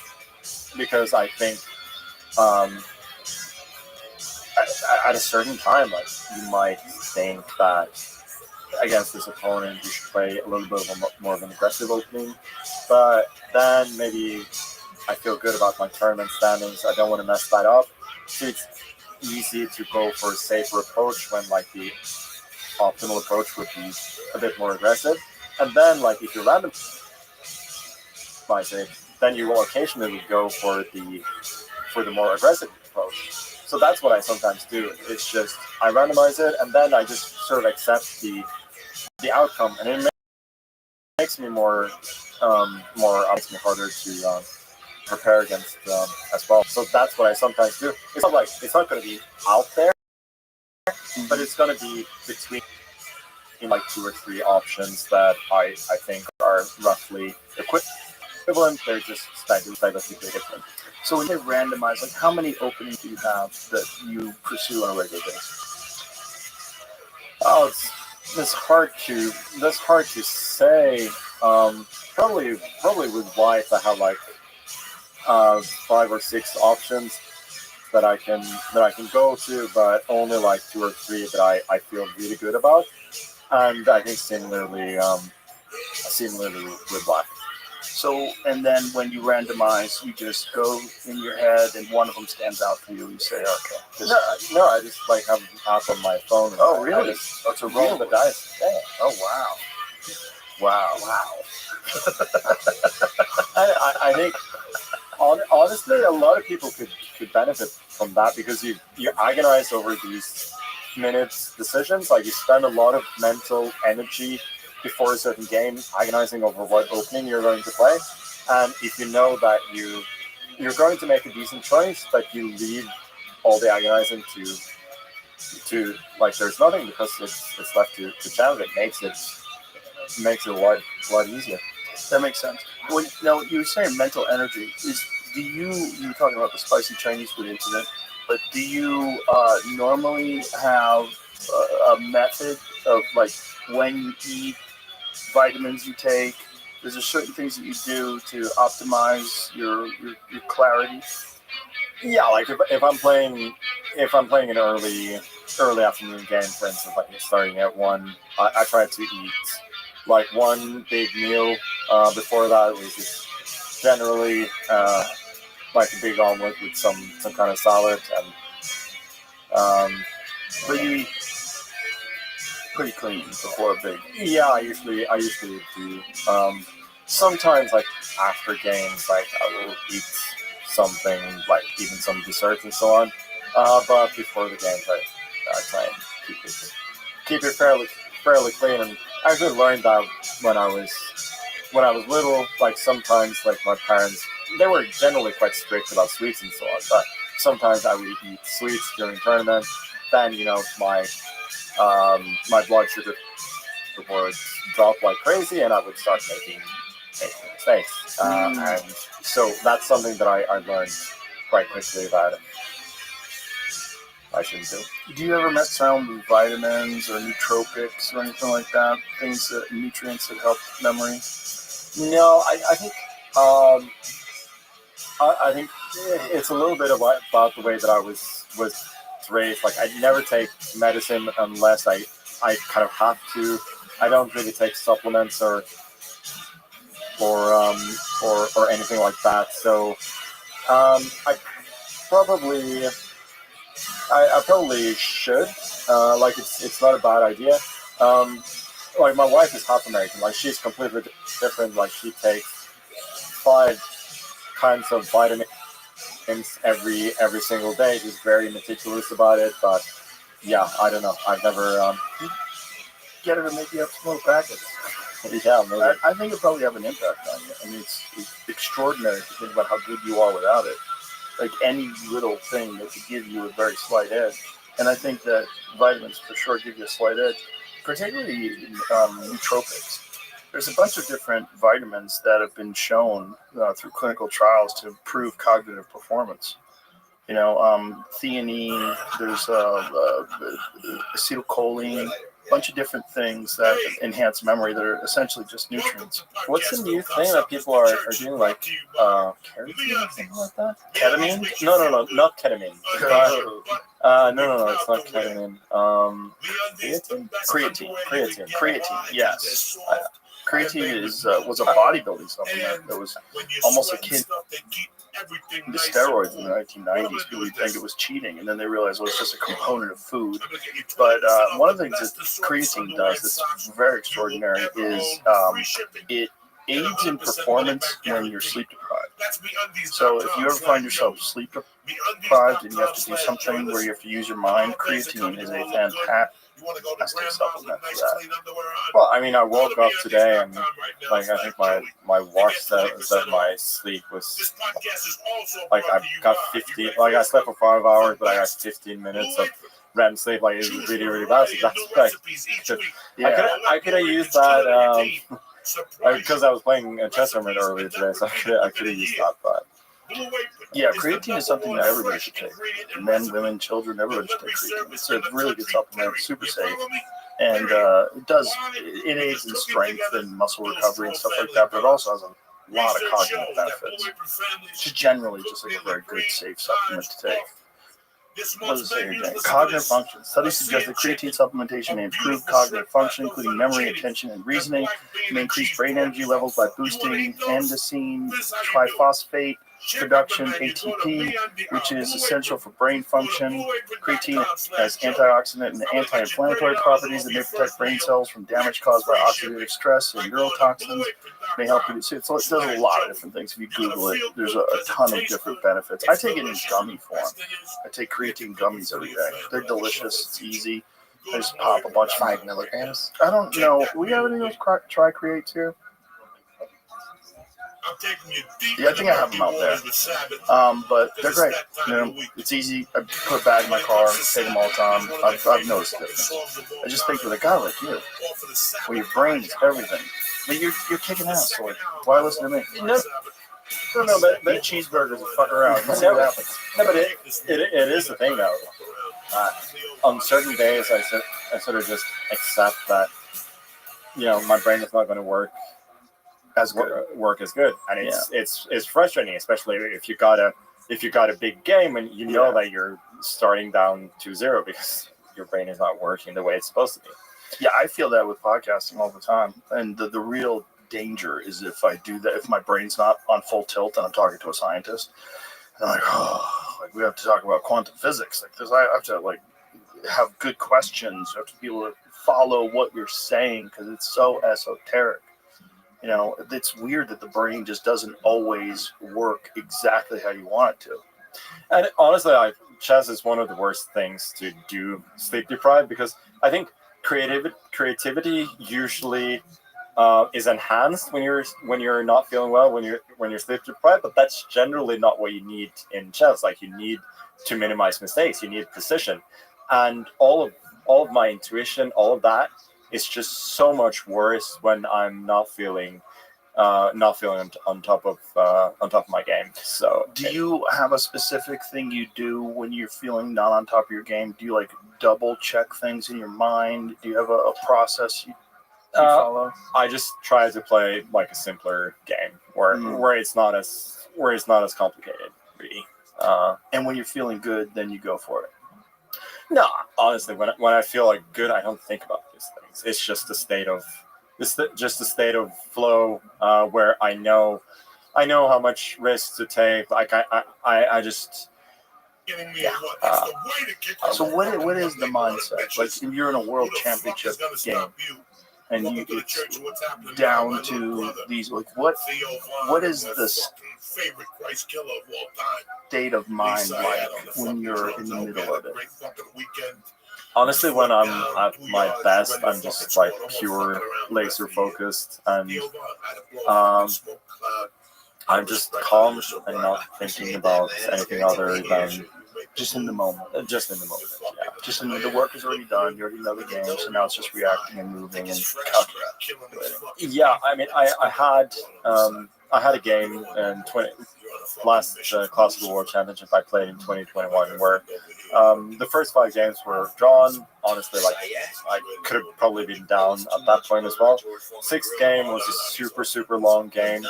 because I think at a certain time, like you might think that against this opponent you should play a little bit of more of an aggressive opening, but then maybe I feel good about my tournament standings. I don't want to mess that up. So it's easy to go for a safer approach when like the optimal approach would be a bit more aggressive. And then like if you randomize it, then you will occasionally go for the more aggressive approach. So that's what I sometimes do. It's just I randomize it and then I just sort of accept the outcome, and it makes me makes me harder to prepare against as well. So that's what I sometimes do. It's not going to be out there, but it's going to be between like 2 or 3 options that I think are roughly equivalent. They're just stylistically different. So when you randomize, like how many openings do you have that you pursue on a regular basis? Oh, that's hard to say. Probably with white I have like 5 or 6 options that I can go to, but only like 2 or 3 that I feel really good about. And I think similarly with black. So, and then when you randomize, you just go in your head and one of them stands out for you. You say, okay. No, I just like have an app on my phone. And oh, really? That's a roll the dice. Yeah. Oh, wow. Wow. I think honestly, a lot of people could benefit from that because you agonize over these minutes decisions. Like you spend a lot of mental energy before a certain game agonizing over what opening you're going to play, and if you know that you're going to make a decent choice, but you leave all the agonizing to like there's nothing because it's left to challenge. It makes it a lot easier. That makes sense. Now you were saying mental energy. You were talking about the spicy Chinese food incident, but do you normally have a method of like when you eat, vitamins you take? Is there certain things that you do to optimize your clarity? Yeah, like if I'm playing an early afternoon game, for instance, like starting at 1, I try to eat like one big meal before that, which is generally like a big omelet with some kind of salad, and but you eat pretty clean before a big. Yeah, I usually do. Sometimes like after games, like I will eat something, like even some desserts and so on. But before the games, I try and keep it fairly clean. And I actually learned that when I was little. Like sometimes, like my parents, they were generally quite strict about sweets and so on. But sometimes I would eat sweets during tournaments. Then my blood sugar would drop like crazy, and I would start making mistakes. And so that's something that I learned quite quickly that I shouldn't do. Do you ever mess around with vitamins or nootropics or anything like that? Nutrients that help memory? No, I think I think it's a little bit about the way that I was raised. Like I never take medicine unless I kind of have to. I don't really take supplements or anything like that. So I probably should. Like it's not a bad idea. Like my wife is half American. Like she's completely different. Like she takes 5 kinds of vitamins every single day. She's very meticulous about it. But yeah, I don't know. I've never get her to make you up smoke packets. Yeah, maybe. I think it probably have an impact on you. I mean, it's extraordinary to think about how good you are without it. Like any little thing that could give you a very slight edge. And I think that vitamins for sure give you a slight edge, particularly nootropics. There's a bunch of different vitamins that have been shown through clinical trials to improve cognitive performance. theanine. There's acetylcholine. Bunch of different things that enhance memory that are essentially just nutrients. What's the new thing that people are doing, like ketamine or something like that? Ketamine? No, not ketamine. No, it's not ketamine. Creatine. Yes. Creatine was a bodybuilding supplement that was almost akin to steroids in the 1990s. People would think it was cheating, and then they realized, well, it's just a component of food. But one of the things that creatine does that's very extraordinary is it aids in performance when you're sleep deprived. So if you ever find yourself sleep deprived and you have to do something where you have to use your mind, creatine is a fantastic supplement for that. Well, I mean, I woke up today and like I think my watch said that my sleep was like I got 15. Like I slept for 5 hours, but I got 15 minutes of REM sleep. Like it was really bad. So that's like I could have used that because I was playing a chess tournament earlier today, so I could have used that, but. Yeah, creatine is something that everybody should take. Men, women, children, everybody should take creatine. It's a really good supplement, super safe, and it aids in strength and muscle recovery and stuff like that, but it also has a lot of cognitive benefits. It's generally just like a very good, safe supplement to take. What does it say here, Jane? Cognitive function. Studies suggest that creatine supplementation may improve cognitive function, including memory, attention, and reasoning. It may increase brain energy levels by boosting andesine triphosphate production, ATP, which is essential for brain function. Creatine has antioxidant and anti-inflammatory properties that may protect brain cells from damage caused by oxidative stress and neurotoxins. May help reduce it. So it does a lot of different things. If you Google it, there's a ton of different benefits. I take it in gummy form. I take creatine gummies every day. They're delicious. It's easy. I just pop a bunch. 5 milligrams? I don't know. We have any of those tri-creates here? Yeah, I think I have them out there. But they're great. It's easy. I put a bag in my car, take them all the time. I've noticed the difference. I just think with a guy like you, where your brain is everything, I mean, you're kicking ass. So why listen to me? No, but eat cheeseburgers and fuck around. No, but it is the thing though. On certain days, I sort of just accept that, my brain is not going to work as good, and it's frustrating, especially if you got a big game and that you're starting down 2-0 because your brain is not working the way it's supposed to be. Yeah, I feel that with podcasting all the time, and the real danger is if I do that, if my brain's not on full tilt and I'm talking to a scientist, and I'm like, we have to talk about quantum physics, I have to have good questions. I have to be able to follow what you're saying because it's so esoteric. It's weird that the brain just doesn't always work exactly how you want it to. And honestly, chess is one of the worst things to do sleep deprived, because I think creativity usually is enhanced when you're not feeling well, when you're sleep deprived. But that's generally not what you need in chess. Like, you need to minimize mistakes. You need precision, and all of my intuition, all of that, it's just so much worse when I'm not feeling on top of my game. So, do you have a specific thing you do when you're feeling not on top of your game? Do you double check things in your mind? Do you have a process you follow? I just try to play a simpler game where it's not as complicated, really. And when you're feeling good, then you go for it. No, honestly, when I feel good, I don't think about these things. It's just a state of flow where I know how much risk to take. I just. So what is the mindset? If you're in a world championship game and it's down to these, what is the state of mind when you're in the middle of it? Honestly, when I'm at my best, I'm just pure laser focused, and I'm just calm and not thinking about anything other than just in the moment. Yeah. Just the work is already done. You already know the game, so now it's just reacting and moving and calculating. Yeah, I mean, I had a game in last Classical World Championship I played in 2021, where the first 5 games were drawn. Honestly, like I could have probably been down at that point as well. 6th game was a super long game,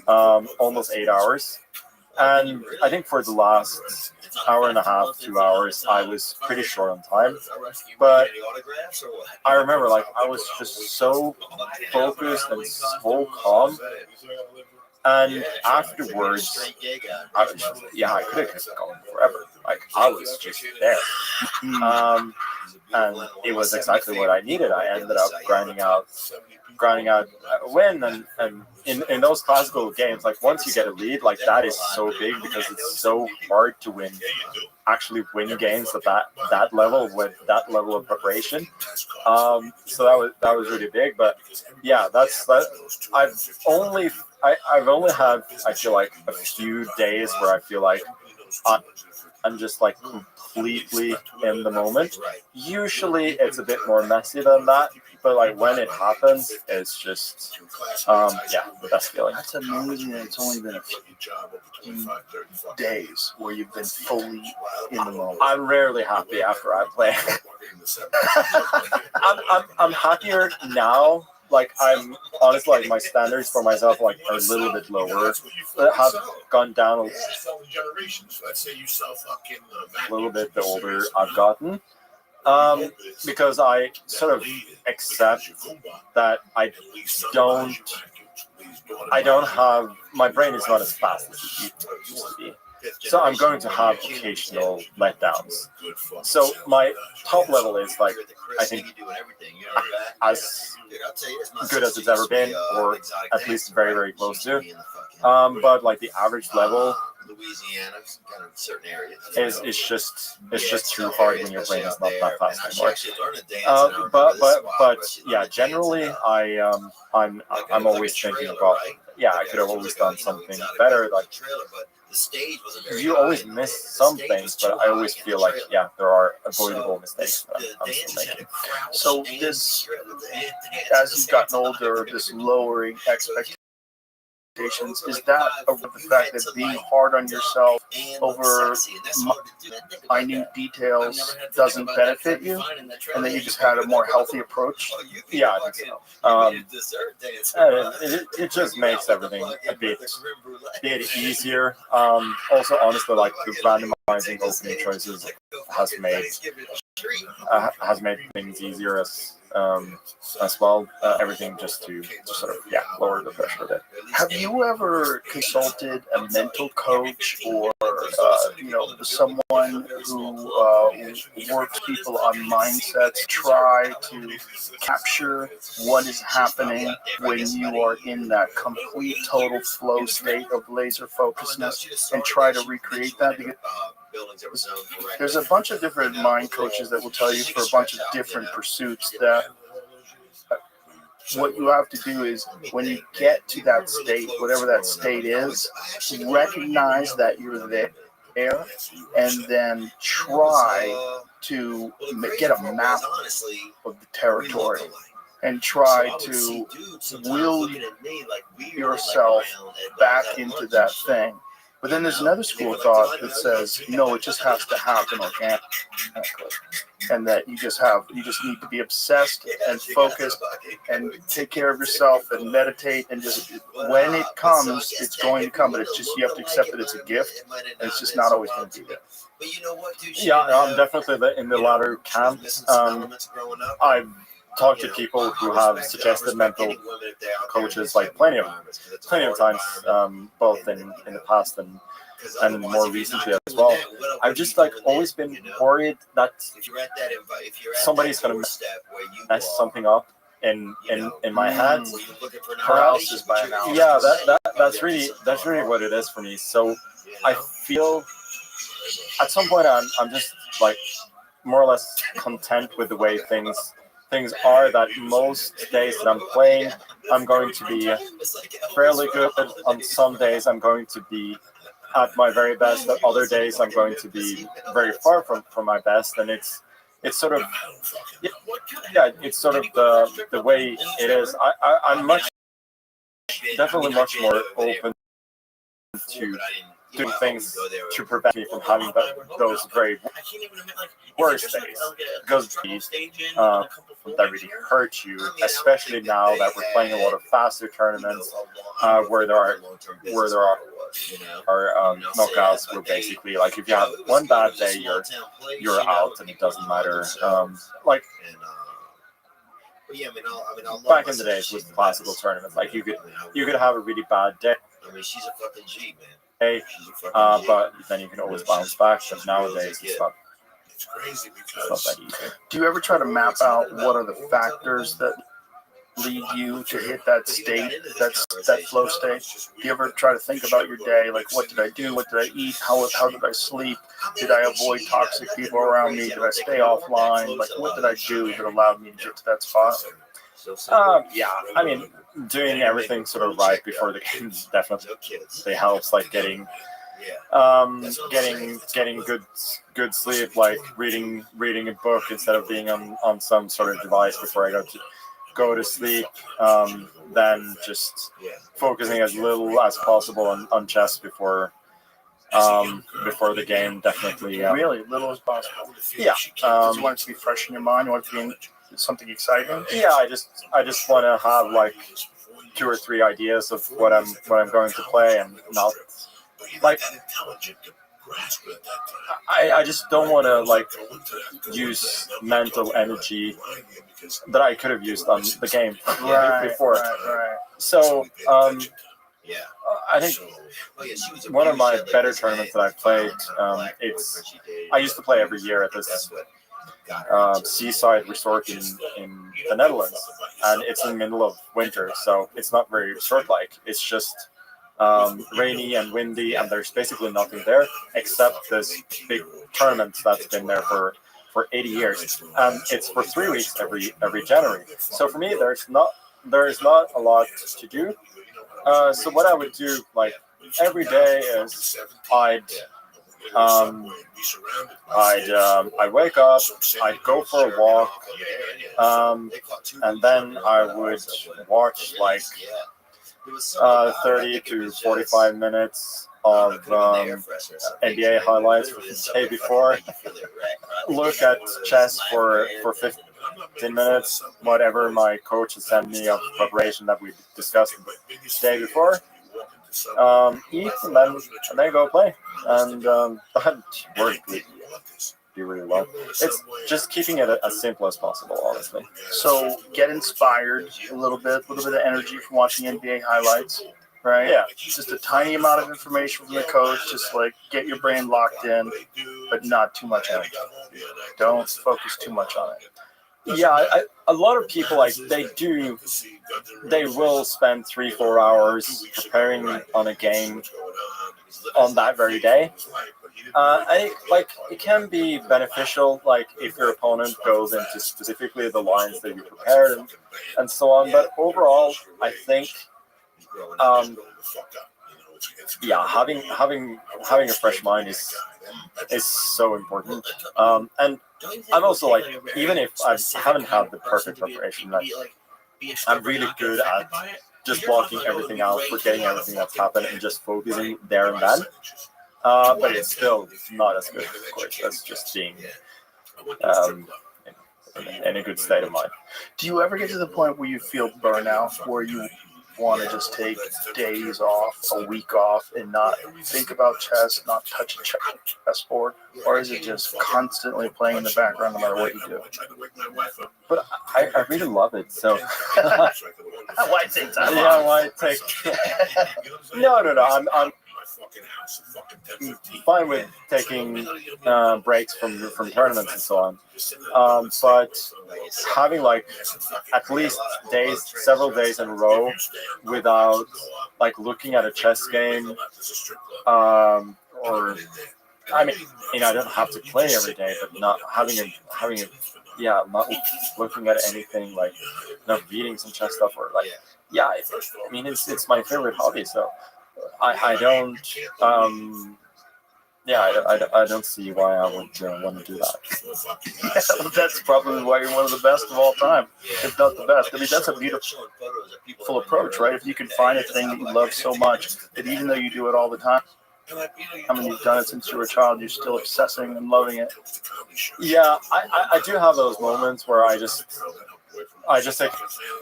almost 8 hours. And I think for the last hour and a half, 2 hours, I was pretty short on time. But I remember, like, I was just so focused and so calm. And afterwards, I could have kept going forever. Like, I was just there. And it was exactly what I needed. I ended up grinding out a win. And in those classical games, like, once you get a lead, like, that is so big because it's so hard to actually win games at that level with that level of preparation. So that was really big. But yeah, I've only had, I feel like, a few days where I feel like I'm just like completely in the moment. Usually it's a bit more messy than that, but like when it happens, it's just the best feeling. That's amazing that it's only been a few days where you've been fully in the moment. I'm rarely happy after I play. I'm happier now. Like, I'm honestly, like, my standards for myself, like, are a little bit lower. Have gone down a little bit the older I've gotten. Because I sort of accept that I don't have, my brain is not as fast as it used to be. So I'm going to have occasional letdowns. So my top level is, like, I think as good as it's ever been, or at least very, very close to. But like the average level is just too hard when your brain is not that fast anymore. But yeah, generally I'm always thinking about, I could have always done something better. Like, you always miss some things, but I always feel like, there are avoidable mistakes that I'm still making. So this, as you've gotten older, this lowering expectations, is that over the fact that being hard on yourself over minute details doesn't benefit you, and that you just had a more healthy approach? Yeah, I think so. It just makes everything a bit easier. Also, honestly, like, the randomizing opening choices has made things easier as well. Everything just to sort of lower the pressure a bit. Have you ever consulted a mental coach or someone who works people on mindsets, try to capture what is happening when you are in that complete total flow state of laser focusedness, and try to recreate that? Because there's a bunch of different mind coaches that will tell you for a bunch of different pursuits that what you have to do is, when you get to that state, whatever that state is, recognize that you're there, and then try to get a map of the territory and try to will yourself back into that thing. But then there's another school of thought that says, no, it just has to happen organically, and that you just need to be obsessed and focused and take care of yourself and meditate, and just when it comes, it's going to come. But it's just, you have to accept that it's a gift, and it's just not always going to be there. Yeah, I'm definitely in the latter camp. I've talked to people who have suggested mental coaches like plenty of times, both in the past and more recently as well. I've just always been worried that somebody's gonna mess something up in my head. Paralysis by analysis. Yeah, that's really what it is for me. So I feel at some point I'm just more or less content with the way things are, that most days that I'm playing, I'm going to be fairly good. On some days, I'm going to be at my very best. At other days, I'm going to be very far from my best. And it's sort of, it's sort of the way it is. I'm definitely much more open to doing things to prevent me from having those very worst days. Because that really hurt you, especially now that we're playing a lot of faster tournaments where there are knockouts where basically like if you have one bad day you're out and it doesn't matter. Back in the days with classical tournaments, like you could have a really bad day. I mean, she's a fucking G, man. But then you can always bounce back. But nowadays it's not crazy that easy. Do you ever try to map out what are the factors that lead you to hit that state, that flow state? Do you ever try to think about your day, like what did I do, what did I eat, how did I sleep, did I avoid toxic people around me, did I stay offline, like what did I do that allowed me to get to that spot? Yeah, I mean, doing everything sort of right before the game definitely helps, like getting good sleep, like reading a book instead of being on some sort of device before I go to sleep, then just focusing as little as possible on chess before the game, definitely. Really, little as possible. Yeah. Because you want it to be fresh in your mind, you want it to be something exciting. Yeah, I just want to have like 2 or 3 ideas of what I'm going to play, and not like I just don't want to like use mental energy that I could have used on the game before. Right. So I think one of my better tournaments that I've played, I used to play every year at this seaside resort in the Netherlands, and it's in the middle of winter, so it's not very resort-like. It's just rainy and windy, and there's basically nothing there except this big tournament that's been there for 80 years, and it's for 3 weeks every January. So for me, there is not a lot to do. So what I would do like every day is I'd wake up, I'd go for a walk, and then I would watch like 30 to 45 minutes of NBA highlights from the day before. Look at chess for 15 minutes, whatever my coach has sent me of preparation that we discussed the day before. Eat and then go play, and that worked really well. It's just keeping it as simple as possible, honestly. So get inspired a little bit of energy from watching NBA highlights, right? Yeah. Just a tiny amount of information from the coach, just like get your brain locked in, but not too much energy. Don't focus too much on it. Yeah, a lot of people like they will spend 3-4 hours preparing on a game on that very day. It can be beneficial, like if your opponent goes into specifically the lines that you prepared and so on. But overall, I think, having a fresh mind is so important. And I'm also like, even if I haven't had the perfect preparation, like, I'm really good at just blocking everything out, forgetting everything that's happened, and just focusing there and then. But it's still not as good, of course, as just being in a good state of mind. Do you ever get to the point where you feel burnout, where you want to just take days off, a week off, and not think about chess, not touch a chessboard? Or is it just constantly playing in the background no matter what you do? But I really love it, so... Why take time off? Yeah, why take... No, I'm fine with taking breaks from tournaments and so on, but having like at least several days in a row without like looking at a chess game, or I mean, I don't have to play every day, but not having not looking at anything, like not reading some chess stuff, or like it's my favorite hobby, so. I don't see why I would want to do that. That's probably why you're one of the best of all time, if not the best. I mean, that's a beautiful approach, right? If you can find a thing that you love so much that even though you do it all the time, I mean, you've done it since you were a child. You're still obsessing and loving it. Yeah, I do have those moments where I just take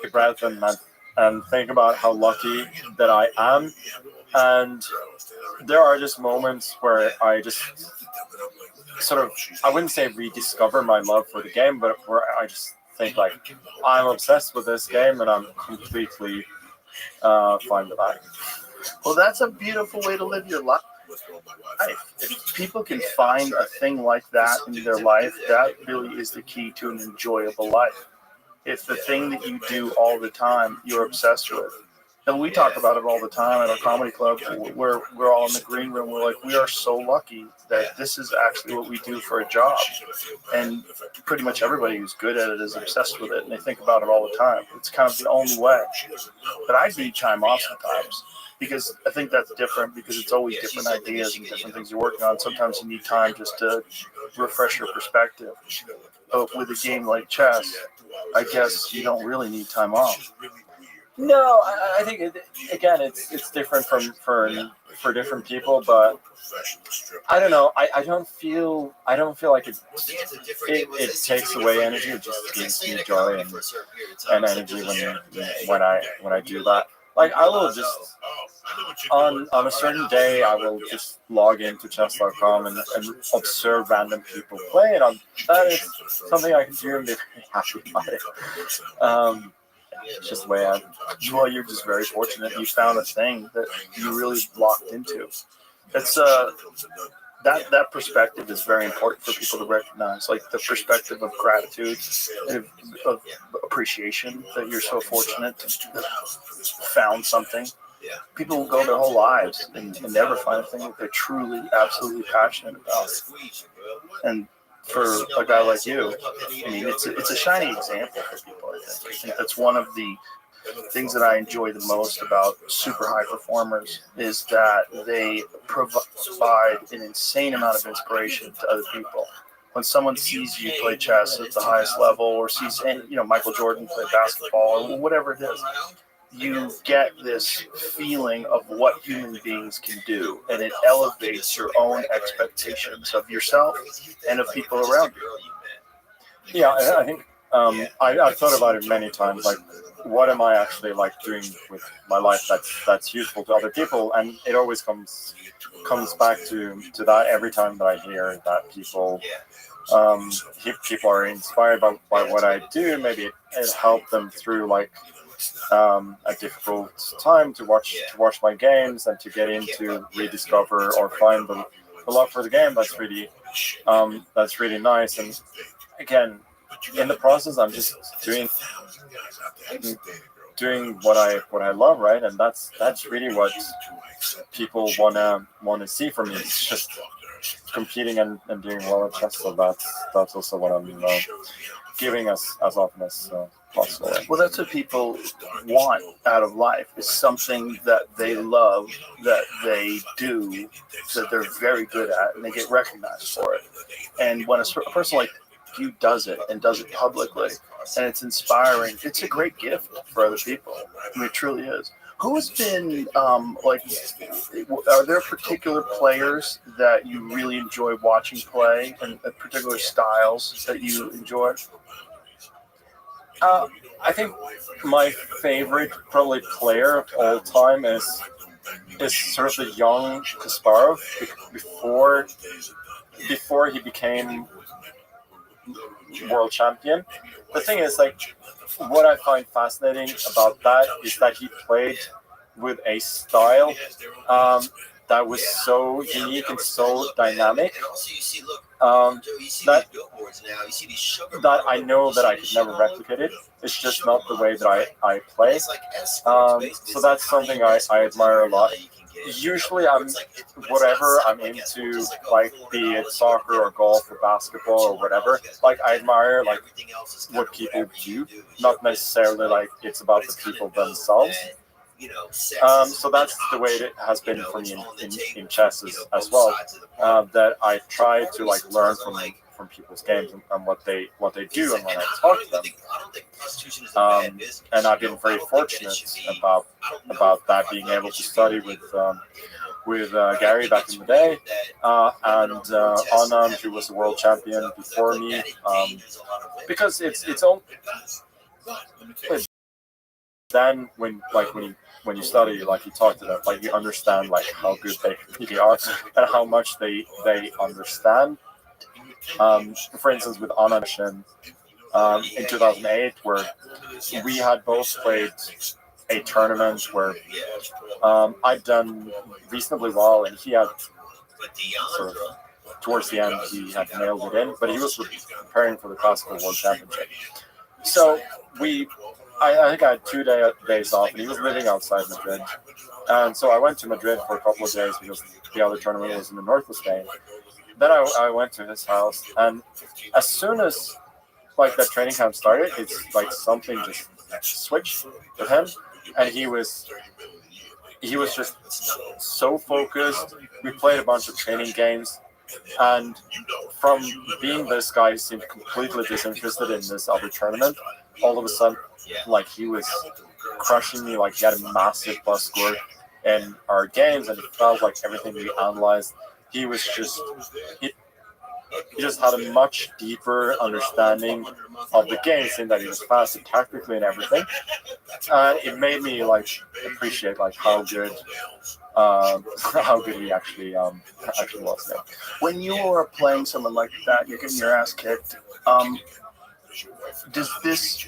a breath and think about how lucky that I am. And there are just moments where I just sort of, I wouldn't say rediscover my love for the game, but where I just think like, I'm obsessed with this game and I'm completely fine with that. Well, that's a beautiful way to live your life. If people can find a thing like that in their life, that really is the key to an enjoyable life. If the thing that you do all the time you're obsessed with, and we talk about it all the time at our comedy club, where we're all in the green room, we're like, we are so lucky that this is actually what we do for a job. And pretty much everybody who's good at it is obsessed with it, and they think about it all the time. It's kind of the only way. But I need time off sometimes, because I think that's different, because it's always different ideas and different things you're working on. Sometimes you need time just to refresh your perspective. But with a game like chess, I guess you don't really need time off. No, I think it's different for different people, but I don't know. I don't feel like it takes away energy. It just gives me joy and energy when I do that. Like I will just on a certain day I will just log into chess.com and observe random people play it. That is something I can do and be very happy about it. It's just the way I. Well, you're just very fortunate. You found a thing that you really locked into. It's that perspective is very important for people to recognize, like the perspective of gratitude, of appreciation that you're so fortunate to have found something. People go their whole lives and never find a thing that they're truly, absolutely passionate about. And for a guy like you, I mean, it's a shining example for people. I think that's one of the things that I enjoy the most about super high performers is that they provide an insane amount of inspiration to other people. When someone sees you play chess at the highest level, or sees Michael Jordan play basketball, or whatever it is, you get this feeling of what human beings can do, and it elevates your own expectations of yourself and of people around you. Yeah, I think I've thought about it many times. Like, what am I actually like doing with my life that's useful to other people? And it always comes back to that every time that I hear that people are inspired by what I do. Maybe it helped them through like a difficult time to watch my games and to get into rediscover or find the love for the game. That's really nice. And again, in the process, I'm just doing what I love, right? And that's really what people wanna see from me. It's just competing and doing well at chess. So that's also what I'm giving as often as possible. Well, that's what people want out of life, is something that they love, that they do, that they're very good at, and they get recognized for it. And when a person like you does it and does it publicly, and it's inspiring, it's a great gift for other people. I mean, it truly is. Who has been are there particular players that you really enjoy watching play, and particular styles that you enjoy? I think my favorite probably player of all time is sort of the young Kasparov before he became world champion. The thing is, like, what I find fascinating about that is that he played with a style that was so unique and so dynamic that I know that I could never replicate it. It's just not the way that I play. So that's something I admire a lot. Usually whatever I'm into, like, be it soccer or golf or basketball or whatever, like, I admire like what people do, not necessarily like it's about the people themselves. So that's the way it has been for me in chess as well. That I try to like learn from people's games and what they do and when I talk to them. And I've been very fortunate about that, being able to study with with Gary back in the day, and Anand, who was the world champion before me, because it's only then when you study, like you talked about, like you understand like how good they really are and how much they understand. For instance, with Anand in 2008, where we had both played a tournament where I'd done reasonably well, and he had sort of towards the end he had nailed it in, but he was preparing for the Classical World Championship. So I think I had 2 days off, and he was living outside Madrid, and so I went to Madrid for a couple of days because the other tournament was in the north of Spain. Then I went to his house, and as soon as like that training camp started, it's like something just switched with him, and he was just so focused. We played a bunch of training games, and from being this guy who seemed completely disinterested in this other tournament, all of a sudden, like he was crushing me. Like he had a massive plus score in our games, and it felt like everything we analyzed, he was just he just had a much deeper understanding of the game, seeing that he was fast tactically and everything. It made me like appreciate like how good he actually was. Yeah. When you are playing someone like that, you're getting your ass kicked. Does this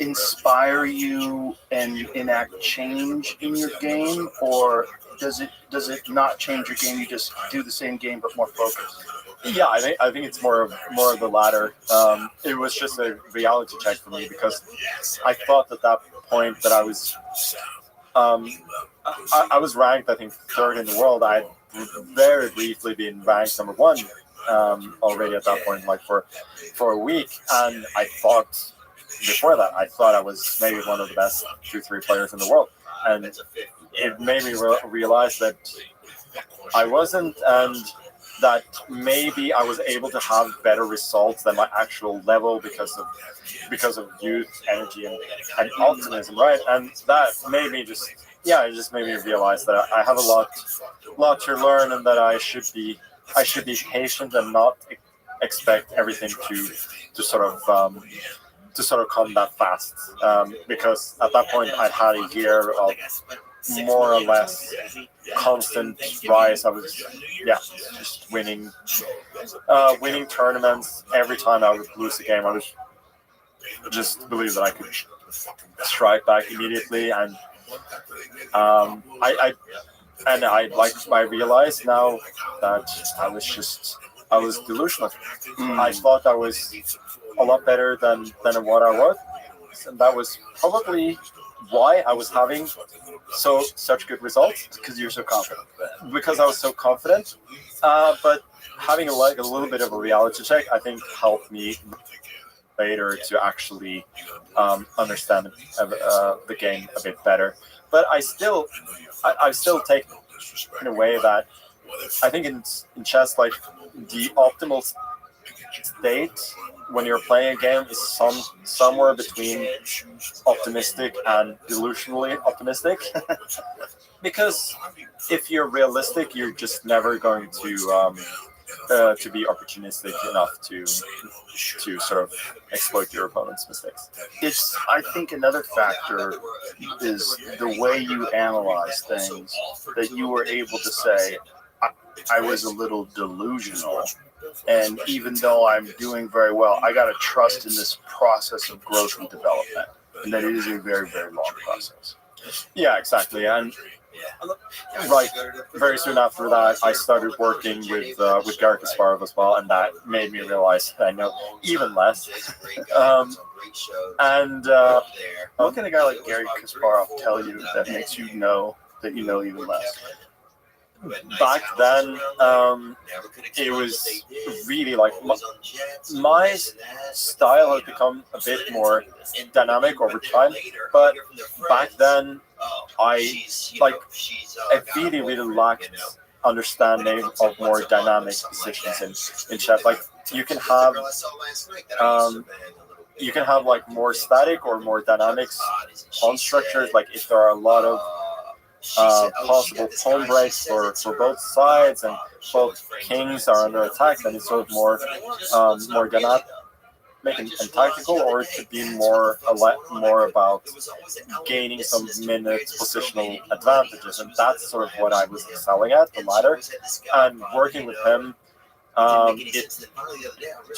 inspire you and enact change in your game, or does it not change your game? You just do the same game but more focused. Yeah, I think it's more of the latter. It was just a reality check for me because I thought at that point that I was I was ranked, I think, third in the world. I had very briefly been ranked number one already at that point, like for a week, and I thought before that I was maybe one of the best 2-3 players in the world, and it made me realize that I wasn't, and that maybe I was able to have better results than my actual level because of youth, energy, and optimism, right? And that made me it just made me realize that I have a lot to learn, and that I should be patient and not expect everything to sort of come that fast, because at that point I'd had a year of more or less constant rise. I was just winning tournaments. Every time I would lose a game, I was just believe that I could strike back immediately, and I realized now that I was delusional. I thought I was a lot better than what I was, and that was probably why I was having such good results. Because you're so confident. Because I was so confident, but having a little bit of a reality check, I think, helped me later to actually understand the game a bit better. But I still take in a way that I think in chess, like the optimal state when you're playing a game is somewhere between optimistic and delusionally optimistic. Because if you're realistic, you're just never going to be opportunistic enough to sort of exploit your opponent's mistakes. I think another factor is the way you analyze things, that you were able to say, I was a little delusional, and even though I'm doing very well, I got to trust in this process of growth and development, and that it is a very, very long process. Yeah, exactly. And right, very soon after that, I started working with Garry Kasparov as well, and that made me realize that I know even less. What can a guy like Garry Kasparov tell you that makes you know that you know even less? Back then, it was really like my style had become a bit more dynamic over time. But back then, I really, really lacked understanding of more dynamic positions in chess. Like you can have like more static or more dynamics on structures. Like if there are a lot of possible pawn breaks for both sides, and both kings are under attack, then it's sort of more dynamic and tactical, or it could be more about gaining some minutes positional advantages, and that's sort of what I was excelling at, the latter. And working with him, it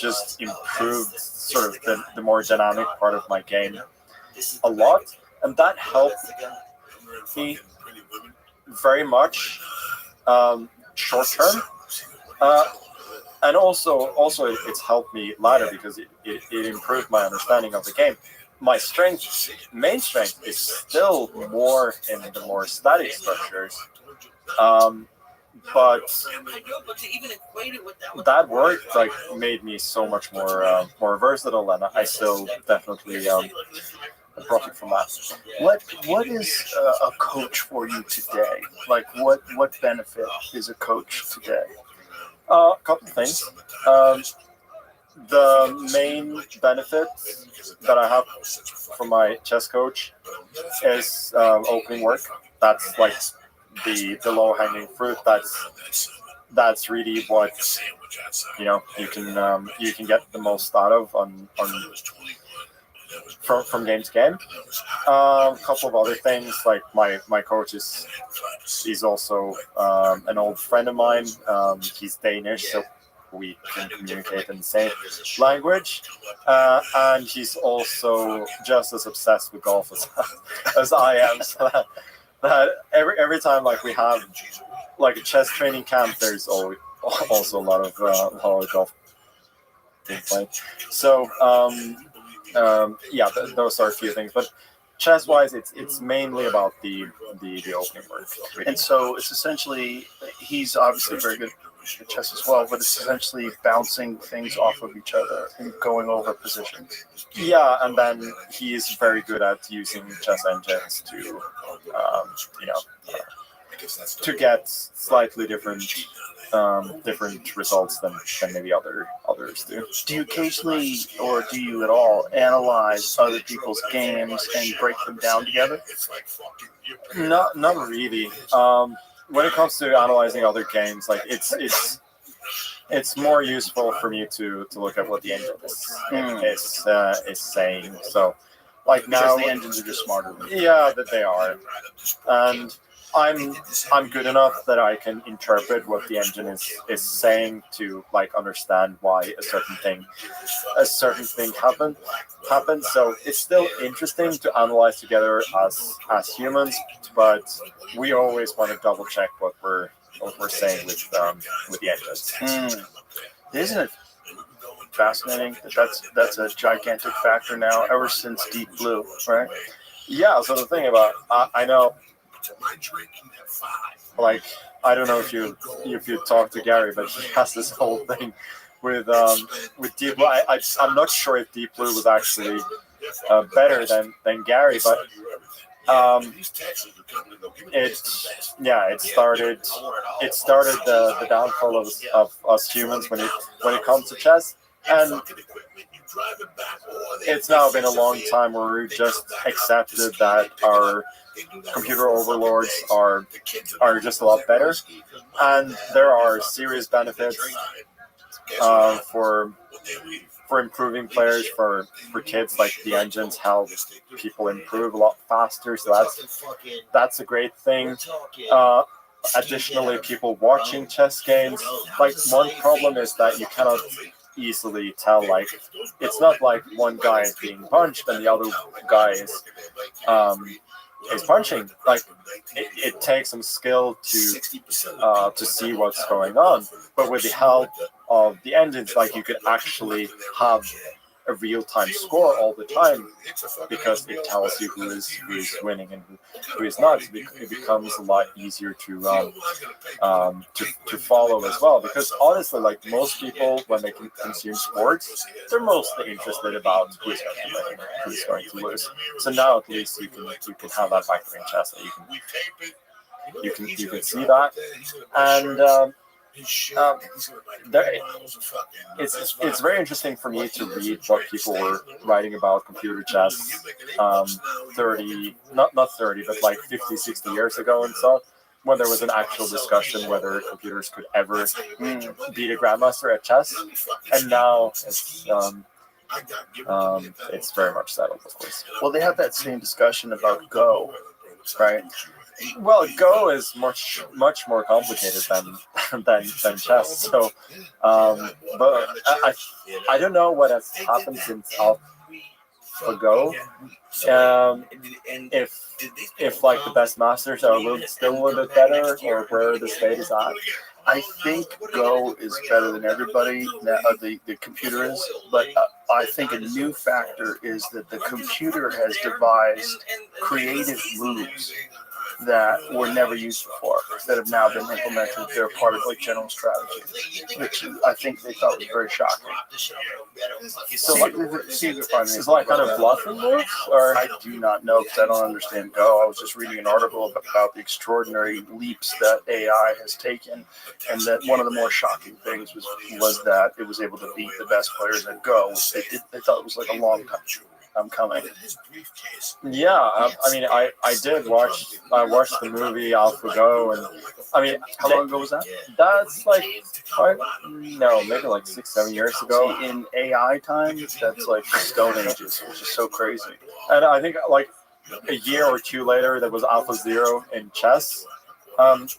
just improved sort of the more dynamic part of my game a lot, and that helped me very much short term. And also it's helped me later because it improved my understanding of the game. My main strength is still more in the more static structures. But that work made me so much more versatile, and I still definitely profit from that. What is a coach for you today? Like, what benefit is a coach today? A couple of things. The main benefit that I have from my chess coach is opening work. That's like the low hanging fruit. That's really what you can get the most out of from game to game. A couple of other things, like my coach he's also an old friend of mine. He's Danish, so we can communicate in the same language, and he's also just as obsessed with golf as I am. So that every time we have a chess training camp, there's also a lot of golf being played. So those are a few things, but chess-wise, it's mainly about the opening work. And so it's essentially, he's obviously very good at chess as well, but it's essentially bouncing things off of each other and going over positions. Yeah, and then he's very good at using chess engines to get slightly different results than maybe others do. Do you occasionally, or do you at all, analyze other people's games and break them down together? Not really. When it comes to analyzing other games, it's more useful for me to look at what the engine is saying. So, now the engines are just smarter. Yeah, that they are, and I'm good enough that I can interpret what the engine is saying to understand why a certain thing happened. So it's still interesting to analyze together as humans, but we always want to double check what we're saying with the engines. Isn't it fascinating that's a gigantic factor now ever since Deep Blue, right? Yeah. So the thing about I know. I don't know if you talk to Gary, but he has this whole thing with Deep Blue. I'm not sure if Deep Blue was actually better than Gary, but it started the downfall of us humans when it comes to chess, and it's now been a long time where we've just accepted that our computer overlords are just a lot better, and there are serious benefits for improving players, for kids. The engines help people improve a lot faster, so that's a great thing. Additionally, people watching chess games, one problem is that you cannot easily tell, it's not like one guy is being punched and the other guy is punching. It takes some skill to see what's going on, but with the help of the engines, you could actually have a real-time score all the time, because it tells you who is winning and who is not. It becomes a lot easier to follow as well, because honestly, most people, when they consume sports, they're mostly interested about who's going to win, who's going to lose. So now at least you can have that factor in chess, that you can see that. And It's very interesting for me to read what people were writing about computer chess 30, not 30, but like 50, 60 years ago and so, when there was an actual discussion whether computers could ever beat a grandmaster at chess. And now it's very much settled, of course. Well, they have that same discussion about Go, right? Well, Go is much more complicated than chess. So, but I don't know what has happened since AlphaGo. If like the best masters are still a little bit better, or where the state is at. I think Go is better than everybody. The computer is, but I think a new factor is that the computer has devised creative moves that were never used before, that have now been implemented. They're part of like general strategy, which I think they thought was very shocking. So, is like kind of bluffing moves, or I do not know because I don't understand Go. I was just reading an article about the extraordinary leaps that AI has taken, and that one of the more shocking things was that it was able to beat the best players at Go. They thought it was like a long time coming. Yeah, I mean, I watched the movie AlphaGo, and I mean, how long ago was that? That's like maybe like 6-7 years ago. See, in AI time, that's like Stone Ages, which is so crazy. And I think like a year or two later, there was AlphaZero in chess.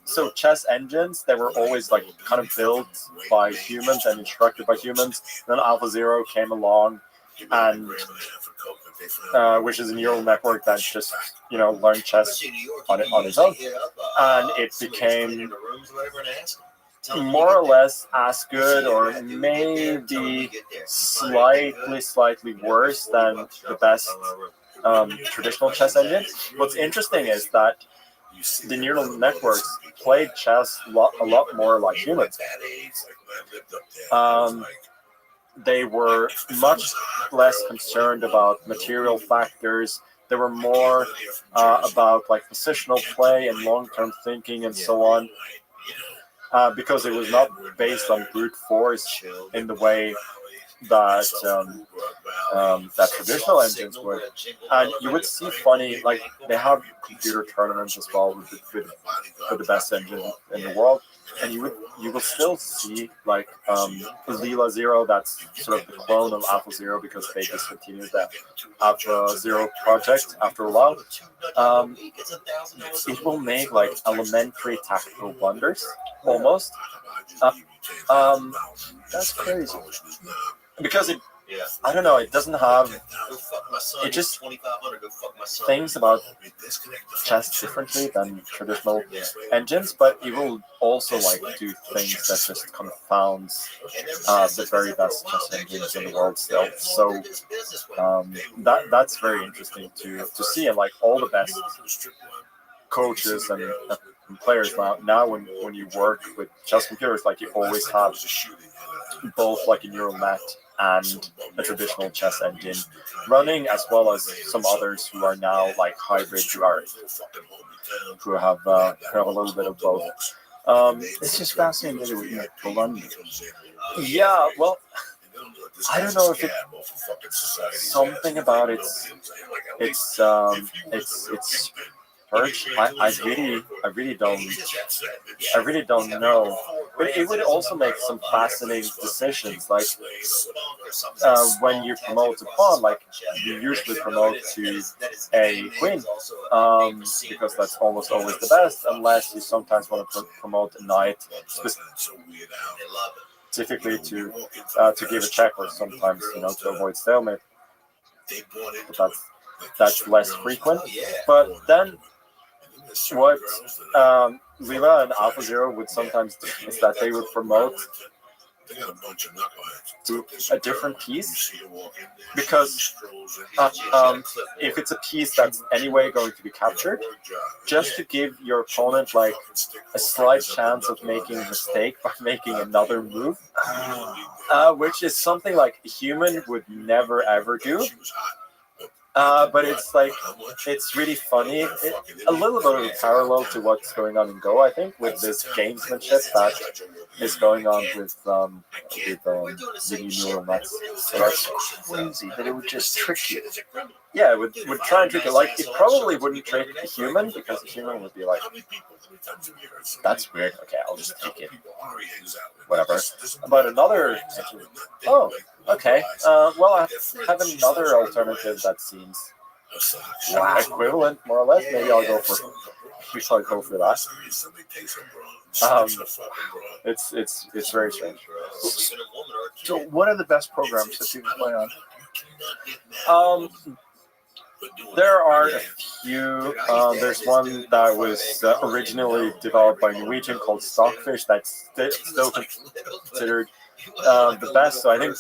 So chess engines, they were always like kind of built by humans and instructed by humans. Then AlphaZero came along, and which is a neural network that just learned chess on its own, and it became more or less as good, or maybe slightly worse than the best traditional chess engine. What's interesting is that the neural networks played chess a lot more like humans. They were much less concerned about material factors. They were more about like positional play and long-term thinking and so on, because it was not based on brute force in the way that that traditional engines would. And you would see funny, like they have computer tournaments as well with the best engine in the world. And you will still see like Leela Zero, that's sort of the clone of AlphaZero, because they discontinued that AlphaZero project after a while. It will make like elementary tactical blunders almost. That's crazy. Because I don't know, it doesn't have, it just thinks about chess differently than traditional engines, but it will also like do things that just confounds the very best chess engines in the world still. So that's very interesting to see, and like all the best coaches and players now when you work with chess computers, like you always have both like a neural net and a traditional chess engine running, as well as some others who are now like hybrid, who have a little bit of both. It's just fascinating that it would make Columbia. Yeah, well, I don't know if it's something about its perch. I really don't know. But it would also make some fascinating decisions, like when you promote a pawn, like you usually promote to a queen, because that's almost always the best, unless you sometimes want to promote a knight specifically to give a check, or sometimes to avoid stalemate. But that's less frequent. But then what Leela and AlphaZero would sometimes do is that they would promote to a different piece, because if it's a piece that's anyway going to be captured, just to give your opponent like a slight chance of making a mistake by making another move, which is something like a human would never ever do. But it's like, it's really funny. A little bit of a parallel to what's going on in Go, I think, with this gamesmanship that is going on with the neural nets. So that's crazy that it would just trick you. Yeah, it would try and trick it. Like, it probably wouldn't trick a human, because a human would be like, that's weird. Okay, I'll just take it. Whatever. But another, oh, okay. Well, I have another alternative that seems equivalent, more or less. Maybe I'll go for that. It's very strange. So, what are the best programs that you can play on? There are a few. There's one that was originally developed by Norwegian called Stockfish that's still considered the best. So I think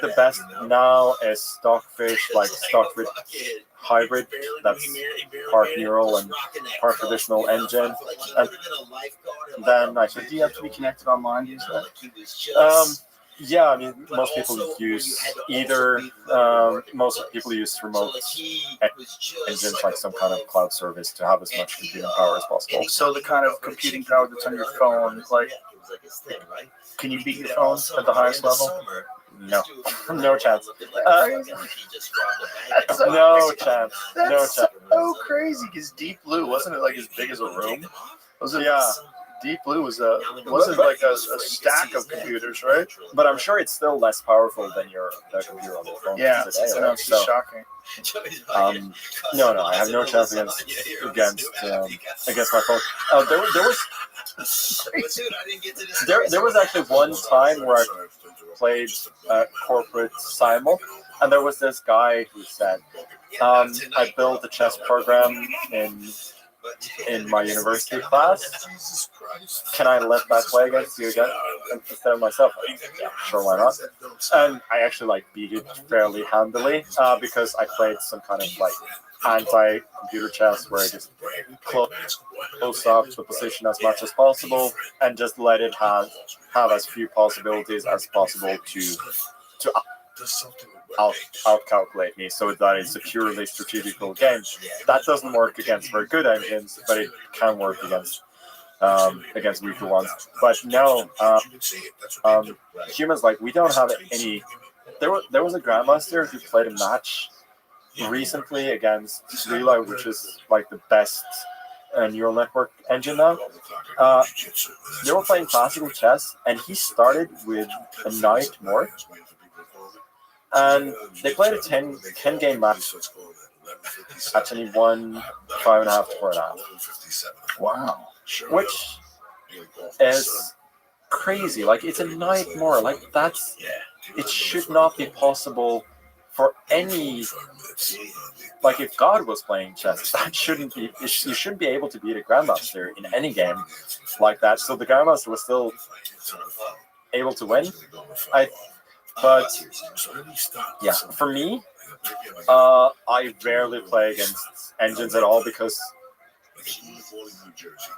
the best now is Stockfish, like Stockfish hybrid. That's part neural and part traditional engine. And then I think, Do you have to be connected online to use that? yeah, I mean, most people use either. Most people use remote engines, like some kind of cloud service, to have as much computing power as possible. So the kind of computing power that's on your phone, like, can you beat your phone at the highest level? No, no chance. That's so No crazy. chance. That's No chance. so crazy because Deep Blue wasn't it like as big as a room? Was it? Yeah. Deep Blue wasn't like a stack of computers, right? But I'm sure it's still less powerful than the computer on your phone Yeah, today. no, Right? it's just shocking. No, I have no chance against my phone. There was actually one time where I played corporate simul, and there was this guy who said, I built a chess program in my university class. Can I let that play against you again instead of myself? Yeah, sure, why not? And I actually beat it fairly handily because I played some kind of anti-computer chess where I just close up the position as much as possible and just let it have as few possibilities as possible to out-calculate me, so that it's a purely strategical game. That doesn't work against very good engines, but it can work against weaker ones. But no, humans, we don't have any. There was a grandmaster who played a match recently against Lila, which is the best neural network engine now. They were playing classical chess, and he started with a knight more. And they played a 10-game match, and he won 5.5 to 4.5. Wow. Which is crazy. It's a knight more. It should not be possible for any. If God was playing chess, that shouldn't be. You shouldn't be able to beat a grandmaster in any game like that. So the grandmaster was still able to win. But yeah, for me, I rarely play against engines at all because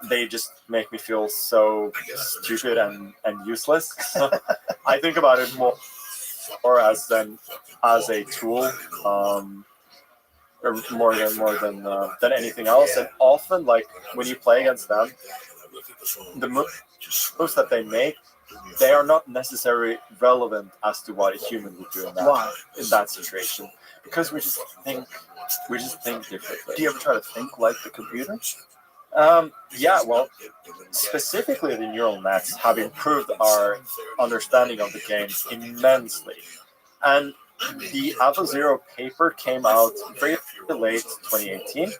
they just make me feel so stupid and useless. I think about it more as a tool, more than anything else. And often, when you play against them, the moves that they make, they are not necessarily relevant as to what a human would do in that situation, because we just think differently. Do you ever try to think like the computer? Yeah, well, specifically the neural nets have improved our understanding of the game immensely, and the AlphaZero paper came out very late 2018.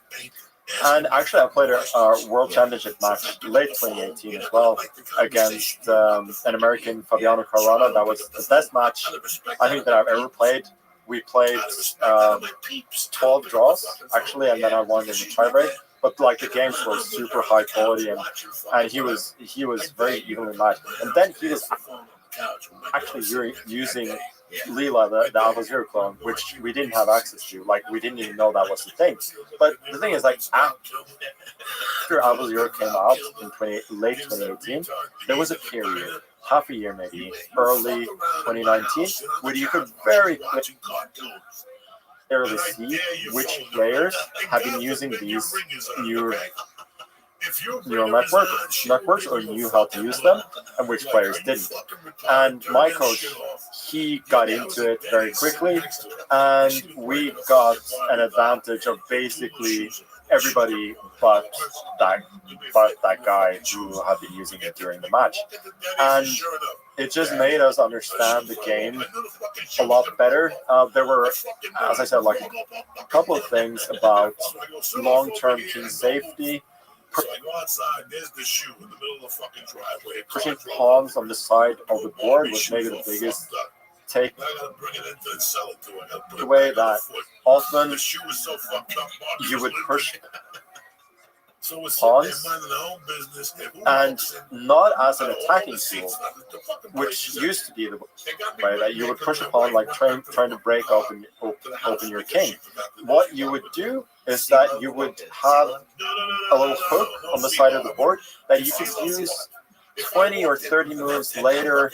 And actually, I played a World Championship match late 2018 as well against an American, Fabiano Caruana. That was the best match I think that I've ever played. We played 12 draws, actually, and then I won in the tiebreak. But the games were super high quality, and he was very evenly matched. And then he was actually using Leela, the AlphaZero clone, which we didn't have access to. We didn't even know that was the thing. But the thing is, after AlphaZero came out in late 2018, there was a period, half a year maybe, early 2019, where you could very quickly early see which players have been using these neural networks or knew how to use them, and which players didn't. And my coach, he got into it very quickly, and we got an advantage of basically everybody but that guy who had been using it during the match. And it just made us understand the game a lot better. There were, as I said, like a couple of things about long-term team safety. Pushing pawns on the side of the board was maybe the biggest take the way that often you would push pawns and not as an attacking tool, which used to be the way that you would push a pawn like trying to break open your king. What you would do is that you would have a little hook on the side of the board that you could use 20 or 30 moves later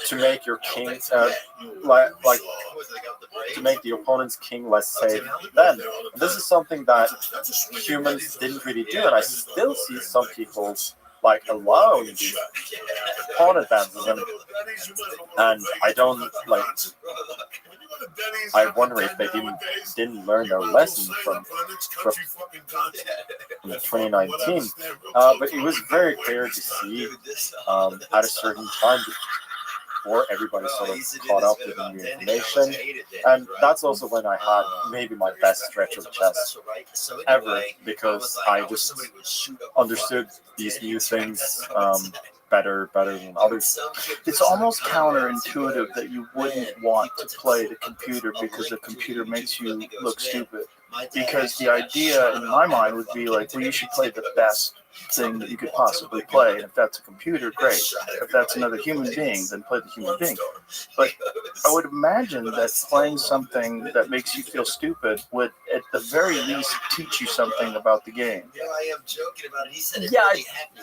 to make your king like to make the opponent's king less safe. Then this is something that humans didn't really do, and I still see some people like allowing these pawn advances, and I don't like. I wonder if they didn't learn their lesson from 2019. But it was very clear to see at a certain time before everybody sort of caught up with the new information. And that's also when I had maybe my best stretch of chess ever, because I just understood these new things better than others. It's almost counterintuitive that you wouldn't want to play the computer because the computer makes you look stupid. Because the idea in my mind would be like, well, you should play the best thing that you could possibly play. And if that's a computer, great. If that's another human being, then play the human being. But I would imagine that playing something that makes you feel stupid would, at the very least, teach you something about the game. Yeah,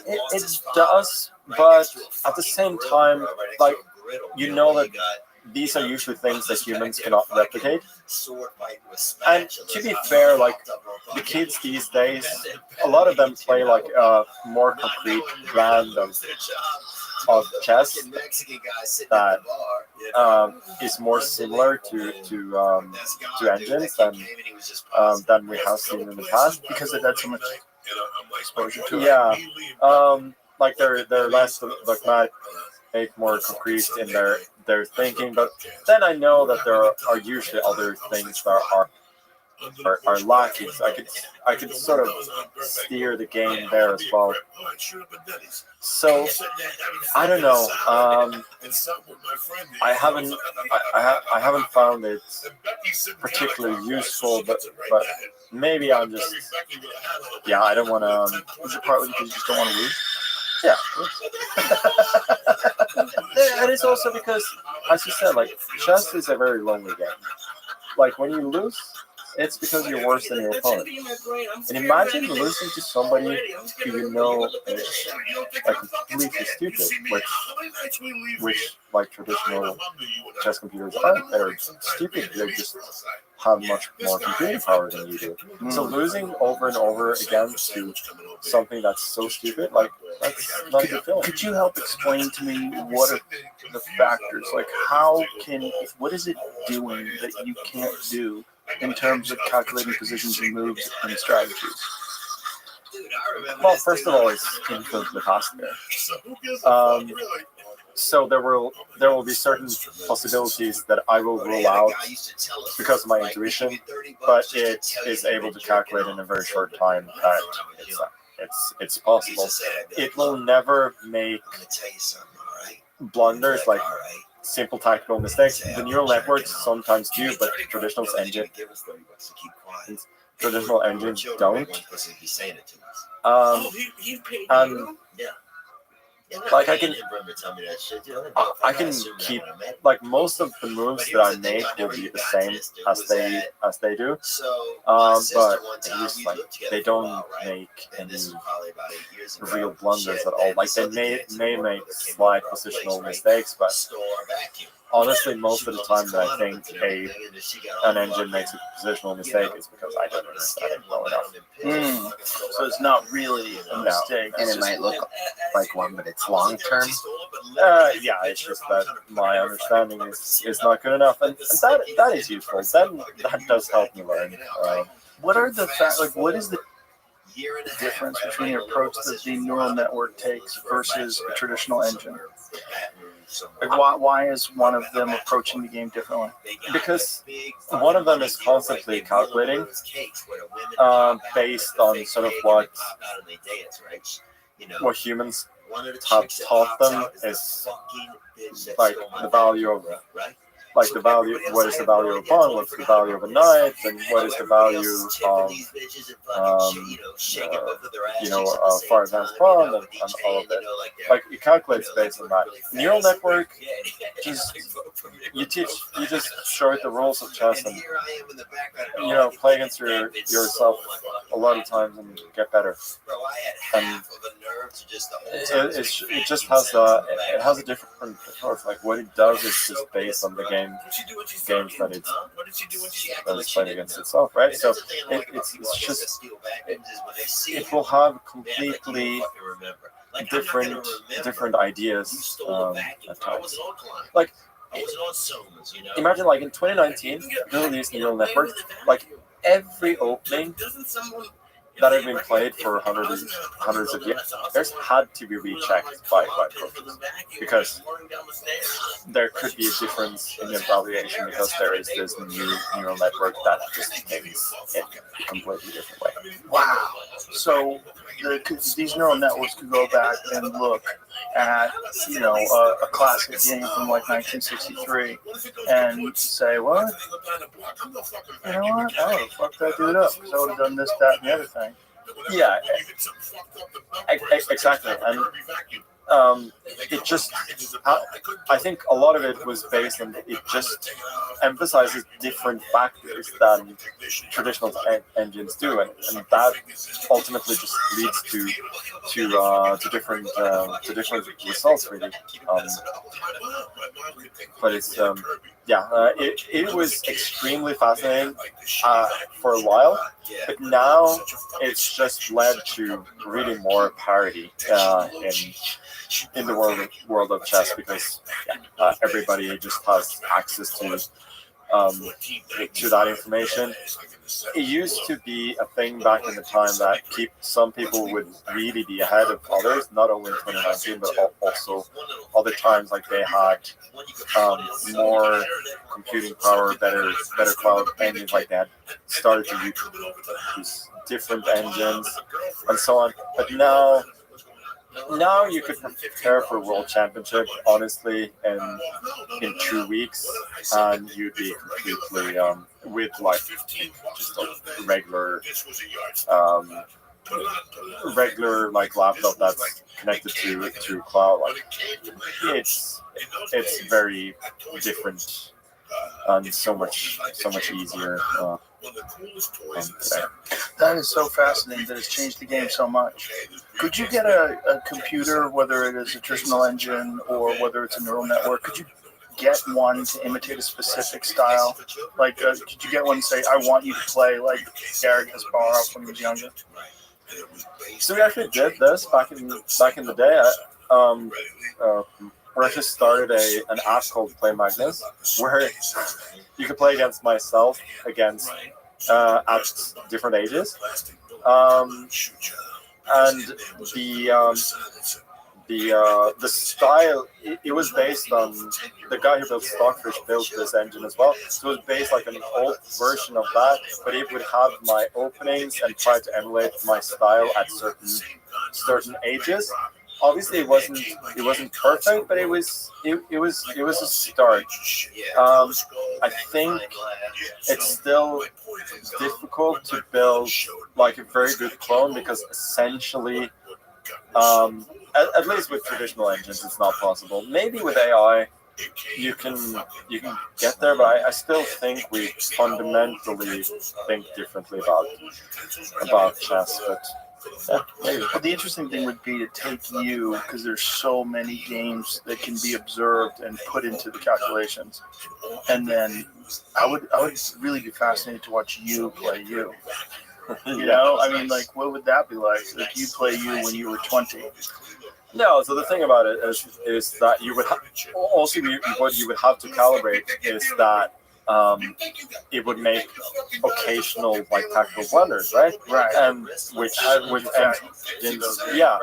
it does, but at the same time, like, you know that these are usually things that humans cannot replicate. And to be fair, like, the kids these days, a lot of them play like a more concrete brand of chess that is more similar to engines than we have seen in the past, because they've had so much exposure to it. Yeah, like they're less like more concrete in their thinking, but then I know that there are usually other things that are lacking. So I could sort of steer the game there as well. So I don't know. I haven't found it particularly useful, but maybe I'm just I don't want to. Is it partly because you just don't want to lose? Yeah. And it's also because, as you said, like, chess is a very lonely game. Like, when you lose, it's because you're worse than your opponent. And imagine losing to somebody who you know is like completely stupid, which like traditional chess computers aren't. They're stupid. They just have much more computing power than you do. So losing over and over again to something that's so stupid, like, that's not a good feeling. Could you help explain to me what are the factors? Like, what is it doing that you can't do in terms of calculating positions and moves and strategies? Well, first of all, it's influence the task there. So there will be certain possibilities that I will rule out because of my intuition, but it is able to calculate in a very short time that it's possible. It will never make blunders like simple tactical mistakes. The neural networks sometimes do, but traditional engines don't. And like I can keep like most of the moves that I make will be the same as they do. But at least like they don't make any real blunders at all. Like they may make slight positional mistakes, but honestly, most of the time that I think an engine makes a positional mistake is because I don't understand it well enough. So it's not really a mistake. And it might look like one, but it's long term. Yeah, it's just that my understanding is not good enough, and that is useful. That does help me learn. What are the what is the difference between the approach that the neural network takes versus a traditional engine? Like why is one of them approaching the game differently? Because one of them is constantly calculating based on sort of what humans have taught them is like the value of what is the value of a pawn, what's the value of a knight, and what is the value of far advanced pawn, and all of it. Like it calculates based on that. Neural network, you just show it the rules of chess, and play against yourself a lot of times and get better. And it just has a different approach. Like what it does is just based on the games that it's playing against itself, right? So it's just it will have completely different ideas at times. Like imagine like in 2019, they released neural network. Like every opening that have been played for hundreds of years had to be rechecked by coaches because there could be a difference in the evaluation because there is this new neural network that just thinks in a completely different way. Wow. So these neural networks could go back and look at a classic game from like 1963 and say, what? You know what? I would have fucked that dude up because I would have done this, that, and the other thing. Yeah, exactly. And it just, I think a lot of it was based on it just emphasizes different factors than traditional engines do, and that ultimately just leads to different results, really. But it's it was extremely fascinating for a while, but now it's just led to really more parity in the world of chess because everybody just has access to that information. It used to be a thing back in the time that some people would really be ahead of others, not only in 2019, but also other times like they had more computing power, better cloud engines, like they had started to use different engines and so on. But now you could prepare for World Championship, honestly, in 2 weeks, and you'd be completely with like just a regular like laptop that's connected to cloud. Like it's very different and so much easier. That is so fascinating that it's changed the game so much. Could you get a computer, whether it is a traditional engine or whether it's a neural network, could you get one to imitate a specific style? Like, could you get one and say, I want you to play like Garrett Kasparov when he was younger? So we actually did this back in the day. We actually started an app called Play Magnus, where you could play against myself at different ages, and the style it was based on the guy who built Stockfish built this engine as well. So it was based like an old version of that, but it would have my openings and try to emulate my style at certain ages. Obviously, it wasn't perfect, but it was a start. I think it's still difficult to build like a very good clone because essentially, at least with traditional engines, it's not possible. Maybe with AI, you can get there, but I still think we fundamentally think differently about chess. But Yeah, maybe. But the interesting thing would be to take you, because there's so many games that can be observed and put into the calculations, and then I would really be fascinated to watch you play you. You know, I mean, like, what would that be like? Like, you play you when you were 20. No, so the thing about it is that you would also what you would have to calibrate is that it would make occasional like tactical blunders, right? Right. And which yeah.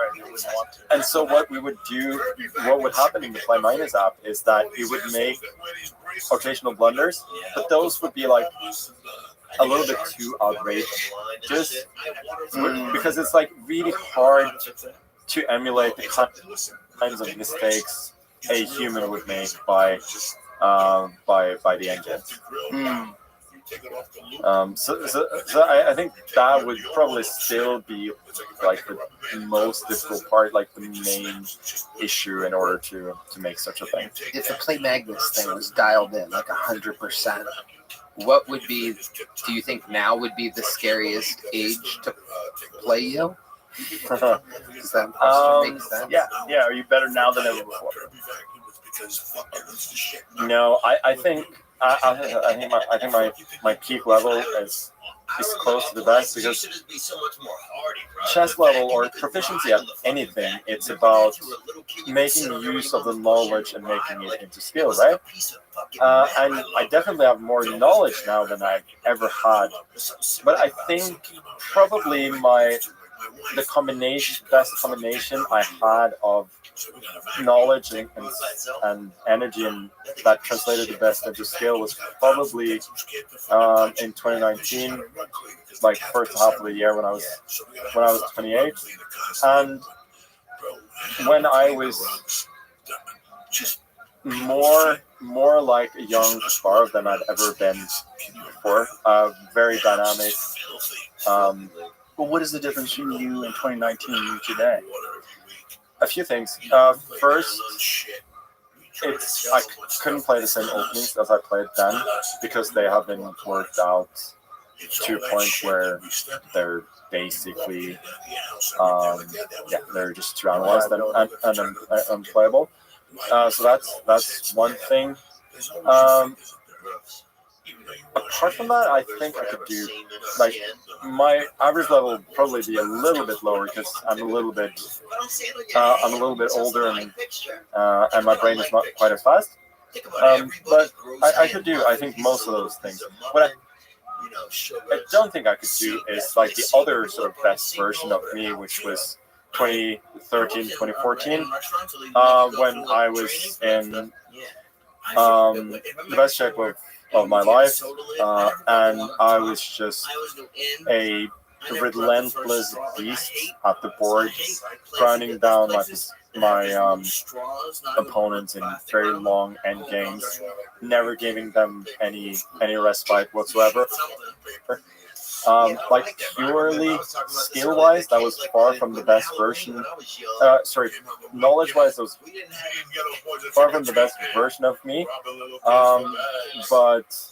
And so what we would do, what would happen in the Play Minus app is that it would make occasional blunders, but those would be like a little bit too outrageous, just because it's like really hard to emulate the kinds of mistakes a human would make by the engine. So I think that would probably still be like the most difficult part, like the main issue in order to make such a thing. If the Play Magnus thing was dialed in like 100%, what would be? Do you think now would be the scariest age to play you? Does that make sense? Yeah. Are you better now than ever before? No, I think my peak level is close to the best, because chess level or proficiency at anything, it's about making use of the knowledge and making it into skill, right? And I definitely have more knowledge now than I've ever had, but I think probably the best combination I had of knowledge and energy, and that translated the best into skill, was probably in 2019, like first half of the year when I was 28, and when I was more like a young Kasparov than I'd ever been before. Very dynamic. But what is the difference between you in 2019 and you today? A few things. First, I couldn't play the same openings as I played then, because they have been worked out to a point where they're basically, they're just too analyzed and unplayable. So that's one thing. Apart from that, I think I could do, like, my average level would probably be a little bit lower, because I'm a little bit older, and my brain is not quite as fast. But I could do, I think, most of those things. What I don't think I could do is like the other sort of best version of me, which was 2013, 2014, when I was in the best shape of my life, and I was just a relentless beast at the board, grinding down my opponents in very long end games, never giving them any respite whatsoever. Like purely skill-wise, that was far from the best version. Knowledge-wise, that was far from the best version of me. But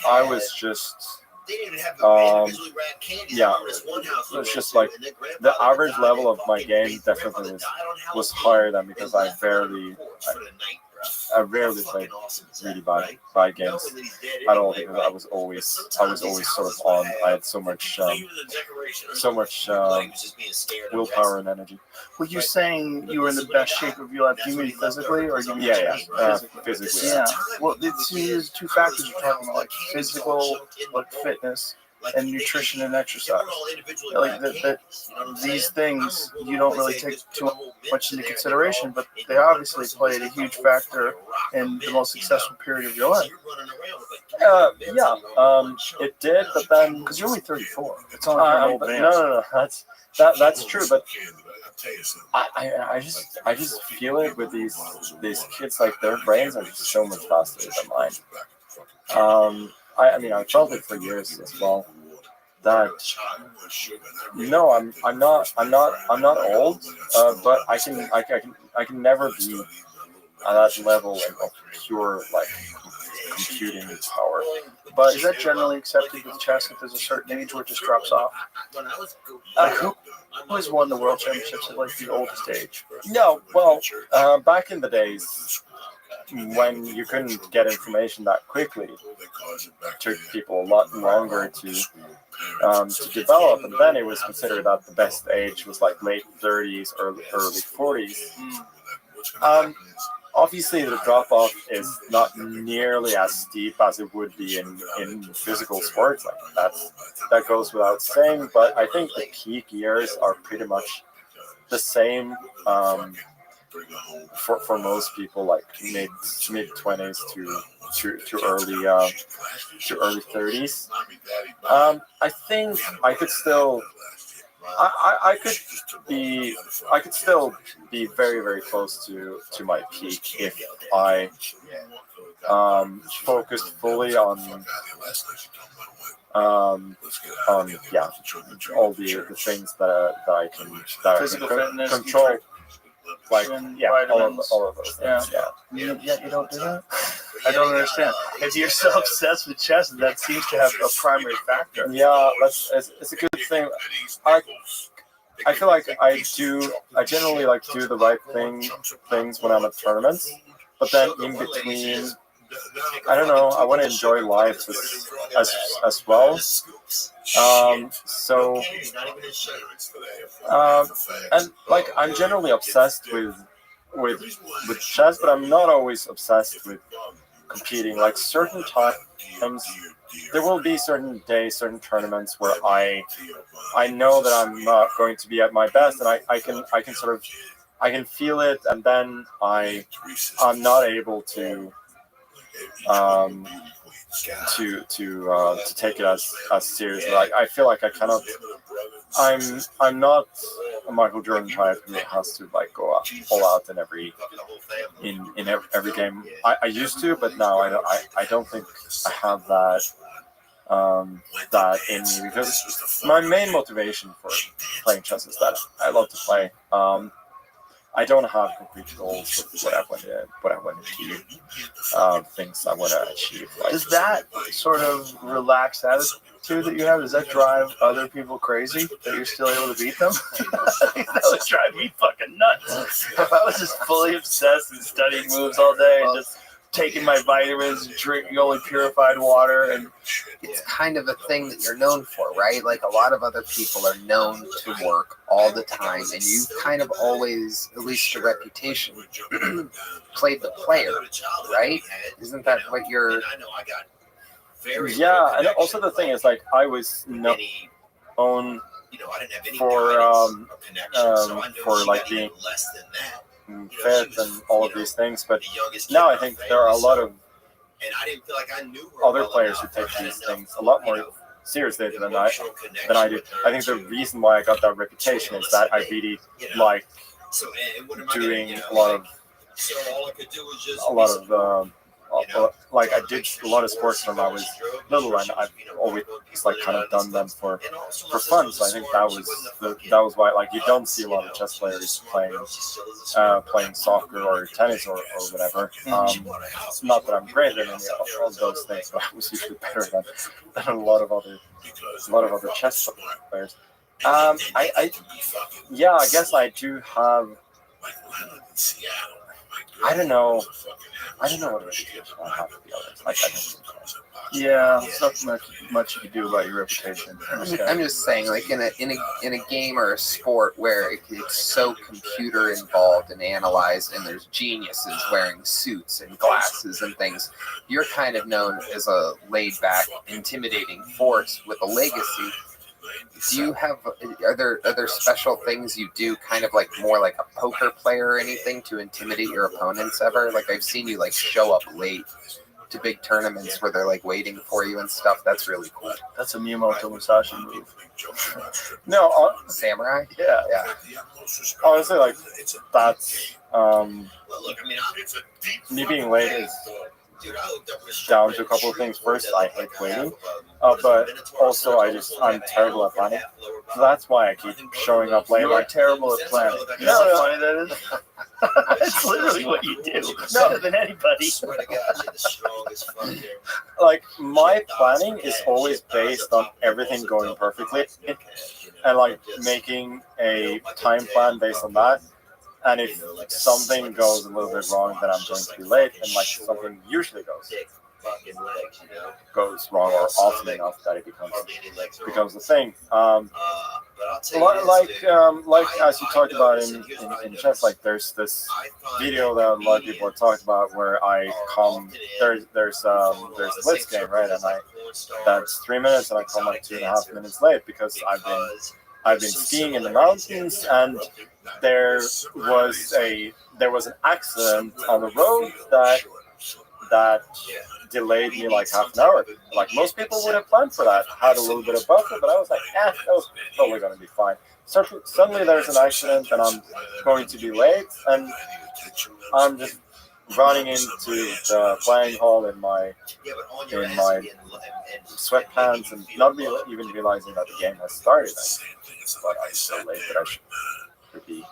I was just, it's just like the average level of my game definitely was higher than, because I rarely played really bad games at all, because I was always sort of on. I had so much willpower and energy. Were you saying you were in the best shape of your life? Do you mean physically, or do you mean physically? Yeah. Well, there's two factors you're talking about, like physical, like fitness, and nutrition and exercise. Like these things you don't really take too much into consideration, but they obviously played a huge factor in the most successful period of your life. It did, but then, because you're only 34, it's only an old man. No, that's true, but I just feel it with these kids, like their brains are just so much faster than mine. I mean, I've felt it for years as well. That no, I'm not old, but I can never be at that level of pure, like, computing power. But is that generally accepted with chess if there's a certain age where it just drops off? Like who has won the world championships at like the oldest age? No, well, back in the days when you couldn't get information that quickly, it took people a lot longer to develop, and then it was considered that the best age was like late 30s or early 40s. Obviously, the drop-off is not nearly as steep as it would be in physical sports. Like that goes without saying, but I think the peak years are pretty much the same for most people, like mid 20s to early 30s. I think I could still. I could still be very, very close to my peak if I focused fully on all the things that I can Physical fitness, control. Like all of those things. Yeah, you don't do that. I don't understand. If you're so obsessed with chess, that seems to have a primary factor. Yeah, it's a good thing. I feel like I generally like do the right things when I'm at tournaments, but then in between, I don't know, I want to enjoy life as well. And like I'm generally obsessed with chess, but I'm not always obsessed with competing. Like certain times, there will be certain days, certain tournaments where I know that I'm not going to be at my best, and I can feel it, and then I'm not able to take it as seriously. Like I feel like I cannot. I'm not a Michael Jordan type who has to like go all out in every game. I used to, but now I don't think I have that in me, because my main motivation for playing chess is that I love to play. I don't have concrete goals of what I want to things I want to achieve. Like, does that sort of relaxed attitude that you have, does that drive other people crazy that you're still able to beat them? That would drive me fucking nuts. If I was just fully obsessed and studying moves all day and just taking my vitamins, drinking only purified water, and it's kind of a thing that you're known for, right? Like a lot of other people are known to work all the time, and you've kind of always, at least your reputation, played the player, right? Isn't that what you're? Yeah, and also the thing is, like, I was known for like being fit and all of these things, but now I think there are a lot of other players who take these things a lot more seriously than I do. I think the reason why I got that reputation is that I really like doing a lot of like I did a lot of sports when I was little, and I've always like kind of done them for fun. So I think that was why, like, you don't see a lot of chess players playing soccer or tennis or whatever. Not that I'm great at any of those things, but I was usually better than a lot of other chess players. I guess I do have. I don't know what reputation I have, to be honest. Like, there's not much you can do about your reputation. I'm just saying, like in a game or a sport where it's so computer involved and analyzed, and there's geniuses wearing suits and glasses and things, you're kind of known as a laid back, intimidating force with a legacy. Do you have? Are there special things you do, kind of like more like a poker player or anything, to intimidate your opponents ever? Like I've seen you like show up late to big tournaments where they're like waiting for you and stuff. That's really cool. That's a Miyamoto Musashi move. No, samurai. Yeah. Honestly, like that's me being late is down to a couple of things. First, I hate waiting, but also I'm terrible at planning. So that's why I keep showing up late. You're terrible at planning. You know how funny that is? It's literally what you do. Better than anybody. Like, my planning is always based on everything going perfectly, and like making a time plan based on that. And if something goes a little bit wrong, then I'm going to be late, and like something usually goes wrong or often enough that it becomes the thing. Like as you talked about in chess, like there's this video that a lot of people are talking about where I come there's a blitz game, right, and that's 3 minutes and I come like 2.5 minutes late because I've been skiing in the mountains, and there was an accident on the road that delayed me like half an hour. Like most people would have planned for that, had a little bit of buffer, but I was like, that was probably going to be fine. Suddenly there's an accident and I'm going to be late, and I'm just running into the playing hall in my sweatpants and not even realizing that the game has started. But I was so late that I should be.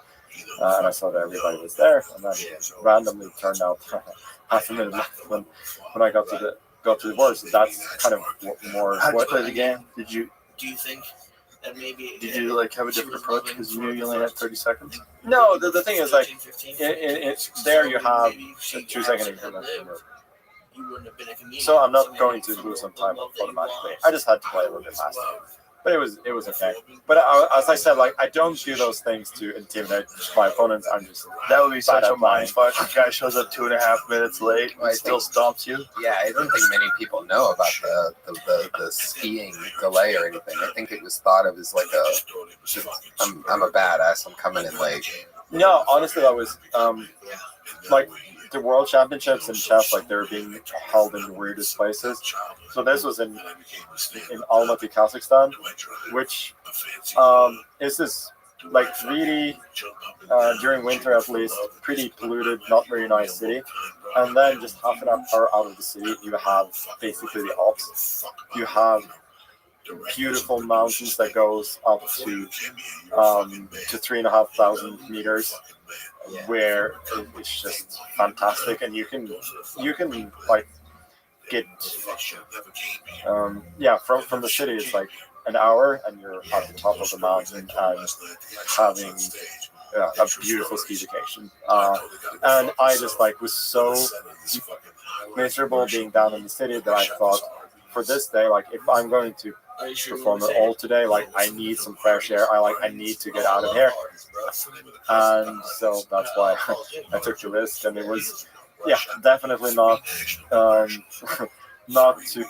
And I saw that everybody was there, and then randomly turned out half a minute left when I got to the board. So that's kind of more. How'd you play the game? Do you think that maybe did you like have a different approach because you knew you only had 30 seconds? No, the thing is like there you have 2 second increments. So I'm not going to lose some time automatically. I just had to play a little bit faster. But it was okay. But as I said, like I don't do those things to intimidate my opponents. I'm just that would be such a mind fuck. The guy shows up 2.5 minutes late and still stomps you. Yeah, I don't think many people know about the skiing delay or anything. I think it was thought of as like I'm a badass. I'm coming in late. No, honestly, that was like the world championships in chess. Like they were being held in the weirdest places. So this was in Almaty, Kazakhstan, which is this like really during winter at least pretty polluted, not very nice city. And then just half an hour out of the city, you have basically the Alps. You have beautiful mountains that goes up to 3,500 meters, where it's just fantastic, and you can like get from the city it's like an hour and you're at the top of the mountain and having a beautiful ski vacation. And I just like was so miserable being down in the city that I thought for this day, like if I'm going to perform at all today, like I need some fresh air. I need to get out of here, and so that's why I took the risk. And it was definitely not not to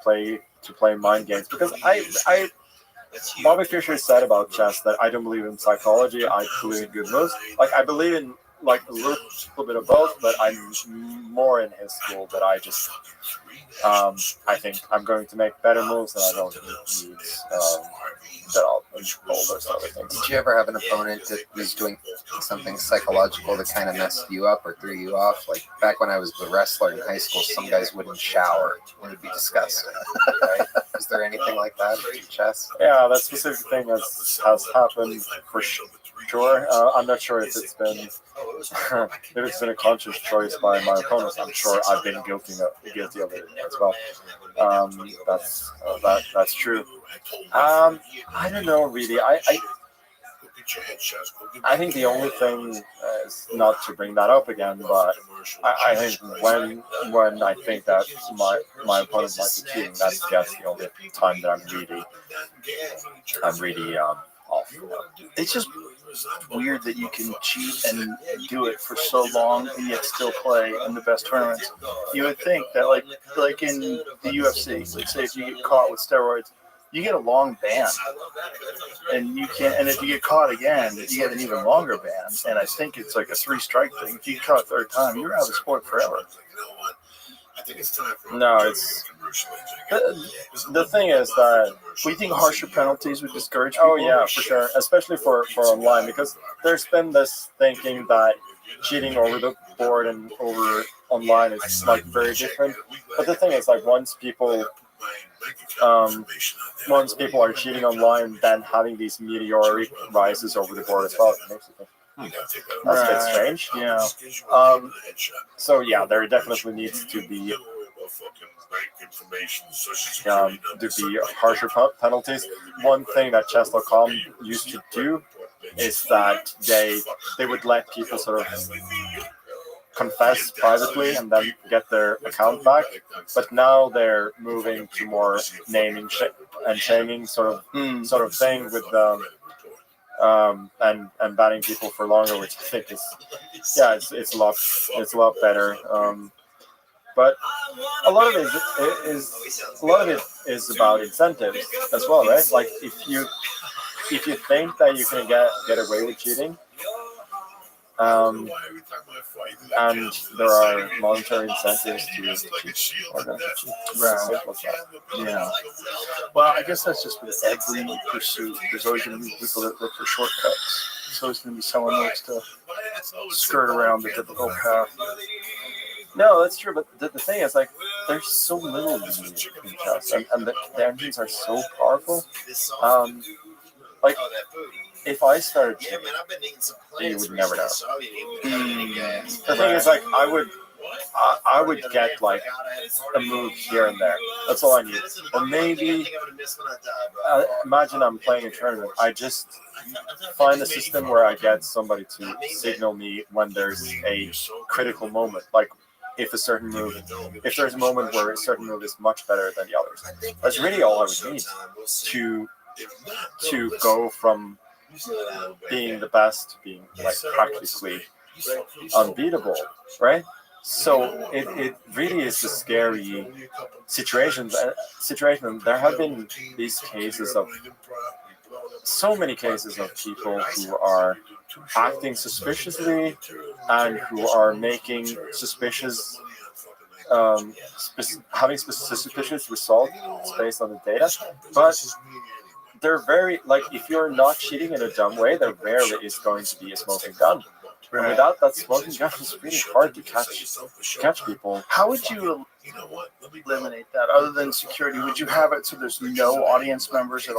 play mind games, because I Bobby Fischer said about chess that I don't believe in psychology. I believe in good moves. Like I believe in like a little bit of both, but I'm more in his school that I just I think I'm going to make better moves and I don't need all those other things. Did you ever have an opponent that was doing something psychological that kind of messed you up or threw you off? Like back when I was a wrestler in high school, some guys wouldn't shower. It would be disgusting. Right? Is there anything like that in chess? Yeah, that specific thing has happened for sure. I'm not sure if it's been a conscious choice by my opponents. I'm sure I've been guilty of it as well. That's true. I don't know really. I think the only thing is not to bring that up again, but I think when I think that my opponent might be cheating, that's the only time that I'm really off. It's just weird that you can cheat and do it for so long and yet still play in the best tournaments. You would think that like in the UFC, let's say if you get caught with steroids, you get a long ban, and you can't. And if you get caught again, you get an even longer ban. And I think it's like a 3-strike thing. If you get caught a third time, you're out of the sport forever. No, it's the thing is that we think harsher penalties would discourage people. Oh yeah, for sure, especially for online, because there's been this thinking that cheating over the board and over online is like very different. But the thing is, like once people are cheating online, then having these meteoric rises over the board as well. That's a bit strange. Yeah. So yeah, there definitely needs to be harsher penalties. One thing that chess.com used to do is that they would let people sort of confess privately and then get their account back. But now they're moving to more naming and shaming sort of thing with and banning people for longer, which I think is it's a lot better. But a lot of it is about incentives as well, right? Like if you think that you can get away with cheating, and there are monetary incentives to cheat. Right. Yeah. Well, I guess that's just with every pursuit. There's always going to be people that look for shortcuts. There's always going to be someone who likes to skirt around the difficult path. No, that's true. But the thing is, like, there's so little you need in chess, and the engines are so powerful. Like, if I started cheating, you would never know. The thing is, like, I would get like a move here and there. That's all I need. Or maybe imagine I'm playing a tournament. I just find a system where I get somebody to signal me when there's a critical moment. Like if there's a moment where a certain move is much better than the others. That's really all I would need to go from being the best to being like practically unbeatable, right? So it really is a scary situation. There have been these cases of so many cases of people who are acting suspiciously and who are making suspicious having suspicious results based on the data, but they're very, like, if you're not cheating in a dumb way, there rarely is going to be a smoking gun. And without that smoking gun, it's really hard to catch people. How would you eliminate that other than security? Would you have it so there's no audience members at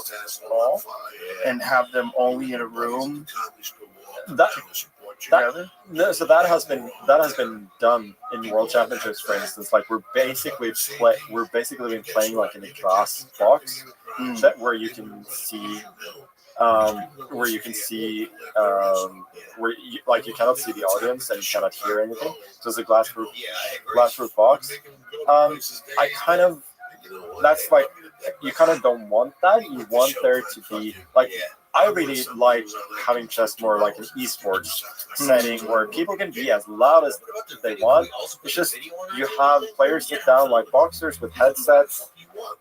all and have them only in a room? So that has been done in World Championships, for instance. Like we're basically been playing like in a glass box where you can see where you cannot see the audience and you cannot hear anything. So it's a glass roof box. That's like, you kind of don't want that. You want there to be like, I really like having chess more like an esports setting where people can be as loud as they want. It's just you have players sit down like boxers with headsets,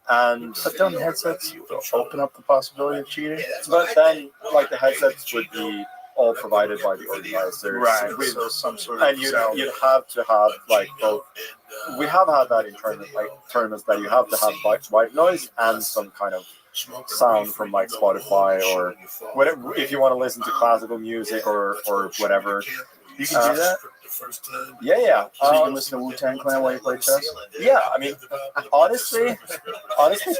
but don't headsets open up the possibility of cheating? But then, like the headsets would be all provided by the organizers, right? So some sort of and you'd have to have like both. We have had that in tournaments that you have to have white noise and some kind of sound from like Spotify or whatever. If you want to listen to classical music or whatever, you can do that. Yeah. So you can listen to Wu-Tang Clan while you play chess. Yeah, I mean, honestly,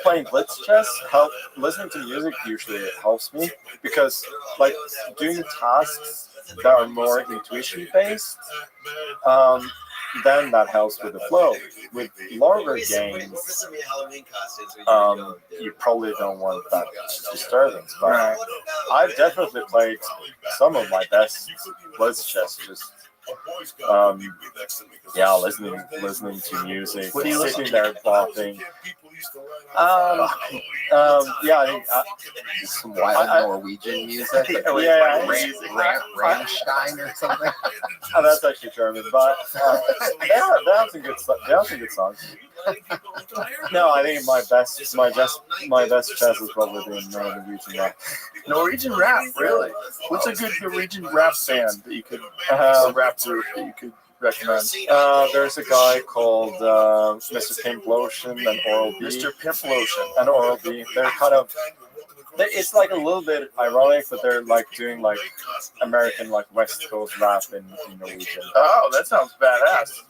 playing blitz chess, listening to music usually helps me because like doing tasks that are more intuition based. Then that helps with the flow. With longer games, you probably don't want that disturbance. But I've definitely played some of my best blitz chess just listening to music, sitting there bopping. Some wild Norwegian music. Rammstein or something. That's actually German, but they have some good songs. No, I think my best chess has probably been Norwegian rap. Norwegian rap, really? What's a good Norwegian rap band that you could rap group that you could recommend? There's a guy called Mr. Pimp Lotion and Oral B. Mr. Pimp Lotion and Oral B. They're kind of It's like a little bit ironic, but they're like doing like American like West Coast rap in Norwegian. Oh, that sounds badass.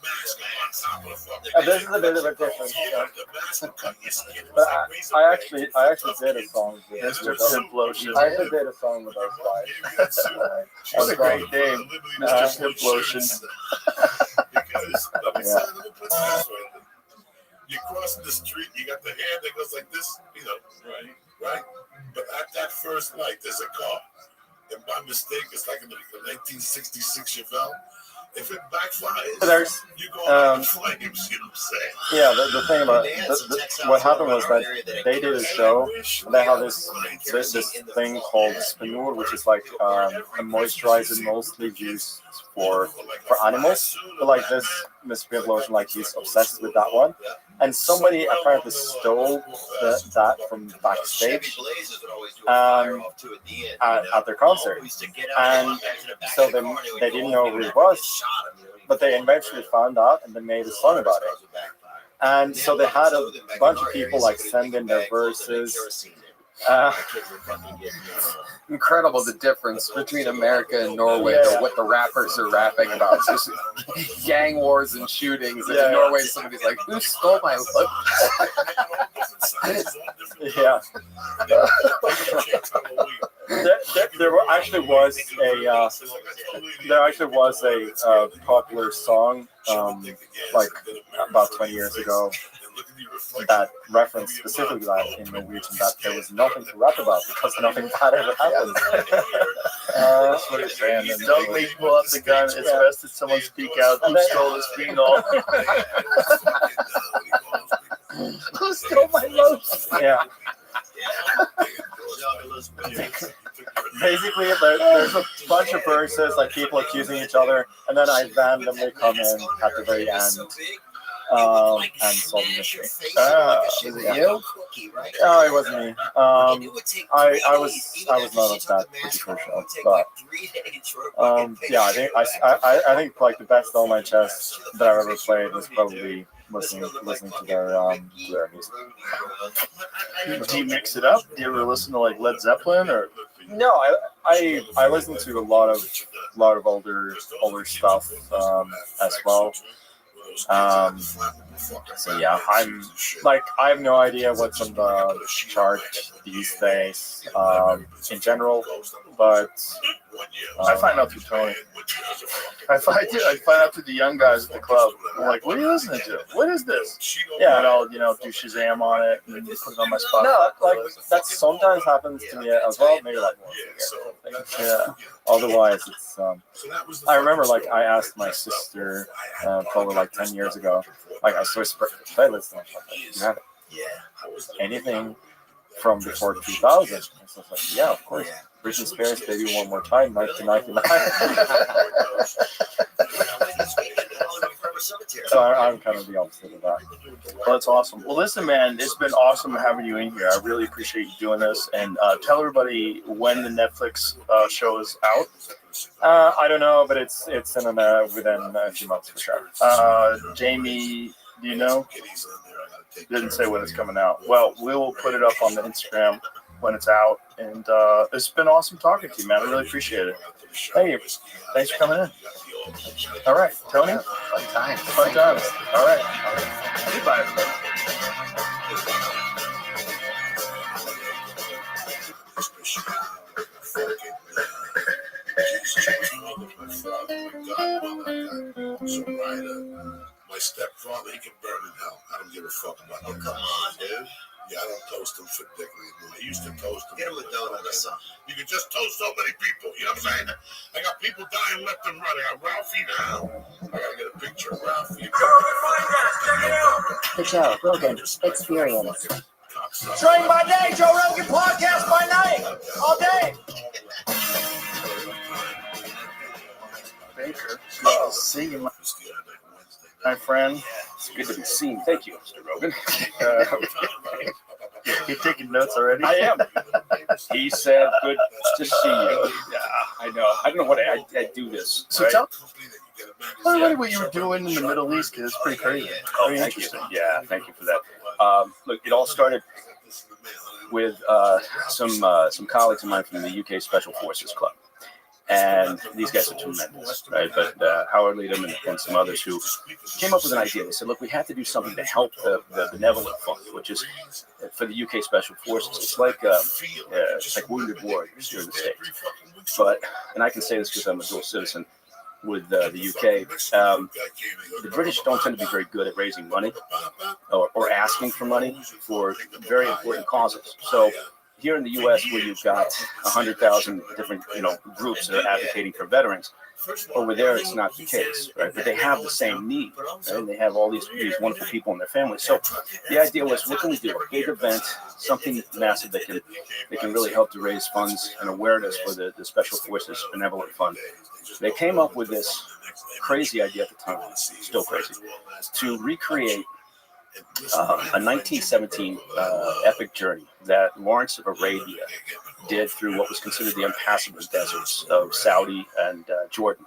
This is a bit of a different stuff. But I actually did a song with Mr. Pimplotion. I actually did a song with those guys. What a great name, Mr. Pimplotion. You're crossing the street, you got the hand that goes like this, right? But at that first light, there's a car. And by mistake, it's like a 1966 Chevelle. If it backfires, you go on the flames, you know what I'm saying? Yeah, the thing about what happened was that they did a show, and they have this thing called Spanur, which is like a moisturizer mostly used for animals. But like this Mr. Lotion, like he's obsessed with that one. And somebody apparently stole that from backstage at their concert. And so they didn't know who it was, but they eventually found out and they made a song about it. And so they had a bunch of people like send in their verses. Incredible the difference between America and Norway, what the rappers are rapping about. It's just gang wars and shootings. And in Norway, somebody's like, who stole my look? Yeah. There actually was a popular song like about 20 years ago that referenced specifically that in Norwegian, that there was nothing to rap about because nothing bad ever happened. That's what it's saying. And don't make pull out the gun. It's best that someone speak out who stole this phenol. Who stole my loaf? Yeah. Basically, there's a bunch of verses, like people accusing each other, and then I randomly come in at the very end and solve the mystery. Was it you? No, it wasn't me. I was not at that particular show, but yeah, I think like the best on my chest that I've ever played was probably listening to their music. Do you mix it up? Do you ever listen to like Led Zeppelin or? No, I listen to a lot of older stuff as well. So yeah, I have no idea what's on the chart these days in general, but I find out through Tony. I find out through the young guys at the club. I'm like, what are you listening to? What is this? Yeah, and I'll do Shazam on it and put it on my spot. No, like that sometimes happens to me as well. Maybe like once a year or something. Yeah. Otherwise, it's I remember like I asked my sister probably like 10 years ago, like I switched playlists and I was like, do you have anything from before 2000? And so I was like, yeah, of course. Britney Spears, Baby One More Time, 1999. So I'm kind of the opposite of that. Well, that's awesome. Well, listen, man, it's been awesome having you in here. I really appreciate you doing this. And tell everybody when the Netflix show is out. I don't know, but it's within a few months for sure. Jamie, do you know? Didn't say when it's coming out. Well, we will put it up on the Instagram when it's out. And it's been awesome talking to you, man. I really appreciate it. Hey, thanks for coming in. All right, Tony. Fun times. Fun times. All right. Goodbye, everybody. My stepfather, he can burn in hell. I don't give a fuck about him. Come on, dude. Yeah, I don't toast him for dick anymore. I used to toast him. Get him a donut or something. You can just toast so many people. You know what I'm saying? I got people dying left and right. I got Ralphie now. I gotta get a picture of Ralphie. The Joe Rogan Experience. Train by day, Joe Rogan podcast by night, all day. Baker, see you, my friend. It's good to be seen. Thank you, Mr. Rogan. You taking notes already? I am. He said, "Good to see you." Yeah, I know. I don't know what I do this. So right? tell everybody what you were doing in the Middle East, because it's pretty crazy. Oh, thank you. Yeah, thank you for that. Look, it all started with some colleagues of mine from the UK Special Forces Club. And these guys are tremendous, right? But Howard Leadham and some others who came up with an idea. They said, look, we have to do something to help the benevolent fund, which is for the UK Special Forces. It's like Wounded Warriors here in the States. But, and I can say this because I'm a dual citizen with the UK, the British don't tend to be very good at raising money or asking for money for very important causes. So here in the U.S., where you've got 100,000 different, groups that are advocating for veterans, over there it's not the case, right? But they have the same need, right? And they have all these wonderful people in their families. So the idea was, what can we do? A big event, something massive that can really help to raise funds and awareness for the Special Forces Benevolent Fund. They came up with this crazy idea at the time, still crazy, to recreate a 1917 epic journey that Lawrence of Arabia did through what was considered the impassable deserts of Saudi and Jordan,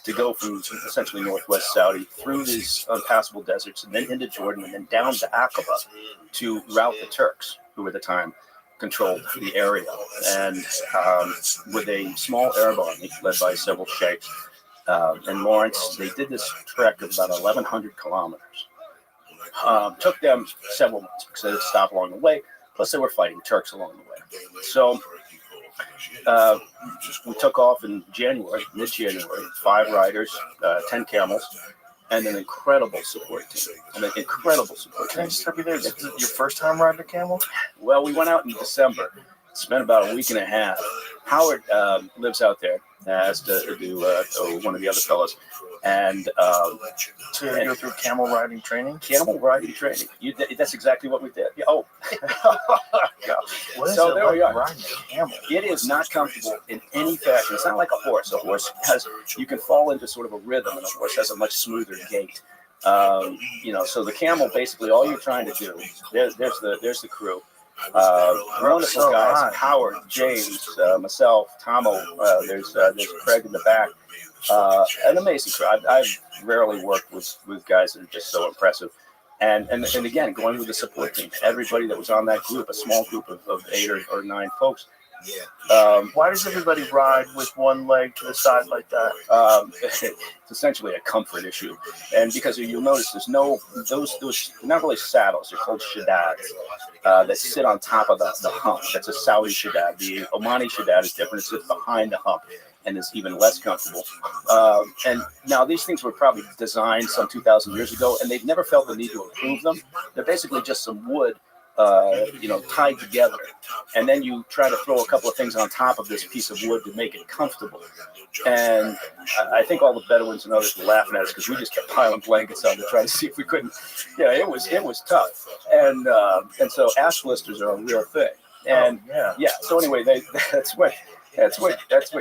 to go from essentially northwest Saudi through these impassable deserts and then into Jordan and then down to Aqaba to rout the Turks, who at the time controlled the area. And with a small Arab army led by several sheikhs and Lawrence, they did this trek of about 1,100 kilometers. Took them several months because they had to stop along the way. Plus, they were fighting Turks along the way. So we took off in January, mid-January, 5 riders, 10 camels, and an incredible support team. Can I just stop you there? Is it your first time riding a camel? Well, we went out in December. Spent about a week and a half. Howard lives out there, as to do one of the other fellows. And so you go through camel riding training? Camel riding training. That's exactly what we did. Yeah, what is so it there like we are. riding a camel? It is not comfortable in any fashion. It's not like a horse. A horse you can fall into sort of a rhythm, and a horse has a much smoother gait. So the camel, basically, all you're trying to do. There's the crew. Wonderful guys, Howard, James, myself, Tomo. There's Craig in the back. An amazing crew. I've rarely worked with guys that are just so impressive. And again, going with the support team, everybody that was on that group, a small group of 8 or 9 folks. Why does everybody ride with one leg to the side like that? It's essentially a comfort issue, and because you'll notice there's those not really saddles. They're called shaddads that sit on top of the hump. That's a Saudi shaddad. The Omani shaddad is different. It sits behind the hump and is even less comfortable. And now these things were probably designed some 2,000 years ago, and they've never felt the need to improve them. They're basically just some wood tied together, and then you try to throw a couple of things on top of this piece of wood to make it comfortable. And I think all the Bedouins and others were laughing at us because we just kept piling blankets on to try to see if we couldn't. Yeah, it was tough, and so ash blisters are a real thing. And so anyway, that's what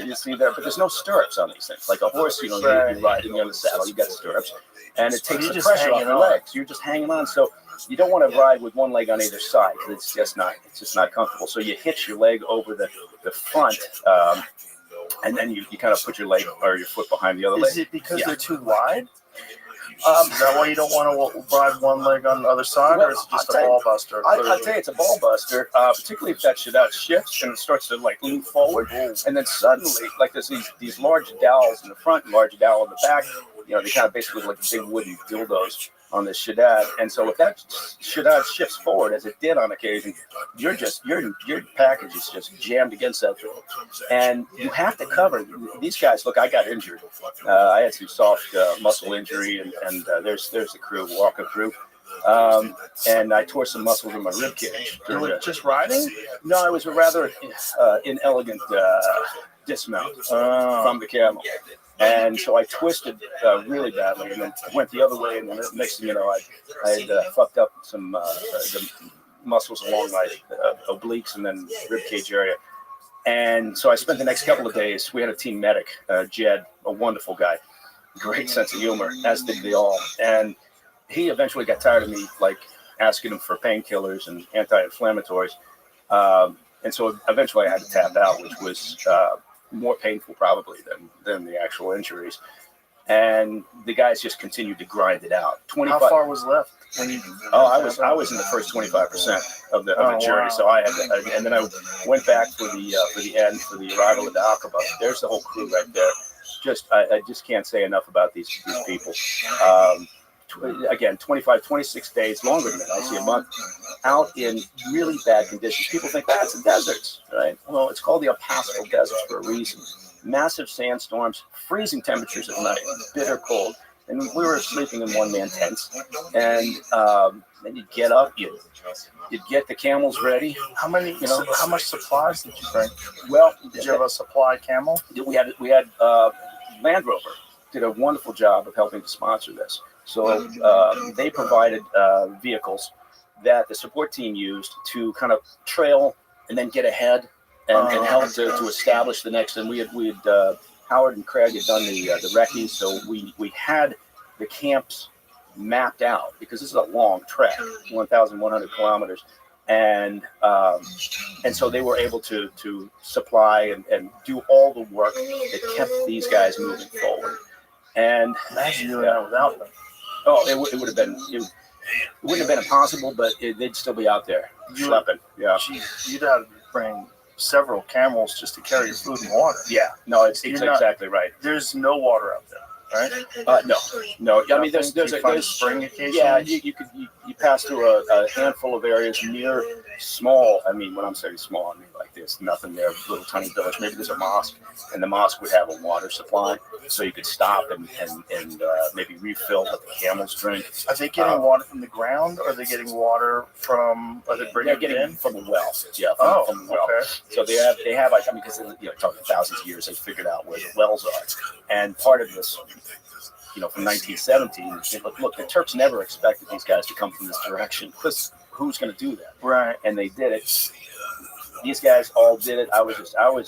you see there. But there's no stirrups on these things. Like a horse, you're riding on the saddle, you got stirrups, and it takes the pressure off your legs. You're just hanging on. So you don't want to ride with one leg on either side because it's just not comfortable. So you hitch your leg over the front, and then you kind of put your leg or your foot behind the other leg. Is it because they're too wide? Is that why you don't want to ride one leg on the other side, or is it just a ball buster? I'll tell you, it's a ball buster, particularly if that shaddad shifts and it starts to lean forward, and then suddenly, there's these large dowels in the front and large dowel in the back. They kind of basically look like big wooden dildos on this shaddad, and so if that shaddad shifts forward, as it did on occasion, your package is just jammed against that thing, and you have to cover these guys. Look, I got injured. I had some soft muscle injury, and there's the crew walking through. And I tore some muscles in my rib cage. You were just riding? No, it was a rather inelegant dismount from the camel. And so I twisted really badly, and then went the other way. And then next thing you know, I had fucked up some the muscles along my obliques and then rib cage area. And so I spent the next couple of days. We had a team medic, Jed, a wonderful guy, great sense of humor, as did they all. And he eventually got tired of me asking him for painkillers and anti-inflammatories. And so eventually I had to tap out, which was more painful probably than the actual injuries. And the guys just continued to grind it out. How far was left? I was in the first 25% of the jury, wow. so I had to, and then I went back for the end for the arrival of the Aqaba. There's the whole crew right there. I just can't say enough about these people. Again, 25, 26 days, longer than that. I see a month out in really bad conditions. People think that's a desert, right? Well, it's called the impassable desert for a reason. Massive sandstorms, freezing temperatures at night, bitter cold. And we were sleeping in one-man tents. And then you'd get up, you'd get the camels ready. How much supplies did you bring? Well, did you have a supply camel? We had Land Rover did a wonderful job of helping to sponsor this. So they provided vehicles that the support team used to kind of trail and then get ahead and help to establish the next. And we had Howard and Craig had done the recce, so we had the camps mapped out because this is a long trek, 1,100 kilometers, and so they were able to supply and do all the work that kept these guys moving forward. And imagine doing that without them. Oh, it would have been. It wouldn't have been impossible, but they'd still be out there schlepping. Yeah, you'd have to bring several camels just to carry your food and water. Yeah, no, it's exactly right. There's no water out there, right? No. I mean, there's spring occasionally. Yeah, you pass through a handful of areas near small. I mean, when I'm saying small, I mean like there's nothing there, little tiny village. Maybe there's a mosque, and the mosque would have a water supply, so you could stop and maybe refill what the camels drink. Are they getting water from the ground, or are they getting water from? Are they bringing it in from the well? Yeah, from the well. Okay. So they have like, I mean, because talking thousands of years, they figured out where the wells are, and part of this. From 1917, look, the Turks never expected these guys to come from this direction because who's going to do that? Right. And they did it. These guys all did it. I was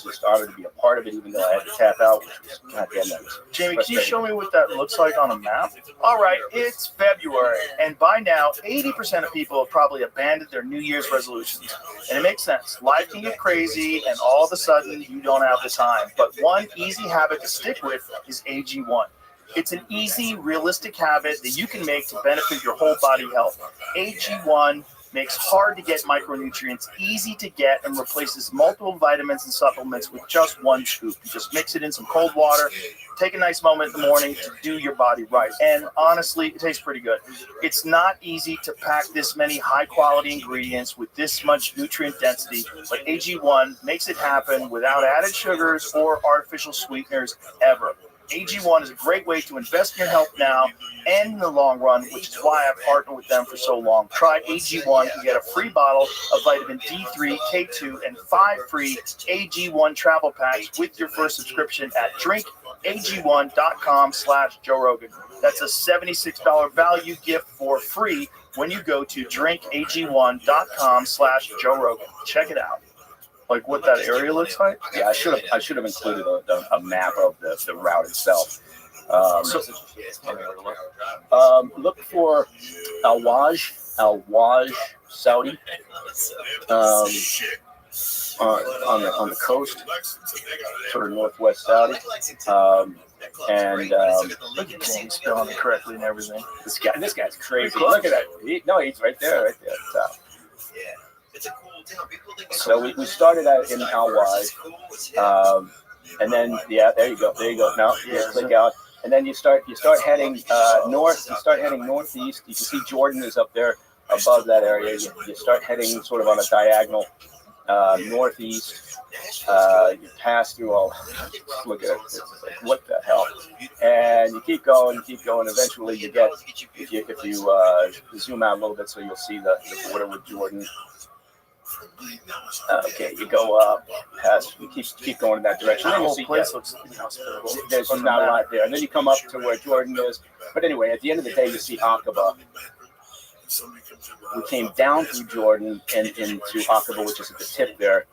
just honored to be a part of it, even though I had to tap out, which was goddamn nice. Jamie, can you show me what that looks like on a map? All right, it's February, and by now, 80% of people have probably abandoned their New Year's resolutions. And it makes sense. Life can get crazy, and all of a sudden, you don't have the time. But one easy habit to stick with is AG1. It's an easy, realistic habit that you can make to benefit your whole body health. AG1 makes hard-to-get micronutrients easy to get and replaces multiple vitamins and supplements with just one scoop. You just mix it in some cold water, take a nice moment in the morning to do your body right. And honestly, it tastes pretty good. It's not easy to pack this many high-quality ingredients with this much nutrient density, but AG1 makes it happen without added sugars or artificial sweeteners ever. AG1 is a great way to invest in your health now and in the long run, which is why I've partnered with them for so long. Try AG1 and get a free bottle of vitamin D3, K2, and 5 free AG1 travel packs with your first subscription at drinkag1.com/Joe Rogan. That's a $76 value gift for free when you go to drinkag1.com/Joe Rogan. Check it out. Like what that area looks like? Yeah, I should have included a map of the route itself. Look for Al Waj, Saudi, on the coast, sort of northwest Saudi. Look at James spelling it correctly and everything. This guy's crazy. Look at that. He's right there at the top. So we started out in Al Waj, and then there you go. Now click out, and then you start heading north. You start heading northeast. You can see Jordan is up there above that area. You start heading sort of on a diagonal northeast. You pass through all. Look at it. It's like, what the hell? And you keep going. Eventually, you get if you zoom out a little bit, so you'll see the border with Jordan. Okay, you go up, past, you keep going in that direction. The then whole see, place looks inhospitable. There's not a lot there. And then you come up to where Jordan is. But anyway, at the end of the day, you see Aqaba. We came down through Jordan and into Aqaba, which is at the tip there.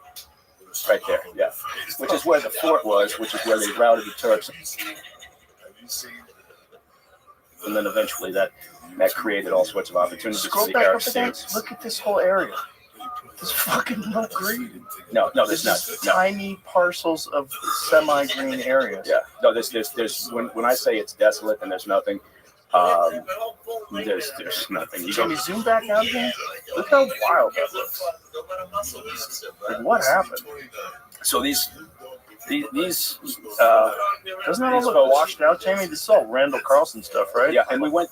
Right there, yeah. Which is where the fort was, which is where they routed the Turks. And then eventually that created all sorts of opportunities. Scroll back up again. Look at this whole area. There's fucking no green. No, there's not. Tiny parcels of semi-green areas. Yeah, no, there's when I say it's desolate and there's nothing, There's nothing. You Can we zoom back out again? Look how wild that looks. Like, what happened? So these Doesn't that all look washed out, Jamie? This is all Randall Carlson stuff, right? Yeah, and we went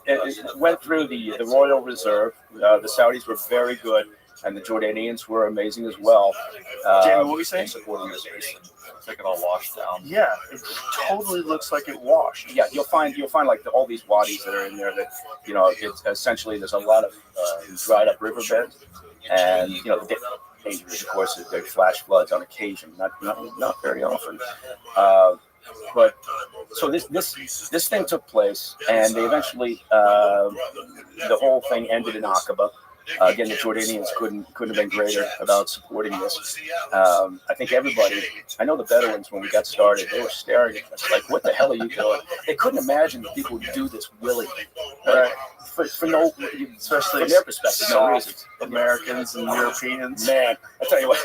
through the Royal Reserve. The Saudis were very good, and the Jordanians were amazing as well. Jamie, what were you saying? Supporting this basin. It's like it all washed down. Yeah, it totally looks like it washed. Yeah, you'll find like all these wadis that are in there that it's essentially there's a lot of dried up riverbeds, and the danger is of course that there flash floods on occasion, not very often. But so this thing took place, and they eventually the whole thing ended in Aqaba. Again, the Jordanians couldn't have been greater about supporting this. I think everybody, I know the Bedouins, when we got started, they were staring at us like, what the hell are you doing? They couldn't imagine that people would do this willingly. Right? For no, especially from their perspective, no reason. Americans and Europeans. Man, I tell you what,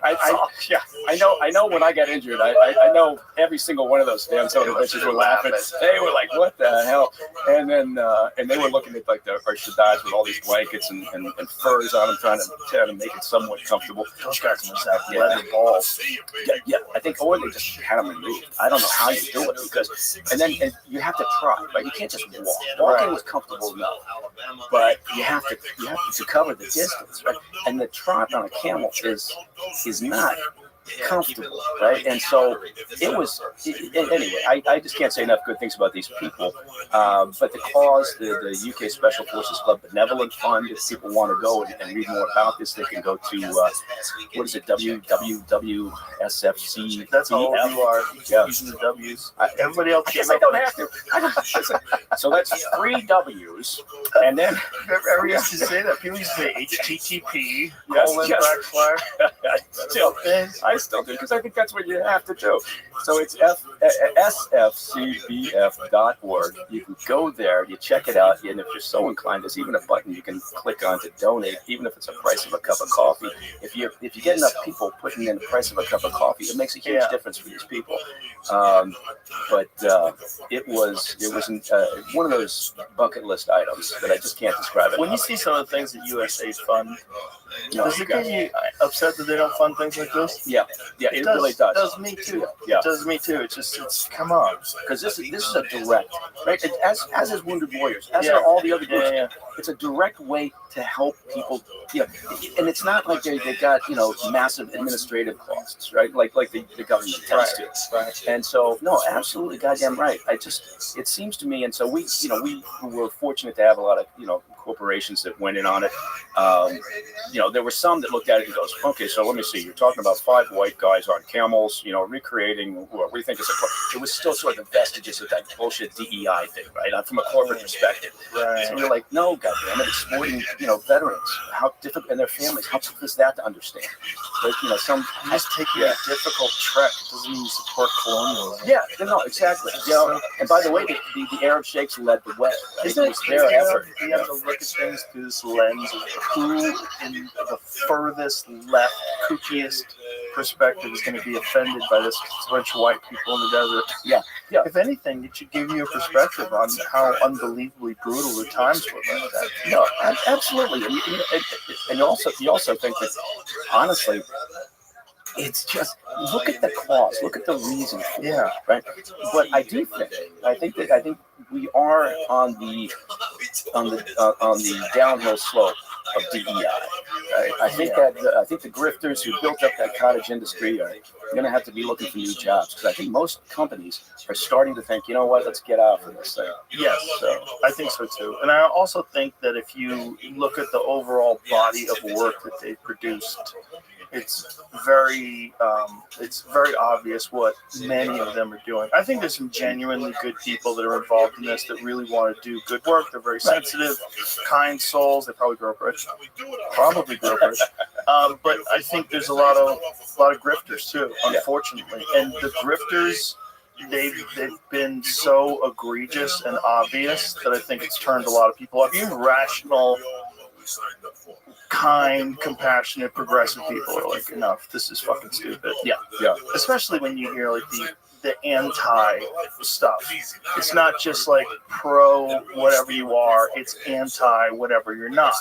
I know when I got injured, I know every single one of those damn son of bitches were laughing. They were like, what the hell? And then and they were looking at like our Shaddai's with all these blankets and furs on them, trying to make it somewhat comfortable. Those guys must have leather balls. Yeah, I think, or they just had them removed. I don't know how you do it because, and you have to try, right? You can't just walk. Walking was comfortable enough. But you have to cover the distance, right? And the trot on a camel is not comfortable, right? And so it was anyway. I just can't say enough good things about these people. But the cause, the UK Special Forces Club Benevolent Fund, if people want to go and read more about this, they can go to what is it? www.sfc. That's how old you are. Yeah. Using the W's. Everybody else. I guess I don't have to. So that's 3 W's, and then everybody has to say that. People used to say HTTP. I still do because I think that's what you have to do. So it's sfcbf.org. You can go there, you check it out, and if you're so inclined, there's even a button you can click on to donate, even if it's the price of a cup of coffee. If you get enough people putting in the price of a cup of coffee, it makes a huge difference for these people. But it was one of those bucket list items that I just can't describe it. When you see some of the things that USA fund, does it get you upset that they don't fund things like this? Yeah, it really does. It does me too. Yeah. It does me too. It's come on, because this is a direct, right? As is Wounded Warriors, as are all the other groups. Yeah. It's a direct way to help people. Yeah, and it's not like they got massive administrative costs, right? Like the government tends to. Right. And so no, absolutely, goddamn right. It seems to me, and so we were fortunate to have a lot of corporations that went in on it. There were some that looked at it and goes, okay, so let me see. You're talking about 5 white guys on camels, recreating what we think is it was still sort of the vestiges of that bullshit DEI thing, right? From a corporate perspective. Right. So we're like, no, goddamn it, exploiting, veterans, how difficult, and their families, how tough is that to understand? But, some just taking a difficult trek doesn't mean you support colonialism. Yeah, no, exactly. And by the way, the Arab sheikhs led the way. Right? It was their effort. You have to look at things through this lens of who in the furthest left, kookiest perspective is going to be offended by this bunch of white people in the desert. Yeah. If anything, it should give you a perspective on how unbelievably brutal the times were like that. No, absolutely. And you also think that, honestly, it's just look at the cause, look at the reason for it, right? But I think we are on the downhill slope of DEI. Right? I think the grifters who built up that cottage industry are going to have to be looking for new jobs, because I think most companies are starting to think, you know what, let's get out of this thing. Yes, so I think so too. And I also think that if you look at the overall body of work that they produced, it's very obvious what many of them are doing. I think there's some genuinely good people that are involved in this that really want to do good work. They're very sensitive, kind souls. They probably grew up rich. But I think there's a lot of grifters too, unfortunately. And the grifters, they've been so egregious and obvious that I think it's turned a lot of people off. Even rational kind, compassionate, progressive people are like, enough. This is fucking stupid. Yeah. Especially when you hear like the anti stuff. It's not just like pro whatever you are. It's anti whatever you're not.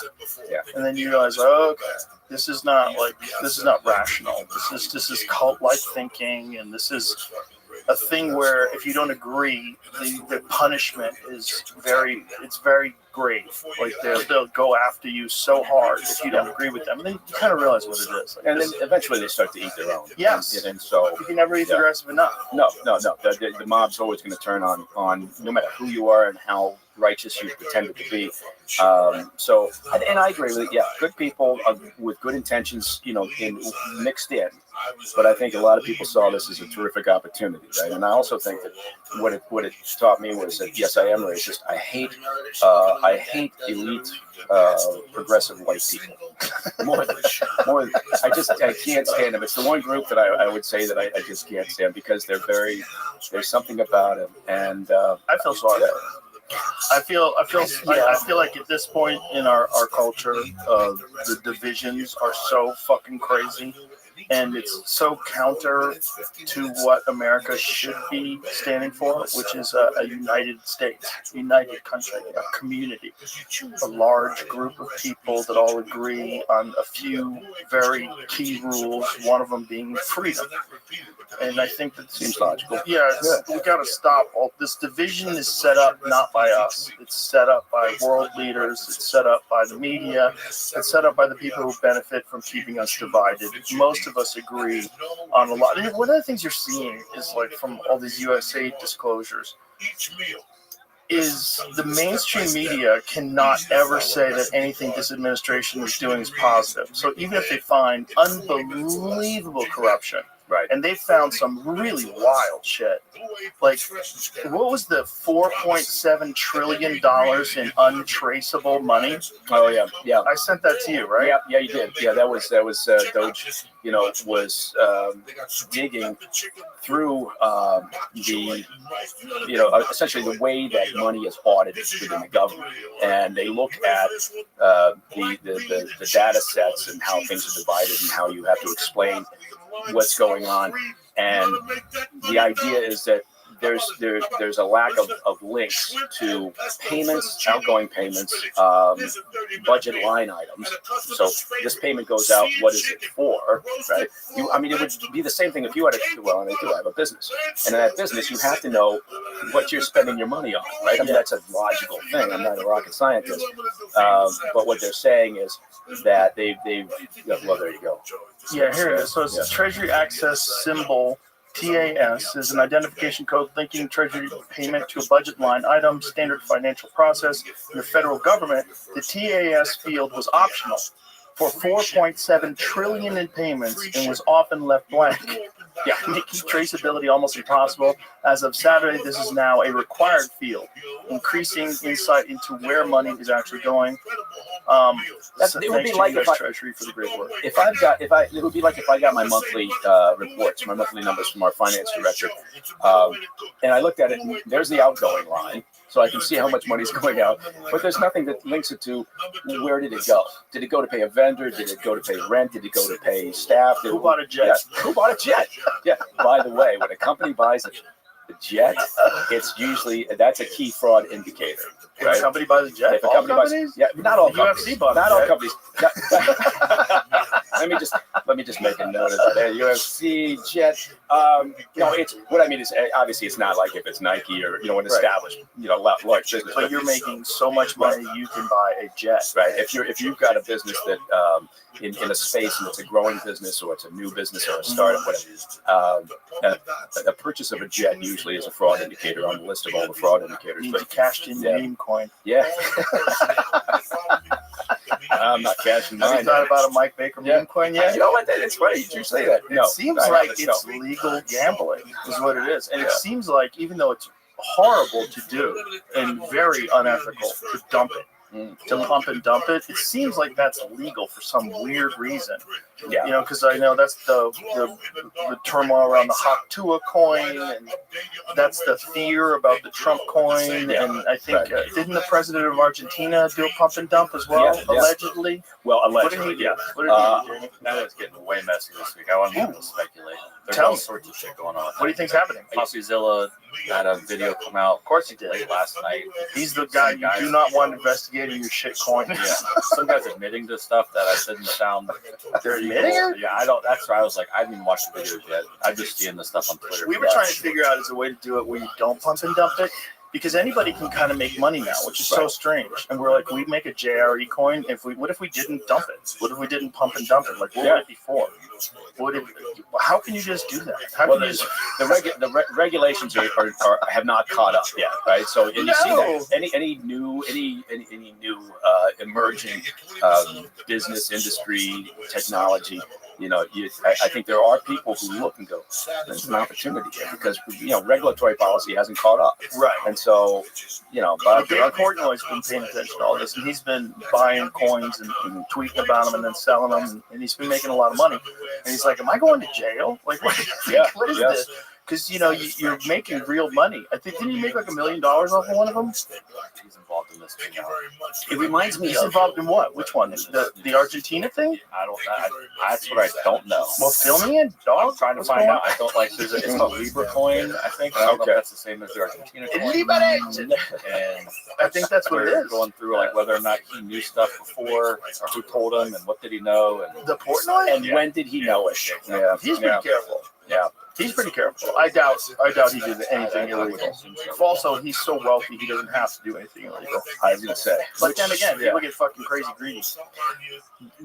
Yeah. And then you realize, oh, okay, this is not rational. This is cult-like thinking, and this is a thing where if you don't agree, the punishment is very grave. Like they'll go after you so hard if you don't agree with them. And then you kind of realize what it is. Like, and then eventually they start to eat their own. Yes. And so you can never eat aggressive enough. No. The mob's always going to turn on no matter who you are and how righteous you pretended to be. And I agree with it. Yeah, good people with good intentions, mixed in. But I think a lot of people saw this as a terrific opportunity, right? And I also think that what it taught me was that yes, I am racist. I hate elite progressive white people more than I can't stand them. It's the one group that I would say that I just can't stand because there's something about it, and I feel sorry. I feel like at this point in our culture, the divisions are so fucking crazy. And it's so counter to what America should be standing for, which is a United States, united country, a community, a large group of people that all agree on a few very key rules, one of them being freedom. And I think that seems logical. Yeah, we got to stop. All this division is set up not by us. It's set up by world leaders. It's set up by the media. It's set up by the people who benefit from keeping us divided. Most of us agree on a lot. And one of the things you're seeing is like from all these USA disclosures is the mainstream media cannot ever say that anything this administration is doing is positive. So even if they find unbelievable corruption, right, and they found some really wild shit, like what was the $4.7 trillion in untraceable money? Oh yeah. I sent that to you, right? Yeah, you did. Yeah, that was Doge. Was digging through essentially the way that money is audited within the government, and they look at the data sets and how things are divided and how you have to explain what's going on. And the idea is that there's a lack of links to payments, outgoing payments, budget line items. So this payment goes out. What is it for? Right? It would be the same thing if you had and I do have a business, and in that business you have to know what you're spending your money on. Right? That's a logical thing. I'm not a rocket scientist, but what they're saying is that they've well, there you go. Yeah, here it is. So it's a Treasury Access Symbol. TAS is an identification code linking Treasury payment to a budget line item, standard financial process in the federal government. The TAS field was optional for $4.7 trillion in payments and was often left blank. Yeah, making traceability almost impossible. As of Saturday, this is now a required field, increasing insight into where money is actually going. It would be like if Treasury for the great work. It would be like if I got my monthly reports, my monthly numbers from our finance director, and I looked at it, and there's the outgoing line, so I can see how much money's going out, but there's nothing that links it to where did it go? Did it go to pay a vendor? Did it go to pay rent? Did it go to pay staff? Who bought a jet? Yeah. Who bought a jet? Yeah. By the way, when a company buys a jet, it's usually that's a key fraud indicator. Right? If a company buys a jet, if a company buys, not all companies. Not all companies. Let me just make a note of that. UFC, jet. It's what I mean is obviously it's not like if it's Nike or an established large business. But you're making so much money, you can buy a jet. Right. If you've got a business that in a space and it's a growing business or it's a new business or a startup, whatever, a purchase of a jet usually is a fraud indicator on the list of all the fraud indicators. But cashed in meme coin. Yeah. I'm not cashing mine. Have you thought about a Mike Baker meme coin yet? You know what? It's funny you say that. It seems like it's legal gambling is what it is. And it seems like even though it's horrible to do and very unethical to dump it, to pump and dump it, it seems like that's illegal for some weird reason. Yeah. You know, because I know that's the turmoil around the Haktua coin, and that's the fear about the Trump coin. Yeah. And I think didn't the president of Argentina do a pump and dump as well, Yeah. allegedly? Well, What did allegedly, he do? yeah. What did he do, Jamie? That is getting way messy this week. I wouldn't even speculate. There's Tell all me. sorts of shit going on. What do you think's happening? Poppyzilla had a video come out. Of course he did. Late last night. He's the guy you do not want investigating your shit coins. Yeah. Some guys admitting to stuff that I didn't sound. They're admitting it? Yeah, I don't. That's why I was like, I didn't even watch the videos yet. I'm just seeing the stuff on Twitter. We were trying to figure out as a way to do it where you don't pump and dump it, because anybody can kind of make money now, which is so strange. And we're like, we make a JRE coin. What if we didn't dump it? What if we didn't pump and dump it? Like, what would it be for? How can you just do that? How can you just... the regulations have not caught up yet, right? So and you see that any new emerging business industry technology, I think there are people who look and go, there's an opportunity here because regulatory policy hasn't caught up, right? And so but Dave Portnoy's been paying attention to all this, and he's been buying coins and tweeting about them and then selling them, and he's been making a lot of money. And he's like, "Am I going to jail? Like, what is this?" Because you're making real money. I think didn't you make like $1 million off of one of them? He's involved in this thing now. It reminds me. He's involved in what? Which one? The Argentina thing? That's what I don't know. Well, fill me in, dog. I'm trying to find out. I don't like. It's called Libra coin, I think. I don't know if that's the same as the Argentina coin. And I think that's what it is. Going through like whether or not he knew stuff before, or who told him, and what did he know, and the Portnoy, and when did he know it? Yeah, he's pretty careful. Yeah. He's pretty careful. I doubt he did anything illegal. Also, he's so wealthy he doesn't have to do anything illegal. I was gonna say, but then again, people get fucking crazy greedy.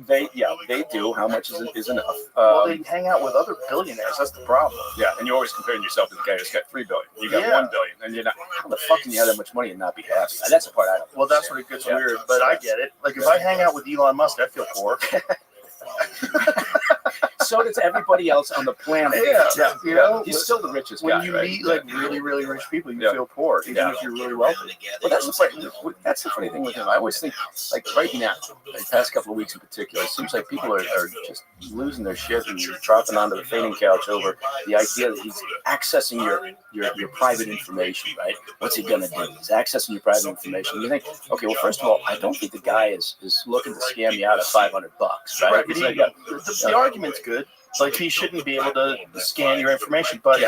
They do. How much is enough? Well, they hang out with other billionaires. That's the problem. Yeah, and you're always comparing yourself to the guy who's got $3 billion. You got $1 billion, and you're not. How the fuck can you have that much money and not be happy? That's the part I don't. Well, that's where it gets weird. But I get it. Like if I hang out with Elon Musk, I feel poor. So does everybody else on the planet. Yeah. He's still the richest when guy. you right? meet like really, really rich people, you feel poor, even if you're really wealthy. Well, that's the funny thing with him. I always think, like right now, the past couple of weeks in particular, it seems like people are just losing their shit and dropping onto the fainting couch over the idea that he's accessing your private information, right? What's he gonna do? He's accessing your private information. You think, okay, well, first of all, I don't think the guy is looking to scam you out of $500, right? But the argument's good. Like he shouldn't be able to scan your information, but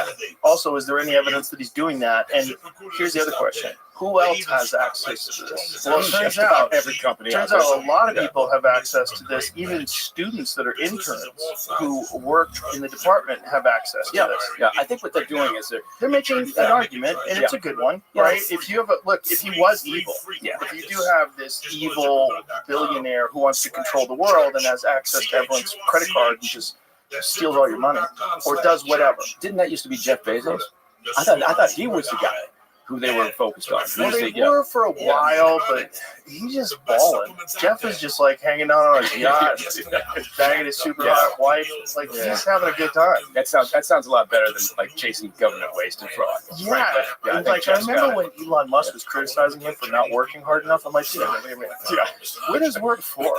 also, is there any evidence that he's doing that? And here's the other question: who else has access to this? Well, it turns out every company. Turns out a lot of people have access to this. Even students that are interns who work in the department have access to this. Yeah, I think what they're doing is they're making an argument, and it's a good one, right? If you have if he was evil, if you do have this evil billionaire who wants to control the world and has access to everyone's credit card and just steals all your money or does whatever. Didn't that used to be Jeff Bezos? I thought he was the guy who they were focused on. Well, they were for a while, but he's just balling. Jeff is just like hanging out on his yacht, banging his super hot wife. Like he's having a good time. That sounds a lot better than like chasing government waste and fraud. Yeah, and like I remember when Elon Musk was criticizing him for not working hard enough. I'm like, what is work for?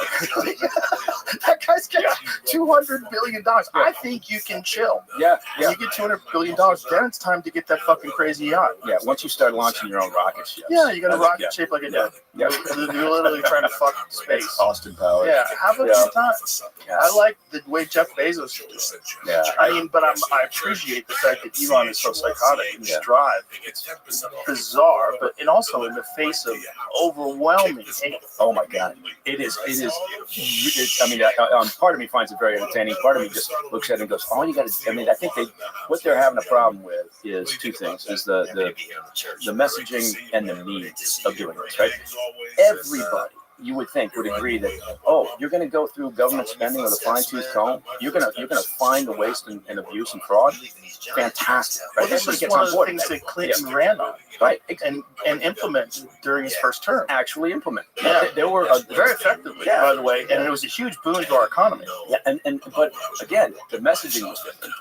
That guy's got $200 billion. I think you can chill. Yeah. You get $200 billion, then it's time to get that fucking crazy yacht. Yeah, once you start launching your own rocket ships. Yeah, you got a rocket shaped like a duck. Yeah. You're literally trying to fuck space. Austin Powers. Yeah, have a good time. I like the way Jeff Bezos is doing it. Yeah. I mean, but I appreciate the fact that Elon is so psychotic in his drive. It's bizarre, but and also in the face of overwhelming hate. Oh my God, it is. I mean, part of me finds it very entertaining. Part of me just looks at it and goes, "Oh, you got to." I mean, I think what they're having a problem with is two things: is the messaging and the needs of doing this. Right? Everybody, you would think, would agree that you're going to go through government spending with a fine-tooth comb. You're going to find the waste and abuse and fraud. Fantastic. Right? Well, this is one of the things that Clinton ran on, right? And implemented during his first term. Actually implement. Yeah, there were very effectively, by the way, and it was a huge boon to our economy. Yeah, but again, the messaging was different.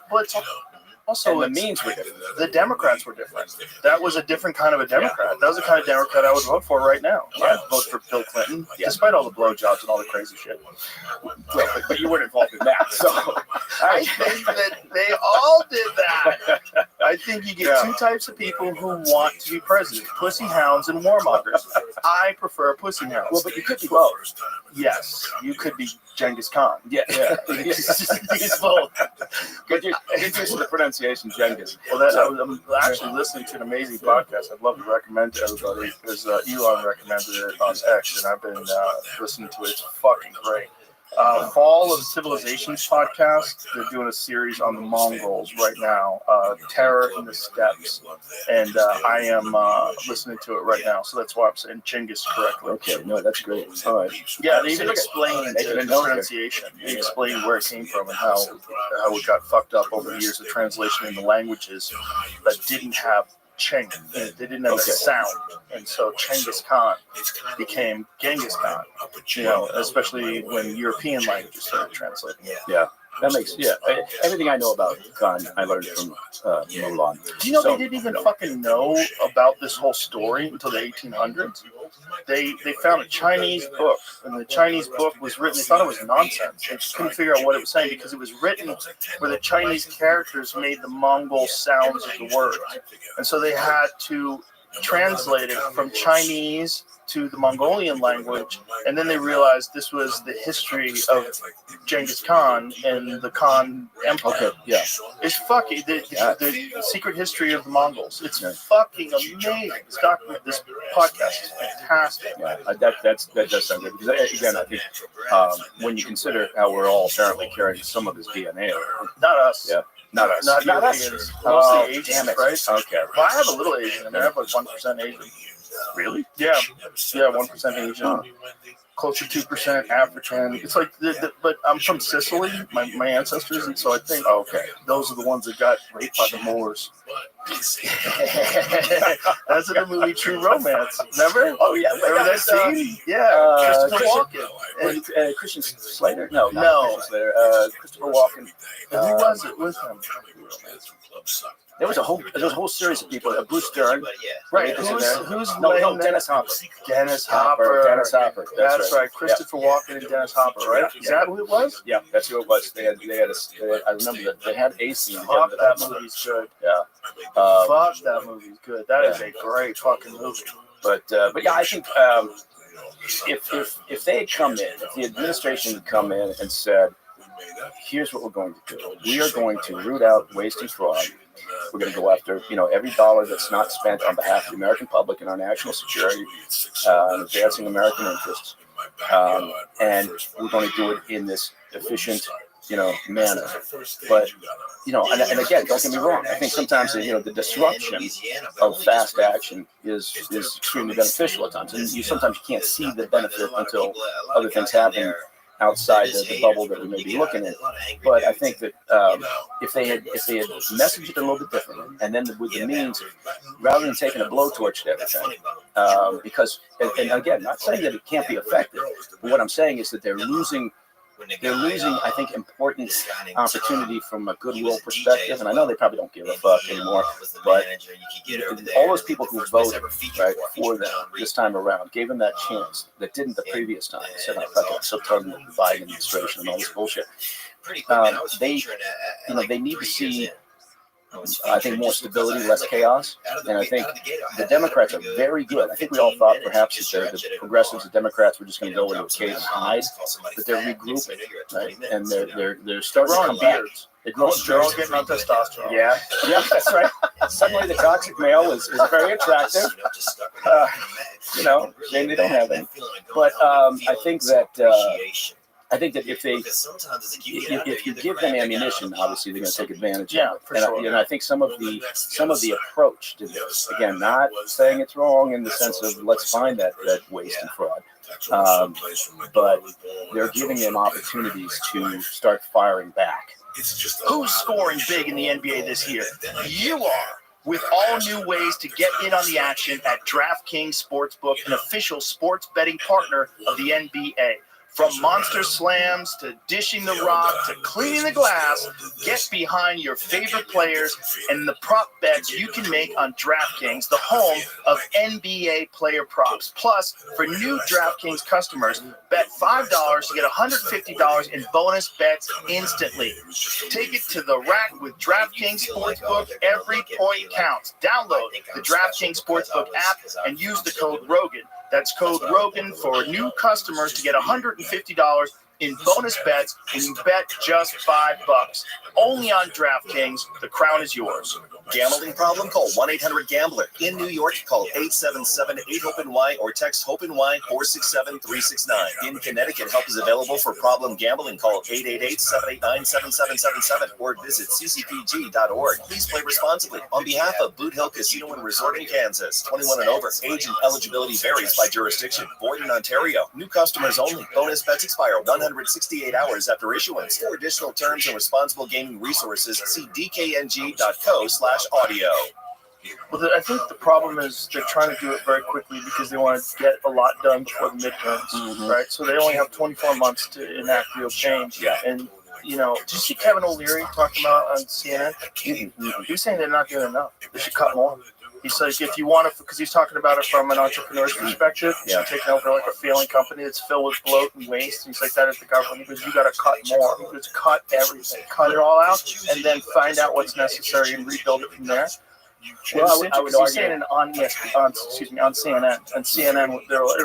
Also, and the means were different. The Democrats were different. That was a different kind of a Democrat. That was the kind of Democrat I would vote for right now. I'd vote for Bill Clinton, despite all the blowjobs and all the crazy shit. Well, but you weren't involved in that, so I think that they all did that. I think you get two types of people who want to be president: pussy hounds and warmongers. I prefer pussy hounds. Well, but you could be both. Yes, you could be Genghis Khan. Yeah. He's both. Good use of the pronunciation, Genghis. Well, I'm actually listening to an amazing podcast. I'd love to recommend to everybody because Elon recommended it on X, and I've been listening to it. It's fucking great. Fall of Civilizations podcast. They're doing a series on the Mongols right now, Terror in the Steppes, and I am listening to it right now. So that's why I'm saying Genghis correctly. Okay, no, that's great. All right. Yeah, they even explain the pronunciation. They explain where it came from and how it got fucked up over the years of translation into languages that didn't have Cheng. They didn't have a sound, and so Genghis Khan became Genghis Khan. You know, especially when European languages started translating. Yeah. That makes everything I know about Khan I learned from Mulan. Do you know they didn't even fucking know about this whole story until the 1800s? They found a Chinese book, and the Chinese book was written. They thought it was nonsense. They just couldn't figure out what it was saying because it was written where the Chinese characters made the Mongol sounds of the word, and so they had to translate it from Chinese to the Mongolian language, and then they realized this was the history of Genghis Khan and the Khan Empire. Okay, yeah. It's fucking the secret history of the Mongols. It's fucking amazing. This document, this podcast is fantastic. Yeah, that does sound good. Because again, I think when you consider how we're all apparently carrying some of his DNA, not us. Yeah. Not us. Not us. Asians. Mostly Asians, damn it. right? Okay. Well, I have a little Asian in there. I have like 1% Asian. Really? Yeah. 1% Asian. Close to 2% African. It's like, but I'm from Sicily, my ancestors, and so I think, those are the ones that got raped by the Moors. That's in the movie True Romance. Remember? Oh, yeah. Remember that scene? Yeah. Christopher Walken. And Christian Slater? No. No. Slater. Christopher Walken. Who was it with him? There was a whole series of people. Bruce Dern. Right. Who's no, Dennis Hopper. Dennis Hopper. That's right. Christopher Walken and Dennis Hopper, right? Is that who it was? Yeah, that's who it was. They had I remember that they had a scene. Fuck, that movie's good. Yeah. Fuck, that movie's good. That is a great fucking movie. But yeah, I think if they had come in, if the administration had come in and said, here's what we're going to do. We are going to root out waste and fraud. We're going to go after, every dollar that's not spent on behalf of the American public and our national security, advancing American interests. And we're going to do it in this efficient, manner. But, and again, don't get me wrong. I think sometimes, the disruption of fast action is extremely beneficial at times. And sometimes you can't see the benefit until other things happen outside the bubble that we may be looking at. But I think that if they had messaged it a little bit differently, and then with the means, rather than taking a blowtorch to everything, because, and again, not saying that it can't be effective, but what I'm saying is that they're losing, I think, important opportunity from a goodwill perspective. And I know they probably don't give a fuck anymore, but all those people who voted for them this time around gave them that chance that didn't the previous time. They said, I'm so tired of the Biden administration and all this bullshit. They need to see, I think, more stability, less chaos. And I think the Democrats are very good. I think we all thought perhaps that the progressives, the Democrats, were just going to go into a cave and hide, but they're regrouping, right? And they're starting to come back. They're all getting on testosterone. Yeah, that's right. Suddenly the toxic male is very attractive. Shame they don't have any. But I think that if you give them ammunition, obviously they're going to take advantage of it. And I think some of the approach to this, again, not saying it's wrong in the sense of let's find that waste and fraud, but they're giving them opportunities to start firing back. Who's scoring big in the NBA this year? You are. With all new ways to get in on the action at DraftKings Sportsbook, an official sports betting partner of the NBA. From monster slams to dishing the rock to cleaning the glass, get behind your favorite players and the prop bets you can make on DraftKings, the home of NBA player props. Plus, for new DraftKings customers, bet $5 to get $150 in bonus bets instantly. Take it to the rack with DraftKings Sportsbook. Every point counts. Download the DraftKings Sportsbook app and use the code ROGAN. That's code ROGAN for new customers to get $150 in bonus bets when you bet just $5. Only on DraftKings. The crown is yours. Gambling problem? Call 1-800-GAMBLER. In New York, call 877-8-HOPE-NY or text HOPE-NY 467-369. In Connecticut, help is available for problem gambling. Call 888-789-7777 or visit ccpg.org. Please play responsibly. On behalf of Boot Hill Casino and Resort in Kansas, 21 and over. Age and eligibility varies by jurisdiction. Void in Ontario. New customers only. Bonus bets expire 168 hours after issuance. For additional terms and responsible gaming resources, see dkng.co/audio. Well, I think the problem is they're trying to do it very quickly because they want to get a lot done before the midterms, right? So they only have 24 months to enact real change. Yeah. And, you know, did you see Kevin O'Leary talking about on CNN? He's saying they're not doing enough. They should cut more. He's like, if you want to, because he's talking about it from an entrepreneur's perspective, you're taking over like a failing company that's filled with bloat and waste. And he's like, that is the government. He goes, you got to cut more. He goes, cut everything, cut it all out, and then find out what's necessary and rebuild it from there. Well, I would argue saying on CNN, and CNN, they're like,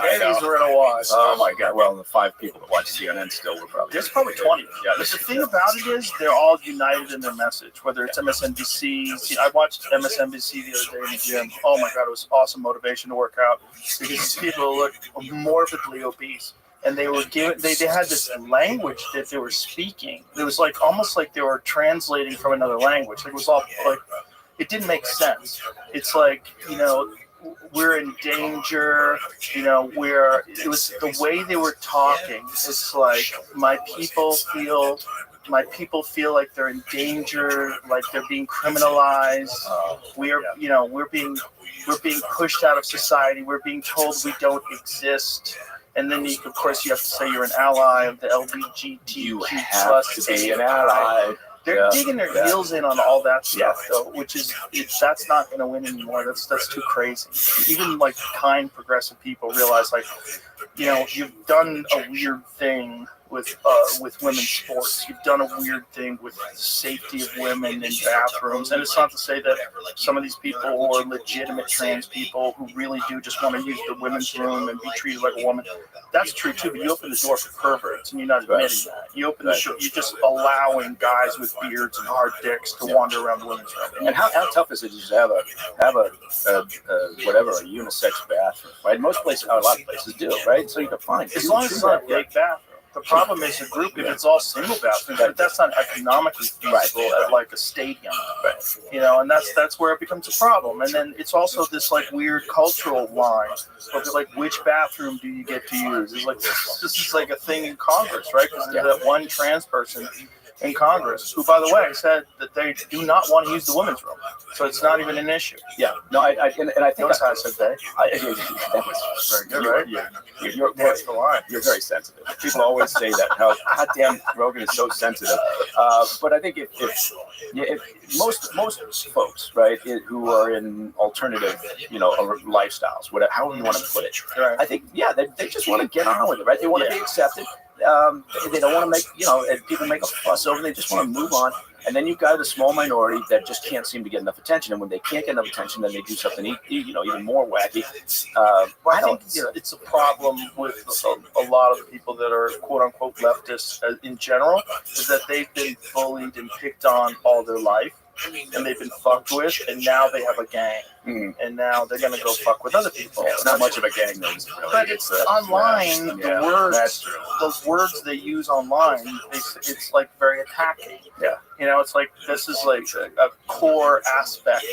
Ladies were in a wash. Oh my God! Well, the 5 people that watch CNN still were probably. There's probably 20. Yeah. But the thing about it is, they're all united in their message. Whether it's MSNBC, I watched MSNBC the other day in the gym. Oh my God, it was awesome motivation to work out because these people look morbidly obese. And they were given, they had this language that they were speaking. It was like almost like they were translating from another language. Like it was all like, it didn't make sense. It's like, you know, we're in danger, you know, it was the way they were talking. It's like my people feel like they're in danger, like they're being criminalized. We're being pushed out of society. We're being told we don't exist. And then, of course, you have to say you're an ally of the LGBTQ+. You have to be an ally. They're digging their heels in on all that stuff, though, which is that's not going to win anymore. That's too crazy. Even like kind progressive people realize, like, you know, you've done a weird thing with women's sports. You've done a weird thing with the safety of women in bathrooms. And it's not to say that some of these people who are legitimate trans people who really do just want to use the women's room and be treated like a woman. That's true too, but you open the door for perverts and you're not admitting that. You open the door, you're just allowing guys with beards and hard dicks to wander around the women's room. And how tough is it to just have a unisex bathroom, right? Most places, a lot of places do, right? So you can find as long as it's not a big bathroom. The problem is a group if it's all single bathrooms, but that's not economically feasible at like a stadium, you know, and that's where it becomes a problem. And then it's also this like weird cultural line of like which bathroom do you get to use? It's like this is like a thing in Congress, right? Because there's that one trans person in Congress, who, by the way, said that they do not want to use the women's room, so it's not even an issue. Yeah, no, I think notice how I said they. That was very good, right? You're the line. You're very sensitive. People always say that. How goddamn Rogan is so sensitive. But I think if most folks, right, who are in alternative, you know, lifestyles, whatever, however you want to put it, I think, yeah, they just want to get on with it, right? They want to be accepted. They don't want to make, you know, people make a fuss over. They just want to move on. And then you've got a small minority that just can't seem to get enough attention. And when they can't get enough attention, then they do something, you know, even more wacky. I think it's a problem with a lot of the people that are quote unquote leftists in general, is that they've been bullied and picked on all their life. And they've been fucked with, and now they have a gang, and now they're gonna go fuck with other people. Yeah, it's not much of a gang, though. Really. But it's online. The words they use online, it's like very attacking. Yeah, you know, it's like this is like a core aspect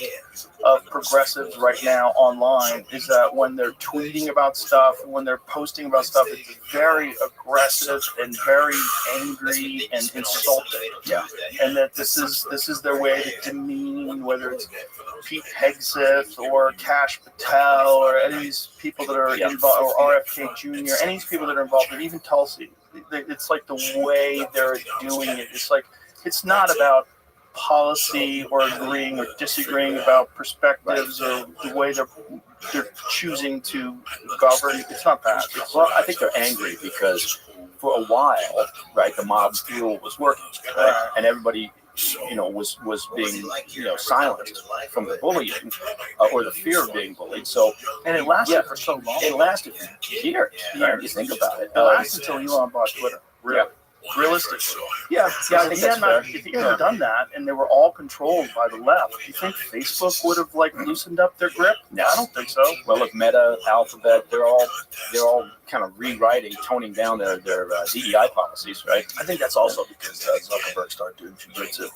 of progressives right now online is that when they're tweeting about stuff, when they're posting about stuff, it's very aggressive and very angry and insulting. Yeah, and that this is their way to demean seen, whether it's Pete Hegseth or Kash Patel or any of these people that are involved, or RFK Jr., any of these people that are involved, and even Tulsi, it's like the way they're doing it. It's like, it's not about policy or agreeing or disagreeing about perspectives or the way they're choosing to govern. It's not that. Well, I think they're angry because for a while, right, the mob rule was working, right? And everybody, was being, silenced from the bullying or the fear of being bullied. So, and it lasted for so long. It lasted for years. Right? You think about it. It lasted until Elon bought Twitter. Really. Realistically. Yeah, I think that's fair. If he hadn't done that and they were all controlled by the left, do you think Facebook would have loosened up their grip? No, I don't think so. Well, look, Meta, Alphabet, they're all kind of rewriting, toning down their DEI policies, right? I think that's also because Zuckerberg started doing jiu-jitsu.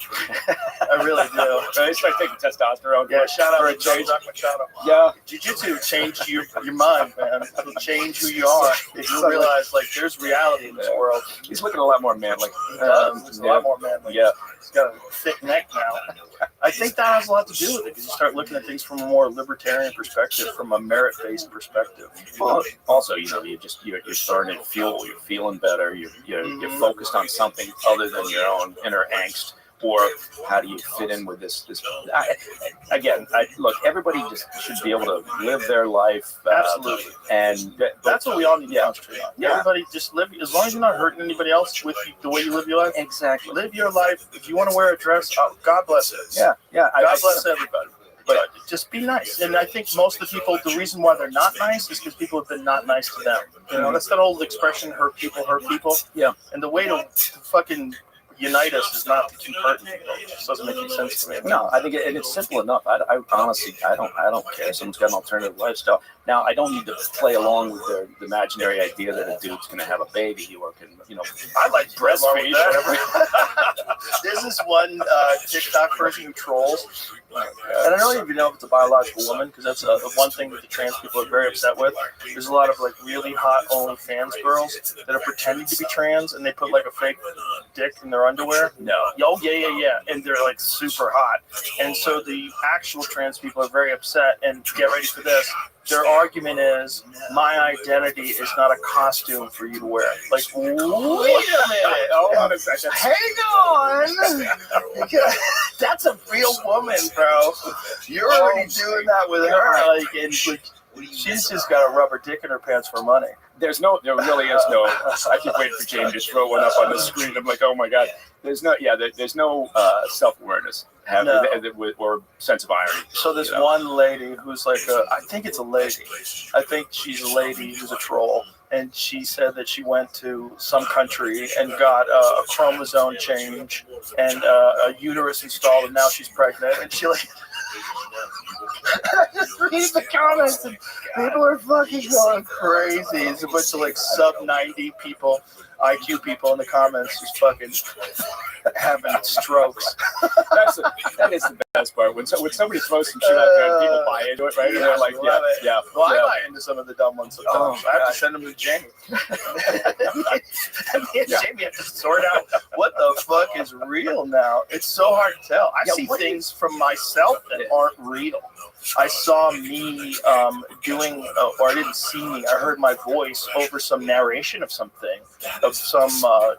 I really do. They start taking testosterone. Yeah, shout out to Joe Machado. Yeah. Jiu-jitsu changed your mind, man. It'll change who you are. If you realize, there's reality in this world. He's looking a lot more manly. He's a lot more manly. Yeah. He's got a thick neck now. I think that has a lot to do with it because you start looking at things from a more libertarian perspective, from a merit-based perspective. Well, also, you're starting to fuel. You're feeling better. You're focused on something other than your own inner angst. Or how do you fit in with this? Look, everybody just should be able to live their life. Absolutely. And that's what we all need to concentrate on. Yeah. Everybody just live, as long as you're not hurting anybody else with the way you live your life. Exactly. Live your life. If you want to wear a dress, God bless it. Yeah. God bless everybody. But just be nice. And I think most of the people, the reason why they're not nice is because people have been not nice to them. That's that old expression, hurt people hurt people. Yeah. And the way to fucking unite us is not to keep hurting people. It just doesn't make any sense to me. No, I think it's simple enough. I honestly, I don't care. Someone's got an alternative lifestyle. Now, I don't need to play along with the imaginary idea that a dude's going to have a baby or can, I like breastfeed or whatever. There's this one TikTok person who trolls, and I don't even know if it's a biological woman because that's one thing that the trans people are very upset with. There's a lot of really hot OnlyFans girls that are pretending to be trans and they put a fake dick in their underwear. No. Oh yeah, and they're super hot, and so the actual trans people are very upset. And get ready for this. Their argument is, my identity is not a costume for you to wear. Wait a minute. Hold on a second. Hang on. That's a real woman, bro. You're already doing that with her. She's just got a rubber dick in her pants for money. There really is no. I keep waiting for Jamie to throw one up on the screen. I'm like, oh my god. There's no self-awareness or sense of irony. So this one lady who's I think it's a lady. I think she's a lady who's a troll. And she said that she went to some country and got a chromosome change and a uterus installed, and now she's pregnant. And she I just read the comments and people are fucking going crazy. It's a bunch of sub 90 people, IQ people in the comments just fucking having strokes. That is the best part. When somebody throws some shit out there and people buy into it, right? And they're like, yeah. Well, I buy into some of the dumb ones sometimes. I have to send them to Jamie. Jamie have to sort out what the fuck is real now. It's so hard to tell. I see things from myself that aren't real. I saw me doing, or I didn't see me, I heard my voice over some narration of something, of some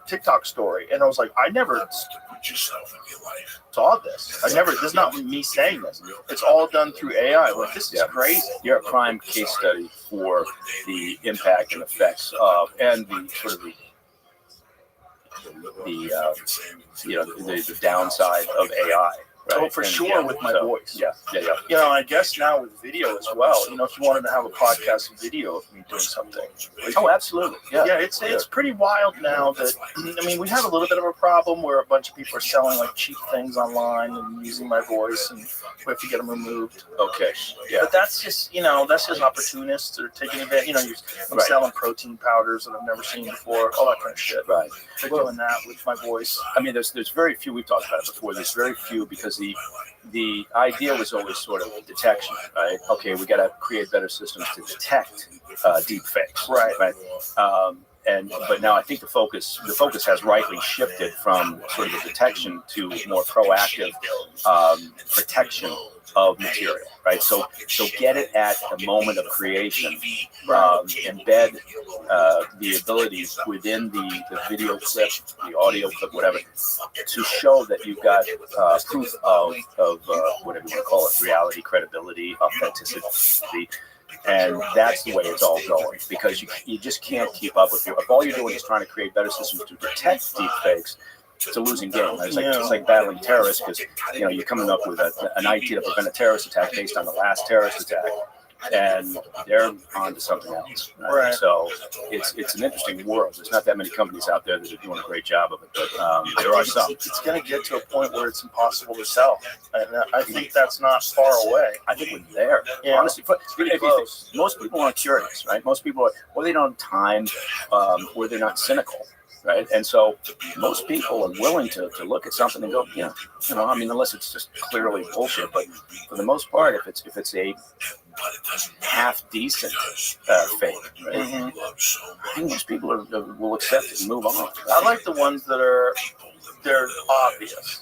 TikTok story. And I was like, I never saw this. This is not me saying this. It's all done through AI. This is crazy. You're a prime case study for the impact and effects of, and the sort of the downside of AI. Right? Oh, for sure, with my voice. Yeah. I guess now with video as well. If you wanted to have a podcast video of me doing something. Oh, absolutely. Yeah. Yeah, it's pretty wild now that, we have a little bit of a problem where a bunch of people are selling cheap things online and using my voice, and we have to get them removed. Okay. Yeah. But that's just, that's just opportunists that are taking advantage. I'm selling protein powders that I've never seen before, all that kind of shit. Right. They're doing that with my voice. There's very few, we've talked about it before, there's very few because the idea was always sort of detection, right? Okay, we got to create better systems to detect deep fakes, right? But now I think the focus has rightly shifted from sort of the detection to more proactive protection of material, right? So get it at the moment of creation, embed the abilities within the video clip, the audio clip, whatever, to show that you've got proof of whatever you want to call it, reality, credibility, authenticity. And that's the way it's all going, because you just can't keep up with it. If all you're doing is trying to create better systems to detect deep fakes, it's a losing game. It's like battling terrorists, because you're coming up with an idea to prevent a terrorist attack based on the last terrorist attack, and they're on to something else. Right? So it's an interesting world. There's not that many companies out there that are doing a great job of it, but there are some. It's going to get to a point where it's impossible to sell, and I think that's not far away. I think we're there. Yeah. Honestly, most people aren't curious, right? Most people are, or they don't have time, or they're not cynical. Right, and so most people are willing to look at something and go, I mean, unless it's just clearly bullshit. But for the most part, if it's a half decent fake, right, I think most people will accept it and move on. I like the ones that they're obvious.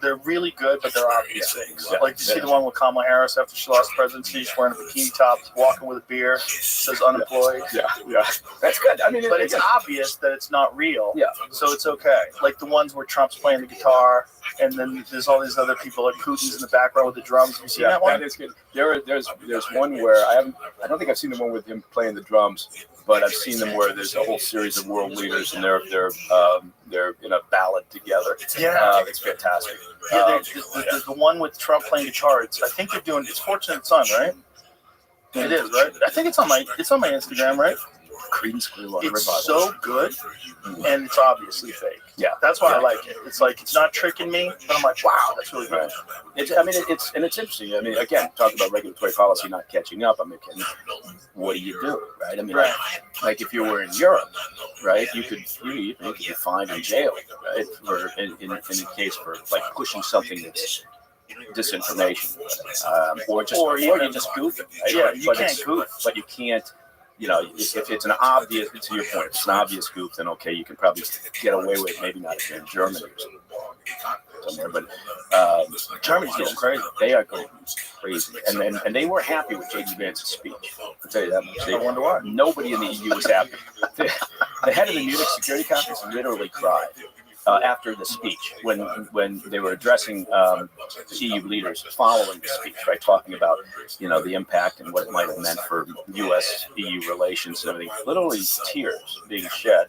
They're really good, but they're obvious things. Like, you see the one with Kamala Harris after she lost the presidency, she's wearing a bikini top, walking with a beer, says unemployed. Yeah. That's good. I mean, but it's obvious that it's not real. Yeah. So it's okay. Like the ones where Trump's playing the guitar, and then there's all these other people, like Putin's in the background with the drums. Have you seen that one? That is good. There's one where I don't think I've seen the one with him playing the drums, but I've seen them where there's a whole series of world leaders and they're in a ballad together. Yeah, it's fantastic. There's the one with Trump playing guitar. I think they're doing. It's Fortunate Son, right? It is, right? I think it's on my Instagram, right? It's so good, and it's obviously fake. Yeah, that's why I like it. It's like, it's not tricking me, but I'm like, wow, that's really good. It's interesting. I mean, again, talking about regulatory policy not catching up. I mean, what do you do, right? I mean, like if you were in Europe, right, you could be fined in jail, right, for in a case for like pushing something that's disinformation, or you're just goofing. Right? Yeah, you can't goof, but you can't. If it's an obvious, to your point, if it's an obvious goof, then okay, you can probably get away with it. Maybe not if you're in Germany or somewhere, but Germany's going crazy. They are going crazy, and they were happy with J.D. Vance's speech. I'll tell you that much. I wonder why. Nobody in the EU was happy. The head of the Munich Security Conference literally cried after the speech when they were addressing the EU leaders following the speech, right, talking about the impact and what it might have meant for U.S.-EU relations and everything. Literally tears being shed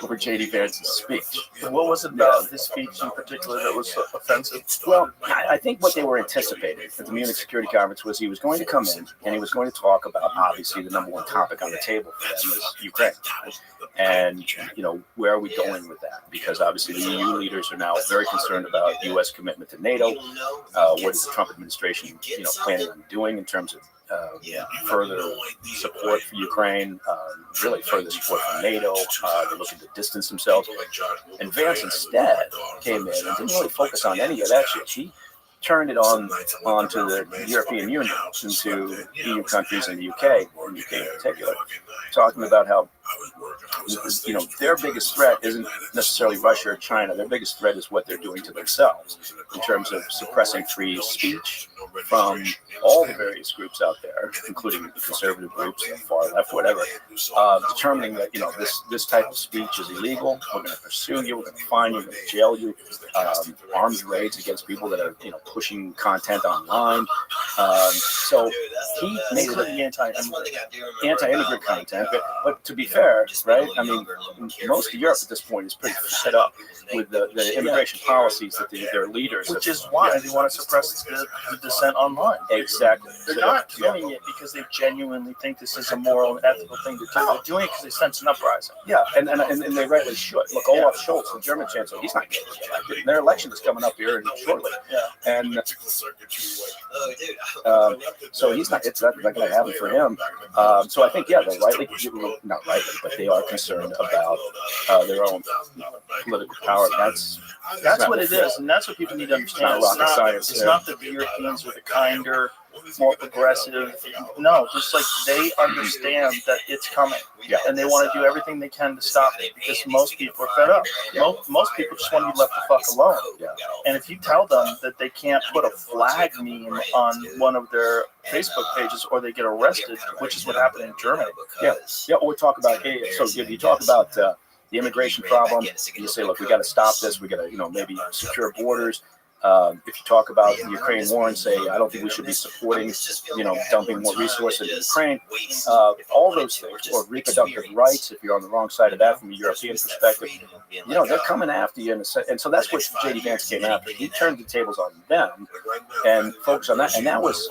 over J.D. Vance's speech. What was it about his speech in particular that was offensive? Well, I think what they were anticipating at the Munich Security Conference was he was going to come in and he was going to talk about, obviously, the number one topic on the table for them is Ukraine. And, where are we going with that? Because obviously the EU leaders are now very concerned about U.S. commitment to NATO. What is the Trump administration, planning on doing in terms of further support for Ukraine, really further support for NATO. They're looking to distance themselves. And Vance instead came in and didn't really focus on any of that shit. He turned it onto the European Union, into EU countries and the UK, and UK in particular, talking about how their biggest threat isn't necessarily Russia or China. Their biggest threat is what they're doing to themselves in terms of suppressing free speech from all the various groups out there, including the conservative groups, the far left, whatever, determining that this type of speech is illegal. We're going to pursue you. We're going to fine you. We're going to jail you. Armed raids against people that are pushing content online. So he made it anti-immigrant content, but to be fair, right? I mean, most of Europe at this point is pretty fed up with the immigration policies that their leaders, which is why they want to suppress the dissent online. Exactly. They're not doing it because they genuinely think this is a moral and ethical thing to do. They're doing it because they sense an uprising. Yeah, and they rightly should. Look, Olaf Scholz, the German chancellor, he's not getting elected. Their election is coming up here shortly. Yeah. And so he's not. It's not going to happen for him. So I think they're not rightly, but they are concerned concerned about their own political power. That's what it is, and that's what people need to understand. It's not rocket science. It's not that the Europeans are the kinder, more progressive. No, just like they understand that it's coming, and they want to do everything they can to stop it because most people are fed up. Most people just want to be left the fuck alone. And if you tell them that they can't put a flag meme on one of their Facebook pages or they get arrested, which is what happened in Germany. Or talk about so if you talk about the immigration problem, you say, look, we got to stop this. We got to, maybe secure borders. If you talk about the Ukraine war and say, I don't think we should be supporting, dumping more resources into Ukraine, all those things, or reproductive rights, if you're on the wrong side of that from a European perspective, they're coming after you. And so that's what J.D. Vance came after. He turned the tables on them and focused on that. And that was,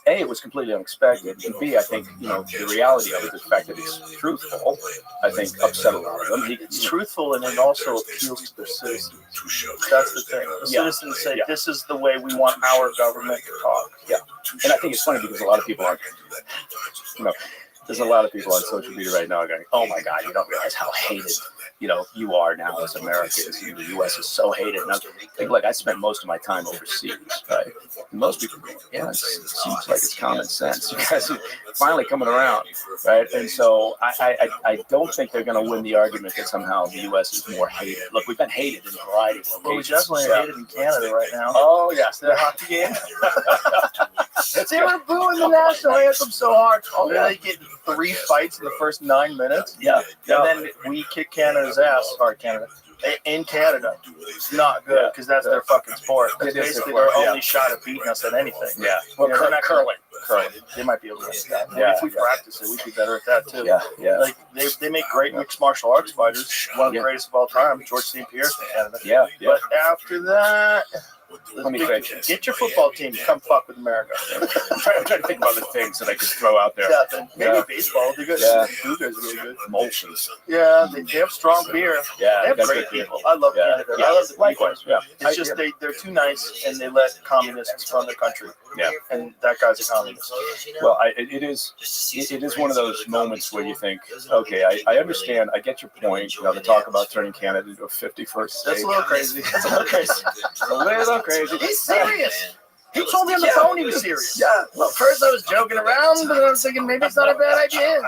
A, it was completely unexpected. And B, I think, the reality of it, the fact that it's truthful, I think upset a lot of them. It's truthful, and it also appeals to their citizens. That's the thing. The citizens say, this is the way we want our government to talk. And I think it's funny because a lot of people are, there's a lot of people on social media right now going, oh my God, you don't realize how hated, you are now as Americans. The U.S. is so hated. And I'm like, look, I spent most of my time overseas, right? And most people go, yeah, it seems like it's common sense. You guys are finally coming around, right? And so I don't think they're going to win the argument that somehow the U.S. is more hated. Look, we've been hated in a variety of locations. Well, we definitely are hated in Canada right now. Oh, yes. The hockey game. They were booing the national anthem so hard. They get 3 fights in the first 9 minutes. And then we kick Canada's ass. Sorry, Canada. In Canada. It's not good because that's their fucking sport. That's basically their only shot at beating us at anything. Well, curling. They might be able to do that. If we practice it, we'd be better at that too. Like they make great mixed martial arts fighters. One of the greatest of all time, George St. Pierre's from Canada. But after that, get your football team to come fuck with America. I'm trying to think of other things that I could throw out there. Maybe baseball. They're good. Blue guys really good. Emulsions. They have strong beer. They have great people. I love Canada. I love the likewise. It's just they're too nice and they let communists run their country. And that guy's a communist. Well, it is one of those moments where you think, okay, I understand, I get your point. The talk about turning Canada into a 51st state. That's a little crazy. A little crazy. He's serious. He told me on the phone he was serious. Well, first I was joking around, but I was thinking maybe it's not a bad idea.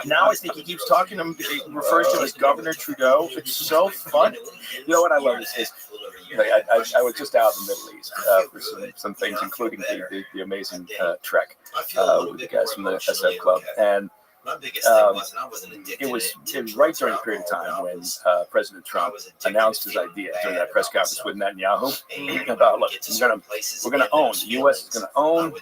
Now I think he keeps talking to him. He refers to him as Governor Trudeau. It's so funny. You know what I love is I was just out in the Middle East for some things, including the amazing trek with the guys from the SF Club. And it was right during the period of time when President Trump announced his idea during that press conference with Netanyahu about, look, we're gonna own, the U.S. is gonna own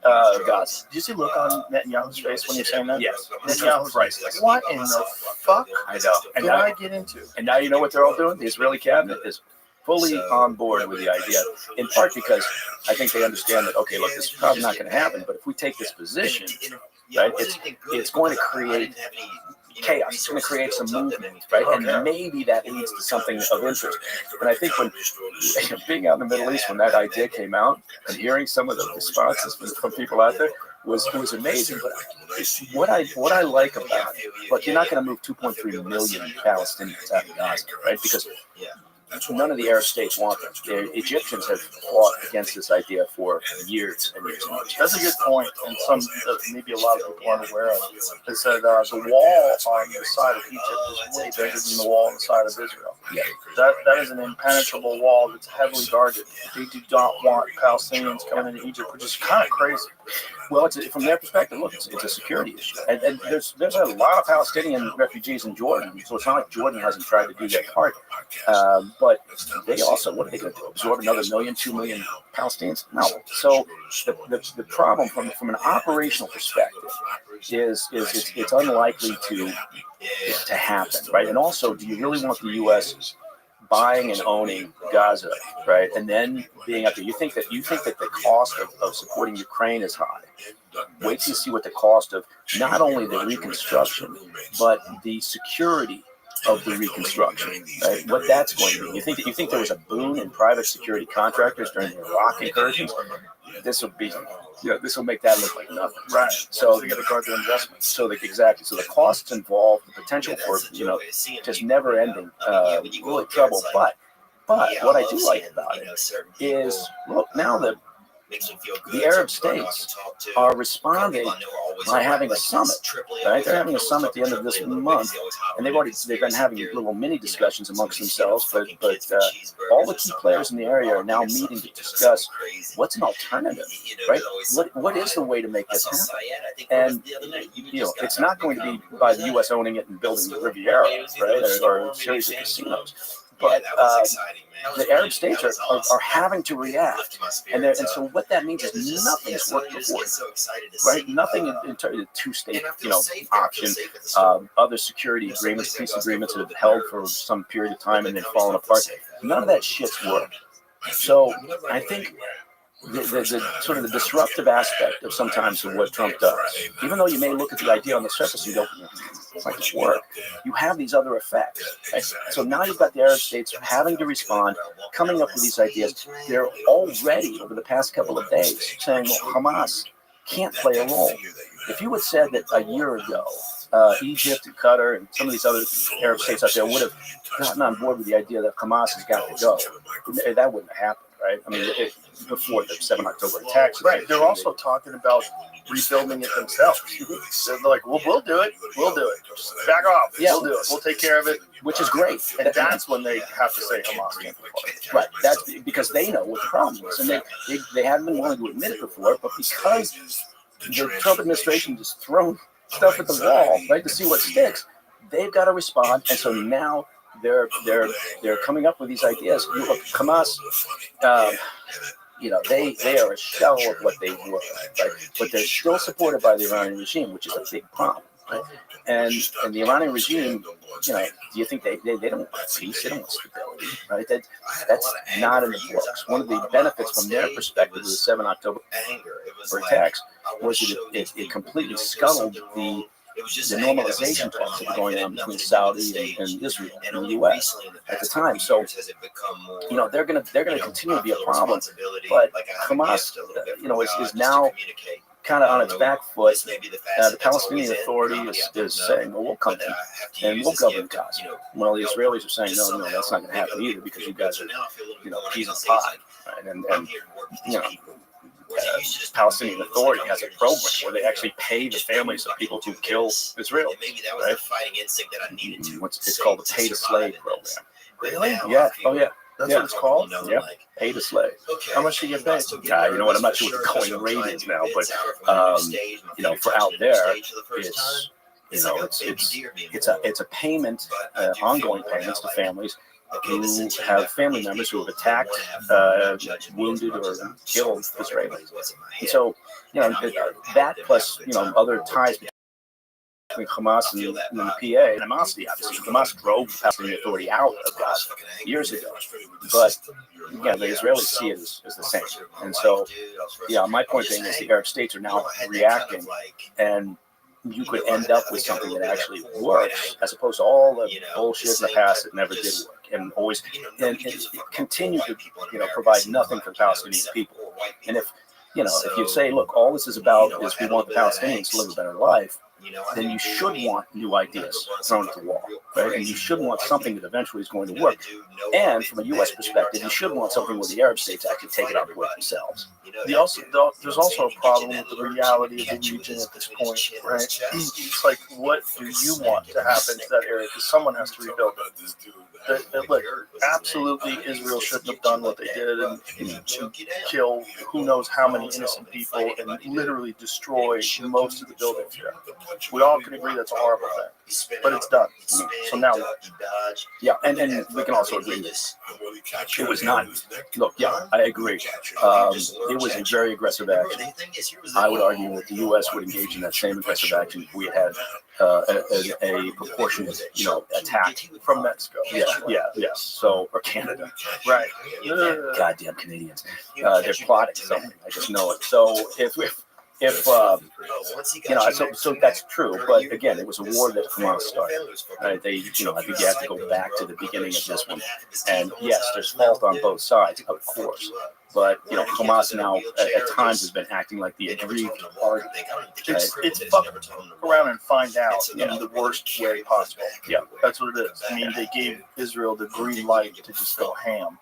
Gaza. Did you see the look on Netanyahu's face when you're saying that? Yes. Netanyahu's priceless. What in the fuck I know. did I get into? And now you know what they're all doing? The Israeli cabinet is fully on board with the idea, in part because I think they understand that, okay, look, this is probably not going to happen, but if we take this position, right, it's going to create chaos. It's going to create some movement, right? And maybe that leads to something of interest. And I think when being out in the Middle East, when that idea came out and hearing some of the responses from people out there, was amazing. But what I like about it, look, you're not going to move 2.3 million Palestinians out of Gaza, right? Because none of the Arab states want them. The Egyptians have fought against this idea for years and years and years. That's a good point, and some maybe a lot of people aren't aware of. They said the wall on the side of Egypt is way bigger than the wall on the side of Israel. That is an impenetrable wall that's heavily guarded. They do not want Palestinians coming into Egypt, which is kind of crazy. Well, from their perspective, look, it's a security issue, and there's a lot of Palestinian refugees in Jordan, so it's not like Jordan hasn't tried to do their part. But they also, what are they going to do? Absorb another 2 million Palestinians? No. So the problem from an operational perspective is it's unlikely to happen, right? And also, do you really want the U.S. buying and owning Gaza, right, and then being up there? You think that the cost of supporting Ukraine is high. Wait till you see what the cost of not only the reconstruction, but the security of the reconstruction, right? What that's going to be. You think there was a boom in private security contractors during the Iraq incursions? this will be, this will make that look like nothing. Right. So they got to guard their investments. So exactly. So the costs involved, the potential for just never-ending really trouble. But what I do like about it is, look, now the Arab states are responding by having a summit, right? They're having a summit at the end of this month, and they've been having little mini discussions amongst themselves. But all the key players in the area are now meeting to discuss what's an alternative, right? What is the way to make this happen? And it's not going to be by the U.S. owning it and building the Riviera, right, or a series of casinos. But the Arab states are having to react, and so what that means is nothing's worked before, right? Nothing in terms of two-state, option, other security agreements, peace agreements that have held for some period of time and then fallen apart. None of that shit's worked. So I think the sort of the disruptive aspect of sometimes of what Trump does, even though you may look at the idea on the surface and go, it's like it's work, you have these other effects. Right? So now you've got the Arab states having to respond, coming up with these ideas. They're already, over the past couple of days, saying, well, Hamas can't play a role. If you had said that a year ago, Egypt and Qatar and some of these other Arab states out there would have gotten on board with the idea that Hamas has got to go, that wouldn't have happened, right? I mean, before the 7 October attacks. Right. They're also talking about rebuilding it themselves. They're like, well, we'll do it. We'll do it. Back off. Yeah. We'll do it. We'll take care of it. Which is great. And that's when they have to say Hamas can't be part. Right. That's because they know what the problem is. And they haven't been willing to admit it before, but because the Trump administration just thrown stuff at the wall, right, to see what sticks, they've got to respond. And so now they're coming up with these ideas. Look, Hamas, they are a shell of what they were, right? But they're still supported by the Iranian regime, which is a big problem. Right? And the Iranian regime, do you think they don't want peace? They don't want stability, right? That's not in the books. One of the benefits from their perspective of the 7 October attacks was that it completely scuttled the normalization talks that were going on between Saudi and Israel and the U.S. at the time. So, they're going to continue to be a problem. But Hamas, is now kind of on its back foot. The Palestinian Authority is saying, well, we'll come in and we'll govern Gaza. Well, the Israelis are saying, no, that's not going to happen either because you guys are, peas in the pod. Right? And Palestinian Authority has a program where they actually pay the families of people who kill Israel. Right? It's called the Pay to Slay program. Really? Yeah. Oh, yeah. That's what it's called? Yeah. Pay to slay. How much do you get paid? You know what? I'm not sure what the going rate is now, but for out there, it's a payment, ongoing payments to families who have family members who have attacked, wounded, or killed Israelis. And so, that plus other ties between Hamas and the PA, and animosity, obviously. Hamas drove the Palestinian Authority out of Gaza years ago. But, the Israelis see it as the same. And so, my point being is the Arab states are now reacting, and you could end up with something that actually works, as opposed to all the bullshit in the past that never did work, and always and continue to provide nothing for the Palestinian people. And if you say, look, all this is about is we want the Palestinians to live a better life, then you should want new ideas thrown at the wall, right? And you should want something that eventually is going to work. And from a U.S. perspective, you should want something where the Arab states actually take it on board themselves. There's also a problem with the reality of the region at this point, right? It's like, what do you want to happen to that area? Because someone has to rebuild it. Look, absolutely, Israel shouldn't have done what they did and kill who knows how many innocent people and literally destroy most of the buildings here. We all can agree that's a horrible thing, but it's done. So now what? Yeah, and we can also agree this. It was not. Look, yeah, I agree. It was a very aggressive action. I would argue that the U.S. would engage in that same aggressive action if we had a proportionate, attack from Mexico. Yeah. So, or Canada. Right. Goddamn Canadians. They're plotting something. I just know it. So if if so that's true. But again, it was a war that Hamas started. Right? They, I think you have to go back to the beginning of this one. And yes, there's fault on both sides, of course. But Hamas now at times has been acting like the aggrieved party. It's fuck around and find out in the worst way possible. Yeah, that's what it is. I mean, they gave Israel the green light to just go ham.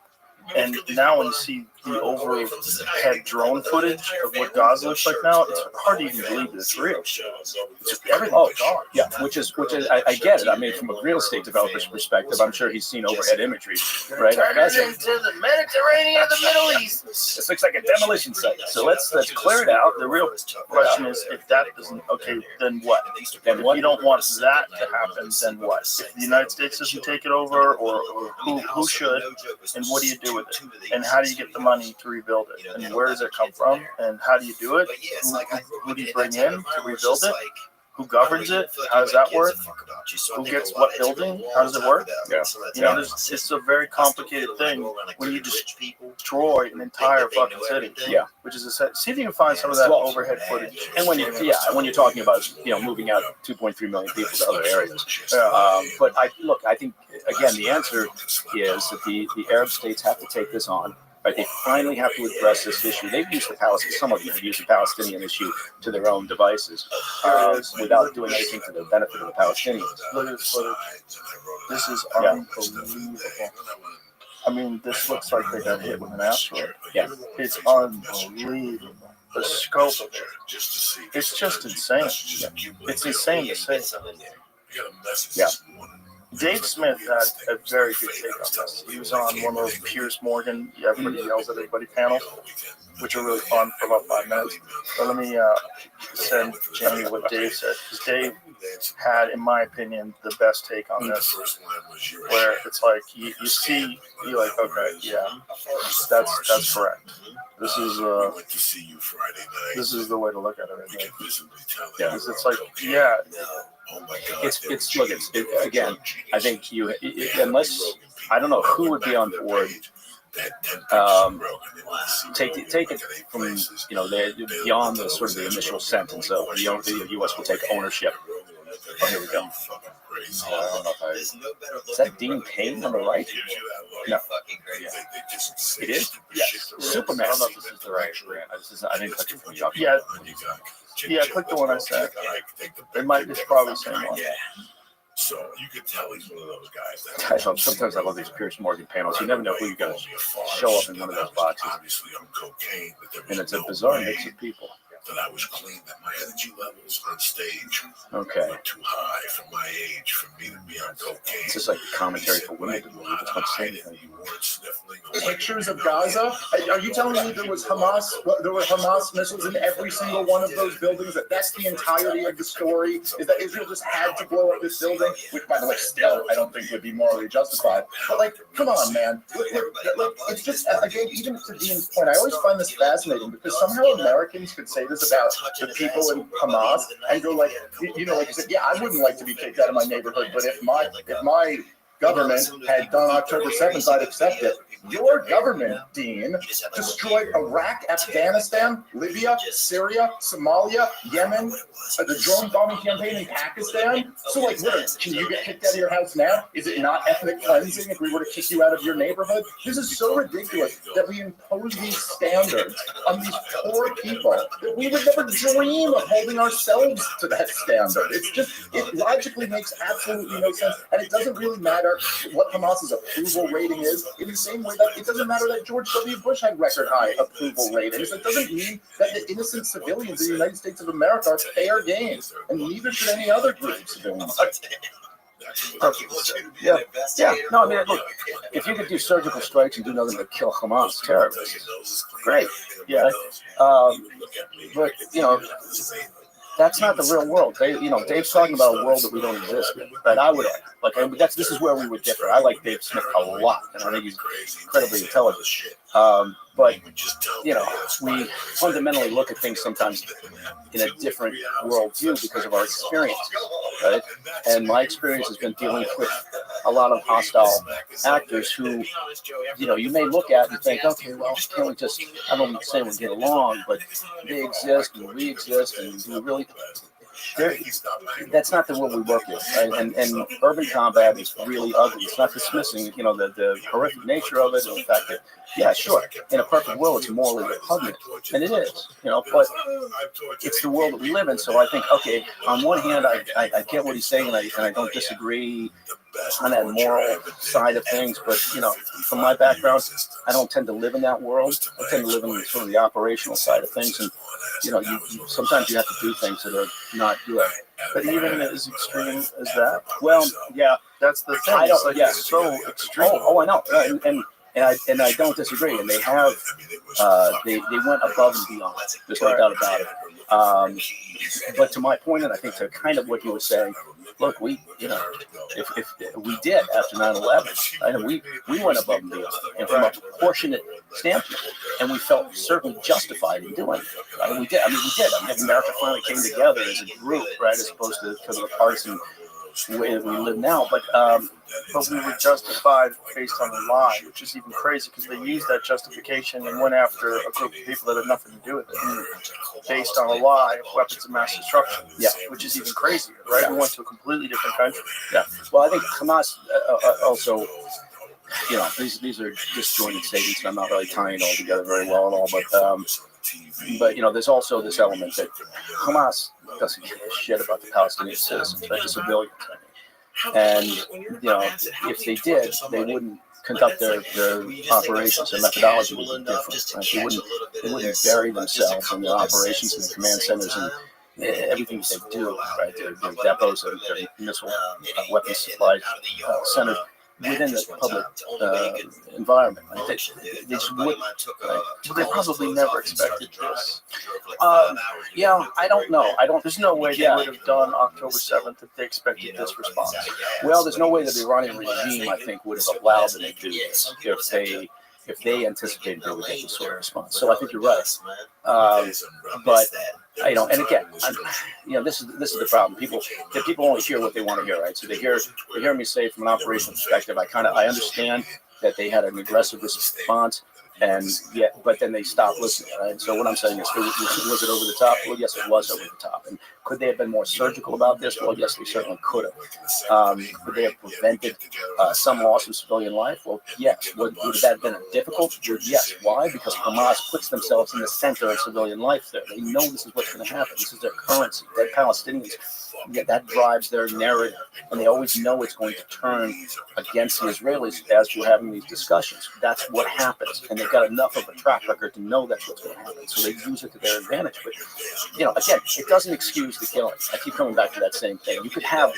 And now when you see the overhead drone footage of what Gaza looks like now, it's hard to even believe that it's real. It's just everything's gone. Yeah, which is I get it. I mean, from a real estate developer's perspective, I'm sure he's seen overhead imagery, right? Turn it into the Mediterranean of the Middle East. This looks like a demolition site. So let's clear it out. The real question is, if that doesn't, okay, then what? Then what? If you don't want that to happen, then what? If the United States doesn't take it over, or who should, and what do you do with it? And how do you get the money to rebuild it? And where does it come from? And how do you do it? Who do you bring in to rebuild it? Who governs it? How does that work? Who gets what building? How does it work? Yeah. It's a very complicated thing when you destroy an entire fucking city. Yeah. Which is see if you can find some of that overhead footage. And when you're talking about moving out 2.3 million people to other areas. But I think again the answer is that the Arab states have to take this on. Right, they finally have to address this issue. They've used some of them have used the Palestinian issue to their own devices without doing anything to the benefit of the Palestinians. Look at this footage. This is unbelievable. I mean, this looks like they got hit with an asteroid. Yeah. It's unbelievable. The scope of it. It's just insane. It's insane to say. Yeah. Dave Smith had a very good take on this. He was on one of those Piers Morgan, everybody yells at everybody panels, which are really fun for about 5 minutes. But let me send Jamie what Dave said, because Dave had, in my opinion, the best take on this, where it's like you see, you're like, okay, yeah, that's correct. This is the way to look at it. I think. Yeah, it's like, yeah. Again, I think unless I don't know who would be on board. Take it from beyond the sort of the initial sentence of the U.S. will take ownership. Oh, here we go. I don't know if is that Dean Cain on the right? No. It is? Yes. Superman. I don't know if this is the right brand. I didn't click it from you. Yeah, click the one I said. It's probably the same one. So you could tell he's one of those guys. Sometimes I love these Piers Morgan panels. You never know who you're going to show up in one of those boxes. Obviously, I'm cocaine, but there was and it's a bizarre mix of people. That I was clean, that my energy levels on stage were too high for my age for me to be on cocaine. It's just like a commentary for women to believe it's not saying anything. Pictures of Gaza? Are you telling me there were Hamas missiles in every single one of those buildings? That's the entirety of the story? Is that Israel just had to blow up this building? Which, by the way, still I don't think would be morally justified. But come on, man. It's just again, even to Dean's point, I always find this fascinating because somehow Americans could say this about the people in Hamas and go like you said, yeah, I wouldn't like to be kicked out of my neighborhood, but if my government had done October 7th, I'd accept it. Your government, Dean, destroyed Iraq, Afghanistan, Libya, Syria, Somalia, Yemen, the drone bombing campaign in Pakistan. So, can you get kicked out of your house now? Is it not ethnic cleansing if we were to kick you out of your neighborhood? This is so ridiculous that we impose these standards on these poor people that we would never dream of holding ourselves to that standard. It logically makes absolutely no sense, and it doesn't really matter what Hamas's approval rating is, in the same way that it doesn't matter that George W. Bush had record high approval ratings. It doesn't mean that the innocent civilians in the United States of America are fair game, and neither should any other group of civilians. Yeah. No, I mean, look, if you could do surgical strikes and do nothing but kill Hamas terrorists, great. Yeah. But that's not the real world. Dave's talking about a world that we don't exist in. Right? I would this is where we would differ. I like Dave Smith a lot, and I think he's incredibly intelligent. But we fundamentally look at things sometimes in a different worldview because of our experience, right? And my experience has been dealing with a lot of hostile actors who, you may look at and think, okay, well, can't we just, I don't say we get along, but they exist and we exist, and we really, that's not the world we work in, right? And urban combat is really ugly. It's not dismissing, the horrific nature of it and the fact that, yeah, sure, in a perfect world, it's morally repugnant, and it is, but it's the world that we live in. So I think, okay, on one hand, I get what he's saying, and I don't disagree on that moral side of things, but from my background, I don't tend to live in that world. I tend to live in sort of the operational side of things, and you sometimes you have to do things that are not good. But even as extreme as that, well, yeah, that's the thing. I don't. Yeah, so extreme. Oh, I know, and I don't disagree. And they have, they went above and beyond. There's no doubt about it. But to my point, and I think to kind of what he was saying, look, we, if we did after 9/11, I know we went above and beyond, and from a proportionate standpoint, and we felt certainly justified in doing it. Right? We did. I mean, America finally came together as a group, right, as opposed to the partisan way that we live now. But we were justified based on a lie, which is even crazy because they used that justification and went after a group of people that had nothing to do with it, based on a lie of weapons of mass destruction. Yeah, which is even crazier, right? Yeah. We went to a completely different country. Yeah. Well, I think Hamas also, these are disjointed statements, and I'm not really tying it all together very well at all. But there's also this element that Hamas doesn't give a shit about the Palestinian citizens, right, the civilians. And if they did, they wouldn't conduct their operations. Their methodology would be different. Right? They wouldn't bury themselves in their operations and their command centers and everything that they do. Right, their depots and their missile weapons supply centers within the public environment. Right? They just wouldn't. Right? But they probably never expected this. Yeah, I don't know. There's no way they would have done October 7th if they expected this response. Well, there's no way that the Iranian regime, I think, would have allowed them to do this if they anticipated they would get this sort of response. So I think you're right. But and again, this is the problem. People only hear what they want to hear, right? So they hear me say from an operational perspective, I understand that they had an aggressive response, but then they stopped listening, right? So what I'm saying is, was it over the top? Well, yes, it was over the top. And could they have been more surgical about this? Well, yes, they certainly could have. Could they have prevented some loss of civilian life? Well, yes. Would that have been difficult? Yes. Why? Because Hamas puts themselves in the center of civilian life there. They know this is what's going to happen. This is their currency. Dead Palestinians, that drives their narrative. And they always know it's going to turn against the Israelis as we're having these discussions. That's what happens. And they've got enough of a track record to know that's what's going to happen. So they use it to their advantage. But, again, it doesn't excuse the killing. I keep coming back to that same thing. You could have,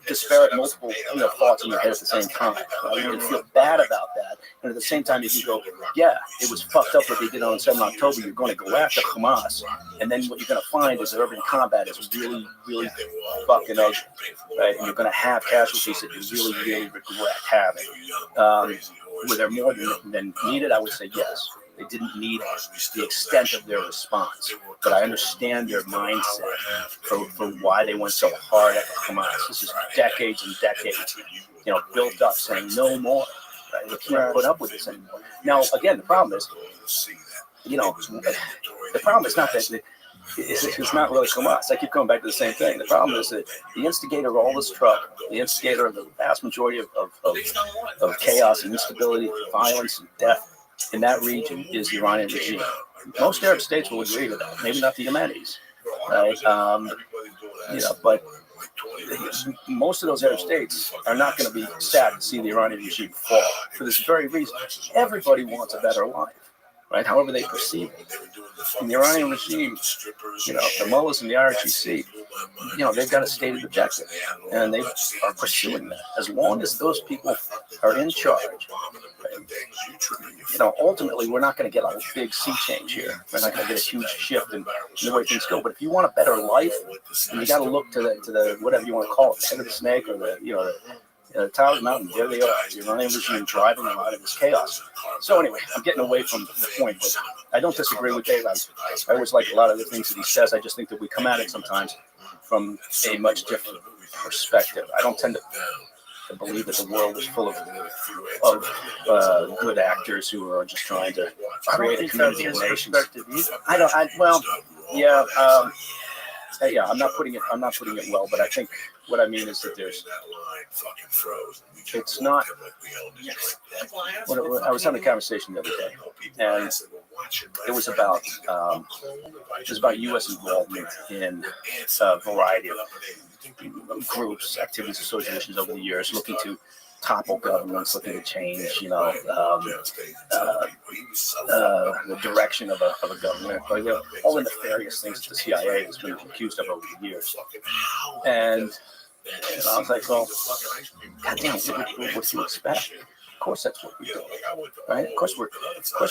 disparate multiple, thoughts in your head at the same time. You can feel bad about that. And at the same time, if you go, yeah, it was fucked up what they did on 7 October, you're going to go after Hamas. And then what you're going to find is that urban combat is really, really fucking ugly. Right? And you're going to have casualties that you really, really regret having. Were there more than needed? I would say yes. They didn't need the extent of their response, but I understand their mindset for why they went so hard at Hamas. This is decades and decades, built up saying no more. Right? They can't put up with this anymore. Now, again, the problem is, the problem is not that it's not really Hamas. I keep coming back to the same thing. The problem is that the instigator of all this trouble, the instigator of the vast majority of chaos and instability, violence and death in that region is the Iranian regime. Most Arab states will agree to that. Maybe not the Yemenis, right? But most of those Arab states are not going to be sad to see the Iranian regime fall for this very reason. Everybody wants a better life, right? However they perceive it. And the Iranian regime, the mullahs and the IRGC, they've got a stated objective, and they are pursuing that. As long as those people are in charge, ultimately we're not going to get a big sea change here. We're not going to get a huge shift in the way things go. But if you want a better life, then you got to look to the whatever you want to call it, the head of the snake, or the top of the mountain. There they are, the Iranian regime driving them out of this chaos. So anyway, I'm getting away from the point, but I don't disagree with Dave. I always like a lot of the things that he says. I just think that we come at it sometimes from a much different perspective. I don't tend to to believe that the world was full of good actors who are just trying to create a community of nations. Yeah, I'm not putting it well, but I think what I mean is that it's not. I was having a conversation the other day, and it was about U.S. involvement in a variety of groups, activities, associations over the years, looking to topple governments, looking to change, the direction of a government, all the nefarious things that the CIA has been accused of over the years. And I was like, well, goddamn, what do you expect? Of course, that's what we do, right? Of course,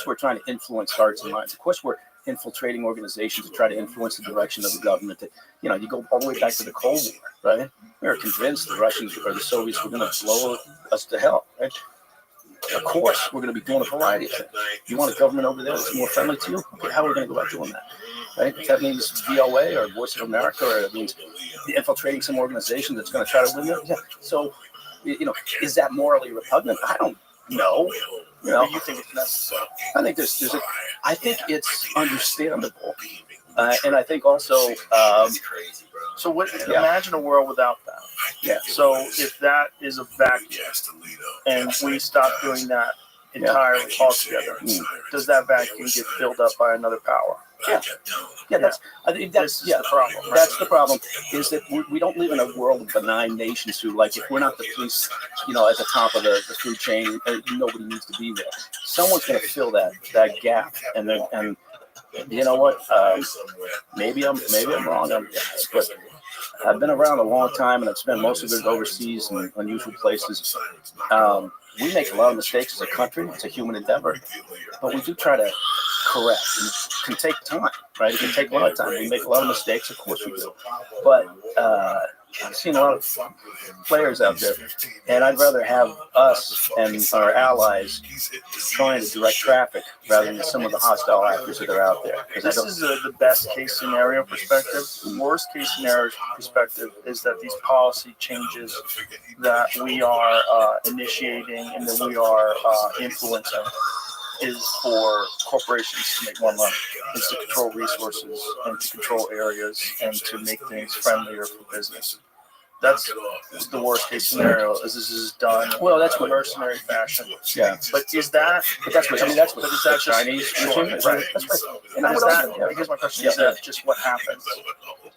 we're trying to influence hearts and minds. Of course, we're infiltrating organizations to try to influence the direction of the government. That, you go all the way back to the Cold War, right? We were convinced the Russians or the Soviets were going to blow us to hell, right? Of course, we're going to be doing a variety of things. You want a government over there that's more friendly to you? Okay, how are we going to go about doing that? Right? If that means VOA or Voice of America, or it means infiltrating some organization that's going to try to win them, yeah. So, is that morally repugnant? I don't know. You think it's necessary? I think I think it's understandable, and I think also. So imagine a world without that. Yeah. So if that is a vacuum, and we stop doing that entirely altogether, does that vacuum get filled up by another power? Yeah. I think that's the problem. Right? That's the problem. Is that we don't live in a world of benign nations who, like, if we're not the police, at the top of the food chain, nobody needs to be there. Someone's going to fill that gap, and you know what? Maybe I'm wrong, but I've been around a long time, and I've spent most of it overseas in unusual places. We make a lot of mistakes as a country. It's a human endeavor, but we do try to correct. And it can take time, right? It can take a lot of time. We make a lot of mistakes, of course we do. But I've seen a lot of players out there, and I'd rather have us and our allies trying to direct traffic rather than some of the hostile actors that are out there. This is the best case scenario perspective. The worst case scenario perspective is that these policy changes that we are initiating and that we are influencing is for corporations to make more money. It's to control resources and to control areas and to make things friendlier for business. That's the worst case scenario. Is this is done? Well, that's what mercenary fashion. Yeah, but is that? But that's what that's what is that Chinese. Right. That's right. And is that? Here's my question: is that just what happens?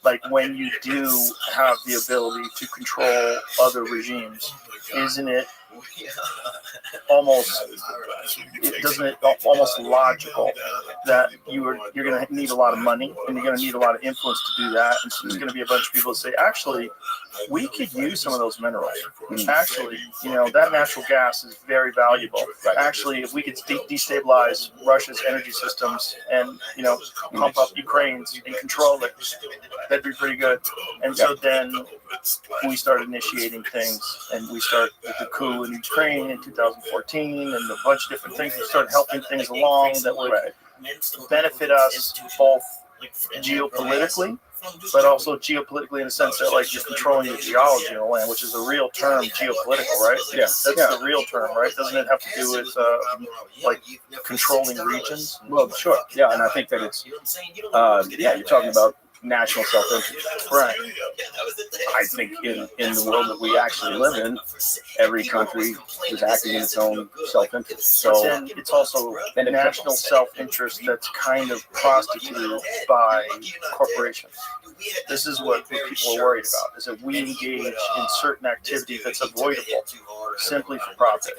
Like when you do have the ability to control other regimes, isn't it almost logical that you're going to need a lot of money and you're going to need a lot of influence to do that, and so there's going to be a bunch of people that say, actually, we could use some of those minerals. Actually, that natural gas is very valuable. Actually, if we could destabilize Russia's energy systems and pump up Ukraine's and control it, that'd be pretty good. And so then we start initiating things, and we start with the coup in Ukraine in 2014 and a bunch of different things. We started helping things along that would benefit us both geopolitically, but also geopolitically in the sense that, like, you're controlling the geology of the land, which is a real term, geopolitical, right? Yeah, that's the real term, right? Doesn't it have to do with like controlling regions? Well, sure. Yeah, and I think that it's you're talking about national self-interest. Right. I think in the world that we actually live in, every country is acting in its own self-interest. So then it's also national self-interest that's kind of prostituted by corporations. This is what people are worried about, is that we engage in certain activity that's avoidable simply for profit.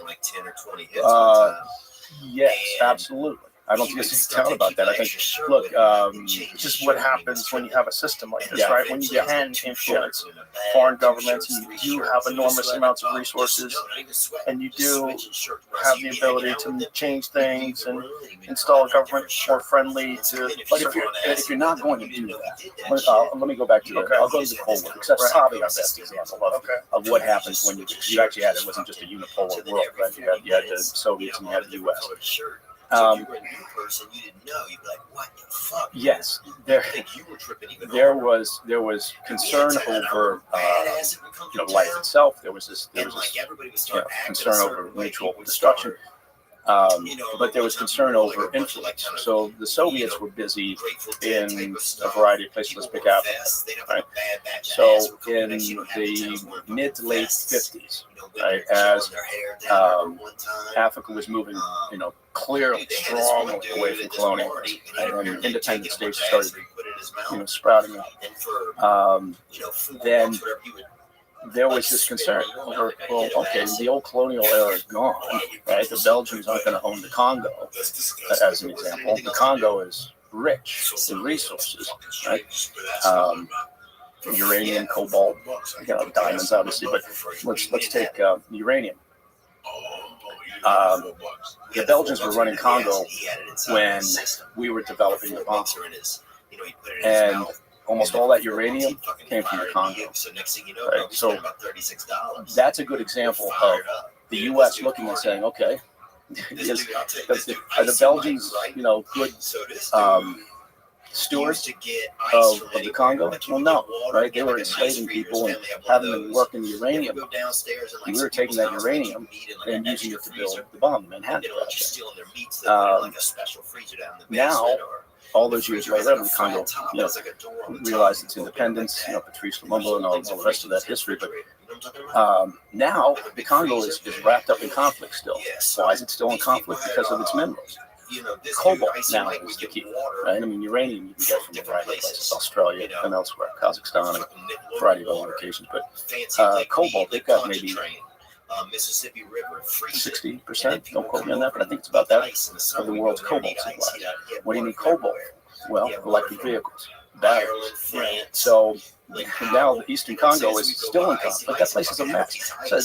Yes, absolutely. I don't think there's any doubt about that. I think, look, it's just what happens when you have a system like this, right? When you can influence foreign governments, and you do have enormous amounts of resources, and you do have the ability to change things and install a government more friendly to. But if you're not going to do that, let me go back to the. I'll go to the Cold War, because that's probably our best example of what happens when you actually had it wasn't just a unipolar world, right? You had the Soviets and you had the U.S. So if you were a new person, you didn't know. You'd be like, "What the fuck?" Yes, I think you were tripping even there harder. was concern over life itself. There was everybody was concern over mutual destruction. But there was concern over influence. So the Soviets were busy in a variety of places. Let's pick Africa. Right? So in the mid to late 50s, right, as Africa was moving, clearly strongly away from colonialism, and independent states started, sprouting up. Then there was this concern over, well, okay, the old colonial era is gone, right? The Belgians aren't going to own the Congo, as an example. The Congo is rich in resources, right? Uranium, cobalt, diamonds, obviously, but let's take uranium. The Belgians were running Congo when we were developing the bomb, and almost all that uranium came from the Congo. Right? So that's a good example of the U.S. looking and saying, okay, are the Belgians, good stewards of the Congo? Well, no, right? They were enslaving people and having them work in the uranium. And we were taking that uranium and using it to build the bomb, the Manhattan Project. Now, all those years later, the Congo, realized its independence, Patrice Lumumba and all the rest of that history. But now the Congo is wrapped up in conflict still. Why is it still in conflict? Because of its minerals. Cobalt now is the key, right? I mean, uranium you can get from a variety of places, Australia and elsewhere, Kazakhstan, and a variety of other locations. But cobalt, they've got maybe Mississippi River, 60%, don't quote me on that, but I think it's about that of the world's cobalt supply. What do you need cobalt? Well, electric vehicles, batteries. So now the Eastern Congo is still in conflict. That place is a mess. So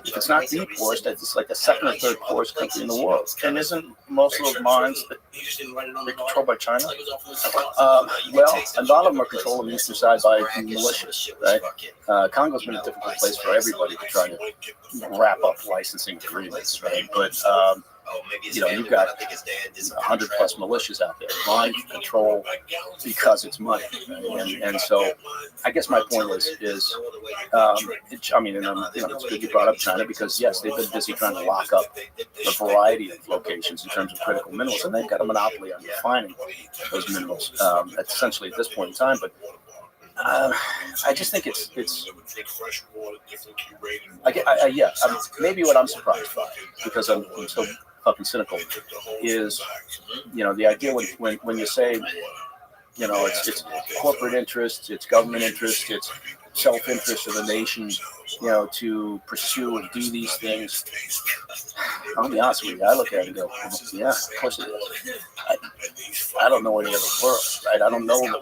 if it's not the poorest, it's like the second or third poorest country in the world. And isn't most of those mines controlled by China? Well, a lot of them are controlled on the eastern side by militias, right? Congo's been a difficult place for everybody to try to wrap up licensing agreements, right? But you've got 100 plus militias out there, mind control because it's money, right? And so I guess my point is it's good you brought up China because yes, they've been busy trying to lock up a variety of locations in terms of critical minerals, and they've got a monopoly on refining those minerals, essentially at this point in time. But I just think it's maybe what I'm surprised by, because I'm so fucking cynical, is the idea when you say it's corporate interests, it's government interests, it's self-interest of the nation, to pursue and do these things. I'll be honest with you, I look at it and go, yeah, of course it is. I don't know any other world, right? I don't know that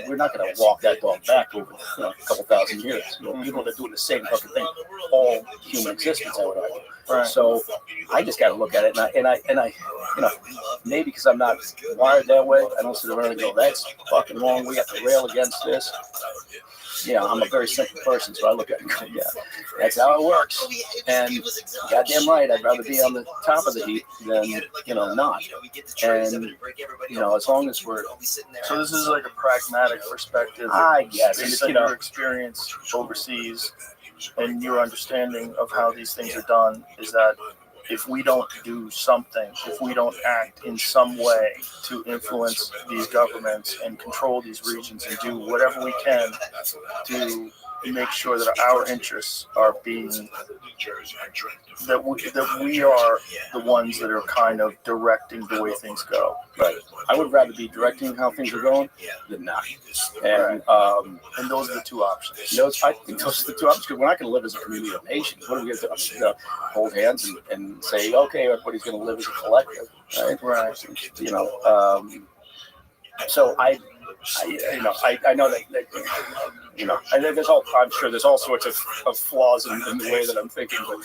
we're not going to walk that dog back over a couple thousand years. People are doing the same fucking thing all human existence, I would argue. Right. So I just got to look at it, and I maybe because I'm not wired that way, I don't sit around and go, that's fucking wrong. We have to rail against this. I'm a very simple person, so I look at it and go, yeah, that's how it works. And goddamn right, I'd rather be on the top of the heap than, not. And, as long as we're... So this is like a pragmatic perspective. I guess. Based on your experience overseas and your understanding of how these things are done, is that if we don't do something, if we don't act in some way to influence these governments and control these regions and do whatever we can to make sure that our interests are being, that we are the ones that are kind of directing the way things go. Right. I would rather be directing how things are going than not. And those are the two options. I think those are the two options, because we're not going to live as a community of nations. What are we going to do? Hold hands and say, okay, everybody's going to live as a collective, right? Right. So I know that I'm sure there's all sorts of flaws in the way that I'm thinking, but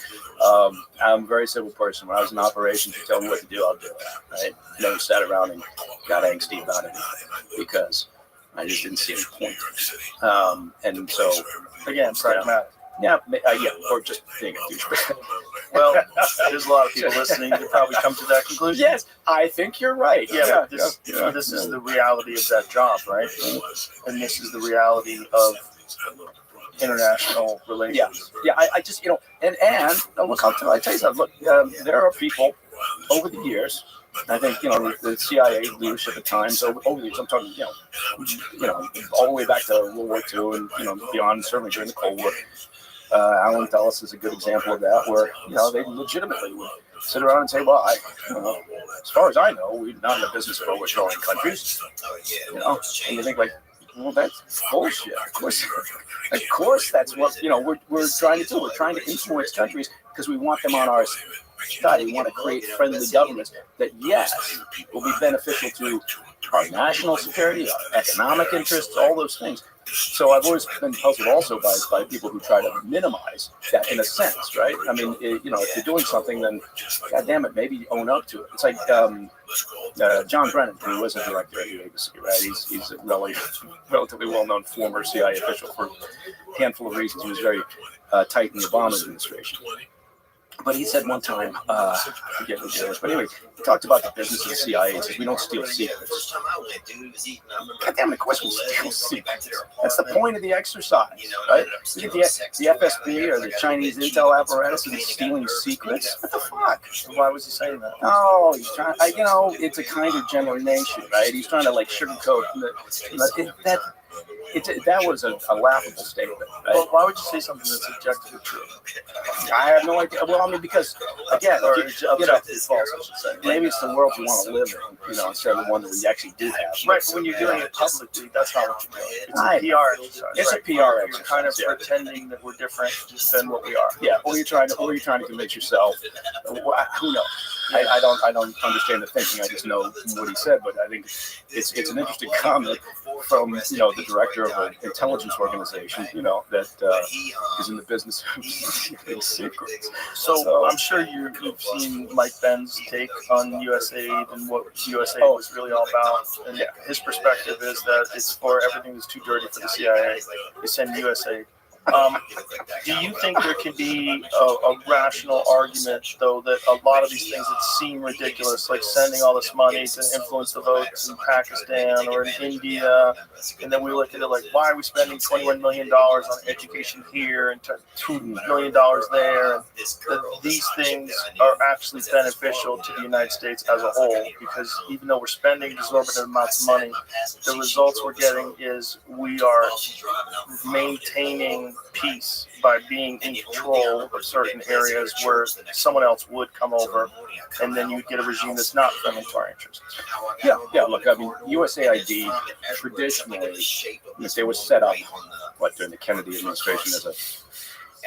I'm a very simple person. When I was in operations, you tell me what to do, I'll do it. Right? Never sat around and got angsty about it because I just didn't see any point. And so again, pragmatic. Yeah, or just being a douchebag. Well, there's a lot of people listening that probably come to that conclusion. Yes, I think you're right. Yeah, this is the reality of that job, right? And this is the reality of international relations. Yeah. I just, and look, I tell you something. Look, there are people over the years. I think the CIA leadership at times over the years. I'm talking, all the way back to World War II and beyond, certainly during the Cold War. Alan Dulles is a good example of that, where they legitimately would sit around and say, "Well, as far as I know, we're not in the business of overthrowing countries." And you think like, well, that's bullshit. Of course, that's what we're trying to do. We're trying to influence countries because we want them on our side. We want to create friendly governments that, yes, will be beneficial to our national security, our economic interests, all those things. So I've always been puzzled also by people who try to minimize that in a sense, right? I mean, if you're doing something, then goddamn it, maybe own up to it. It's like John Brennan, who was a director at the ABC, right? He's a relatively well-known former CIA official for a handful of reasons. He was very tight in the Obama administration. But he said one time, I forget what it was, but anyway, he talked about the business of the CIA. He says, we don't steal secrets. God damn it, of course we steal secrets. That's the point of the exercise, right? Look at the FSB or the Chinese intel apparatus is stealing secrets. What the fuck? Why was he saying that? Oh, he's trying, it's a kind of generation, right? He's trying to sugarcoat that was a laughable statement. Right? Well, why would you say something that's objectively true? I have no idea. Well, I mean, because again, maybe it's the world you want to live in, instead of the one that we actually do have. Right, but when you're doing it publicly, that's not what you're doing. It's a PR exercise. It's a PR exercise. We're kind of pretending that we're different than what we are. Yeah, or you're trying to convince yourself. Who knows? I don't understand the thinking. I just know what he said, but I think it's an interesting comment from the director of an intelligence organization that is in the business of secrets. So I'm sure you've seen Mike Benn's take on USAID and what USAID was really all about. And his perspective is that it's for everything that's too dirty for the CIA. They send USAID. Do you think there can be a rational argument, though, that a lot of these things that seem ridiculous, like sending all this money to influence the votes in Pakistan or in India, and then we look at it like, why are we spending $21 million on education here and $2 million there? That these things are actually beneficial to the United States as a whole, because even though we're spending exorbitant amounts of money, the results we're getting is we are maintaining peace by being in control of certain areas where someone else would come over, and then you get a regime that's not friendly to our interests. Yeah. Look, I mean, USAID traditionally, they were set up during the Kennedy administration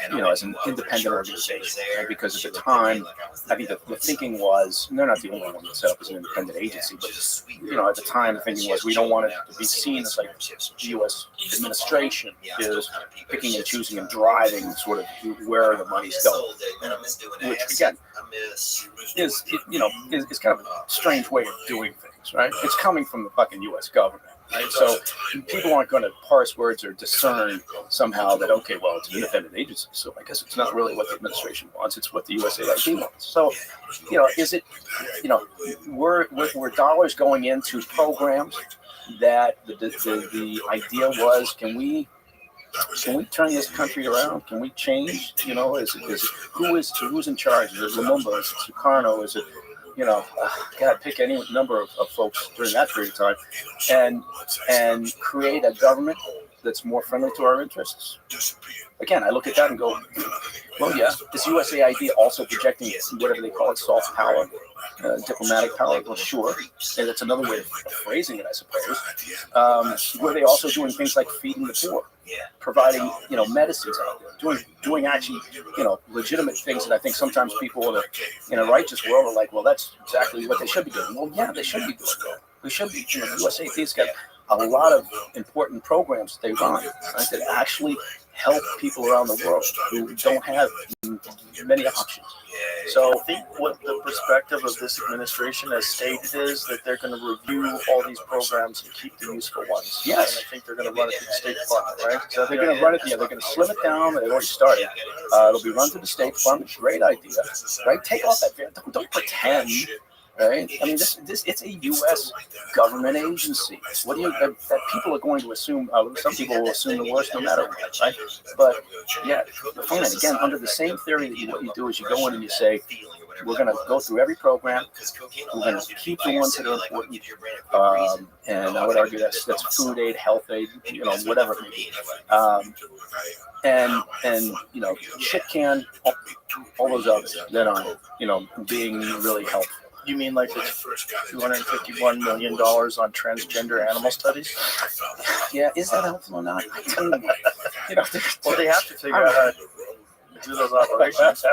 as an independent organization, right? Because at the time, I think the thinking was, they're not the only one that set up as an independent agency, but at the time the thinking was we don't want it to be seen as like the U.S. administration is picking and choosing and driving sort of where the money's going, which again is kind of a strange way of doing things, right? It's coming from the fucking U.S. government. Right? So people aren't going to parse words or discern somehow that, okay, well, it's an independent agency, so I guess it's not really what the administration wants, it's what the USAID wants. So, is it, were dollars going into programs that the idea was, can we turn this country around? Can we change? Who's in charge? Is it Lumumba? Is it Sukarno? Is it pick any number of folks during that period of time and create a government that's more friendly to our interests? Again, I look at that and go, well, yeah, is USAID also projecting whatever they call it, soft power, diplomatic power? Well, sure. And that's another way of phrasing it, I suppose. Were they also doing things like feeding the poor, providing, medicines out there, doing actually, legitimate things that I think sometimes people in a righteous world are like, well, that's exactly what they should be doing. Well, yeah, they should be doing that. We should be, USAID's got a lot of important programs they run, right, that actually help people around the world who don't have many options. So I think what the perspective of this administration has stated is that they're going to review all these programs and keep the useful ones. Yes. And I think they're going to run it through the State Department, right? So they're going to run it. Yeah, they're going to slim it down. They've already started. It'll be run through the State Department. Great idea, right? Take off that. Don't pretend. Right? I mean, this it's a U.S. government agency. What do you that people are going to assume? Some people will assume the worst no matter what, right? But yeah, fine. Again, under the same theory that what you do is you go in and you say, we're going to go through every program. We're going to keep the ones that are important. And I would argue that's food aid, health aid, whatever it may be. And shit can all those others that aren't, being really helpful. You mean like the $251 million on transgender animal studies? Yeah, is that helpful or not? I don't know. Well, they have to figure out how to do those operations.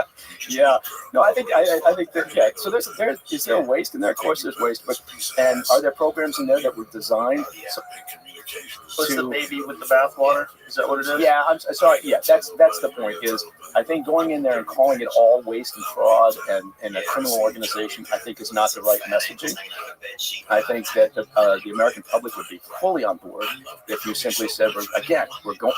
Yeah. No, I think that, yeah. So is there waste in there? Of course there's waste, and are there programs in there that were designed What's the baby with the bathwater? Is that what it is? Yeah, I'm sorry. Yeah, that's the point. Is I think going in there and calling it all waste and fraud and a criminal organization, I think is not the right messaging. I think that the American public would be fully on board if you simply said, we're going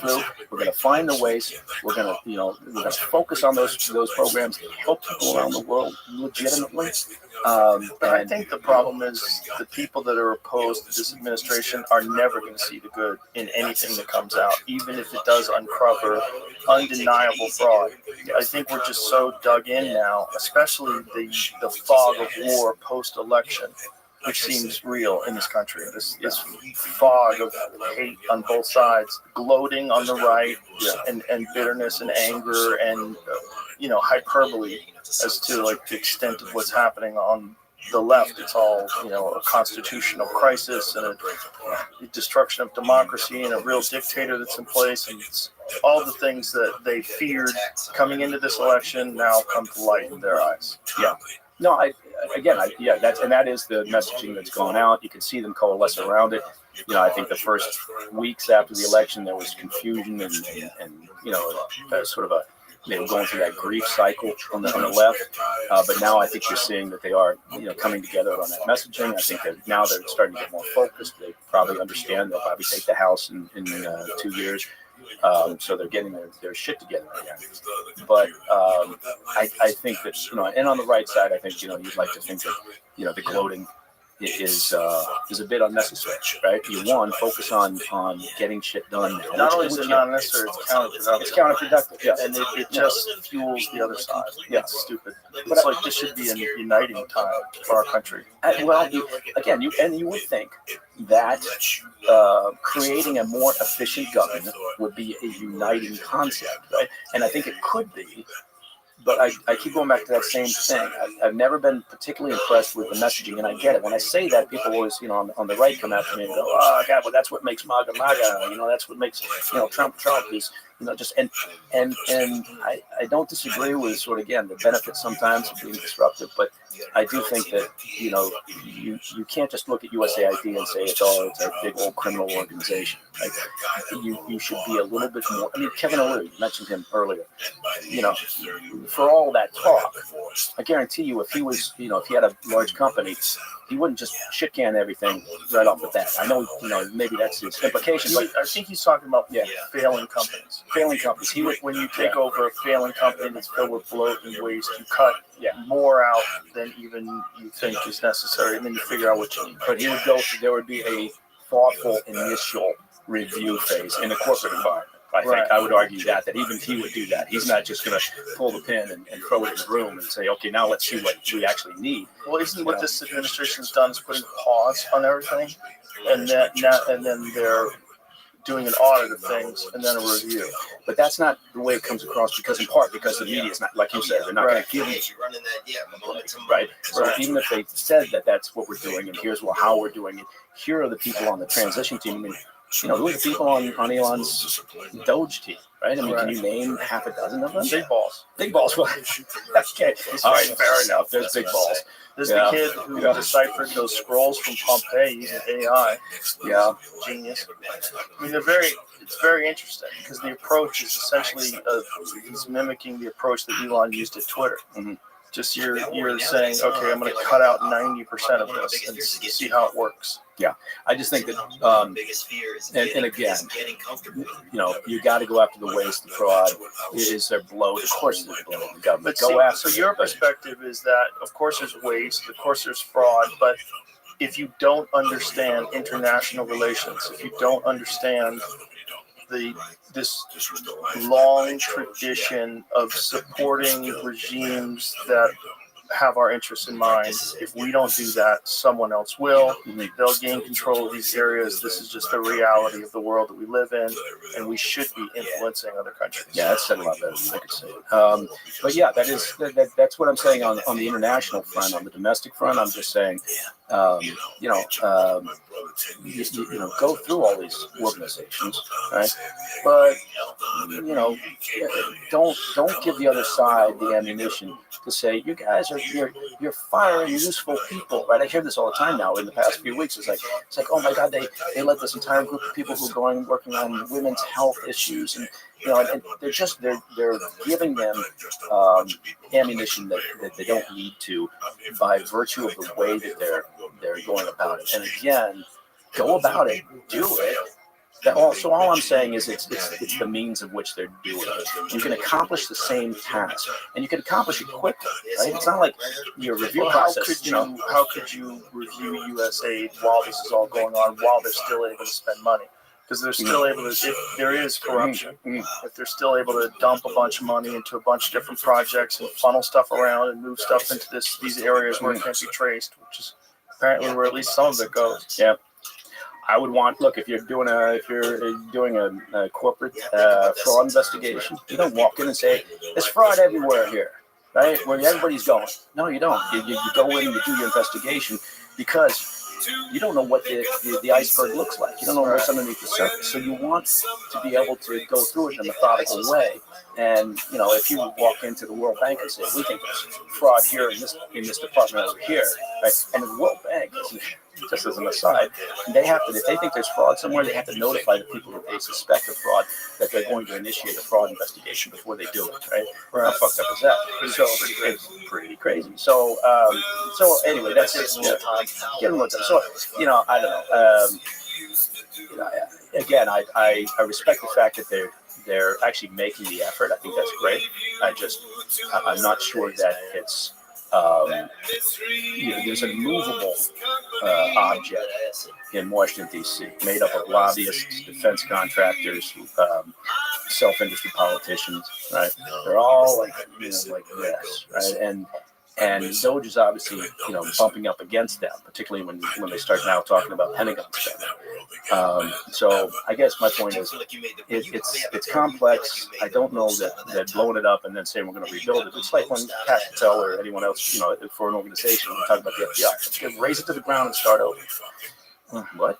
through, we're going to find the waste, we're going to focus on those programs, help people around the world legitimately. But I think the problem is the people that are opposed to this administration are never going to see the good in anything that comes out, even if it does uncover undeniable fraud. I think we're just so dug in now, especially the fog of war post-election, which seems real in this country. This fog of hate on both sides, gloating on the right, and bitterness and anger and hyperbole as to like the extent of what's happening on the left. It's all a constitutional crisis and a destruction of democracy and a real dictator that's in place, and it's all the things that they feared coming into this election now come to light in their eyes. Yeah. No, that is the messaging that's going out. You can see them coalesce around it. I think the first weeks after the election, there was confusion and sort of they were going through that grief cycle on the left. But now I think you're seeing that they are, coming together on that messaging. I think that now they're starting to get more focused. They probably understand they'll probably take the House in 2 years. So they're getting their shit together again. But I think that, and on the right side, I think, you'd like to think that, the gloating is a bit unnecessary, right? You focus on getting shit done. Not only is it not necessary, it's counterproductive. It's counterproductive, yes. And it just fuels the other side. Yeah, it's stupid. It's like this should be a uniting time for our country. Well, you would think that creating a more efficient government would be a uniting concept, right? And I think it could be. But I keep going back to that same thing. I've never been particularly impressed with the messaging, and I get it. When I say that, people always, on the right come after me and go, "Oh, God, well, that's what makes MAGA MAGA. That's what makes, Trump is, just and I don't disagree with sort of, again, the benefits sometimes of being disruptive, but I do think that you can't just look at USAID and say it's a big old criminal organization. Right? You should be a little bit more. I mean, Kevin O'Leary, you mentioned him earlier. For all that talk, I guarantee you, if he was, if he had a large company, he wouldn't just shit can everything right off the bat. I know, maybe that's his implication, but I think he's talking about failing companies. Failing companies. When you take over a failing company that's filled with bloat and waste, you cut more out than even you think is necessary, and then you figure out what you need. But there would be a thoughtful initial review phase in a corporate environment. I think I would argue that even he would do that. He's not just going to pull the pin and throw it in the room and say, okay, now let's see what we actually need. Well, isn't what this administration's done is putting a pause on everything, and then they're doing an audit of things and then a review. But that's not the way it comes across, because the media is not, like you said, they're not going to give you right. So even if they said that that's what we're doing and here's how we're doing it, here are the people on the transition team. I mean, who are the people on Elon's Doge team, right? I mean, can you name half a dozen of them? Big balls. Big balls. Well, okay. All right, fair enough. There's big balls. There's the kid who deciphered those scrolls from Pompeii using AI. Yeah. Genius. I mean, it's very interesting because the approach is essentially, he's mimicking the approach that Elon used at Twitter. Mm-hmm. Just you're saying, okay, I'm going to cut out 90% of this and see how it works. Yeah, I just think that, and again, you got to go after the waste, the fraud. Is there bloat? Of course, there's bloat in the government. So your perspective is that, of course, there's waste, of course, there's fraud, but if you don't understand international relations, if you don't understand this long tradition of supporting regimes that have our interests in mind. If we don't do that, someone else will. They'll gain control of these areas. This is just the reality of the world that we live in, and we should be influencing other countries. Yeah, that's said a lot better than I could say. But yeah, that's what I'm saying on the international front. On the domestic front, I'm just saying, go through all these organizations, right? But don't give the other side the ammunition to say you guys are you're firing useful people, right? I hear this all the time now. In the past few weeks, it's like oh my God, they let this entire group of people who are working on women's health issues, and and they're giving them ammunition that they don't need to by virtue of the way that they're going about it. And again, go about it, do it. So all I'm saying is it's the means of which they're doing it. You can accomplish the same task, and you can accomplish it quickly, right? It's not like your review process. How could you review U.S. aid while this is all going on, while they're still able to spend money? Because they're still able to, if there is corruption, if they're still able to dump a bunch of money into a bunch of different projects and funnel stuff around and move stuff into these areas where it can't be traced, which is apparently where at least some of it goes. Yeah. I would if you're doing a corporate fraud investigation, you don't walk in and say there's fraud everywhere here, right? Where everybody's going. No, you don't. You go in and you do your investigation because you don't know what the iceberg looks like. You don't know what's underneath the surface. So you want to be able to go through it in a methodical way. And if you walk into the World Bank and say we think there's fraud here in this department over here, right? And the World Bank, just as an aside, if they think there's fraud somewhere, they have to notify the people that they suspect of fraud that they're going to initiate a fraud investigation before they do it, right? How fucked up is that? So it's pretty crazy. So anyway, that's just give them time. So I don't know. Again, I respect the fact that they're actually making the effort. I think that's great. I'm not sure that it's there's a movable object in Washington, D.C., made up of lobbyists, defense contractors, self-interested politicians, right? They're all like this, right? And Doge is obviously, bumping up against them, particularly when they start now talking about Pentagon spending. So I guess my point is, it's complex. I don't know that blowing it up and then saying we're going to rebuild it. It's like when Patel or anyone else, for an organization, we talk about the FBI, just raise it to the ground and start over. What?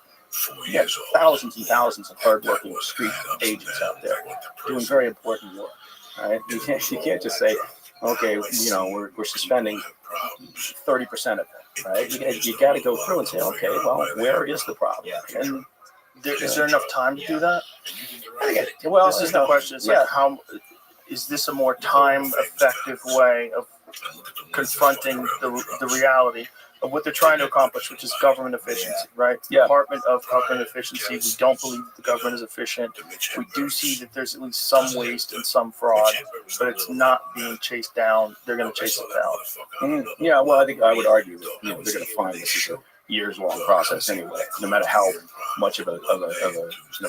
You got thousands and thousands of hardworking street agents out there doing very important work. Right? You can't just say, okay, we're suspending 30% of it, right? You got to go through and say, okay, well, where is the problem? And is there enough time to do that? Well, this is the question. It's like, how is this a more time-effective way of confronting the reality of what they're trying to accomplish, which is government efficiency, right? Yeah. Department of Government Efficiency. We don't believe that the government is efficient. We do see that there's at least some waste and some fraud, but it's not being chased down. They're going to chase it down. Yeah, well, I think I would argue that they're going to find this is a years-long process anyway, no matter how much of a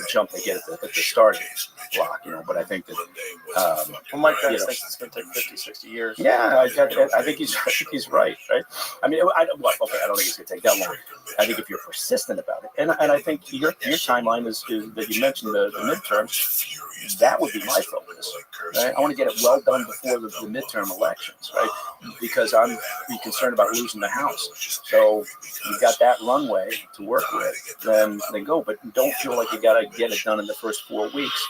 jump they get at the starting block, But I think that Mike thinks it's going to take 50, 60 years. Yeah, I think he's right. I mean, I don't think it's going to take that long. I think if you're persistent about it, and I think your timeline is that you mentioned the midterms. That would be my focus. Right? I want to get it well done before the midterm elections, right? Because I'm concerned about losing the House. So you've got got that runway to work with, then go. But don't feel like you got to get it done in the first 4 weeks.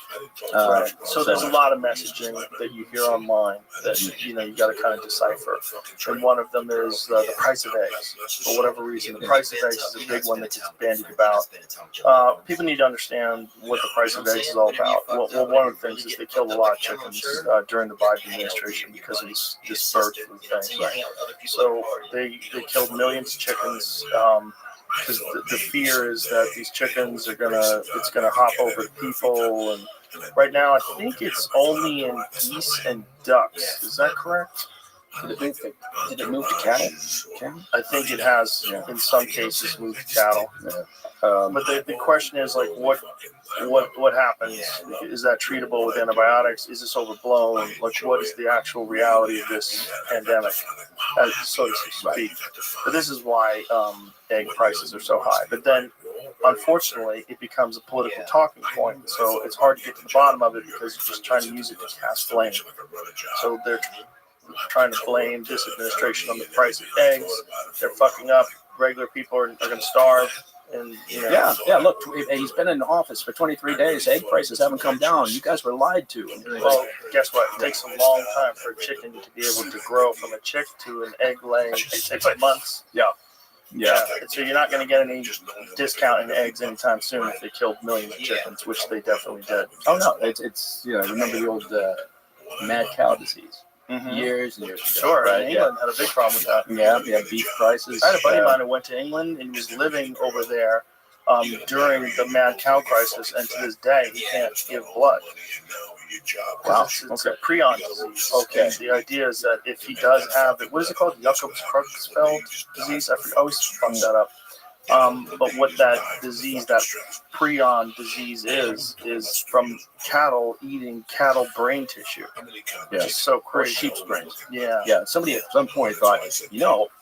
Right. So there's a lot of messaging that you hear online that you got to kind of decipher. And one of them is the price of eggs. For whatever reason, the price of eggs is a big one that gets bandied about. People need to understand what the price of eggs is all about. Well, one of the things is they killed a lot of chickens during the Biden administration because of this bird flu thing. So they killed millions of chickens. Because the fear is that these chickens it's gonna hop over to people, and right now I think it's only in geese and ducks. Is that correct? Did it move to cattle? I think it has in some cases moved to cattle. But the question is like what happens? Is that treatable with antibiotics? Is this overblown? Like what is the actual reality of this pandemic, so to speak? But this is why egg prices are so high. But then unfortunately it becomes a political talking point. So it's hard to get to the bottom of it because you're just trying to use it to cast blame. So they're trying to blame this administration on the price of eggs. They're fucking up. Regular people are going to starve. And Yeah. Look, he's been in office for 23 days. Egg prices haven't come down. You guys were lied to. Well, guess what? It takes a long time for a chicken to be able to grow from a chick to an egg laying. It takes months. Yeah. So you're not going to get any discount in eggs anytime soon if they killed millions of chickens, which they definitely did. Oh no, it's remember the old mad cow disease. Years and years ago. Sure, right? England had a big problem with that. Yeah, beef prices. I had a buddy of mine who went to England and was living over there during the mad cow crisis, and to this day he can't give blood. Wow. It's a prion disease. Okay. And the idea is that if he does have it, what is it called? Jacobs-Creutzfeldt disease? I always fuck that up. But what that disease, that prion disease is from cattle eating cattle brain tissue. Yeah. It's so crazy. Or sheep's brains. Yeah. Yeah. Somebody at some point thought,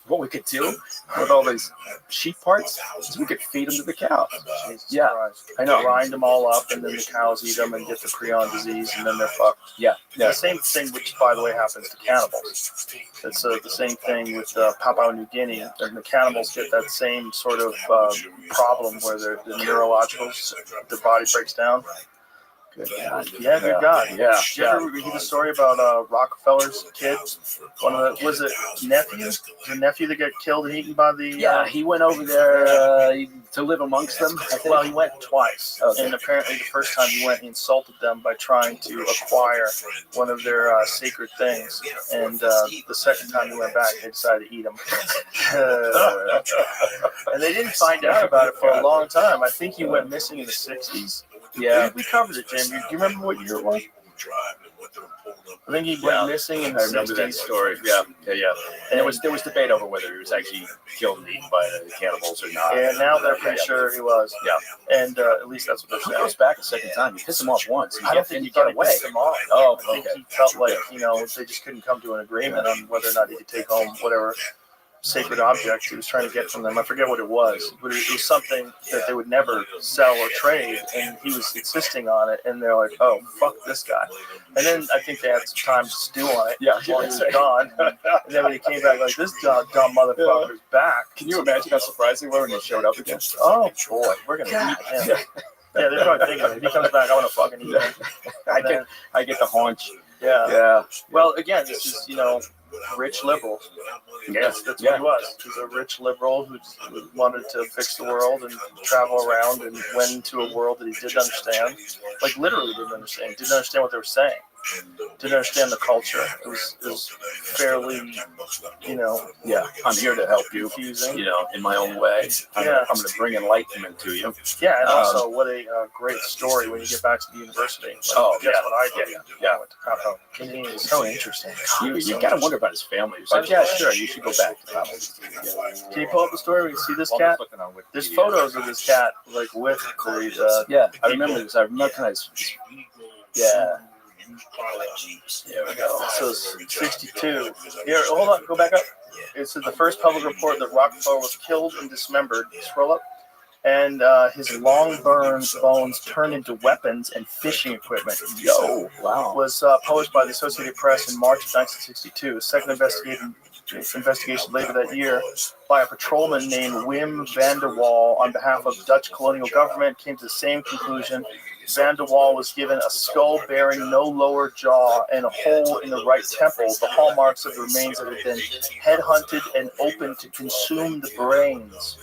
what we could do with all these sheep parts is we could feed them to the cows. Jesus Christ. I know. Grind them all up, and then the cows eat them and get the prion disease, and then they're fucked. Yeah. The same thing, which by the way happens to cannibals. It's the same thing with Papua New Guinea. And the cannibals get that same sort of problem where the neurological, the body breaks down. Good God. Yeah, good God. Yeah. Did you ever read the story about Rockefeller's kid? One of the, was it nephews? The nephew that got killed and eaten by the... Yeah, he went over there to live amongst them. Well, he went twice. Okay. And apparently the first time he went, he insulted them by trying to acquire one of their sacred things. And the second time he went back, they decided to eat him. And they didn't find out about it for a long time. I think he went missing in the 60s. Yeah, we covered it, Jim. Do you remember what year it was? I think he went missing in the 60s. I remember that story. Yeah. And there was debate over whether he was actually killed and eaten by the cannibals or not. Yeah, now they're pretty sure he was. Yeah. And at least that's what they're saying. He goes back a second time. You piss him off once, and I don't think you get away. pissed him off. Oh, I think he felt like, they just couldn't come to an agreement on whether or not he could take home whatever sacred object he was trying to get from them. I forget what it was, but it was something that they would never sell or trade, and he was insisting on it, and they're like, oh, fuck this guy. And then I think they had some time to stew on it while he was gone. And then when he came back, like, this dumb motherfucker's back. Can you imagine how surprised they were when they showed up again? Oh, boy, we're going to eat him. Yeah, they're probably thinking, if he comes back, I want to fucking eat him. I get the haunch. Yeah. Well, again, this is, rich liberal. Yes, that's what he was. He was a rich liberal who wanted to fix the world and travel around and went into a world that he didn't understand. Like, literally didn't understand. Didn't understand what they were saying. Didn't understand the culture. It was fairly, Yeah, I'm here to help you, confusing. In my own way. I'm going to bring enlightenment to you. Yeah, and also, what a great story when you get back to the university. Like, guess what I did? Yeah. I went to Papua. It's so interesting. You got to wonder about his family. He's like, yeah, sure, you should go back to Papua. Can you pull up the story where you see this cat? There's photos of this cat, like, with the... Yeah, I remember this. I recognize. Yeah. There we go. So it's 62. Here, hold on, go back up. It's the first public report that Rockefeller was killed and dismembered. Scroll up. And his long bones turned into weapons and fishing equipment. Wow. Was published by the Associated Press in March of 1962. A second investigation later that year by a patrolman named Wim van der Waal on behalf of Dutch colonial government came to the same conclusion. Van der Waal was given a skull bearing no lower jaw and a hole in the right temple, the hallmarks of the remains that had been headhunted and opened to consume the brains,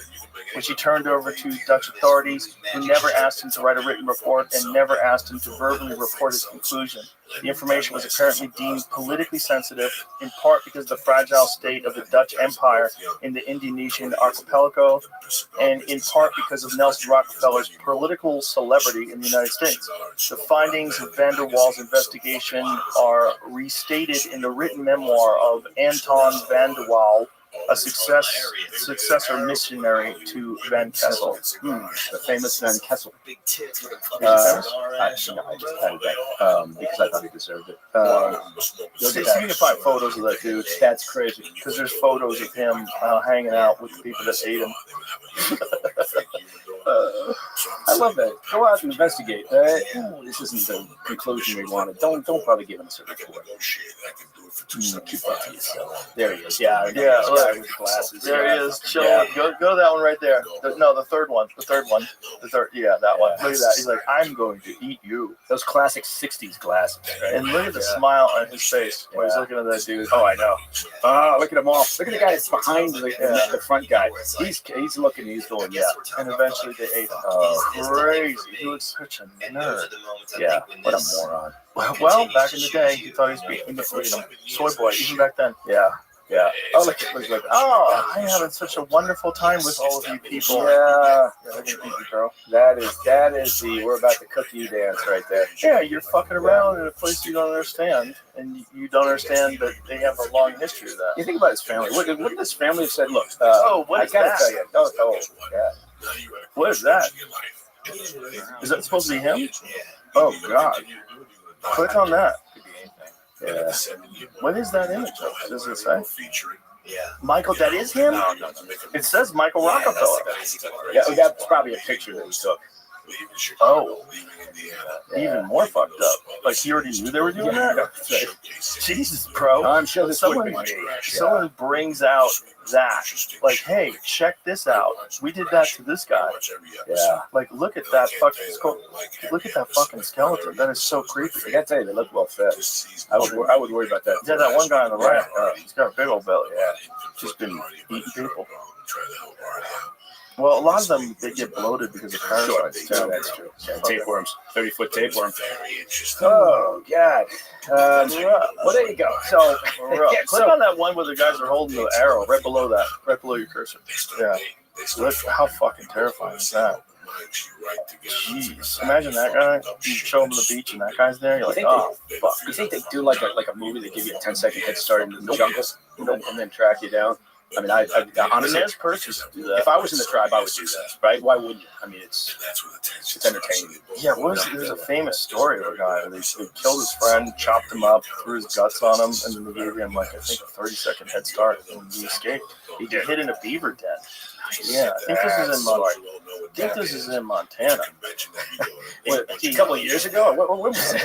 which he turned over to Dutch authorities, who never asked him to write a written report and never asked him to verbally report his conclusion. The information was apparently deemed politically sensitive, in part because of the fragile state of the Dutch Empire in the Indonesian archipelago, and in part because of Nelson Rockefeller's political celebrity in the United States. The findings of van der Waal's investigation are restated in the written memoir of Anton van der Waal, a successor missionary to Van Kessel. The famous Van Kessel. I just added that because I thought he deserved it. See, you can find photos of that dude. That's crazy. Because there's photos of him hanging out with the people that ate him. I love that. Go out and investigate. This isn't the conclusion we wanted. Don't bother giving us a report. Keep that to yourself. There he is. Yeah, with the glasses. There he is. Chilling. Go to that one right there. The third one. Yeah, that one. Look at that. He's like, I'm going to eat you. Those classic 60s glasses. Right? And look at the smile on his face when he's looking at that dude. Oh, I know. Oh, look at them all. Look at the guy that's behind the front guy. He's looking, he's going, yeah. And eventually they ate him. Oh, crazy. He was such a nerd. Yeah, what a moron. Well, back in the day, he thought he was being soy boy, even back then. Yeah. Oh, look, I'm having such a wonderful time with all of you people. Yeah. Look at you, girl. That is the we're about to cook you dance right there. Yeah, you're fucking around in a place you don't understand, and you don't understand that they have a long history of that. You think about his family. Wouldn't his family have said, look, what is I gotta that? tell you. Yeah. What is that? Is that supposed to be him? Oh, God. Click on that. Yeah. What is that image of? Does it say? Yeah. Michael, that is him? It says Michael Rockefeller. Yeah, that's probably a picture that he took. Oh. Even more fucked up. Like, he already knew they were doing that? Jesus, bro. I'm sure this would be. Someone brings out that. Like, hey, check this out. We did that to this guy. Yeah. Like, look at that fucking skeleton. That is so creepy. I gotta tell you, they look well fed. I would worry about that. Yeah, that one guy on the right. He's got a big old belly. Yeah. Just been eating people. Well, a lot of them, they get bloated because of parasites. Sure, that's true. Yeah, tapeworms. 30-foot tapeworm. Oh, God. Well, there you go. So, click on that one where the guys are holding the arrow right below that, right below your cursor. Yeah. Look how fucking terrifying is that? Jeez. Imagine that guy. You show him the beach and that guy's there. You're like, oh, fuck. You think they do like a movie? They give you a 10-second head start into the jungle and then track you down? I mean, I honestly, there's persons do that. If I was in the tribe, I would do that, right? Why wouldn't you? I mean, it's entertaining. Yeah, there's a famous story of a guy where they killed his friend, chopped him up, threw his guts on him, and then they gave him, like, I think, a 30-second head start, and he escaped. He hid in a beaver den. Yeah, I think this is in Montana. A couple of years ago? What was it?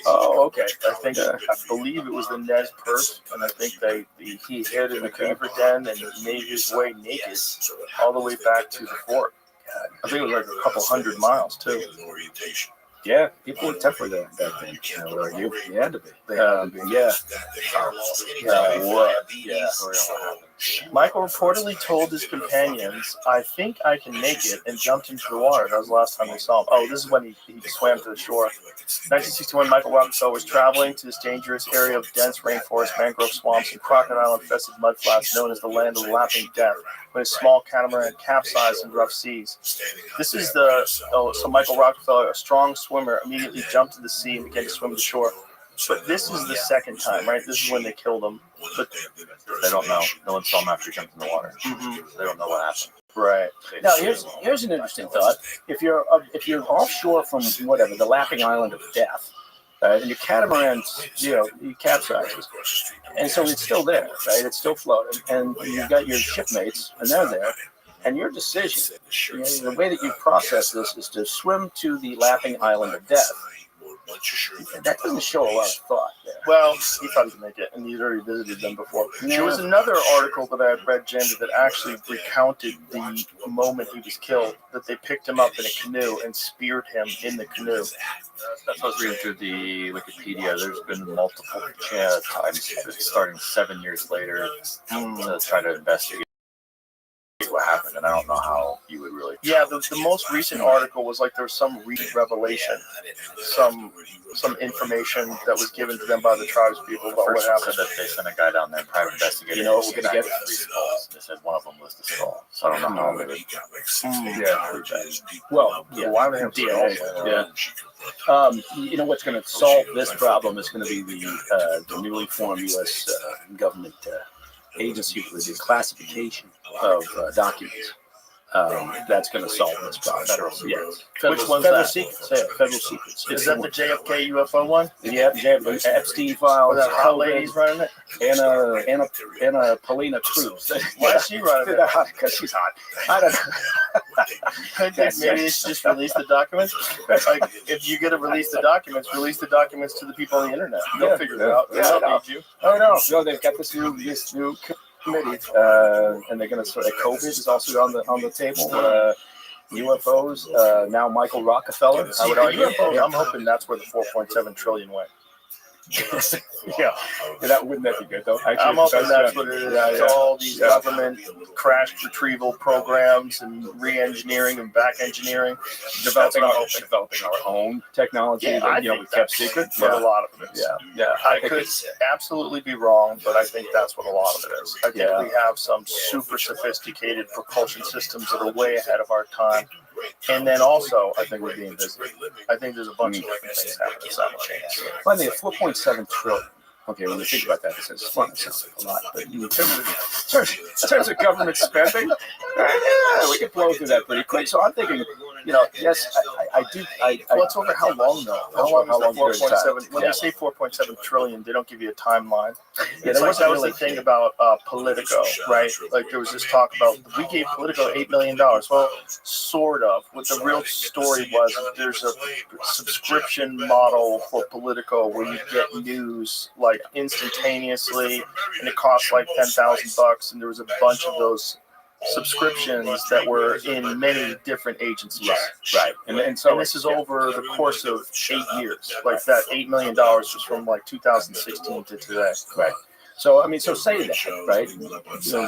Oh, okay. I believe it was the Nez Perce, and I think he hid in the beaver den and made his way naked all the way back to the fort. I think it was like a couple 100 miles, too. Yeah, people were tougher there back then. I would argue. They had to be. Michael reportedly told his companions, I think I can make it, and jumped into the water. That was the last time we saw him. Oh, this is when he swam to the shore. 1961, Michael Rockefeller was traveling to this dangerous area of dense rainforest, mangrove swamps, and crocodile-infested mudflats known as the land of laughing death, when a small catamaran capsized in rough seas. This is so Michael Rockefeller, a strong swimmer, immediately jumped to the sea and began to swim to shore. But this is the second time, right? This is when they killed him. But they don't know. No one saw him after he jumped in the water. Mm-hmm. They don't know what happened. Right. Now, here's an interesting thought. If you're offshore from whatever the lapping island of death, and your catamaran, you capsizes, and so it's still there, right? It's still floating, and you've got your shipmates, and they're there, and your decision, the way that you process this is to swim to the lapping island of death. That doesn't show a lot of thought there. Well, he thought he could make it, and he'd already visited them before. There was another article that I had read, Jamie, that actually recounted the moment he was killed, that they picked him up in a canoe and speared him in the canoe. That's what I was reading through the Wikipedia. There's been multiple times, starting 7 years later, to try to investigate what happened, and I don't know how you would really. Yeah, the most recent article was like there was some recent revelation, some information that was given to them by the tribes people about what First happened. said that they sent a guy down there, private investigator. You know what we're gonna get? 3 skulls. They said one of them was the skull, so I don't know how they would. Well, yeah, why would they have DNA? You know what's going to solve this problem is going to be the newly formed U.S. Government agency for the classification of documents. That's going to solve this problem. Yes. Which one's federal that? Secrets. Yeah, federal secrets. Is that the JFK UFO one? Yeah, Epstein files. That hot lady's running it? Anna Paulina Cruz. Why is she running it? Because she's hot. I don't know. Maybe they should just release the documents. Like, if you're going to release the documents to the people on the internet. They'll figure it out. They don't need you. Oh no, they've got this new committee, and they're going to sort of COVID is also on the table. UFOs. Now Michael Rockefeller. I would argue. I'm hoping that's where the 4.7 trillion went. Wouldn't that be good though? Actually, I'm hoping that's what it is. It's all these government crash retrieval programs and re-engineering and back engineering, developing our own technology that we kept secret. For a lot of it. I could it's absolutely be wrong, but I think that's what a lot of it is. I think we have some super sophisticated propulsion systems that are way ahead of our time. And then also, I think we're being busy. I think there's a bunch of different things happening simultaneously. Finally, 4.7 trillion. Okay, when you think about that, it sounds like a lot. But in terms of government spending, we can blow through that pretty quick. So I'm thinking, yes, I do. What's over how long though? How long is the 4.7? When you say 4.7 trillion, they don't give you a timeline. It's like that was the thing about Politico, right? Like there was this talk about we gave Politico $8 million. Well, sort of. What the real story was, there's a subscription model for Politico where you get news like instantaneously, and it costs like $10,000, and there was a bunch of those subscriptions that were in many different agencies. Right. And so this is over the course of 8 years. Like that $8 million was from like 2016 to today. Right. So, so say that, right?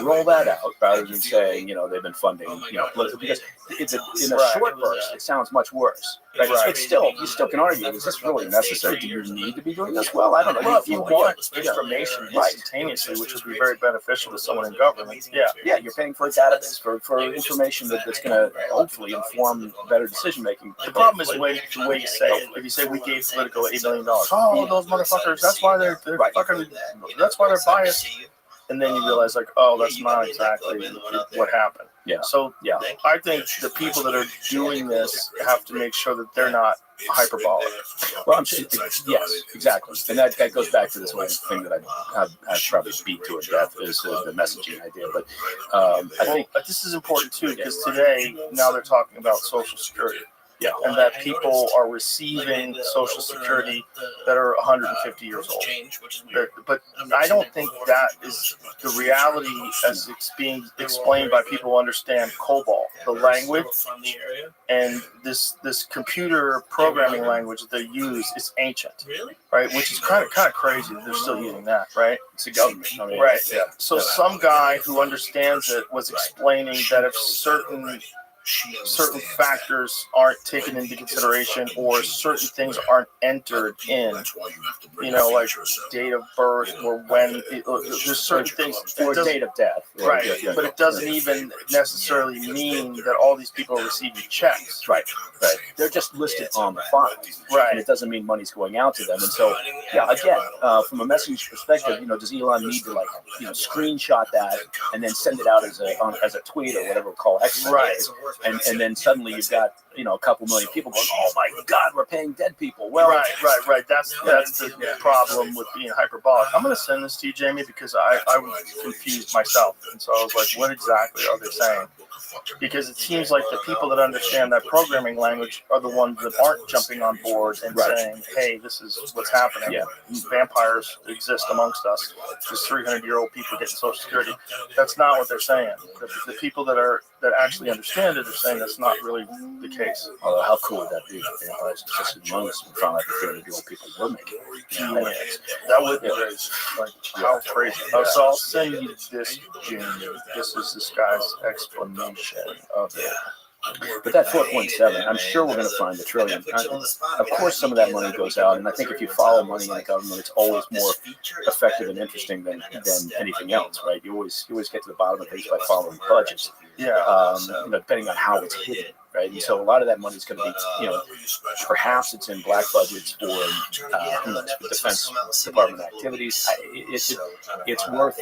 Roll that out rather than saying, they've been funding, political, because it's in a short burst, it sounds much worse. Right? It's still, you still can argue, is this really necessary? Do you need to be doing this? Well, I don't know. Well, if you want information instantaneously, which would be very beneficial to someone in government, yeah, you're paying for a database, for information that's going to hopefully inform better decision making. The problem is the way you say it. If you say we gave Politico $8 million, oh, those motherfuckers, that's why they're fucking, that's why they're biased. And then you realize, like, oh, that's not exactly what happened. Yeah. So, I think the people that are doing this have to make sure that they're not hyperbolic. Well, I'm sure, yes, exactly. And that goes back to this whole thing that I probably beat to a death is the messaging idea. But I think this is important, too, because today, now they're talking about Social Security. Yeah. And that people are receiving Social Security that are 150 years old. But I don't think that is the reality as it's being explained by people who understand COBOL, the language, and this computer programming language that they use is ancient, right? Which is kind of crazy that they're still using that, right? It's a government, right? Yeah. So some guy who understands it was explaining that if certain factors aren't taken into consideration or certain things aren't entered in, like date of birth or when there's certain things or date of death, right? But it doesn't even necessarily mean that all these people are receiving checks, right? They're just listed on the file, right? And it doesn't mean money's going out to them. And so, again, from a message perspective, does Elon need to screenshot that and then send it out as a tweet or whatever we call it? Right. And then suddenly you've got a couple million people going, oh my God, we're paying dead people. Well, right. That's the problem with being hyperbolic. I'm going to send this to you, Jamie, because I was confused myself, and so I was like, what exactly are they saying? because it seems like the people that understand that programming language are the ones that aren't jumping on board and saying, hey, this is what's happening. Yeah. Vampires exist amongst us. There's 300-year-old people getting Social Security. That's not what they're saying. The people that actually understand it are saying that's not really the case. Although, how cool would that be if vampires existed among us and found out the 300-year-old people were making it? That would be crazy. Like, how crazy. So I'll send you this, June. This is this guy's explanation of it. But that 4.7, I'm sure we're going to find the trillion. Of course, some of that money goes out, and I think if you follow money in the government, it's always more effective and interesting than anything else, right? You always get to the bottom of things by following budgets. Yeah. Depending on how it's hidden, right? And so a lot of that money is going to be, perhaps it's in black budgets for Defense Department activities. It's worth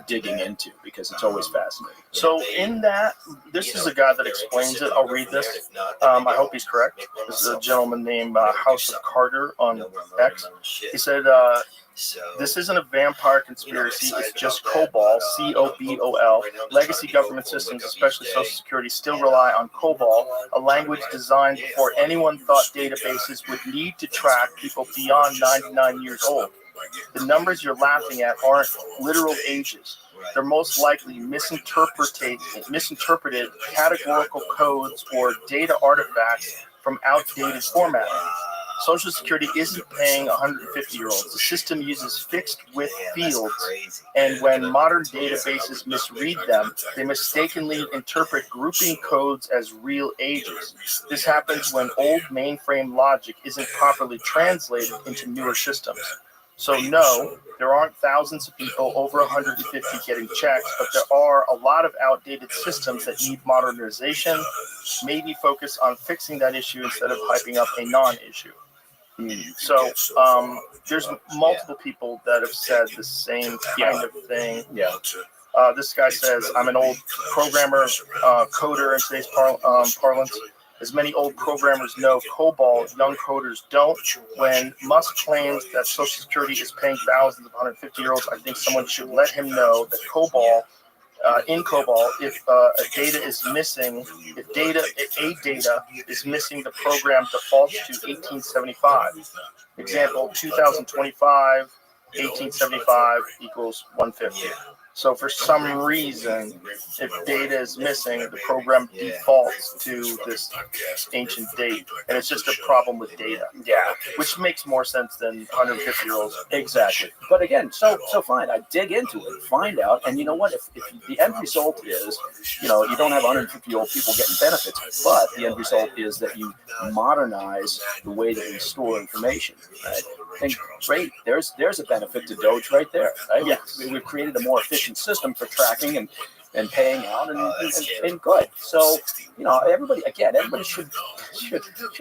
digging into because it's always fascinating. So in that, this is a guy that explains it. I'll read this. I hope he's correct. This is a gentleman named House of Carter on X. He said, this isn't a vampire conspiracy. It's just COBOL, COBOL. Legacy government systems, especially Social Security, still rely on COBOL, a language designed before anyone thought databases would need to track people beyond 99 years old. The numbers you're laughing at aren't literal ages. They're most likely misinterpreted categorical codes or data artifacts from outdated formatting. Social Security isn't paying 150-year-olds. The system uses fixed width fields, and when modern databases misread them, they mistakenly interpret grouping codes as real ages. This happens when old mainframe logic isn't properly translated into newer systems. So no, there aren't thousands of people over 150 getting checks, but there are a lot of outdated systems that need modernization. Maybe focus on fixing that issue instead of hyping up a non-issue. So there's multiple people that have said the same kind of thing. Yeah. This guy says, I'm an old programmer, coder in today's parlance. As many old programmers know, COBOL, young coders don't. When Musk claims that Social Security is paying thousands of 150-year-olds, I think someone should let him know that COBOL, in COBOL, if data is missing, data is missing, the program defaults to 1875. Example, 2025, 1875 equals 150. So for some reason, if data is missing, the program defaults to this ancient date, and it's just a problem with data. Yeah, which makes more sense than 150-year-olds. Exactly. But again, so fine. I dig into it, find out, and you know what? If the end result is, you don't have 150-year-old people getting benefits, but the end result is that you modernize the way that we store information. Right? Think, great. There's a benefit to Doge right there. Right? Yes. We've created a more efficient system for tracking and paying out and good. So everybody should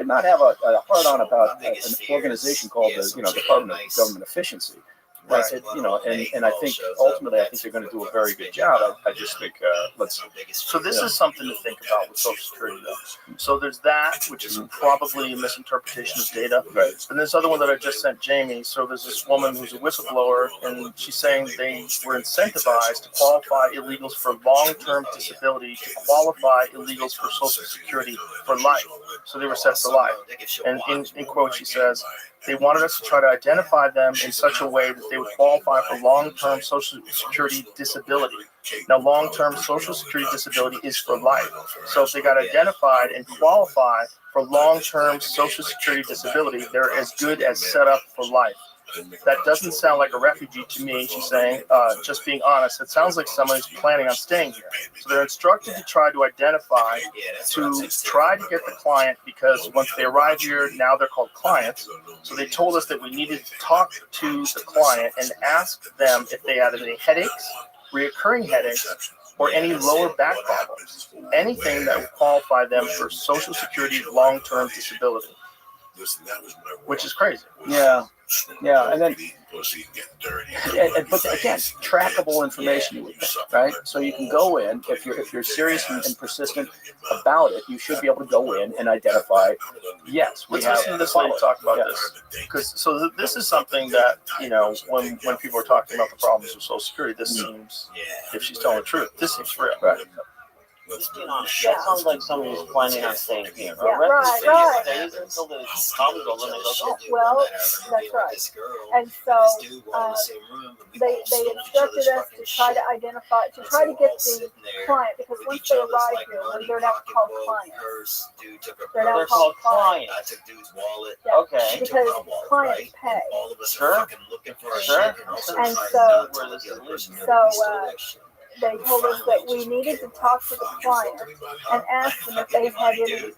not have a hard on about an organization called the Department of Government Efficiency. Right. And I think ultimately they're going to do a very good job. I just think So this is something to think about with Social Security, though. So there's that, which is probably a misinterpretation of data. Right. And this other one that I just sent Jamie. So there's this woman who's a whistleblower, and she's saying they were incentivized to qualify illegals for long-term disability, to qualify illegals for Social Security for life. So they were set for life. And in quote, she says, they wanted us to try to identify them in such a way that they would qualify for long-term Social Security disability. Now, long-term Social Security disability is for life. So if they got identified and qualify for long-term Social Security disability, they're as good as set up for life. That doesn't sound like a refugee to me, she's saying. Just being honest, it sounds like someone who's planning on staying here. So they're instructed to try to identify, to try to get the client, because once they arrive here, now they're called clients. So they told us that we needed to talk to the client and ask them if they had any headaches, reoccurring headaches, or any lower back problems, anything that would qualify them for Social Security long-term disability, which is crazy. Yeah, and then, but again, trackable information, you would think, right? So you can go in, if you're serious and persistent about it, you should be able to go in and identify. Yes, let's listen to this lady talk about this, because this is something that when people are talking about the problems with Social Security, this seems, if she's telling the truth, this seems real. Right. That sounds like somebody who's planning on staying here. Yeah, right. Stays until the comes over and they go, oh. Well, that's right. And so they instructed us to try to identify, to try to get the client, because once they arrive here, they're not called clients. They're called clients. Yeah, Okay. because clients pay. Sure. Sure. And so they told us that we needed to talk to the client and ask them if they had any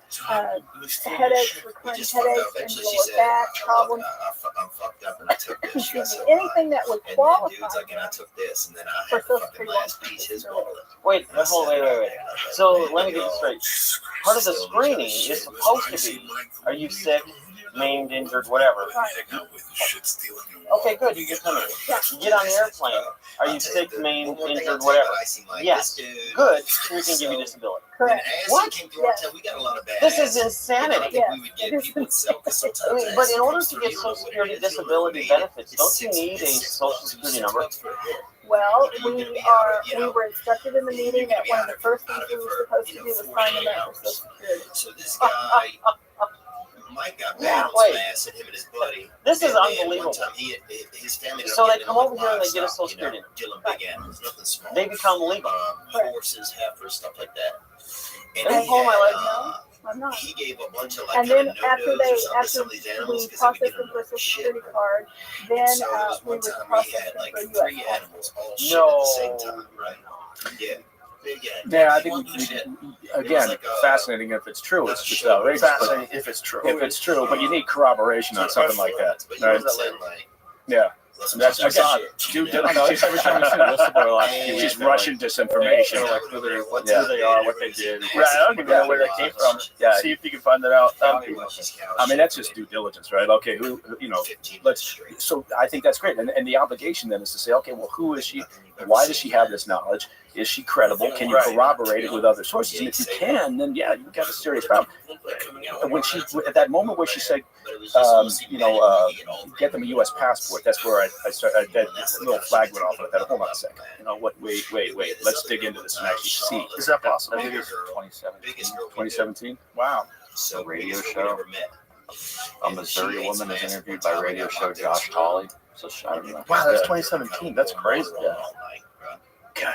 headaches, recurrent headaches, and lower back problems. Excuse me, anything that would qualify for Social Security. Wait. So let me get this straight. Part of the screening is supposed to be, are you sick, maimed, injured, whatever? Okay, good. You get on the airplane. Are you sick, maimed, injured, whatever? Yes. Good. So we can give you disability. Correct. What? Yes. This is insanity. Yes. I mean, but in order to get Social Security disability benefits, don't you need a Social Security number? Well, we were instructed in the meeting that one of the first things we were supposed to do was sign them out for Social Security. So this guy, Mike got mad on some ass at him and his buddy. This is unbelievable. One time his family So they come over here and they get a Social Security number. Killing big animals, nothing small. They become legal. Horses, heifers, stuff like that. Can you pull my leg now? I'm not. He gave a bunch of And then after we processed them for a Social Security card, then we would process them for a U.S. animals all shit at the same time, right? Yeah. Yeah, I think again, fascinating if it's true. It's just outrageous. Fascinating if it's true. If it's true, but you need corroboration on something like that, right? Yeah. That's again, she's Russian disinformation, like who they are, what they did. Right, I don't even know where that came from. Yeah. See if you can find that out. I mean, that's just due diligence, right? Okay, let's. So I think that's great, and the obligation then is to say, okay, well, who is she? Why does she have this knowledge? Is she credible? Can you corroborate it with other sources? And if you can, then yeah, you've got a serious problem. When she, at that moment where she said, get them a U.S. passport, that's where I started. That little flag went off. I thought, hold on a second. Wait. Let's dig into this and actually see. Is that possible? I think it's 2017. Wow. A radio show. A Missouri woman is interviewed by radio show Josh Tolley. So I don't know. Wow, that's 2017. That's crazy. Yeah. God.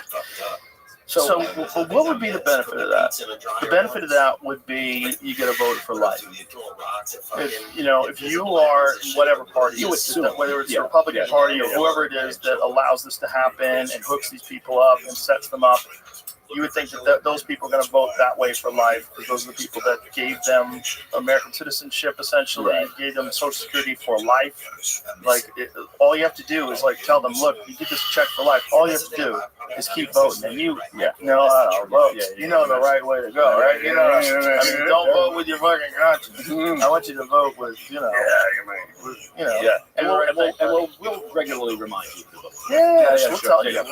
So what would be the benefit of that? The benefit of that would be you get a vote for life. If you are whatever party, whether it's the Republican Party or whoever it is that allows this to happen and hooks these people up and sets them up, you would think that those people are going to vote that way for life, because those are the people that gave them American citizenship, essentially, gave them Social Security for life. All you have to do is tell them, look, you get this check for life. All you have to do is keep voting, and you know how to vote. You know the right way to go, right? Don't vote with your fucking conscience. I want you to vote with, And we'll regularly remind you. We'll tell you.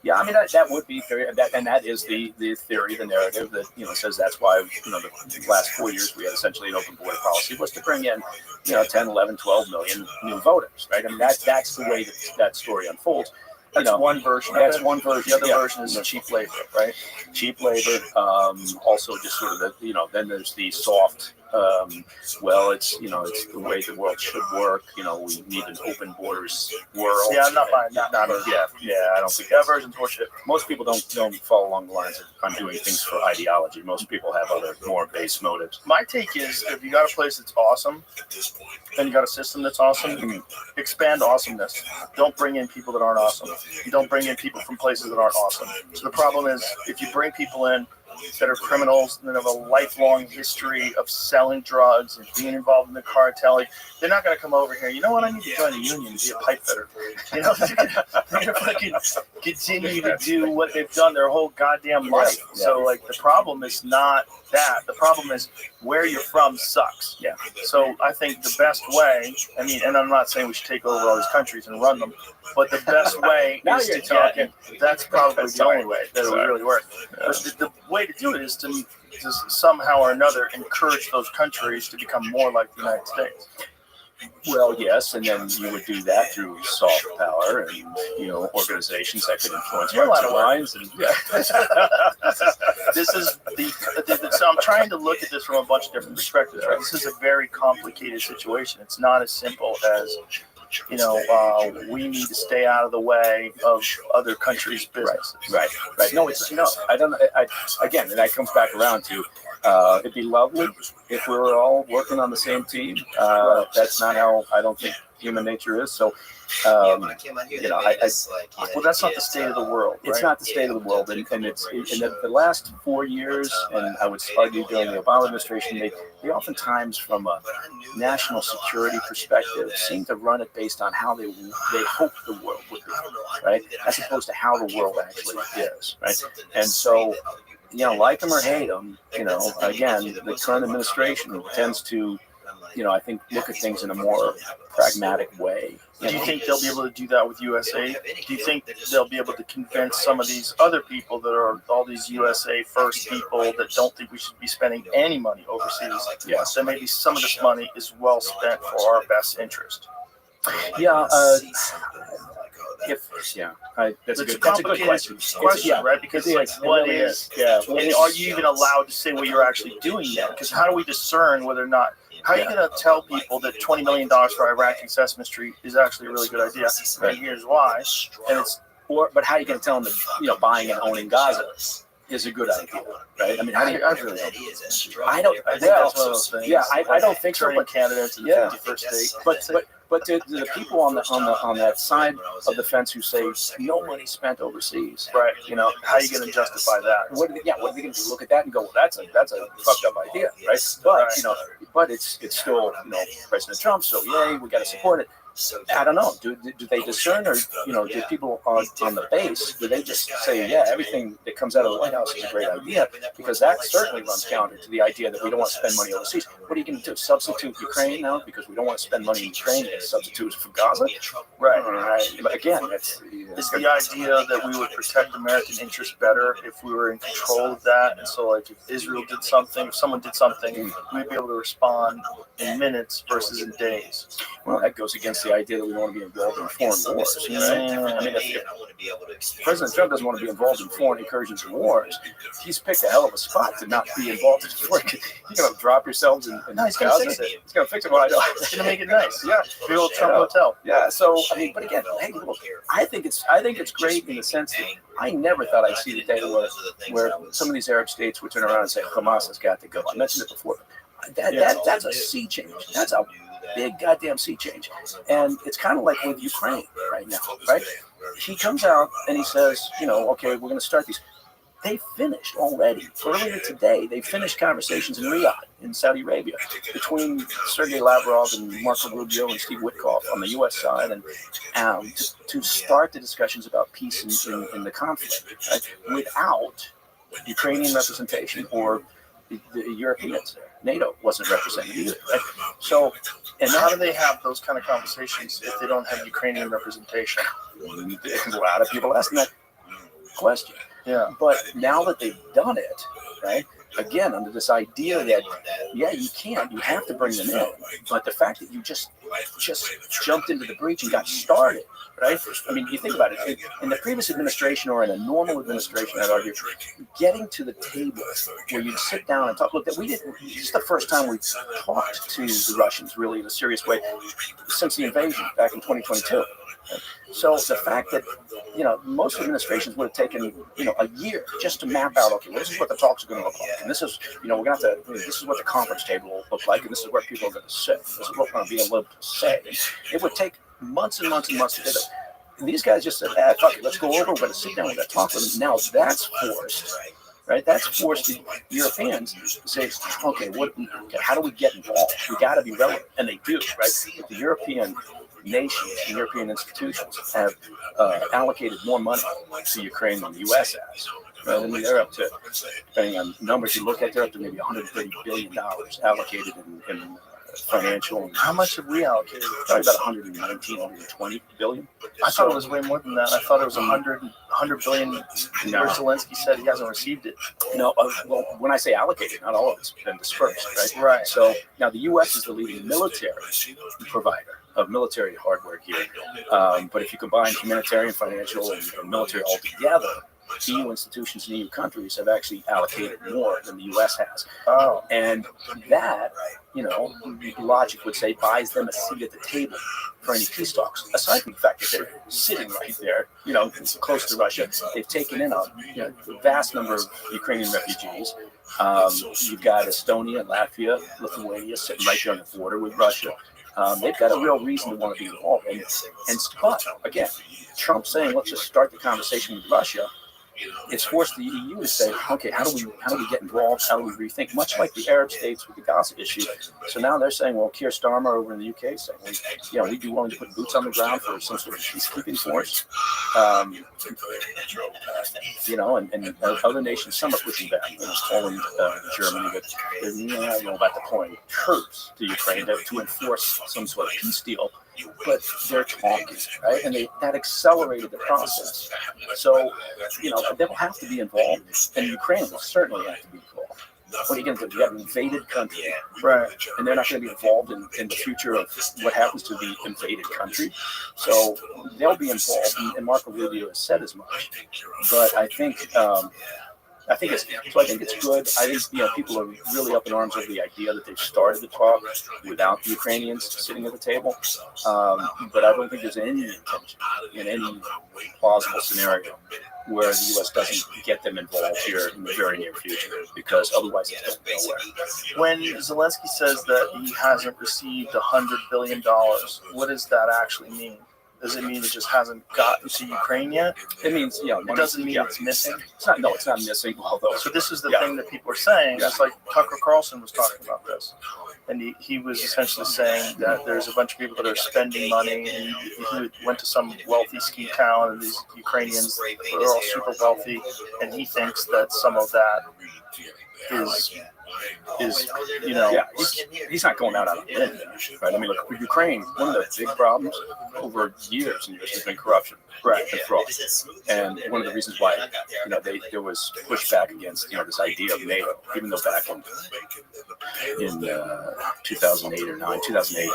Yeah, I mean that would be fair, and that is the theory, the narrative that says that's why the last 4 years we had essentially an open border policy was to bring in 10, 11, 12 million new voters, right? I mean that's the way that story unfolds. That's one version. That's one version. The other version is cheap labor, right? Cheap labor. Also, just sort of then there's the soft. It's the way the world should work. We need an open borders world. Yeah, I'm not buying that. I don't think that version's horseshit. Most people don't follow along the lines of I'm doing things for ideology. Most people have other more base motives. My take is if you got a place that's awesome, and you got a system that's awesome, expand awesomeness. Don't bring in people that aren't awesome. You don't bring in people from places that aren't awesome. So the problem is if you bring people in that are criminals and that have a lifelong history of selling drugs and being involved in the cartel, they're not going to come over here. You know what? I need to join a union and be a pipe fitter. They're going to fucking continue to do what they've done their whole goddamn life. So, the problem is not that. The problem is where you're from sucks. Yeah. So I think the best way, and I'm not saying we should take over all these countries and run them, but the best way is to get, that's probably the only way that it would really work. But the way to do it is to somehow or another encourage those countries to become more like the United States. Well, yes, and then you would do that through soft power and organizations that could influence hearts and minds. And This is so I'm trying to look at this from a bunch of different perspectives. Right, this is a very complicated situation. It's not as simple as we need to stay out of the way of other countries' businesses. Right. No, I don't. Again, and that comes back around to it'd be lovely if we were all working on the same team. That's not how I don't think human nature is. So, well, that's not the state of the world. It's not the state of the world, and it's in the last 4 years, and I would argue during the Obama administration, they oftentimes, from a national security perspective, seem to run it based on how they hope the world would be, right, as opposed to how the world actually is, right, and so. Like them or hate them, again, the current administration tends to, I think, look at things in a more pragmatic way. Do you think they'll be able to do that with USA? Do you think they'll be able to convince some of these other people that are all these USA first people that don't think we should be spending any money overseas? Yes. That maybe some of this money is well spent for our best interest. Yeah. That's a good question. Right? Because what is? And are you even allowed to say what you're actually doing yet? Because how do we discern whether or not? How are you going to tell people that $20 million for Iraq and Sesame Street is actually a really good idea? And here's why. And but how are you going to tell them that buying and owning Gaza is a good idea, right? I mean, I really don't. I think that's one of those things. Yeah, I don't think so. But Canada to the 51st state. But to the people on that side of the fence who say no money spent overseas, right? How are you going to justify that? What are they going to do? Look at that and go, well, that's a fucked up idea, right? But it's still President Trump, so yay, we got to support it. I don't know. Do they discern, or do people on the base, do they just say, yeah, everything that comes out of the White House is a great idea? Because that certainly runs counter to the idea that we don't want to spend money overseas. What are you going to do? Substitute Ukraine now because we don't want to spend money in Ukraine and substitute it for Gaza? Right. But again, it's the idea that we would protect American interests better if we were in control of that. And so, like, if Israel did something, if someone did something, we'd be able to respond in minutes versus in days. Well, that goes against the idea that we don't want to be involved in foreign wars. Right? I mean, if President Trump doesn't want to be involved in foreign incursions and wars, he's picked a hell of a spot to not be involved in foreign. You're going to drop yourselves in he's going to fix it. He's going to fix it. Well, I know. He's going to make it nice. Yeah. Big old Trump hotel. Yeah. So, I mean, but again, hey, look, I think it's great in the sense that I never thought I'd see the day where some of these Arab states would turn around and say Hamas has got to go. I mentioned it before. That's a sea change. That's a big goddamn sea change. And it's kind of like with Ukraine right now, right? He comes out and he says, okay, we're going to start these. They finished already. Earlier today, they finished conversations in Riyadh, in Saudi Arabia, between Sergei Lavrov and Marco Rubio and Steve Witkoff on the U.S. side, and to start the discussions about peace in the conflict, right? Without Ukrainian representation or the Europeans there. NATO wasn't represented either, right? So, and how do they have those kind of conversations if they don't have Ukrainian representation? There's a lot of people asking that question. Yeah. But now that they've done it, right? Again, under this idea that, yeah, you have to bring them in, but the fact that you just jumped into the breach and got started, right? I mean, you think about it. In the previous administration or in a normal administration, I'd argue, getting to the table where you'd sit down and talk. Look, that we didn't. This is the first time we've talked to the Russians really in a serious way since the invasion back in 2022. So the fact that most administrations would have taken a year just to map out, okay, well, this is what the talks are going to look like, and this is we're going to have to. This is what the conference table will look like, and this is where people are going to sit. This is what we're going to be able to say. It would take months and months and months to do that. And these guys just said, fuck it, let's go over. We're going to sit down. We're going to talk with them. Now that's forced. Right, that's forced the Europeans to say, okay, how do we get involved? We got to be relevant, and they do, right? The European nations and European institutions have allocated more money to Ukraine than the U.S. has. Right? I mean, they're up to, depending on numbers you look at, they're up to maybe $130 billion allocated in financial. How much have we allocated? Probably about 119, 120 billion. I thought it was way more than that. I thought it was 100 billion. Where Zelensky said he hasn't received it. No, well, when I say allocated, not all of it's been dispersed, right? Right. So now the U.S. is the leading military provider of military hardware here. But if you combine humanitarian, financial, and military all together, EU institutions and EU countries have actually allocated more than the U.S. has. Oh. And that, logic would say buys them a seat at the table for any peace talks. Aside from the fact that they're sitting right there, close to Russia, they've taken in a vast number of Ukrainian refugees. You've got Estonia, Latvia, Lithuania sitting right there on the border with Russia. They've got a real reason to want to be involved. But again, Trump saying, let's just start the conversation with Russia. It's forced the EU to say, okay, how do we get involved? How do we rethink? Much like the Arab states with the Gaza issue. So now they're saying, well, Keir Starmer over in the UK is saying, we'd be willing to put boots on the ground for some sort of peacekeeping force. And other nations, some are pushing back. Poland, Germany, but I don't know about deploying troops to Ukraine to enforce some sort of peace deal. But they're talking, right? And that accelerated the process. So, they'll have to be involved, and Ukraine will certainly have to be involved. What are you going to do? You have an invaded country, right? And they're not going to be involved in the future of what happens to the invaded country. So they'll be involved, and Marco Rubio has said as much. But I think it's good. I think people are really up in arms over the idea that they've started the talk without the Ukrainians sitting at the table. But I don't think there's any intention in any plausible scenario where the U.S. doesn't get them involved here in the very near future, because otherwise it's going nowhere. When Zelensky says that he hasn't received $100 billion, what does that actually mean? Does it mean it just hasn't gotten to Ukraine yet? It means, it doesn't mean it's missing? It's not missing. Although, so this is the thing that people are saying. It's like Tucker Carlson was talking about this. And he was essentially saying that there's a bunch of people that are spending money, and he went to some wealthy ski town, and these Ukrainians are all super wealthy, and he thinks that some of that is he's not going out on a limb, right? I mean, look, for Ukraine, one of the big problems over years and years has been corruption, right, and fraud. And one of the reasons why, there was pushback against, this idea of NATO, even though back in 2008 or 2008,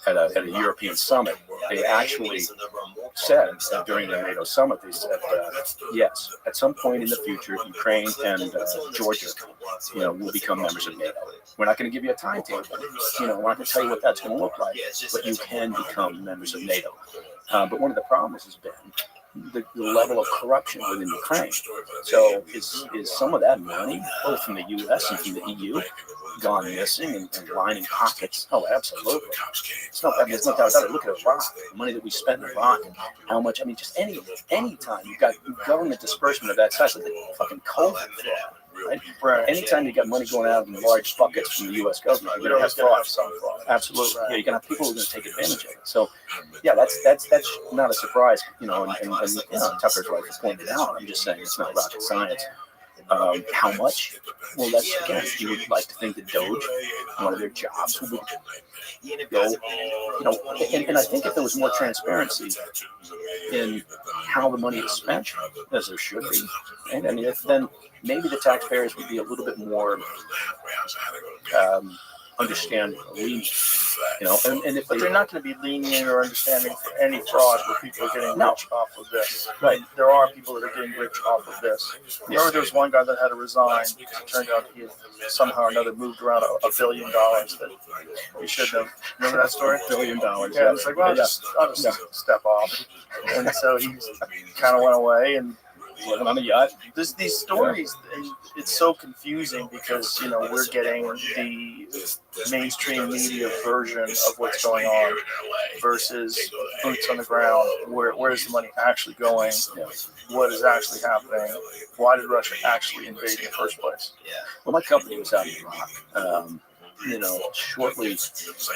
at a European summit, they actually said during the NATO summit, they said, yes, at some point in the future, Ukraine and Georgia, will become members of NATO. We're not going to give you a timetable. We're not going to tell you what that's going to look like, but you can become members of NATO. But one of the problems has been the level of corruption within Ukraine. So is some of that money, both from the U.S. and from the EU, gone missing and lining pockets? Oh, absolutely. There's no doubt about it. Look at Iraq, the money that we spent in Iraq, and how much. I mean, just any time you've got government disbursement of that size, like the fucking COVID fraud. Right. Anytime you got money going out in large buckets from the U.S. government, you're going to have fraud. Absolutely. Yeah, you're going to have people who are going to take advantage of it. So, yeah, that's not a surprise. And Tucker's right to point it out. I'm just saying it's not rocket science. How much? Well, that's, again, you would like to think that Doge, one of their jobs, would go, and I think if there was more transparency in how the money is spent, as there should be, and I mean, then maybe the taxpayers would be a little bit more understand lenient, but they're not going to be lenient or understanding for any fraud where people are getting rich off of this. Right. There are people that are getting rich off of this. Remember, there was one guy that had to resign because it turned out he had somehow or another moved around $1 billion that he shouldn't have. Remember that story? $1 billion. Yeah, it's like, well, I'll just step off. And so he kind of went away and living on a yacht. These stories, it's so confusing because we're getting the mainstream media version of what's going on versus boots on the ground. Where is the money actually going? What is actually happening? Why did Russia actually invade in the first place? Well, my company was out in Iraq. Shortly,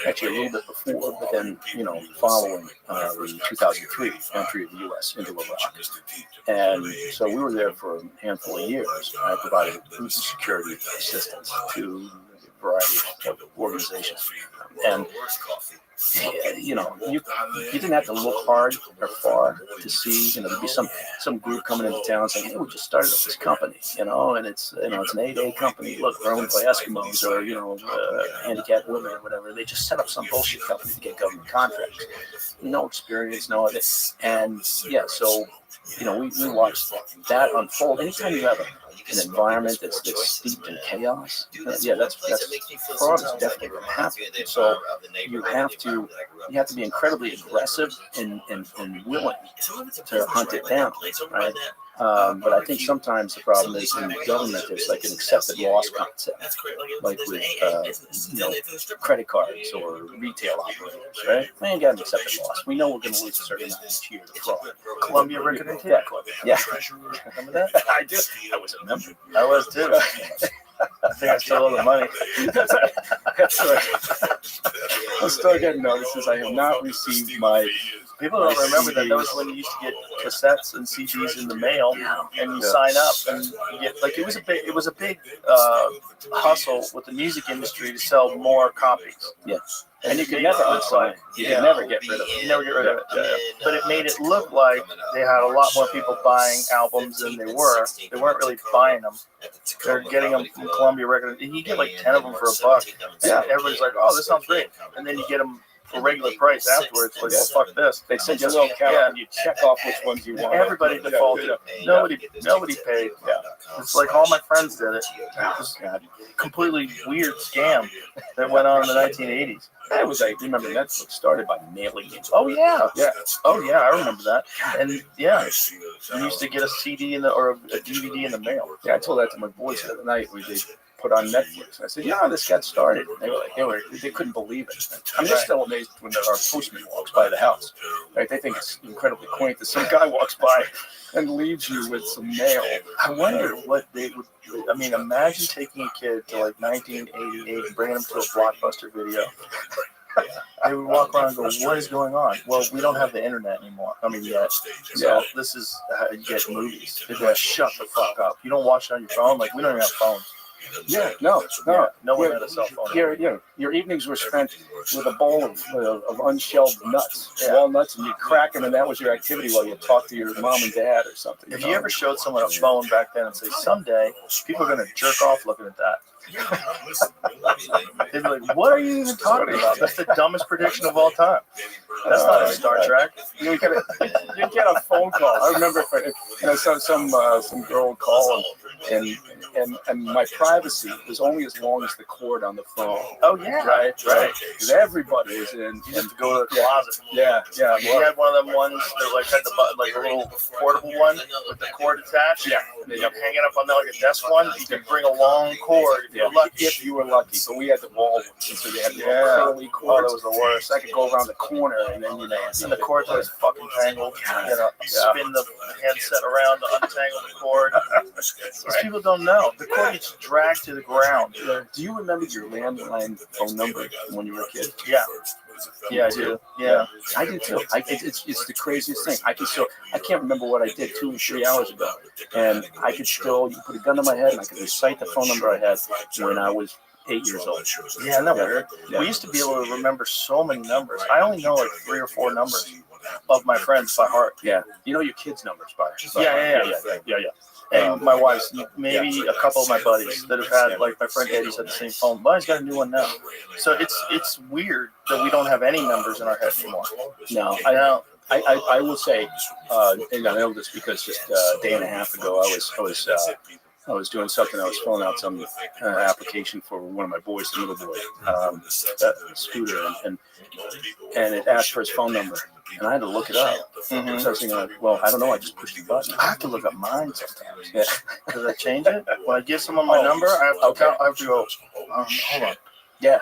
actually a little bit before, but then, following the 2003 entry of the U.S. into Iraq. And so we were there for a handful of years. I provided food security assistance to variety of organizations. And you know, you didn't have to look hard or far to see, you know, there'd be some group coming into town saying, hey, we just started up this company, you know, and it's, you know, it's an 8A company. Look, they're owned by Eskimos or, you know, handicapped women or whatever. They just set up some bullshit company to get government contracts. No experience, no other. And yeah, so, you know, we watched that unfold. Anytime you have an environment that's steeped in chaos, yeah, that's fraud is definitely going to happen. So you have to be incredibly aggressive and willing to hunt it down, right? But I think sometimes the problem is in government, there's like an accepted loss concept, like with you know, credit cards or retail operators, right? Man, you got an accepted loss. We know we're going to lose a certain amount each year to fraud. Columbia Record and Tape. Yeah. Remember that? I do. I was a member. I was too. I think I still owe the money. That's right. I'm still getting notices. I have not received my. People don't remember that. That was when you used to get cassettes and CDs in the mail, and you sign up and you get like it was a big hustle with the music industry to sell more copies. Yeah. And you could never unsign. You could never get rid of it. You never get rid of it. But it made it look like they had a lot more people buying albums than they were. They weren't really buying them. They're getting them from Columbia Records. You get like 10 of them for $1. Yeah. Everybody's like, "Oh, this sounds great," and then you get them for regular price afterwards. Like, well, fuck this. They send you a little count and you check off which ones you want. Everybody defaulted. Nobody paid. Yeah. It's like all my friends did it. It was a completely weird scam that went on in the 1980s. That was like, remember Netflix started by mailing it. Oh yeah, yeah. Oh yeah, I remember that. And yeah, you used to get a CD or a DVD in the mail. Yeah, I told that to my boys the other night. They put on Netflix. I said, yeah, this got started. They couldn't believe it. I mean, they're still amazed when our postman walks by the house. Right? They think it's incredibly quaint that some guy walks by and leaves you with some mail. I wonder what they would. I mean, imagine taking a kid to like 1988 and bringing him to a Blockbuster video. They would walk around and go, "What is going on?" Well, we don't have the internet anymore. I mean, yet. So this is how you get movies. They're going to shut the fuck up. You don't watch it on your phone. Like, we don't even have phones. Yeah, no. No one had a cell phone. Your evenings were spent with a bowl of unshelled nuts, walnuts, and you'd crack them, and that was your activity while you talked to your mom and dad or something. If you ever showed someone a phone back then and say, someday people are going to jerk off looking at that. They'd be like, what are you even talking about? That's the dumbest prediction of all time. That's not a Star Trek. You get a phone call. I remember some girl would call and my privacy was only as long as the cord on the phone. Oh yeah, right. Because everybody was in. You have to go to the closet. Yeah. We had one of them ones that like had the button, like a little portable one with the cord attached. Yeah. You hang it up on there like a desk one. You could bring a long cord. If you were lucky. But we had the wall ones, so they had the curly cords. Oh, that was the worst. I could go around the corner and then and the cords always fucking tangled. Spin the headset around to untangle the cord. These people don't know. The cord gets dragged to the ground. Do you remember your landline phone number when you were a kid? Yeah. Yeah, I do. Yeah, I do too. It's the craziest thing. I can't remember what I did 2 or 3 hours ago, and I could still, you put a gun to my head and I could recite the phone number I had when I was 8 years old. Yeah, isn't that weird? Yeah. We used to be able to remember so many numbers. I only know like 3 or 4 numbers of my friends by heart. Yeah, you know your kids' numbers by heart. Yeah. And my wife's, maybe a couple of my buddies that have had, like my friend Eddie's had the same phone. Mine's got a new one now. So it's weird that we don't have any numbers in our head anymore. No, I will say, and I know this because just a day and a half ago I was doing something. I was filling out some application for one of my boys, the little boy, Scooter, and it asked for his phone number, and I had to look it up. Mm-hmm. So I was thinking, well, I don't know. I just pushed the button. I have to look up mine sometimes. Yeah, because I change it. When I give someone my number, I have to go. Hold on. Yeah,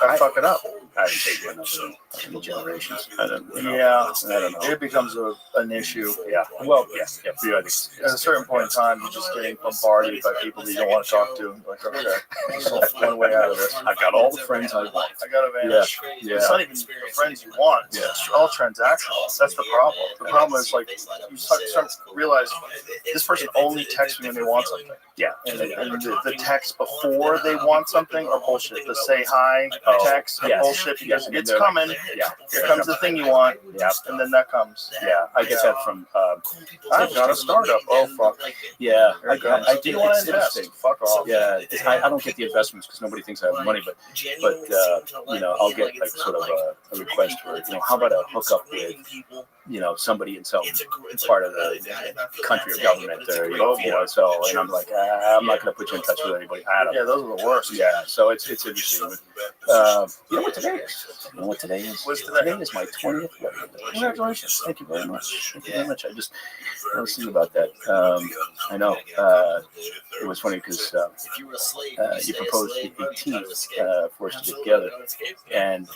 I fuck it up. I haven't taken another generations. I don't know. It becomes an issue. Yeah. Well, yeah. At a certain point in time, you're just getting bombarded by people that you don't want to talk to. Like, okay, there's one way out of this. I've got all the friends I want. I got to vanish. Yeah. It's not even the friends you want. It's all transactional. That's the problem. The problem is, like, you start to realize this person only texts me when they want something. Yeah. And the text before they want something are bullshit. The say hi text are bullshit because it's coming. Yeah. Here comes the thing you want. Yeah. And then that comes. Yeah. I get that from. I've got a startup. Oh fuck. Yeah. I do want to invest. Fuck off. Yeah. I don't get the investments because nobody thinks I have money, but you know, I'll get like sort of a request for, you know, how about a hookup with, you know, somebody in some part of the country or government, or you know, so, and I'm like, I'm not going to put you in touch with anybody. I don't know. Those are the worst. Yeah, so it's interesting. You know what today is? You know what today is? Today is my 20th wedding. Congratulations! Thank you very much. Thank you very much. I was thinking about that. I know. It was funny because you proposed the 18th for us to get together, and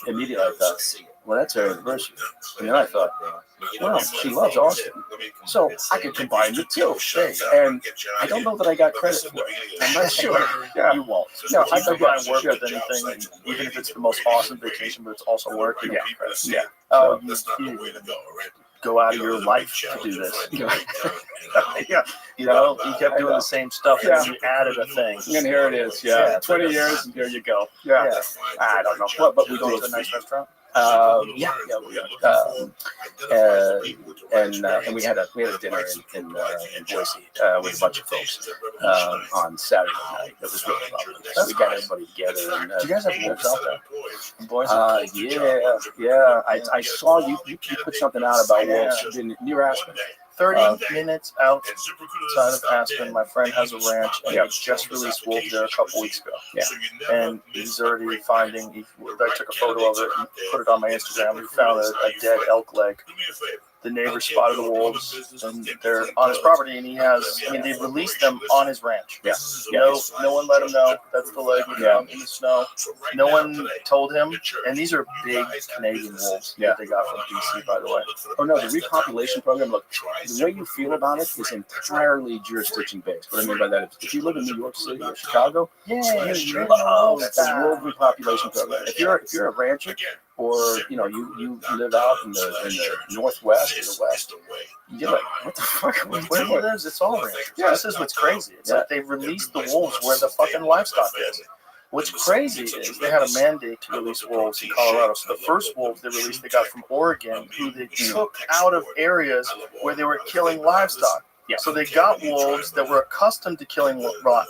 immediately I thought, well, that's our anniversary. And then I thought, well, she loves Austin, so I could combine the two. And I don't know that I got credit for it. I'm not sure. Yeah. You won't. No, I combine work with anything, and even if it's the most awesome vacation, but it's also work. You get credit. Yeah. You go out of your life to do this. Yeah. You know, you kept doing the same stuff, and then you added a thing. And here it is. Yeah. 20 years, and here you go. Yeah. I don't know. Well, but we go to a nice restaurant. We and we had a dinner in Boise with a bunch of folks on Saturday night. That was really lovely. So we got everybody together. And, do you guys have wolves out there in Boise? Yeah. I saw you put something out about wolves near Aspen. 30 minutes outside of Aspen, my friend has a ranch, and he just released wolves there a couple weeks ago. Yeah. And he's already finding. I took a photo of it and put it on my Instagram. We found a dead elk leg. The neighbor spotted the wolves, and they're on his property, and they released them on his ranch. Yeah. No one let him know. That's the leg we found in the snow. No one told him, and these are big Canadian wolves that they got from BC, by the way. Oh no, the repopulation program, look, the way you feel about it is entirely jurisdiction based. What I mean by that is, if you live in New York City or Chicago, you love the world repopulation program. If you're a rancher, or you know, you live out in the northwest or the west, you're like, what the fuck? Where he lives, it's all ranch. Yeah. This is what's crazy. It's like they released the wolves where the fucking livestock is. What's crazy is they had a mandate to release wolves in Colorado. So the first wolves they released, they got from Oregon, who they took out of areas where they were killing livestock. Yeah. So they got wolves that were accustomed to killing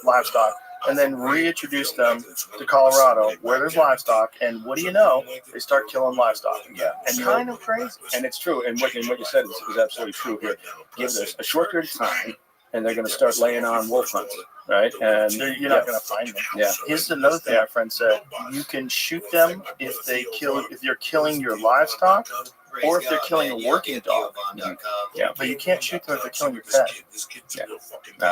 livestock, and then reintroduced them to Colorado where there's livestock, and what do you know? They start killing livestock. Yeah. And kind of crazy. And it's true. And what you said is absolutely true here. Give this a short period of time, and they're going to start laying on wolf hunts, right? And you're not going to find them. Yeah. Here's another thing my friend said. You can shoot them if you're killing your livestock, or if they're killing a working dog. Yeah. But you can't shoot them if they're killing your pet. Yeah.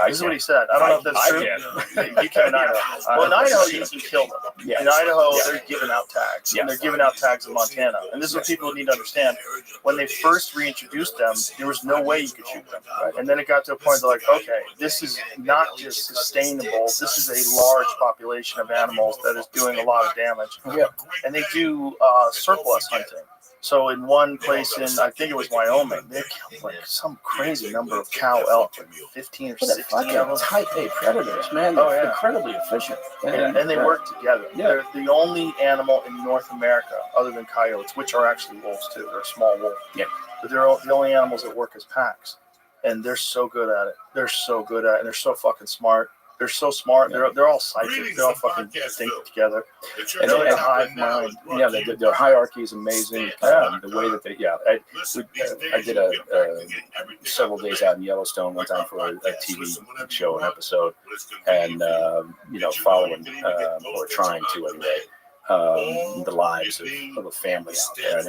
This is what he said. I don't know if that's true. You can in Idaho. Well, in Idaho, you can kill them. Yeah. In Idaho, they're giving out tags. And they're giving out tags in Montana. And this is what people need to understand. When they first reintroduced them, there was no way you could shoot them. Right? And then it got to a point they're like, okay, this is not just sustainable. This is a large population of animals that is doing a lot of damage. Yeah. And they do surplus hunting. So in one place in, I think it was Wyoming, they killed like some crazy number of cow elk, like 15 or 16 of them. Type A predators, man. They're incredibly efficient. And they work together. They're the only animal in North America, other than coyotes, which are actually wolves too. They're a small wolf. Yeah. But they're the only animals that work as packs. And they're so good at it. They're so good at it. And they're so fucking smart. They're so smart. They're all psychic. They all fucking think together. And they have hive mind. Yeah, their hierarchy is amazing. The way that I did several days out in Yellowstone one time for a TV show, an episode, and following or trying to anyway. the lives of a family out there, and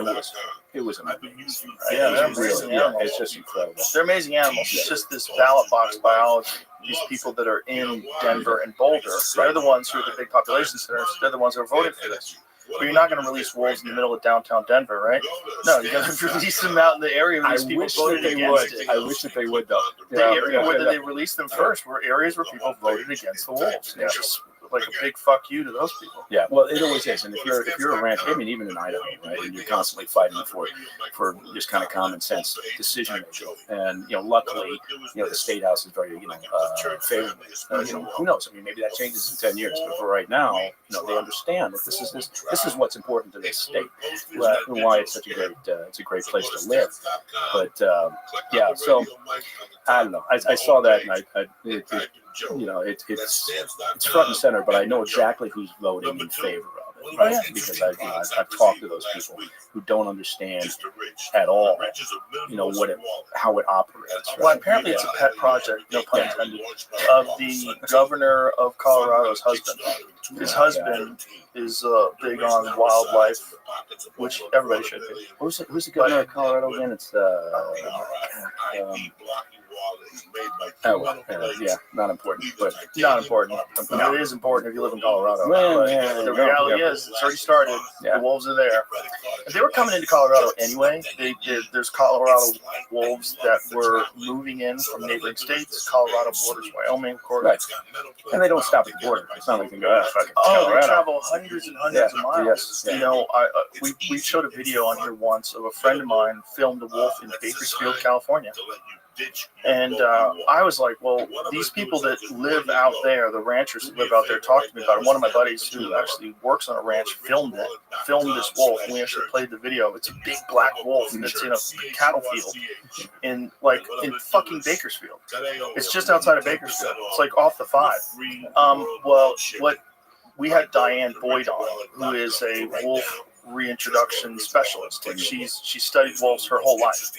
it was amazing. Right? Yeah, they're It was amazing really, animals. it's just incredible. They're amazing animals. It's just this ballot box biology. These people that are in Denver and Boulder, they're the ones who are the big population centers. They're the ones who are voting for this. But you're not going to release wolves in the middle of downtown Denver, right? No, you're going to release them out in the area where these people voted against it. I wish that they would, though. The area where they released them first were areas where people voted against the wolves. It's just like a big fuck you to those people. Yeah, well, it always is. And if you're a rancher, I mean, even in Idaho, right, and you're constantly fighting for just kind of common sense decision making. And luckily, the state house is very favorable. Who knows? I mean, maybe that changes in 10 years. But for right now, they understand that this is what's important to this state, and why it's such a great place to live. But yeah, so I don't know. I saw that, and it's front and center, but I know exactly who's voting in favor of it, right? Because I've talked to those people who don't understand at all, how it operates. Right? Well, apparently it's a pet project, no pun intended, of the governor of Colorado's husband. His husband is big on wildlife, which everybody should be. Who's the governor of Colorado again? It's yeah, not important, but not important. No. It is important if you live in Colorado. The reality is, it's already started. Yeah. The wolves are there. If they were coming into Colorado anyway, there's Colorado wolves that were moving in from neighboring states. Colorado borders Wyoming, of course. Right. And they don't stop at the border. It's not like they go, they travel hundreds and hundreds of miles. Yes. We showed a video on here once of a friend of mine filmed a wolf in Bakersfield, California. And I was like, well, these people that live out there, the ranchers that live out there, talked to me about it. One of my buddies who actually works on a ranch filmed this wolf, and we actually played the video. It's a big black wolf that's in a cattle field in fucking Bakersfield. It's just outside of Bakersfield. It's like off the 5. We had Diane Boyd on, who is a wolf reintroduction specialist, and she studied wolves her whole life,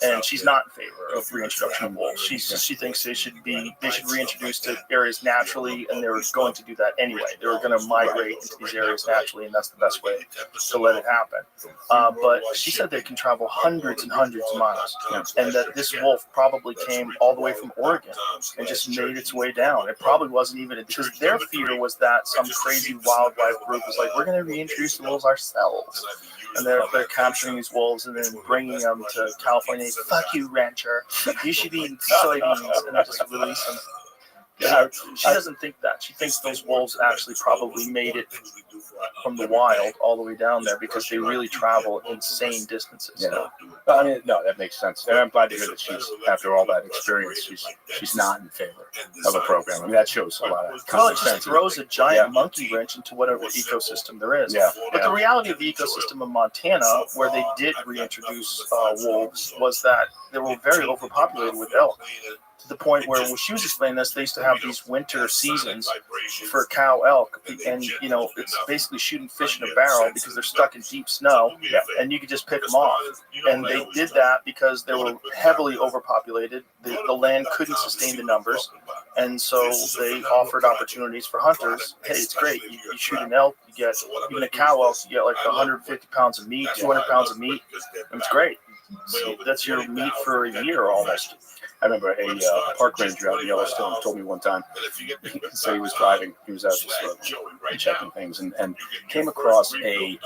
and she's not in favor of reintroduction of wolves. She thinks they should reintroduce to areas naturally, and they're going to do that anyway. They're going to migrate into these areas naturally, and that's the best way to let it happen. But she said they can travel hundreds and hundreds of miles, and that this wolf probably came all the way from Oregon and just made its way down. It probably wasn't even, because their fear was that some crazy wildlife group was like, we're going to reintroduce the wolves ourselves. And they're capturing these wolves and then bringing them to California. Fuck you, rancher. You should be eating soybeans, and just release them. She doesn't think that. She thinks those wolves actually probably made it from the wild all the way down there because they really travel insane distances. Yeah. I mean, no, that makes sense. And I'm glad to hear that she's, after all that experience, she's not in favor of a program. I mean, that shows a lot of common sense. It just throws a giant monkey wrench into whatever ecosystem there is. Yeah. But the reality of the ecosystem of Montana, where they did reintroduce wolves, was that they were very overpopulated with elk. To the point where, when she was explaining this, they used to have these winter seasons for cow elk, and it's basically shooting fish in a barrel because they're stuck in deep snow, and you could just pick them off. And they did that because they were heavily overpopulated. The land couldn't sustain the numbers, and so they offered opportunities for hunters. Hey, it's great. You shoot an elk, you get, even a cow elk, you get like 150 pounds of meat, 200 pounds of meat, and it's great. So that's your meat for a year almost. I remember a park ranger out in Yellowstone told me one time, so he was driving, he was out just checking things, and came across a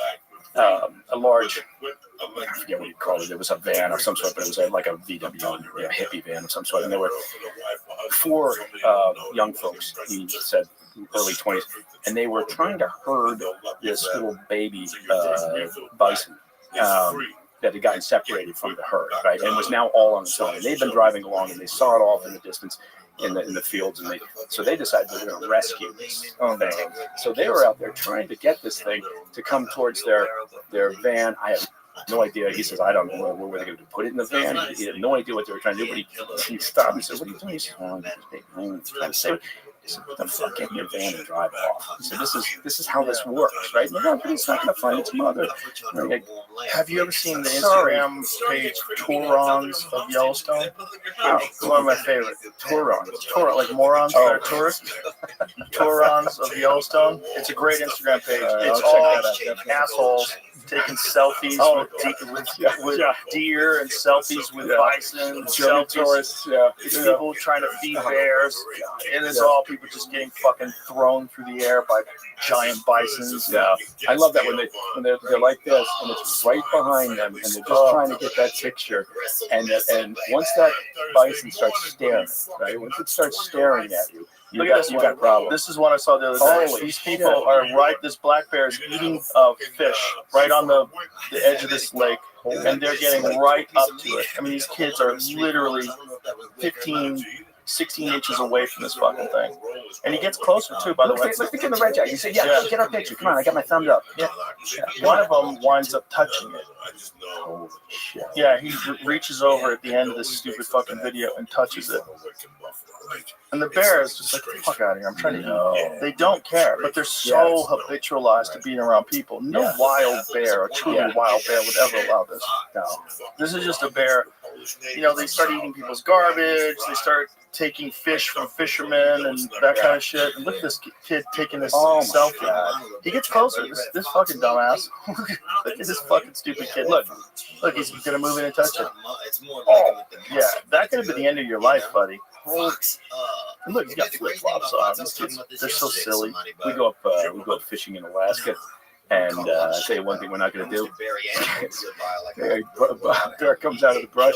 large, I forget what you call it, it was a van of some sort, but it was like a VW, hippie van of some sort, and there were 4 young folks, he said, early 20s, and they were trying to herd this little baby bison. That had gotten separated from the herd, right, and was now all on its own. And they'd been driving along, and they saw it off in the distance, in the fields, and so they decided they were going to rescue this thing. So they were out there trying to get this thing to come towards their van. I have no idea. He says, I don't know what were they going to do, put it in the van. He had no idea what they were trying to do, but he stopped and said, "What are you doing?" He said, "I'm trying to save it." He said, "What the fuck? Get in your van and drive off." He said, "This is how this works, right? Nobody's not going to find its mother." Like, have you ever seen the Instagram page Tourons of Yellowstone? Oh, it's one of my favorite. Tourons, like morons that are tourists. Tourons of Yellowstone. It's a great Instagram page. It's all assholes taking selfies with deer and selfies with bison. German tourists, It's people trying to feed bears, and it's all people just getting fucking thrown through the air by giant bisons. Yeah, I love that when they're like this and it's right behind them and they're just trying to get that picture, and once that bison starts staring, right? Once it starts staring at you, you got a problem. This is one I saw the other day. These people are this black bear is eating fish right on the edge of this lake, and they're getting right up to it. I mean, these kids are literally 15, 16 inches away from this fucking thing. And he gets closer too, by the way. Let's get in the red jacket. You say, yeah, get our picture. Come on, I got my thumbs up. Yeah. One of them winds up touching it. Holy shit. Yeah, he reaches over at the end of this stupid fucking video and touches it. And the bear is just like, fuck out of here, I'm trying to eat. They don't care, but they're so habitualized to being around people. No wild bear, a truly wild bear would ever allow this. No. This is just a bear. They start eating people's garbage, they start taking fish from fishermen and that kind of shit. And look at this kid taking this selfie. He gets closer. This fucking dumbass. Look at this fucking stupid kid. Look, he's gonna move in and touch it. Oh, yeah, that could have been the end of your life, buddy. And look, he's got flip flops on. These kids, they're so silly. We go up fishing in Alaska. And I'll tell you one thing we're not going to do. Bear comes out of the brush.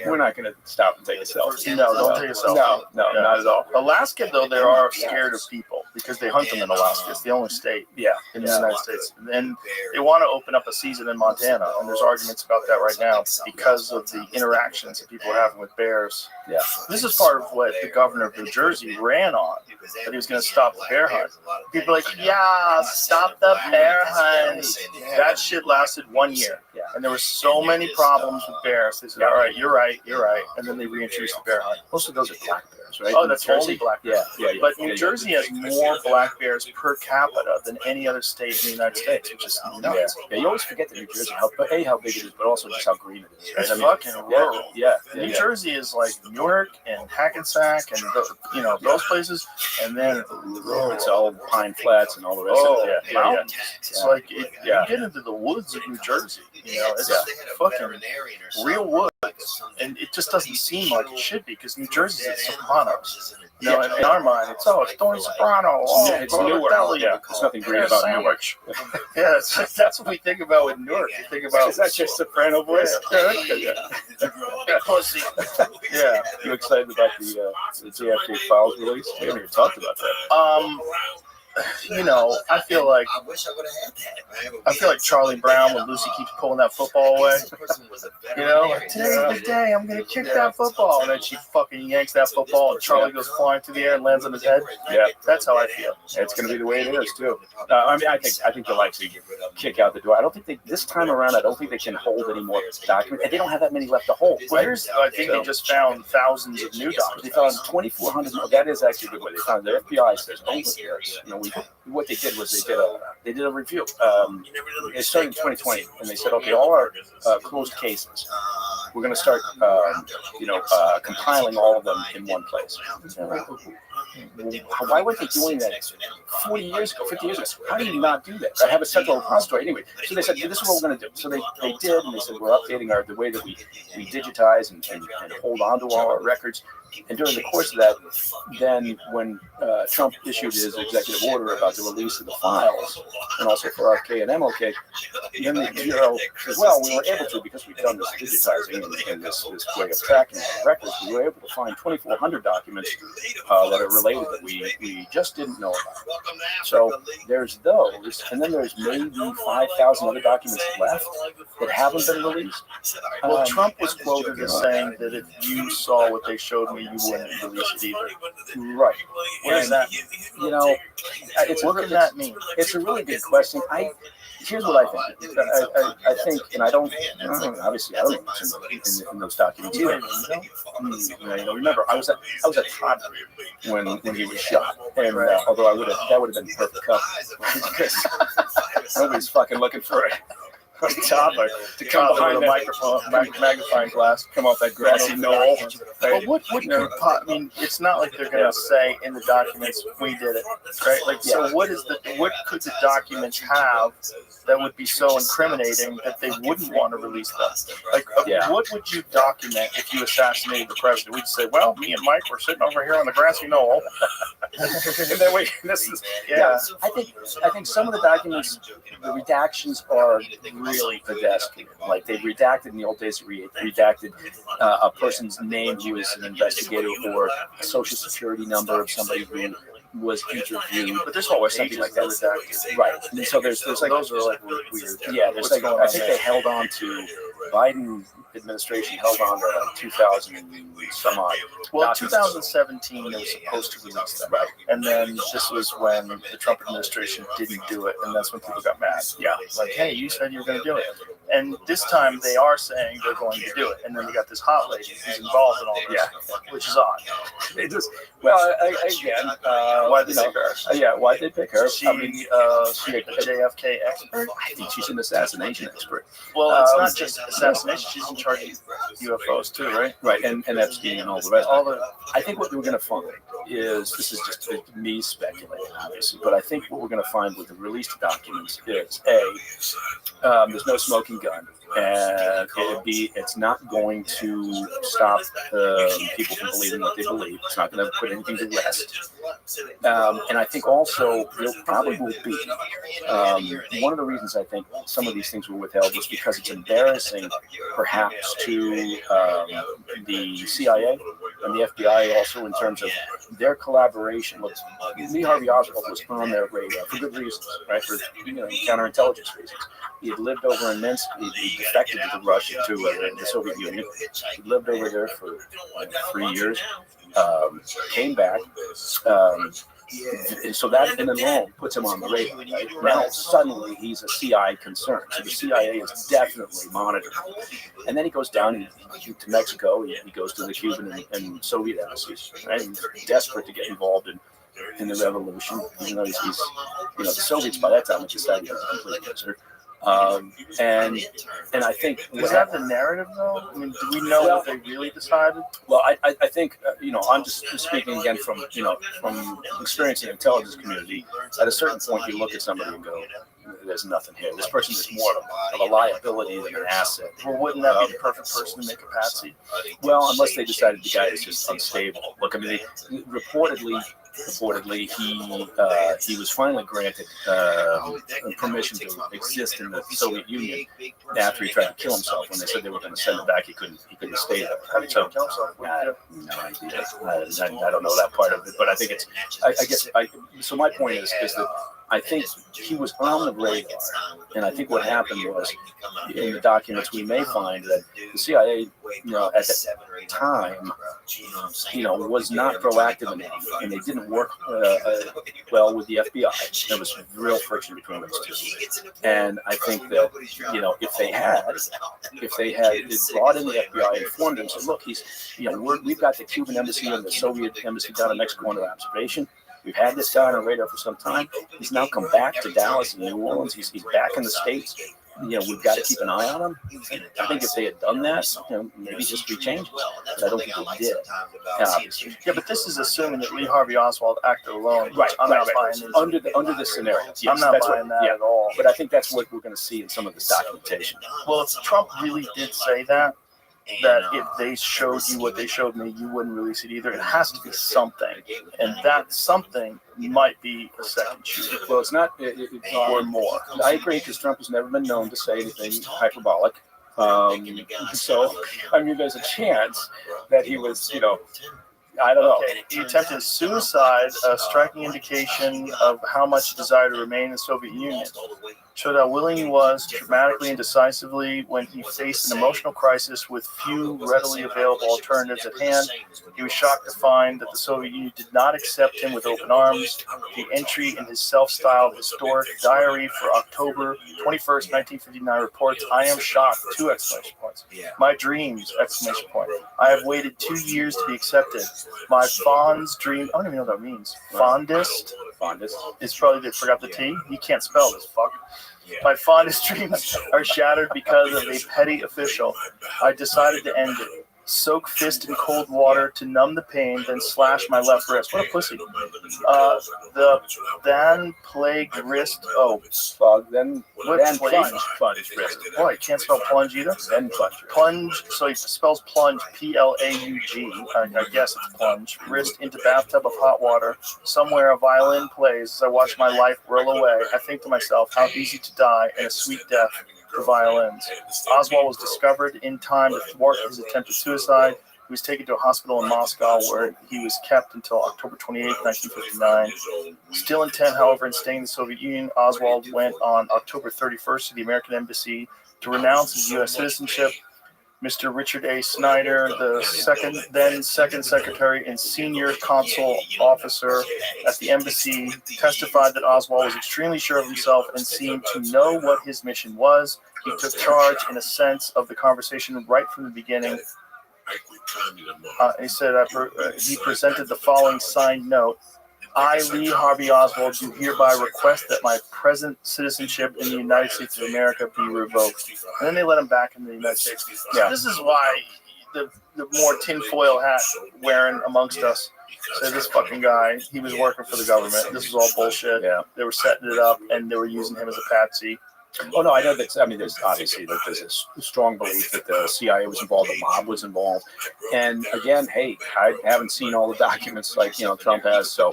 We're not going to stop and take a selfie. No, don't take a selfie. No, not at all. Alaska, though, they are scared of people because they hunt them in Alaska. It's the only state in the United States. And they want to open up a season in Montana. And there's arguments about that right now because of the interactions that people are having with bears. Yeah. This is part of what the governor of New Jersey ran on, that he was going to stop the bear hunt. People are like, yeah, stop the bear hunt. That shit lasted 1 year. And there were so many problems with bears. They said, all right, you're right. And then they reintroduced the bear hunt. Most of those are black bears, right? Oh, that's only black bears. Yeah. But New Jersey has more black bears per capita than any other state in the United States, which is nuts. Yeah, you always forget that New Jersey, how big it is, but also just how green it is. It's fucking rural. Yeah. New Jersey is like Newark and Hackensack and those places, and then it's all pine flats and all the rest of it. Mountains. It's like you get into the woods of New Jersey. It's fucking real wood, and it just doesn't seem like it should be because New Jersey is Sopranos. In our mind, it's Tony Soprano. It's Newark. There's nothing great about Newark. That's what we think about with Newark. We think about is that your soprano voice? Pussy. Yeah. You excited about the JFK Files release? We haven't even talked about that. I feel like Charlie Brown when Lucy keeps pulling that football away. Today's the day I'm gonna kick that football, and then she fucking yanks that football, and Charlie goes flying through the air and lands on his head. Yeah, that's how I feel. It's gonna be the way it is too. I think they'll actually kick out the door. I don't think this time around. I don't think they can hold any more documents, and they don't have that many left to hold. I think they just found thousands of new documents. They found 2,400. That is actually a good way. They found the FBI says what they did was they did a review. It started in 2020, and they said, okay, all our closed cases, we're going to start, compiling all of them in one place. Why weren't they doing that 40 years ago, 50 years ago? How do you not do that? I have a central repository anyway. So they said, this is what we're going to do. So they did, and they said, we're updating the way that we digitize and hold on to all our records. And during the course of that, then when Trump issued his executive order about the release of the files, and also for RFK and MLK, then the Bureau as well, we were able to, because we've done this digitizing and this way of tracking records, we were able to find 2,400 documents that are related that we just didn't know about. So there's those, and then there's maybe 5,000 other documents left that haven't been released. Well, Trump was quoted as saying that if you saw what they showed me me you wouldn't release it either. Right. What does that mean? You know, What does that mean? It's a really good question. Here's what I think. I think, and obviously I don't know what's in those documents either. Remember, I was a toddler when he was shot, and although that would have been perfect cover because nobody's fucking looking for a toddler to come behind the microphone, magnifying glass, come off that grassy knoll. But what could I mean, it's not like they're gonna say in the documents we did it, right? Like, so what could the documents have that would be so incriminating that they wouldn't want to release them? Like, what would you document if you assassinated the president? We'd say, well, me and Mike were sitting over here on the grassy knoll. And then I think some of the documents, the redactions are really pedestrian. Like they redacted in the old days, redacted a person's name who was an investigator or a social security number of somebody who was interviewed, but there's always something like that redacted, right? And so there's like those are like weird. Yeah, there's like I think they held on to Biden administration held on to like 2000 and some odd. Well, 2017 they were supposed to release them, right? And then this was when the Trump administration didn't do it, and that's when people got mad. Yeah, like, hey, you said you were going to do it, and this time they are saying they're going to do it, and then we got this hot lady who's involved in all this, which is odd. It just again, why did they pick her? Why did they pick her? She a JFK expert. I think she's an assassination expert. Well, it's not just assassination; she's in charge of UFOs too, right? Right, and Epstein and all the rest. I think what we're going to find is, this is just me speculating, obviously, but I think what we're going to find with the released documents is there's no smoking gun, and it's not going to stop people from believing what they believe. It's not going to put anything to rest. And I think also there probably will be one of the reasons I think some of these things were withheld was because it's embarrassing, perhaps, to the CIA and the FBI also in terms of their collaboration. Look, Lee Harvey Oswald was on their radar for good reasons, right? For counterintelligence reasons. He had lived over in Minsk. He defected to the Soviet Union. He lived over there for like 3 years. Came back. And so that in alone puts him on the radar. Right? Now suddenly he's a CIA concern. So the CIA is definitely monitoring. And then he goes down to Mexico. He goes to the Cuban and Soviet embassies. Right? He's desperate to get involved in the revolution. Even though he's the Soviets by that time had decided he was a complete loser. And I think is that the narrative though? I mean, do we know what they really decided? Well, I think I'm just speaking again from experience in the intelligence community. At a certain point, you look at somebody and go, "There's nothing here. This person is more of a liability than an asset." Well, wouldn't that be the perfect person to make a patsy? Well, unless they decided the guy is just unstable. Look, I mean, reportedly, he was finally granted permission to exist in the Soviet Union after he tried to kill himself. When they said they were going to send him back, he couldn't stay there. How did he kill himself? No idea. I don't know that part of it, but I think it's. So my point is that I think he was on the radar, and I think what happened was, in the documents we may find that the CIA, at the time, was not proactive enough, and they didn't work well with the FBI. There was real friction between those two, and I think that if they had brought in the FBI, informed them, said, look, we've got the Cuban embassy and the Soviet embassy down in Mexico under observation. We've had this guy on our radar for some time. He's now come back to Dallas and New Orleans. He's back in the States. We've got to keep an eye on him. I think if they had done that, maybe history changes. But I don't think they did. Yeah, but this is assuming that Lee Harvey Oswald acted alone. Right. I'm not buying this. Under this scenario. Yes, I'm not buying that at all. But I think that's what we're going to see in some of this documentation. Well, if Trump really did say that if they showed you what they showed me, you wouldn't release it either. It has to be something, and that something might be a second shooter. Well, it's not, or more. I agree, because Trump has never been known to say anything hyperbolic. So, I mean, there's a chance that he was, I don't know. He attempted suicide, a striking indication of how much he desired to remain in the Soviet Union. showed how willing he was dramatically and decisively when he faced an emotional crisis with few readily available alternatives at hand. He was shocked to find that the Soviet Union did not accept him with open arms. The entry in his self-styled historic diary for October 21st, 1959 reports, "I am shocked," 2 exclamation points. "My dreams," exclamation point. "I have waited 2 years to be accepted. My fondest dream," I don't even know what that means. Fondest is probably they forgot the T. You can't spell this, fuck. "My fondest dreams are shattered because of a petty official. I decided to end it. Soak fist in cold water to numb the pain, then slash my left wrist." What a pussy. The then plagued wrist. Oh, then plunge wrist. Boy, I can't spell plunge either. Then plunge. Plunge. So he spells plunge. Plaug. I guess it's plunge. Wrist into bathtub of hot water. Somewhere a violin plays as I watch my life whirl away. I think to myself, how easy to die and a sweet death for violins. Oswald was discovered in time to thwart his attempted suicide. He was taken to a hospital in Moscow where he was kept until October 28, 1959. Still intent, however, in staying in the Soviet Union, Oswald went on October 31st to the American embassy to renounce his U.S. citizenship. Mr. Richard A. Snyder, the then second secretary and senior consul officer at the embassy, testified that Oswald was extremely sure of himself and seemed to know what his mission was. He took charge, in a sense, of the conversation right from the beginning. He said he presented the following signed note. "I, Lee Harvey Oswald, do hereby request that my present citizenship in the United States of America be revoked." And then they let him back in the United States. So this is why the more tinfoil hat wearing amongst us said this fucking guy, he was working for the government. This was all bullshit. Yeah. They were setting it up and they were using him as a patsy. Oh no, I know that. I mean, there's obviously there's a strong belief that the CIA was involved, the mob was involved, and again, hey, I haven't seen all the documents like Trump has, so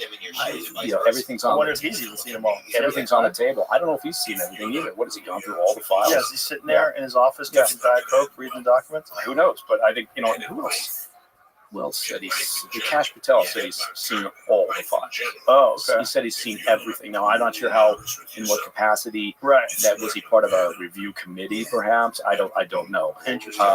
everything's on. I wonder if he's even seen them all. Everything's on the table. I don't know if he's seen everything either. What has he gone through all the files? Yes, he's sitting there in his office drinking Diet Coke, reading the documents. Who knows? But I think who else? Well, said Cash Patel said he's seen all the files. Oh, okay. He said he's seen everything. Now, I'm not sure how, in what capacity. Right. That was he part of a review committee, perhaps? I don't know. Interesting.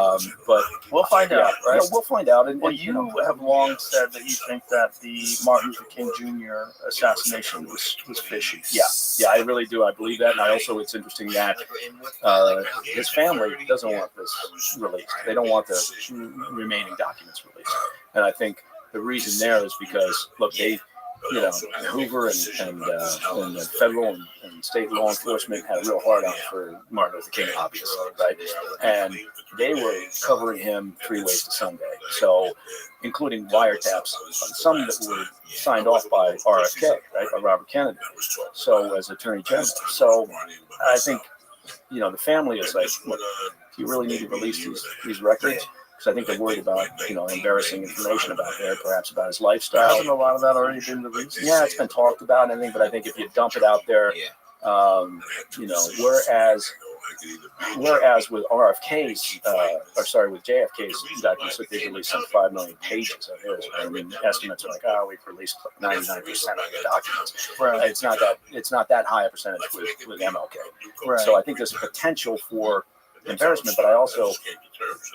But we'll find out, right? We'll find out. And, well, you have long said that you think that the Martin Luther King Jr. assassination was fishy. Yeah, I really do. I believe that, and it's interesting that his family doesn't want this released. They don't want the remaining documents released. And I think the reason there is because, look, they, Hoover and the federal and state law enforcement had a real hard on for Martin Luther King, obviously, right? And they were covering him 3 ways to Sunday. So, including wiretaps on some that were signed off by RFK, right, by Robert Kennedy. So, as Attorney General. So, I think, the family is like, look, do you really need to release these records? Because I think they're worried about, embarrassing information perhaps about his lifestyle. Hasn't a lot of that already been released? Yeah, it's been talked about and everything, but I think if you dump it out there, whereas with RFK's, with JFK's documents, they released some 5 million pages of his. I mean, estimates are like, we've released 99% of the documents. Right. It's not that high a percentage with MLK. Right. So I think there's a potential for embarrassment, but I also,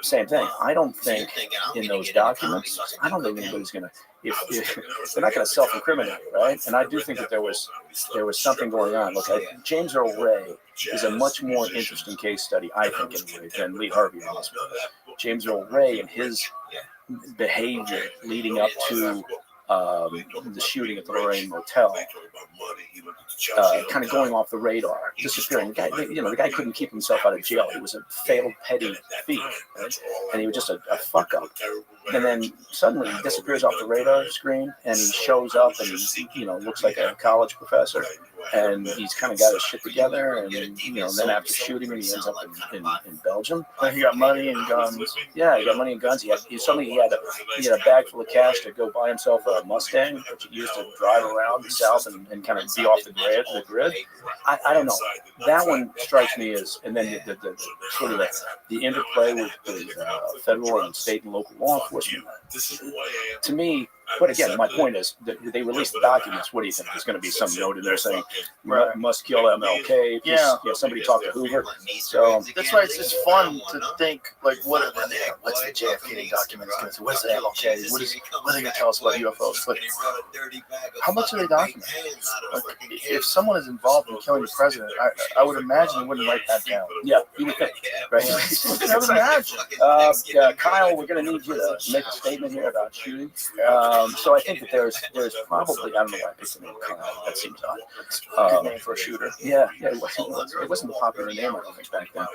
same thing. I don't think in those documents, I don't think anybody's going to, if they're not going to self-incriminate, right? And I do think that there was something going on. Look, James Earl Ray is a much more interesting case study, I think, anyway, than Lee Harvey Oswald. James Earl Ray and his behavior leading up to the shooting at the Lorraine Motel, kind of going off the radar, disappearing. The guy couldn't keep himself out of jail. He was a failed petty thief, right? And he was just a fuck up. And then suddenly he disappears off the radar screen, and he shows up, and he, looks like a college professor, and he's kind of got his shit together. And then after shooting him, he ends up in Belgium. And he got money and guns. Yeah, he got money and guns. He had a bag full of cash to go buy himself a Mustang, which he used to drive around the South and kind of be off the grid. I don't know. That one strikes me as, and then the sort of the interplay with the federal and state and local law enforcement. To me, But again, my point is that they released the documents. What do you think? There's going to be some note in there saying must kill MLK. Yeah. Somebody talked to Hoover. So that's why it's just fun to think like what's the JFK documents going to say? What's the MLK? What are they going to tell us about UFOs? Like, how much are they documenting? Like, if someone is involved in killing the president, I would imagine they wouldn't write that down. Yeah, you would think, right? I would imagine. Kyle, we're going to need you to make a statement here about shooting. So I think that there's probably, I don't know why I picked the name Kyle. That seems odd. Good name for a shooter. Yeah, it wasn't a popular name, I don't think, back then.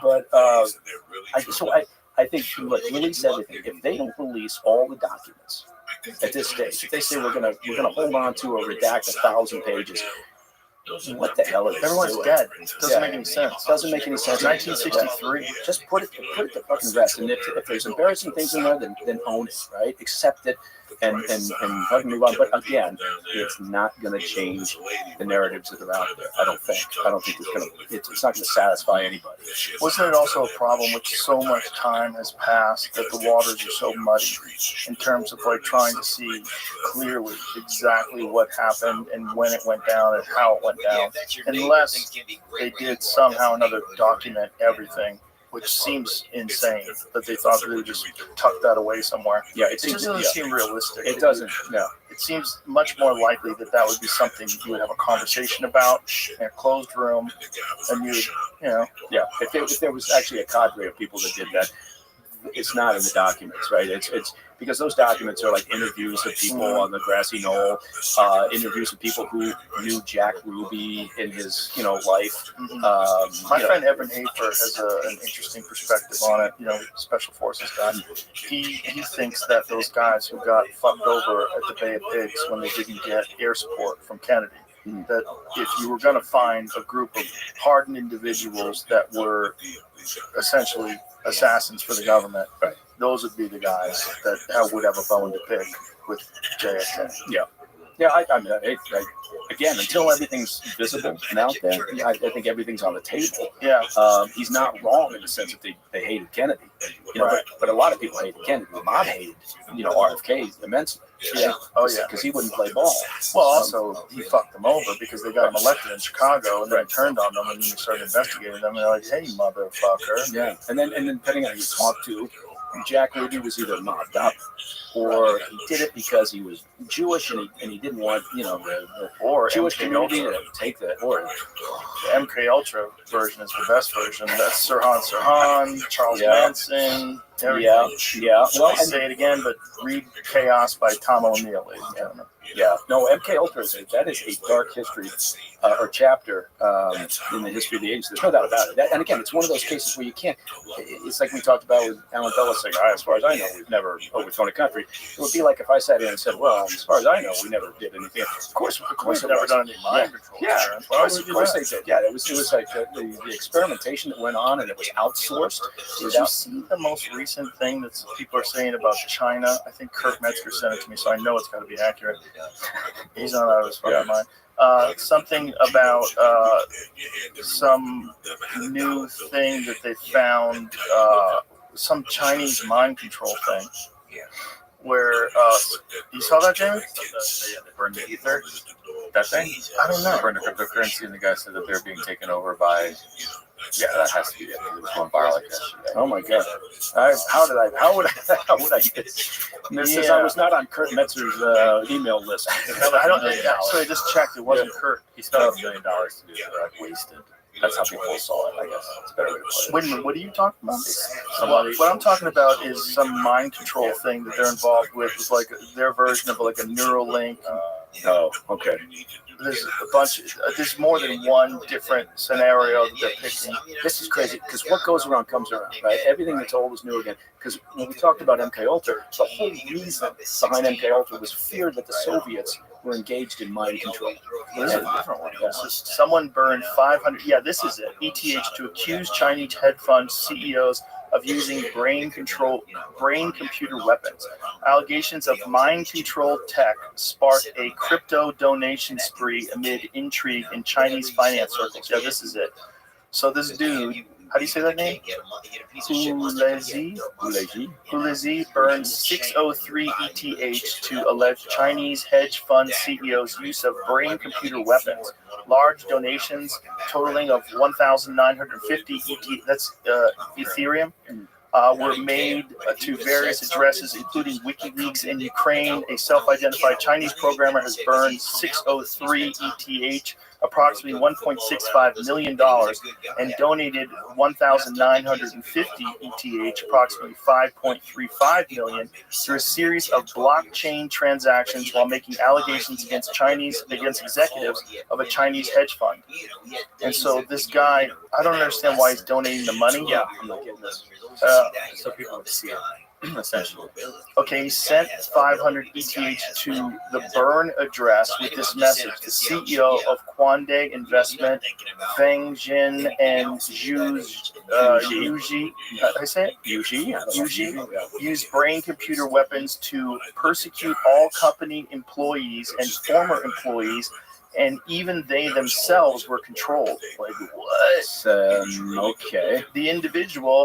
But I think, look, release everything. If they don't release all the documents at this stage, if they say we're gonna hold on to a redact 1,000 pages, what the hell is everyone's dead? Doesn't make any sense. Doesn't make any sense. 1963. Just put it to fucking rest. And if there's embarrassing things in there, then own it, right? Accept it and fucking move on. But again, it's not going to change the narratives that are out there. I don't think it's not going to satisfy anybody. Wasn't it also a problem with so much time has passed that the waters are so muddy in terms of like trying to see clearly exactly what happened and when it went down and how it went down, unless they did somehow or another document everything, which seems insane that they thought that they would just tuck that away somewhere. Yeah, it just doesn't seem realistic. It doesn't. No. It seems much more likely that would be something you would have a conversation about in a closed room, and yeah. If there was actually a cadre of people that did that, it's not in the documents, right? It's because those documents are like interviews of people on the grassy knoll, interviews of people who knew Jack Ruby in his life. My friend Evan Hafer has an interesting perspective on it. Special forces guy. He thinks that those guys who got fucked over at the Bay of Pigs when they didn't get air support from Kennedy, that if you were going to find a group of hardened individuals that were essentially assassins for the government, those would be the guys that would have a bone to pick with JFK. Yeah. I mean, again, until everything's visible and out there, I think everything's on the table. Yeah. He's not wrong in the sense that they hated Kennedy, but a lot of people hated Kennedy. The mob hated, RFK immensely. Yeah. Oh yeah. Because he wouldn't play ball. Well, also he fucked them over because they got him elected in Chicago, and then it turned on them, and then they started investigating them, and they're like, "Hey, motherfucker." Yeah. And then depending on who you talk to, Jack Ruby was either mobbed up, or he did it because he was Jewish and he didn't want the Jewish community to take that. Or the MK Ultra version is the best version. That's Sirhan, Charles Manson. Yeah. Well, I say it again, but read Chaos by Tom O'Neill, ladies and gentlemen. Yeah. No, MK Ultra is a dark history or chapter in the history of the age. There's no doubt about it. And again, it's one of those cases where you can't. It's like we talked about with Alan Dulles saying, as far as I know, we've never overthrown a country. It would be like if I sat here and said, well, as far as I know, we never did anything. Of course, we've never done any mind control. Yeah, of course they did. Yeah, it was like the experimentation that went on, and it was outsourced. Did you see the most recent thing that people are saying about China? I think Kurt Metzger sent it to me, so I know it's got to be accurate. He's not out of his fucking mind. Something about some new thing that they found, some Chinese mind control thing. Where you saw that, Jamie? They burned the ether. That thing? I don't know. Burned the cryptocurrency, and the guy said that they're being taken over by. Yeah, that has to be it. It was going viral like that. Oh my god! How would I get this? Says I was not on Kurt Metzger's email list. I don't know. So I just checked. It wasn't Kurt. He spent $1 million to do it. They're wasted. That's how people saw it, I guess. It's a better way to put it. Wait a minute, what are you talking about? What I'm talking about is some mind control thing that they're involved with. It's like their version of like a Neuralink. Oh, okay. There's a bunch. There's more than one different scenario that they're picking. This is crazy because what goes around comes around, right? Everything that's old is new again. Because when we talked about MK Ultra, the whole reason behind MK Ultra was fear that the Soviets were engaged in mind control. This is a different one. Someone burned 500. Yeah, this is it. ETH to accuse Chinese hedge fund CEOs of using brain-computer weapons. Allegations of mind-control tech sparked a crypto donation spree amid intrigue in Chinese finance circles. Yeah, this is it. So this dude How do you say that name? Hulezi burns 603 ETH to allege Chinese hedge fund CEO's use of brain-computer weapons. Large donations totaling of 1,950 ETH, that's Ethereum, were made to various addresses, including WikiLeaks in Ukraine. A self-identified Chinese programmer has burned 603 ETH, approximately $1.65 million, and donated 1,950 ETH, approximately $5.35 million, through a series of blockchain transactions while making allegations against executives of a Chinese hedge fund. And so this guy, I don't understand why he's donating the money. Yeah, I'm not getting this. So people would see it, essentially. Okay, he sent 500 ETH to the burn address with this message. The CEO of Quande Investment, Feng Jin, and Yuji, I say it? Yuji, used brain-computer weapons to persecute all company employees and former employees, and even they themselves were controlled. Like, what? Okay. The individual